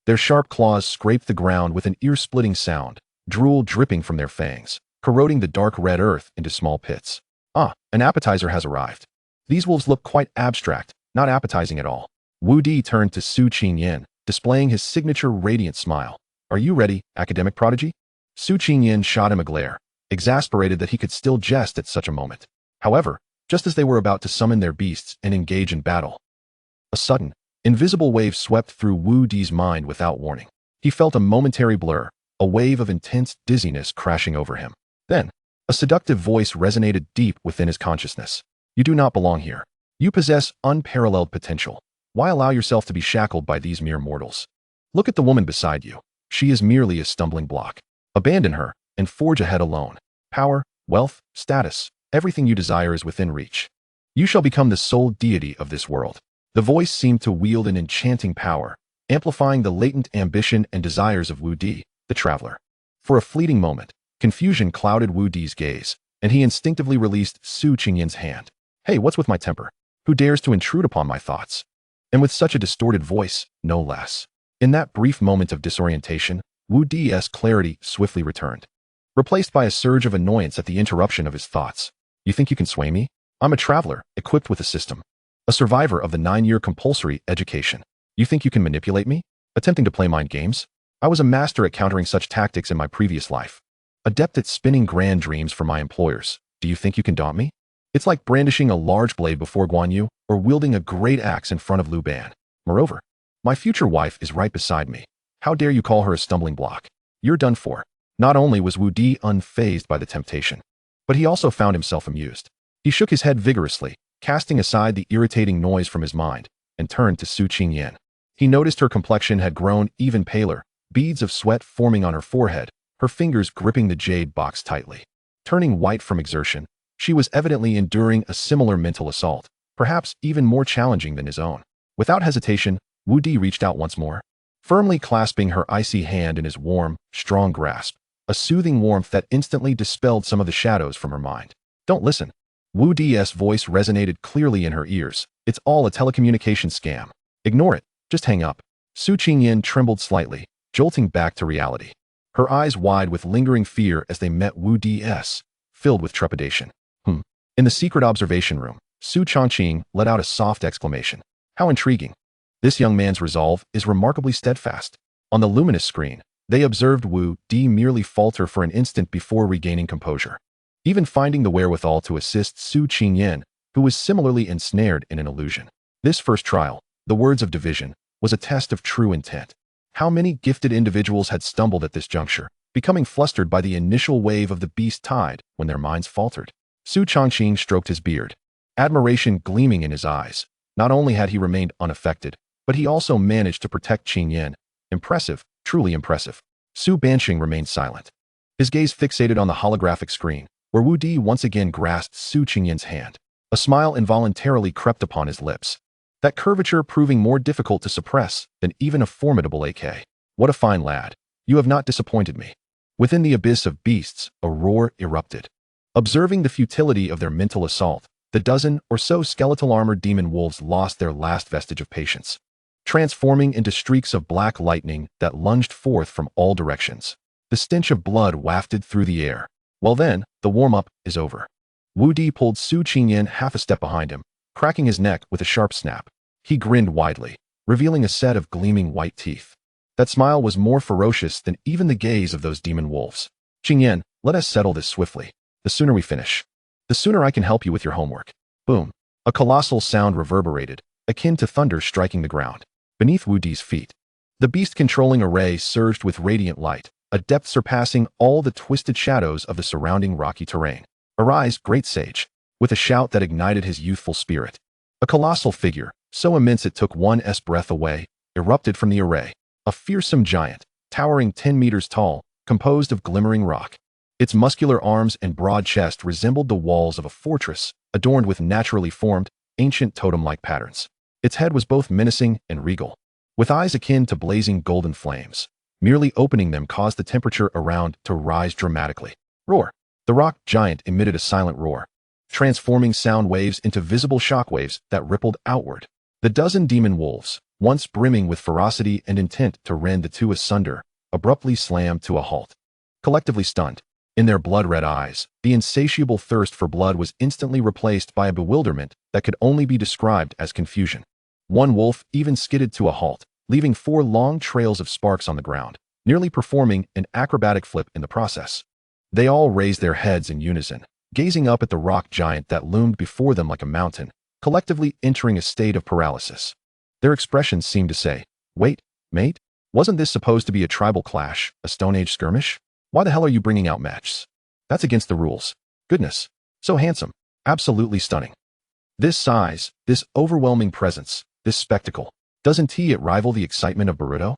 Their sharp claws scraped the ground with an ear-splitting sound, drool dripping from their fangs, corroding the dark red earth into small pits. Ah, an appetizer has arrived. These wolves look quite abstract, not appetizing at all. Wudi turned to Su Qingyan, displaying his signature radiant smile. Are you ready, academic prodigy? Su Qingyan shot him a glare, exasperated that he could still jest at such a moment. However, just as they were about to summon their beasts and engage in battle, a sudden, invisible wave swept through Wudi's mind without warning. He felt a momentary blur, a wave of intense dizziness crashing over him. Then, a seductive voice resonated deep within his consciousness. You do not belong here. You possess unparalleled potential. Why allow yourself to be shackled by these mere mortals? Look at the woman beside you. She is merely a stumbling block. Abandon her and forge ahead alone. Power, wealth, status, everything you desire is within reach. You shall become the sole deity of this world. The voice seemed to wield an enchanting power, amplifying the latent ambition and desires of Wudi, the traveler. For a fleeting moment, confusion clouded Wudi's gaze, and he instinctively released Su Qingyin's hand. Hey, what's with my temper? Who dares to intrude upon my thoughts? And with such a distorted voice, no less. In that brief moment of disorientation, Wudi's clarity swiftly returned, replaced by a surge of annoyance at the interruption of his thoughts. You think you can sway me? I'm a traveler, equipped with a system. A survivor of the 9-year compulsory education. You think you can manipulate me? Attempting to play mind games? I was a master at countering such tactics in my previous life. Adept at spinning grand dreams for my employers. Do you think you can daunt me? It's like brandishing a large blade before Guan Yu or wielding a great axe in front of Lu Ban. Moreover, my future wife is right beside me. How dare you call her a stumbling block? You're done for. Not only was Wudi unfazed by the temptation, but he also found himself amused. He shook his head vigorously, casting aside the irritating noise from his mind, and turned to Su Qingyan. He noticed her complexion had grown even paler, beads of sweat forming on her forehead, her fingers gripping the jade box tightly. Turning white from exertion, she was evidently enduring a similar mental assault, perhaps even more challenging than his own. Without hesitation, Wudi reached out once more, firmly clasping her icy hand in his warm, strong grasp, a soothing warmth that instantly dispelled some of the shadows from her mind. Don't listen. Wudi's voice resonated clearly in her ears. It's all a telecommunication scam. Ignore it. Just hang up. Su Qingyan trembled slightly, jolting back to reality. Her eyes wide with lingering fear as they met Wudi's, filled with trepidation. In the secret observation room, Su Chongqing let out a soft exclamation. How intriguing. This young man's resolve is remarkably steadfast. On the luminous screen, they observed Wudi merely falter for an instant before regaining composure, even finding the wherewithal to assist Su Qingyan, who was similarly ensnared in an illusion. This first trial, the words of division, was a test of true intent. How many gifted individuals had stumbled at this juncture, becoming flustered by the initial wave of the beast tide when their minds faltered? Su Chongqing stroked his beard, admiration gleaming in his eyes. Not only had he remained unaffected, but he also managed to protect Qingyan. Impressive, truly impressive. Su Banqing remained silent, his gaze fixated on the holographic screen, where Wudi once again grasped Su Qingyan's hand. A smile involuntarily crept upon his lips, that curvature proving more difficult to suppress than even a formidable AK. What a fine lad. You have not disappointed me. Within the abyss of beasts, a roar erupted. Observing the futility of their mental assault, the dozen or so skeletal-armored demon wolves lost their last vestige of patience, transforming into streaks of black lightning that lunged forth from all directions. The stench of blood wafted through the air. Well then, the warm-up is over. Wudi pulled Su Qingyan half a step behind him, cracking his neck with a sharp snap. He grinned widely, revealing a set of gleaming white teeth. That smile was more ferocious than even the gaze of those demon wolves. Qingyan, let us settle this swiftly. The sooner we finish, the sooner I can help you with your homework. Boom. A colossal sound reverberated, akin to thunder striking the ground, beneath Wudi's feet. The beast-controlling array surged with radiant light, a depth surpassing all the twisted shadows of the surrounding rocky terrain. Arise, great sage. With a shout that ignited his youthful spirit, a colossal figure, so immense it took one's breath away, erupted from the array. A fearsome giant, towering 10 meters tall, composed of glimmering rock. Its muscular arms and broad chest resembled the walls of a fortress, adorned with naturally formed, ancient totem-like patterns. Its head was both menacing and regal, with eyes akin to blazing golden flames. Merely opening them caused the temperature around to rise dramatically. Roar! The rock giant emitted a silent roar, transforming sound waves into visible shockwaves that rippled outward. The dozen demon wolves, once brimming with ferocity and intent to rend the two asunder, abruptly slammed to a halt. Collectively stunned, in their blood-red eyes, the insatiable thirst for blood was instantly replaced by a bewilderment that could only be described as confusion. One wolf even skidded to a halt, leaving 4 long trails of sparks on the ground, nearly performing an acrobatic flip in the process. They all raised their heads in unison, gazing up at the rock giant that loomed before them like a mountain, collectively entering a state of paralysis. Their expressions seemed to say, "Wait, mate? Wasn't this supposed to be a tribal clash, a Stone Age skirmish? Why the hell are you bringing out matches? That's against the rules. Goodness. So handsome. Absolutely stunning. This size, this overwhelming presence, this spectacle. Doesn't it rival the excitement of Boruto?"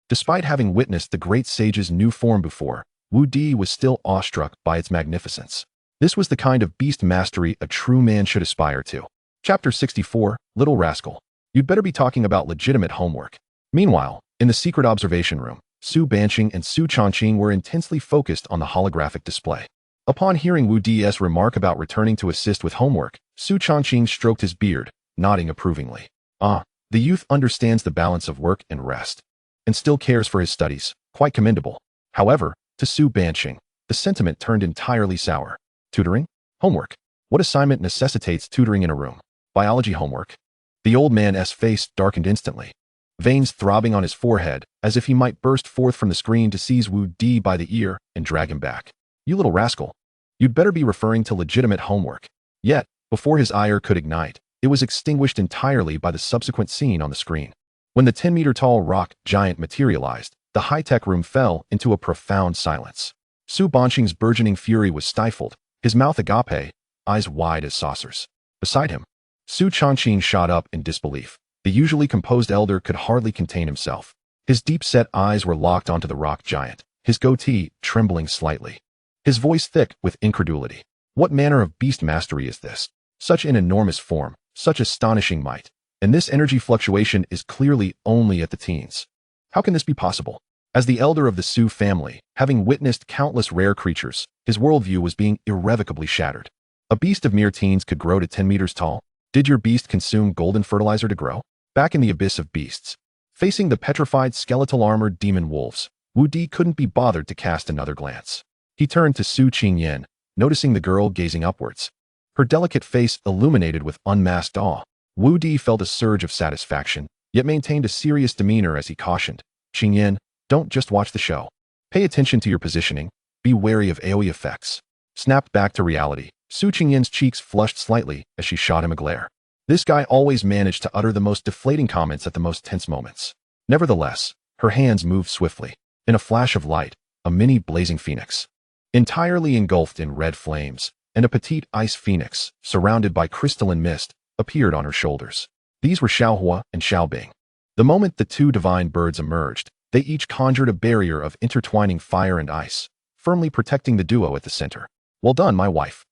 Despite having witnessed the great sage's new form before, Wudi was still awestruck by its magnificence. This was the kind of beast mastery a true man should aspire to. Chapter 64, Little Rascal. You'd better be talking about legitimate homework. Meanwhile, in the secret observation room, Su Banqing and Su Changqing were intensely focused on the holographic display. Upon hearing Wu Di's remark about returning to assist with homework, Su Changqing stroked his beard, nodding approvingly. The youth understands the balance of work and rest, and still cares for his studies. Quite commendable. However, to Su Banqing, the sentiment turned entirely sour. Tutoring? Homework. What assignment necessitates tutoring in a room? Biology homework? The old man's face darkened instantly, veins throbbing on his forehead, as if he might burst forth from the screen to seize Wu Di by the ear and drag him back. You little rascal. You'd better be referring to legitimate homework. Yet, before his ire could ignite, it was extinguished entirely by the subsequent scene on the screen. When the 10-meter-tall rock giant materialized, the high-tech room fell into a profound silence. Su Banqing's burgeoning fury was stifled, his mouth agape, eyes wide as saucers. Beside him, Su Changqing shot up in disbelief. The usually composed elder could hardly contain himself. His deep-set eyes were locked onto the rock giant, his goatee trembling slightly, his voice thick with incredulity. What manner of beast mastery is this? Such an enormous form, such astonishing might, and this energy fluctuation is clearly only at the teens. How can this be possible? As the elder of the Su family, having witnessed countless rare creatures, his worldview was being irrevocably shattered. A beast of mere teens could grow to 10 meters tall. Did your beast consume golden fertilizer to grow? Back in the abyss of beasts, facing the petrified skeletal-armored demon wolves, Wu Di couldn't be bothered to cast another glance. He turned to Su Qingyan, noticing the girl gazing upwards. Her delicate face illuminated with unmasked awe. Wu Di felt a surge of satisfaction, yet maintained a serious demeanor as he cautioned, "Qingyan, don't just watch the show. Pay attention to your positioning. Be wary of AoE effects." Snapped back to reality, Su Qingyan's cheeks flushed slightly as she shot him a glare. This guy always managed to utter the most deflating comments at the most tense moments. Nevertheless, her hands moved swiftly. In a flash of light, a mini blazing phoenix, entirely engulfed in red flames, and a petite ice phoenix, surrounded by crystalline mist, appeared on her shoulders. These were Xiaohua and Xiaobing. The moment the two divine birds emerged, they each conjured a barrier of intertwining fire and ice, firmly protecting the duo at the center. Well done, my wife.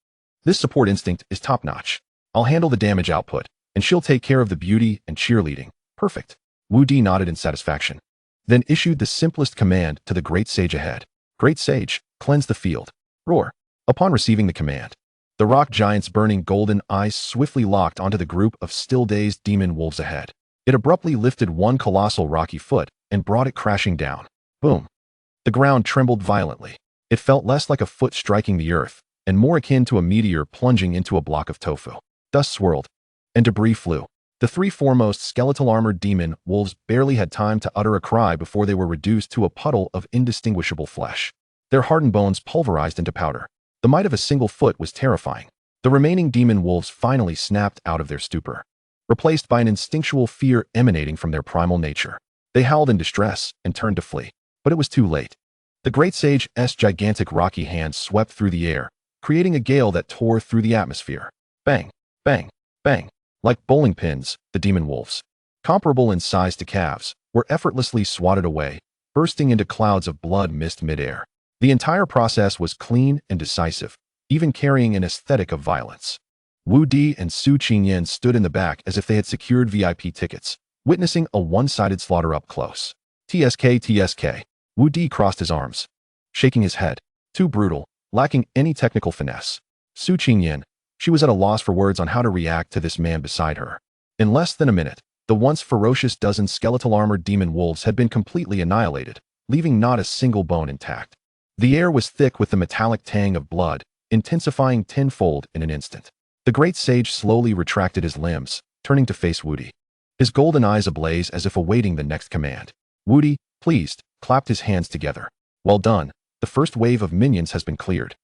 This support instinct is top-notch. I'll handle the damage output, and she'll take care of the beauty and cheerleading. Perfect. Wu Di nodded in satisfaction, then issued the simplest command to the great sage ahead. Great sage, cleanse the field. Roar. Upon receiving the command, the rock giant's burning golden eyes swiftly locked onto the group of still-dazed demon wolves ahead. It abruptly lifted one colossal rocky foot and brought it crashing down. Boom. The ground trembled violently. It felt less like a foot striking the earth, and more akin to a meteor plunging into a block of tofu. Dust swirled, and debris flew. The three foremost skeletal-armored demon wolves barely had time to utter a cry before they were reduced to a puddle of indistinguishable flesh. Their hardened bones pulverized into powder. The might of a single foot was terrifying. The remaining demon wolves finally snapped out of their stupor, replaced by an instinctual fear emanating from their primal nature. They howled in distress and turned to flee, but it was too late. The great sage's gigantic rocky hands swept through the air, creating a gale that tore through the atmosphere. Bang, bang, bang. Like bowling pins, the demon wolves, comparable in size to calves, were effortlessly swatted away, bursting into clouds of blood mist midair. The entire process was clean and decisive, even carrying an aesthetic of violence. Wu Di and Su Qingyan stood in the back as if they had secured VIP tickets, witnessing a one-sided slaughter up close. TSK. Wu Di crossed his arms, shaking his head. Too brutal, lacking any technical finesse. Su Qingyan, she was at a loss for words on how to react to this man beside her. In less than a minute, the once ferocious dozen skeletal-armored demon wolves had been completely annihilated, leaving not a single bone intact. The air was thick with the metallic tang of blood, intensifying tenfold in an instant. The great sage slowly retracted his limbs, turning to face Wudi, his golden eyes ablaze as if awaiting the next command. Wudi, pleased, clapped his hands together. Well done. The The first wave of minions has been cleared.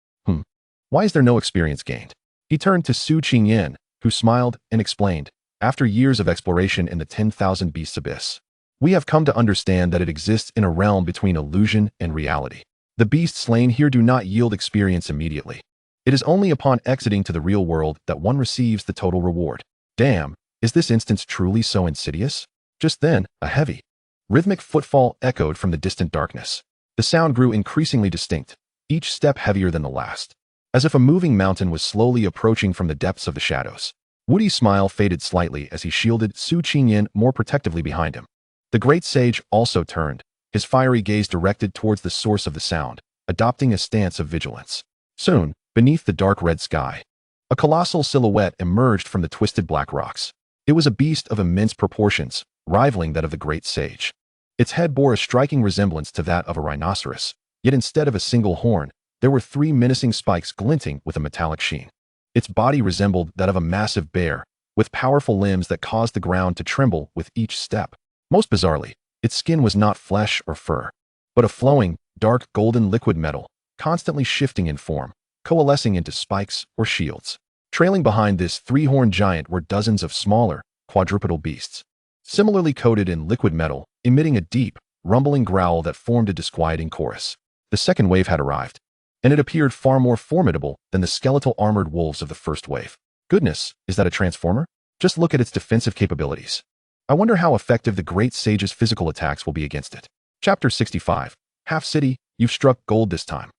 Why is there no experience gained? He turned to Su Qingyan, who smiled and explained, after years of exploration in the 10,000 Beasts Abyss, we have come to understand that it exists in a realm between illusion and reality. The beasts slain here do not yield experience immediately. It is only upon exiting to the real world that one receives the total reward. Damn, is this instance truly so insidious? Just then, a heavy, rhythmic footfall echoed from the distant darkness. The sound grew increasingly distinct, each step heavier than the last, as if a moving mountain was slowly approaching from the depths of the shadows. Wudi's smile faded slightly as he shielded Su Qingyan more protectively behind him. The great sage also turned, his fiery gaze directed towards the source of the sound, adopting a stance of vigilance. Soon, beneath the dark red sky, a colossal silhouette emerged from the twisted black rocks. It was a beast of immense proportions, rivaling that of the great sage. Its head bore a striking resemblance to that of a rhinoceros, yet instead of a single horn, there were 3 menacing spikes glinting with a metallic sheen. Its body resembled that of a massive bear, with powerful limbs that caused the ground to tremble with each step. Most bizarrely, its skin was not flesh or fur, but a flowing, dark golden liquid metal, constantly shifting in form, coalescing into spikes or shields. Trailing behind this 3-horned giant were dozens of smaller, quadrupedal beasts, similarly coated in liquid metal, emitting a deep, rumbling growl that formed a disquieting chorus. The second wave had arrived, and it appeared far more formidable than the skeletal armored wolves of the first wave. Goodness, is that a transformer? Just look at its defensive capabilities. I wonder how effective the great sage's physical attacks will be against it. Chapter 65. Half City, you've struck gold this time.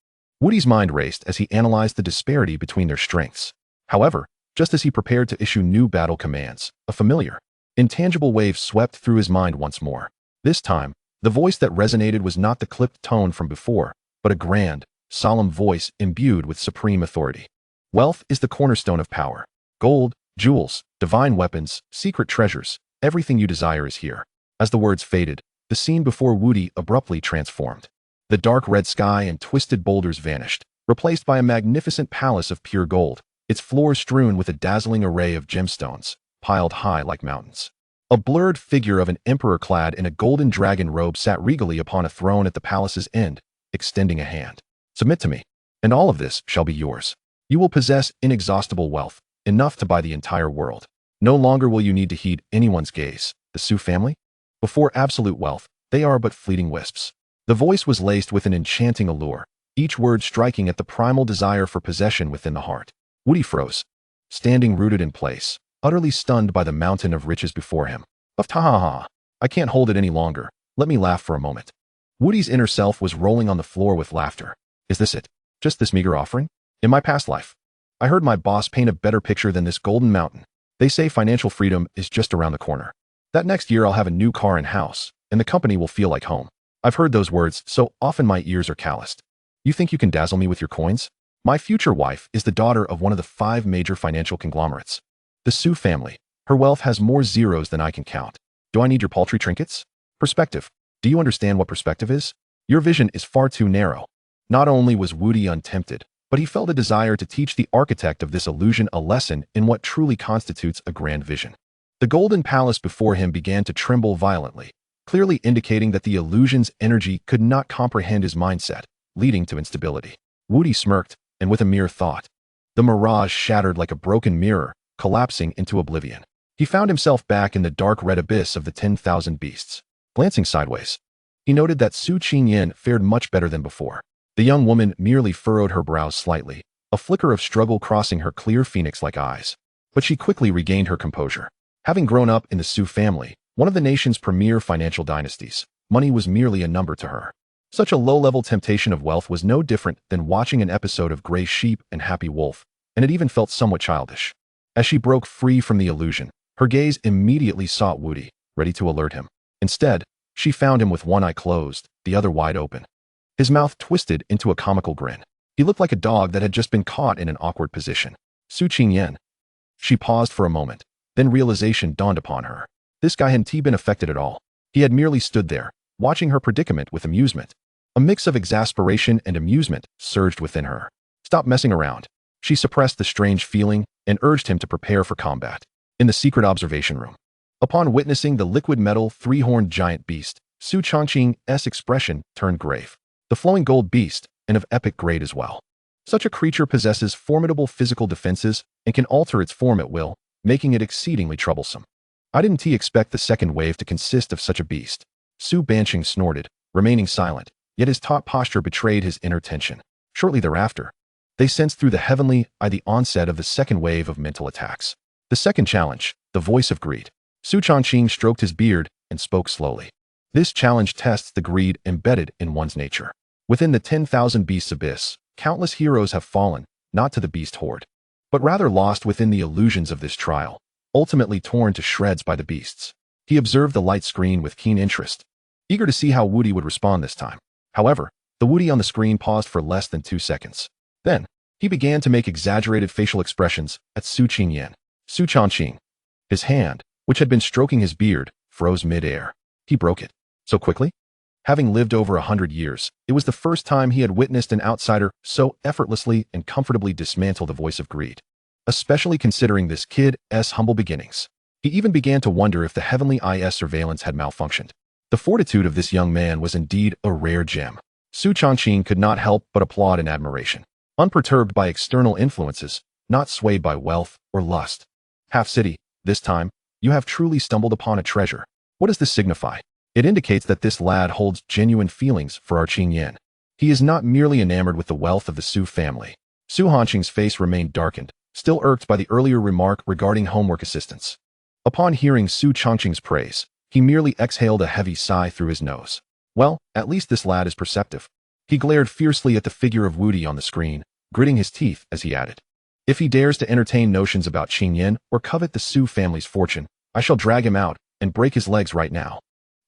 Wudi's mind raced as he analyzed the disparity between their strengths. However, just as he prepared to issue new battle commands, a familiar, intangible wave swept through his mind once more. This time, the voice that resonated was not the clipped tone from before, but a grand, solemn voice imbued with supreme authority. Wealth is the cornerstone of power. Gold, jewels, divine weapons, secret treasures, everything you desire is here. As the words faded, the scene before Wudi abruptly transformed. The dark red sky and twisted boulders vanished, replaced by a magnificent palace of pure gold, its floors strewn with a dazzling array of gemstones, piled high like mountains. A blurred figure of an emperor clad in a golden dragon robe sat regally upon a throne at the palace's end, extending a hand. Submit to me, and all of this shall be yours. You will possess inexhaustible wealth, enough to buy the entire world. No longer will you need to heed anyone's gaze. The Su family? Before absolute wealth, they are but fleeting wisps. The voice was laced with an enchanting allure, each word striking at the primal desire for possession within the heart. Wudi froze, standing rooted in place, utterly stunned by the mountain of riches before him. Ha! I can't hold it any longer. Let me laugh for a moment. Wudi's inner self was rolling on the floor with laughter. Is this it? Just this meager offering? In my past life, I heard my boss paint a better picture than this golden mountain. They say financial freedom is just around the corner. That next year I'll have a new car and house, and the company will feel like home. I've heard those words so often my ears are calloused. You think you can dazzle me with your coins? My future wife is the daughter of one of the 5 major financial conglomerates. The Su family. Her wealth has more zeros than I can count. Do I need your paltry trinkets? Perspective. Do you understand what perspective is? Your vision is far too narrow. Not only was Wudi untempted, but he felt a desire to teach the architect of this illusion a lesson in what truly constitutes a grand vision. The golden palace before him began to tremble violently, clearly indicating that the illusion's energy could not comprehend his mindset, leading to instability. Wudi smirked, and with a mere thought, the mirage shattered like a broken mirror, collapsing into oblivion. He found himself back in the dark red abyss of the 10,000 beasts. Glancing sideways, he noted that Su Qingyan fared much better than before. The young woman merely furrowed her brows slightly, a flicker of struggle crossing her clear phoenix-like eyes. But she quickly regained her composure. Having grown up in the Su family, one of the nation's premier financial dynasties, money was merely a number to her. Such a low-level temptation of wealth was no different than watching an episode of Gray Sheep and Happy Wolf, and it even felt somewhat childish. As she broke free from the illusion, her gaze immediately sought Wudi, ready to alert him. Instead, she found him with one eye closed, the other wide open. His mouth twisted into a comical grin. He looked like a dog that had just been caught in an awkward position. Su Qingyan. She paused for a moment, then realization dawned upon her. This guy hadn't been affected at all. He had merely stood there, watching her predicament with amusement. A mix of exasperation and amusement surged within her. Stop messing around. She suppressed the strange feeling and urged him to prepare for combat. In the secret observation room, upon witnessing the liquid metal 3-horned giant beast, Su Changqing's expression turned grave. The flowing gold beast, and of epic grade as well. Such a creature possesses formidable physical defenses and can alter its form at will, making it exceedingly troublesome. I didn't expect the second wave to consist of such a beast. Su Banqing snorted, remaining silent, yet his taut posture betrayed his inner tension. Shortly thereafter, they sensed through the heavenly eye the onset of the second wave of mental attacks. The second challenge, the voice of greed. Su Changqing stroked his beard and spoke slowly. This challenge tests the greed embedded in one's nature. Within the 10,000 beasts abyss, countless heroes have fallen, not to the beast horde, but rather lost within the illusions of this trial, ultimately torn to shreds by the beasts. He observed the light screen with keen interest, eager to see how Wudi would respond this time. However, the Wudi on the screen paused for less than 2 seconds. Then, he began to make exaggerated facial expressions at Su Changqing. His hand, which had been stroking his beard, froze mid-air. He broke it. So quickly? Having lived over 100 years, it was the first time he had witnessed an outsider so effortlessly and comfortably dismantle the voice of greed, especially considering this kid's humble beginnings. He even began to wonder if the heavenly IS surveillance had malfunctioned. The fortitude of this young man was indeed a rare gem. Su Changqing could not help but applaud in admiration. Unperturbed by external influences, not swayed by wealth or lust. Half city, this time, you have truly stumbled upon a treasure. What does this signify? It indicates that this lad holds genuine feelings for our Qingyan. He is not merely enamored with the wealth of the Su family. Su Hanqing's face remained darkened, still irked by the earlier remark regarding homework assistance. Upon hearing Su Changqing's praise, he merely exhaled a heavy sigh through his nose. Well, at least this lad is perceptive. He glared fiercely at the figure of Wudi on the screen, gritting his teeth as he added, "If he dares to entertain notions about Qingyan or covet the Su family's fortune, I shall drag him out and break his legs right now."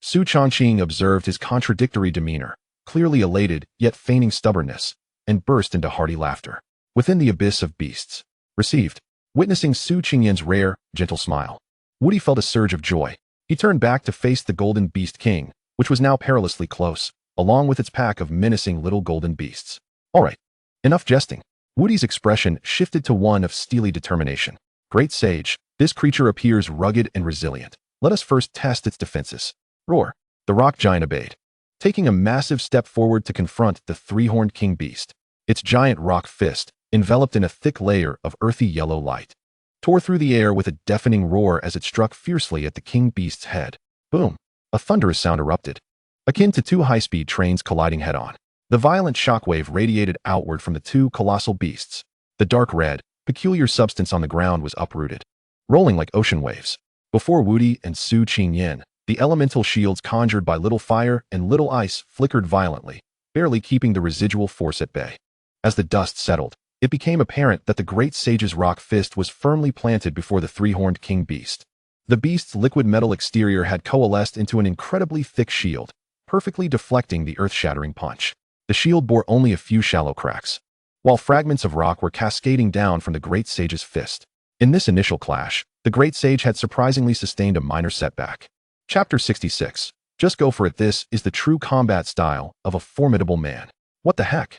Su Changqing observed his contradictory demeanor, clearly elated yet feigning stubbornness, and burst into hearty laughter. Within the abyss of beasts, received, witnessing Su Qingyan's rare, gentle smile, Wudi felt a surge of joy. He turned back to face the Golden Beast King, which was now perilously close, along with its pack of menacing little golden beasts. All right, enough jesting. Wudi's expression shifted to one of steely determination. Great sage, this creature appears rugged and resilient. Let us first test its defenses. Roar. The rock giant obeyed, taking a massive step forward to confront the three-horned king beast. Its giant rock fist, enveloped in a thick layer of earthy yellow light, tore through the air with a deafening roar as it struck fiercely at the king beast's head. Boom! A thunderous sound erupted, akin to 2 high-speed trains colliding head-on. The violent shockwave radiated outward from the 2 colossal beasts. The dark red, peculiar substance on the ground was uprooted, rolling like ocean waves. Before Wudi and Su Qingyan, the elemental shields conjured by little fire and little ice flickered violently, barely keeping the residual force at bay. As the dust settled, it became apparent that the great sage's rock fist was firmly planted before the three-horned king beast. The beast's liquid metal exterior had coalesced into an incredibly thick shield, perfectly deflecting the earth-shattering punch. The shield bore only a few shallow cracks, while fragments of rock were cascading down from the great sage's fist. In this initial clash, the great sage had surprisingly sustained a minor setback. Chapter 66. Just go for it. This is the true combat style of a formidable man. What the heck?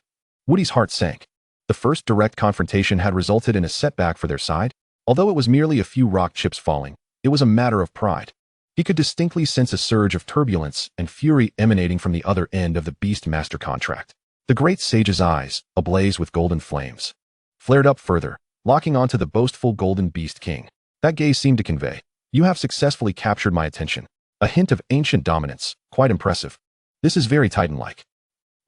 Wudi's heart sank. The first direct confrontation had resulted in a setback for their side. Although it was merely a few rock chips falling, it was a matter of pride. He could distinctly sense a surge of turbulence and fury emanating from the other end of the Beast Master contract. The great sage's eyes, ablaze with golden flames, flared up further, locking onto the boastful Golden Beast King. That gaze seemed to convey, "You have successfully captured my attention." A hint of ancient dominance, quite impressive. This is very Titan-like.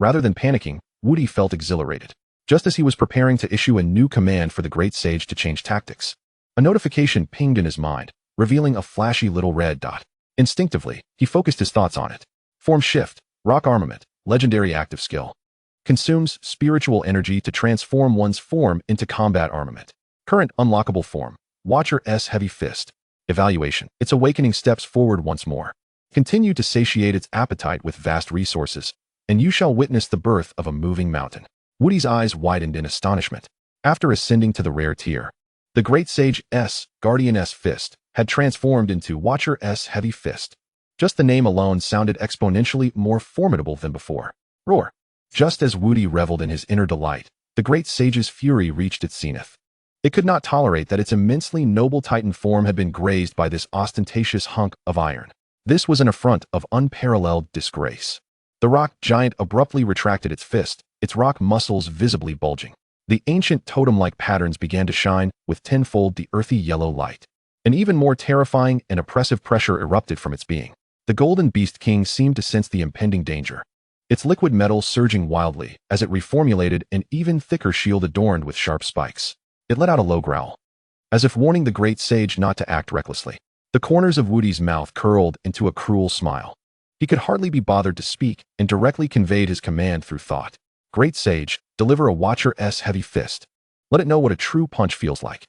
Rather than panicking, Wudi felt exhilarated, just as he was preparing to issue a new command for the great sage to change tactics. A notification pinged in his mind, revealing a flashy little red dot. Instinctively, he focused his thoughts on it. Form shift, rock armament, legendary active skill. Consumes spiritual energy to transform one's form into combat armament. Current unlockable form, Watcher S Heavy Fist. Evaluation. Its awakening steps forward once more. Continue to satiate its appetite with vast resources, and you shall witness the birth of a moving mountain. Wudi's eyes widened in astonishment. After ascending to the rare tier, the great sage S, Guardian S Fist, had transformed into Watcher S Heavy Fist. Just the name alone sounded exponentially more formidable than before. Roar. Just as Wudi reveled in his inner delight, the great sage's fury reached its zenith. It could not tolerate that its immensely noble Titan form had been grazed by this ostentatious hunk of iron. This was an affront of unparalleled disgrace. The rock giant abruptly retracted its fist, its rock muscles visibly bulging. The ancient totem-like patterns began to shine with tenfold the earthy yellow light. An even more terrifying and oppressive pressure erupted from its being. The Golden Beast King seemed to sense the impending danger, its liquid metal surging wildly as it reformulated an even thicker shield adorned with sharp spikes. It let out a low growl, as if warning the great sage not to act recklessly. The corners of Wudi's mouth curled into a cruel smile. He could hardly be bothered to speak and directly conveyed his command through thought. Great sage, deliver a Watcher's heavy fist. Let it know what a true punch feels like.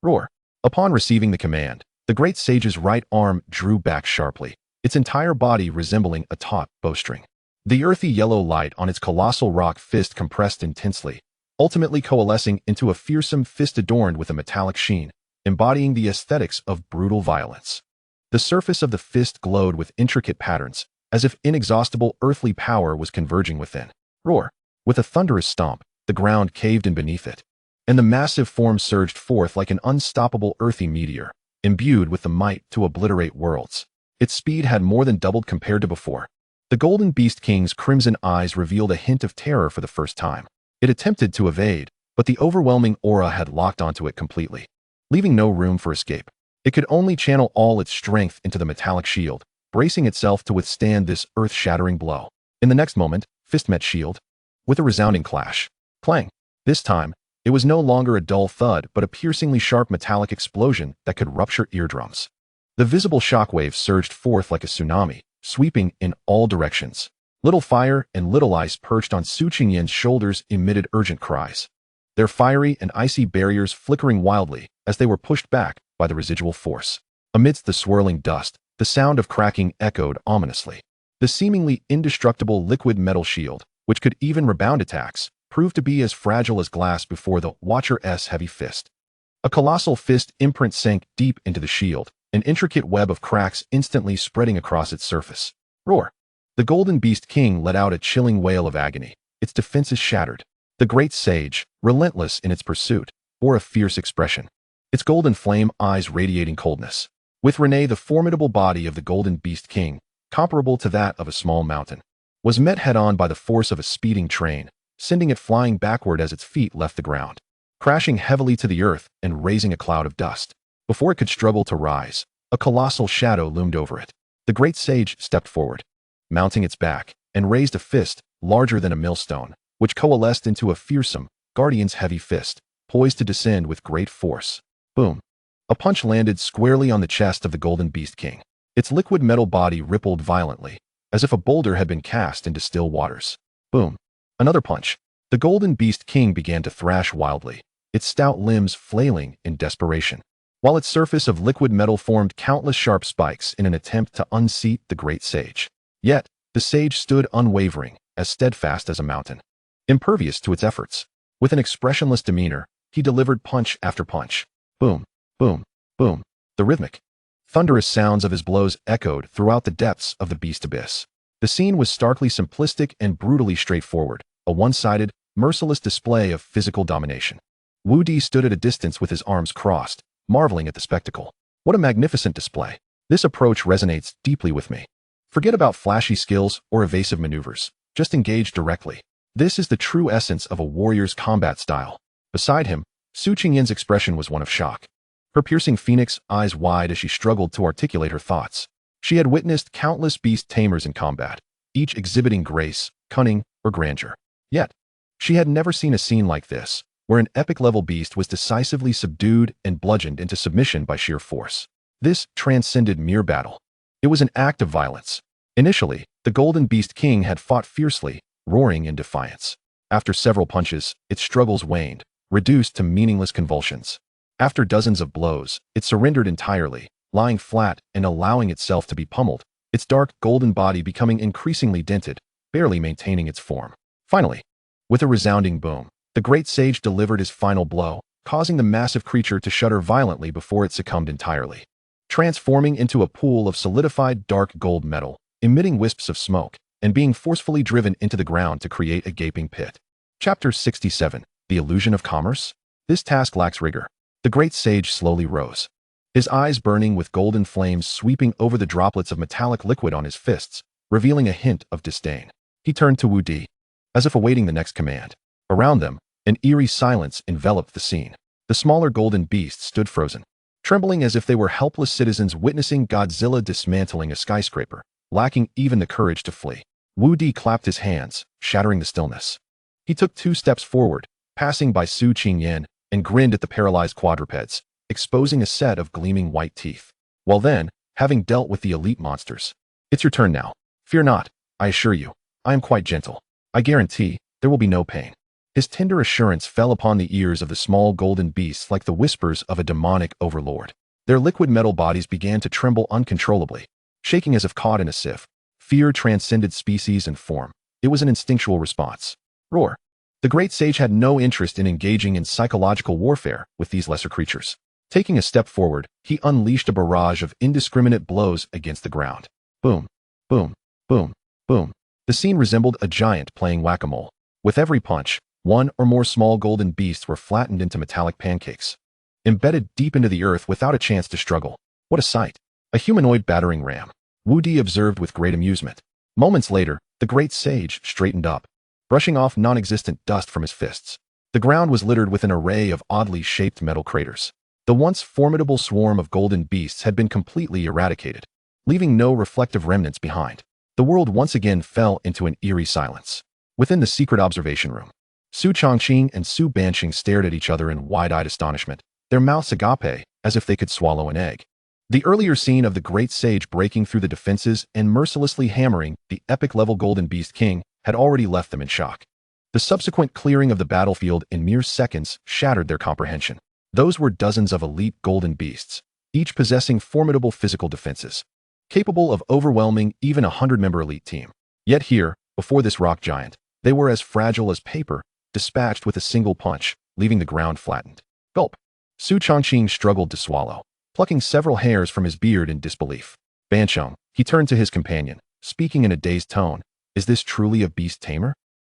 Roar. Upon receiving the command, the great sage's right arm drew back sharply, its entire body resembling a taut bowstring. The earthy yellow light on its colossal rock fist compressed intensely, ultimately coalescing into a fearsome fist adorned with a metallic sheen, embodying the aesthetics of brutal violence. The surface of the fist glowed with intricate patterns, as if inexhaustible earthly power was converging within. Roar. With a thunderous stomp, the ground caved in beneath it, and the massive form surged forth like an unstoppable earthy meteor, imbued with the might to obliterate worlds. Its speed had more than doubled compared to before. The Golden Beast King's crimson eyes revealed a hint of terror for the first time. It attempted to evade, but the overwhelming aura had locked onto it completely, leaving no room for escape. It could only channel all its strength into the metallic shield, bracing itself to withstand this earth-shattering blow. In the next moment, fist met shield, with a resounding clash. Clang. This time, it was no longer a dull thud but a piercingly sharp metallic explosion that could rupture eardrums. The visible shockwaves surged forth like a tsunami, sweeping in all directions. Little Fire and Little Ice perched on Su Qingyan's shoulders emitted urgent cries, their fiery and icy barriers flickering wildly as they were pushed back by the residual force. Amidst the swirling dust, the sound of cracking echoed ominously. The seemingly indestructible liquid metal shield, which could even rebound attacks, proved to be as fragile as glass before the Watcher's heavy fist. A colossal fist imprint sank deep into the shield, an intricate web of cracks instantly spreading across its surface. Roar. The Golden Beast King let out a chilling wail of agony, its defenses shattered. The great sage, relentless in its pursuit, bore a fierce expression, its golden flame eyes radiating coldness. With Renee, the formidable body of the Golden Beast King, comparable to that of a small mountain, was met head-on by the force of a speeding train, sending it flying backward as its feet left the ground, crashing heavily to the earth and raising a cloud of dust. Before it could struggle to rise, a colossal shadow loomed over it. The great sage stepped forward, mounting its back, and raised a fist larger than a millstone, which coalesced into a fearsome, guardian's heavy fist, poised to descend with great force. Boom. A punch landed squarely on the chest of the Golden Beast King. Its liquid metal body rippled violently, as if a boulder had been cast into still waters. Boom. Another punch. The Golden Beast King began to thrash wildly, its stout limbs flailing in desperation, while its surface of liquid metal formed countless sharp spikes in an attempt to unseat the great sage. Yet, the sage stood unwavering, as steadfast as a mountain, impervious to its efforts. With an expressionless demeanor, he delivered punch after punch. Boom, boom, boom. The rhythmic, thunderous sounds of his blows echoed throughout the depths of the beast abyss. The scene was starkly simplistic and brutally straightforward, a one-sided, merciless display of physical domination. Wudi stood at a distance with his arms crossed, marveling at the spectacle. What a magnificent display. This approach resonates deeply with me. Forget about flashy skills or evasive maneuvers. Just engage directly. This is the true essence of a warrior's combat style. Beside him, Su Qingyan's expression was one of shock, her piercing phoenix eyes wide as she struggled to articulate her thoughts. She had witnessed countless beast tamers in combat, each exhibiting grace, cunning, or grandeur. Yet, she had never seen a scene like this, where an epic-level beast was decisively subdued and bludgeoned into submission by sheer force. This transcended mere battle. It was an act of violence. Initially, the Golden Beast King had fought fiercely, roaring in defiance. After several punches, its struggles waned, reduced to meaningless convulsions. After dozens of blows, it surrendered entirely, lying flat and allowing itself to be pummeled, its dark golden body becoming increasingly dented, barely maintaining its form. Finally, with a resounding boom, the great sage delivered his final blow, causing the massive creature to shudder violently before it succumbed entirely, transforming into a pool of solidified dark gold metal, emitting wisps of smoke, and being forcefully driven into the ground to create a gaping pit. Chapter 67. The Illusion of Commerce? This task lacks rigor. The great sage slowly rose, his eyes burning with golden flames sweeping over the droplets of metallic liquid on his fists, revealing a hint of disdain. He turned to Wudi. as if awaiting the next command. Around them, an eerie silence enveloped the scene. The smaller golden beasts stood frozen, trembling as if they were helpless citizens witnessing Godzilla dismantling a skyscraper, lacking even the courage to flee. Wudi clapped his hands, shattering the stillness. He took 2 steps forward, passing by Su Qingyan, and grinned at the paralyzed quadrupeds, exposing a set of gleaming white teeth. Well then, having dealt with the elite monsters, it's your turn now. Fear not, I assure you, I am quite gentle. I guarantee there will be no pain. His tender assurance fell upon the ears of the small golden beasts like the whispers of a demonic overlord. Their liquid metal bodies began to tremble uncontrollably, shaking as if caught in a sieve. Fear transcended species and form. It was an instinctual response. Roar. The great sage had no interest in engaging in psychological warfare with these lesser creatures. Taking a step forward, he unleashed a barrage of indiscriminate blows against the ground. Boom, boom, boom, boom. The scene resembled a giant playing whack-a-mole. With every punch, 1 or more small golden beasts were flattened into metallic pancakes, embedded deep into the earth without a chance to struggle. What a sight! A humanoid battering ram. Wudi observed with great amusement. Moments later, the great sage straightened up, brushing off non-existent dust from his fists. The ground was littered with an array of oddly shaped metal craters. The once formidable swarm of golden beasts had been completely eradicated, leaving no reflective remnants behind. The world once again fell into an eerie silence. Within the secret observation room, Su Chongqing and Su Banqing stared at each other in wide-eyed astonishment, their mouths agape, as if they could swallow an egg. The earlier scene of the great sage breaking through the defenses and mercilessly hammering the epic-level Golden Beast King had already left them in shock. The subsequent clearing of the battlefield in mere seconds shattered their comprehension. Those were dozens of elite golden beasts, each possessing formidable physical defenses, capable of overwhelming even a 100-member elite team. Yet here, before this rock giant, they were as fragile as paper, dispatched with a single punch, leaving the ground flattened. Gulp. Su Chongqing struggled to swallow, plucking several hairs from his beard in disbelief. Bancheng, he turned to his companion, speaking in a dazed tone. Is this truly a beast tamer?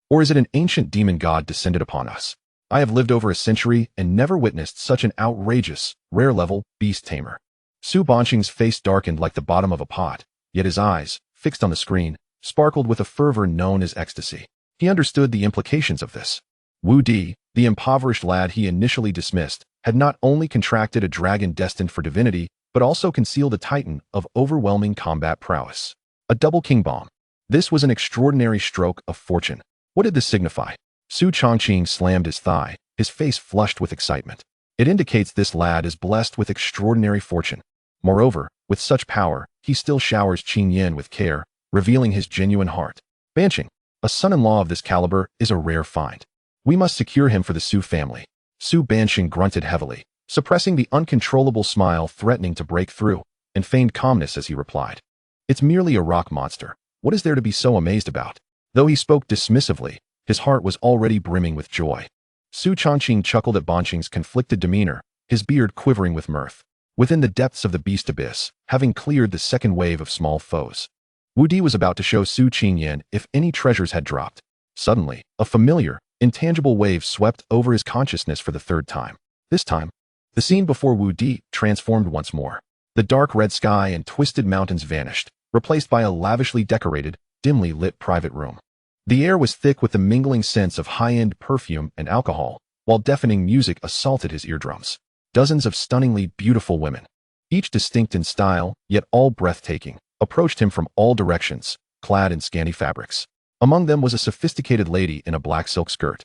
Or is it an ancient demon god descended upon us? I have lived over a century and never witnessed such an outrageous, rare-level beast tamer. Su Banqing's face darkened like the bottom of a pot, yet his eyes, fixed on the screen, sparkled with a fervor known as ecstasy. He understood the implications of this. Wudi, the impoverished lad he initially dismissed, had not only contracted a dragon destined for divinity, but also concealed a titan of overwhelming combat prowess. A double king bomb. This was an extraordinary stroke of fortune. What did this signify? Su Chongqing slammed his thigh, his face flushed with excitement. It indicates this lad is blessed with extraordinary fortune. Moreover, with such power, he still showers Qingyan with care, revealing his genuine heart. Banqing, a son-in-law of this caliber is a rare find. We must secure him for the Su family. Su Banqing grunted heavily, suppressing the uncontrollable smile threatening to break through, and feigned calmness as he replied. It's merely a rock monster. What is there to be so amazed about? Though he spoke dismissively, his heart was already brimming with joy. Su Chongqing chuckled at Banqing's conflicted demeanor, his beard quivering with mirth. Within the depths of the beast abyss, having cleared the second wave of small foes, Wudi was about to show Su Qingyan if any treasures had dropped. Suddenly, a familiar, intangible wave swept over his consciousness for the third time. This time, the scene before Wudi transformed once more. The dark red sky and twisted mountains vanished, replaced by a lavishly decorated, dimly lit private room. The air was thick with the mingling scents of high-end perfume and alcohol, while deafening music assaulted his eardrums. Dozens of stunningly beautiful women, each distinct in style, yet all breathtaking, approached him from all directions, clad in scanty fabrics. Among them was a sophisticated lady in a black silk skirt,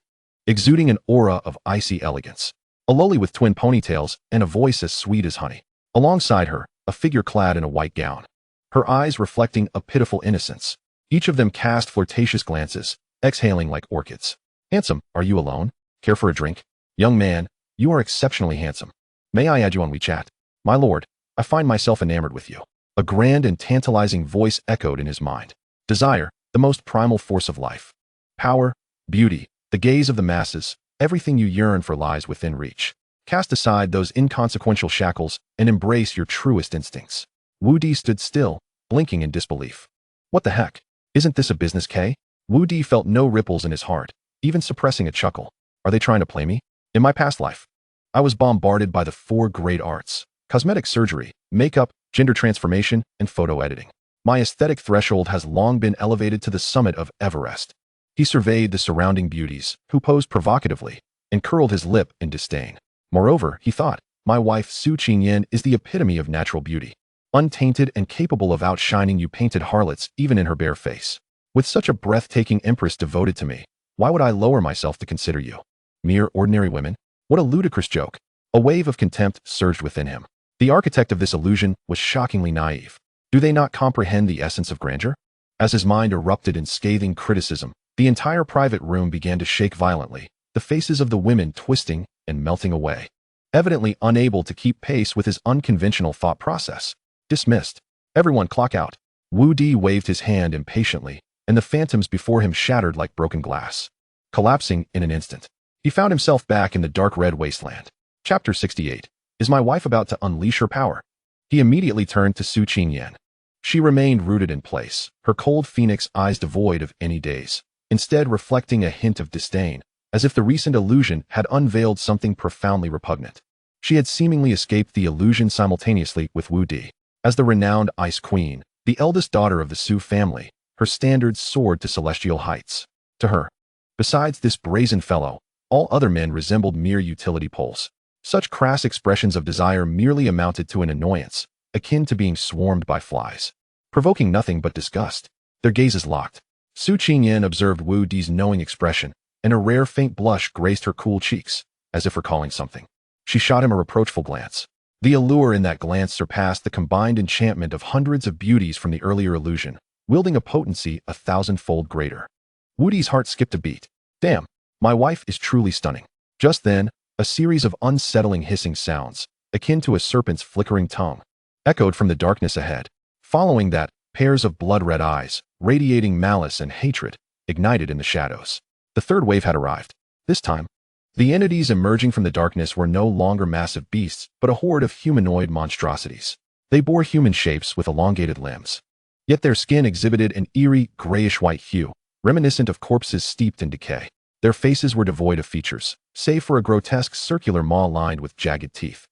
exuding an aura of icy elegance. A loli with twin ponytails and a voice as sweet as honey. Alongside her, a figure clad in a white gown, her eyes reflecting a pitiful innocence. Each of them cast flirtatious glances, exhaling like orchids. Handsome, are you alone? Care for a drink? Young man, you are exceptionally handsome. May I add you on WeChat? My lord, I find myself enamored with you. A grand and tantalizing voice echoed in his mind. Desire, the most primal force of life. Power, beauty, the gaze of the masses, everything you yearn for lies within reach. Cast aside those inconsequential shackles and embrace your truest instincts. Wudi stood still, blinking in disbelief. What the heck? Isn't this a business, K? Wudi felt no ripples in his heart, even suppressing a chuckle. Are they trying to play me? In my past life, I was bombarded by the 4 great arts: cosmetic surgery, makeup, gender transformation, and photo editing. My aesthetic threshold has long been elevated to the summit of Everest. He surveyed the surrounding beauties, who posed provocatively, and curled his lip in disdain. Moreover, he thought, my wife Su Qingyan is the epitome of natural beauty, untainted and capable of outshining you painted harlots even in her bare face. With such a breathtaking empress devoted to me, why would I lower myself to consider you? Mere ordinary women? What a ludicrous joke. A wave of contempt surged within him. The architect of this illusion was shockingly naive. Do they not comprehend the essence of grandeur? As his mind erupted in scathing criticism, the entire private room began to shake violently, the faces of the women twisting and melting away. Evidently unable to keep pace with his unconventional thought process. Dismissed. Everyone clock out. Wudi waved his hand impatiently, and the phantoms before him shattered like broken glass. Collapsing in an instant, he found himself back in the dark red wasteland. Chapter 68. Is my wife about to unleash her power? He immediately turned to Su Qingyan. She remained rooted in place, her cold phoenix eyes devoid of any daze, instead reflecting a hint of disdain, as if the recent illusion had unveiled something profoundly repugnant. She had seemingly escaped the illusion simultaneously with Wudi. As the renowned Ice Queen, the eldest daughter of the Su family, her standards soared to celestial heights. To her, besides this brazen fellow, all other men resembled mere utility poles. Such crass expressions of desire merely amounted to an annoyance, akin to being swarmed by flies, provoking nothing but disgust. Their gazes locked. Su Qingyan observed Wudi's knowing expression, and a rare faint blush graced her cool cheeks, as if recalling something. She shot him a reproachful glance. The allure in that glance surpassed the combined enchantment of hundreds of beauties from the earlier illusion, wielding a potency 1,000-fold greater. Wudi's heart skipped a beat. Damn, my wife is truly stunning. Just then, a series of unsettling hissing sounds, akin to a serpent's flickering tongue, echoed from the darkness ahead. Following that, pairs of blood-red eyes, radiating malice and hatred, ignited in the shadows. The third wave had arrived. This time, the entities emerging from the darkness were no longer massive beasts, but a horde of humanoid monstrosities. They bore human shapes with elongated limbs. Yet their skin exhibited an eerie, grayish-white hue, reminiscent of corpses steeped in decay. Their faces were devoid of features, save for a grotesque circular maw lined with jagged teeth,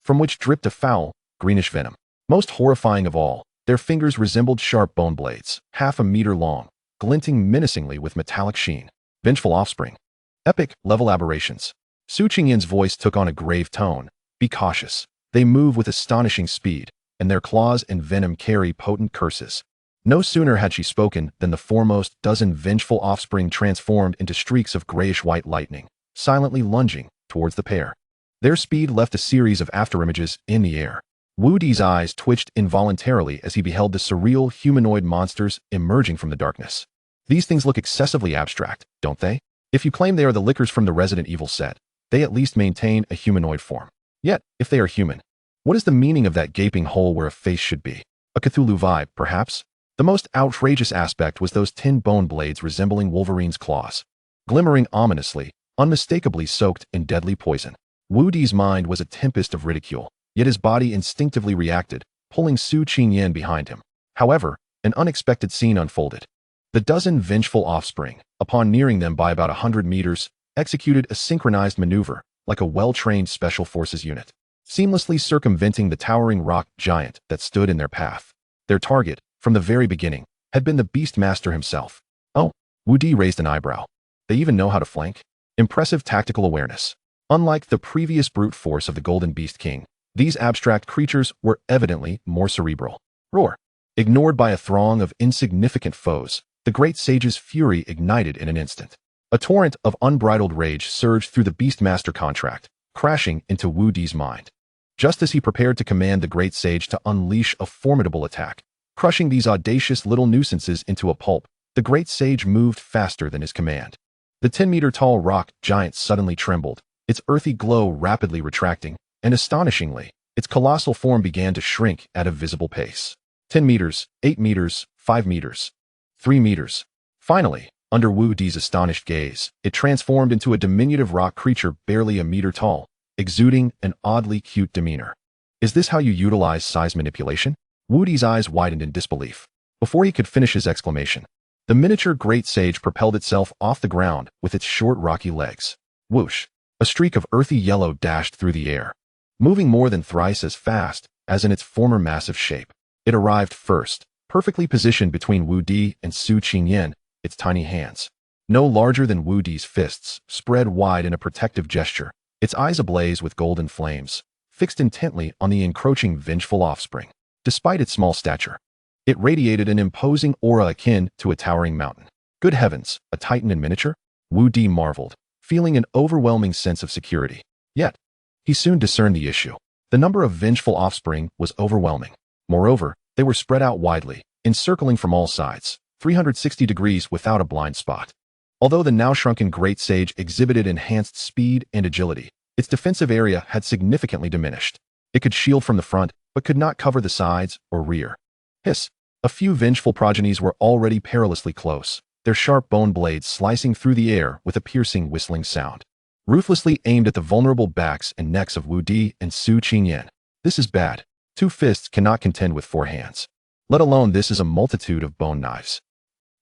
from which dripped a foul, greenish venom. Most horrifying of all, their fingers resembled sharp bone blades, half a meter long, glinting menacingly with metallic sheen. Vengeful offspring. Epic level aberrations. Su Qingyan's voice took on a grave tone. Be cautious. They move with astonishing speed, and their claws and venom carry potent curses. No sooner had she spoken than the foremost dozen vengeful offspring transformed into streaks of grayish-white lightning, silently lunging towards the pair. Their speed left a series of afterimages in the air. Wudi's eyes twitched involuntarily as he beheld the surreal humanoid monsters emerging from the darkness. These things look excessively abstract, don't they? If you claim they are the lickers from the Resident Evil set, they at least maintain a humanoid form. Yet, if they are human, what is the meaning of that gaping hole where a face should be? A Cthulhu vibe, perhaps? The most outrageous aspect was those tin bone blades resembling Wolverine's claws, glimmering ominously, unmistakably soaked in deadly poison. Wudi's mind was a tempest of ridicule, yet his body instinctively reacted, pulling Su Qingyan behind him. However, an unexpected scene unfolded. The dozen vengeful offspring, upon nearing them by about 100 meters, executed a synchronized maneuver, like a well-trained special forces unit, seamlessly circumventing the towering rock giant that stood in their path. Their target, from the very beginning, had been the Beast Master himself. Oh, Wudi raised an eyebrow. They even know how to flank? Impressive tactical awareness. Unlike the previous brute force of the Golden Beast King, these abstract creatures were evidently more cerebral. Roar. Ignored by a throng of insignificant foes, the great sage's fury ignited in an instant. A torrent of unbridled rage surged through the Beastmaster contract, crashing into Wudi's mind. Just as he prepared to command the great sage to unleash a formidable attack, crushing these audacious little nuisances into a pulp, the great sage moved faster than his command. The 10-meter-tall rock giant suddenly trembled, its earthy glow rapidly retracting, and astonishingly, its colossal form began to shrink at a visible pace. 10 meters, 8 meters, 5 meters. 3 meters. Finally, under Wudi's astonished gaze, it transformed into a diminutive rock creature barely a meter tall, exuding an oddly cute demeanor. Is this how you utilize size manipulation? Wudi's eyes widened in disbelief. Before he could finish his exclamation, the miniature great sage propelled itself off the ground with its short rocky legs. Whoosh! A streak of earthy yellow dashed through the air, moving more than thrice as fast as in its former massive shape. It arrived first, perfectly positioned between Wudi and Su Qingyan, its tiny hands. no larger than Wudi's fists, spread wide in a protective gesture, its eyes ablaze with golden flames, fixed intently on the encroaching vengeful offspring. Despite its small stature, it radiated an imposing aura akin to a towering mountain. Good heavens, a titan in miniature? Wudi marveled, feeling an overwhelming sense of security. Yet, he soon discerned the issue. The number of vengeful offspring was overwhelming. Moreover, they were spread out widely, encircling from all sides, 360 degrees without a blind spot. Although the now shrunken great sage exhibited enhanced speed and agility, its defensive area had significantly diminished. It could shield from the front, but could not cover the sides or rear. Hiss! A few vengeful progenies were already perilously close, their sharp bone blades slicing through the air with a piercing whistling sound. Ruthlessly aimed at the vulnerable backs and necks of Wudi and Su Qingyan. This is bad. 2 fists cannot contend with 4 hands. Let alone this is a multitude of bone knives.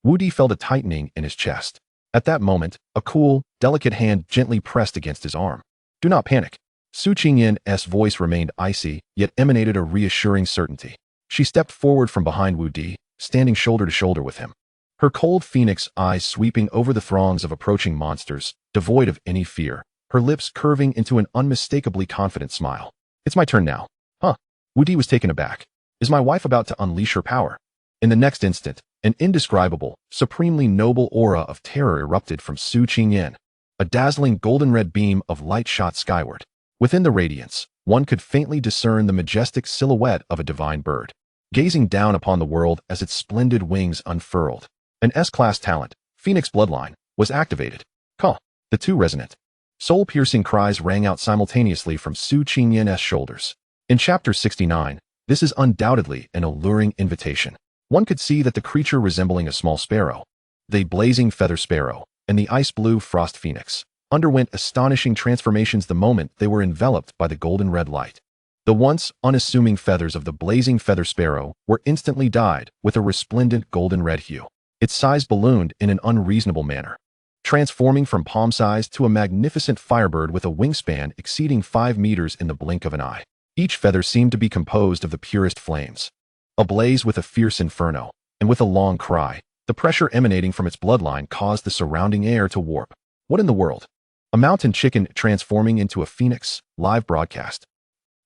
Wudi felt a tightening in his chest. At that moment, a cool, delicate hand gently pressed against his arm. Do not panic. Su Qingyan's voice remained icy, yet emanated a reassuring certainty. She stepped forward from behind Wudi, standing shoulder to shoulder with him. Her cold phoenix eyes sweeping over the throngs of approaching monsters, devoid of any fear, her lips curving into an unmistakably confident smile. It's my turn now. Huh? Wudi was taken aback. Is my wife about to unleash her power? In the next instant, an indescribable, supremely noble aura of terror erupted from Su Qingyan. A dazzling golden-red beam of light shot skyward. Within the radiance, one could faintly discern the majestic silhouette of a divine bird, gazing down upon the world as its splendid wings unfurled. An S-class talent, Phoenix Bloodline, was activated. Caw! The 2 resonant, soul-piercing cries rang out simultaneously from Su Qingyan's shoulders. In Chapter 69, this is undoubtedly an alluring invitation. One could see that the creature resembling a small sparrow, the blazing feather sparrow, and the ice-blue frost phoenix, underwent astonishing transformations the moment they were enveloped by the golden-red light. The once unassuming feathers of the blazing feather sparrow were instantly dyed with a resplendent golden-red hue. Its size ballooned in an unreasonable manner, transforming from palm size to a magnificent firebird with a wingspan exceeding 5 meters in the blink of an eye. Each feather seemed to be composed of the purest flames, ablaze with a fierce inferno, and with a long cry, the pressure emanating from its bloodline caused the surrounding air to warp. What in the world? A mountain chicken transforming into a phoenix, live broadcast.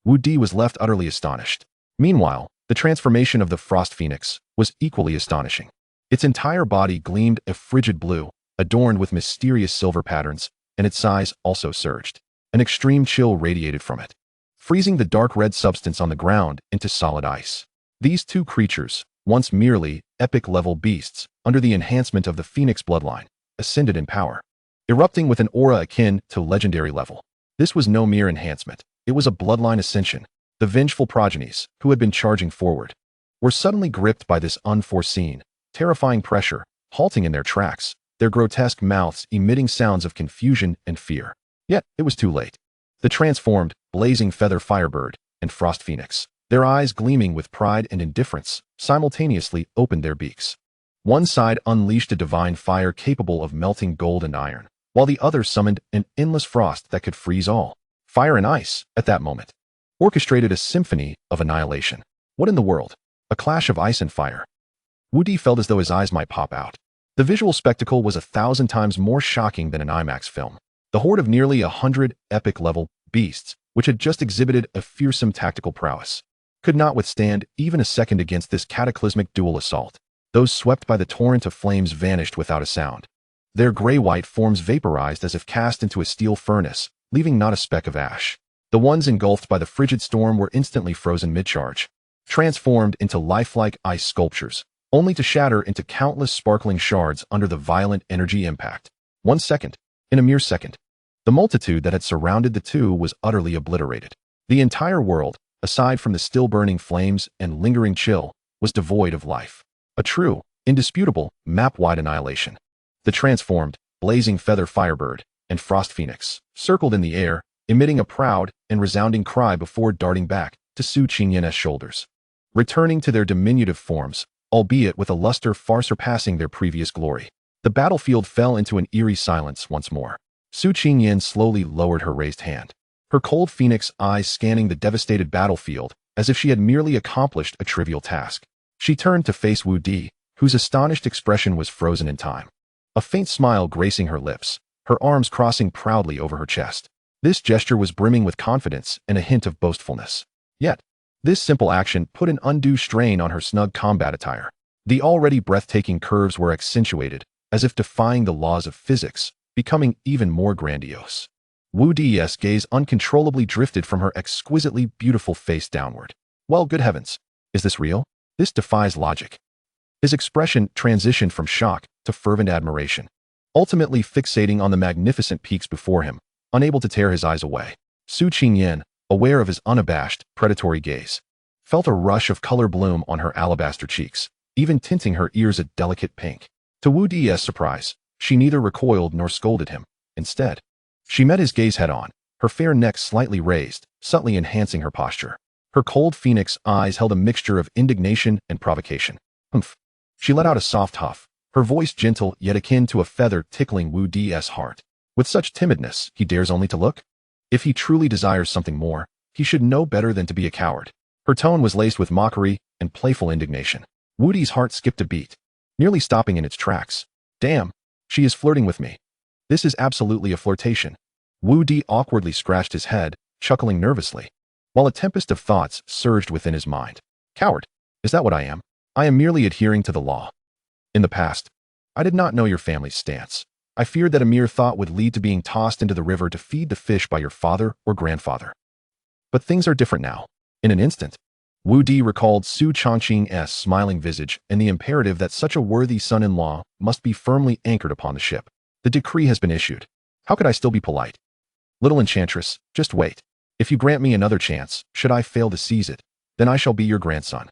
Wudi was left utterly astonished. Meanwhile, the transformation of the frost phoenix was equally astonishing. Its entire body gleamed a frigid blue, adorned with mysterious silver patterns, and its size also surged. An extreme chill radiated from it, freezing the dark red substance on the ground into solid ice. These 2 creatures, once merely epic-level beasts, under the enhancement of the Phoenix bloodline, ascended in power, erupting with an aura akin to legendary level. This was no mere enhancement. It was a bloodline ascension. The vengeful progenies, who had been charging forward, were suddenly gripped by this unforeseen, terrifying pressure, halting in their tracks, their grotesque mouths emitting sounds of confusion and fear. Yet, it was too late. The transformed, blazing feather firebird and frost phoenix, their eyes gleaming with pride and indifference, simultaneously opened their beaks. One side unleashed a divine fire capable of melting gold and iron, while the other summoned an endless frost that could freeze all. Fire and ice, at that moment, orchestrated a symphony of annihilation. What in the world? A clash of ice and fire. Wudi felt as though his eyes might pop out. The visual spectacle was 1,000 times more shocking than an IMAX film. The horde of nearly 100 epic-level beasts, which had just exhibited a fearsome tactical prowess, could not withstand even a second against this cataclysmic dual assault. Those swept by the torrent of flames vanished without a sound. Their gray-white forms vaporized as if cast into a steel furnace, leaving not a speck of ash. The ones engulfed by the frigid storm were instantly frozen mid-charge, transformed into lifelike ice sculptures, only to shatter into countless sparkling shards under the violent energy impact. 1 second. In a mere second, the multitude that had surrounded the 2 was utterly obliterated. The entire world, aside from the still-burning flames and lingering chill, was devoid of life. A true, indisputable, map-wide annihilation. The transformed, blazing feather firebird and frost phoenix circled in the air, emitting a proud and resounding cry before darting back to Su Qingyan's shoulders, returning to their diminutive forms, albeit with a luster far surpassing their previous glory. The battlefield fell into an eerie silence once more. Su Qingyan slowly lowered her raised hand, her cold phoenix eyes scanning the devastated battlefield as if she had merely accomplished a trivial task. She turned to face Wudi, whose astonished expression was frozen in time. a faint smile gracing her lips, her arms crossing proudly over her chest. This gesture was brimming with confidence and a hint of boastfulness. Yet, this simple action put an undue strain on her snug combat attire. The already breathtaking curves were accentuated, as if defying the laws of physics, becoming even more grandiose. Wudi's gaze uncontrollably drifted from her exquisitely beautiful face downward. Well, good heavens, is this real? This defies logic. His expression transitioned from shock to fervent admiration, ultimately fixating on the magnificent peaks before him, unable to tear his eyes away. Su Qingyan, aware of his unabashed, predatory gaze, felt a rush of color bloom on her alabaster cheeks, even tinting her ears a delicate pink. To Wudi's surprise, she neither recoiled nor scolded him. Instead, she met his gaze head-on, her fair neck slightly raised, subtly enhancing her posture. Her cold phoenix eyes held a mixture of indignation and provocation. Humph. She let out a soft huff, her voice gentle yet akin to a feather tickling Wudi's heart. With such timidness, he dares only to look? If he truly desires something more, he should know better than to be a coward. Her tone was laced with mockery and playful indignation. Wudi's heart skipped a beat, nearly stopping in its tracks. Damn, she is flirting with me. This is absolutely a flirtation. Wudi awkwardly scratched his head, chuckling nervously, while a tempest of thoughts surged within his mind. Coward, is that what I am? I am merely adhering to the law. In the past, I did not know your family's stance. I feared that a mere thought would lead to being tossed into the river to feed the fish by your father or grandfather. But things are different now. In an instant, Wudi recalled Su Changqing's smiling visage and the imperative that such a worthy son-in-law must be firmly anchored upon the ship. The decree has been issued. How could I still be polite? Little enchantress, just wait. If you grant me another chance, should I fail to seize it, then I shall be your grandson.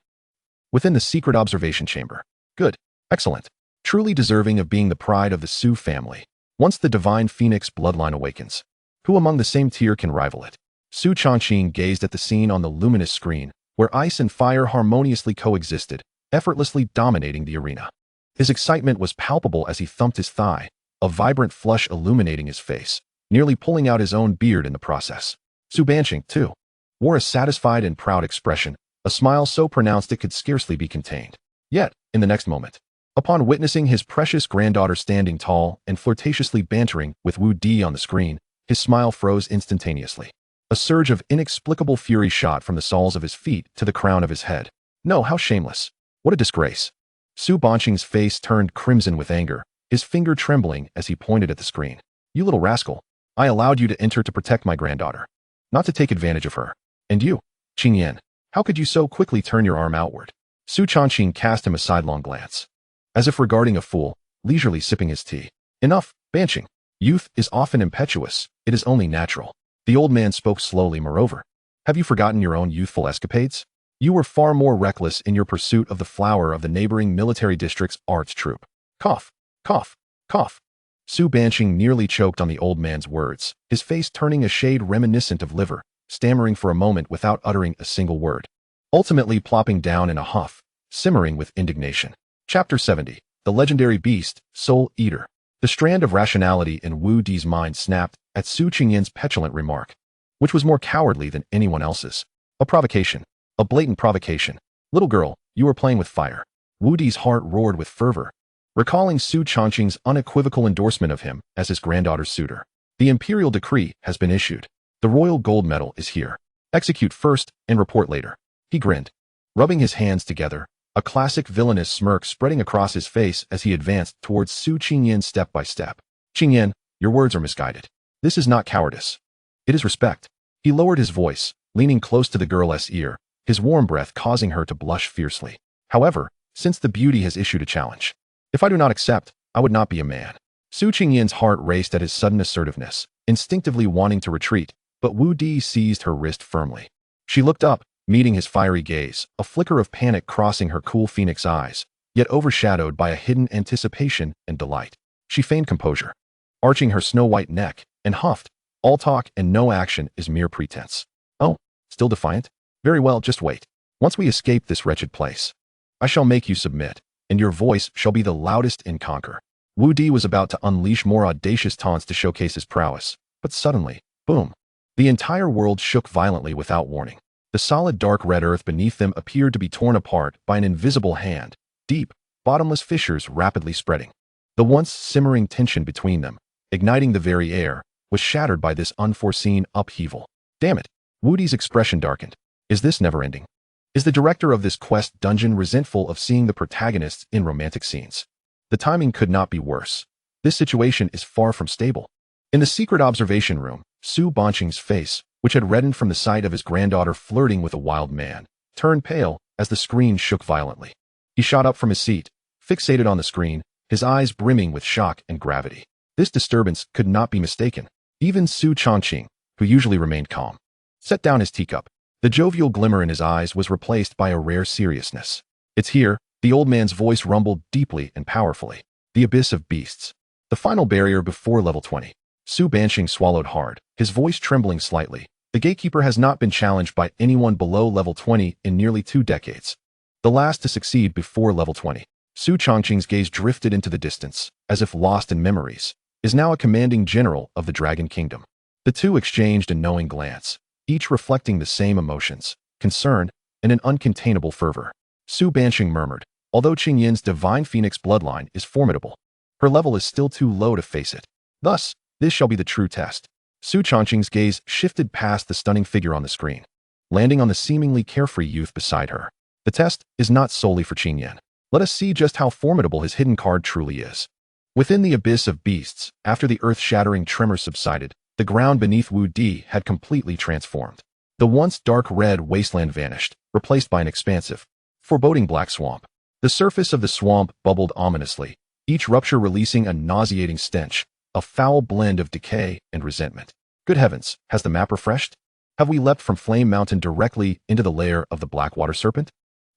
Within the secret observation chamber. Good. Excellent. Truly deserving of being the pride of the Su family. Once the divine phoenix bloodline awakens, who among the same tier can rival it? Su Changqing gazed at the scene on the luminous screen, where ice and fire harmoniously coexisted, effortlessly dominating the arena. His excitement was palpable as he thumped his thigh, a vibrant flush illuminating his face, nearly pulling out his own beard in the process. Su Banqing, too, wore a satisfied and proud expression, a smile so pronounced it could scarcely be contained. Yet, in the next moment, upon witnessing his precious granddaughter standing tall and flirtatiously bantering with Wudi on the screen, his smile froze instantaneously. A surge of inexplicable fury shot from the soles of his feet to the crown of his head. No, how shameless. What a disgrace. Su Banqing's face turned crimson with anger, his finger trembling as he pointed at the screen. You little rascal. I allowed you to enter to protect my granddaughter, not to take advantage of her. And you, Qingyan, how could you so quickly turn your arm outward? Su Changqing cast him a sidelong glance, as if regarding a fool, leisurely sipping his tea. Enough, Banqing. Youth is often impetuous. It is only natural. The old man spoke slowly. Moreover, have you forgotten your own youthful escapades? You were far more reckless in your pursuit of the flower of the neighboring military district's arts troupe. Cough, cough, cough. Su Banqing nearly choked on the old man's words, his face turning a shade reminiscent of liver, stammering for a moment without uttering a single word, ultimately plopping down in a huff, simmering with indignation. Chapter 70. The Legendary Beast, Soul Eater. The strand of rationality in Wudi's mind snapped at Su Qingyan's petulant remark, which was more cowardly than anyone else's. A provocation. A blatant provocation. Little girl, you are playing with fire. Wudi's heart roared with fervor, recalling Su Changqing's unequivocal endorsement of him as his granddaughter's suitor. The imperial decree has been issued. The royal gold medal is here. Execute first and report later. He grinned, rubbing his hands together, a classic villainous smirk spreading across his face as he advanced towards Su Qingyan step by step. Qingyan, your words are misguided. This is not cowardice. It is respect. He lowered his voice, leaning close to the girl's ear, his warm breath causing her to blush fiercely. However, since the beauty has issued a challenge, if I do not accept, I would not be a man. Su Qingyan's heart raced at his sudden assertiveness, instinctively wanting to retreat, but Wudi seized her wrist firmly. She looked up, meeting his fiery gaze, a flicker of panic crossing her cool phoenix eyes, yet overshadowed by a hidden anticipation and delight. She feigned composure, arching her snow-white neck, and huffed, all talk and no action is mere pretense. Oh, still defiant? Very well, just wait. Once we escape this wretched place, I shall make you submit, and your voice shall be the loudest in conquer. Wudi was about to unleash more audacious taunts to showcase his prowess, but suddenly, boom, the entire world shook violently without warning. The solid dark red earth beneath them appeared to be torn apart by an invisible hand, deep, bottomless fissures rapidly spreading. The once simmering tension between them, igniting the very air, was shattered by this unforeseen upheaval. Damn it! Wudi's expression darkened. Is this never ending? Is the director of this quest dungeon resentful of seeing the protagonists in romantic scenes? The timing could not be worse. This situation is far from stable. In the secret observation room, Su Banqing's face, which had reddened from the sight of his granddaughter flirting with a wild man, turned pale as the screen shook violently. He shot up from his seat, fixated on the screen, his eyes brimming with shock and gravity. This disturbance could not be mistaken. Even Su Changqing, who usually remained calm, set down his teacup. The jovial glimmer in his eyes was replaced by a rare seriousness. It's here, the old man's voice rumbled deeply and powerfully. The abyss of beasts. The final barrier before level 20. Su Banqing swallowed hard, his voice trembling slightly. The gatekeeper has not been challenged by anyone below level 20 in nearly 2 decades. The last to succeed before level 20. Su Changqing's gaze drifted into the distance, as if lost in memories, is now a commanding general of the Dragon Kingdom. The two exchanged a knowing glance, each reflecting the same emotions, concern, and an uncontainable fervor. Su Banqing murmured, although Qing Yin's divine phoenix bloodline is formidable, her level is still too low to face it. Thus, this shall be the true test. Su Changqing's gaze shifted past the stunning figure on the screen, landing on the seemingly carefree youth beside her. The test is not solely for Qing Yin. Let us see just how formidable his hidden card truly is. Within the abyss of beasts, after the earth-shattering tremor subsided, the ground beneath Wudi had completely transformed. The once dark red wasteland vanished, replaced by an expansive, foreboding black swamp. The surface of the swamp bubbled ominously, each rupture releasing a nauseating stench, a foul blend of decay and resentment. Good heavens, has the map refreshed? Have we leapt from Flame Mountain directly into the lair of the Blackwater Serpent?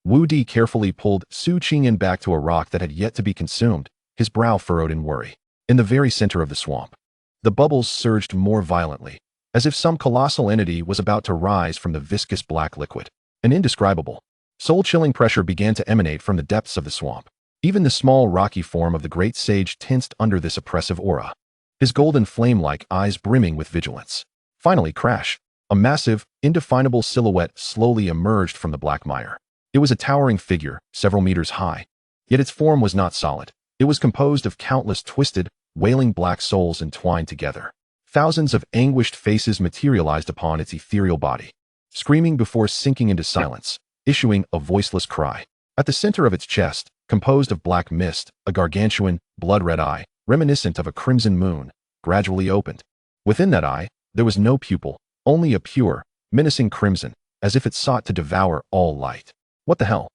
Wudi carefully pulled Su Qingyin back to a rock that had yet to be consumed, his brow furrowed in worry. In the very center of the swamp, the bubbles surged more violently, as if some colossal entity was about to rise from the viscous black liquid. An indescribable, soul-chilling pressure began to emanate from the depths of the swamp. Even the small rocky form of the great sage tensed under this oppressive aura, his golden flame-like eyes brimming with vigilance. Finally, crash! A massive, indefinable silhouette slowly emerged from the black mire. It was a towering figure, several meters high. Yet its form was not solid. It was composed of countless twisted, wailing black souls entwined together. Thousands of anguished faces materialized upon its ethereal body, screaming before sinking into silence, issuing a voiceless cry. At the center of its chest, composed of black mist, a gargantuan, blood-red eye, reminiscent of a crimson moon, gradually opened. Within that eye, there was no pupil, only a pure, menacing crimson, as if it sought to devour all light. What the hell?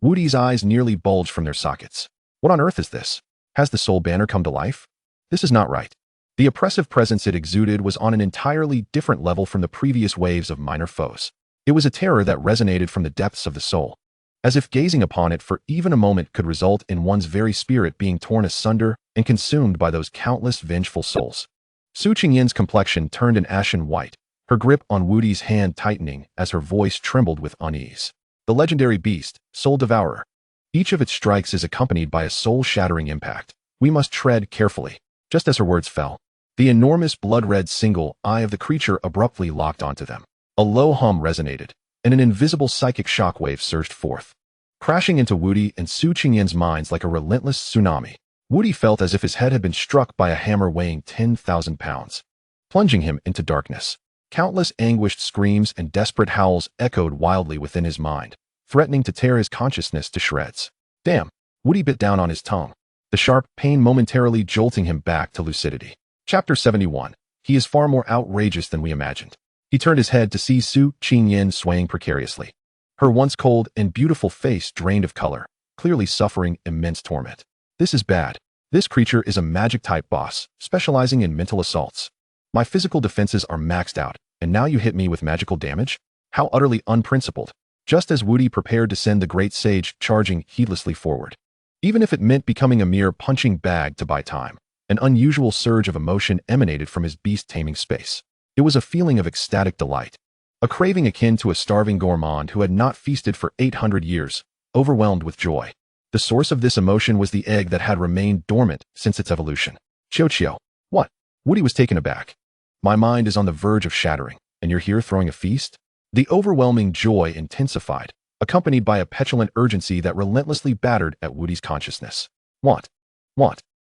Wudi's eyes nearly bulged from their sockets. What on earth is this? Has the soul banner come to life? This is not right. The oppressive presence it exuded was on an entirely different level from the previous waves of minor foes. It was a terror that resonated from the depths of the soul, as if gazing upon it for even a moment could result in one's very spirit being torn asunder and consumed by those countless vengeful souls. Su Qingyin's complexion turned an ashen white, her grip on Wudi's hand tightening as her voice trembled with unease. The legendary beast, Soul Devourer. Each of its strikes is accompanied by a soul-shattering impact. We must tread carefully. Just as her words fell, the enormous blood-red single eye of the creature abruptly locked onto them. A low hum resonated, and an invisible psychic shockwave surged forth, crashing into Wudi and Su Qingyin's minds like a relentless tsunami. Wudi felt as if his head had been struck by a hammer weighing 10,000 pounds, plunging him into darkness. Countless anguished screams and desperate howls echoed wildly within his mind, threatening to tear his consciousness to shreds. Damn! Wudi bit down on his tongue, the sharp pain momentarily jolting him back to lucidity. Chapter 71. He is far more outrageous than we imagined. He turned his head to see Su Qingyin swaying precariously, her once cold and beautiful face drained of color, clearly suffering immense torment. This is bad. This creature is a magic-type boss, specializing in mental assaults. My physical defenses are maxed out, and now you hit me with magical damage? How utterly unprincipled. Just as Wudi prepared to send the great sage charging heedlessly forward, even if it meant becoming a mere punching bag to buy time, an unusual surge of emotion emanated from his beast taming space. It was a feeling of ecstatic delight, a craving akin to a starving gourmand who had not feasted for 800 years, overwhelmed with joy. The source of this emotion was the egg that had remained dormant since its evolution. Chiao. What? Wudi was taken aback. My mind is on the verge of shattering, and you're here throwing a feast? The overwhelming joy intensified, accompanied by a petulant urgency that relentlessly battered at Wudi's consciousness. Want.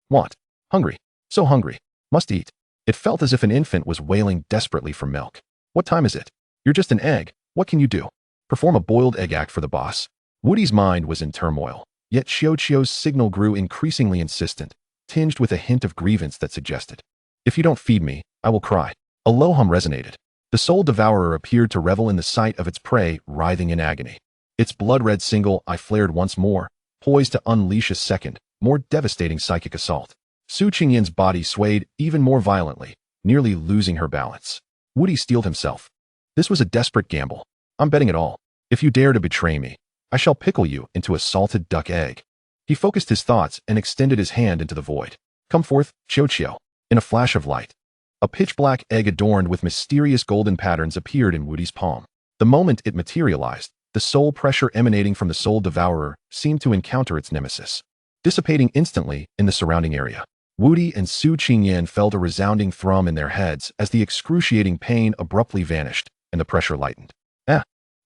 Want. Hungry. So hungry. Must eat. It felt as if an infant was wailing desperately for milk. What time is it? You're just an egg. What can you do? Perform a boiled egg act for the boss. Wudi's mind was in turmoil, yet Xiaoqiu's signal grew increasingly insistent, tinged with a hint of grievance that suggested, "If you don't feed me, I will cry." A low hum resonated. The soul devourer appeared to revel in the sight of its prey writhing in agony. Its blood-red single eye flared once more, poised to unleash a second, more devastating psychic assault. Su Qingyan's body swayed even more violently, nearly losing her balance. Wudi steeled himself. This was a desperate gamble. I'm betting it all. If you dare to betray me, I shall pickle you into a salted duck egg. He focused his thoughts and extended his hand into the void. Come forth, Xiaoqiu. In a flash of light, a pitch-black egg adorned with mysterious golden patterns appeared in Wudi's palm. The moment it materialized, the soul pressure emanating from the soul devourer seemed to encounter its nemesis, dissipating instantly in the surrounding area. Wudi and Su Qingyan felt a resounding thrum in their heads as the excruciating pain abruptly vanished and the pressure lightened.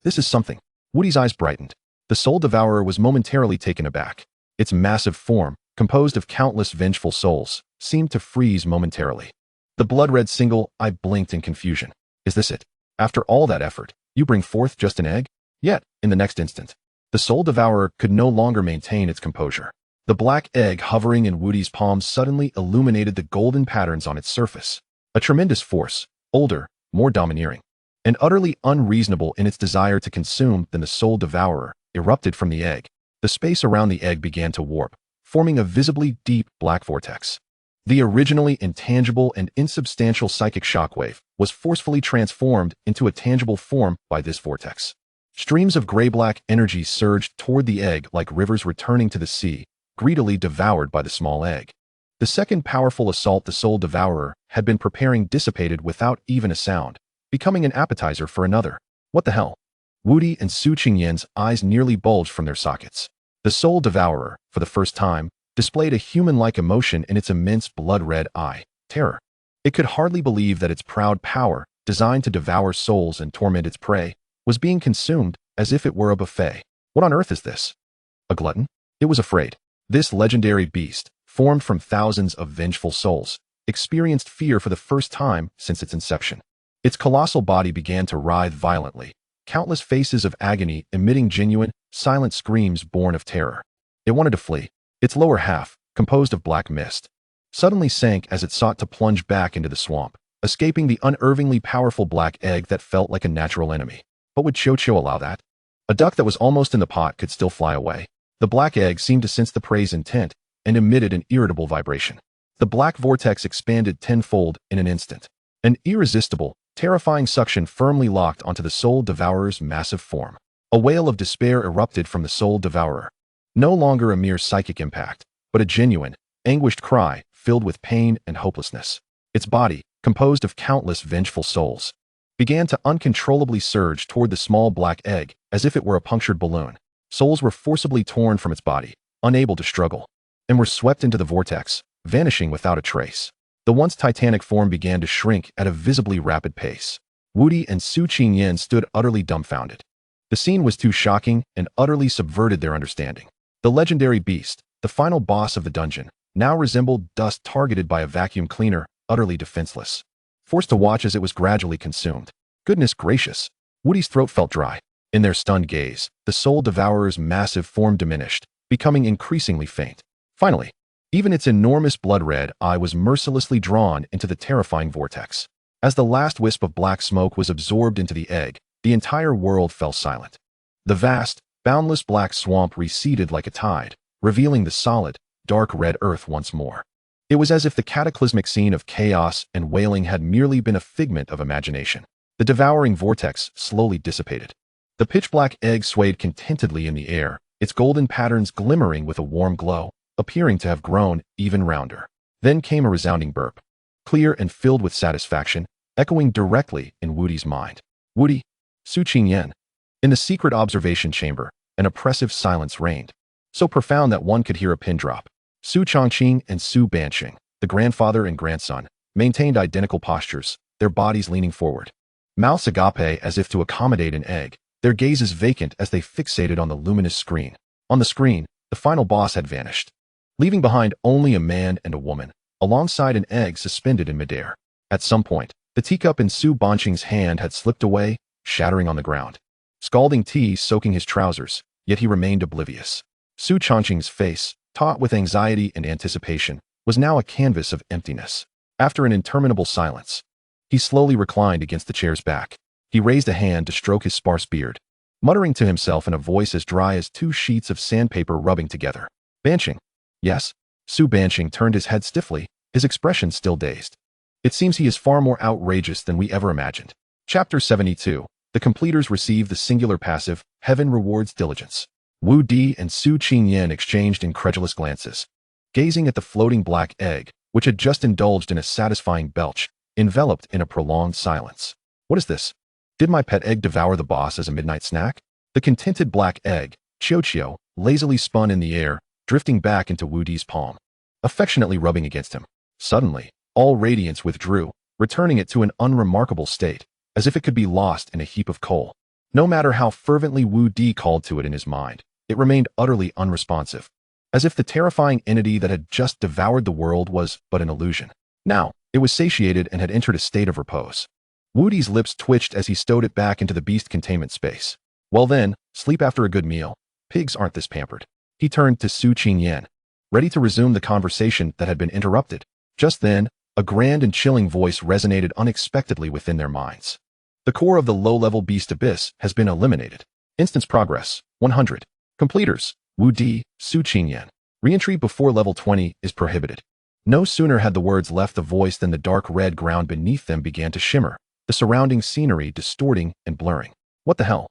This is something. Wudi's eyes brightened. The soul devourer was momentarily taken aback. Its massive form, composed of countless vengeful souls, seemed to freeze momentarily. The blood-red single eye blinked in confusion. Is this it? After all that effort, you bring forth just an egg? Yet, in the next instant, the soul devourer could no longer maintain its composure. The black egg hovering in Wudi's palm suddenly illuminated the golden patterns on its surface. A tremendous force, older, more domineering, and utterly unreasonable in its desire to consume than the soul devourer, erupted from the egg. The space around the egg began to warp, forming a visibly deep black vortex. The originally intangible and insubstantial psychic shockwave was forcefully transformed into a tangible form by this vortex. Streams of gray-black energy surged toward the egg like rivers returning to the sea, greedily devoured by the small egg. The second powerful assault the soul devourer had been preparing dissipated without even a sound, becoming an appetizer for another. What the hell? Wudi and Su Qingyan's eyes nearly bulged from their sockets. The soul devourer, for the first time, displayed a human-like emotion in its immense blood-red eye, terror. It could hardly believe that its proud power, designed to devour souls and torment its prey, was being consumed as if it were a buffet. What on earth is this? A glutton? It was afraid. This legendary beast, formed from thousands of vengeful souls, experienced fear for the first time since its inception. Its colossal body began to writhe violently, countless faces of agony emitting genuine, silent screams born of terror. It wanted to flee. Its lower half, composed of black mist, suddenly sank as it sought to plunge back into the swamp, escaping the unervingly powerful black egg that felt like a natural enemy. But would Xiaoqiu allow that? A duck that was almost in the pot could still fly away. The black egg seemed to sense the prey's intent and emitted an irritable vibration. The black vortex expanded tenfold in an instant. An irresistible, terrifying suction firmly locked onto the soul devourer's massive form. A wail of despair erupted from the soul devourer. No longer a mere psychic impact, but a genuine, anguished cry filled with pain and hopelessness. Its body, composed of countless vengeful souls, began to uncontrollably surge toward the small black egg as if it were a punctured balloon. Souls were forcibly torn from its body, unable to struggle, and were swept into the vortex, vanishing without a trace. The once titanic form began to shrink at a visibly rapid pace. Wudi and Su Qingyan stood utterly dumbfounded. The scene was too shocking and utterly subverted their understanding. The legendary beast, the final boss of the dungeon, now resembled dust targeted by a vacuum cleaner, utterly defenseless, forced to watch as it was gradually consumed. Goodness gracious! Wudi's throat felt dry. In their stunned gaze, the soul devourer's massive form diminished, becoming increasingly faint. Finally, even its enormous blood-red eye was mercilessly drawn into the terrifying vortex. As the last wisp of black smoke was absorbed into the egg, the entire world fell silent. The vast, boundless black swamp receded like a tide, revealing the solid, dark red earth once more. It was as if the cataclysmic scene of chaos and wailing had merely been a figment of imagination. The devouring vortex slowly dissipated. The pitch-black egg swayed contentedly in the air, its golden patterns glimmering with a warm glow, appearing to have grown even rounder. Then came a resounding burp, clear and filled with satisfaction, echoing directly in Wudi's mind. Wudi, Su Qingyan. In the secret observation chamber, an oppressive silence reigned, so profound that one could hear a pin drop. Su Chongqing and Su Banqing, the grandfather and grandson, maintained identical postures, their bodies leaning forward, mouths agape as if to accommodate an egg, their gazes vacant as they fixated on the luminous screen. On the screen, the final boss had vanished, leaving behind only a man and a woman, alongside an egg suspended in midair. At some point, the teacup in Su Banqing's hand had slipped away, shattering on the ground. Scalding tea soaking his trousers, yet he remained oblivious. Su Changqing's face, taut with anxiety and anticipation, was now a canvas of emptiness. After an interminable silence, he slowly reclined against the chair's back. He raised a hand to stroke his sparse beard, muttering to himself in a voice as dry as two sheets of sandpaper rubbing together. Banqing. Yes? Su Banqing turned his head stiffly, his expression still dazed. It seems he is far more outrageous than we ever imagined. Chapter 72. The completers receive the singular passive, Heaven rewards diligence. Wudi and Su Qingyan exchanged incredulous glances, gazing at the floating black egg, which had just indulged in a satisfying belch, enveloped in a prolonged silence. What is this? Did my pet egg devour the boss as a midnight snack? The contented black egg, Qiao, lazily spun in the air, drifting back into Wudi's palm, affectionately rubbing against him. Suddenly, all radiance withdrew, returning it to an unremarkable state, as if it could be lost in a heap of coal. No matter how fervently Wudi called to it in his mind, it remained utterly unresponsive, as if the terrifying entity that had just devoured the world was but an illusion. Now, it was satiated and had entered a state of repose. Wudi's lips twitched as he stowed it back into the beast containment space. Well then, sleep after a good meal. Pigs aren't this pampered. He turned to Su Qingyan, ready to resume the conversation that had been interrupted. Just then, a grand and chilling voice resonated unexpectedly within their minds. The core of the low-level beast abyss has been eliminated. Instance progress, 100. Completers, Wudi, Su Qingyan. Re-entry before level 20 is prohibited. No sooner had the words left the voice than the dark red ground beneath them began to shimmer, the surrounding scenery distorting and blurring. What the hell?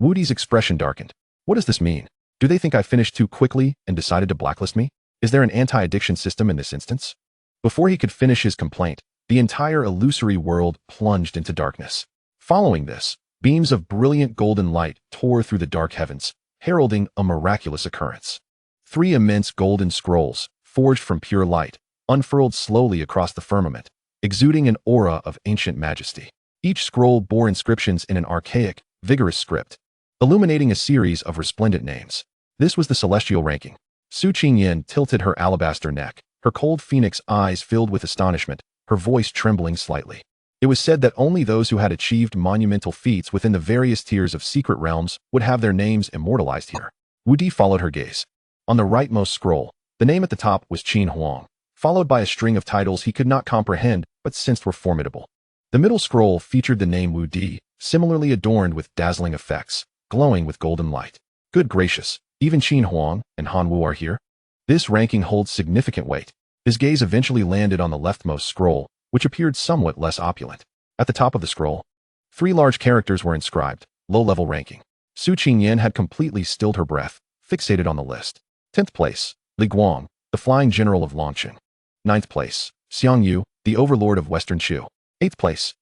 Wudi's expression darkened. What does this mean? Do they think I finished too quickly and decided to blacklist me? Is there an anti-addiction system in this instance? Before he could finish his complaint, the entire illusory world plunged into darkness. Following this, beams of brilliant golden light tore through the dark heavens, heralding a miraculous occurrence. 3 immense golden scrolls, forged from pure light, unfurled slowly across the firmament, exuding an aura of ancient majesty. Each scroll bore inscriptions in an archaic, vigorous script, illuminating a series of resplendent names. This was the celestial ranking. Su Qingyan tilted her alabaster neck, her cold phoenix eyes filled with astonishment, her voice trembling slightly. It was said that only those who had achieved monumental feats within the various tiers of secret realms would have their names immortalized here. Wudi followed her gaze. On the rightmost scroll, the name at the top was Qin Huang, followed by a string of titles he could not comprehend but sensed were formidable. The middle scroll featured the name Wudi, similarly adorned with dazzling effects, glowing with golden light. Good gracious, even Qin Huang and Han Wu are here? This ranking holds significant weight. His gaze eventually landed on the leftmost scroll, which appeared somewhat less opulent. At the top of the scroll, 3 large characters were inscribed, low-level ranking. Su Qingyan had completely stilled her breath, fixated on the list. 10th place, Li Guang, the flying general of Longqing. 9th place, Xiang Yu, the overlord of Western Shu. 8th place,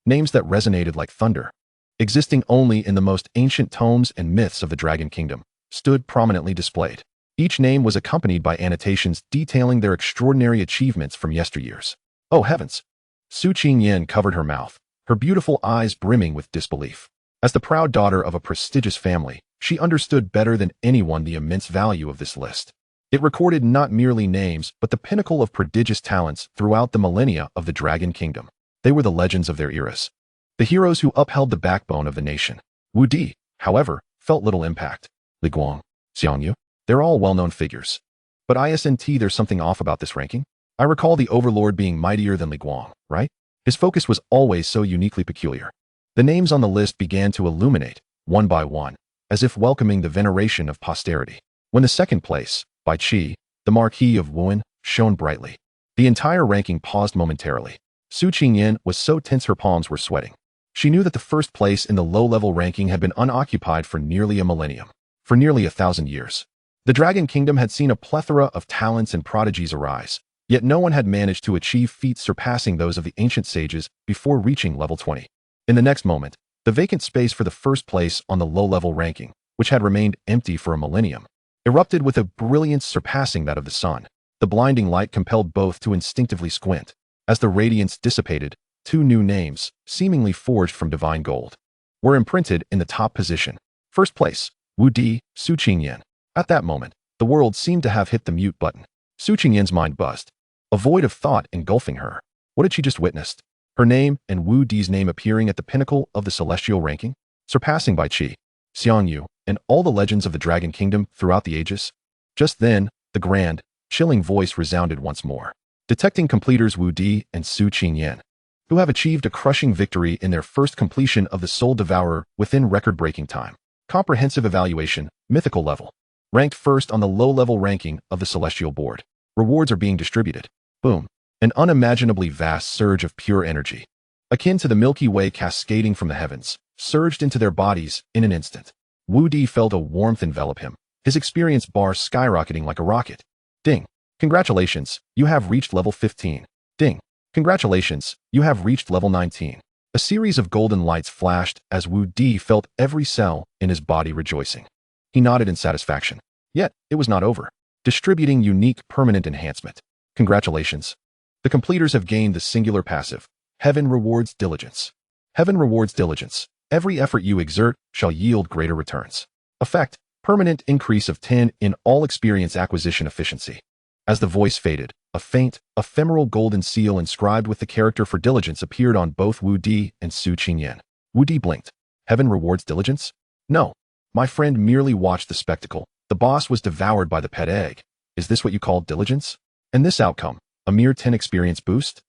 names that resonated like thunder, existing only in the most ancient tomes and myths of the Dragon Kingdom, stood prominently displayed. Each name was accompanied by annotations detailing their extraordinary achievements from yesteryears. Oh heavens! Su Qingyan covered her mouth, her beautiful eyes brimming with disbelief. As the proud daughter of a prestigious family, she understood better than anyone the immense value of this list. It recorded not merely names, but the pinnacle of prodigious talents throughout the millennia of the Dragon Kingdom. They were the legends of their eras, the heroes who upheld the backbone of the nation. Wudi, however, felt little impact. Li Guang, Xiang Yu, they're all well-known figures. But ISNT, there's something off about this ranking. I recall the Overlord being mightier than Li Guang, right? His focus was always so uniquely peculiar. The names on the list began to illuminate, one by one, as if welcoming the veneration of posterity. When the second place, by Qi, the Marquis of Wuan, shone brightly, the entire ranking paused momentarily. Su Qingyan was so tense her palms were sweating. She knew that the first place in the low-level ranking had been unoccupied for nearly a millennium, for nearly 1,000 years. The Dragon Kingdom had seen a plethora of talents and prodigies arise, yet no one had managed to achieve feats surpassing those of the ancient sages before reaching level 20. In the next moment, the vacant space for the first place on the low-level ranking, which had remained empty for a millennium, erupted with a brilliance surpassing that of the sun. The blinding light compelled both to instinctively squint. As the radiance dissipated, 2 new names, seemingly forged from divine gold, were imprinted in the top position. First place, Wudi, Su Qingyan. At that moment, the world seemed to have hit the mute button. Su Qingyan's mind buzzed, a void of thought engulfing her. What had she just witnessed? Her name and Wu Di's name appearing at the pinnacle of the celestial ranking, surpassing by Qi, Xiangyu, and all the legends of the Dragon Kingdom throughout the ages. Just then, the grand, chilling voice resounded once more, detecting completers Wu Di and Su Qingyan, who have achieved a crushing victory in their first completion of the Soul Devourer within record-breaking time. Comprehensive evaluation, mythical level. Ranked first on the low-level ranking of the Celestial Board. Rewards are being distributed. Boom. An unimaginably vast surge of pure energy, akin to the Milky Way cascading from the heavens, surged into their bodies in an instant. Wu Di felt a warmth envelop him, his experience bar skyrocketing like a rocket. Ding. Congratulations, you have reached level 15. Ding. Congratulations, you have reached level 19. A series of golden lights flashed as Wu Di felt every cell in his body rejoicing. He nodded in satisfaction. Yet, it was not over. Distributing unique permanent enhancement. Congratulations. The completers have gained the singular passive. Heaven rewards diligence. Heaven rewards diligence. Every effort you exert shall yield greater returns. Effect, permanent increase of 10 in all experience acquisition efficiency. As the voice faded, a faint, ephemeral golden seal inscribed with the character for diligence appeared on both Wu Di and Su Qingyan. Wu Di blinked. Heaven rewards diligence? No. My friend merely watched the spectacle. The boss was devoured by the pet egg. Is this what you call diligence? And this outcome, a mere 10 experience boost?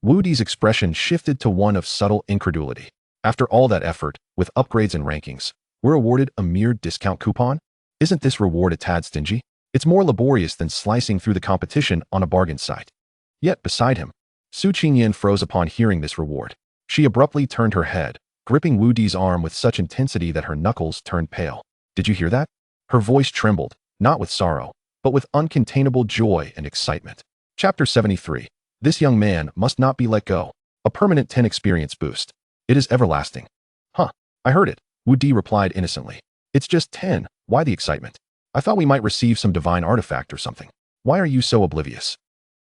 Wu Di's expression shifted to one of subtle incredulity. After all that effort, with upgrades and rankings, we're awarded a mere discount coupon? Isn't this reward a tad stingy? It's more laborious than slicing through the competition on a bargain site. Yet beside him, Su Qingyan froze upon hearing this reward. She abruptly turned her head, gripping Wu Di's arm with such intensity that her knuckles turned pale. Did you hear that? Her voice trembled, not with sorrow, but with uncontainable joy and excitement. Chapter 73. This young man must not be let go. A permanent 10 experience boost. It is everlasting. Huh, I heard it, Wu Di replied innocently. It's just 10, why the excitement? I thought we might receive some divine artifact or something. Why are you so oblivious?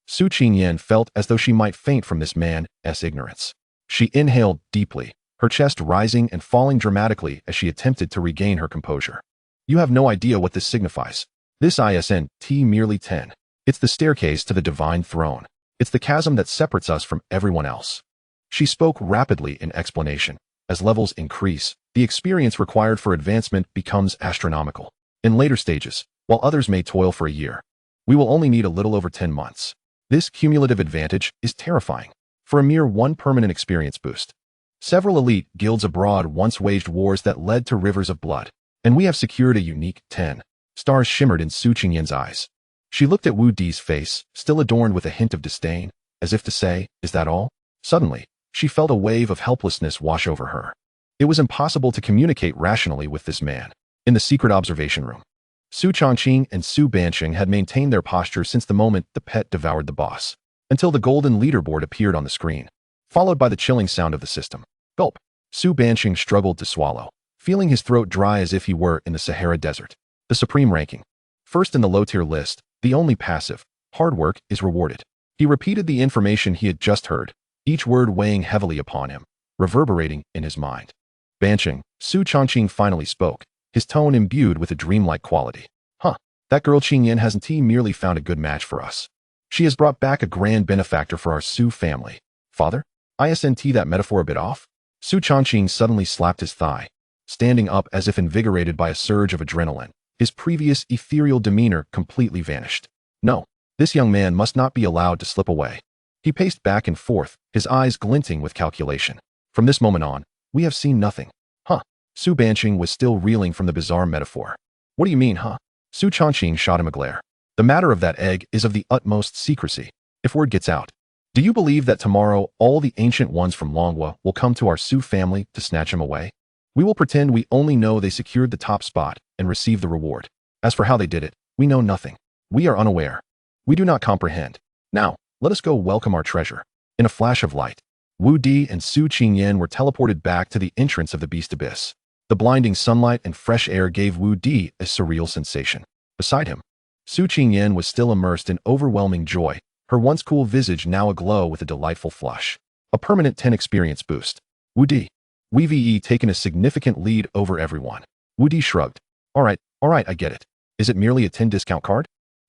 Su Qingyan felt as though she might faint from this man's ignorance. She inhaled deeply, her chest rising and falling dramatically as she attempted to regain her composure. You have no idea what this signifies. This isn't merely 10. It's the staircase to the divine throne. It's the chasm that separates us from everyone else. She spoke rapidly in explanation. As levels increase, the experience required for advancement becomes astronomical. In later stages, while others may toil for a year, we will only need a little over 10 months. This cumulative advantage is terrifying. For a mere 1 permanent experience boost, several elite guilds abroad once waged wars that led to rivers of blood, and we have secured a unique 10. Stars shimmered in Su Qingyan's eyes. She looked at Wu Di's face, still adorned with a hint of disdain, as if to say, is that all? Suddenly, she felt a wave of helplessness wash over her. It was impossible to communicate rationally with this man. In the secret observation room, Su Chongqing and Su Banqing had maintained their posture since the moment the pet devoured the boss, until the golden leaderboard appeared on the screen, followed by the chilling sound of the system. Gulp. Su Banqing struggled to swallow, feeling his throat dry as if he were in the Sahara Desert. The supreme ranking. First in the low-tier list, the only passive, hard work, is rewarded. He repeated the information he had just heard, each word weighing heavily upon him, reverberating in his mind. Banqing, Su Chongqing finally spoke, his tone imbued with a dreamlike quality. Huh, that girl Qingyan hasn't merely found a good match for us. She has brought back a grand benefactor for our Su family. Father? Isn't that metaphor a bit off? Su Chongqing suddenly slapped his thigh, standing up as if invigorated by a surge of adrenaline. His previous ethereal demeanor completely vanished. No, this young man must not be allowed to slip away. He paced back and forth, his eyes glinting with calculation. From this moment on, we have seen nothing. Huh? Su Banqing was still reeling from the bizarre metaphor. What do you mean, huh? Su Chongqing shot him a glare. The matter of that egg is of the utmost secrecy. If word gets out, do you believe that tomorrow all the ancient ones from Longwa will come to our Su family to snatch him away? We will pretend we only know they secured the top spot and received the reward. As for how they did it, we know nothing. We are unaware. We do not comprehend. Now, let us go welcome our treasure. In a flash of light, Wu Di and Su Qingyan were teleported back to the entrance of the Beast Abyss. The blinding sunlight and fresh air gave Wu Di a surreal sensation. Beside him, Su Qingyan was still immersed in overwhelming joy, her once cool visage now aglow with a delightful flush. A permanent 10 experience boost. Wu Di. We've taken a significant lead over everyone. Wu Di shrugged. All right, I get it. Is it merely a 10 discount card?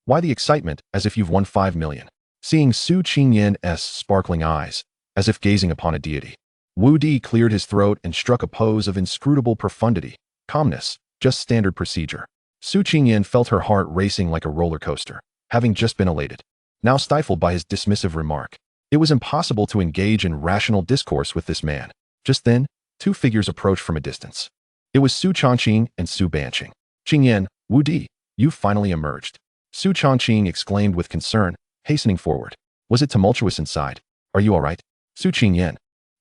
Why the excitement, as if you've won 5 million? Seeing Su Qingyan's sparkling eyes, as if gazing upon a deity. Wudi cleared his throat and struck a pose of inscrutable profundity. Calmness, just standard procedure. Su Qingyan felt her heart racing like a roller coaster, having just been elated, now stifled by his dismissive remark. It was impossible to engage in rational discourse with this man. Just then, two figures approached from a distance. It was Su Changqing and Su Banqing. Qingyan, Wudi, you finally emerged. Su Changqing exclaimed with concern, hastening forward. Was it tumultuous inside? Are you all right? Su Qingyan,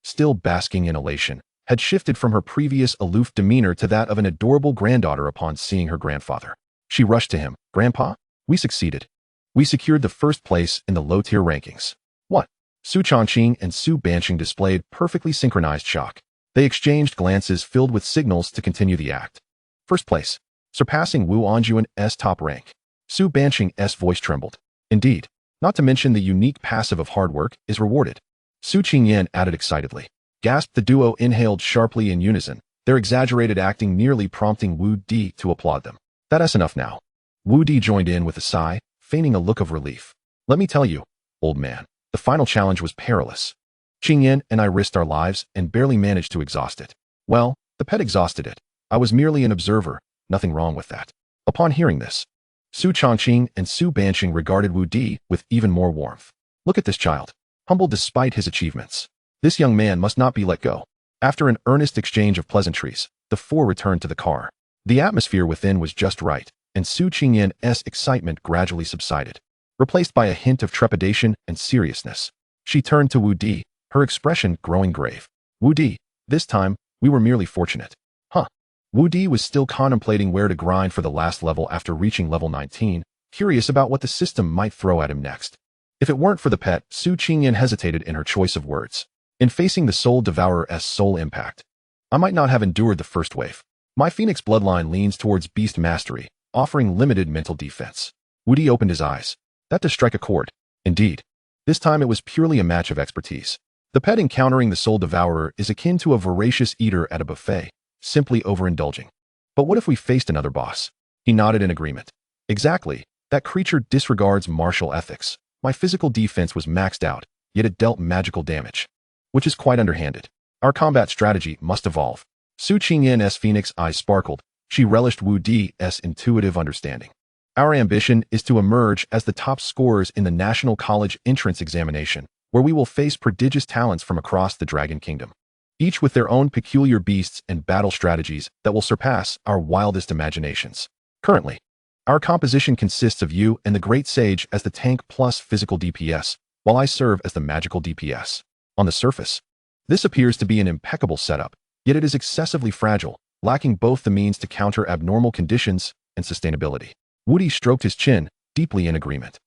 still basking in elation, had shifted from her previous aloof demeanor to that of an adorable granddaughter upon seeing her grandfather. She rushed to him. Grandpa? We succeeded. We secured the first place in the low-tier rankings. What? Su Changqing and Su Banqing displayed perfectly synchronized shock. They exchanged glances filled with signals to continue the act. First place, surpassing Wu Anjuan's top rank. Su Banqing's voice trembled. Indeed, not to mention the unique passive of hard work is rewarded. Su Qingyan added excitedly. Gasped the duo inhaled sharply in unison, their exaggerated acting nearly prompting Wudi to applaud them. That's enough now. Wudi joined in with a sigh, feigning a look of relief. Let me tell you, old man, the final challenge was perilous. Qingyan and I risked our lives and barely managed to exhaust it. Well, the pet exhausted it. I was merely an observer, nothing wrong with that. Upon hearing this, Su Changqing and Su Banqing regarded Wudi with even more warmth. Look at this child. Humble despite his achievements. This young man must not be let go. After an earnest exchange of pleasantries, the four returned to the car. The atmosphere within was just right, and Su Qingyan's excitement gradually subsided, replaced by a hint of trepidation and seriousness. She turned to Wudi, her expression growing grave. Wudi, this time, we were merely fortunate. Huh. Wudi was still contemplating where to grind for the last level after reaching level 19, curious about what the system might throw at him next. If it weren't for the pet, Su Qingyan hesitated in her choice of words. In facing the Soul Devourer's soul impact, I might not have endured the first wave. My Phoenix bloodline leans towards beast mastery, offering limited mental defense. Wudi opened his eyes. That to strike a chord. Indeed. This time it was purely a match of expertise. The pet encountering the Soul Devourer is akin to a voracious eater at a buffet, simply overindulging. But what if we faced another boss? He nodded in agreement. Exactly. That creature disregards martial ethics. My physical defense was maxed out, yet it dealt magical damage, which is quite underhanded. Our combat strategy must evolve. Su Qingyan's Phoenix eyes sparkled. She relished Wudi's intuitive understanding. Our ambition is to emerge as the top scorers in the National College Entrance Examination, where we will face prodigious talents from across the Dragon Kingdom, each with their own peculiar beasts and battle strategies that will surpass our wildest imaginations. Currently, our composition consists of you and the Great Sage as the tank plus physical DPS, while I serve as the magical DPS. On the surface, this appears to be an impeccable setup, yet it is excessively fragile, lacking both the means to counter abnormal conditions and sustainability. Wudi stroked his chin, deeply in agreement.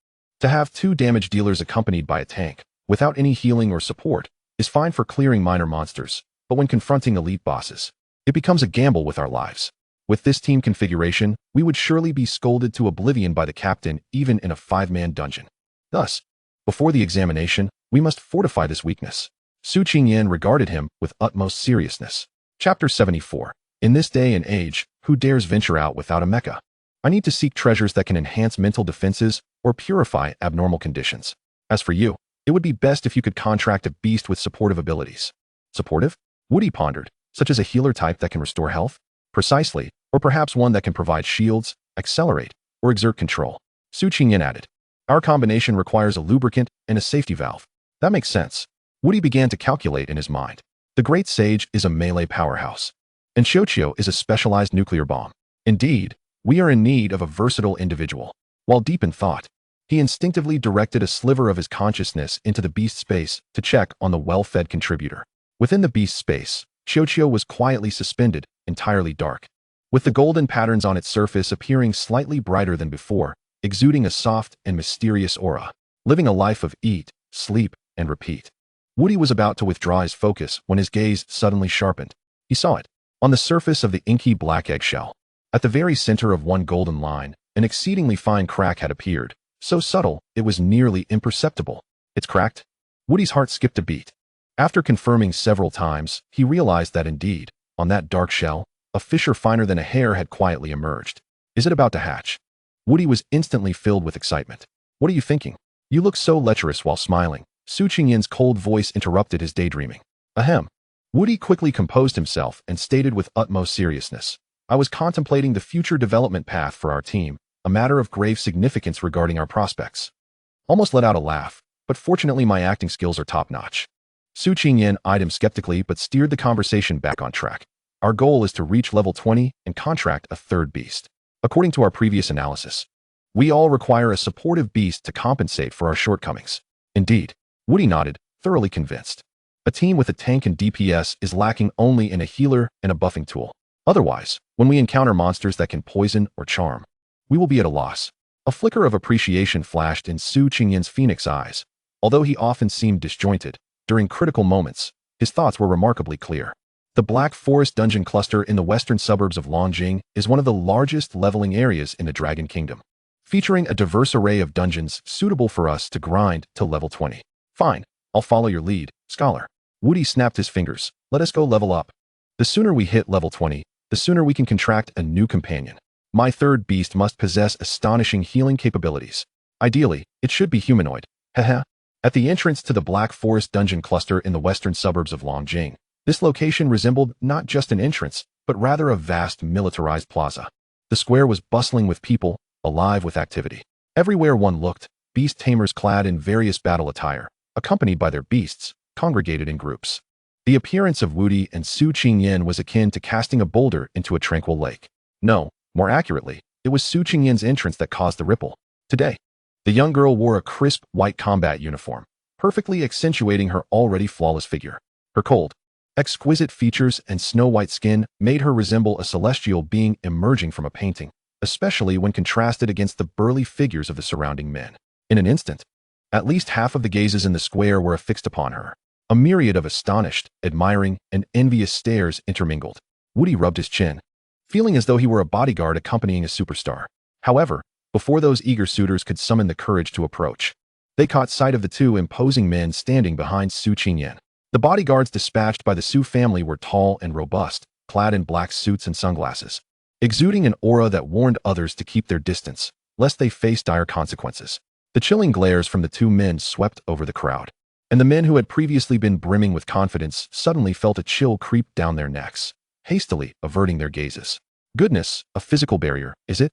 To have two damage dealers accompanied by a tank, without any healing or support, is fine for clearing minor monsters, but when confronting elite bosses, it becomes a gamble with our lives. With this team configuration, we would surely be scolded to oblivion by the captain even in a 5-man dungeon. Thus, before the examination, we must fortify this weakness. Su Qingyan regarded him with utmost seriousness. Chapter 74. In this day and age, who dares venture out without a mecha? I need to seek treasures that can enhance mental defenses or purify abnormal conditions. As for you, it would be best if you could contract a beast with supportive abilities. Supportive? Wudi pondered, such as a healer type that can restore health? Precisely, or perhaps one that can provide shields, accelerate, or exert control. Su Qingyan added. Our combination requires a lubricant and a safety valve. That makes sense. Wudi began to calculate in his mind. The Great Sage is a melee powerhouse, and Xiuqiu is a specialized nuclear bomb. Indeed, we are in need of a versatile individual. While deep in thought, he instinctively directed a sliver of his consciousness into the beast space to check on the well-fed contributor. Within the beast space, Xiuqiu was quietly suspended, entirely dark, with the golden patterns on its surface appearing slightly brighter than before, exuding a soft and mysterious aura, living a life of eat, sleep, and repeat. Wudi was about to withdraw his focus when his gaze suddenly sharpened. He saw it. On the surface of the inky black eggshell, at the very center of one golden line, an exceedingly fine crack had appeared, so subtle it was nearly imperceptible. It's cracked? Wudi's heart skipped a beat. After confirming several times, he realized that indeed, on that dark shell, a fissure finer than a hair had quietly emerged. Is it about to hatch? Wudi was instantly filled with excitement. What are you thinking? You look so lecherous while smiling. Su Qingyin's cold voice interrupted his daydreaming. Ahem. Wudi quickly composed himself and stated with utmost seriousness. I was contemplating the future development path for our team, a matter of grave significance regarding our prospects. Almost let out a laugh, but fortunately my acting skills are top-notch. Su Qingyin eyed him skeptically but steered the conversation back on track. Our goal is to reach level 20 and contract a third beast. According to our previous analysis, we all require a supportive beast to compensate for our shortcomings. Indeed, Wudi nodded, thoroughly convinced. A team with a tank and DPS is lacking only in a healer and a buffing tool. Otherwise, when we encounter monsters that can poison or charm, we will be at a loss. A flicker of appreciation flashed in Su Qingyin's phoenix eyes. Although he often seemed disjointed, during critical moments, his thoughts were remarkably clear. The Black Forest Dungeon Cluster in the western suburbs of Longjing is one of the largest leveling areas in the Dragon Kingdom, featuring a diverse array of dungeons suitable for us to grind to level 20. Fine, I'll follow your lead, scholar. Wudi snapped his fingers. Let us go level up. The sooner we hit level 20, the sooner we can contract a new companion. My third beast must possess astonishing healing capabilities. Ideally, it should be humanoid. Haha. At the entrance to the Black Forest Dungeon Cluster in the western suburbs of Longjing, this location resembled not just an entrance, but rather a vast militarized plaza. The square was bustling with people, alive with activity. Everywhere one looked, beast tamers clad in various battle attire, accompanied by their beasts, congregated in groups. The appearance of Wudi and Su Qingyin was akin to casting a boulder into a tranquil lake. No, more accurately, it was Su Qingyin's entrance that caused the ripple. Today, the young girl wore a crisp white combat uniform, perfectly accentuating her already flawless figure. Her cold, exquisite features and snow-white skin made her resemble a celestial being emerging from a painting, especially when contrasted against the burly figures of the surrounding men. In an instant, at least half of the gazes in the square were affixed upon her. A myriad of astonished, admiring, and envious stares intermingled. Wudi rubbed his chin, feeling as though he were a bodyguard accompanying a superstar. However, before those eager suitors could summon the courage to approach, they caught sight of the two imposing men standing behind Su Qingyin. The bodyguards dispatched by the Su family were tall and robust, clad in black suits and sunglasses, exuding an aura that warned others to keep their distance, lest they face dire consequences. The chilling glares from the two men swept over the crowd, and the men who had previously been brimming with confidence suddenly felt a chill creep down their necks, hastily averting their gazes. Goodness, a physical barrier, is it?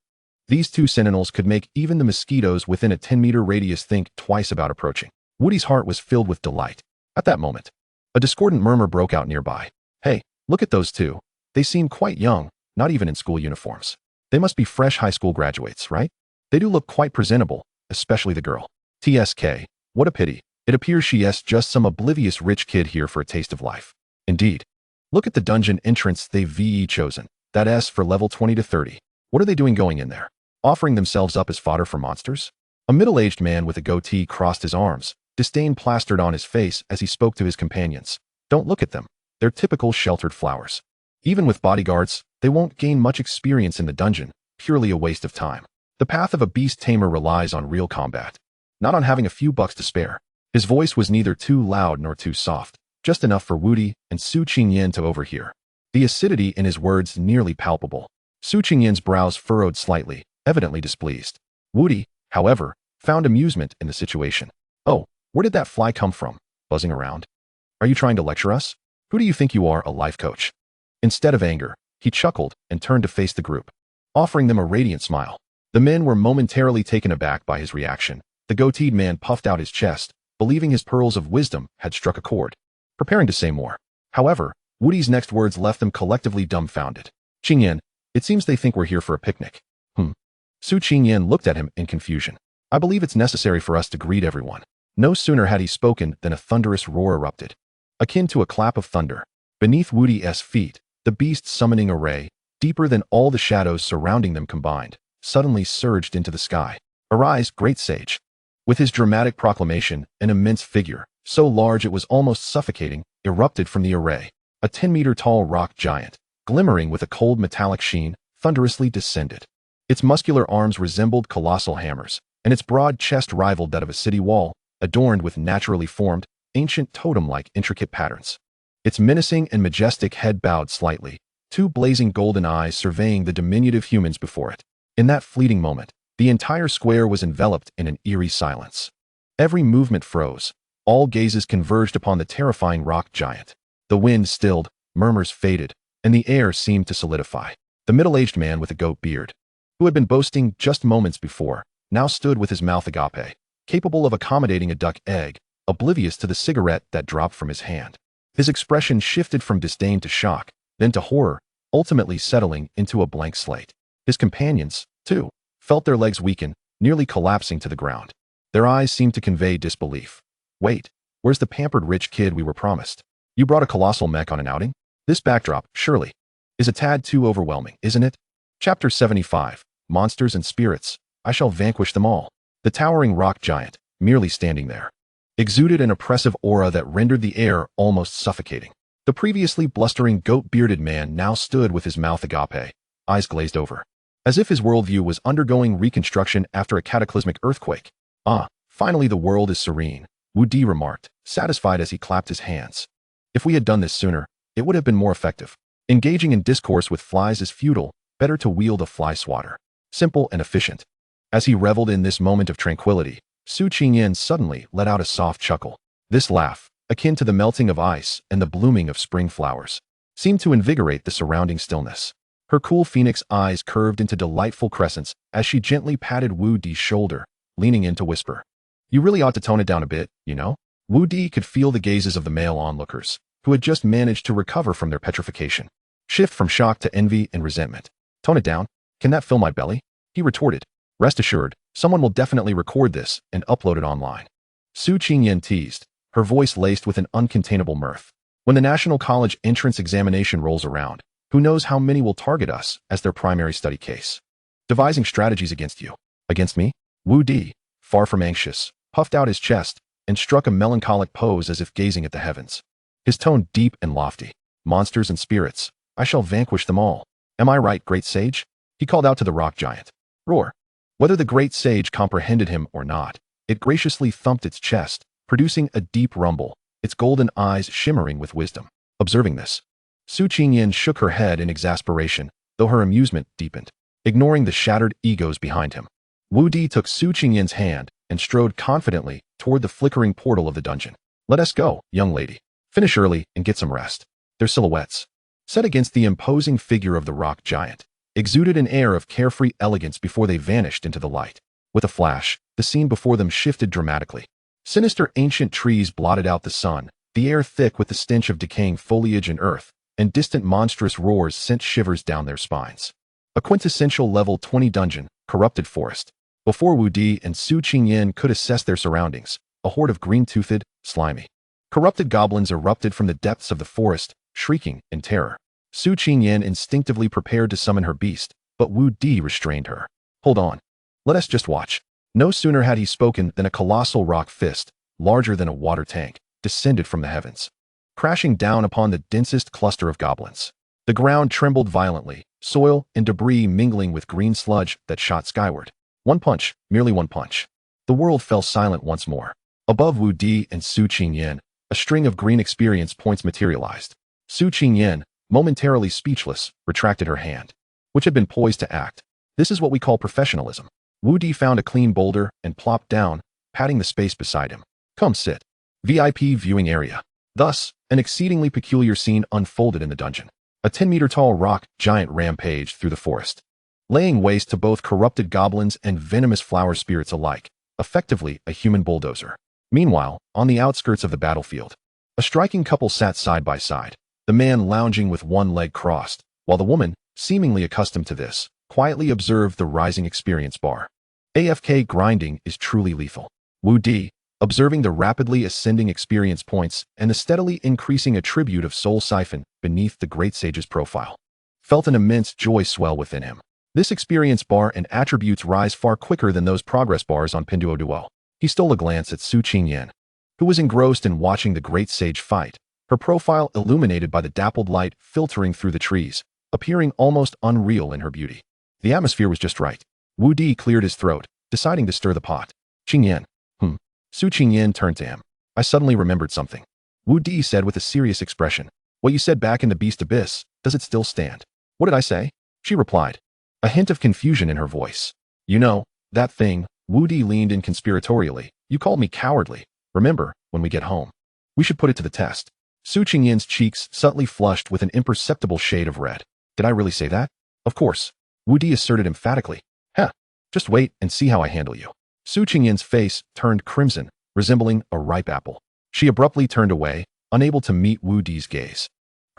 These two sentinels could make even the mosquitoes within a 10-meter radius think twice about approaching. Wudi's heart was filled with delight. At that moment, a discordant murmur broke out nearby. Hey, look at those two. They seem quite young, not even in school uniforms. They must be fresh high school graduates, right? They do look quite presentable, especially the girl. TSK, what a pity. It appears she's just some oblivious rich kid here for a taste of life. Indeed. Look at the dungeon entrance they've chosen. That S for level 20 to 30. What are they doing going in there? Offering themselves up as fodder for monsters? A middle-aged man with a goatee crossed his arms, disdain plastered on his face as he spoke to his companions. Don't look at them. They're typical sheltered flowers. Even with bodyguards, they won't gain much experience in the dungeon, purely a waste of time. The path of a beast tamer relies on real combat, not on having a few bucks to spare. His voice was neither too loud nor too soft, just enough for Wudi and Su Qingyin to overhear. The acidity in his words nearly palpable. Su Qingyin's brows furrowed slightly, evidently displeased. Wudi, however, found amusement in the situation. Oh, where did that fly come from? Buzzing around? Are you trying to lecture us? Who do you think you are, a life coach? Instead of anger, he chuckled and turned to face the group, offering them a radiant smile. The men were momentarily taken aback by his reaction. The goateed man puffed out his chest, believing his pearls of wisdom had struck a chord, preparing to say more. However, Wudi's next words left them collectively dumbfounded. Qingyin, it seems they think we're here for a picnic. Su Qingyin looked at him in confusion. I believe it's necessary for us to greet everyone. No sooner had he spoken than a thunderous roar erupted, akin to a clap of thunder. Beneath Wudi's feet, the beast's summoning array, deeper than all the shadows surrounding them combined, suddenly surged into the sky. Arise, great sage. With his dramatic proclamation, an immense figure, so large it was almost suffocating, erupted from the array. A 10-meter-tall rock giant, glimmering with a cold metallic sheen, thunderously descended. Its muscular arms resembled colossal hammers, and its broad chest rivaled that of a city wall, adorned with naturally formed, ancient totem-like intricate patterns. Its menacing and majestic head bowed slightly, two blazing golden eyes surveying the diminutive humans before it. In that fleeting moment, The entire square was enveloped in an eerie silence. Every movement froze. All gazes converged upon the terrifying rock giant. The wind stilled, murmurs faded, and the air seemed to solidify. The middle-aged man with a goat beard, who had been boasting just moments before, now stood with his mouth agape, capable of accommodating a duck egg, oblivious to the cigarette that dropped from his hand. His expression shifted from disdain to shock, then to horror, ultimately settling into a blank slate. His companions, too, felt their legs weaken, nearly collapsing to the ground. Their eyes seemed to convey disbelief. Wait, where's the pampered rich kid we were promised? You brought a colossal mech on an outing? This backdrop, surely, is a tad too overwhelming, isn't it? Chapter 75, Monsters and Spirits. I shall vanquish them all. The towering rock giant, merely standing there, exuded an oppressive aura that rendered the air almost suffocating. The previously blustering goat-bearded man now stood with his mouth agape, eyes glazed over, as if his worldview was undergoing reconstruction after a cataclysmic earthquake. Ah, finally the world is serene, Wudi remarked, satisfied as he clapped his hands. If we had done this sooner, it would have been more effective. Engaging in discourse with flies is futile, better to wield a fly swatter. Simple and efficient. As he reveled in this moment of tranquility, Su Qingyan suddenly let out a soft chuckle. This laugh, akin to the melting of ice and the blooming of spring flowers, seemed to invigorate the surrounding stillness. Her cool phoenix eyes curved into delightful crescents as she gently patted Wu Di's shoulder, leaning in to whisper. You really ought to tone it down a bit, you know? Wu Di could feel the gazes of the male onlookers, who had just managed to recover from their petrification, shift from shock to envy and resentment. Tone it down? Can that fill my belly? He retorted. Rest assured, someone will definitely record this and upload it online. Su Qingyan teased, her voice laced with an uncontainable mirth. When the National College entrance examination rolls around, who knows how many will target us as their primary study case? Devising strategies against you. Against me? Wu Di, far from anxious, puffed out his chest and struck a melancholic pose as if gazing at the heavens. His tone deep and lofty. Monsters and spirits. I shall vanquish them all. Am I right, great sage? He called out to the rock giant. Roar. Whether the great sage comprehended him or not, it graciously thumped its chest, producing a deep rumble, its golden eyes shimmering with wisdom. Observing this, Su Qingyan shook her head in exasperation, though her amusement deepened, ignoring the shattered egos behind him. Wu Di took Su Qingyan's hand and strode confidently toward the flickering portal of the dungeon. Let us go, young lady. Finish early and get some rest. Their silhouettes, set against the imposing figure of the rock giant, exuded an air of carefree elegance before they vanished into the light. With a flash, the scene before them shifted dramatically. Sinister ancient trees blotted out the sun, the air thick with the stench of decaying foliage and earth, and distant monstrous roars sent shivers down their spines. A quintessential level 20 dungeon, corrupted forest. Before Wu Di and Su Qingyan could assess their surroundings, a horde of green-toothed, slimy, corrupted goblins erupted from the depths of the forest, shrieking in terror. Su Qingyan instinctively prepared to summon her beast, but Wu Di restrained her. Hold on. Let us just watch. No sooner had he spoken than a colossal rock fist, larger than a water tank, descended from the heavens, crashing down upon the densest cluster of goblins. The ground trembled violently, soil and debris mingling with green sludge that shot skyward. One punch, merely one punch. The world fell silent once more. Above Wu Di and Su Qingyan, a string of green experience points materialized. Su Qingyan, momentarily speechless, retracted her hand, which had been poised to act. This is what we call professionalism. Wu Di found a clean boulder and plopped down, patting the space beside him. Come sit. VIP viewing area. Thus, an exceedingly peculiar scene unfolded in the dungeon. A 10-meter-tall rock giant rampaged through the forest, laying waste to both corrupted goblins and venomous flower spirits alike, effectively a human bulldozer. Meanwhile, on the outskirts of the battlefield, a striking couple sat side by side, the man lounging with one leg crossed, while the woman, seemingly accustomed to this, quietly observed the rising experience bar. AFK grinding is truly lethal. Wu Di, observing the rapidly ascending experience points and the steadily increasing attribute of soul siphon beneath the great sage's profile, felt an immense joy swell within him. This experience bar and attributes rise far quicker than those progress bars on Pinduoduo. He stole a glance at Su Qingyan, who was engrossed in watching the great sage fight, her profile illuminated by the dappled light filtering through the trees, appearing almost unreal in her beauty. The atmosphere was just right. Wu Di cleared his throat, deciding to stir the pot. Qingyan. Su Qingyan turned to him. I suddenly remembered something. Wu Di said with a serious expression. What you said back in the Beast Abyss, does it still stand? What did I say? She replied, a hint of confusion in her voice. You know, That thing, Wudi leaned in conspiratorially. You called me cowardly. Remember, when we get home. We should put it to the test. Su Qingyin's cheeks subtly flushed with an imperceptible shade of red. Did I really say that? Of course. Wudi asserted emphatically. Heh. Just wait and see how I handle you. Su Qingyin's face turned crimson, resembling a ripe apple. She abruptly turned away, unable to meet Wudi's gaze.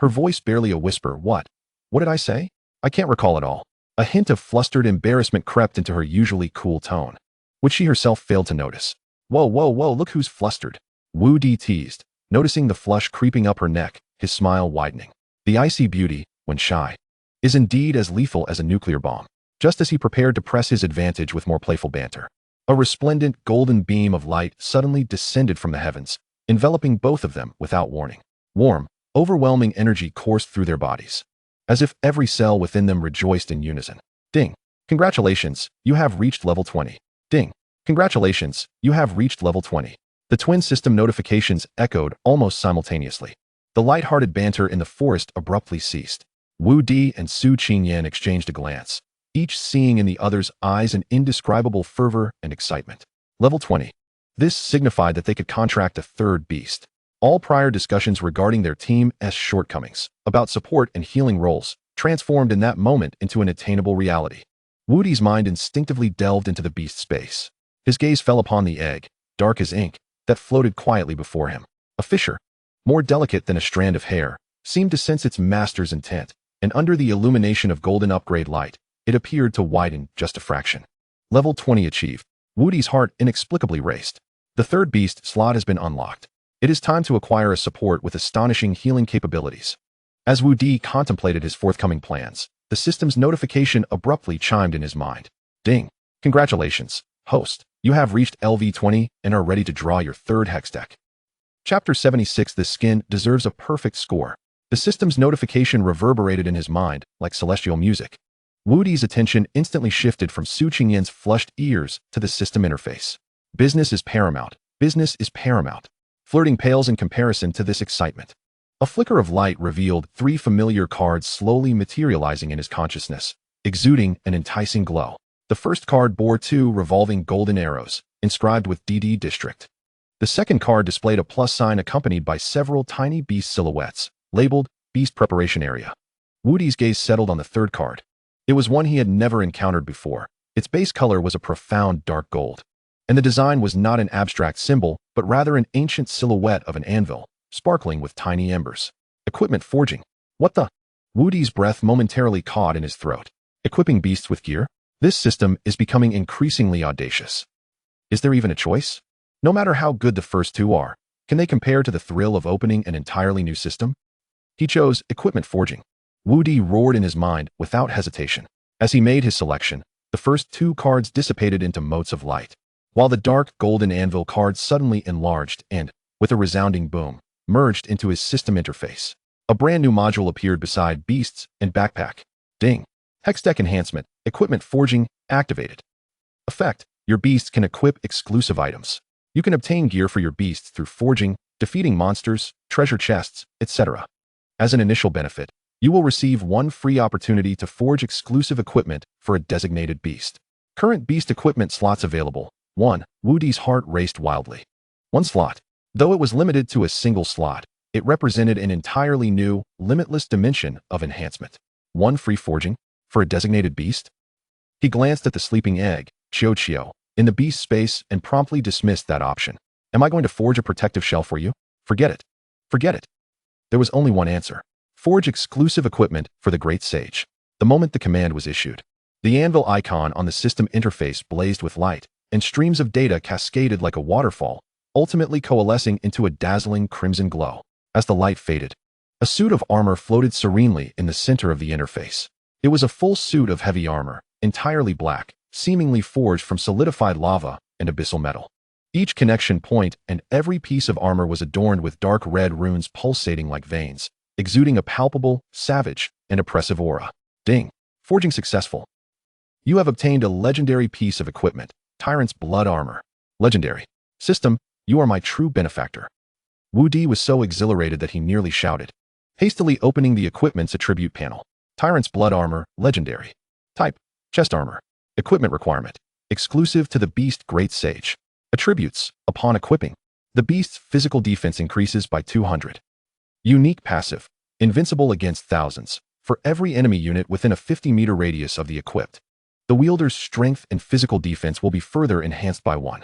Her voice barely a whisper. What? What did I say? I can't recall at all. A hint of flustered embarrassment crept into her usually cool tone, which she herself failed to notice. Whoa, whoa, whoa, look who's flustered. Wudi teased, noticing the flush creeping up her neck, his smile widening. The icy beauty, when shy, is indeed as lethal as a nuclear bomb. Just as he prepared to press his advantage with more playful banter, a resplendent golden beam of light suddenly descended from the heavens, enveloping both of them without warning. Warm, overwhelming energy coursed through their bodies, as if every cell within them rejoiced in unison. Ding! Congratulations, you have reached level 20. Ding! Congratulations, you have reached level 20. The twin system notifications echoed almost simultaneously. The light-hearted banter in the forest abruptly ceased. Wudi and Su Qingyan exchanged a glance, each seeing in the other's eyes an indescribable fervor and excitement. Level 20. This signified that they could contract a third beast. All prior discussions regarding their team's shortcomings, about support and healing roles, transformed in that moment into an attainable reality. Wudi's mind instinctively delved into the beast space. His gaze fell upon the egg, dark as ink, that floated quietly before him. A fissure, more delicate than a strand of hair, seemed to sense its master's intent, and under the illumination of golden upgrade light, it appeared to widen just a fraction. Level 20 achieved. Wudi's heart inexplicably raced. The third beast slot has been unlocked. It is time to acquire a support with astonishing healing capabilities. As Wudi contemplated his forthcoming plans, the system's notification abruptly chimed in his mind. Ding! Congratulations, host. You have reached LV20 and are ready to draw your third hex deck. Chapter 76. This skin deserves a perfect score. The system's notification reverberated in his mind like celestial music. Wudi's attention instantly shifted from Su Qingyan's flushed ears to the system interface. Business is paramount. Business is paramount. Flirting pales in comparison to this excitement. A flicker of light revealed 3 familiar cards slowly materializing in his consciousness, exuding an enticing glow. The first card bore 2 revolving golden arrows, inscribed with DD District. The second card displayed a plus sign accompanied by several tiny beast silhouettes, labeled Beast Preparation Area. Wudi's gaze settled on the third card. It was one he had never encountered before. Its base color was a profound dark gold, and the design was not an abstract symbol, but rather an ancient silhouette of an anvil, sparkling with tiny embers. Equipment forging. What the? Wudi's breath momentarily caught in his throat. Equipping beasts with gear? This system is becoming increasingly audacious. Is there even a choice? No matter how good the first 2 are, can they compare to the thrill of opening an entirely new system? He chose equipment forging. Wudi roared in his mind without hesitation. As he made his selection, the first 2 cards dissipated into motes of light, while the dark golden anvil card suddenly enlarged and, with a resounding boom, merged into his system interface. A brand new module appeared beside Beasts and Backpack. Ding! Hex Deck Enhancement, Equipment Forging, activated. Effect: your beasts can equip exclusive items. You can obtain gear for your beasts through forging, defeating monsters, treasure chests, etc. As an initial benefit, you will receive 1 free opportunity to forge exclusive equipment for a designated beast. Current beast equipment slots available. 1. Wudi's heart raced wildly. 1 slot. Though it was limited to a single slot, it represented an entirely new, limitless dimension of enhancement. 1 free forging for a designated beast? He glanced at the sleeping egg, Chio, in the beast space and promptly dismissed that option. Am I going to forge a protective shell for you? Forget it. Forget it. There was only one answer. Forge exclusive equipment for the Great Sage. The moment the command was issued, the anvil icon on the system interface blazed with light, and streams of data cascaded like a waterfall, ultimately coalescing into a dazzling crimson glow. As the light faded, a suit of armor floated serenely in the center of the interface. It was a full suit of heavy armor, entirely black, seemingly forged from solidified lava and abyssal metal. Each connection point and every piece of armor was adorned with dark red runes pulsating like veins, exuding a palpable, savage, and oppressive aura. Ding! Forging successful. You have obtained a legendary piece of equipment, Tyrant's Blood Armor. Legendary. System, you are my true benefactor. Wudi was so exhilarated that he nearly shouted, hastily opening the equipment's attribute panel. Tyrant's Blood Armor, Legendary. Type: Chest Armor. Equipment requirement: exclusive to the Beast Great Sage. Attributes. Upon equipping, the Beast's physical defense increases by 200. Unique passive. Invincible against thousands, for every enemy unit within a 50-meter radius of the equipped. The wielder's strength and physical defense will be further enhanced by 1.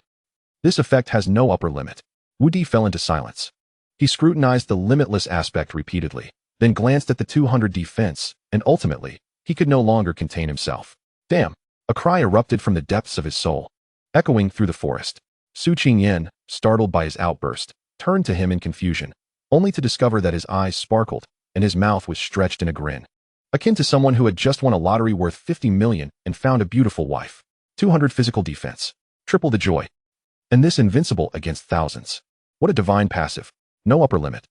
This effect has no upper limit. Wudi fell into silence. He scrutinized the limitless aspect repeatedly, then glanced at the 200 defense, and ultimately, he could no longer contain himself. Damn! A cry erupted from the depths of his soul, echoing through the forest. Su Qingyan, startled by his outburst, turned to him in confusion, only to discover that his eyes sparkled and his mouth was stretched in a grin, akin to someone who had just won a lottery worth 50 million and found a beautiful wife. 200 physical defense. Triple the joy. And this invincible against thousands. What a divine passive. No upper limit.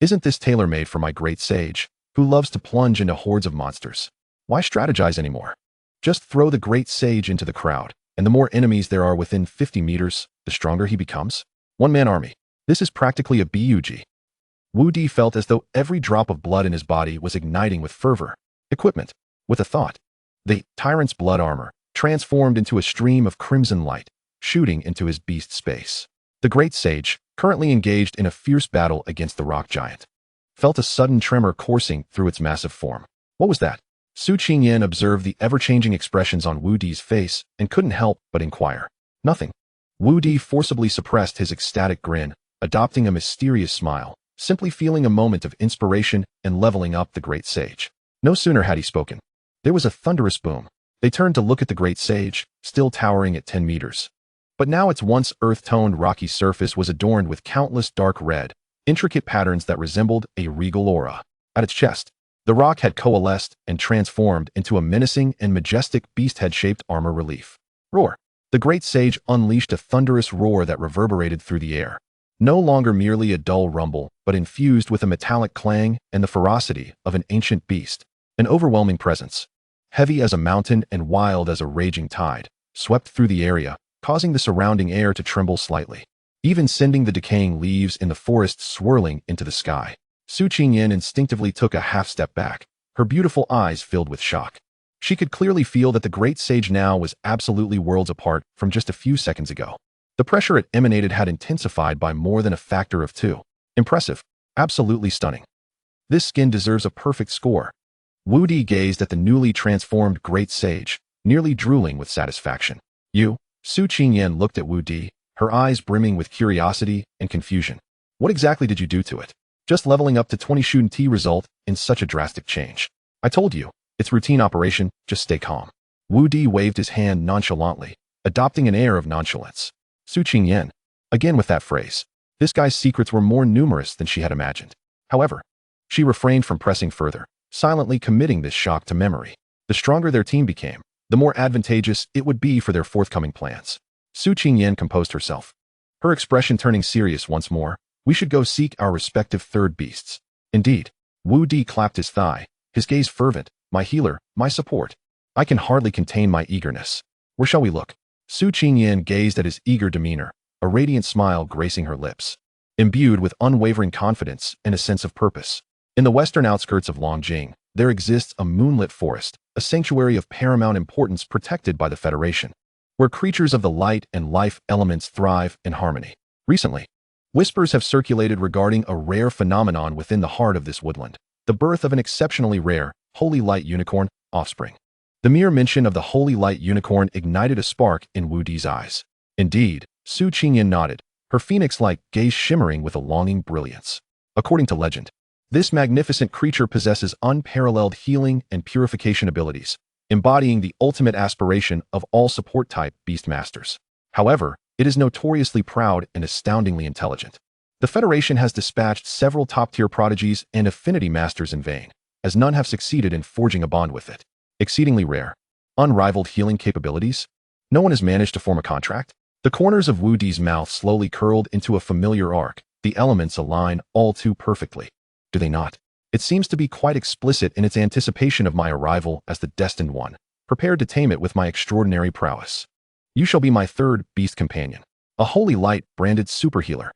Isn't this tailor-made for my great sage, who loves to plunge into hordes of monsters? Why strategize anymore? Just throw the great sage into the crowd, and the more enemies there are within 50 meters, the stronger he becomes. One-man army. This is practically a BUG. Wudi felt as though every drop of blood in his body was igniting with fervor. Equipment. With a thought. The tyrant's blood armor transformed into a stream of crimson light, shooting into his beast space. The great sage, currently engaged in a fierce battle against the rock giant, felt a sudden tremor coursing through its massive form. What was that? Su Qingyan observed the ever-changing expressions on Wudi's face and couldn't help but inquire. Nothing. Wudi forcibly suppressed his ecstatic grin, adopting a mysterious smile, simply feeling a moment of inspiration and leveling up the great sage. No sooner had he spoken. There was a thunderous boom. They turned to look at the great sage, still towering at 10 meters. But now its once earth-toned rocky surface was adorned with countless dark red, intricate patterns that resembled a regal aura. At its chest, the rock had coalesced and transformed into a menacing and majestic beast head-shaped armor relief. Roar! The great sage unleashed a thunderous roar that reverberated through the air. No longer merely a dull rumble, but infused with a metallic clang and the ferocity of an ancient beast. An overwhelming presence, heavy as a mountain and wild as a raging tide, swept through the area, causing the surrounding air to tremble slightly, even sending the decaying leaves in the forest swirling into the sky. Su Qingyan instinctively took a half-step back, her beautiful eyes filled with shock. She could clearly feel that the great sage now was absolutely worlds apart from just a few seconds ago. The pressure it emanated had intensified by more than a factor of 2. Impressive. Absolutely stunning. This skin deserves a perfect score. Wudi gazed at the newly transformed great sage, nearly drooling with satisfaction. You? Su Qingyan looked at Wudi, her eyes brimming with curiosity and confusion. What exactly did you do to it? Just leveling up to 20 T result in such a drastic change. I told you, it's routine operation, just stay calm. Wudi waved his hand nonchalantly, adopting an air of nonchalance. Su Qingyan, again with that phrase. This guy's secrets were more numerous than she had imagined. However, she refrained from pressing further, silently committing this shock to memory. The stronger their team became, the more advantageous it would be for their forthcoming plans. Su Qingyan composed herself, her expression turning serious once more. We should go seek our respective third beasts. Indeed. Wudi clapped his thigh, his gaze fervent. My healer, my support. I can hardly contain my eagerness. Where shall we look? Su Qingyan gazed at his eager demeanor, a radiant smile gracing her lips, imbued with unwavering confidence and a sense of purpose. In the western outskirts of Longjing, there exists a moonlit forest, a sanctuary of paramount importance protected by the Federation, where creatures of the light and life elements thrive in harmony. Recently, whispers have circulated regarding a rare phenomenon within the heart of this woodland, the birth of an exceptionally rare, holy light unicorn offspring. The mere mention of the holy light unicorn ignited a spark in Wudi's eyes. Indeed, Su Qingyan nodded, her phoenix-like gaze shimmering with a longing brilliance. According to legend, this magnificent creature possesses unparalleled healing and purification abilities, embodying the ultimate aspiration of all support-type beast masters. However, it is notoriously proud and astoundingly intelligent. The Federation has dispatched several top-tier prodigies and affinity masters in vain, as none have succeeded in forging a bond with it. Exceedingly rare. Unrivaled healing capabilities? No one has managed to form a contract? The corners of Wudi's mouth slowly curled into a familiar arc. The elements align all too perfectly. Do they not? It seems to be quite explicit in its anticipation of my arrival as the destined one, prepared to tame it with my extraordinary prowess. You shall be my third beast companion, a holy light branded super healer.